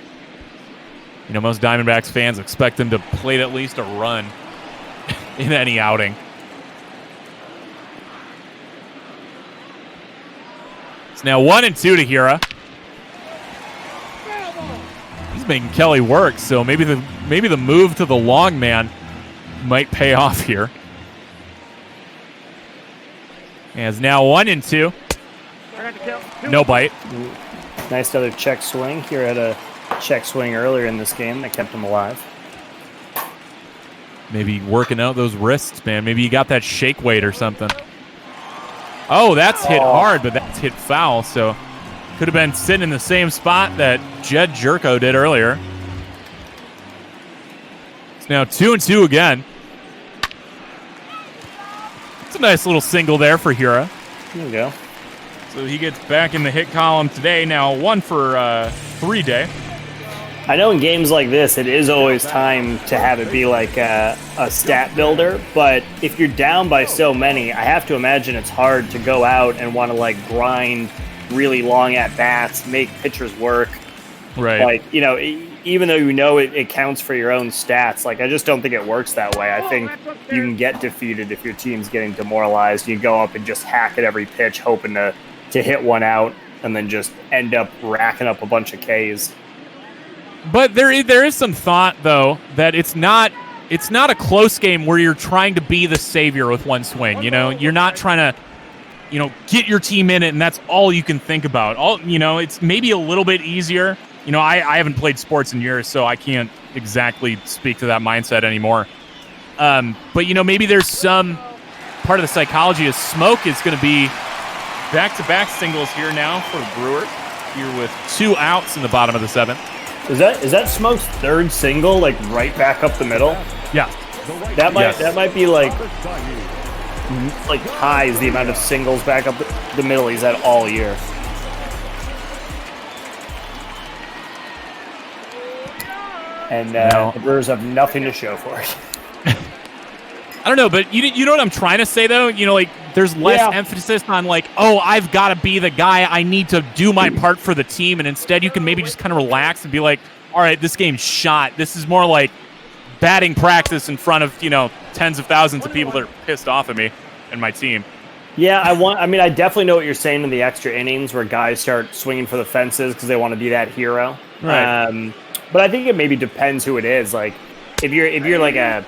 Speaker 10: You know, most Diamondbacks fans expect him to plate at least a run in any outing. It's now 1-2 to Hira. He's making Kelly work, so maybe the move to the long man might pay off here. And it's now 1-2. No bite.
Speaker 9: Nice other check swing. Hira had a check swing earlier in this game that kept him alive.
Speaker 10: Maybe working out those wrists, man. Maybe you got that shake weight or something. Oh, that's hit hard, but that's hit foul, so could have been sitting in the same spot that Jed Jerko did earlier. It's now 2-2 again. It's a nice little single there for Hira.
Speaker 9: There you go.
Speaker 10: So he gets back in the hit column today. Now 1 for 3 day.
Speaker 9: I know in games like this, it is always time to have it be like a stat builder, but if you're down by so many, I have to imagine it's hard to go out and want to like grind really long at-bats, make pitchers work.
Speaker 10: Right.
Speaker 9: Like, you know, even though you know it counts for your own stats, like I just don't think it works that way. I think you can get defeated if your team's getting demoralized. You go up and just hack at every pitch, hoping to hit one out, and then just end up racking up a bunch of Ks.
Speaker 10: But there is some thought, though, that it's not a close game where you're trying to be the savior with one swing. You know, you're not trying to, you know, get your team in it, and that's all you can think about. It's maybe a little bit easier. You know, I haven't played sports in years, so I can't exactly speak to that mindset anymore. But, you know, maybe there's some part of the psychology of Smoke is going to be back-to-back singles here now for the Brewers, here with 2 outs in the bottom of the 7th.
Speaker 9: Is that Smoke's third single, like right back up the middle?
Speaker 10: Yeah.
Speaker 9: That might be like ties the amount of singles back up the middle he's had all year. And the Brewers have nothing to show for it.
Speaker 10: I don't know, but you know what I'm trying to say, though? You know, like, there's less emphasis on, like, oh, I've got to be the guy. I need to do my part for the team. And instead, you can maybe just kind of relax and be like, all right, this game's shot. This is more like batting practice in front of, you know, tens of thousands of people that are pissed off at me and my team.
Speaker 9: Yeah, I definitely know what you're saying in the extra innings where guys start swinging for the fences because they want to be that hero.
Speaker 10: Right.
Speaker 9: But I think it maybe depends who it is. Like, if you're like a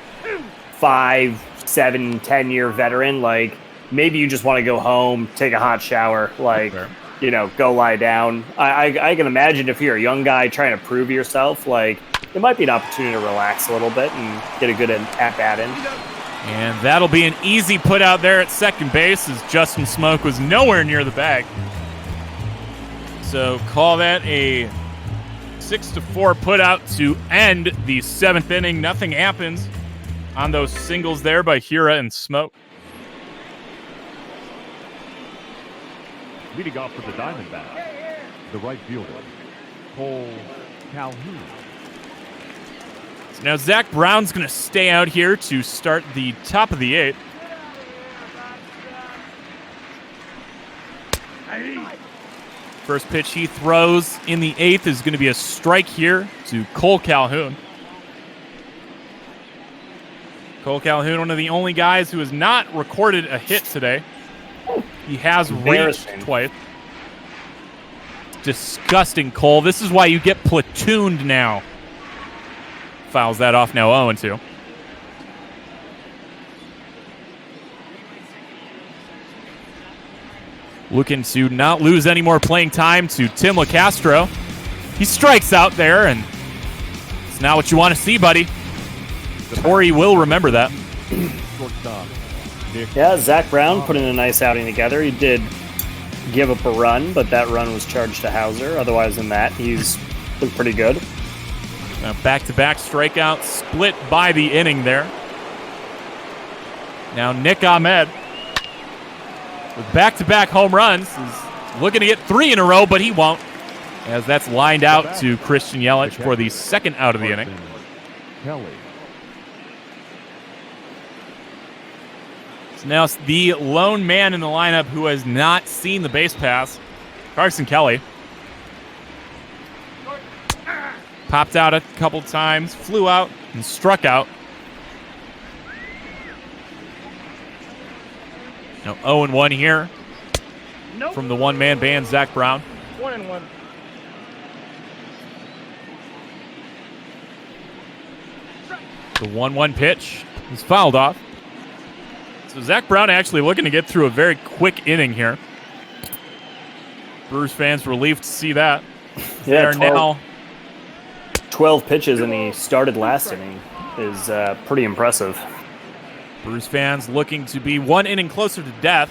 Speaker 9: 5, 7, 10-year veteran, like maybe you just want to go home, take a hot shower, like, you know, go lie down. I can imagine if you're a young guy trying to prove yourself, like it might be an opportunity to relax a little bit and get a good at-bat in.
Speaker 10: And that'll be an easy put out there at second base as Justin Smoke was nowhere near the bag. So call that a 6-4 put out to end the 7th inning. Nothing happens on those singles there by Hira and Smoke.
Speaker 5: Leading off for the Diamondbacks, the right fielder, Cole Calhoun.
Speaker 10: So now Zach Brown's going to stay out here to start the top of the 8th. First pitch he throws in the 8th is going to be a strike here to Cole Calhoun. Cole Calhoun, one of the only guys who has not recorded a hit today. He has reached twice. Disgusting, Cole. This is why you get platooned now. Fouls that off now 0-2. Looking to not lose any more playing time to Tim LaCastro. He strikes out there, and it's not what you want to see, buddy. Torrey will remember that.
Speaker 9: Yeah, Zach Brown put in a nice outing together. He did give up a run, but that run was charged to Hauser. Otherwise than that, he's looked pretty good.
Speaker 10: Now back-to-back strikeouts, split by the inning there. Now Nick Ahmed with back-to-back home runs is looking to get 3 in a row, but he won't, as that's lined out to Christian Yelich for the second out of the inning.
Speaker 5: Kelly.
Speaker 10: So now it's the lone man in the lineup who has not seen the base pass, Carson Kelly. Popped out a couple times, flew out, and struck out. Now 0-1 here from the one-man band, Zach Brown.
Speaker 4: 1-1.
Speaker 10: The 1-1 pitch is fouled off. So Zach Brown actually looking to get through a very quick inning here. Brewers fans relieved to see that. They are now
Speaker 9: 12 pitches, and he started last inning is pretty impressive.
Speaker 10: Brewers fans looking to be 1 inning closer to death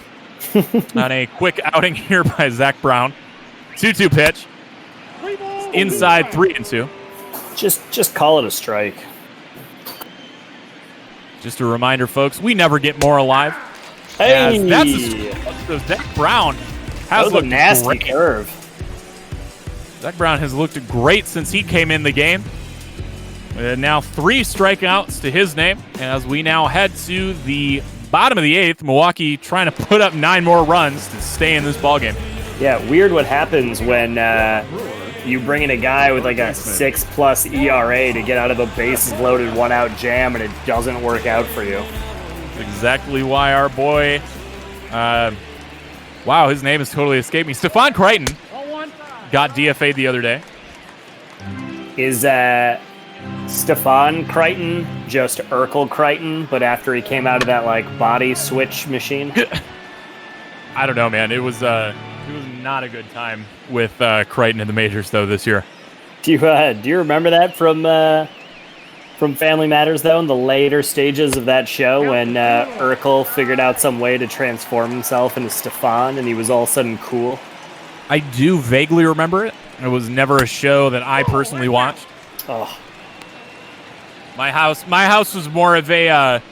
Speaker 10: on a quick outing here by Zach Brown. 2-2 pitch. Inside 3-2.
Speaker 9: Just call it a strike.
Speaker 10: Just a reminder, folks, we never get more alive.
Speaker 9: Hey!
Speaker 10: So Zach Brown has looked
Speaker 9: a nasty
Speaker 10: great.
Speaker 9: curve.
Speaker 10: Zach Brown has looked great since he came in the game. Now 3 strikeouts to his name as we now head to the bottom of the 8th. Milwaukee trying to put up 9 more runs to stay in this ballgame.
Speaker 9: Yeah, weird what happens when you bring in a guy with like a 6+ ERA to get out of a bases-loaded 1-out jam, and it doesn't work out for you.
Speaker 10: Exactly why our boy, wow, his name has totally escaped me. Stephon Crichton got DFA'd the other day.
Speaker 9: Is Stephon Crichton just Urkel Crichton, but after he came out of that like body switch machine?
Speaker 10: I don't know, man. It was not a good time with Crichton in the majors though this year.
Speaker 9: Do you remember that from Family Matters though, in the later stages of that show when Urkel figured out some way to transform himself into Stephon and he was all of a sudden cool?
Speaker 10: I do vaguely remember it. It was never a show that I personally watched.
Speaker 9: Oh.
Speaker 10: My house was more of a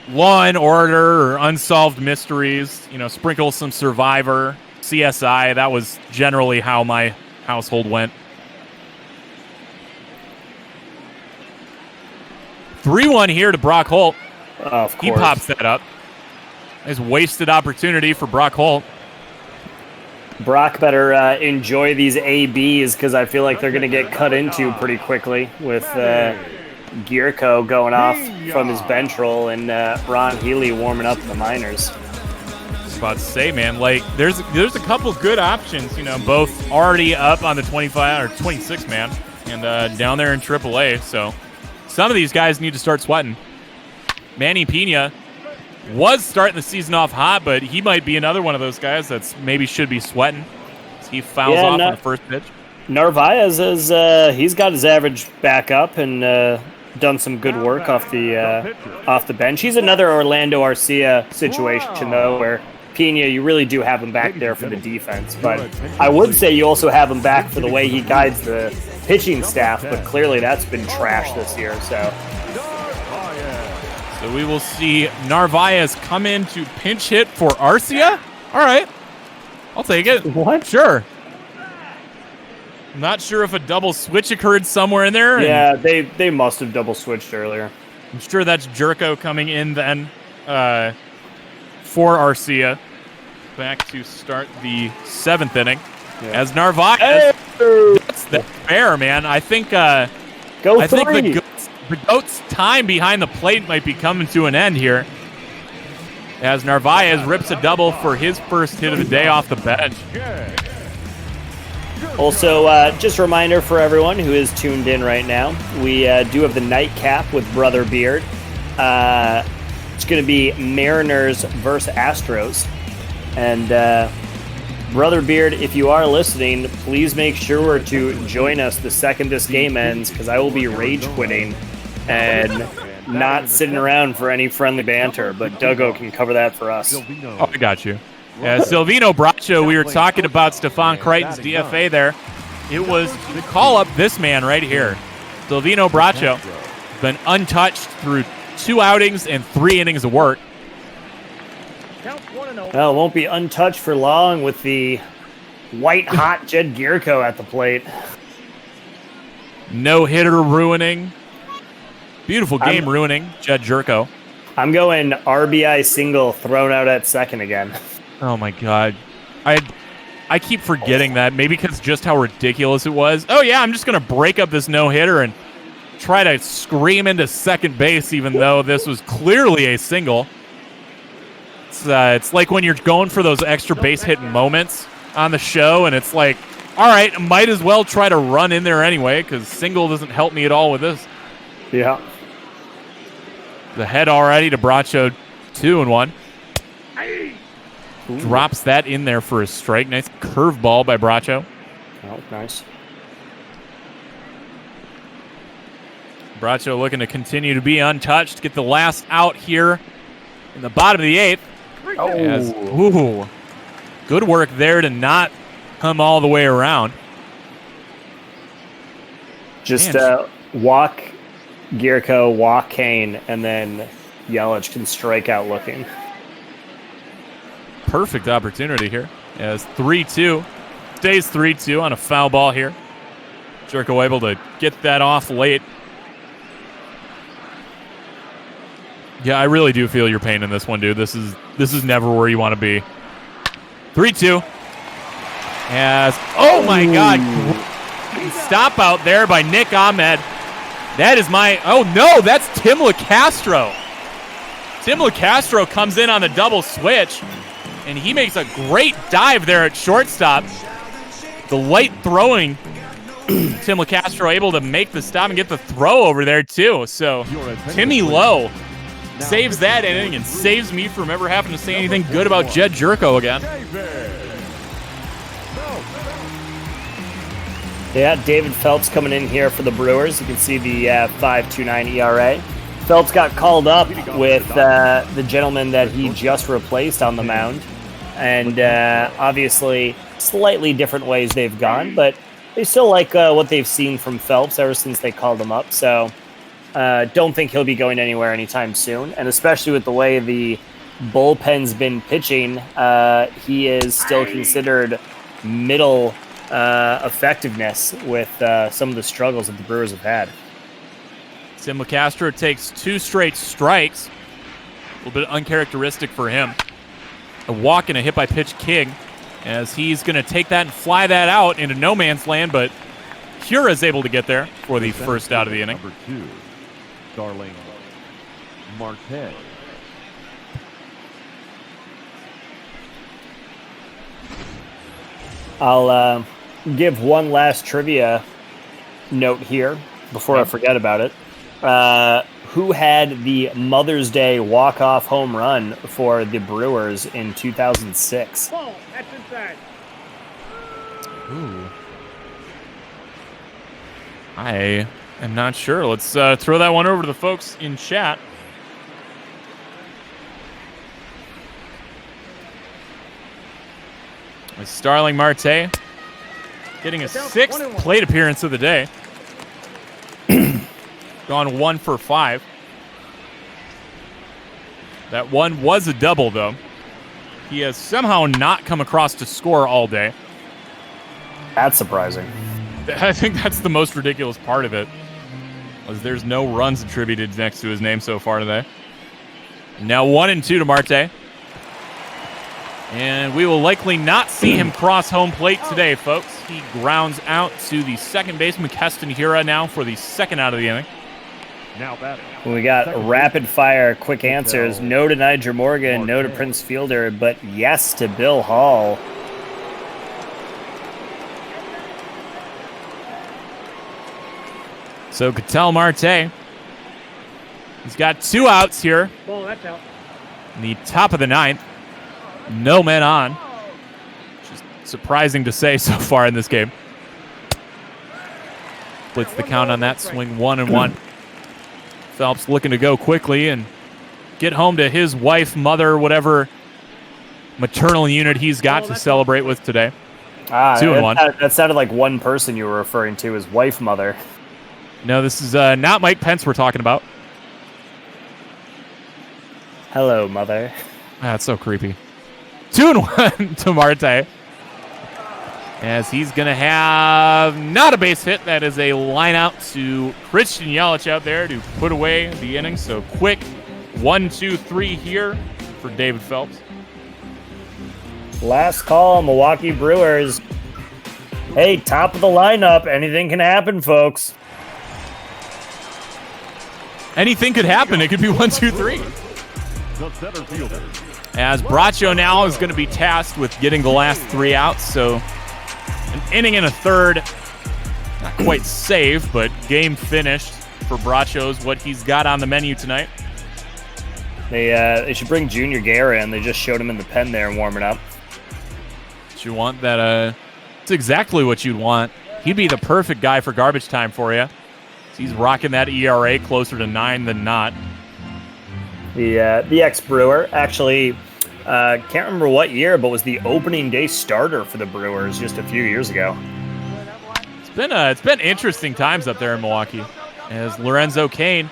Speaker 10: Law and Order or Unsolved Mysteries, sprinkle some Survivor, CSI. That was generally how my household went. 3-1 here to Brock Holt.
Speaker 9: Of course.
Speaker 10: He pops that up. Nice wasted opportunity for Brock Holt.
Speaker 9: Brock better enjoy these ABs because I feel like they're going to get cut into pretty quickly with Gierko going off from his bench role and Ron Healy warming up in the minors.
Speaker 10: I was about to say, man, like there's a couple good options, both already up on the 25 or 26 man and down there in AAA. So some of these guys need to start sweating. Manny Pena was starting the season off hot, but he might be another one of those guys that's maybe should be sweating. He fouls off on the first pitch.
Speaker 9: Narvaez he's got his average back up and done some good work off the bench. He's another Orlando Arcia situation though, where Pena, you really do have him back there for the defense, but I would say you also have him back for the way he guides the pitching staff, but clearly that's been trash this year.
Speaker 10: So we will see Narvaez come in to pinch hit for Arcia. All right, I'll take it.
Speaker 9: What?
Speaker 10: Sure. I'm not sure if a double switch occurred somewhere in there.
Speaker 9: Yeah, they must have double switched earlier.
Speaker 10: I'm sure that's Jerko coming in then for Arcia. Back to start the 7th inning as Narvaez. That's fair, man. I think the GOAT's time behind the plate might be coming to an end here. As Narvaez rips a double for his first hit of the day off the bench.
Speaker 9: Also, just a reminder for everyone who is tuned in right now, we do have the nightcap with Brother Beard. It's going to be Mariners versus Astros. And Brother Beard, if you are listening, please make sure to join us the second this game ends, because I will be rage quitting and not sitting around for any friendly banter. But Duggo can cover that for us.
Speaker 10: Oh, I got you. Silvino Bracho, we were talking about Stephon Crichton's DFA there. It was to call up this man right here. Silvino Bracho, been untouched through 2 outings and 3 innings of work.
Speaker 4: Count 1-0.
Speaker 9: Well, it won't be untouched for long with the white-hot Jed Gierko at the plate.
Speaker 10: No-hitter ruining. Beautiful game ruining, Jed Gierko.
Speaker 9: I'm going RBI single thrown out at second again.
Speaker 10: Oh, my God. I keep forgetting that, maybe because just how ridiculous it was. Oh, yeah, I'm just going to break up this no-hitter and try to scream into second base, even though this was clearly a single. It's like when you're going for those extra base hit moments on the show, and it's like, all right, might as well try to run in there anyway, because single doesn't help me at all with this.
Speaker 9: Yeah.
Speaker 10: The head already to Bracho, 2-1. Drops that in there for a strike. Nice curveball by Bracho.
Speaker 9: Oh, nice.
Speaker 10: Bracho looking to continue to be untouched. Get the last out here in the bottom of the 8th. Ooh. Good work there to not come all the way around.
Speaker 9: Just walk Gierko, walk Kane, and then Yelich can strike out looking.
Speaker 10: Perfect opportunity here. As 3-2. Stays 3-2 on a foul ball here. Gierko able to get that off late. Yeah, I really do feel your pain in this one, dude. This is never where you want to be. 3-2. As oh my God, stop out there by Nick Ahmed. That is that's Tim LaCastro. Tim LaCastro comes in on the double switch, and he makes a great dive there at shortstop. The light throwing Tim LaCastro able to make the stop and get the throw over there too. So Timmy Lowe saves that inning and saves me from ever having to say anything good about Jed Gierko again.
Speaker 9: Yeah, David Phelps coming in here for the Brewers. You can see the 5.29 ERA. Phelps got called up with the gentleman that he just replaced on the mound. And obviously, slightly different ways they've gone, but they still like what they've seen from Phelps ever since they called him up. So don't think he'll be going anywhere anytime soon. And especially with the way the bullpen's been pitching, he is still considered middle effectiveness with some of the struggles that the Brewers have had.
Speaker 10: Tim LaCastro takes 2 straight strikes. A little bit uncharacteristic for him. A walk and a hit by pitch king, as he's going to take that and fly that out into no man's land, but Cura is able to get there for the first out of the inning.
Speaker 5: Number 2, Starling Marte.
Speaker 9: I'll give one last trivia note here before I forget about it. Who had the Mother's Day walk-off home run for the Brewers in 2006?
Speaker 4: Ball, that's inside.
Speaker 10: Ooh. I am not sure. Let's throw that one over to the folks in chat. Starling Marte getting a 6th plate appearance of the day. Gone 1 for 5. That one was a double, though. He has somehow not come across to score all day.
Speaker 9: That's surprising.
Speaker 10: I think that's the most ridiculous part of it, was there's no runs attributed next to his name so far today. Now 1-2 to Marte. And we will likely not see him cross home plate today, folks. He grounds out to the second baseman, Keston Hira, now for the second out of the inning.
Speaker 5: Now batting.
Speaker 9: We got rapid fire, quick answers. No to Niger Morgan, no to Prince Fielder, but yes to Bill Hall.
Speaker 10: So Ketel Marte, he's got 2 outs here.
Speaker 4: Ball, that's out.
Speaker 10: In the top of the 9th. No men on. Which is surprising to say so far in this game. Splits the count on that. Swing 1-1. Phelps looking to go quickly and get home to his wife, mother, whatever maternal unit he's got to celebrate with today. 2-1.
Speaker 9: That sounded like one person you were referring to as wife, mother.
Speaker 10: No, this is not Mike Pence we're talking about.
Speaker 9: Hello, mother.
Speaker 10: That's so creepy. 2-1 to Marte. As he's going to have not a base hit. That is a line out to Christian Yelich out there to put away the inning. So quick 1-2-3 here for David Phelps.
Speaker 9: Last call, Milwaukee Brewers. Hey, top of the lineup. Anything can happen, folks.
Speaker 10: Anything could happen. It could be 1-2-3.
Speaker 5: The center fielder.
Speaker 10: As Bracho now is going to be tasked with getting the last 3 outs. So an inning and a third. Not quite saved, but game finished for Bracho's what he's got on the menu tonight.
Speaker 9: They should bring Junior Guerra in. They just showed him in the pen there warming up.
Speaker 10: You want that? It's exactly what you'd want. He'd be the perfect guy for garbage time for you. He's rocking that ERA closer to 9 than not.
Speaker 9: The ex-Brewer actually can't remember what year, but was the opening day starter for the Brewers just a few years ago.
Speaker 10: It's been interesting times up there in Milwaukee. As Lorenzo Cain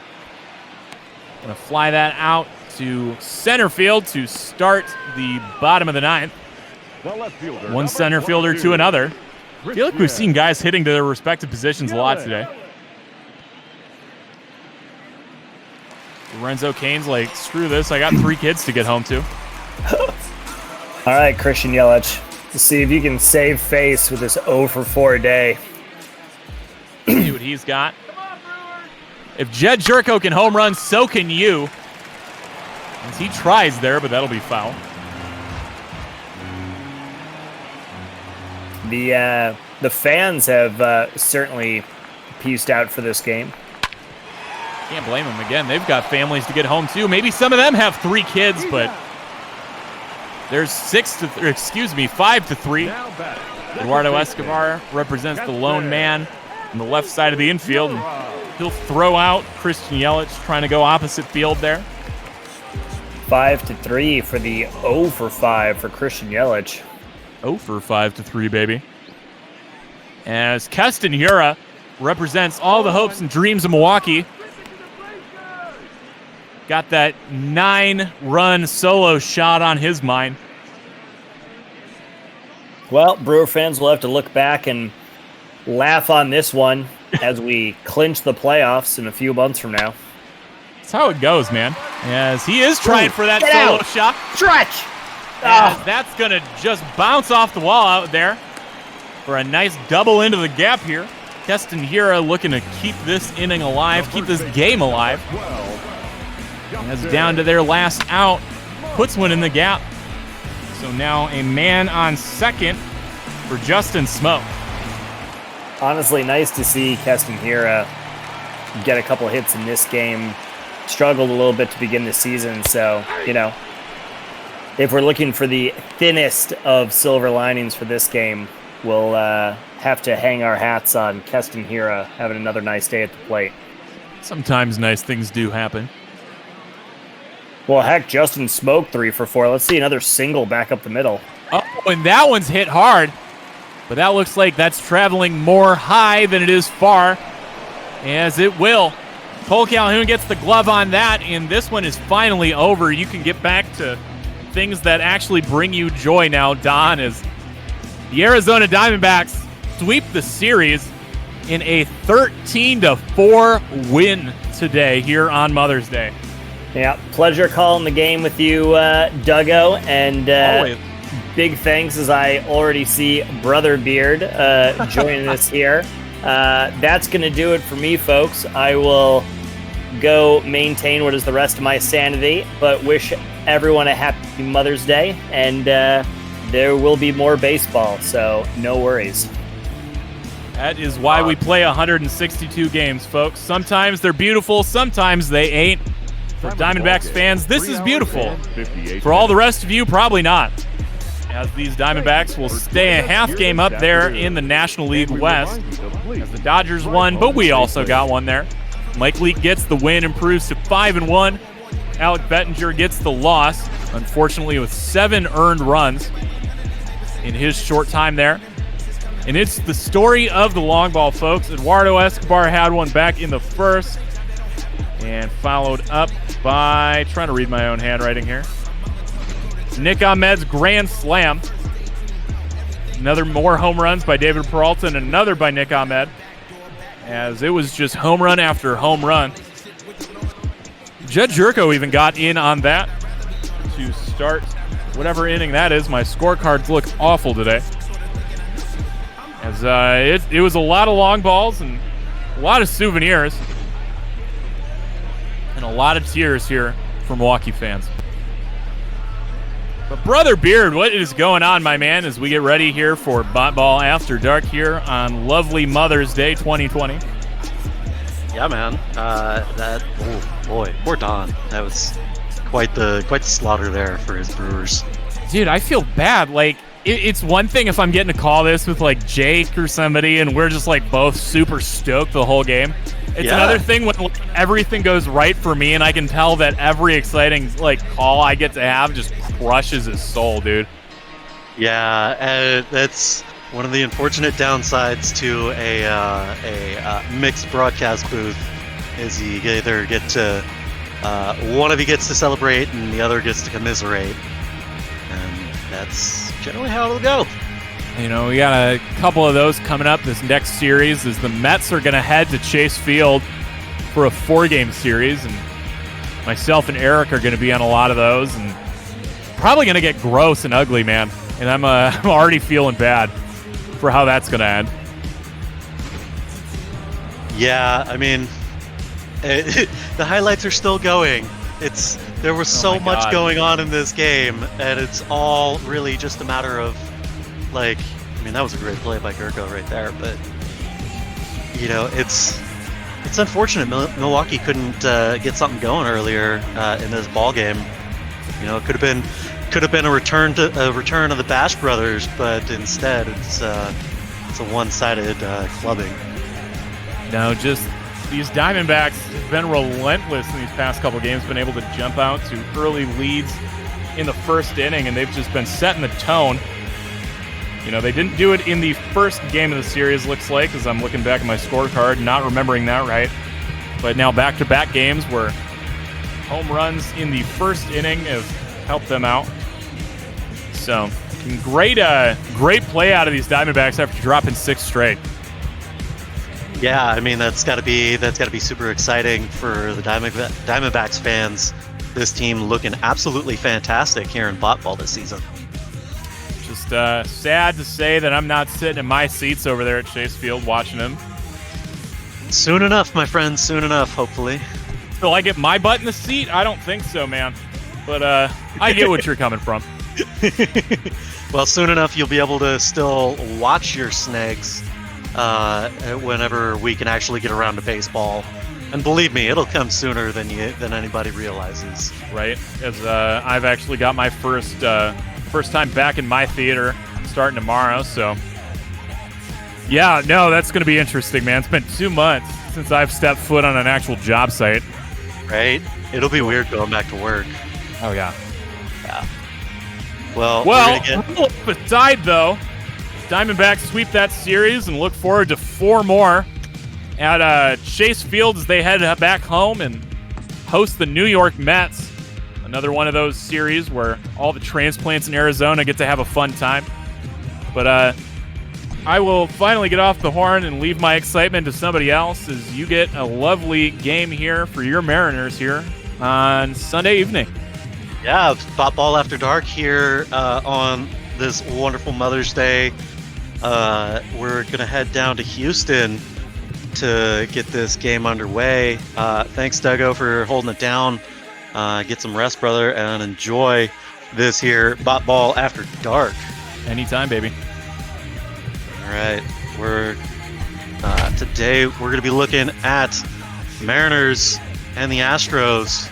Speaker 10: gonna fly that out to center field to start the bottom of the 9th. One center fielder to another. I feel like we've seen guys hitting to their respective positions a lot today. Lorenzo Cain's like, screw this, I got 3 kids to get home to.
Speaker 9: All right, Christian Yelich. Let's see if you can save face with this 0 for 4 day.
Speaker 10: See what he's got. If Jed Jerko can home run, so can you. As he tries there, but that'll be foul.
Speaker 9: The fans have certainly pieced out for this game.
Speaker 10: Can't blame them. Again, they've got families to get home to. Maybe some of them have 3 kids, but there's 5 to 3. Eduardo Escobar represents the lone man on the left side of the infield. And he'll throw out Christian Yelich, trying to go opposite field there.
Speaker 9: 5 to 3 for the 0 for 5 for Christian Yelich.
Speaker 10: 0 for 5 to 3, baby. As Keston Hiura represents all the hopes and dreams of Milwaukee. Got that 9-run solo shot on his mind.
Speaker 9: Well, Brewer fans will have to look back and laugh on this one as we clinch the playoffs in a few months from now.
Speaker 10: That's how it goes, man. As he is trying for that solo shot.
Speaker 9: Stretch!
Speaker 10: That's going to just bounce off the wall out there for a nice double into the gap here. Keston Hiura looking to keep this inning alive, keep this game alive. As down to their last out, puts one in the gap. So now a man on second for Justin Smoke.
Speaker 9: Honestly, nice to see Keston Hiura get a couple hits in this game. Struggled a little bit to begin the season, so, you know, if we're looking for the thinnest of silver linings for this game, we'll have to hang our hats on Keston Hiura having another nice day at the plate.
Speaker 10: Sometimes nice things do happen.
Speaker 9: Well, heck, Justin Smoke 3 for 4. Let's see another single back up the middle.
Speaker 10: Oh, and that one's hit hard. But that looks like that's traveling more high than it is far. As it will. Cole Calhoun gets the glove on that, and this one is finally over. You can get back to things that actually bring you joy now, Don, as the Arizona Diamondbacks sweep the series in a 13-4 win today here on Mother's Day.
Speaker 9: Yeah, pleasure calling the game with you, Duggo, and big thanks as I already see Brother Beard joining us here. That's going to do it for me, folks. I will go maintain what is the rest of my sanity, but wish everyone a happy Mother's Day, and there will be more baseball, so no worries.
Speaker 10: That is why we play 162 games, folks. Sometimes they're beautiful, sometimes they ain't. For Diamondbacks fans, this is beautiful. For all the rest of you, probably not. As these Diamondbacks will stay a half game up there in the National League West. As the Dodgers won, but we also got one there. Mike Leake gets the win, improves to 5-1. Alec Bettinger gets the loss, unfortunately with 7 earned runs in his short time there. And it's the story of the long ball, folks. Eduardo Escobar had one back in the first and followed up by, trying to read my own handwriting here. Nick Ahmed's grand slam. Another more home runs by David Peralta and another by Nick Ahmed, as it was just home run after home run. Jed Jerko even got in on that to start whatever inning that is. My scorecards look awful today, as it was a lot of long balls and a lot of souvenirs and a lot of tears here from Milwaukee fans. But Brother Beard, what is going on, my man, as we get ready here for Bot Ball After Dark here on lovely Mother's Day 2020?
Speaker 2: Yeah, man. Oh boy, poor Don. That was quite the slaughter there for his Brewers.
Speaker 10: Dude, I feel bad. Like, it's one thing if I'm getting to call this with like Jake or somebody, and we're just like both super stoked the whole game. It's another thing when like, everything goes right for me, and I can tell that every exciting like call I get to have just crushes his soul, dude.
Speaker 2: Yeah, that's one of the unfortunate downsides to a mixed broadcast booth. Is you either get to one of you gets to celebrate and the other gets to commiserate, and that's generally how it'll go.
Speaker 10: You know, we got a couple of those coming up this next series as the Mets are going to head to Chase Field for a 4-game series, and myself and Eric are going to be on a lot of those, and probably going to get gross and ugly, man. And I'm already feeling bad for how that's going to end.
Speaker 2: Yeah, I mean, the highlights are still going. There was so much going on in this game, and it's all really just a matter of, like, I mean, that was a great play by Gurko right there, but, you know, it's unfortunate Milwaukee couldn't get something going earlier in this ball game. You know, it could have been a return of the Bash Brothers, but instead it's a one-sided clubbing.
Speaker 10: No, just these Diamondbacks have been relentless in these past couple games, been able to jump out to early leads in the first inning, and they've just been setting the tone. You know, they didn't do it in the first game of the series, looks like, as I'm looking back at my scorecard, not remembering that right. But now back-to-back games where home runs in the first inning have helped them out. So, great play out of these Diamondbacks after dropping 6 straight.
Speaker 2: Yeah, I mean, that's got to be super exciting for the Diamondbacks fans. This team looking absolutely fantastic here in Bot Ball this season.
Speaker 10: Just sad to say that I'm not sitting in my seats over there at Chase Field watching them.
Speaker 2: Soon enough, my friends, soon enough, hopefully.
Speaker 10: Will I get my butt in the seat? I don't think so, man. But I get what you're coming from.
Speaker 2: Well, soon enough, you'll be able to still watch your snags whenever we can actually get around to baseball. And believe me, it'll come sooner than anybody realizes.
Speaker 10: Right, as I've actually got my first time back in my theater starting tomorrow, so yeah, no, that's going to be interesting, man. It's been 2 months since I've stepped foot on an actual job site.
Speaker 2: Right? It'll be weird going back to work.
Speaker 10: Oh, yeah.
Speaker 2: Yeah. Well,
Speaker 10: aside, though, Diamondbacks sweep that series and look forward to 4 more at Chase Field as they head back home and host the New York Mets. Another one of those series where all the transplants in Arizona get to have a fun time. But I will finally get off the horn and leave my excitement to somebody else as you get a lovely game here for your Mariners here on Sunday evening.
Speaker 2: Yeah, Bot Ball After Dark here on this wonderful Mother's Day. We're going to head down to Houston to get this game underway. Thanks, Duggo, for holding it down. Get some rest, brother, and enjoy this here Bot Ball After Dark.
Speaker 10: Anytime, baby.
Speaker 2: All right, today we're going to be looking at Mariners and the Astros.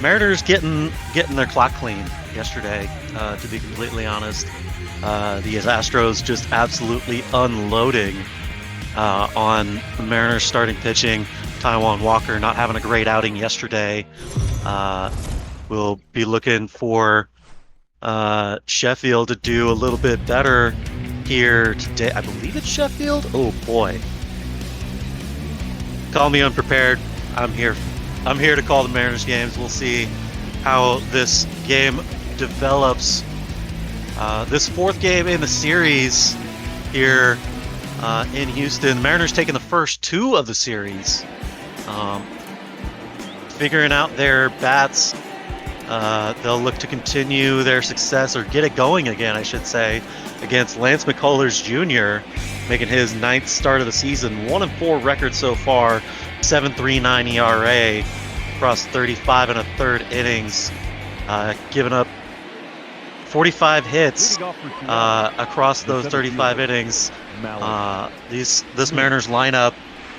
Speaker 2: Mariners getting their clock clean yesterday, to be completely honest. The Astros just absolutely unloading on the Mariners starting pitching. Taijuan Walker not having a great outing yesterday. We'll be looking for Sheffield to do a little bit better here today. I believe it's Sheffield. Oh boy. Call me unprepared. I'm here to call the Mariners games. We'll see how this game develops. This fourth game in the series here in Houston. The Mariners taking the first 2 of the series. Figuring out their bats. They'll look to continue their success, or get it going again, I should say, against Lance McCullers Jr., making his 9th start of the season. 1-4 record so far, 7.39 ERA across 35 1/3 innings, giving up 45 hits across those 35 innings. This Mariners lineup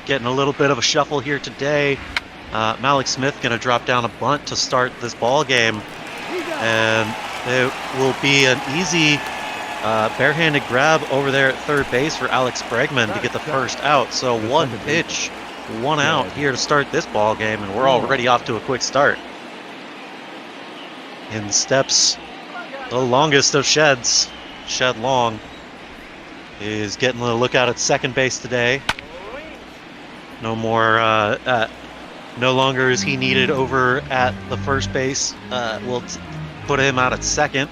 Speaker 2: getting a little bit of a shuffle here today. Malik Smith going to drop down a bunt to start this ball game, and it will be an easy barehanded grab over there at third base for Alex Bregman to get the first out. So 1 pitch, 1 out here to start this ball game, and we're already off to a quick start. In steps the longest of Sheds. Shed Long is getting a look out at second base today. No more. No longer is he needed over at the first base. We'll put him out at second.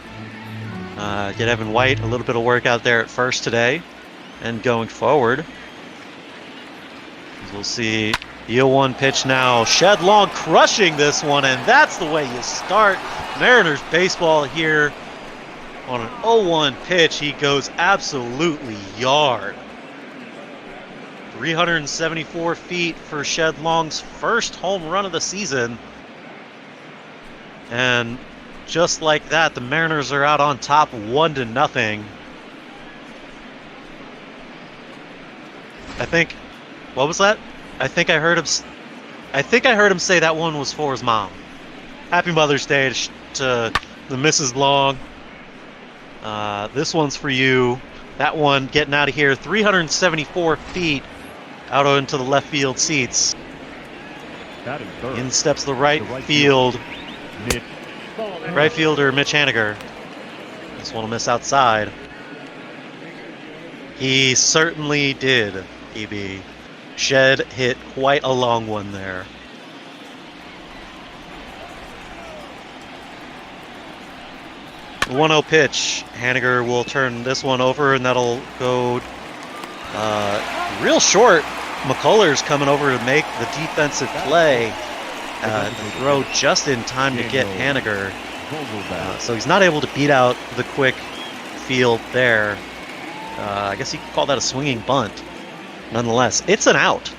Speaker 2: Get Evan White a little bit of work out there at first today. And going forward, we'll see the 0-1 pitch now. Shed Long crushing this one, and that's the way you start Mariners baseball here. On an 0-1 pitch, he goes absolutely yard. 374 feet for Shed Long's first home run of the season. And just like that, the Mariners are out on top 1-0. I think, what was that? I think I heard him say that one was for his mom. Happy Mother's Day to the Mrs. Long. This one's for you. That one getting out of here, 374 feet. Out into the left field seats. In steps the right fielder Mitch Haniger. This one will miss outside. He certainly did, EB. Shed hit quite a long one there. The 1-0 pitch. Haniger will turn this one over, and that'll go real short. McCullers coming over to make the defensive play. The throw just in time to get Haniger. So he's not able to beat out the quick field there. I guess you could call that a swinging bunt. Nonetheless, it's an out.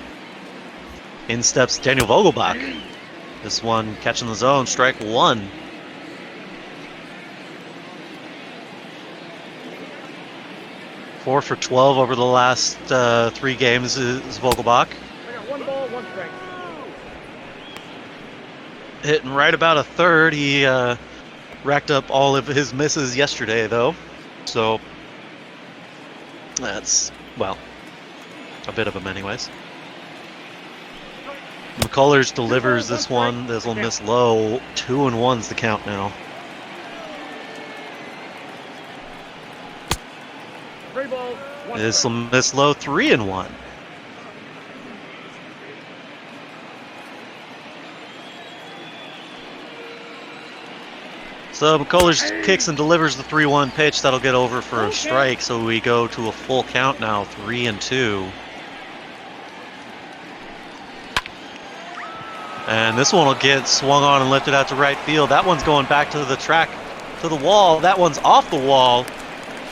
Speaker 2: In steps Daniel Vogelbach. This one catching the zone, strike 1. Four for 12 over the last 3 games is Vogelbach.
Speaker 4: I got 1 ball, 1 strike.
Speaker 2: Hitting right about a third. He racked up all of his misses yesterday, though. So that's, well, a bit of them anyways. McCullers delivers this one. This will miss low. 2-1's the count now. This will miss low. 3-1. So McCullers kicks and delivers the 3-1 pitch. That'll get over for a strike. So we go to a full count now. 3-2. And this one will get swung on and lifted out to right field. That one's going back to the track, to the wall. That one's off the wall.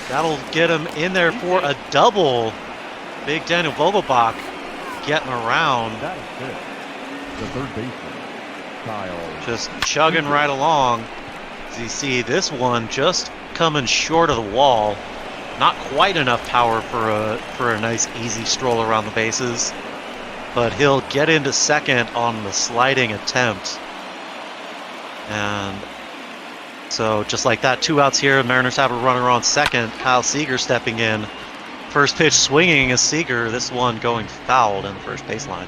Speaker 2: That'll get him in there for a double. Big Daniel Vogelbach getting around.
Speaker 5: That is good. The third baseman, Kyle.
Speaker 2: Just chugging right along. As you see, this one just coming short of the wall. Not quite enough power for a nice easy stroll around the bases. But he'll get into second on the sliding attempt. And so just like that, 2 outs here. Mariners have a runner on second. Kyle Seager stepping in. First pitch swinging is Seager. This one going fouled in the first baseline.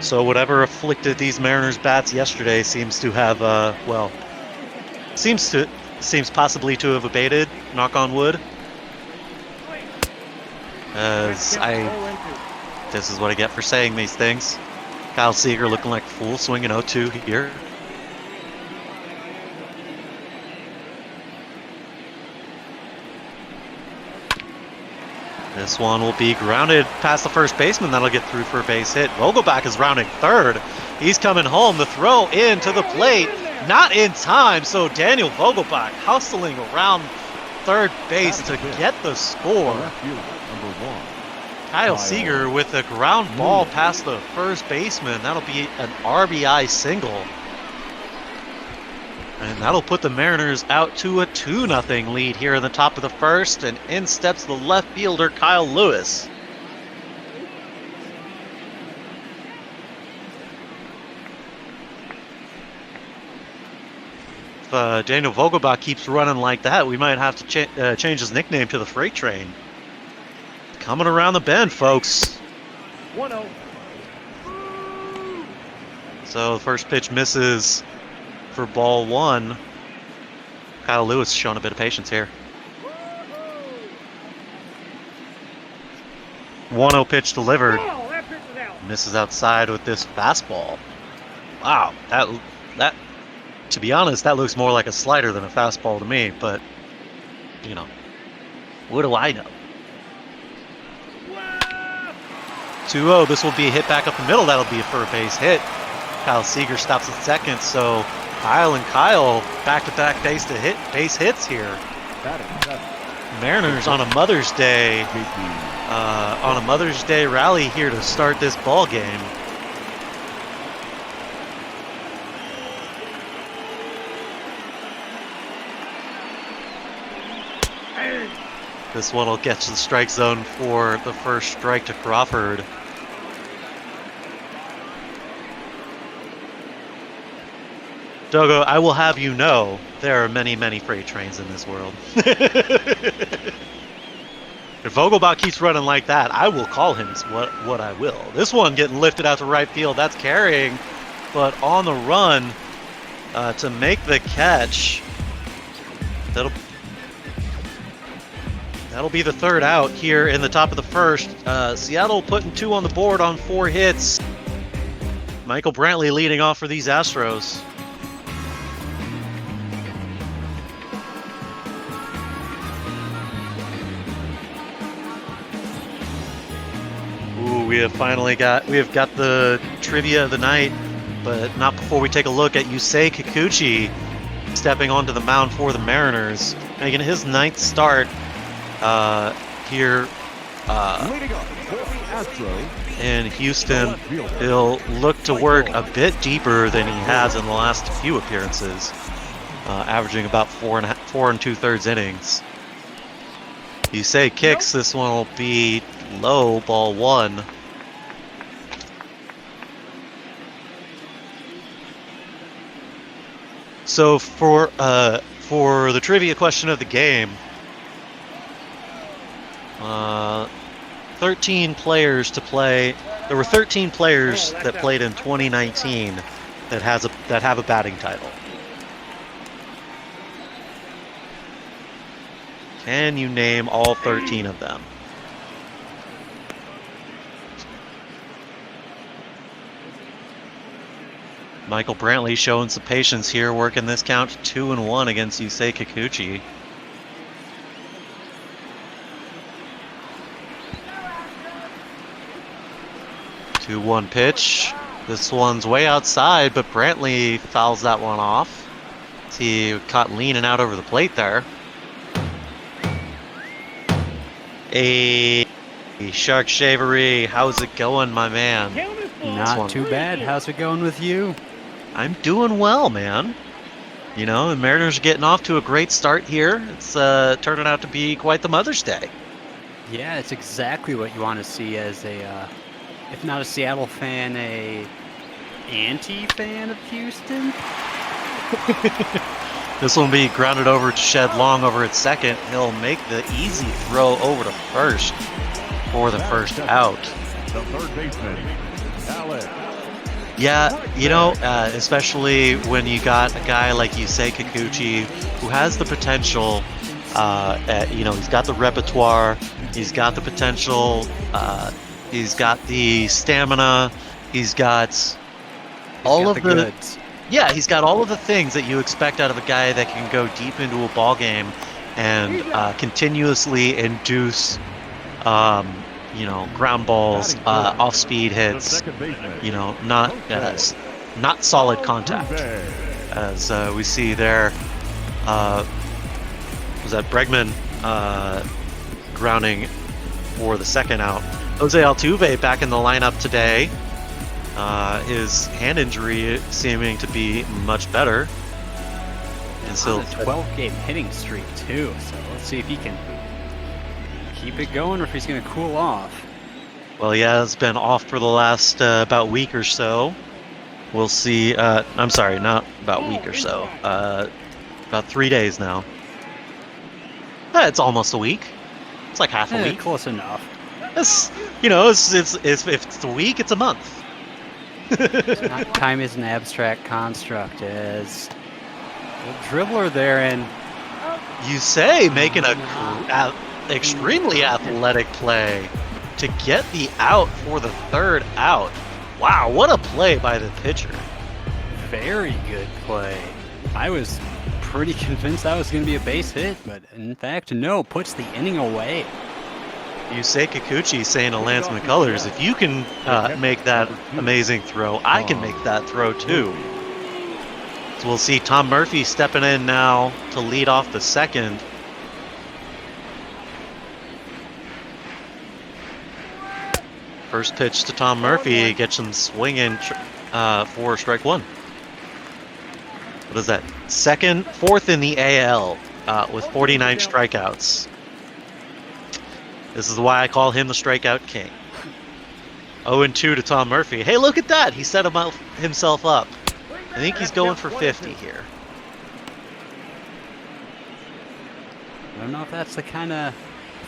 Speaker 2: So whatever afflicted these Mariners bats yesterday seems to have, seems possibly to have abated. Knock on wood. This is what I get for saying these things. Kyle Seager looking like a fool, swinging 0-2 here. This one will be grounded past the first baseman. That'll get through for a base hit. Vogelbach is rounding third. He's coming home. The throw into the plate. Not in time. So Daniel Vogelbach hustling around third base to get the score. Kyle Seager with a ground ball past the first baseman. That'll be an RBI single. And that'll put the Mariners out to a 2-0 lead here in the top of the first. And in steps the left fielder, Kyle Lewis. If Daniel Vogelbach keeps running like that, we might have to change his nickname to the Freight Train. Coming around the bend, folks.
Speaker 4: 1-0.
Speaker 2: So the first pitch misses for ball one. Kyle Lewis showing a bit of patience here. 1-0 pitch delivered. Misses outside with this fastball. Wow, that to be honest, that looks more like a slider than a fastball to me, but you know, what do I know? 2-0, this will be a hit back up the middle. That'll be for a base hit. Kyle Seager stops at second, so Kyle and Kyle back-to-back base hits here. Mariners on a Mother's Day rally here to start this ball game. This one will get to the strike zone for the first strike to Crawford. Dogo, I will have you know, there are many, many freight trains in this world. If Vogelbach keeps running like that, I will call him what I will. This one getting lifted out to right field, that's carrying, but on the run to make the catch. That'll be the third out here in the top of the first. Seattle putting 2 on the board on 4 hits. Michael Brantley leading off for these Astros. Ooh, we have got the trivia of the night, but not before we take a look at Yusei Kikuchi stepping onto the mound for the Mariners, making his 9th start here in Houston. He'll look to work a bit deeper than he has in the last few appearances, averaging about 4 2/3 innings. Yusei kicks. This one will be low, ball 1. So for the trivia question of the game, 13 players to play. There were 13 players that played in 2019 that have a batting title. Can you name all 13 of them? Michael Brantley showing some patience here, working this count to 2-1 against Yusei Kikuchi. Two 2-1 pitch. This one's way outside, but Brantley fouls that one off. He caught leaning out over the plate there. A Shark Shavery, how's it going, my man?
Speaker 11: Not too bad. How's it going with you?
Speaker 2: I'm doing well, man. You know, the Mariners are getting off to a great start here. It's turning out to be quite the Mother's Day.
Speaker 11: Yeah, it's exactly what you want to see as a, if not a Seattle fan, a anti-fan of Houston.
Speaker 2: This one will be grounded over to Shed Long over at second. He'll make the easy throw over to first for the first out.
Speaker 5: The third baseman, Alex.
Speaker 2: Yeah, you know, especially when you got a guy like Yusei Kikuchi who has the potential, you know, he's got the repertoire, he's got the potential, he's got the stamina, he's got all of the
Speaker 11: goods.
Speaker 2: Yeah, he's got all of the things that you expect out of a guy that can go deep into a ball game and continuously induce You know, ground balls, off-speed hits. You know, not solid contact. As we see there, was that Bregman grounding for the second out. Jose Altuve back in the lineup today. His hand injury seeming to be much better. And so
Speaker 11: a 12-game hitting streak too. So let's see if he can keep it going or if he's going to cool off.
Speaker 2: Well, he has been off for the last about week or so. We'll see. I'm sorry, not about week or so. About 3 days now. It's almost a week. It's like half a week.
Speaker 11: Close enough.
Speaker 2: It's, you know, it's if it's a week, it's a month.
Speaker 11: Time is an abstract construct. As a dribbler there, and
Speaker 2: you say making a extremely athletic play to get the out for the third out. Wow, what a play by the pitcher.
Speaker 11: Very good play. I was pretty convinced that was going to be a base hit, but in fact, no, puts the inning away.
Speaker 2: You say Kikuchi saying to Lance McCullers, if you can make that amazing throw, I can make that throw too. So we'll see Tom Murphy stepping in now to lead off the second. First pitch to Tom Murphy gets him swinging for strike one. What is that? Fourth in the AL with 49 strikeouts. This is why I call him the strikeout king. 0-2 to Tom Murphy. Hey, look at that! He set himself up. I think he's going for 50 here.
Speaker 11: I don't know if that's the kind of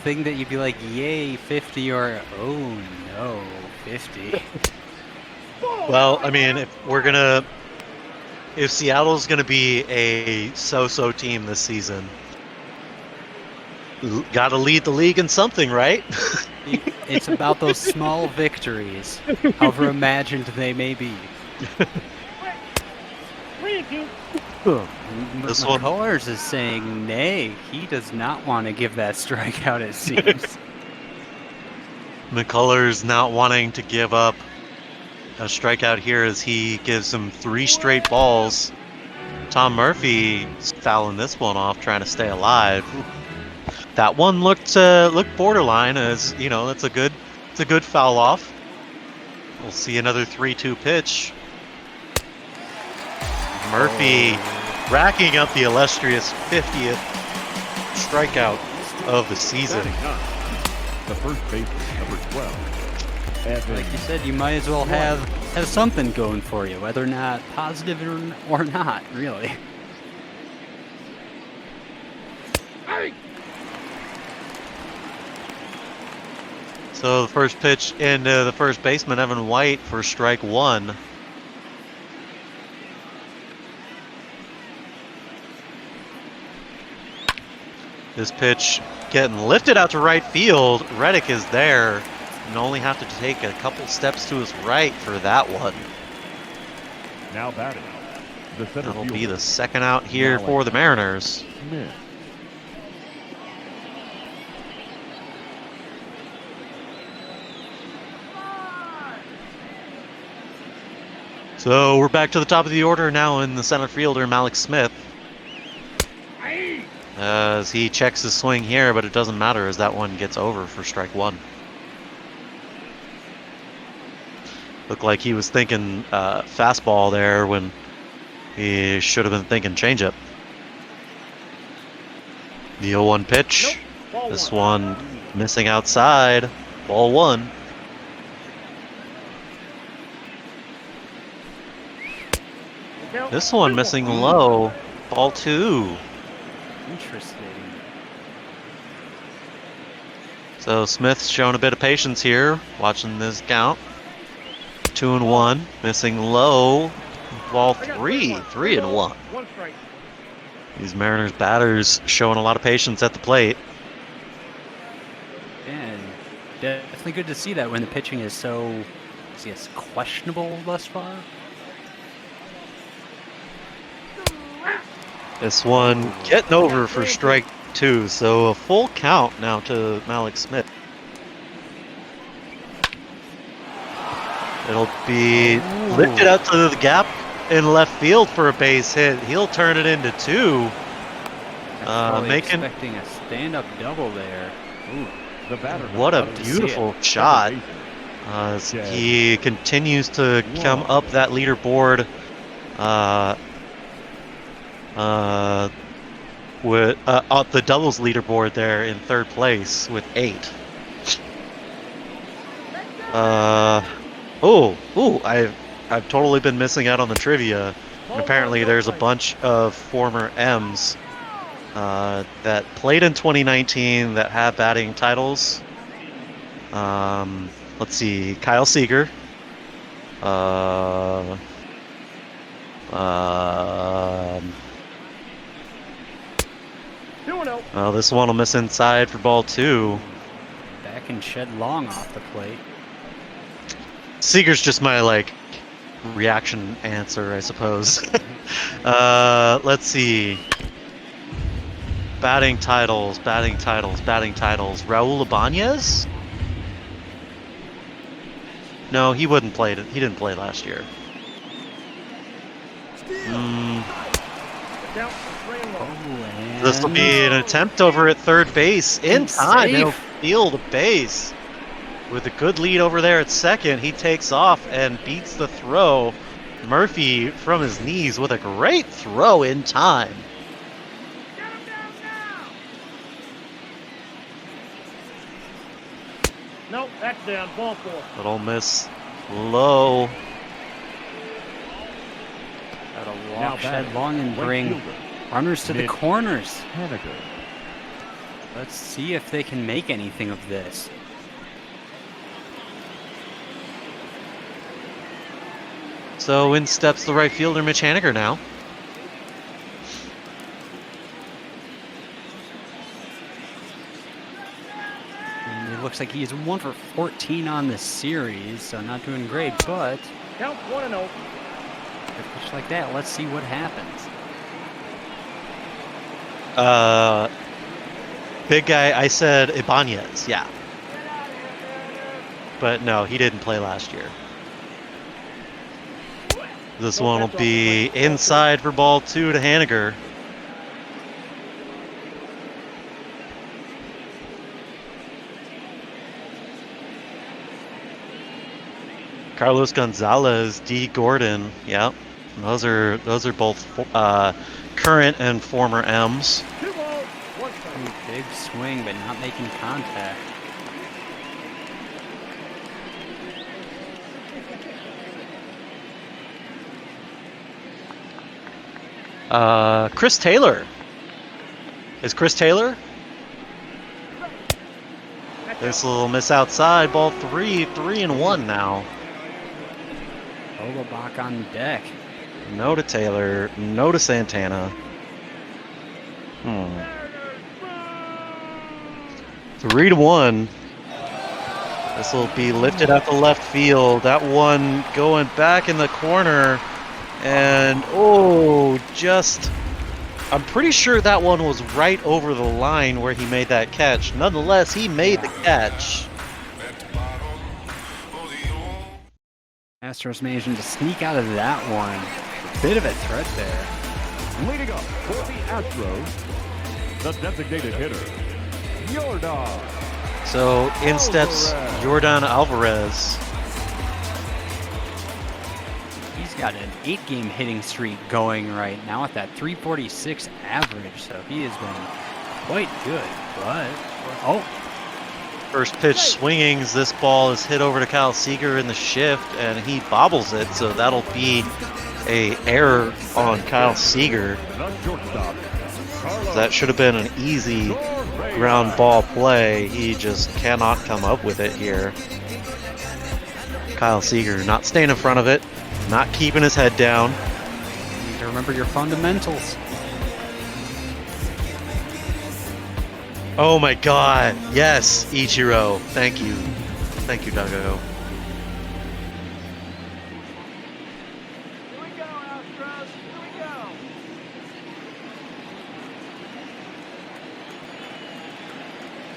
Speaker 11: thing that you'd be like, yay, 50, or oh no, 50.
Speaker 2: Well, I mean, if Seattle's gonna be a so-so team this season, got to lead the league in something, right?
Speaker 11: It's about those small victories, however imagined they may be.
Speaker 2: This one,
Speaker 11: McCullers is saying nay. He does not want to give that strikeout, it seems.
Speaker 2: McCullers not wanting to give up a strikeout here as he gives him 3 straight balls. Tom Murphy fouling this one off, trying to stay alive. That one looked borderline, as you know. It's a good foul off. We'll see another 3-2 pitch. Murphy racking up the illustrious 50th strikeout of the season.
Speaker 5: The first baseman, number 12.
Speaker 11: Like you said, you might as well have something going for you, whether or not positive or not, really.
Speaker 2: So the first pitch into the first baseman, Evan White, for strike one. This pitch getting lifted out to right field. Reddick is there. And only have to take a couple steps to his right for that one.
Speaker 5: Now batting.
Speaker 2: That'll be the second out here for the Mariners.
Speaker 5: Smith.
Speaker 2: So we're back to the top of the order now in the center fielder, Malik Smith. As he checks his swing here, but it doesn't matter as that one gets over for strike one. Looked like he was thinking fastball there when he should have been thinking changeup. The 0-1 pitch. This one missing outside. Ball one. This one missing low. Ball two.
Speaker 11: Interesting.
Speaker 2: So Smith's showing a bit of patience here, watching this count. 2-1, missing low. Ball three. 3-1. These Mariners batters showing a lot of patience at the plate.
Speaker 11: And definitely good to see that when the pitching is so, I guess, questionable thus far.
Speaker 2: This one getting over for strike two, so a full count now to Malik Smith. It'll be lifted out to the gap in left field for a base hit. He'll turn it into 2. Making
Speaker 11: expecting a stand-up double there. Ooh.
Speaker 5: The batter.
Speaker 2: What a beautiful shot. He continues to come up that leaderboard with up the doubles leaderboard there in 3rd place with 8. I've totally been missing out on the trivia. And apparently there's a bunch of former M's that played in 2019 that have batting titles. Let's see, Kyle Seager. This one will miss inside for ball 2.
Speaker 11: Back and shed long off the plate.
Speaker 2: Seager's just my reaction answer, I suppose. Let's see. Batting titles. Raul Ibanez? No, he wouldn't play it. He didn't play last year. This will be an attempt over at 3rd base in time. He'll field a base. With a good lead over there at 2nd, he takes off and beats the throw. Murphy from his knees with a great throw in time.
Speaker 4: Nope, that's down. Ball 4.
Speaker 2: Little miss low.
Speaker 11: Got a walk shed long and bring runners to the corners. Let's see if they can make anything of this.
Speaker 2: So in steps the right fielder, Mitch Haniger now.
Speaker 11: And it looks like he's 1 for 14 on this series, so not doing great, but...
Speaker 4: Count 1-0.
Speaker 11: A pitch like that, let's see what happens.
Speaker 2: Big guy, I said Ibanez, yeah. But no, he didn't play last year. This one will be inside for ball 2 to Haniger. Carlos Gonzalez, D. Gordon, yeah, those are both current and former M's.
Speaker 11: Big swing, but not making contact.
Speaker 2: Chris Taylor. Is Chris Taylor? This little miss outside, ball 3, 3-1 now.
Speaker 11: Olabach on deck.
Speaker 2: No to Taylor, no to Santana. 3-1. This will be lifted out the left field. That one going back in the corner. And, I'm pretty sure that one was right over the line where he made that catch. Nonetheless, he made the catch.
Speaker 11: Astros managing to sneak out of that one. A bit of a threat there.
Speaker 5: Leading up for the Astros, the designated hitter, Yordan.
Speaker 2: So in steps Yordan Alvarez.
Speaker 11: He's got an 8-game hitting streak going right now at that 346 average, so he has been quite good. But
Speaker 2: first pitch swinging as this ball is hit over to Kyle Seager in the shift, and he bobbles it, so that'll be a error on Kyle Seager. That should have been an easy ground ball play. He just cannot come up with it here. Kyle Seager not staying in front of it, not keeping his head down.
Speaker 11: You need to remember your fundamentals.
Speaker 2: Oh my god, yes, Ichiro. Thank you. Thank you, Duggo.
Speaker 4: Here we go, Astros. Here we go.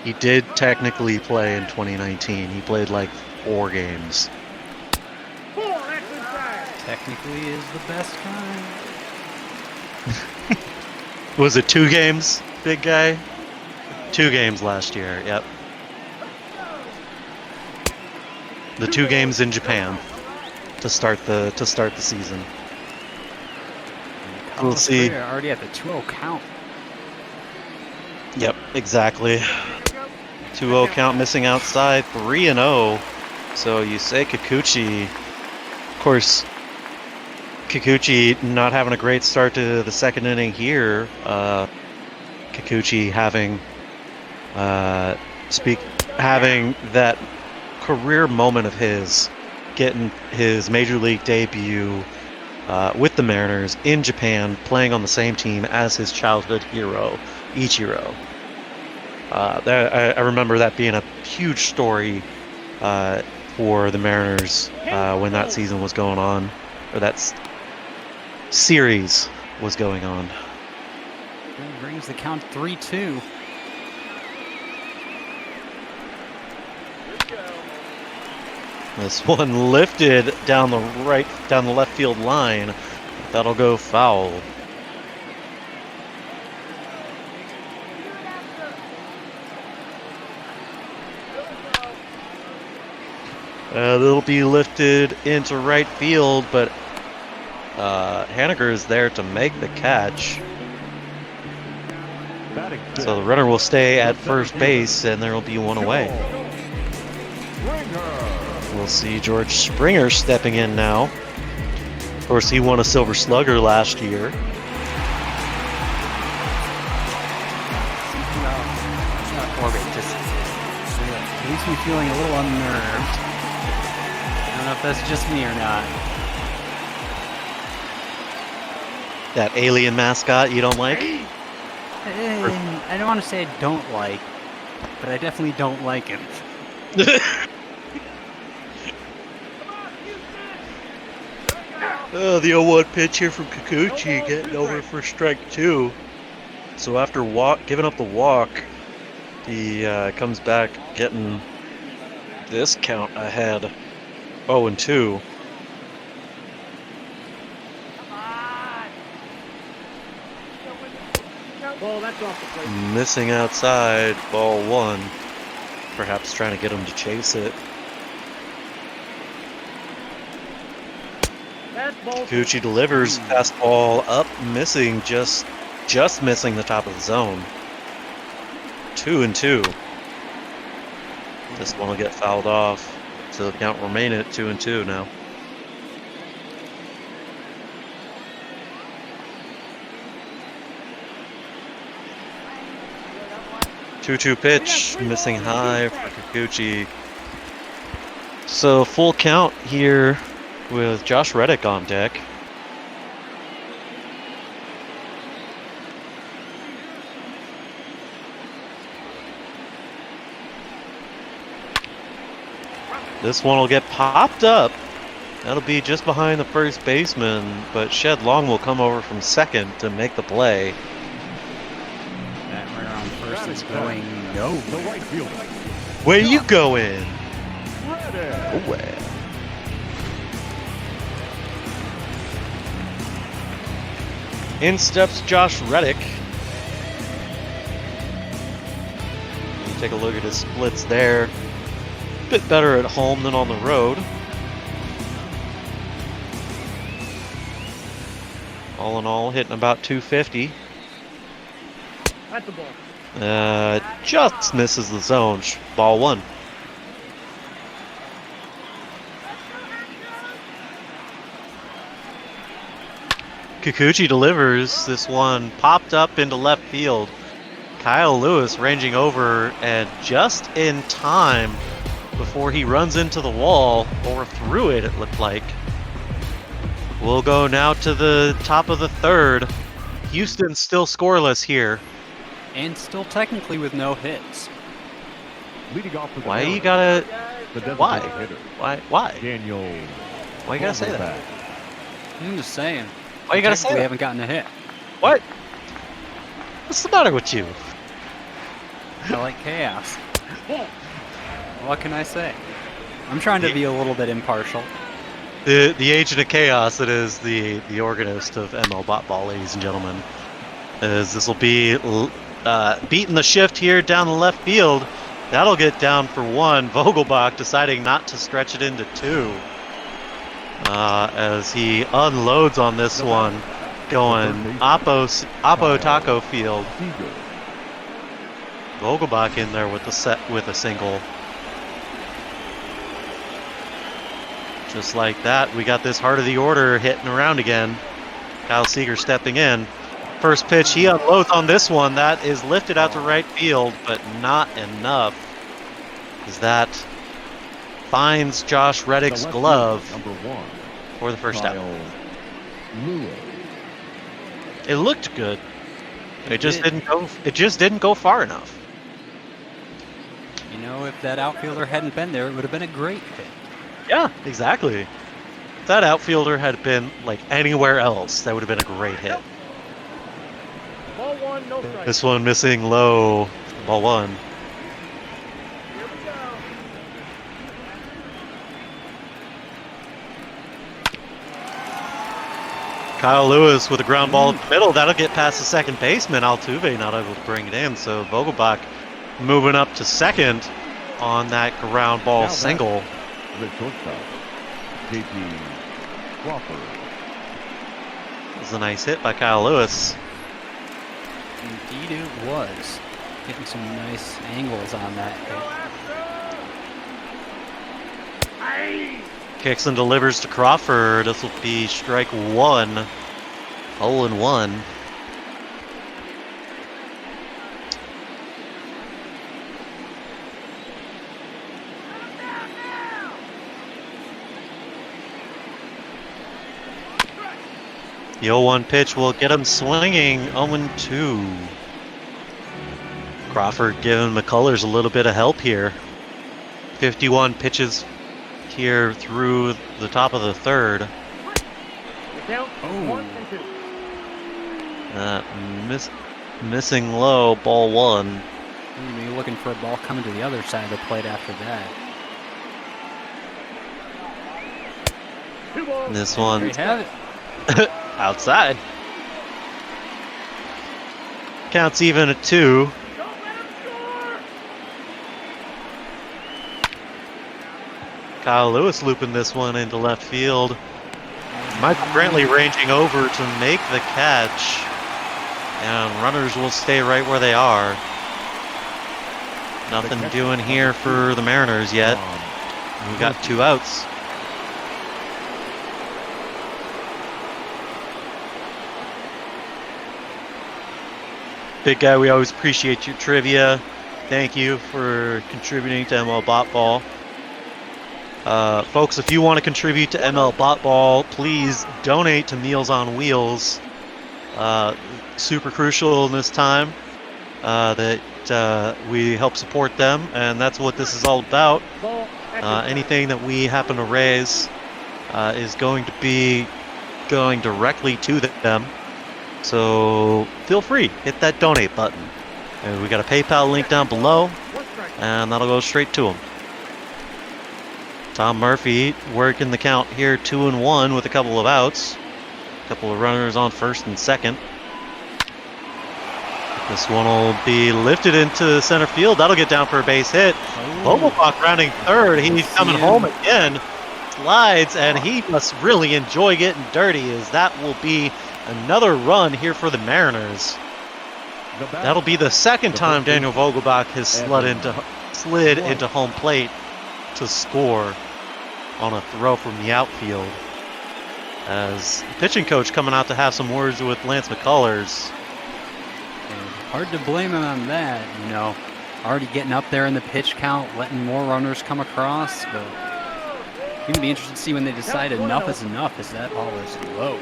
Speaker 2: He did technically play in 2019. He played like 4 games.
Speaker 11: technically is the best kind.
Speaker 2: Was it 2 games, big guy? 2 games last year, yep. The 2 games in Japan to start the season. We'll see.
Speaker 11: We're already at the 2-0 count.
Speaker 2: Yep, exactly. 2-0 count, missing outside, 3-0. So you say Kikuchi. Of course, Kikuchi not having a great start to the second inning here. Kikuchi having that career moment of his, getting his major league debut with the Mariners in Japan, playing on the same team as his childhood hero, Ichiro. I remember that being a huge story for the Mariners when that season was going on, or that series was going on.
Speaker 11: That brings the count 3-2.
Speaker 2: This one lifted down the left field line. That'll go foul. It'll be lifted into right field, but Haniger is there to make the catch. So the runner will stay at first base, and there will be one away. We'll see George Springer stepping in now. Of course, he won a Silver Slugger last year.
Speaker 11: Corbett just leaves me feeling a little unnerved. I don't know if that's just me or not.
Speaker 2: That alien mascot you don't like?
Speaker 11: I don't want to say I don't like, but I definitely don't like him.
Speaker 2: The 0-1 pitch here from Kikuchi, getting over for strike 2. So after giving up the walk, he comes back getting this count ahead, 0-2.
Speaker 4: Ball, that's off the plate.
Speaker 2: Missing outside, ball 1. Perhaps trying to get him to chase it. Kikuchi delivers, fastball up, missing, just missing the top of the zone. 2-2. This one will get fouled off, so the count remain at 2-2 now. 2-2 pitch, missing high for Kikuchi. So full count here with Josh Reddick on deck. This one will get popped up. That'll be just behind the first baseman, but Shed Long will come over from second to make the play.
Speaker 11: That runner on first is going nowhere.
Speaker 2: Where you going? Nowhere. In steps Josh Reddick. You take a look at his splits there. A bit better at home than on the road. All in all, hitting about 250.
Speaker 4: That's the ball.
Speaker 2: Just misses the zone. Ball 1. Kikuchi delivers. This one popped up into left field. Kyle Lewis ranging over, and just in time before he runs into the wall, or through it, it looked like. We'll go now to the top of the third. Houston still scoreless here.
Speaker 11: And still technically with no hits.
Speaker 5: Leading off with
Speaker 2: Why you gotta... Why?
Speaker 5: Hitter,
Speaker 2: Why?
Speaker 5: Daniel.
Speaker 2: Why you gotta say that?
Speaker 11: I'm just saying.
Speaker 2: Why you gotta say
Speaker 11: We
Speaker 2: that?
Speaker 11: haven't gotten a hit.
Speaker 2: What? What's the matter with you?
Speaker 11: I like chaos. What can I say? I'm trying to be a little bit impartial.
Speaker 2: The agent of chaos that is the organist of ML Bot Ball, ladies and gentlemen. As this will be beating the shift here down the left field. That'll get down for 1. Vogelbach deciding not to stretch it into 2. As he unloads on this one, going Oppo Taco Field. Vogelbach in there with a single. Just like that, we got this heart of the order hitting around again. Kyle Seager stepping in. First pitch, he unloads on this one. That is lifted out to right field, but not enough. As that finds Josh Reddick's glove for the first out. It looked good. It just didn't go far enough.
Speaker 11: You know, if that outfielder hadn't been there, it would have been a great hit.
Speaker 2: Yeah, exactly. If that outfielder had been like anywhere else, that would have been a great hit.
Speaker 4: Ball 1, no strike.
Speaker 2: This one missing low. Ball 1.
Speaker 4: Here we go.
Speaker 2: Kyle Lewis with a ground ball in the middle. That'll get past the second baseman. Altuve not able to bring it in. So Vogelbach moving up to second on that ground ball single.
Speaker 5: The shortstop, JP Crawford.
Speaker 2: This is a nice hit by Kyle Lewis.
Speaker 11: Indeed it was. Getting some nice angles on that hit.
Speaker 2: Kicks and delivers to Crawford. This will be strike 1. 0-1. The 0-1 pitch will get him swinging. 0-2. Crawford giving McCullers a little bit of help here. 51 pitches here through the top of the third.
Speaker 4: Count 1 and 2.
Speaker 2: Missing low, ball 1.
Speaker 11: You're looking for a ball coming to the other side of the plate after that.
Speaker 2: This one.
Speaker 11: There you have it.
Speaker 2: Outside. Counts even at 2. Kyle Lewis looping this one into left field. Michael Brantley ranging over to make the catch. And runners will stay right where they are. Nothing doing here for the Mariners yet. We got 2 outs. Big guy, we always appreciate your trivia. Thank you for contributing to ML Bot Ball. Folks, if you want to contribute to ML Bot Ball, please donate to Meals on Wheels. Super crucial in this time that we help support them, and that's what this is all about. Anything that we happen to raise is going to be going directly to them. So feel free, hit that donate button. And we got a PayPal link down below, and that'll go straight to them. Tom Murphy working the count here, 2-1 with a couple of outs. A couple of runners on first and second. This one will be lifted into center field. That'll get down for a base hit. Vogelbach rounding third. He's coming home again. Slides, and he must really enjoy getting dirty, as that will be another run here for the Mariners. That'll be the second time Daniel Vogelbach has slid into home plate to score on a throw from the outfield. As the pitching coach coming out to have some words with Lance McCullers.
Speaker 11: Hard to blame him on that, you know. Already getting up there in the pitch count, letting more runners come across, but it's going to be interesting to see when they decide enough is enough, as that ball is low.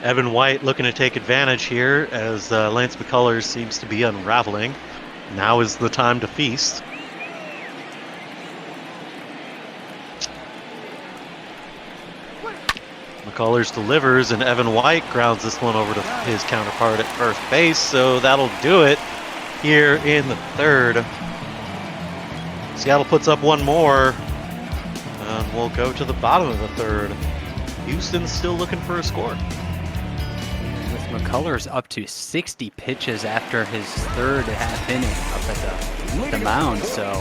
Speaker 2: Evan White looking to take advantage here as Lance McCullers seems to be unraveling. Now is the time to feast. McCullers delivers, and Evan White grounds this one over to his counterpart at first base, so that'll do it here in the third. Seattle puts up one more And we'll go to the bottom of the third. Houston's still looking for a score.
Speaker 11: With McCullers up to 60 pitches after his third half inning up at the mound, so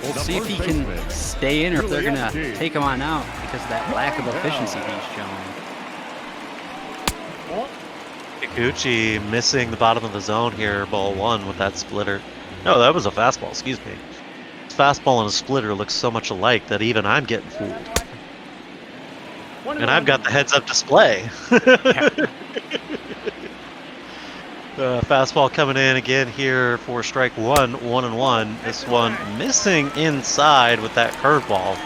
Speaker 11: we'll see if he can stay in or if they're going to take him on out because of that lack of efficiency he's shown.
Speaker 2: Kikuchi missing the bottom of the zone here, ball one with that splitter. No, that was a fastball, excuse me. His fastball and a splitter look so much alike that even I'm getting fooled. And I've got the heads-up display. Fastball coming in again here for strike one, 1-1. This one missing inside with that curveball.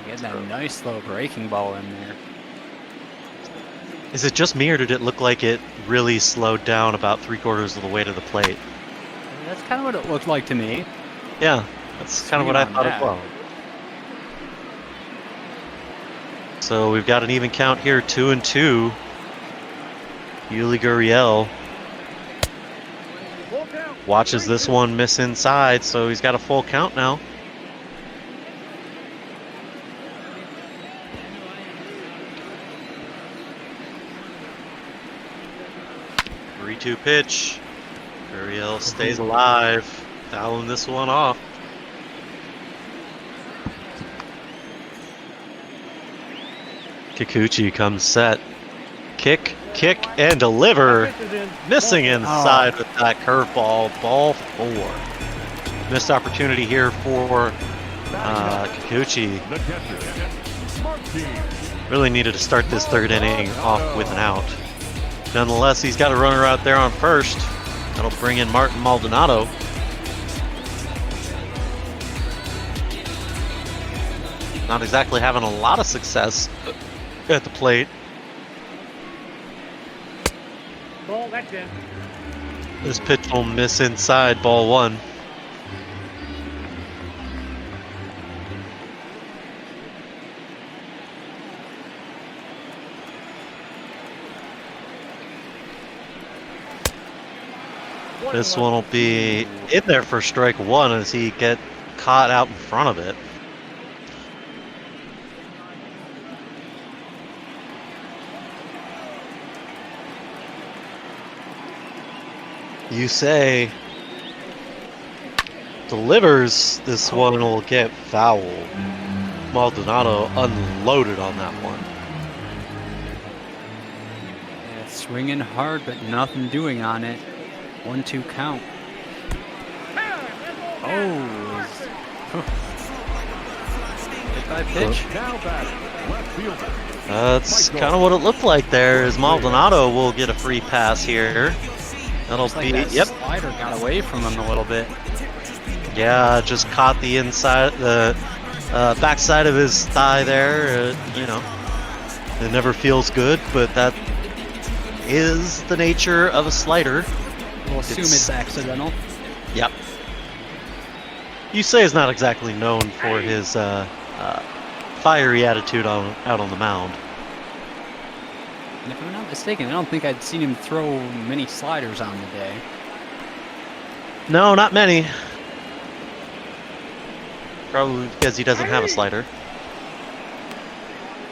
Speaker 11: Get that nice low breaking ball in there.
Speaker 2: Is it just me, or did it look like it really slowed down about 3/4 of the way to the plate?
Speaker 11: That's kind of what it looked like to me.
Speaker 2: Yeah, that's kind of what I thought as well. So we've got an even count here, 2-2. Yuli Gurriel watches this one miss inside, so he's got a full count now. Three-two pitch. Gurriel stays alive, fouling this one off. Kikuchi comes set. Kick, and deliver. Missing inside with that curveball. Ball four. Missed opportunity here for Kikuchi. Really needed to start this third inning off with an out. Nonetheless, he's got a runner out there on first. That'll bring in Martin Maldonado. Not exactly having a lot of success at the plate.
Speaker 4: Ball, that's in.
Speaker 2: This pitch will miss inside, ball one. This one will be in there for strike one as he get caught out in front of it. You say delivers, this one will get fouled. Maldonado unloaded on that one.
Speaker 11: Yeah, swinging hard, but nothing doing on it. 1-2 count. Oh, hit by pitch.
Speaker 2: That's kind of what it looked like there. Is Maldonado will get a free pass here. That'll be
Speaker 11: that
Speaker 2: yep.
Speaker 11: Slider got away from him a little bit.
Speaker 2: Yeah, just caught the inside, the backside of his thigh there. You know, it never feels good, but that is the nature of a slider.
Speaker 11: We'll assume it's accidental.
Speaker 2: Yep. Yusei is not exactly known for his fiery attitude out on the mound.
Speaker 11: And if I'm not mistaken, I don't think I'd seen him throw many sliders on the day.
Speaker 2: No, not many. Probably because he doesn't have a slider.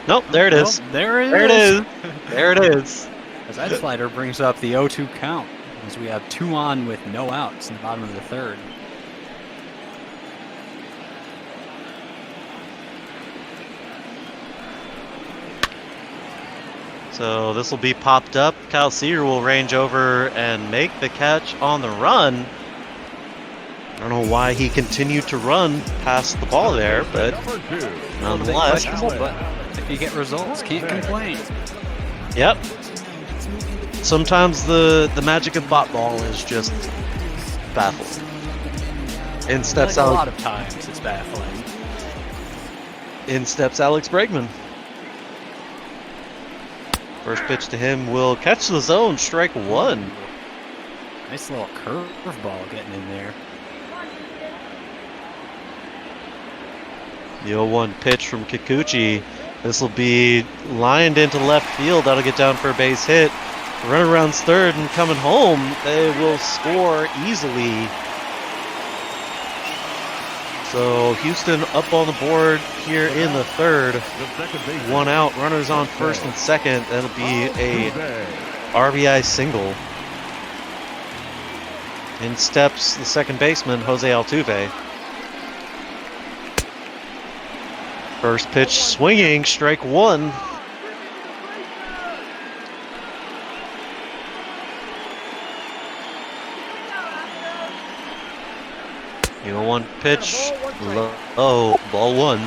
Speaker 2: Nope, there it is.
Speaker 11: There it
Speaker 2: There it
Speaker 11: is.
Speaker 2: is. There it is.
Speaker 11: As that slider brings up the 0-2 count, as we have 2 on with no outs in the bottom of the third.
Speaker 2: So this will be popped up. Kyle Seager will range over and make the catch on the run. I don't know why he continued to run past the ball there, but nonetheless.
Speaker 11: But if you get results, can't complain.
Speaker 2: Yep. Sometimes the magic of bot ball is just baffling. In steps
Speaker 11: like a lot of times it's baffling.
Speaker 2: In steps Alex Bregman. First pitch to him will catch the zone, strike one.
Speaker 11: Nice little curveball getting in there.
Speaker 2: The 0-1 pitch from Kikuchi. This will be lined into left field. That'll get down for a base hit. Runner rounds third and coming home. They will score easily. So Houston up on the board here in the third. One out, runners on first and second. That'll be a RBI single. In steps the second baseman, Jose Altuve. First pitch swinging, strike one. You know, one pitch, low, ball one.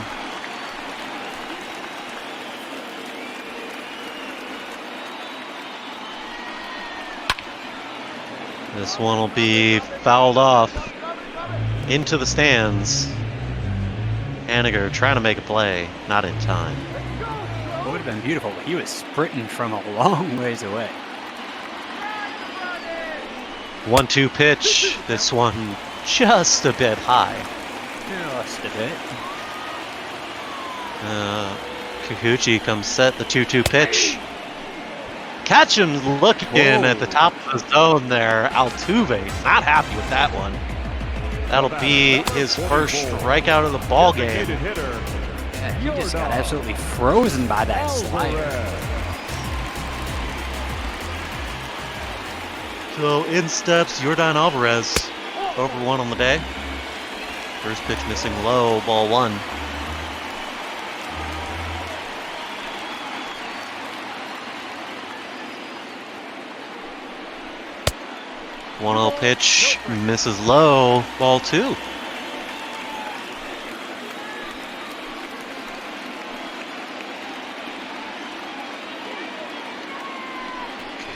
Speaker 2: This one will be fouled off into the stands. Haniger trying to make a play, not in time.
Speaker 11: It would have been beautiful. He was sprinting from a long ways away.
Speaker 2: 1-2 pitch. This one just a bit high.
Speaker 11: Just a bit.
Speaker 2: Kikuchi comes set the 2-2 pitch. Catch him looking at the top of the zone there. Altuve not happy with that one. That'll be his first strikeout of the ball game.
Speaker 11: Yeah, he just got absolutely frozen by that slider.
Speaker 2: So in steps Yordan Alvarez, over one on the day. First pitch missing low, ball one. One-0 pitch misses low, ball two.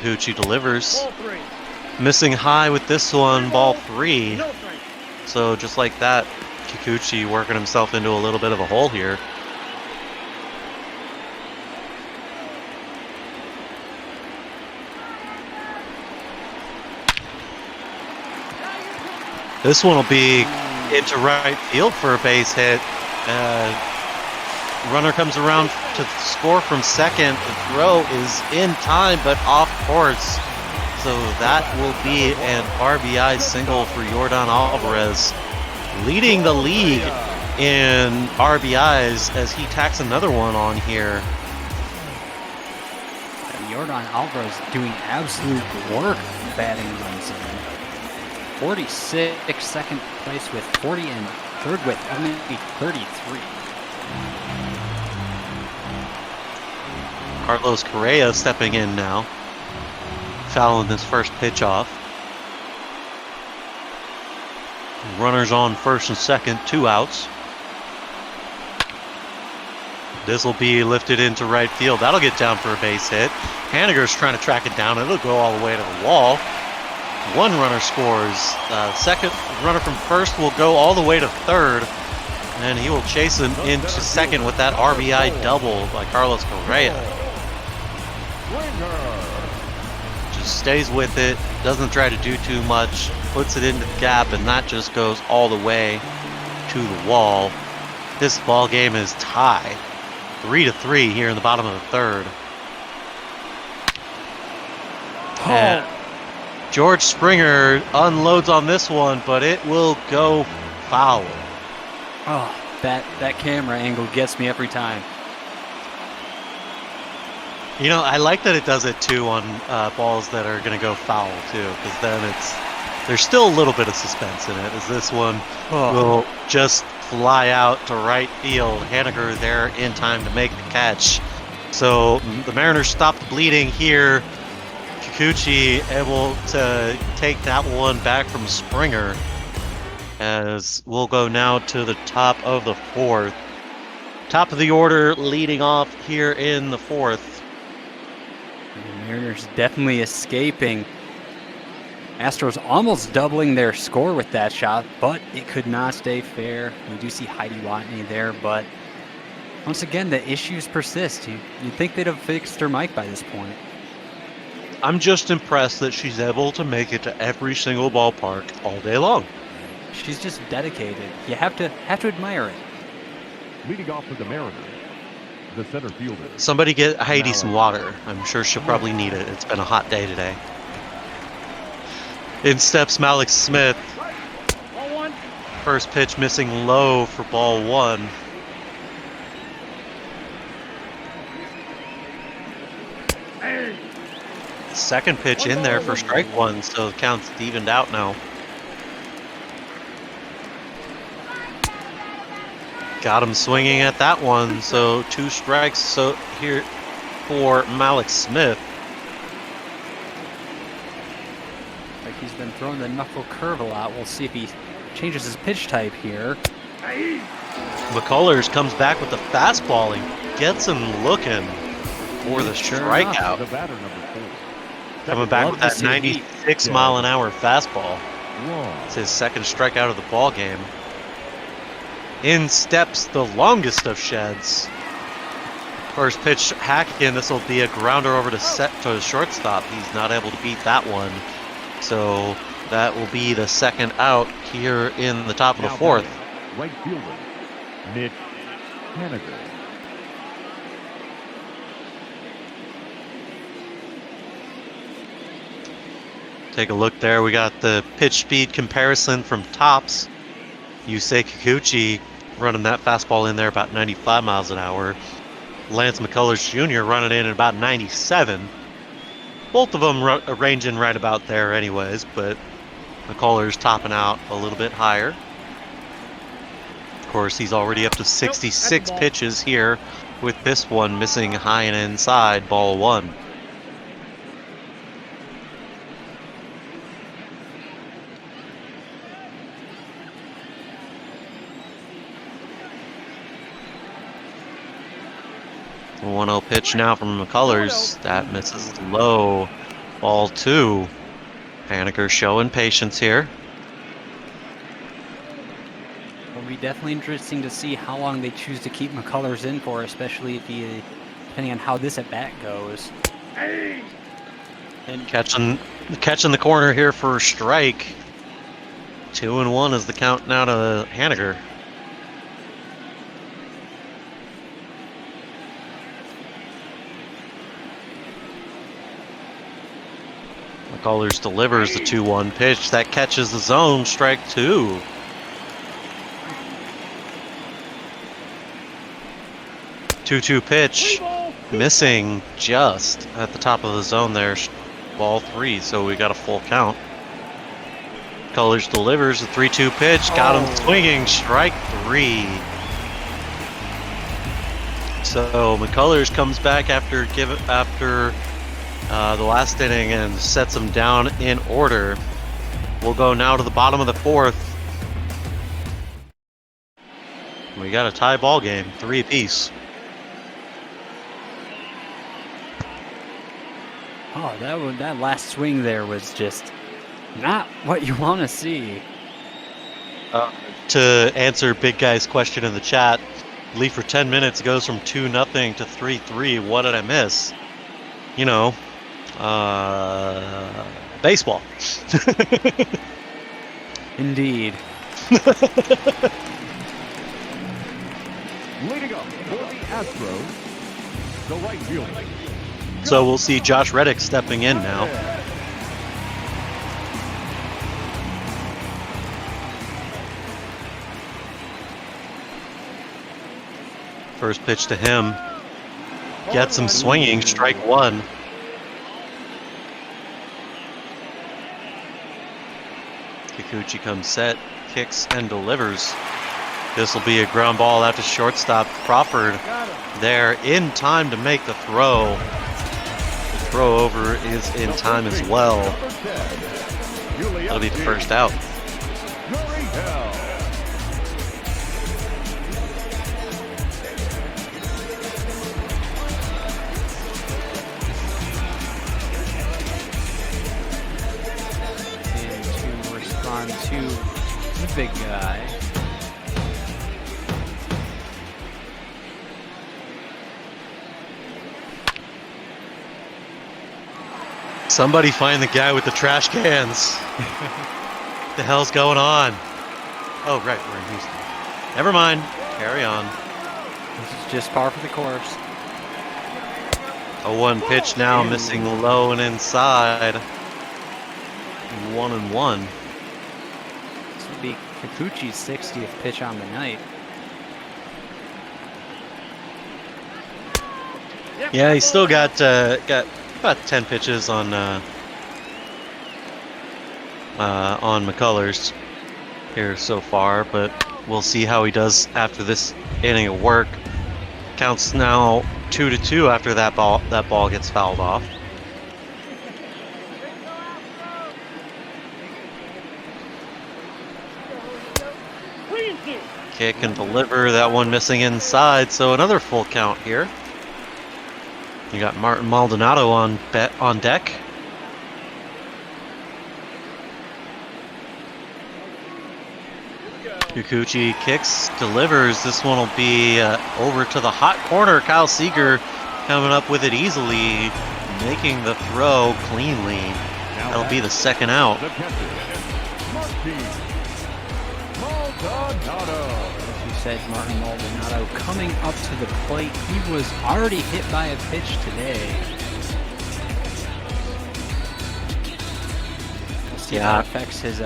Speaker 2: Kikuchi delivers. Missing high with this one, ball three. So just like that, Kikuchi working himself into a little bit of a hole here. This one will be into right field for a base hit. Runner comes around to score from second. The throw is in time, but off course. So that will be an RBI single for Yordan Alvarez, leading the league in RBIs as he tacks another one on here.
Speaker 11: Yordan Alvarez doing absolute work batting runs in. 46 second place with 40 and third with only 33.
Speaker 2: Carlos Correa stepping in now, fouling this first pitch off. Runners on first and second, 2 outs. This will be lifted into right field. That'll get down for a base hit. Haniger's trying to track it down. It'll go all the way to the wall. One runner scores. Second runner from first will go all the way to third, and he will chase him into second with that RBI double by Carlos Correa. Just stays with it, doesn't try to do too much, puts it into the gap, and that just goes all the way to the wall. This ball game is tied 3-3 here in the bottom of the third. And George Springer unloads on this one, but it will go foul.
Speaker 11: Oh, that camera angle gets me every time.
Speaker 2: You know, I like that it does it too on balls that are going to go foul too, because then there's still a little bit of suspense in it, as this one will just fly out to right field. Haniger there in time to make the catch. So the Mariners stop the bleeding here. Kikuchi able to take that one back from Springer, as we'll go now to the top of the fourth. Top of the order leading off here in the fourth.
Speaker 11: The Mariners definitely escaping. Astros almost doubling their score with that shot, but it could not stay fair. We do see Heidi Watney there, but once again, the issues persist. You'd think they'd have fixed her mic by this point.
Speaker 2: I'm just impressed that she's able to make it to every single ballpark all day long.
Speaker 11: She's just dedicated. You have to admire it.
Speaker 5: Leading off for the Mariners, the center fielder.
Speaker 2: Somebody get Heidi some water. I'm sure she'll probably need it. It's been a hot day today. In steps Malik Smith. First pitch missing low for ball 1. Second pitch in there for strike 1, so the count's evened out now. Got him swinging at that one, so 2 strikes so here for Malik Smith.
Speaker 11: Like he's been throwing the knuckle curve a lot. We'll see if he changes his pitch type here.
Speaker 2: McCullers comes back with the fastball and gets him looking for the strikeout.
Speaker 5: The batter number 4.
Speaker 2: Coming back with that 96 mile an hour fastball. It's his second strikeout of the ball game. In steps the longest of sheds. First pitch hack in. This will be a grounder over to the shortstop. He's not able to beat that one. So that will be the second out here in the top of the 4th.
Speaker 5: Right fielder, Mitch Haniger.
Speaker 2: Take a look there. We got the pitch speed comparison from Tops. Yusei Kikuchi running that fastball in there about 95 miles an hour. Lance McCullers Jr. running in at about 97. Both of them ranging right about there anyways, but McCullers topping out a little bit higher. Of course, he's already up to 66 pitches here with this one missing high and inside, ball 1. The 1-0 pitch now from McCullers. That misses low. Ball 2. Haniger showing patience here.
Speaker 11: It'll be definitely interesting to see how long they choose to keep McCullers in for, especially if he, depending on how this at bat goes.
Speaker 2: And catching the corner here for a strike. 2-1 is the count now to Haniger. McCullers delivers the 2-1 pitch. That catches the zone, strike 2. Two-two pitch, missing just at the top of the zone there, ball 3, so we got a full count. McCullers delivers the 3-2 pitch, got him swinging, strike 3. So McCullers comes back after the last inning and sets them down in order. We'll go now to the bottom of the 4th. We got a tie ball game, 3 apiece.
Speaker 11: Oh, that last swing there was just not what you want to see.
Speaker 2: To answer Big Guy's question in the chat, Leaf for 10 minutes goes from 2-0 to 3-3. What did I miss? You know, baseball.
Speaker 11: Indeed.
Speaker 5: Leading up for the Astros, the right fielder.
Speaker 2: So we'll see Josh Reddick stepping in now. First pitch to him. Gets him swinging, strike 1. Kikuchi comes set, kicks and delivers. This will be a ground ball out to shortstop. Crawford there in time to make the throw. The throw over is in time as well. That'll be the first out.
Speaker 11: And to respond to the big guy.
Speaker 2: Somebody find the guy with the trash cans. The hell's going on? Oh, right, we're in Houston. Never mind. Carry on.
Speaker 11: This is just par for the course.
Speaker 2: A 1 pitch now, missing low and inside. 1-1.
Speaker 11: This would be Kikuchi's 60th pitch on the night.
Speaker 2: Yeah, he's still got about 10 pitches on McCullers here so far, but we'll see how he does after this inning of work. Counts now 2-2 after that ball gets fouled off. Kick and deliver, that one missing inside, so another full count here. You got Martin Maldonado on deck. Kikuchi kicks, delivers. This one will be over to the hot corner. Kyle Seager coming up with it easily, making the throw cleanly. That'll be the second out.
Speaker 11: As you said, Martin Maldonado coming up to the plate. He was already hit by a pitch today. We'll see if that affects his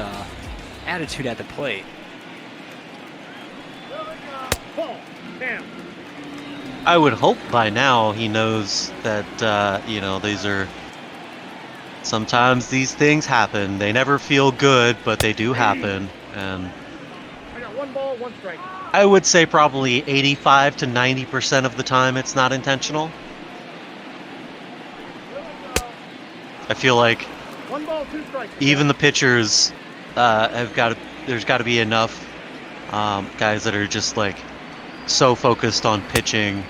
Speaker 11: attitude at the plate.
Speaker 2: I would hope by now he knows that, you know, sometimes these things happen. They never feel good, but they do happen. And
Speaker 4: I got 1 ball, 1 strike.
Speaker 2: I would say probably 85 to 90% of the time it's not intentional. I feel like
Speaker 4: 1 ball, 2 strikes.
Speaker 2: even the pitchers there's got to be enough guys that are just like so focused on pitching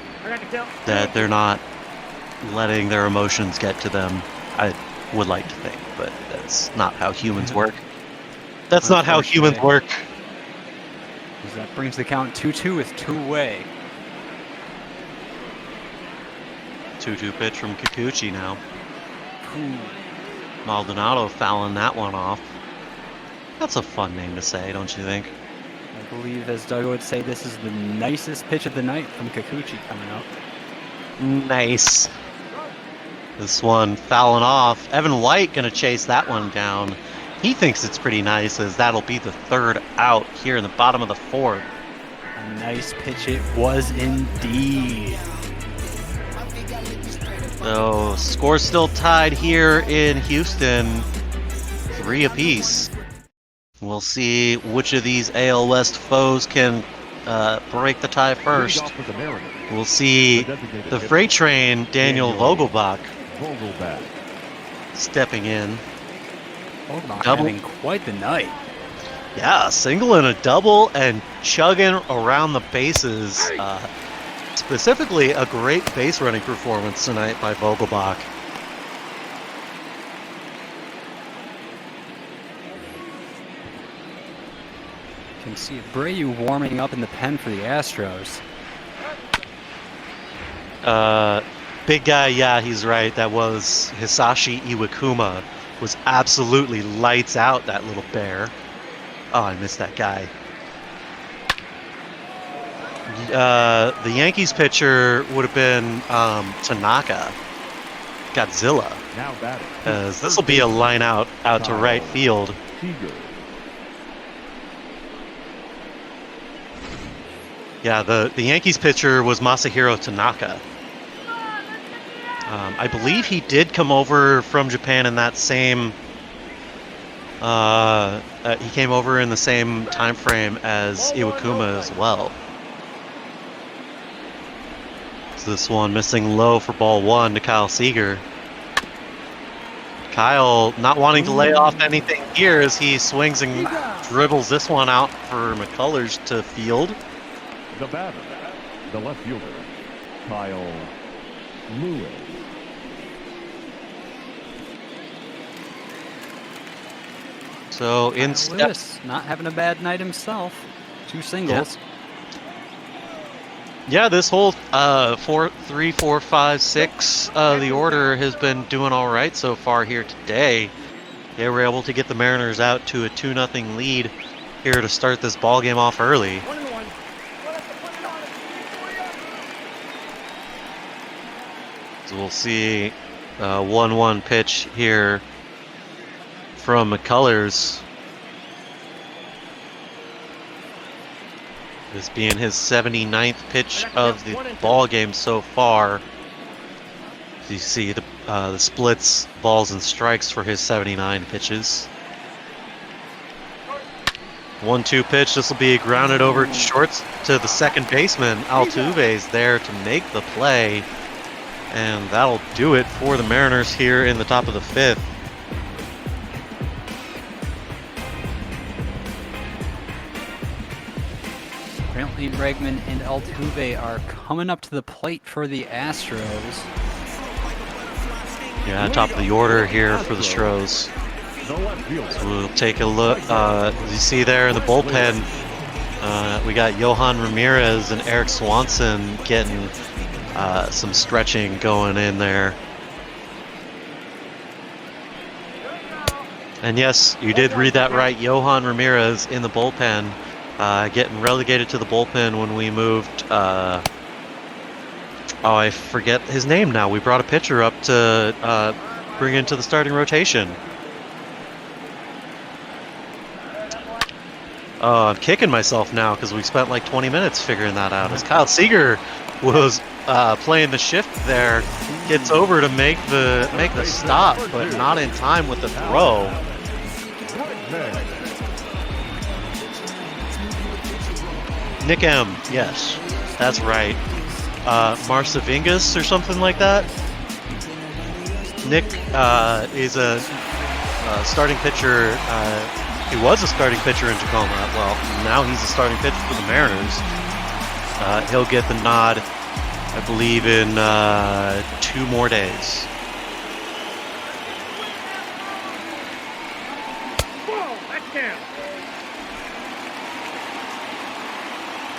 Speaker 2: that they're not letting their emotions get to them. I would like to think, but that's not how humans work. That's not how humans work.
Speaker 11: That brings the count 2-2 with 2 away.
Speaker 2: 2-2 pitch from Kikuchi now. Maldonado fouling that one off. That's a fun name to say, don't you think?
Speaker 11: I believe, as Doug would say, this is the nicest pitch of the night from Kikuchi coming up.
Speaker 2: Nice. This one fouling off. Evan White gonna chase that one down. He thinks it's pretty nice, as that'll be the 3rd out here in the bottom of the 4th.
Speaker 11: A nice pitch it was indeed.
Speaker 2: So, score's still tied here in Houston, 3 apiece. We'll see which of these AL West foes can break the tie first. We'll see the freight train, Daniel Vogelbach, stepping in.
Speaker 11: Having quite the night.
Speaker 2: Yeah, a single and a double and chugging around the bases. Specifically, a great base running performance tonight by Vogelbach.
Speaker 11: You can see Abreu warming up in the pen for the Astros.
Speaker 2: Big guy, yeah, he's right. That was Hisashi Iwakuma. Was absolutely lights out, that little bear. Oh, I missed that guy. The Yankees pitcher would have been Tanaka. Godzilla. As this will be a line out to right field. Yeah, the Yankees pitcher was Masahiro Tanaka. I believe he did come over from Japan in that same. He came over in the same time frame as Iwakuma as well. So this one missing low for ball 1 to Kyle Seager. Kyle not wanting to lay off anything here as he swings and dribbles this one out for McCullers to field.
Speaker 5: The batter, the left fielder, Kyle Lewis.
Speaker 2: So in
Speaker 11: Lewis, not having a bad night himself. 2 singles.
Speaker 2: Yeah, this whole 3, 4, 5, 6, the order has been doing all right so far here today. They were able to get the Mariners out to a 2-0 lead here to start this ball game off early. So we'll see 1-1 pitch here from McCullers. This being his 79th pitch of the ball game so far. You see the splits, balls, and strikes for his 79 pitches. 1-2 pitch. This will be grounded over shorts to the second baseman. Altuve's there to make the play, and that'll do it for the Mariners here in the top of the 5th.
Speaker 11: Apparently Bregman and Altuve are coming up to the plate for the Astros.
Speaker 2: Yeah, top of the order here for the Stros. So we'll take a look. As you see there in the bullpen, we got Johan Ramirez and Eric Swanson getting some stretching going in there. And yes, you did read that right. Johan Ramirez in the bullpen, getting relegated to the bullpen when we moved. Oh, I forget his name now. We brought a pitcher up to bring into the starting rotation. Oh, I'm kicking myself now because we spent like 20 minutes figuring that out. As Kyle Seager was playing the shift there, gets over to make the stop, but not in time with the throw. Nick M. Yes, that's right. Marsavingas or something like that. Nick is a starting pitcher. He was a starting pitcher in Tacoma. Well, now he's a starting pitcher for the Mariners. He'll get the nod, I believe, in 2 more days.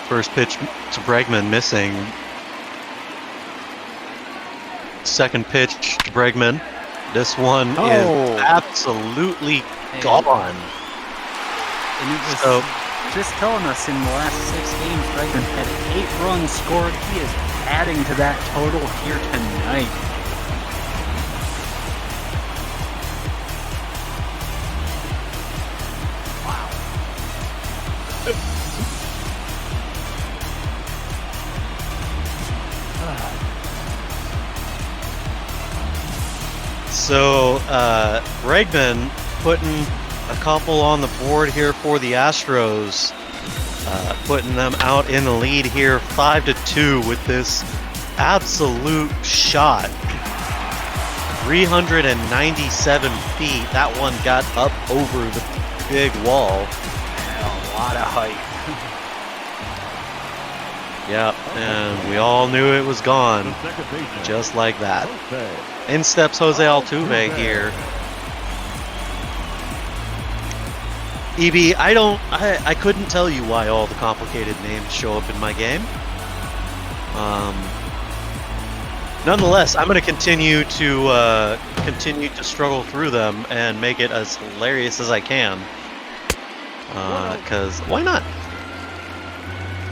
Speaker 2: First pitch to Bregman missing. Second pitch to Bregman. This one is absolutely gone.
Speaker 11: And it was just telling us in the last 6 games, Bregman had 8 runs scored. He is adding to that total here tonight.
Speaker 2: So, Bregman putting a couple on the board here for the Astros, putting them out in the lead here 5-2 with this absolute shot. 397 feet. That one got up over the big wall.
Speaker 11: A lot of height.
Speaker 2: Yep, and we all knew it was gone, just like that. In steps Jose Altuve here. EB, I couldn't tell you why all the complicated names show up in my game. Nonetheless, I'm going to continue to struggle through them and make it as hilarious as I can. Because why not?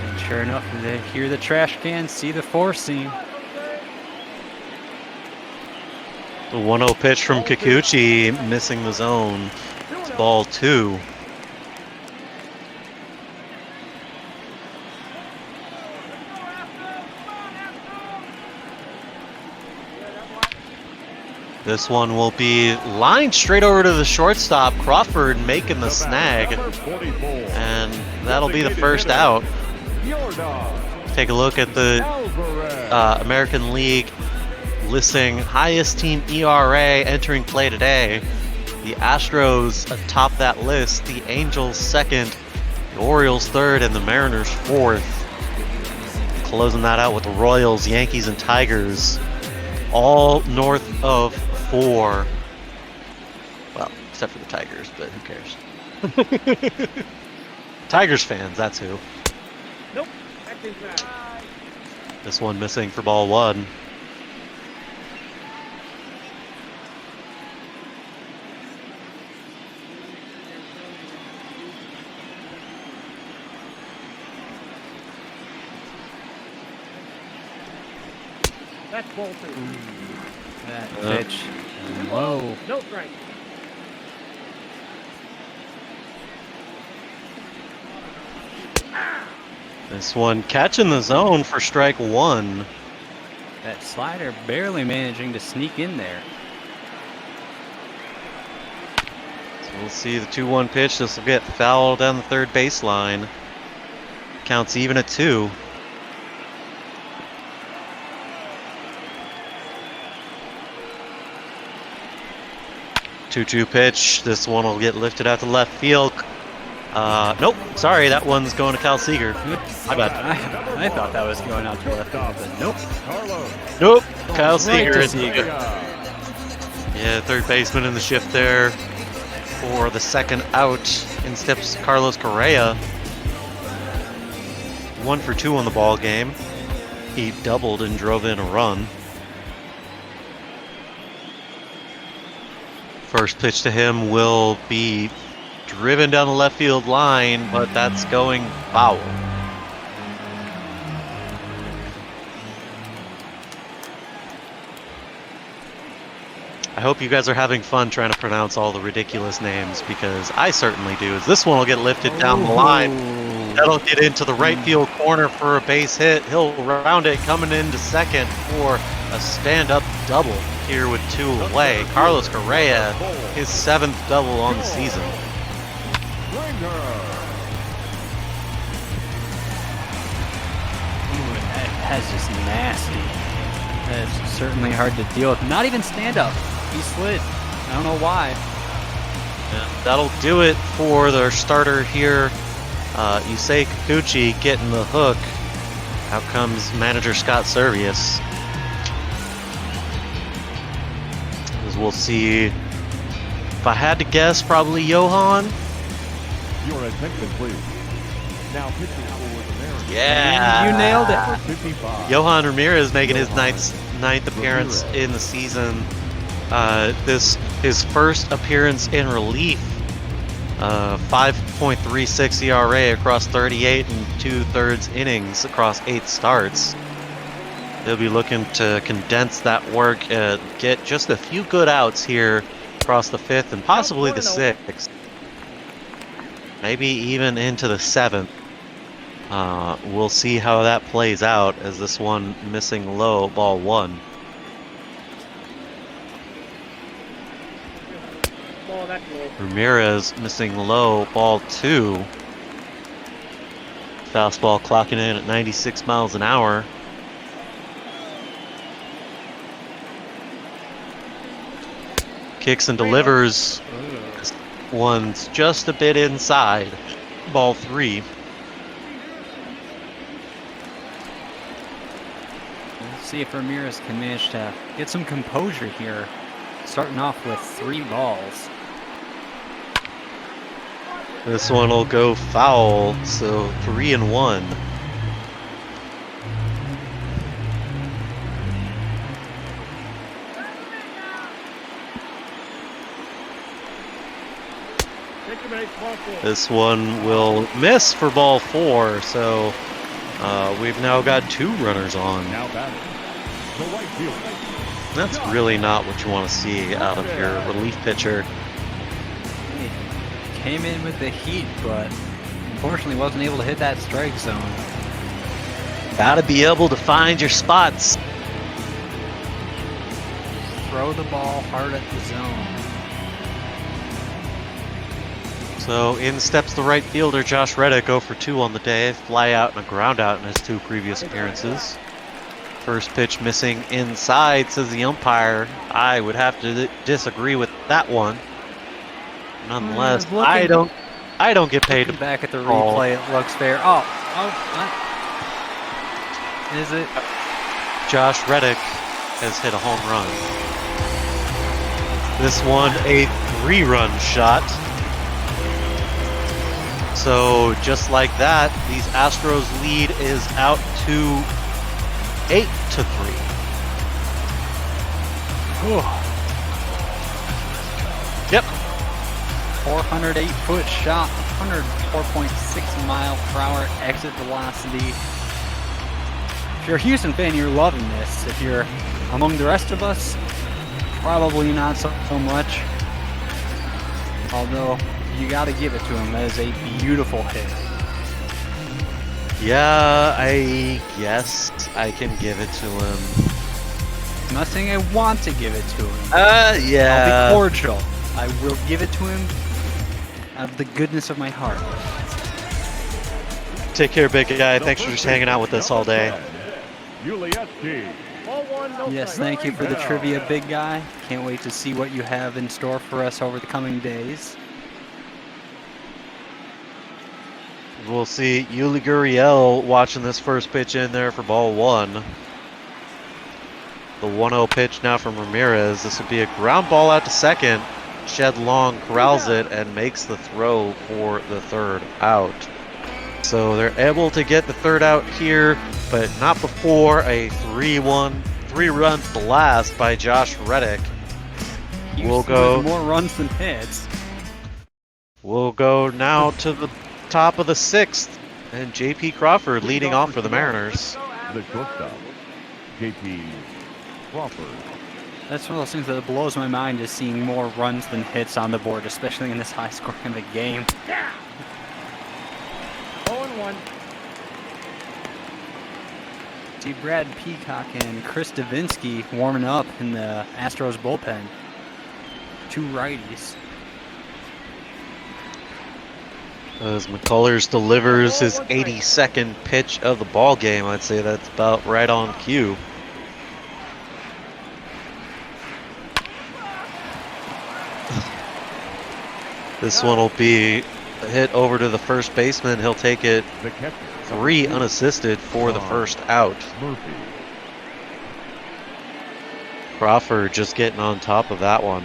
Speaker 11: And sure enough, they hear the trash can, see the 4-seam.
Speaker 2: The 1-0 pitch from Kikuchi, missing the zone. It's ball 2. This one will be lined straight over to the shortstop. Crawford making the snag. And that'll be the first out. Take a look at the American League listing highest team ERA entering play today. The Astros atop that list, the Angels second, the Orioles third, and the Mariners fourth. Closing that out with the Royals, Yankees, and Tigers, all north of 4. Well, except for the Tigers, but who cares? Tigers fans, that's who.
Speaker 4: Nope.
Speaker 2: This one missing for ball 1.
Speaker 4: That's ball 2.
Speaker 11: That pitch. Whoa.
Speaker 4: No strike.
Speaker 2: This one catching the zone for strike one.
Speaker 11: That slider barely managing to sneak in there.
Speaker 2: So we'll see the 2-1 pitch. This will get fouled down the third baseline. Counts even at 2. Two-two pitch. This one will get lifted out to left field. Nope. Sorry, that one's going to Kyle Seager. My bad.
Speaker 11: I thought that was going out to left field, but nope.
Speaker 2: Nope. Kyle Seager.
Speaker 11: Right to Seager.
Speaker 2: Yeah, third baseman in the shift there for the second out. In steps Carlos Correa. 1 for 2 on the ball game. He doubled and drove in a run. First pitch to him will be driven down the left field line, but that's going foul. I hope you guys are having fun trying to pronounce all the ridiculous names, because I certainly do. As this one will get lifted down the line. That'll get into the right field corner for a base hit. He'll round it coming into second for a stand-up double here with 2 away. Carlos Correa, his 7th double on the season.
Speaker 11: That's just nasty. That's certainly hard to deal with. Not even stand-up. He slid. I don't know why.
Speaker 2: Yeah, that'll do it for their starter here. Yusei Kikuchi getting the hook. Out comes manager Scott Servius. As we'll see, if I had to guess, probably Johan.
Speaker 5: Your attention, please. Now pitching for the Mariners.
Speaker 2: Yeah,
Speaker 11: you nailed it.
Speaker 5: 55.
Speaker 2: Johan Ramirez making his ninth appearance in the season. This his first appearance in relief. 5.36 ERA across 38 and 2/3 innings across 8 starts. They'll be looking to condense that work, get just a few good outs here across the 5th and possibly the 6th. Maybe even into the 7th. We'll see how that plays out as this one missing low, ball 1. Ramirez missing low, ball 2. Fastball clocking in at 96 miles an hour. Kicks and delivers. This one's just a bit inside. Ball 3.
Speaker 11: Let's see if Ramirez can manage to get some composure here. Starting off with 3 balls.
Speaker 2: This one will go foul, so 3-1. This one will miss for ball 4, so we've now got 2 runners on.
Speaker 5: Now batting. The right field.
Speaker 2: That's really not what you want to see out of your relief pitcher.
Speaker 11: Came in with the heat, but unfortunately wasn't able to hit that strike zone.
Speaker 2: Gotta be able to find your spots.
Speaker 11: Throw the ball hard at the zone.
Speaker 2: So in steps the right fielder Josh Reddick, 0 for 2 on the day. Fly out and a ground out in his 2 previous appearances. First pitch missing inside, says the umpire. I would have to disagree with that one. Nonetheless, I don't get paid to
Speaker 11: back at the
Speaker 2: call.
Speaker 11: replay. It looks fair. Oh, is it?
Speaker 2: Josh Reddick has hit a home run. This one a 3-run shot. So just like that, these Astros lead is out to 8-3. Yep.
Speaker 11: 408-foot shot, 104.6 mile per hour exit velocity. If you're a Houston fan, you're loving this. If you're among the rest of us, probably not so much. Although, you got to give it to him. That is a beautiful hit.
Speaker 2: Yeah, I guess I can give it to him.
Speaker 11: I'm not saying I want to give it to him.
Speaker 2: Yeah.
Speaker 11: I'll be cordial. I will give it to him out of the goodness of my heart.
Speaker 2: Take care, big guy. Thanks for just hanging out with us all day.
Speaker 11: Yes, thank you for the trivia, big guy. Can't wait to see what you have in store for us over the coming days.
Speaker 2: We'll see Yuli Gurriel watching this first pitch in there for ball one. The 1-0 pitch now from Ramirez. This would be a ground ball out to second. Shed Long corrals it and makes the throw for the third out. So they're able to get the third out here, but not before a 3-run blast by Josh Reddick. We'll go
Speaker 11: more runs than hits.
Speaker 2: We'll go now to the top of the sixth, and JP Crawford leading off for the Mariners.
Speaker 5: The shortstop, JP Crawford.
Speaker 11: That's one of those things that blows my mind, is seeing more runs than hits on the board, especially in this high scoring of the game.
Speaker 4: 0-1.
Speaker 11: See Brad Peacock and Chris Davinsky warming up in the Astros bullpen. Two righties.
Speaker 2: As McCullers delivers his 82nd pitch of the ball game, I'd say that's about right on cue. This one will be a hit over to the first baseman. He'll take it 3 unassisted for the first out. Crawford just getting on top of that one.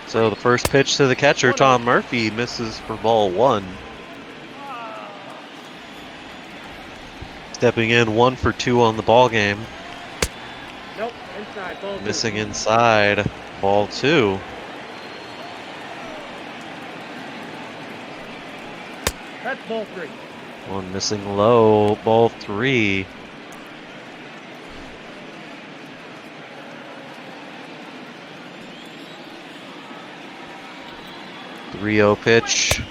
Speaker 2: So the first pitch to the catcher, Tom Murphy, misses for ball one. Stepping in 1 for 2 on the ball game.
Speaker 4: Nope, inside, ball
Speaker 2: Missing inside, ball 2.
Speaker 4: That's ball 3.
Speaker 2: One missing low, ball 3. .30 pitch.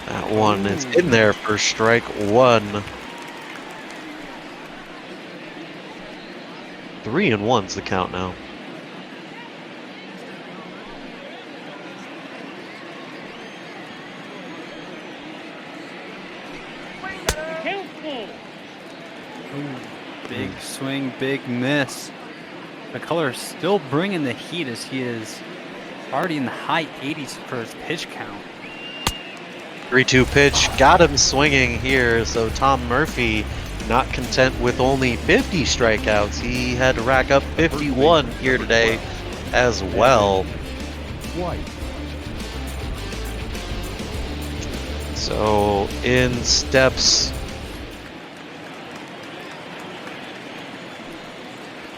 Speaker 2: That one is in there for strike 1. 3-1's the count now.
Speaker 11: Big swing, big miss. McCullers still bringing the heat as he is already in the high 80s for his pitch count.
Speaker 2: 3-2 pitch, got him swinging here, so Tom Murphy not content with only 50 strikeouts. He had to rack up 51 here today as well. So in steps,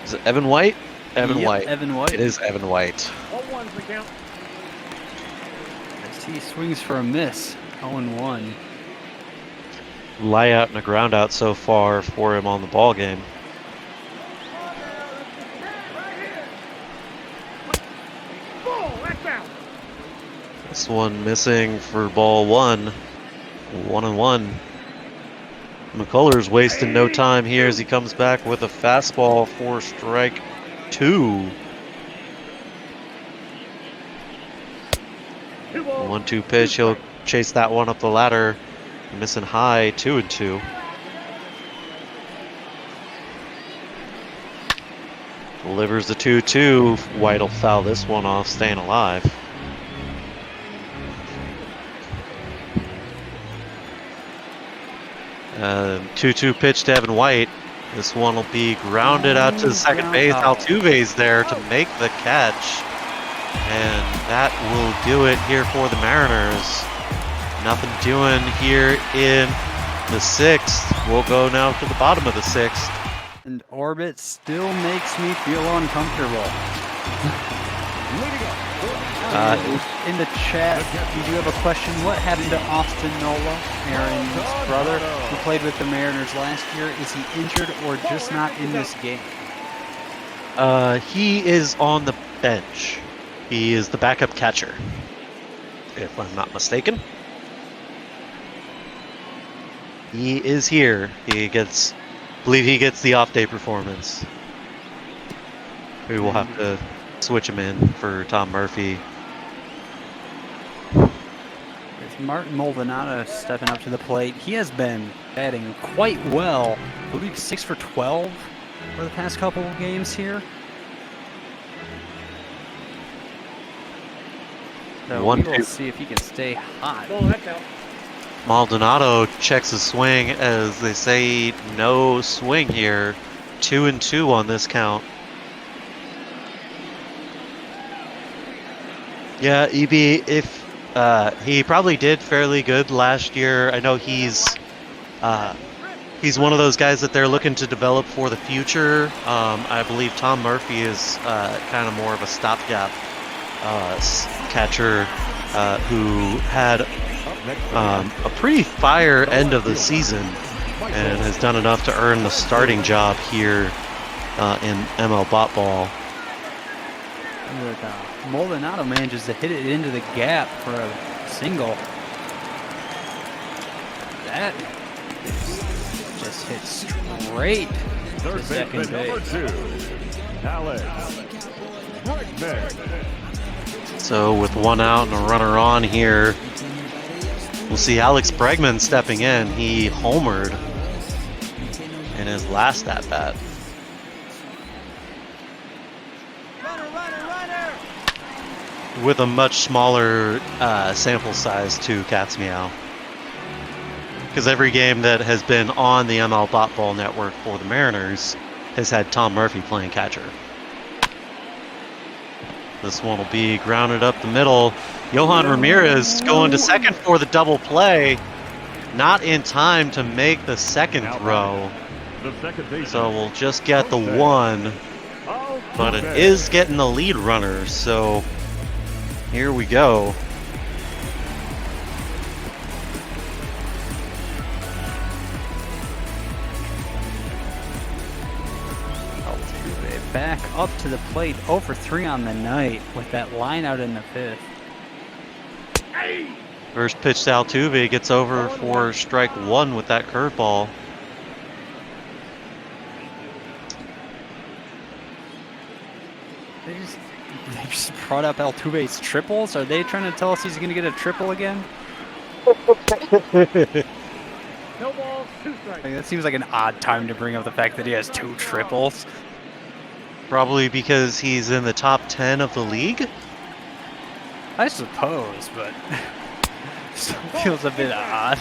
Speaker 2: is it Evan White? Evan White.
Speaker 11: Evan White.
Speaker 2: It is Evan White.
Speaker 4: 0-1's the count.
Speaker 11: As he swings for a miss. 0-1.
Speaker 2: Lie out and a ground out so far for him on the ball game. This one missing for ball 1. 1-1. McCullers wasting no time here as he comes back with a fastball for strike 2. 1-2 pitch. He'll chase that one up the ladder. Missing high, 2-2. Delivers the 2-2. White will foul this one off, staying alive. Uh, 2-2 pitch to Evan White. This one will be grounded out to the second base. Altuve's there to make the catch. And that will do it here for the Mariners. Nothing doing here in the 6th. We'll go now to the bottom of the 6th.
Speaker 11: And orbit still makes me feel uncomfortable. In the chat, you do have a question. What happened to Austin Nola, Aaron's brother, who played with the Mariners last year? Is he injured or just not in this game?
Speaker 2: He is on the bench. He is the backup catcher, if I'm not mistaken. He is here. I believe he gets the off-day performance. We will have to switch him in for Tom Murphy.
Speaker 11: There's Martin Maldonado stepping up to the plate. He has been batting quite well. I believe 6 for 12 for the past couple of games here. So we will see if he can stay hot.
Speaker 2: Maldonado checks his swing as they say no swing here. 2-2 on this count. Yeah, EB, if he probably did fairly good last year. I know he's one of those guys that they're looking to develop for the future. I believe Tom Murphy is kind of more of a stopgap catcher who had a pretty fire end of the season and has done enough to earn the starting job here in ML Bot Ball.
Speaker 11: Maldonado manages to hit it into the gap for a single. That just hit straight to second base.
Speaker 2: So with one out and a runner on here, we'll see Alex Bregman stepping in. He homered in his last at-bat. With a much smaller sample size to Cat's Meow. Because every game that has been on the ML Bot Ball network for the Mariners has had Tom Murphy playing catcher. This one will be grounded up the middle. Johan Ramirez going to second for the double play. Not in time to make the second throw. So we'll just get the one. But it is getting the lead runner, so here we go.
Speaker 11: Altuve back up to the plate, 0 for 3 on the night with that line out in the 5th.
Speaker 2: First pitch to Altuve gets over for strike 1 with that curveball.
Speaker 11: They just brought up Altuve's triples. Are they trying to tell us he's going to get a triple again?
Speaker 4: No balls, 2 strikes.
Speaker 11: That seems like an odd time to bring up the fact that he has 2 triples.
Speaker 2: Probably because he's in the top 10 of the league?
Speaker 11: I suppose, but still feels a bit odd.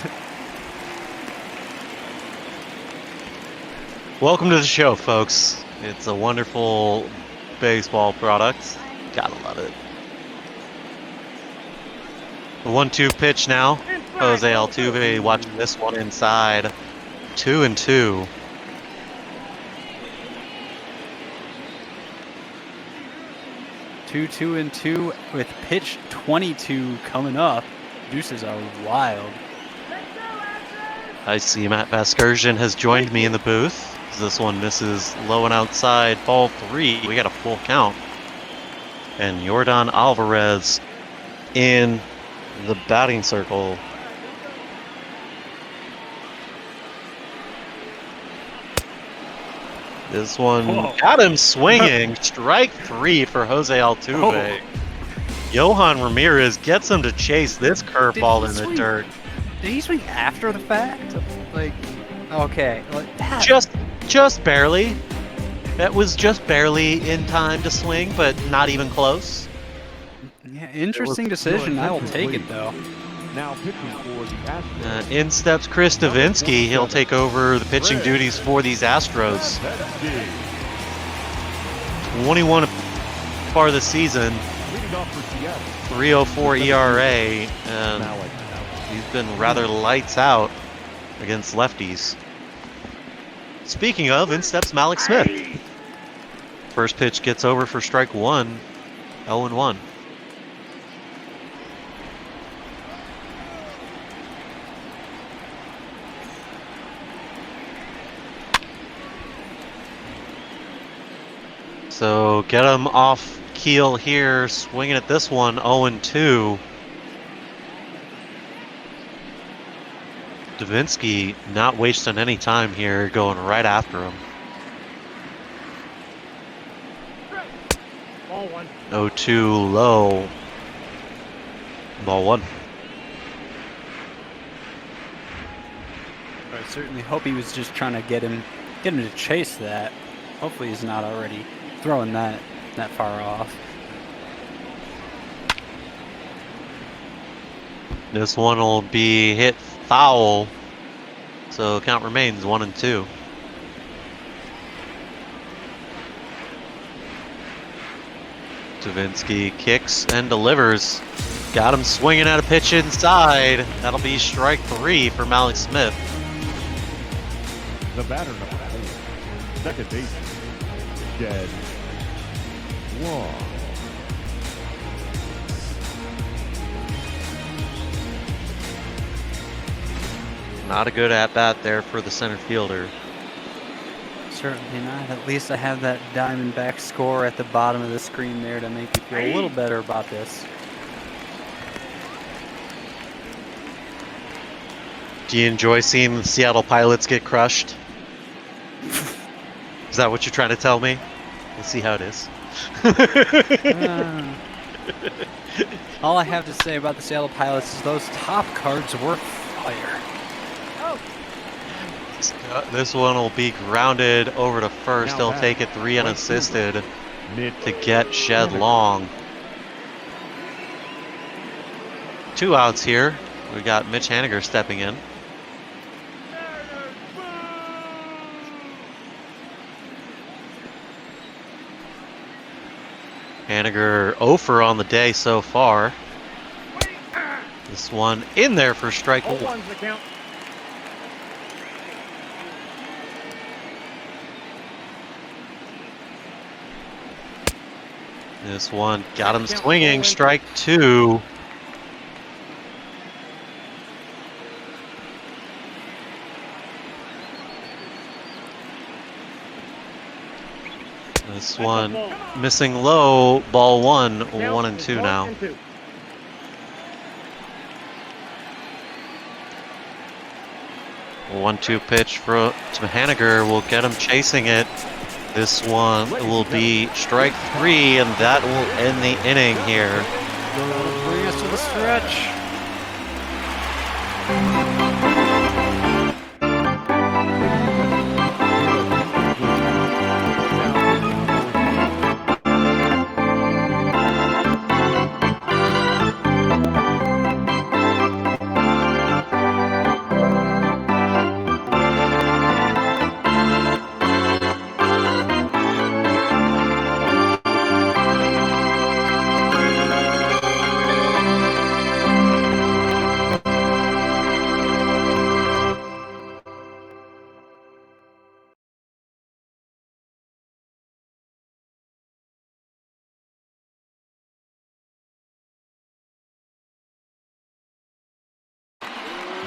Speaker 2: Welcome to the show, folks. It's a wonderful baseball product. Gotta love it. The 1-2 pitch now. Jose Altuve watching this one inside. 2-2.
Speaker 11: Two and two with pitch 22 coming up. Deuces are wild.
Speaker 2: I see Matt Vasgersian has joined me in the booth. This one misses low and outside, ball 3. We got a full count. And Yordan Alvarez in the batting circle. This one got him swinging. Strike 3 for Jose Altuve. Johan Ramirez gets him to chase this curveball in the dirt.
Speaker 11: Did he swing after the fact? Like, okay.
Speaker 2: Just barely. That was just barely in time to swing, but not even close.
Speaker 11: Yeah, interesting decision. I will take it, though.
Speaker 5: Now pitching for the Astros.
Speaker 2: In steps Chris Davinsky. He'll take over the pitching duties for these Astros. 21 far this season. 3.04 ERA, and he's been rather lights out against lefties. Speaking of, in steps Malik Smith. First pitch gets over for strike 1. 0-1. So get him off keel here, swinging at this one, 0-2. Davinsky not wasting any time here, going right after him.
Speaker 4: Ball 1.
Speaker 2: 0-2 low. Ball 1.
Speaker 11: I certainly hope he was just trying to get him to chase that. Hopefully he's not already throwing that far off.
Speaker 2: This one will be hit foul. So count remains 1-2. Davinsky kicks and delivers. Got him swinging at a pitch inside. That'll be strike 3 for Malik Smith.
Speaker 5: The batter number 4, second baseman, Jed Long.
Speaker 2: Not a good at-bat there for the center fielder.
Speaker 11: Certainly not. At least I have that Diamondback score at the bottom of the screen there to make me feel a little better about this.
Speaker 2: Do you enjoy seeing the Seattle Pilots get crushed? Is that what you're trying to tell me? We'll see how it is.
Speaker 11: All I have to say about the Seattle Pilots is those top cards were fire.
Speaker 2: This one will be grounded over to first. He'll take it 3 unassisted to get Shed Long. 2 outs here. We got Mitch Haniger stepping in. Haniger 0 for on the day so far. This one in there for strike 1. This one got him swinging, strike 2. This one missing low, ball 1, 1-2 now. 1-2 pitch to Haniger will get him chasing it. This one will be strike 3, and that will end the inning here.
Speaker 11: Bring us to the stretch.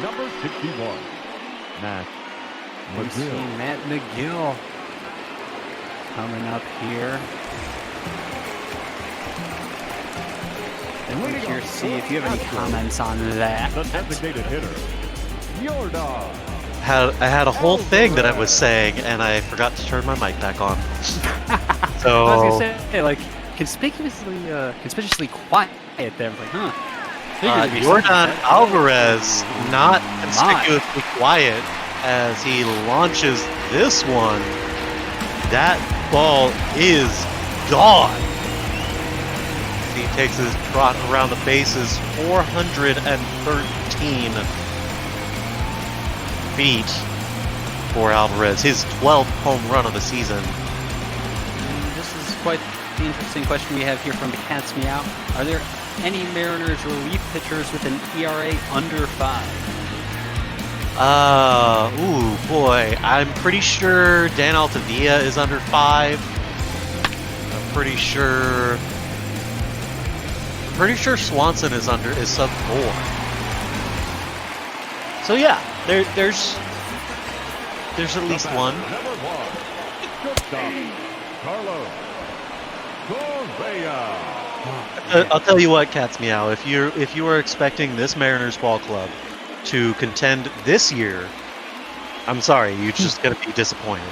Speaker 5: Number 61, Matt
Speaker 11: We see
Speaker 5: McGill.
Speaker 11: Matt McGill coming up here. And we're here to see if you have any comments on that.
Speaker 5: The designated hitter, your dog.
Speaker 2: I had a whole thing that I was saying, and I forgot to turn my mic back on. So
Speaker 11: I was gonna say, like, conspicuously quiet there. I was like, huh.
Speaker 2: Yordan Alvarez not conspicuously quiet as he launches this one. That ball is gone. He takes his trot around the bases, 413 feet for Alvarez, his 12th home run of the season.
Speaker 11: This is quite the interesting question we have here from the Cats Meow. Are there any Mariners relief pitchers with an ERA under 5?
Speaker 2: Ooh, boy. I'm pretty sure Dan Altavilla is under 5. I'm pretty sure Swanson is sub 4. So yeah, there's at least one.
Speaker 5: Number 1, shortstop, Carlos
Speaker 2: I'll tell you what, Cat's Meow. If you are expecting this Mariners ball club to contend this year, I'm sorry, you're just going to be disappointed.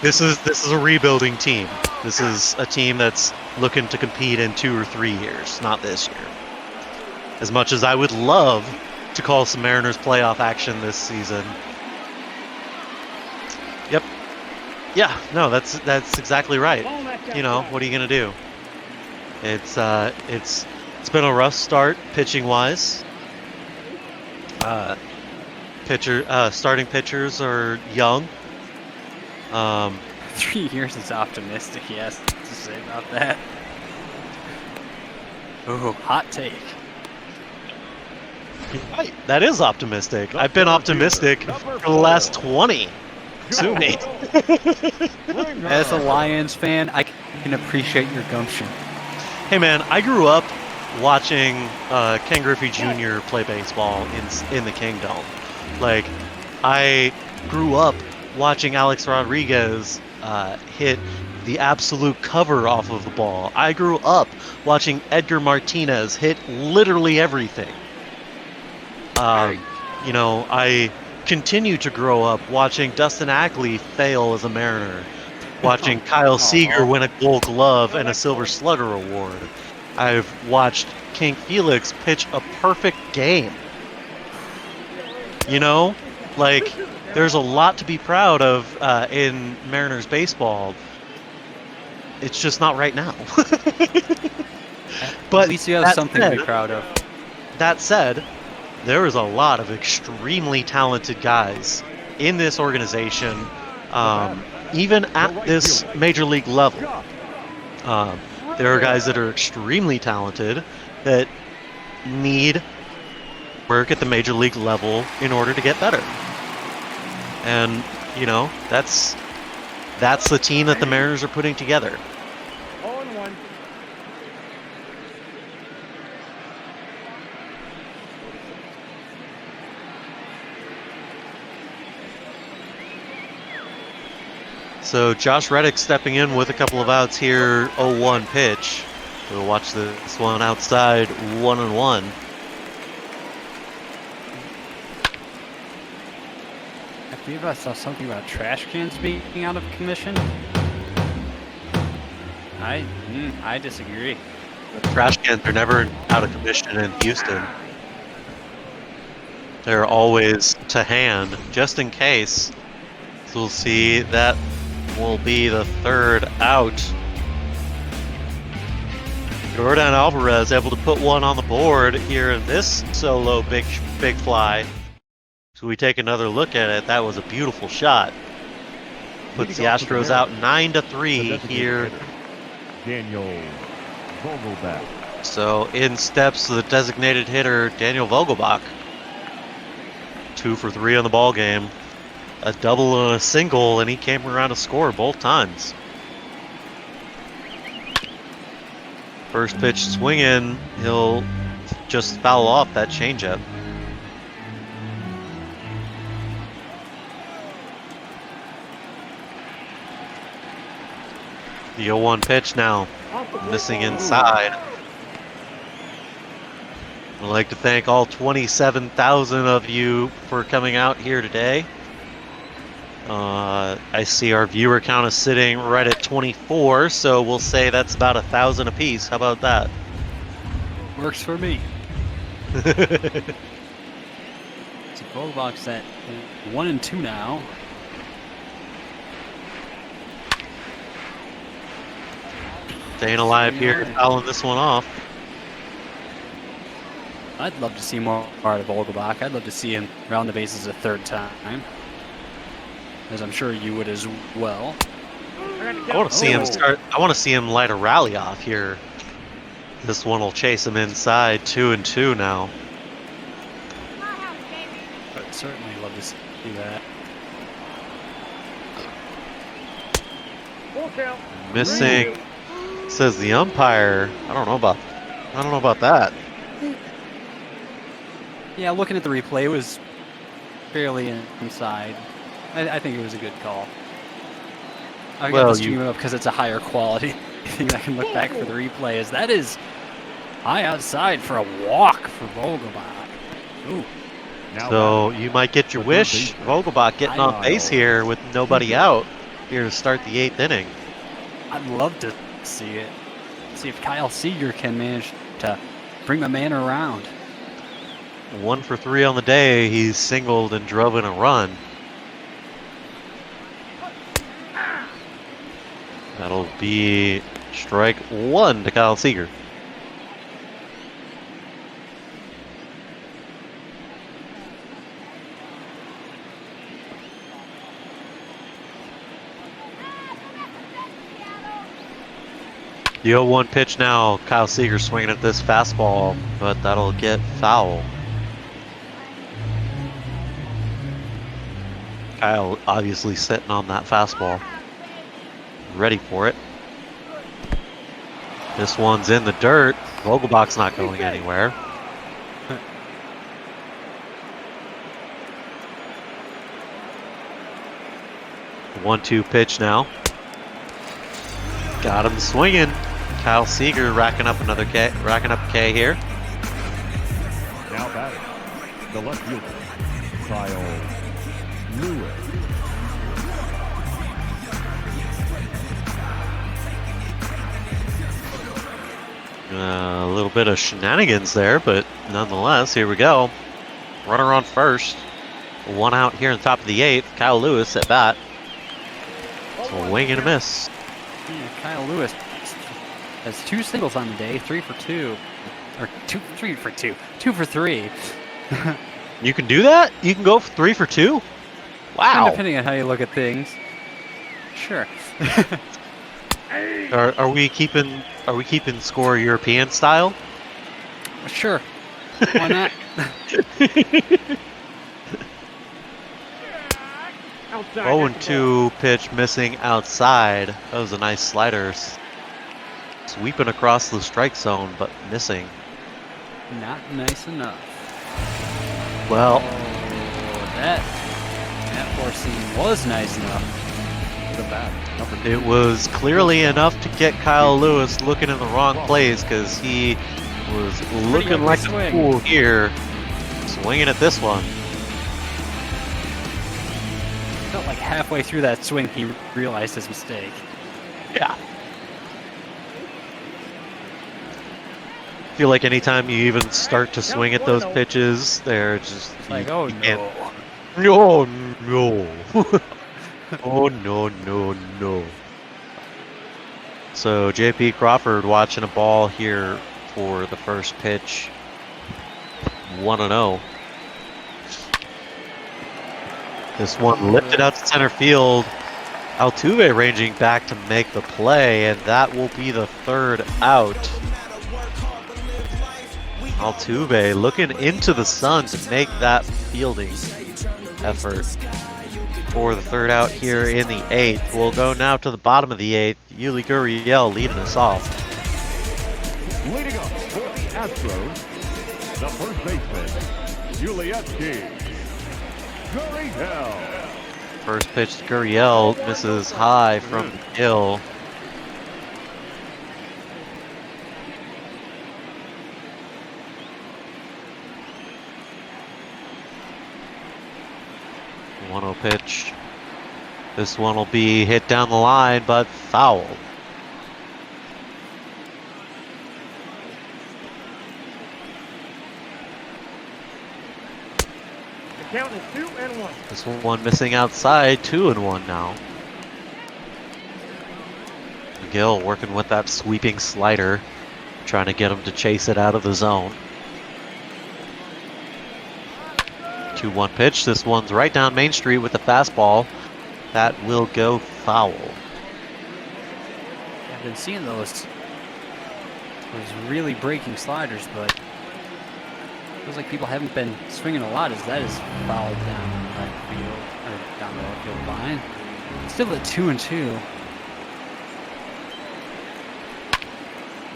Speaker 2: This is a rebuilding team. This is a team that's looking to compete in 2 or 3 years, not this year. As much as I would love to call some Mariners playoff action this season. Yep. Yeah, no, that's exactly right. You know, what are you gonna do? It's been a rough start pitching wise. Starting pitchers are young.
Speaker 11: 3 years is optimistic, yes, to say about that. Ooh, hot take.
Speaker 2: Right, that is optimistic. I've been optimistic for the last 20. Sue me.
Speaker 11: As a Lions fan, I can appreciate your gumption.
Speaker 2: Hey man, I grew up watching Ken Griffey Jr. play baseball in the Kingdom. Like, I grew up watching Alex Rodriguez hit the absolute cover off of the ball. I grew up watching Edgar Martinez hit literally everything. You know, I continue to grow up watching Dustin Ackley fail as a Mariner, watching Kyle Seager win a Gold Glove and a Silver Slugger award. I've watched King Felix pitch a perfect game. You know, like, there's a lot to be proud of in Mariners baseball. It's just not right now. But
Speaker 11: at least you have something to be proud of.
Speaker 2: That said, there is a lot of extremely talented guys in this organization, even at this major league level. There are guys that are extremely talented that need work at the major league level in order to get better. And, you know, that's the team that the Mariners are putting together. So Josh Reddick stepping in with a couple of outs here, 0-1 pitch. We'll watch this one outside, 1-1.
Speaker 11: I believe I saw something about trash cans being out of commission. I disagree.
Speaker 2: The trash cans are never out of commission in Houston. They're always to hand, just in case. So we'll see that will be the third out. Jordan Alvarez able to put one on the board here in this solo big fly. So we take another look at it. That was a beautiful shot. Puts the Astros out 9-3 here.
Speaker 5: Daniel Vogelbach.
Speaker 2: So in steps the designated hitter Daniel Vogelbach. 2 for 3 on the ball game. A double and a single, and he came around to score both times. First pitch swinging, he'll just foul off that changeup. The 0-1 pitch now, missing inside. I'd like to thank all 27,000 of you for coming out here today. I see our viewer count is sitting right at 24, so we'll say that's about 1,000 apiece. How about that?
Speaker 11: Works for me. So Vogelbach's at 1-2 now.
Speaker 2: Staying alive here, fouling this one off.
Speaker 11: I'd love to see more out of Vogelbach. I'd love to see him round the bases a third time, as I'm sure you would as well.
Speaker 2: I want to see him start. I want to see him light a rally off here. This one will chase him inside. 2-2 now.
Speaker 11: I'd certainly love to see that.
Speaker 2: Missing, says the umpire. I don't know about that.
Speaker 11: Yeah, looking at the replay, it was fairly inside. I think it was a good call. I got the stream up because it's a higher quality. thing I can look back for the replay is that is high outside for a walk for Vogelbach. Ooh.
Speaker 2: So you might get your wish. Vogelbach getting on base here with nobody out here to start the 8th inning.
Speaker 11: I'd love to see it. See if Kyle Seager can manage to bring the man around.
Speaker 2: 1 for 3 on the day. He's singled and drove in a run. That'll be strike 1 to Kyle Seager. The 0-1 pitch now. Kyle Seager swinging at this fastball, but that'll get foul. Kyle obviously sitting on that fastball, ready for it. This one's in the dirt. Vogelbach's not going anywhere. The 1-2 pitch now. Got him swinging. Kyle Seager racking up another K, racking up K here.
Speaker 5: Now batting, the left fielder, Kyle Lewis.
Speaker 2: A little bit of shenanigans there, but nonetheless, here we go. Runner on first. 1 out here in the top of the 8th. Kyle Lewis at bat. Swing and a miss.
Speaker 11: Yeah, Kyle Lewis has 2 singles on the day, 3 for 2. Or 3 for 2. 2 for 3.
Speaker 2: You can do that? You can go for 3 for 2? Wow.
Speaker 11: Depending on how you look at things. Sure.
Speaker 2: Are we keeping score European style?
Speaker 11: Sure. Why not?
Speaker 2: 0-2 pitch missing outside. That was a nice slider. Sweeping across the strike zone, but missing.
Speaker 11: Not nice enough.
Speaker 2: Well,
Speaker 11: that 4-seam was nice enough. The bat.
Speaker 2: It was clearly enough to get Kyle Lewis looking in the wrong place because he was looking like a fool here, swinging at this one.
Speaker 11: Felt like halfway through that swing he realized his mistake.
Speaker 2: Yeah. I feel like anytime you even start to swing at those pitches, they're just
Speaker 11: like, oh no.
Speaker 2: No, no. Oh no, no, no. So JP Crawford watching a ball here for the first pitch. 1-0. This one lifted out to center field. Altuve ranging back to make the play, and that will be the 3rd out. Altuve looking into the sun to make that fielding effort for the 3rd out here in the 8th. We'll go now to the bottom of the 8th. Yuli Gurriel leading us off.
Speaker 5: Leading up for the Astros, the first baseman, Yuli Gurriel.
Speaker 2: First pitch to Gurriel misses high from the hill. The 1-0 pitch. This one will be hit down the line, but foul.
Speaker 4: The count is 2-1.
Speaker 2: This one missing outside, 2-1 now. McGill working with that sweeping slider, trying to get him to chase it out of the zone. 2-1 pitch. This one's right down Main Street with the fastball. That will go foul.
Speaker 11: I've been seeing those really breaking sliders, but feels like people haven't been swinging a lot as that is fouled down the left field, or down the left field line. Still at 2-2.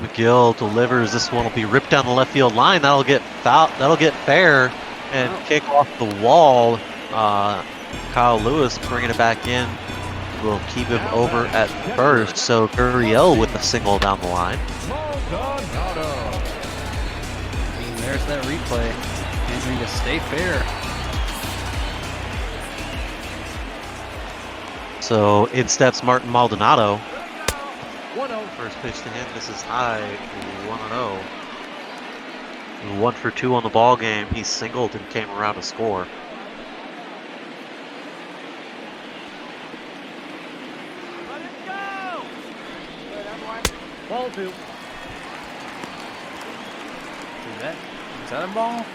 Speaker 2: McGill delivers. This one will be ripped down the left field line. That'll get foul. That'll get fair and kick off the wall. Kyle Lewis bringing it back in will keep him over at first. So Gurriel with the single down the line.
Speaker 11: And there's that replay. Entering to stay fair.
Speaker 2: So in steps Martin Maldonado. First pitch to him. This is high. 1-0. 1 for 2 on the ball game. He singled and came around to score.
Speaker 4: Ball 2.
Speaker 11: Is that a ball?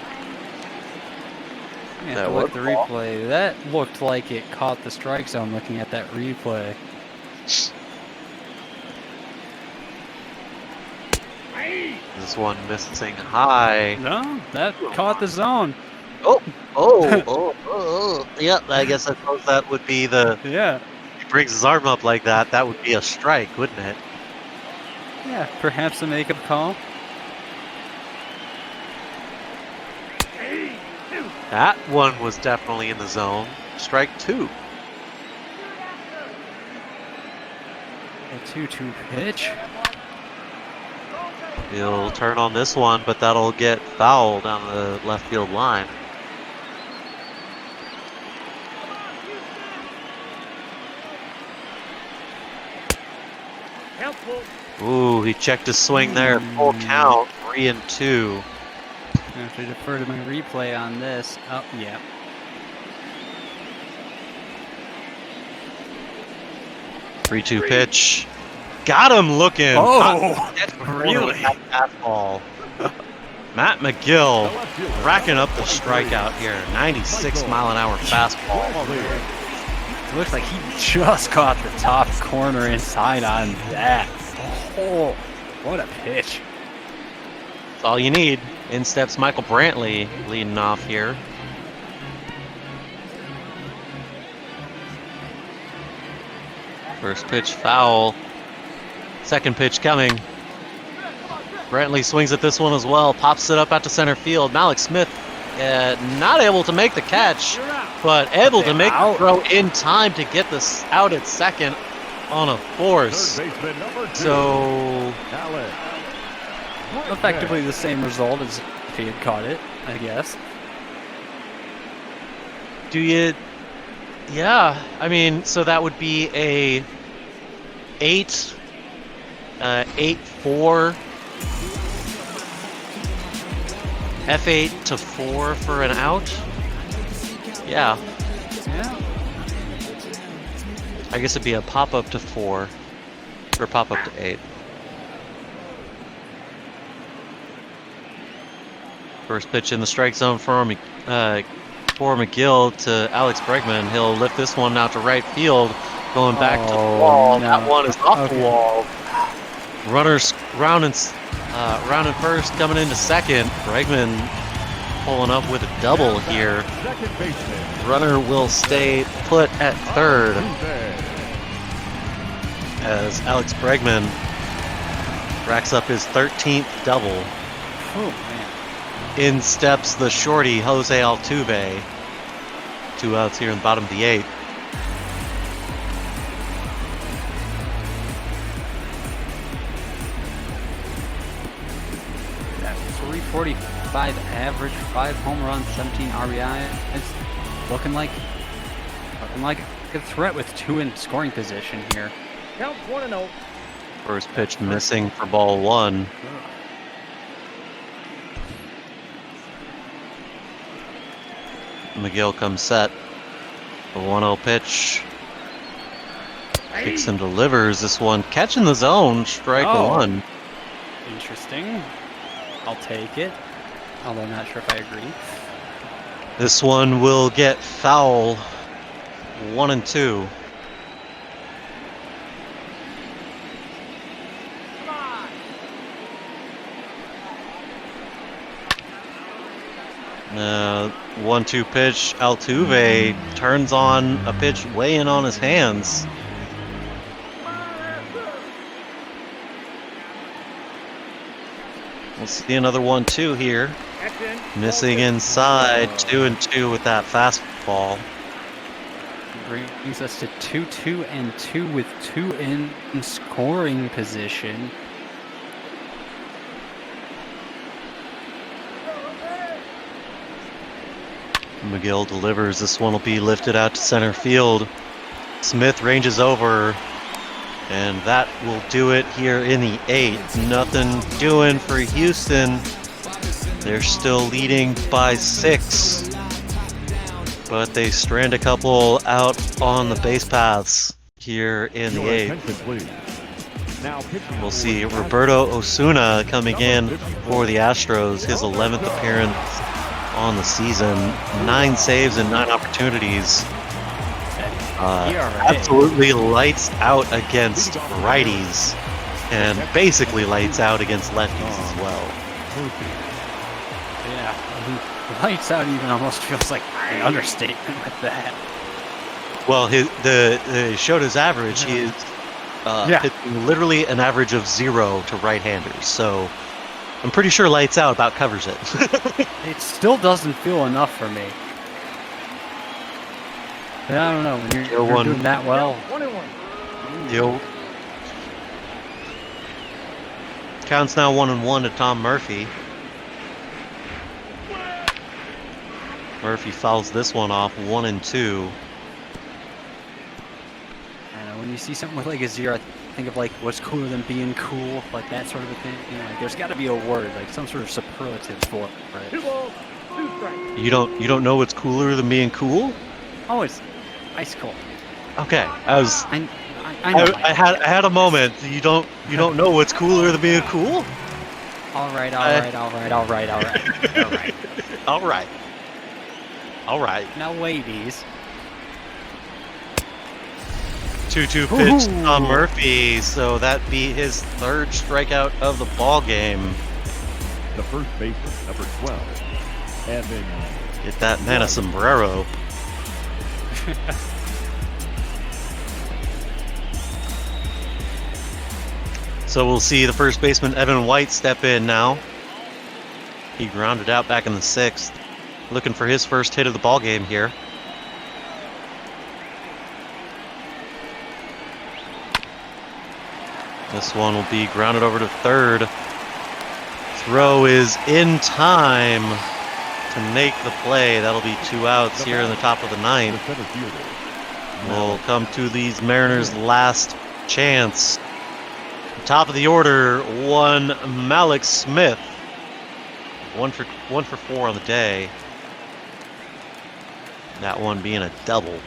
Speaker 11: Yeah,
Speaker 2: That
Speaker 11: look at the
Speaker 2: was a ball.
Speaker 11: replay. That looked like it caught the strike zone looking at that replay.
Speaker 2: This one missing high.
Speaker 11: No, that caught the zone.
Speaker 2: Yep, I guess I suppose that would be the...
Speaker 11: Yeah.
Speaker 2: He brings his arm up like that. That would be a strike, wouldn't it?
Speaker 11: Yeah, perhaps a makeup call.
Speaker 2: That one was definitely in the zone. Strike 2.
Speaker 11: A 2-2 pitch.
Speaker 2: He'll turn on this one, but that'll get foul down the left field line. Ooh, he checked his swing there. Full count, 3-2.
Speaker 11: I have to defer to my replay on this. Oh, yeah.
Speaker 2: Three-two pitch. Got him looking.
Speaker 11: Oh,
Speaker 2: really? Fastball. Matt McGill racking up the strikeout here. 96-mile-an-hour fastball.
Speaker 11: It looks like he just caught the top corner inside on that. Oh, what a pitch.
Speaker 2: That's all you need. In steps Michael Brantley leading off here. First pitch foul. Second pitch coming. Brantley swings at this one as well. Pops it up out to center field. Malik Smith not able to make the catch, but able to make the throw in time to get this out at second on a force. So
Speaker 11: effectively the same result as if he had caught it, I guess.
Speaker 2: do you... Yeah, I mean, so that would be a 8-4 F8 to 4 for an out. Yeah. I guess it'd be a pop up to 4 or pop up to 8. First pitch in the strike zone for McGill to Alex Bregman. He'll lift this one out to right field, going back to the wall. No. That one is off the wall. Runners rounding first, coming into second. Bregman pulling up with a double here. Runner will stay put at third as Alex Bregman racks up his 13th double.
Speaker 11: Oh, man.
Speaker 2: In steps the shorty, Jose Altuve. 2 outs here in the bottom of the 8th.
Speaker 11: That 345 average, 5 home runs, 17 RBI. It's looking like a good threat with 2 in scoring position here.
Speaker 4: Count 1-0.
Speaker 2: First pitch missing for ball 1. McGill comes set. A 1-0 pitch. Kicks and delivers this one. Catching the zone. Strike 1.
Speaker 11: Interesting. I'll take it. Although I'm not sure if I agree.
Speaker 2: This one will get foul. 1-2. Uh, 1-2 pitch. Altuve turns on a pitch way in on his hands. We'll see another 1-2 here. Missing inside. 2-2 with that fastball.
Speaker 11: brings us to 2-2 and 2 with 2 in scoring position.
Speaker 2: McGill delivers. This one will be lifted out to center field. Smith ranges over, and that will do it here in the 8th. Nothing doing for Houston. They're still leading by 6, but they strand a couple out on the base paths here in the 8th. We'll see Roberto Osuna coming in for the Astros, his 11th appearance on the season. 9 saves and 9 opportunities. Absolutely lights out against righties, and basically lights out against lefties as well.
Speaker 11: Yeah, lights out even almost feels like an understatement with that.
Speaker 2: Well, the showed his average. He is pitching literally an average of 0 to right-handers. So I'm pretty sure lights out about covers it.
Speaker 11: It still doesn't feel enough for me. But I don't know, when you're doing that well.
Speaker 2: Counts now 1-1 to Tom Murphy. Murphy fouls this one off, 1-2.
Speaker 11: When you see something with like a 0, I think of like what's cooler than being cool, like that sort of a thing. You know, like there's got to be a word, like some sort of superlative for it. Right?
Speaker 4: 2 balls, 2 strikes.
Speaker 2: You don't know what's cooler than being cool?
Speaker 11: Oh, it's ice cold.
Speaker 2: Okay, I was.
Speaker 11: I know.
Speaker 2: I had a moment. You don't know what's cooler than being cool?
Speaker 11: All right. Now, ladies.
Speaker 2: 2-2 pitch to Tom Murphy, so that be his 3rd strikeout of the ball game.
Speaker 5: The first baseman, number 12, Evan.
Speaker 2: Get that man a sombrero. So we'll see the first baseman Evan White step in now. He grounded out back in the 6th, looking for his first hit of the ball game here. This one will be grounded over to 3rd. Throw is in time to make the play. That'll be 2 outs here in the top of the 9th. We'll come to these Mariners' last chance. Top of the order, one Malik Smith. 1 for 4 on the day. That one being a double.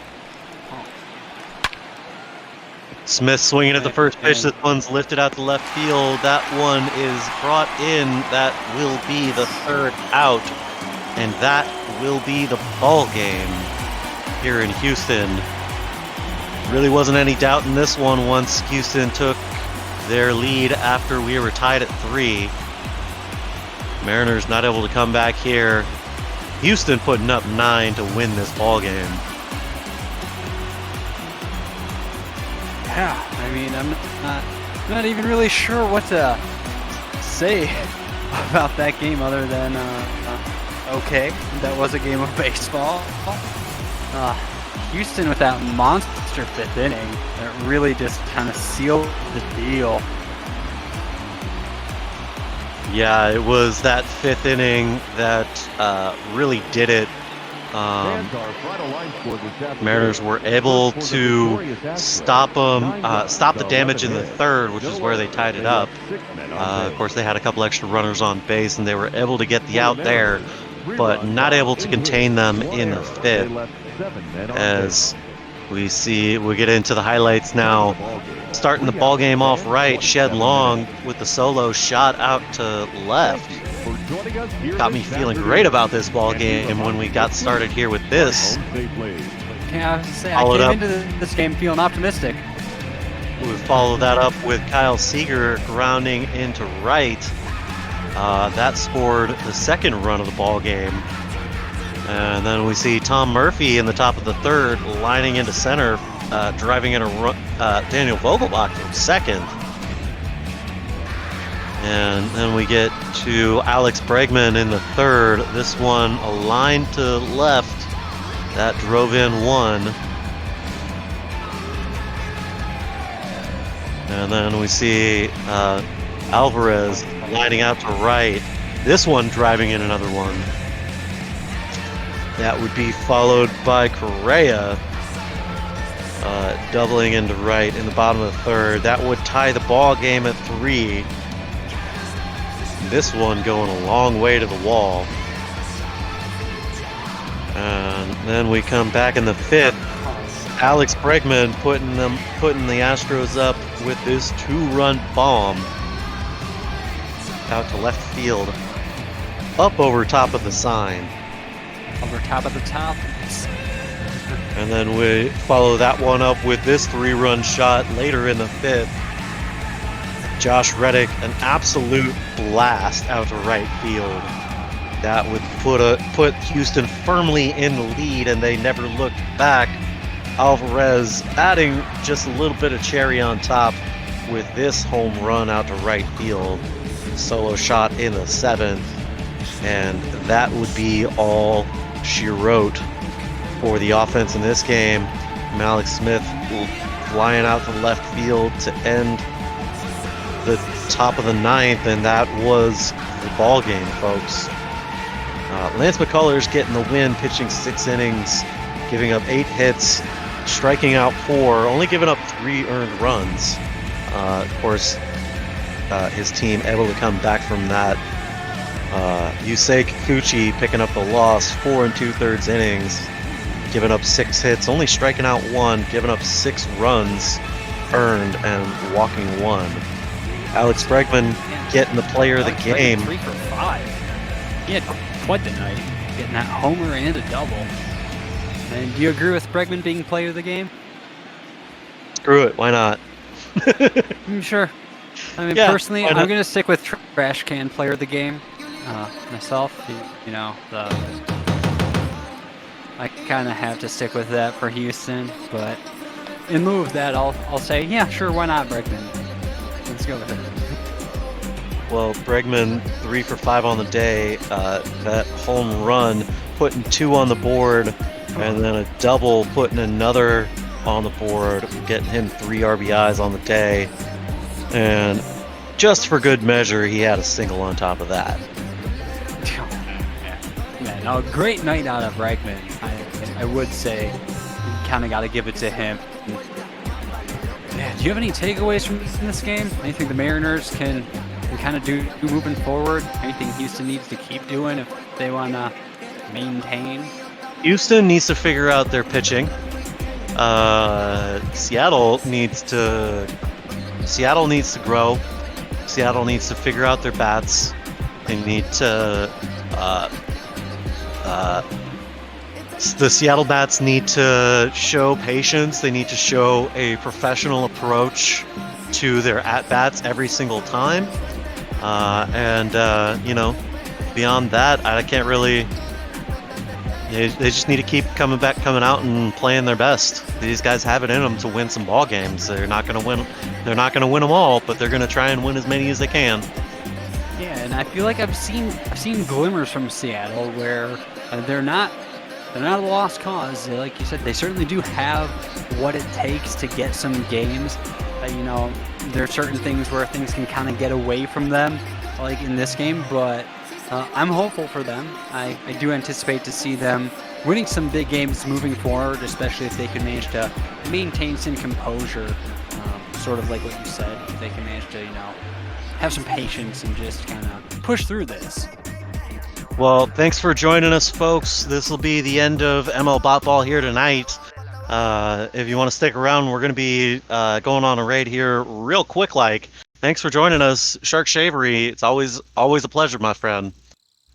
Speaker 2: Smith swinging at the first pitch. This one's lifted out to left field. That one is brought in. That will be the 3rd out. And that will be the ball game here in Houston. Really wasn't any doubt in this one once Houston took their lead after we were tied at 3. Mariners not able to come back here. Houston putting up 9 to win this ball game.
Speaker 11: Yeah, I mean, I'm not even really sure what to say about that game other than, okay, that was a game of baseball. Houston with that monster 5th inning, that really just kind of sealed the deal.
Speaker 2: Yeah, it was that 5th inning that really did it. Mariners were able to stop the damage in the 3rd, which is where they tied it up. Of course, they had a couple extra runners on base, and they were able to get the out there, but not able to contain them in the 5th. As we get into the highlights now. Starting the ball game off right, Shed Long with the solo shot out to left. Got me feeling great about this ball game when we got started here with this.
Speaker 11: Yeah, I was to say, I came into this game feeling optimistic.
Speaker 2: We followed that up with Kyle Seager grounding into right. That scored the 2nd run of the ball game. And then we see Tom Murphy in the top of the 3rd lining into center, driving in a Daniel Vogelbach from 2nd. And then we get to Alex Bregman in the 3rd. This one a line to left. That drove in 1. And then we see Alvarez lining out to right. This one driving in another one. That would be followed by Correa doubling into right in the bottom of the third. That would tie the ball game at 3. This one going a long way to the wall. And then we come back in the 5th. Alex Bregman putting the Astros up with this 2-run bomb out to left field, up over top of the sign.
Speaker 11: Over top of the top.
Speaker 2: And then we follow that one up with this 3-run shot later in the 5th. Josh Reddick, an absolute blast out to right field. That would put Houston firmly in the lead, and they never looked back. Alvarez adding just a little bit of cherry on top with this home run out to right field. Solo shot in the 7th, and that would be all she wrote for the offense in this game. Malik Smith flying out to left field to end the top of the 9th, and that was the ball game, folks. Lance McCullers getting the win, pitching 6 innings, giving up 8 hits, striking out 4, only giving up 3 earned runs. Of course, his team able to come back from that. Yusei Kikuchi picking up the loss, 4 2/3 innings, giving up 6 hits, only striking out 1, giving up 6 runs earned and walking 1. Alex Bregman getting the player of the game.
Speaker 11: 3 for 5. He had quite the night, getting that homer and a double. And do you agree with Bregman being player of the game?
Speaker 2: Screw it, why not?
Speaker 11: Sure. I mean,
Speaker 2: Yeah,
Speaker 11: personally, I'm going to stick with trash can player of the game. Myself, I kind of have to stick with that for Houston, but in lieu of that, I'll say, yeah, sure, why not, Bregman? Let's go with it.
Speaker 2: Well, Bregman 3 for 5 on the day. That home run putting 2 on the board, and then a double putting another on the board, getting him 3 RBIs on the day. And just for good measure, he had a single on top of that.
Speaker 11: Yeah, no, great night out of Bregman. I would say you kind of got to give it to him. Yeah, do you have any takeaways from this game? Anything the Mariners can kind of do moving forward? Anything Houston needs to keep doing if they want to maintain?
Speaker 2: Houston needs to figure out their pitching. Seattle needs to grow. Seattle needs to figure out their bats. They need to the Seattle bats need to show patience. They need to show a professional approach to their at-bats every single time. Beyond that, I can't really... They just need to keep coming out and playing their best. These guys have it in them to win some ball games. They're not going to win them all, but they're going to try and win as many as they can.
Speaker 11: Yeah, and I feel like I've seen glimmers from Seattle where they're not a lost cause. Like you said, they certainly do have what it takes to get some games. There are certain things where things can kind of get away from them, like in this game, but I'm hopeful for them. I do anticipate to see them winning some big games moving forward, especially if they can manage to maintain some composure, sort of like what you said. If they can manage to, have some patience and just kind of push through this.
Speaker 2: Well, thanks for joining us, folks. This will be the end of ML Bot Ball here tonight. If you want to stick around, we're going to be going on a raid here real quick like. Thanks for joining us, Shark Shavery. It's always a pleasure, my friend.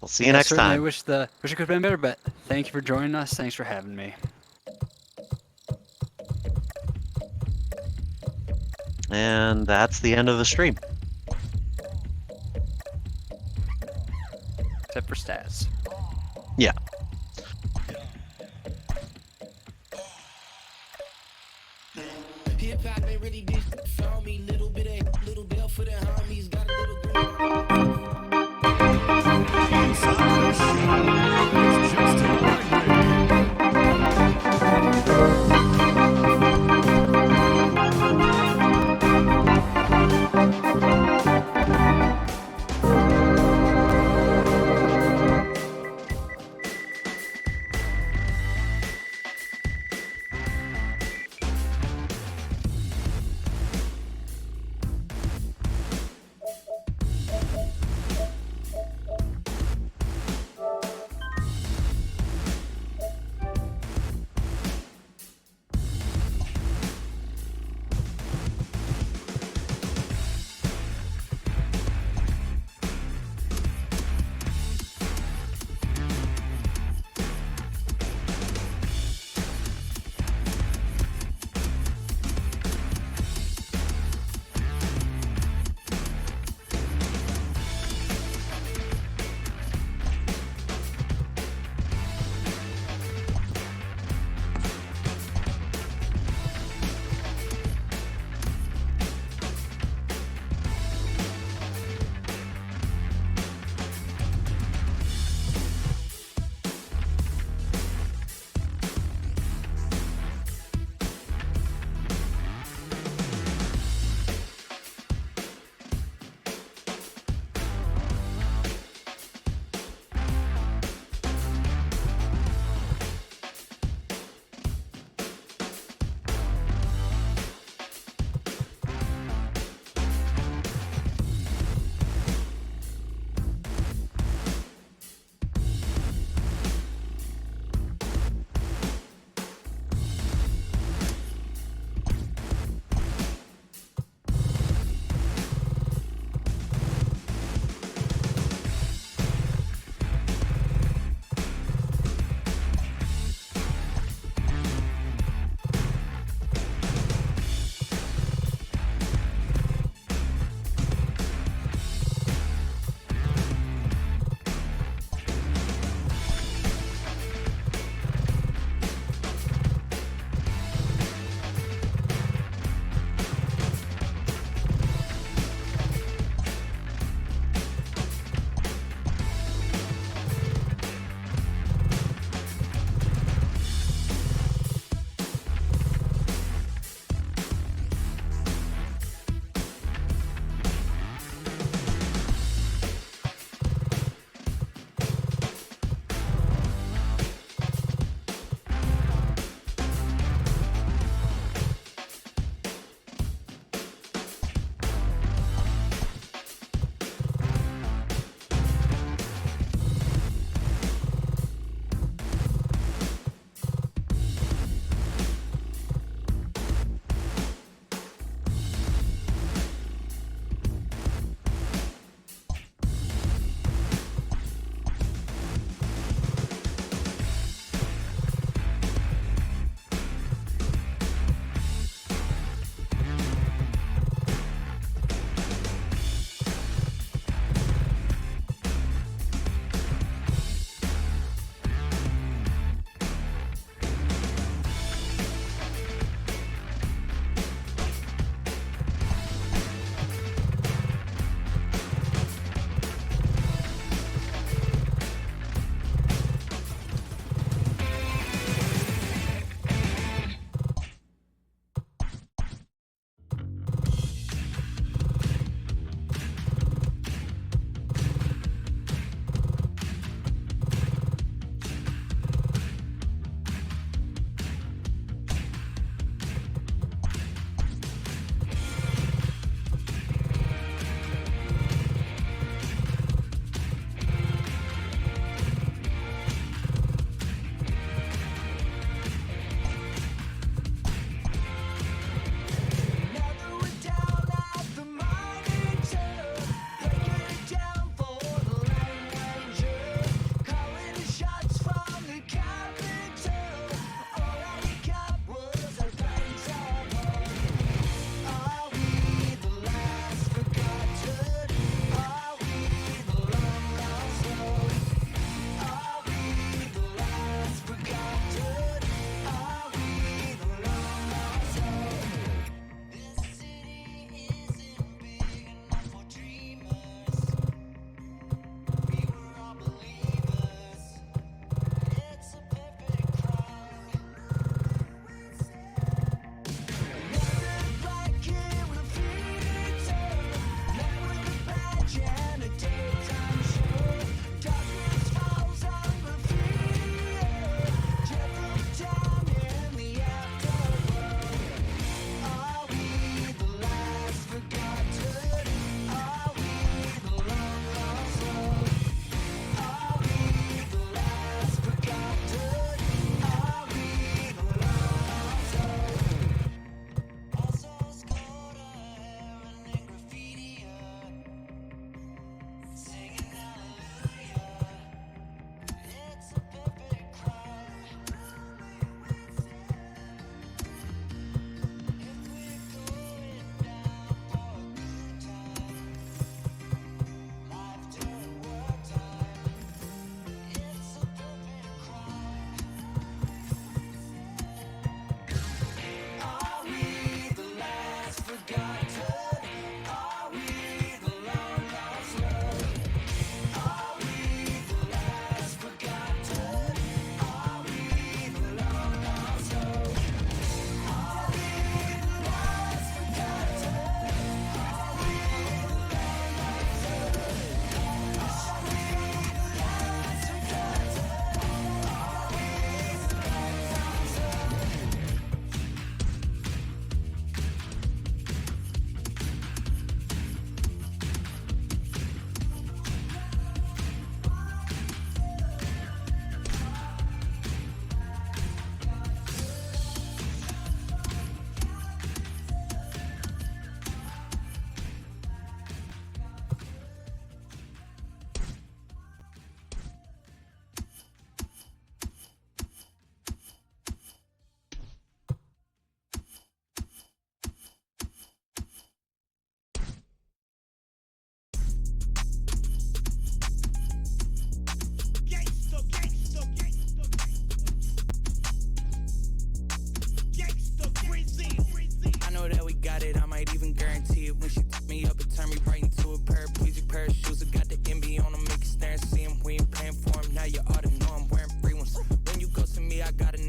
Speaker 2: We'll see you next time.
Speaker 11: I wish it could have been better, but thank you for joining us. Thanks for having me.
Speaker 2: And that's the end of the stream.
Speaker 11: Except for stats.
Speaker 2: Yeah.
Speaker 3: Hip-hop ain't really did for me. Little bell for the homies. Got a little
Speaker 5: Inside the show, it's Justin Wagner.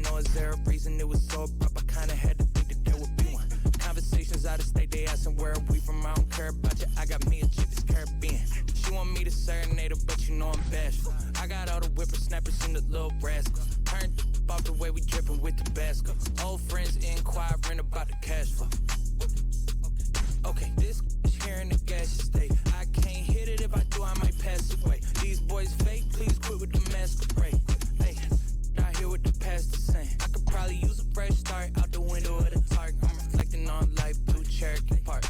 Speaker 3: know, is there a reason it was so abrupt? I kinda had to think that there would be one. Conversations out of state, they asking where are we from? I don't care about you, I got me a chick that's Caribbean. She want me to serenade her, but you know I'm bashful. I got all the whippersnappers and the little rascals. Turned off the way we drippin' with Tabasco. Old friends inquiring about the cash flow. Okay, this here in the gas station. I can't hit it, if I do I might pass away. These boys fake, please quit with the masquerade. Hey, out here with the past the same. I could probably use a fresh start out the window of the park. I'm reflecting on life through Cherokee Park.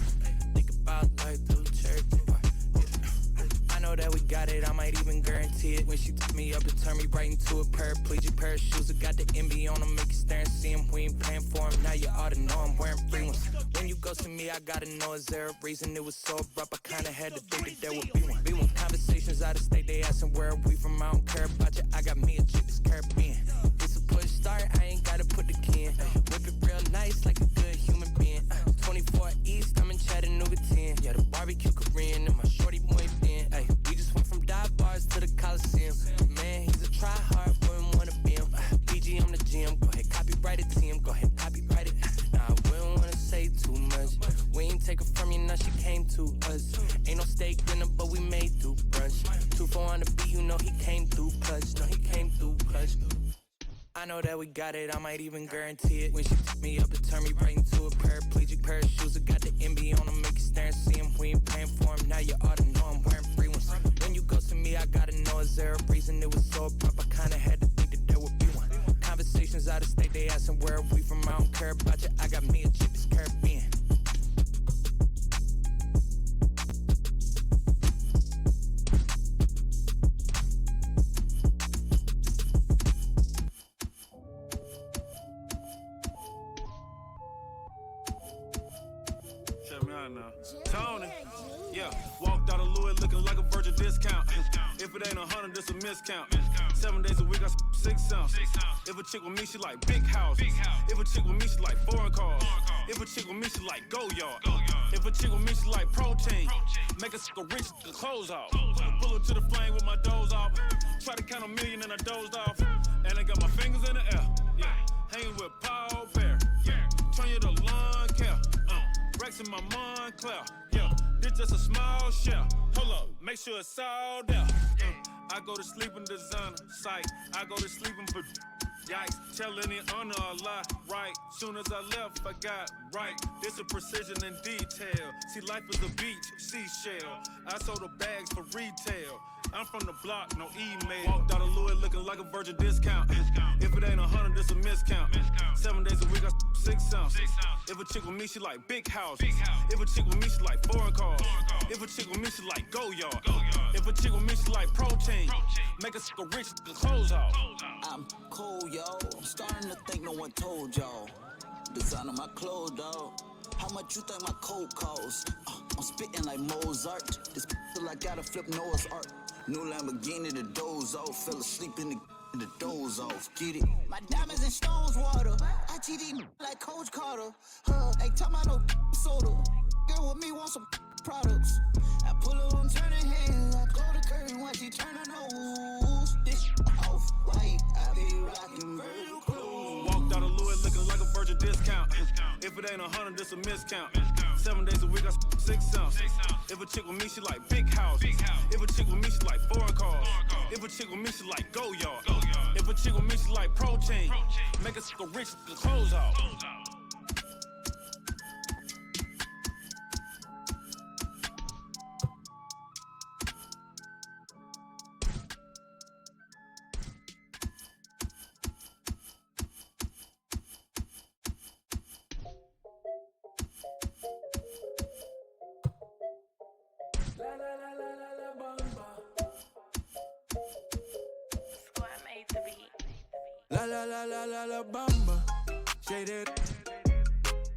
Speaker 3: Think about life through Cherokee Park. Yeah. I know that we got it, I might even guarantee it. When she took me up and turned me right into a paraplegic pair of shoes. I got the envy on them, make you stare and see them. We ain't paying for them, now you ought to know I'm wearing free ones. When you go to me, I gotta know, is there a reason it was so abrupt? I kinda had to think that there would be one. Conversations out of state, they asking where are we from? I don't care about you, I got me a chick that's Caribbean. It's a push start, I ain't gotta put the key in. Whip it real nice like a good human being. 24 East, I'm in Chattanooga 10. Yeah, the barbecue Korean and my shorty muy bien. Ay, we just went from dive bars to the Coliseum. Man, he's a try hard, wouldn't wanna be him. PG, I'm the GM, go ahead, copyright it to him. Go ahead, copyright it. Nah, I wouldn't wanna say too much. We ain't take her from you, now she came to us. Ain't no steak dinner, but we made through brunch. 2-4 on the beat, you know he came through clutch. No, he came through clutch. I know that we got it, I might even guarantee it. When she took me up and turned me right into a paraplegic pair of shoes. I got the envy on them, make you stare and see them. We ain't paying for them, now you ought to know I'm wearing free ones. When you go to me, I gotta know, is there a reason it was so abrupt? I kinda had to think that there would be one. Conversations out of state, they asking where are we from? I don't care about you, I got me a chick that's Caribbean.
Speaker 12: Tony, yeah, walked out of Louis looking like a virgin discount. If it ain't 100, this a miscount. 7 days a week, I 6 cents. If a chick with me, she like big houses. If a chick with me, she like foreign cars. If a chick with me, she like go yard. If a chick with me, she like protein. Make a sucker rich, the clothes off. Pull her to the flame with my doze off. Try to count a million and I dozed off. And I got my fingers in the air. Yeah, hanging with Paul Bear. Yeah, turn you to lawn care. Rex in my Montclair, yeah, this just a small shell. Hold up, make sure it's all there. I go to sleep in designer, sight. I go to sleep in yikes, tell any honor a lie, right? Soon as I left, I got right. This a precision in detail. See, life is a beach, seashell. I sold the bags for retail. I'm from the block, no email. Walked out of Louis looking like a virgin discount. If it ain't 100, this a miscount. 7 days a week, I 6 cents. If a chick with me, she like big houses. If a chick with me, she like foreign cars. If a chick with me, she like go yard. If a chick with me, she like protein. Make a sucker rich, the clothes off.
Speaker 13: I'm cool, yo. I'm starting to think no one told y'all. Design on my clothes, dog. How much you think my coat costs? I'm spitting like Mozart. This till I gotta flip Noah's Ark. New Lamborghini, the doze off. Fell asleep in the doze off. Get it? My diamonds and stones water. I TD like Coach Carter. Ain't talking about no soda. Girl with me want some products. I pull her on turning hands. I blow the curtain while she turn her nose. This off white. I be rocking Virgil clothes.
Speaker 12: Walked out of Louis looking like a virgin discount. If it ain't 100, this a miscount. 7 days a week, I 6 cents. If a chick with me, she like big houses. If a chick with me, she like foreign cars. If a chick with me, she like go yard. If a chick with me, she like protein. Make a sucker rich, the clothes off.
Speaker 3: La la la la la la bamba. Squad made the beat. La la la la la la bamba. Shaded.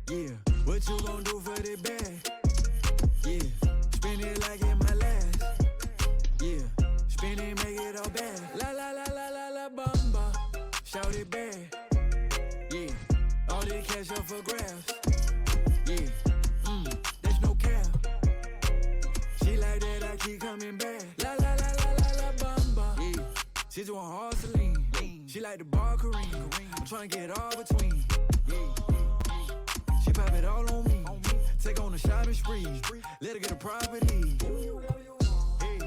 Speaker 3: Yeah, what you gon' do for the bag? Yeah, spin it like in my last. Yeah, spin it, make it all bad. La la la la la la bamba. Shout it bad. Yeah, all this cash up for grabs. Yeah, there's no cap. She like that, I keep coming back. La la la la la la bamba. Yeah, she doing hard to lean. She like the bar Kareem. I'm trying to get all between. She pop it all on me. Take on the shopping spree. Let her get a property. Hey,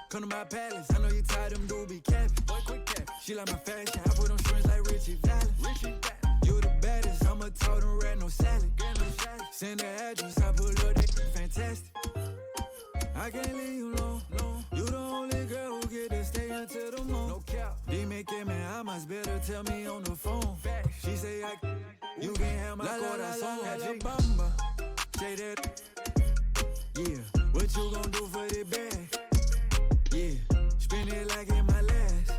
Speaker 3: come to my palace. I know you tired of them dudes be capping. She like my fashion. I put on strings like Richie Valens. You the baddest. I'ma told them red, no salad. Send the address. I pull up that fantastic. I can't leave you alone. You the only girl who get to stay until the moon. No cap. Dime que me amas, better tell me on the phone. She say you can't have my corazón. La bamba. Say that. Yeah. What you gon' do for the bag? Yeah. Spin it like in my last.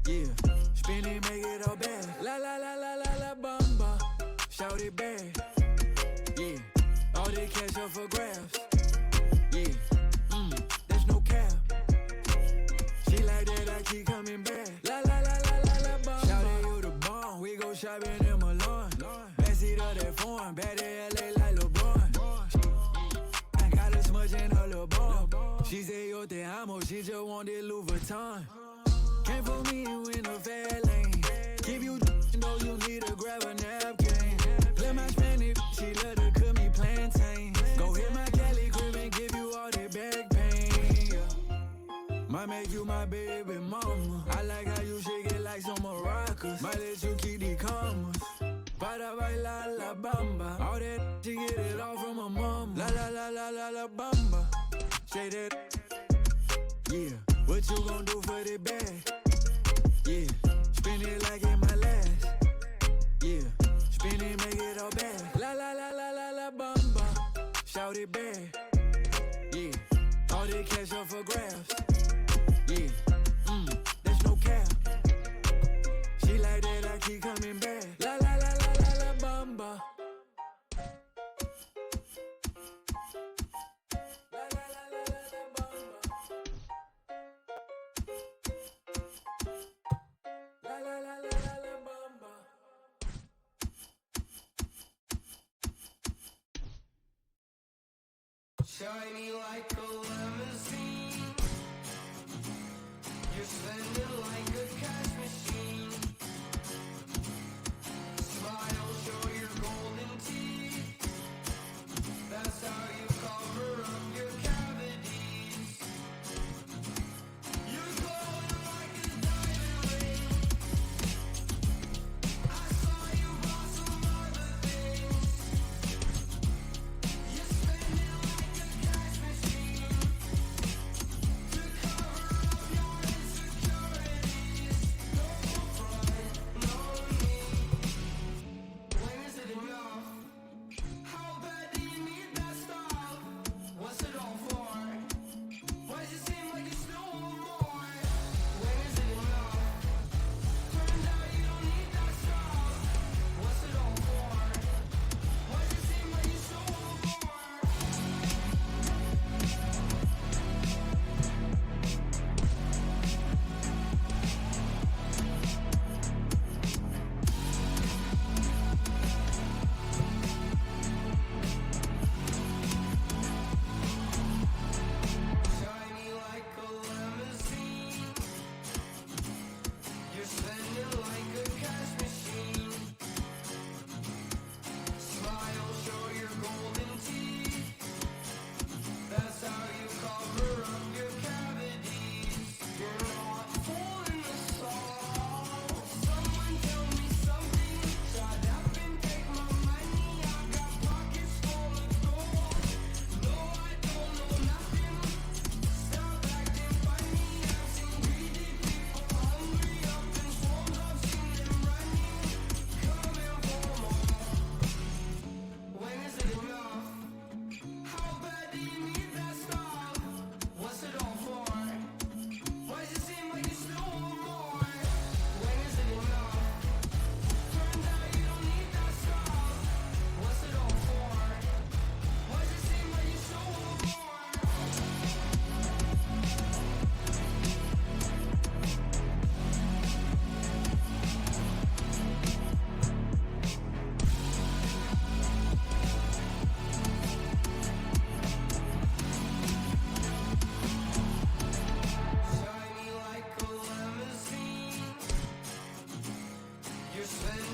Speaker 3: Yeah. Spin it, make it all bad. La la la la la la bamba. Shout it back. Yeah. All the cash up for grabs. Yeah. There's no cap. She like that, I keep coming back. La la la la la la bamba. Shout it, you the bomb. We go shopping in Milan. Messi to that foreign. Bad at LA like LeBron. I got as much in her little bomb. She say yo te amo. She just want that Louis Vuitton. Came for me, you in a fair lane. Give you know you need to grab a napkin. Play my Spanish, she love to cook me plantain. Go hit my Cali crib and give you all that back pain. Yeah. Might make you my baby mama. I like how you shake it like some maracas. Might let you keep the commas. Para bailar la bamba. All that she get it all from her mama. La la la la la la bamba. Say that. Yeah. What you gon' do for the bag? Yeah. Spin it like in my last. Yeah. Spin it, make it all bad. La la la la la la bamba. Shout it back. Yeah. All the cash up for grabs. Yeah. There's no cap. She like that, I keep coming back. La la la la la la bamba. La la la la la la bamba. La la la la la la bamba. Shiny like a limousine. You're spending like a cash machine. Smile, show your golden teeth. That's how you cover up your cavities. You're glowing like a diamond ring. I saw you bought some other things. You're spending like a cash machine.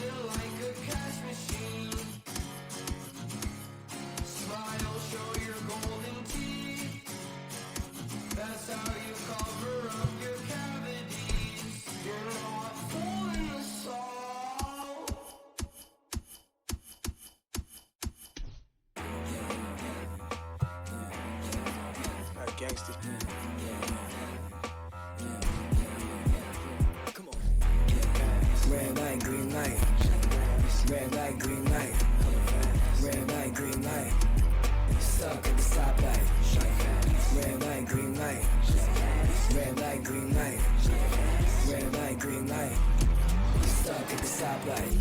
Speaker 3: feel like a cash machine. Smile, show your golden teeth. That's how you cover up your cavities. You're not fooling us all. Alright, gangster. Come on. Red light, green light. Red light, green light. Red light, green light. Stuck at the stoplight. Red light, green light. Red light, green light. Red light, green light. Stuck at the stoplight.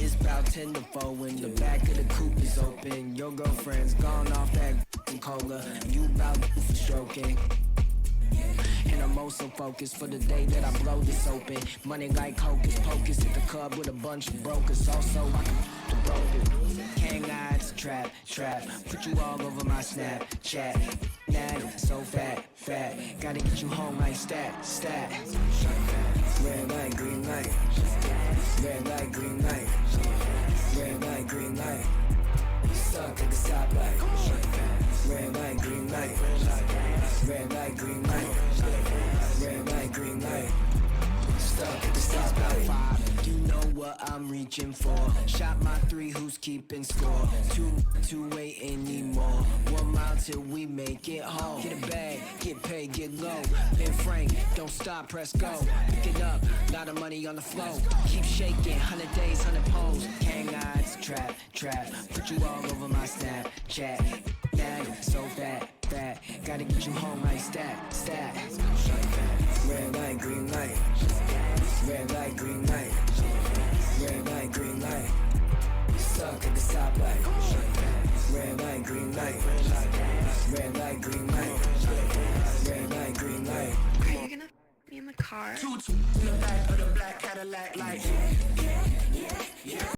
Speaker 3: It's about 10 to 4 when the back of the coupe is open. Your girlfriend's gone off that cola. You about for stroking. And I'm also focused for the day that I blow this open. Money like hocus pocus at the club with a bunch of brokers. Also, I can the broken. Hang eyes, trap. Put you all over my Snapchat. Nag, so fat. Gotta get you home like stat. Red light, green light. Red light, green light. Red light, green light. Stuck at the stoplight. Red light, green light. Red light, green light. Red light, green light. Stuck at the stoplight. You know what I'm reaching for. Shot my 3, who's keeping score? Two wait anymore. 1 mile till we make it home. Get a bag, get paid, get low. Ben Frank, don't stop, press go. Pick it up, lot of money on the flow. Keep shaking, 100 days, 100 poles. Hang eyes, trap. Put you all over my Snapchat. Nag, so fat. Gotta get you home like stat. Red light, green light. Red light, green light. Red light, green light. Stuck at the stoplight. Red light, green light. Red light, green light. Red light, green light.
Speaker 14: Are you gonna be in the car?
Speaker 3: Two in the back of the black Cadillac, like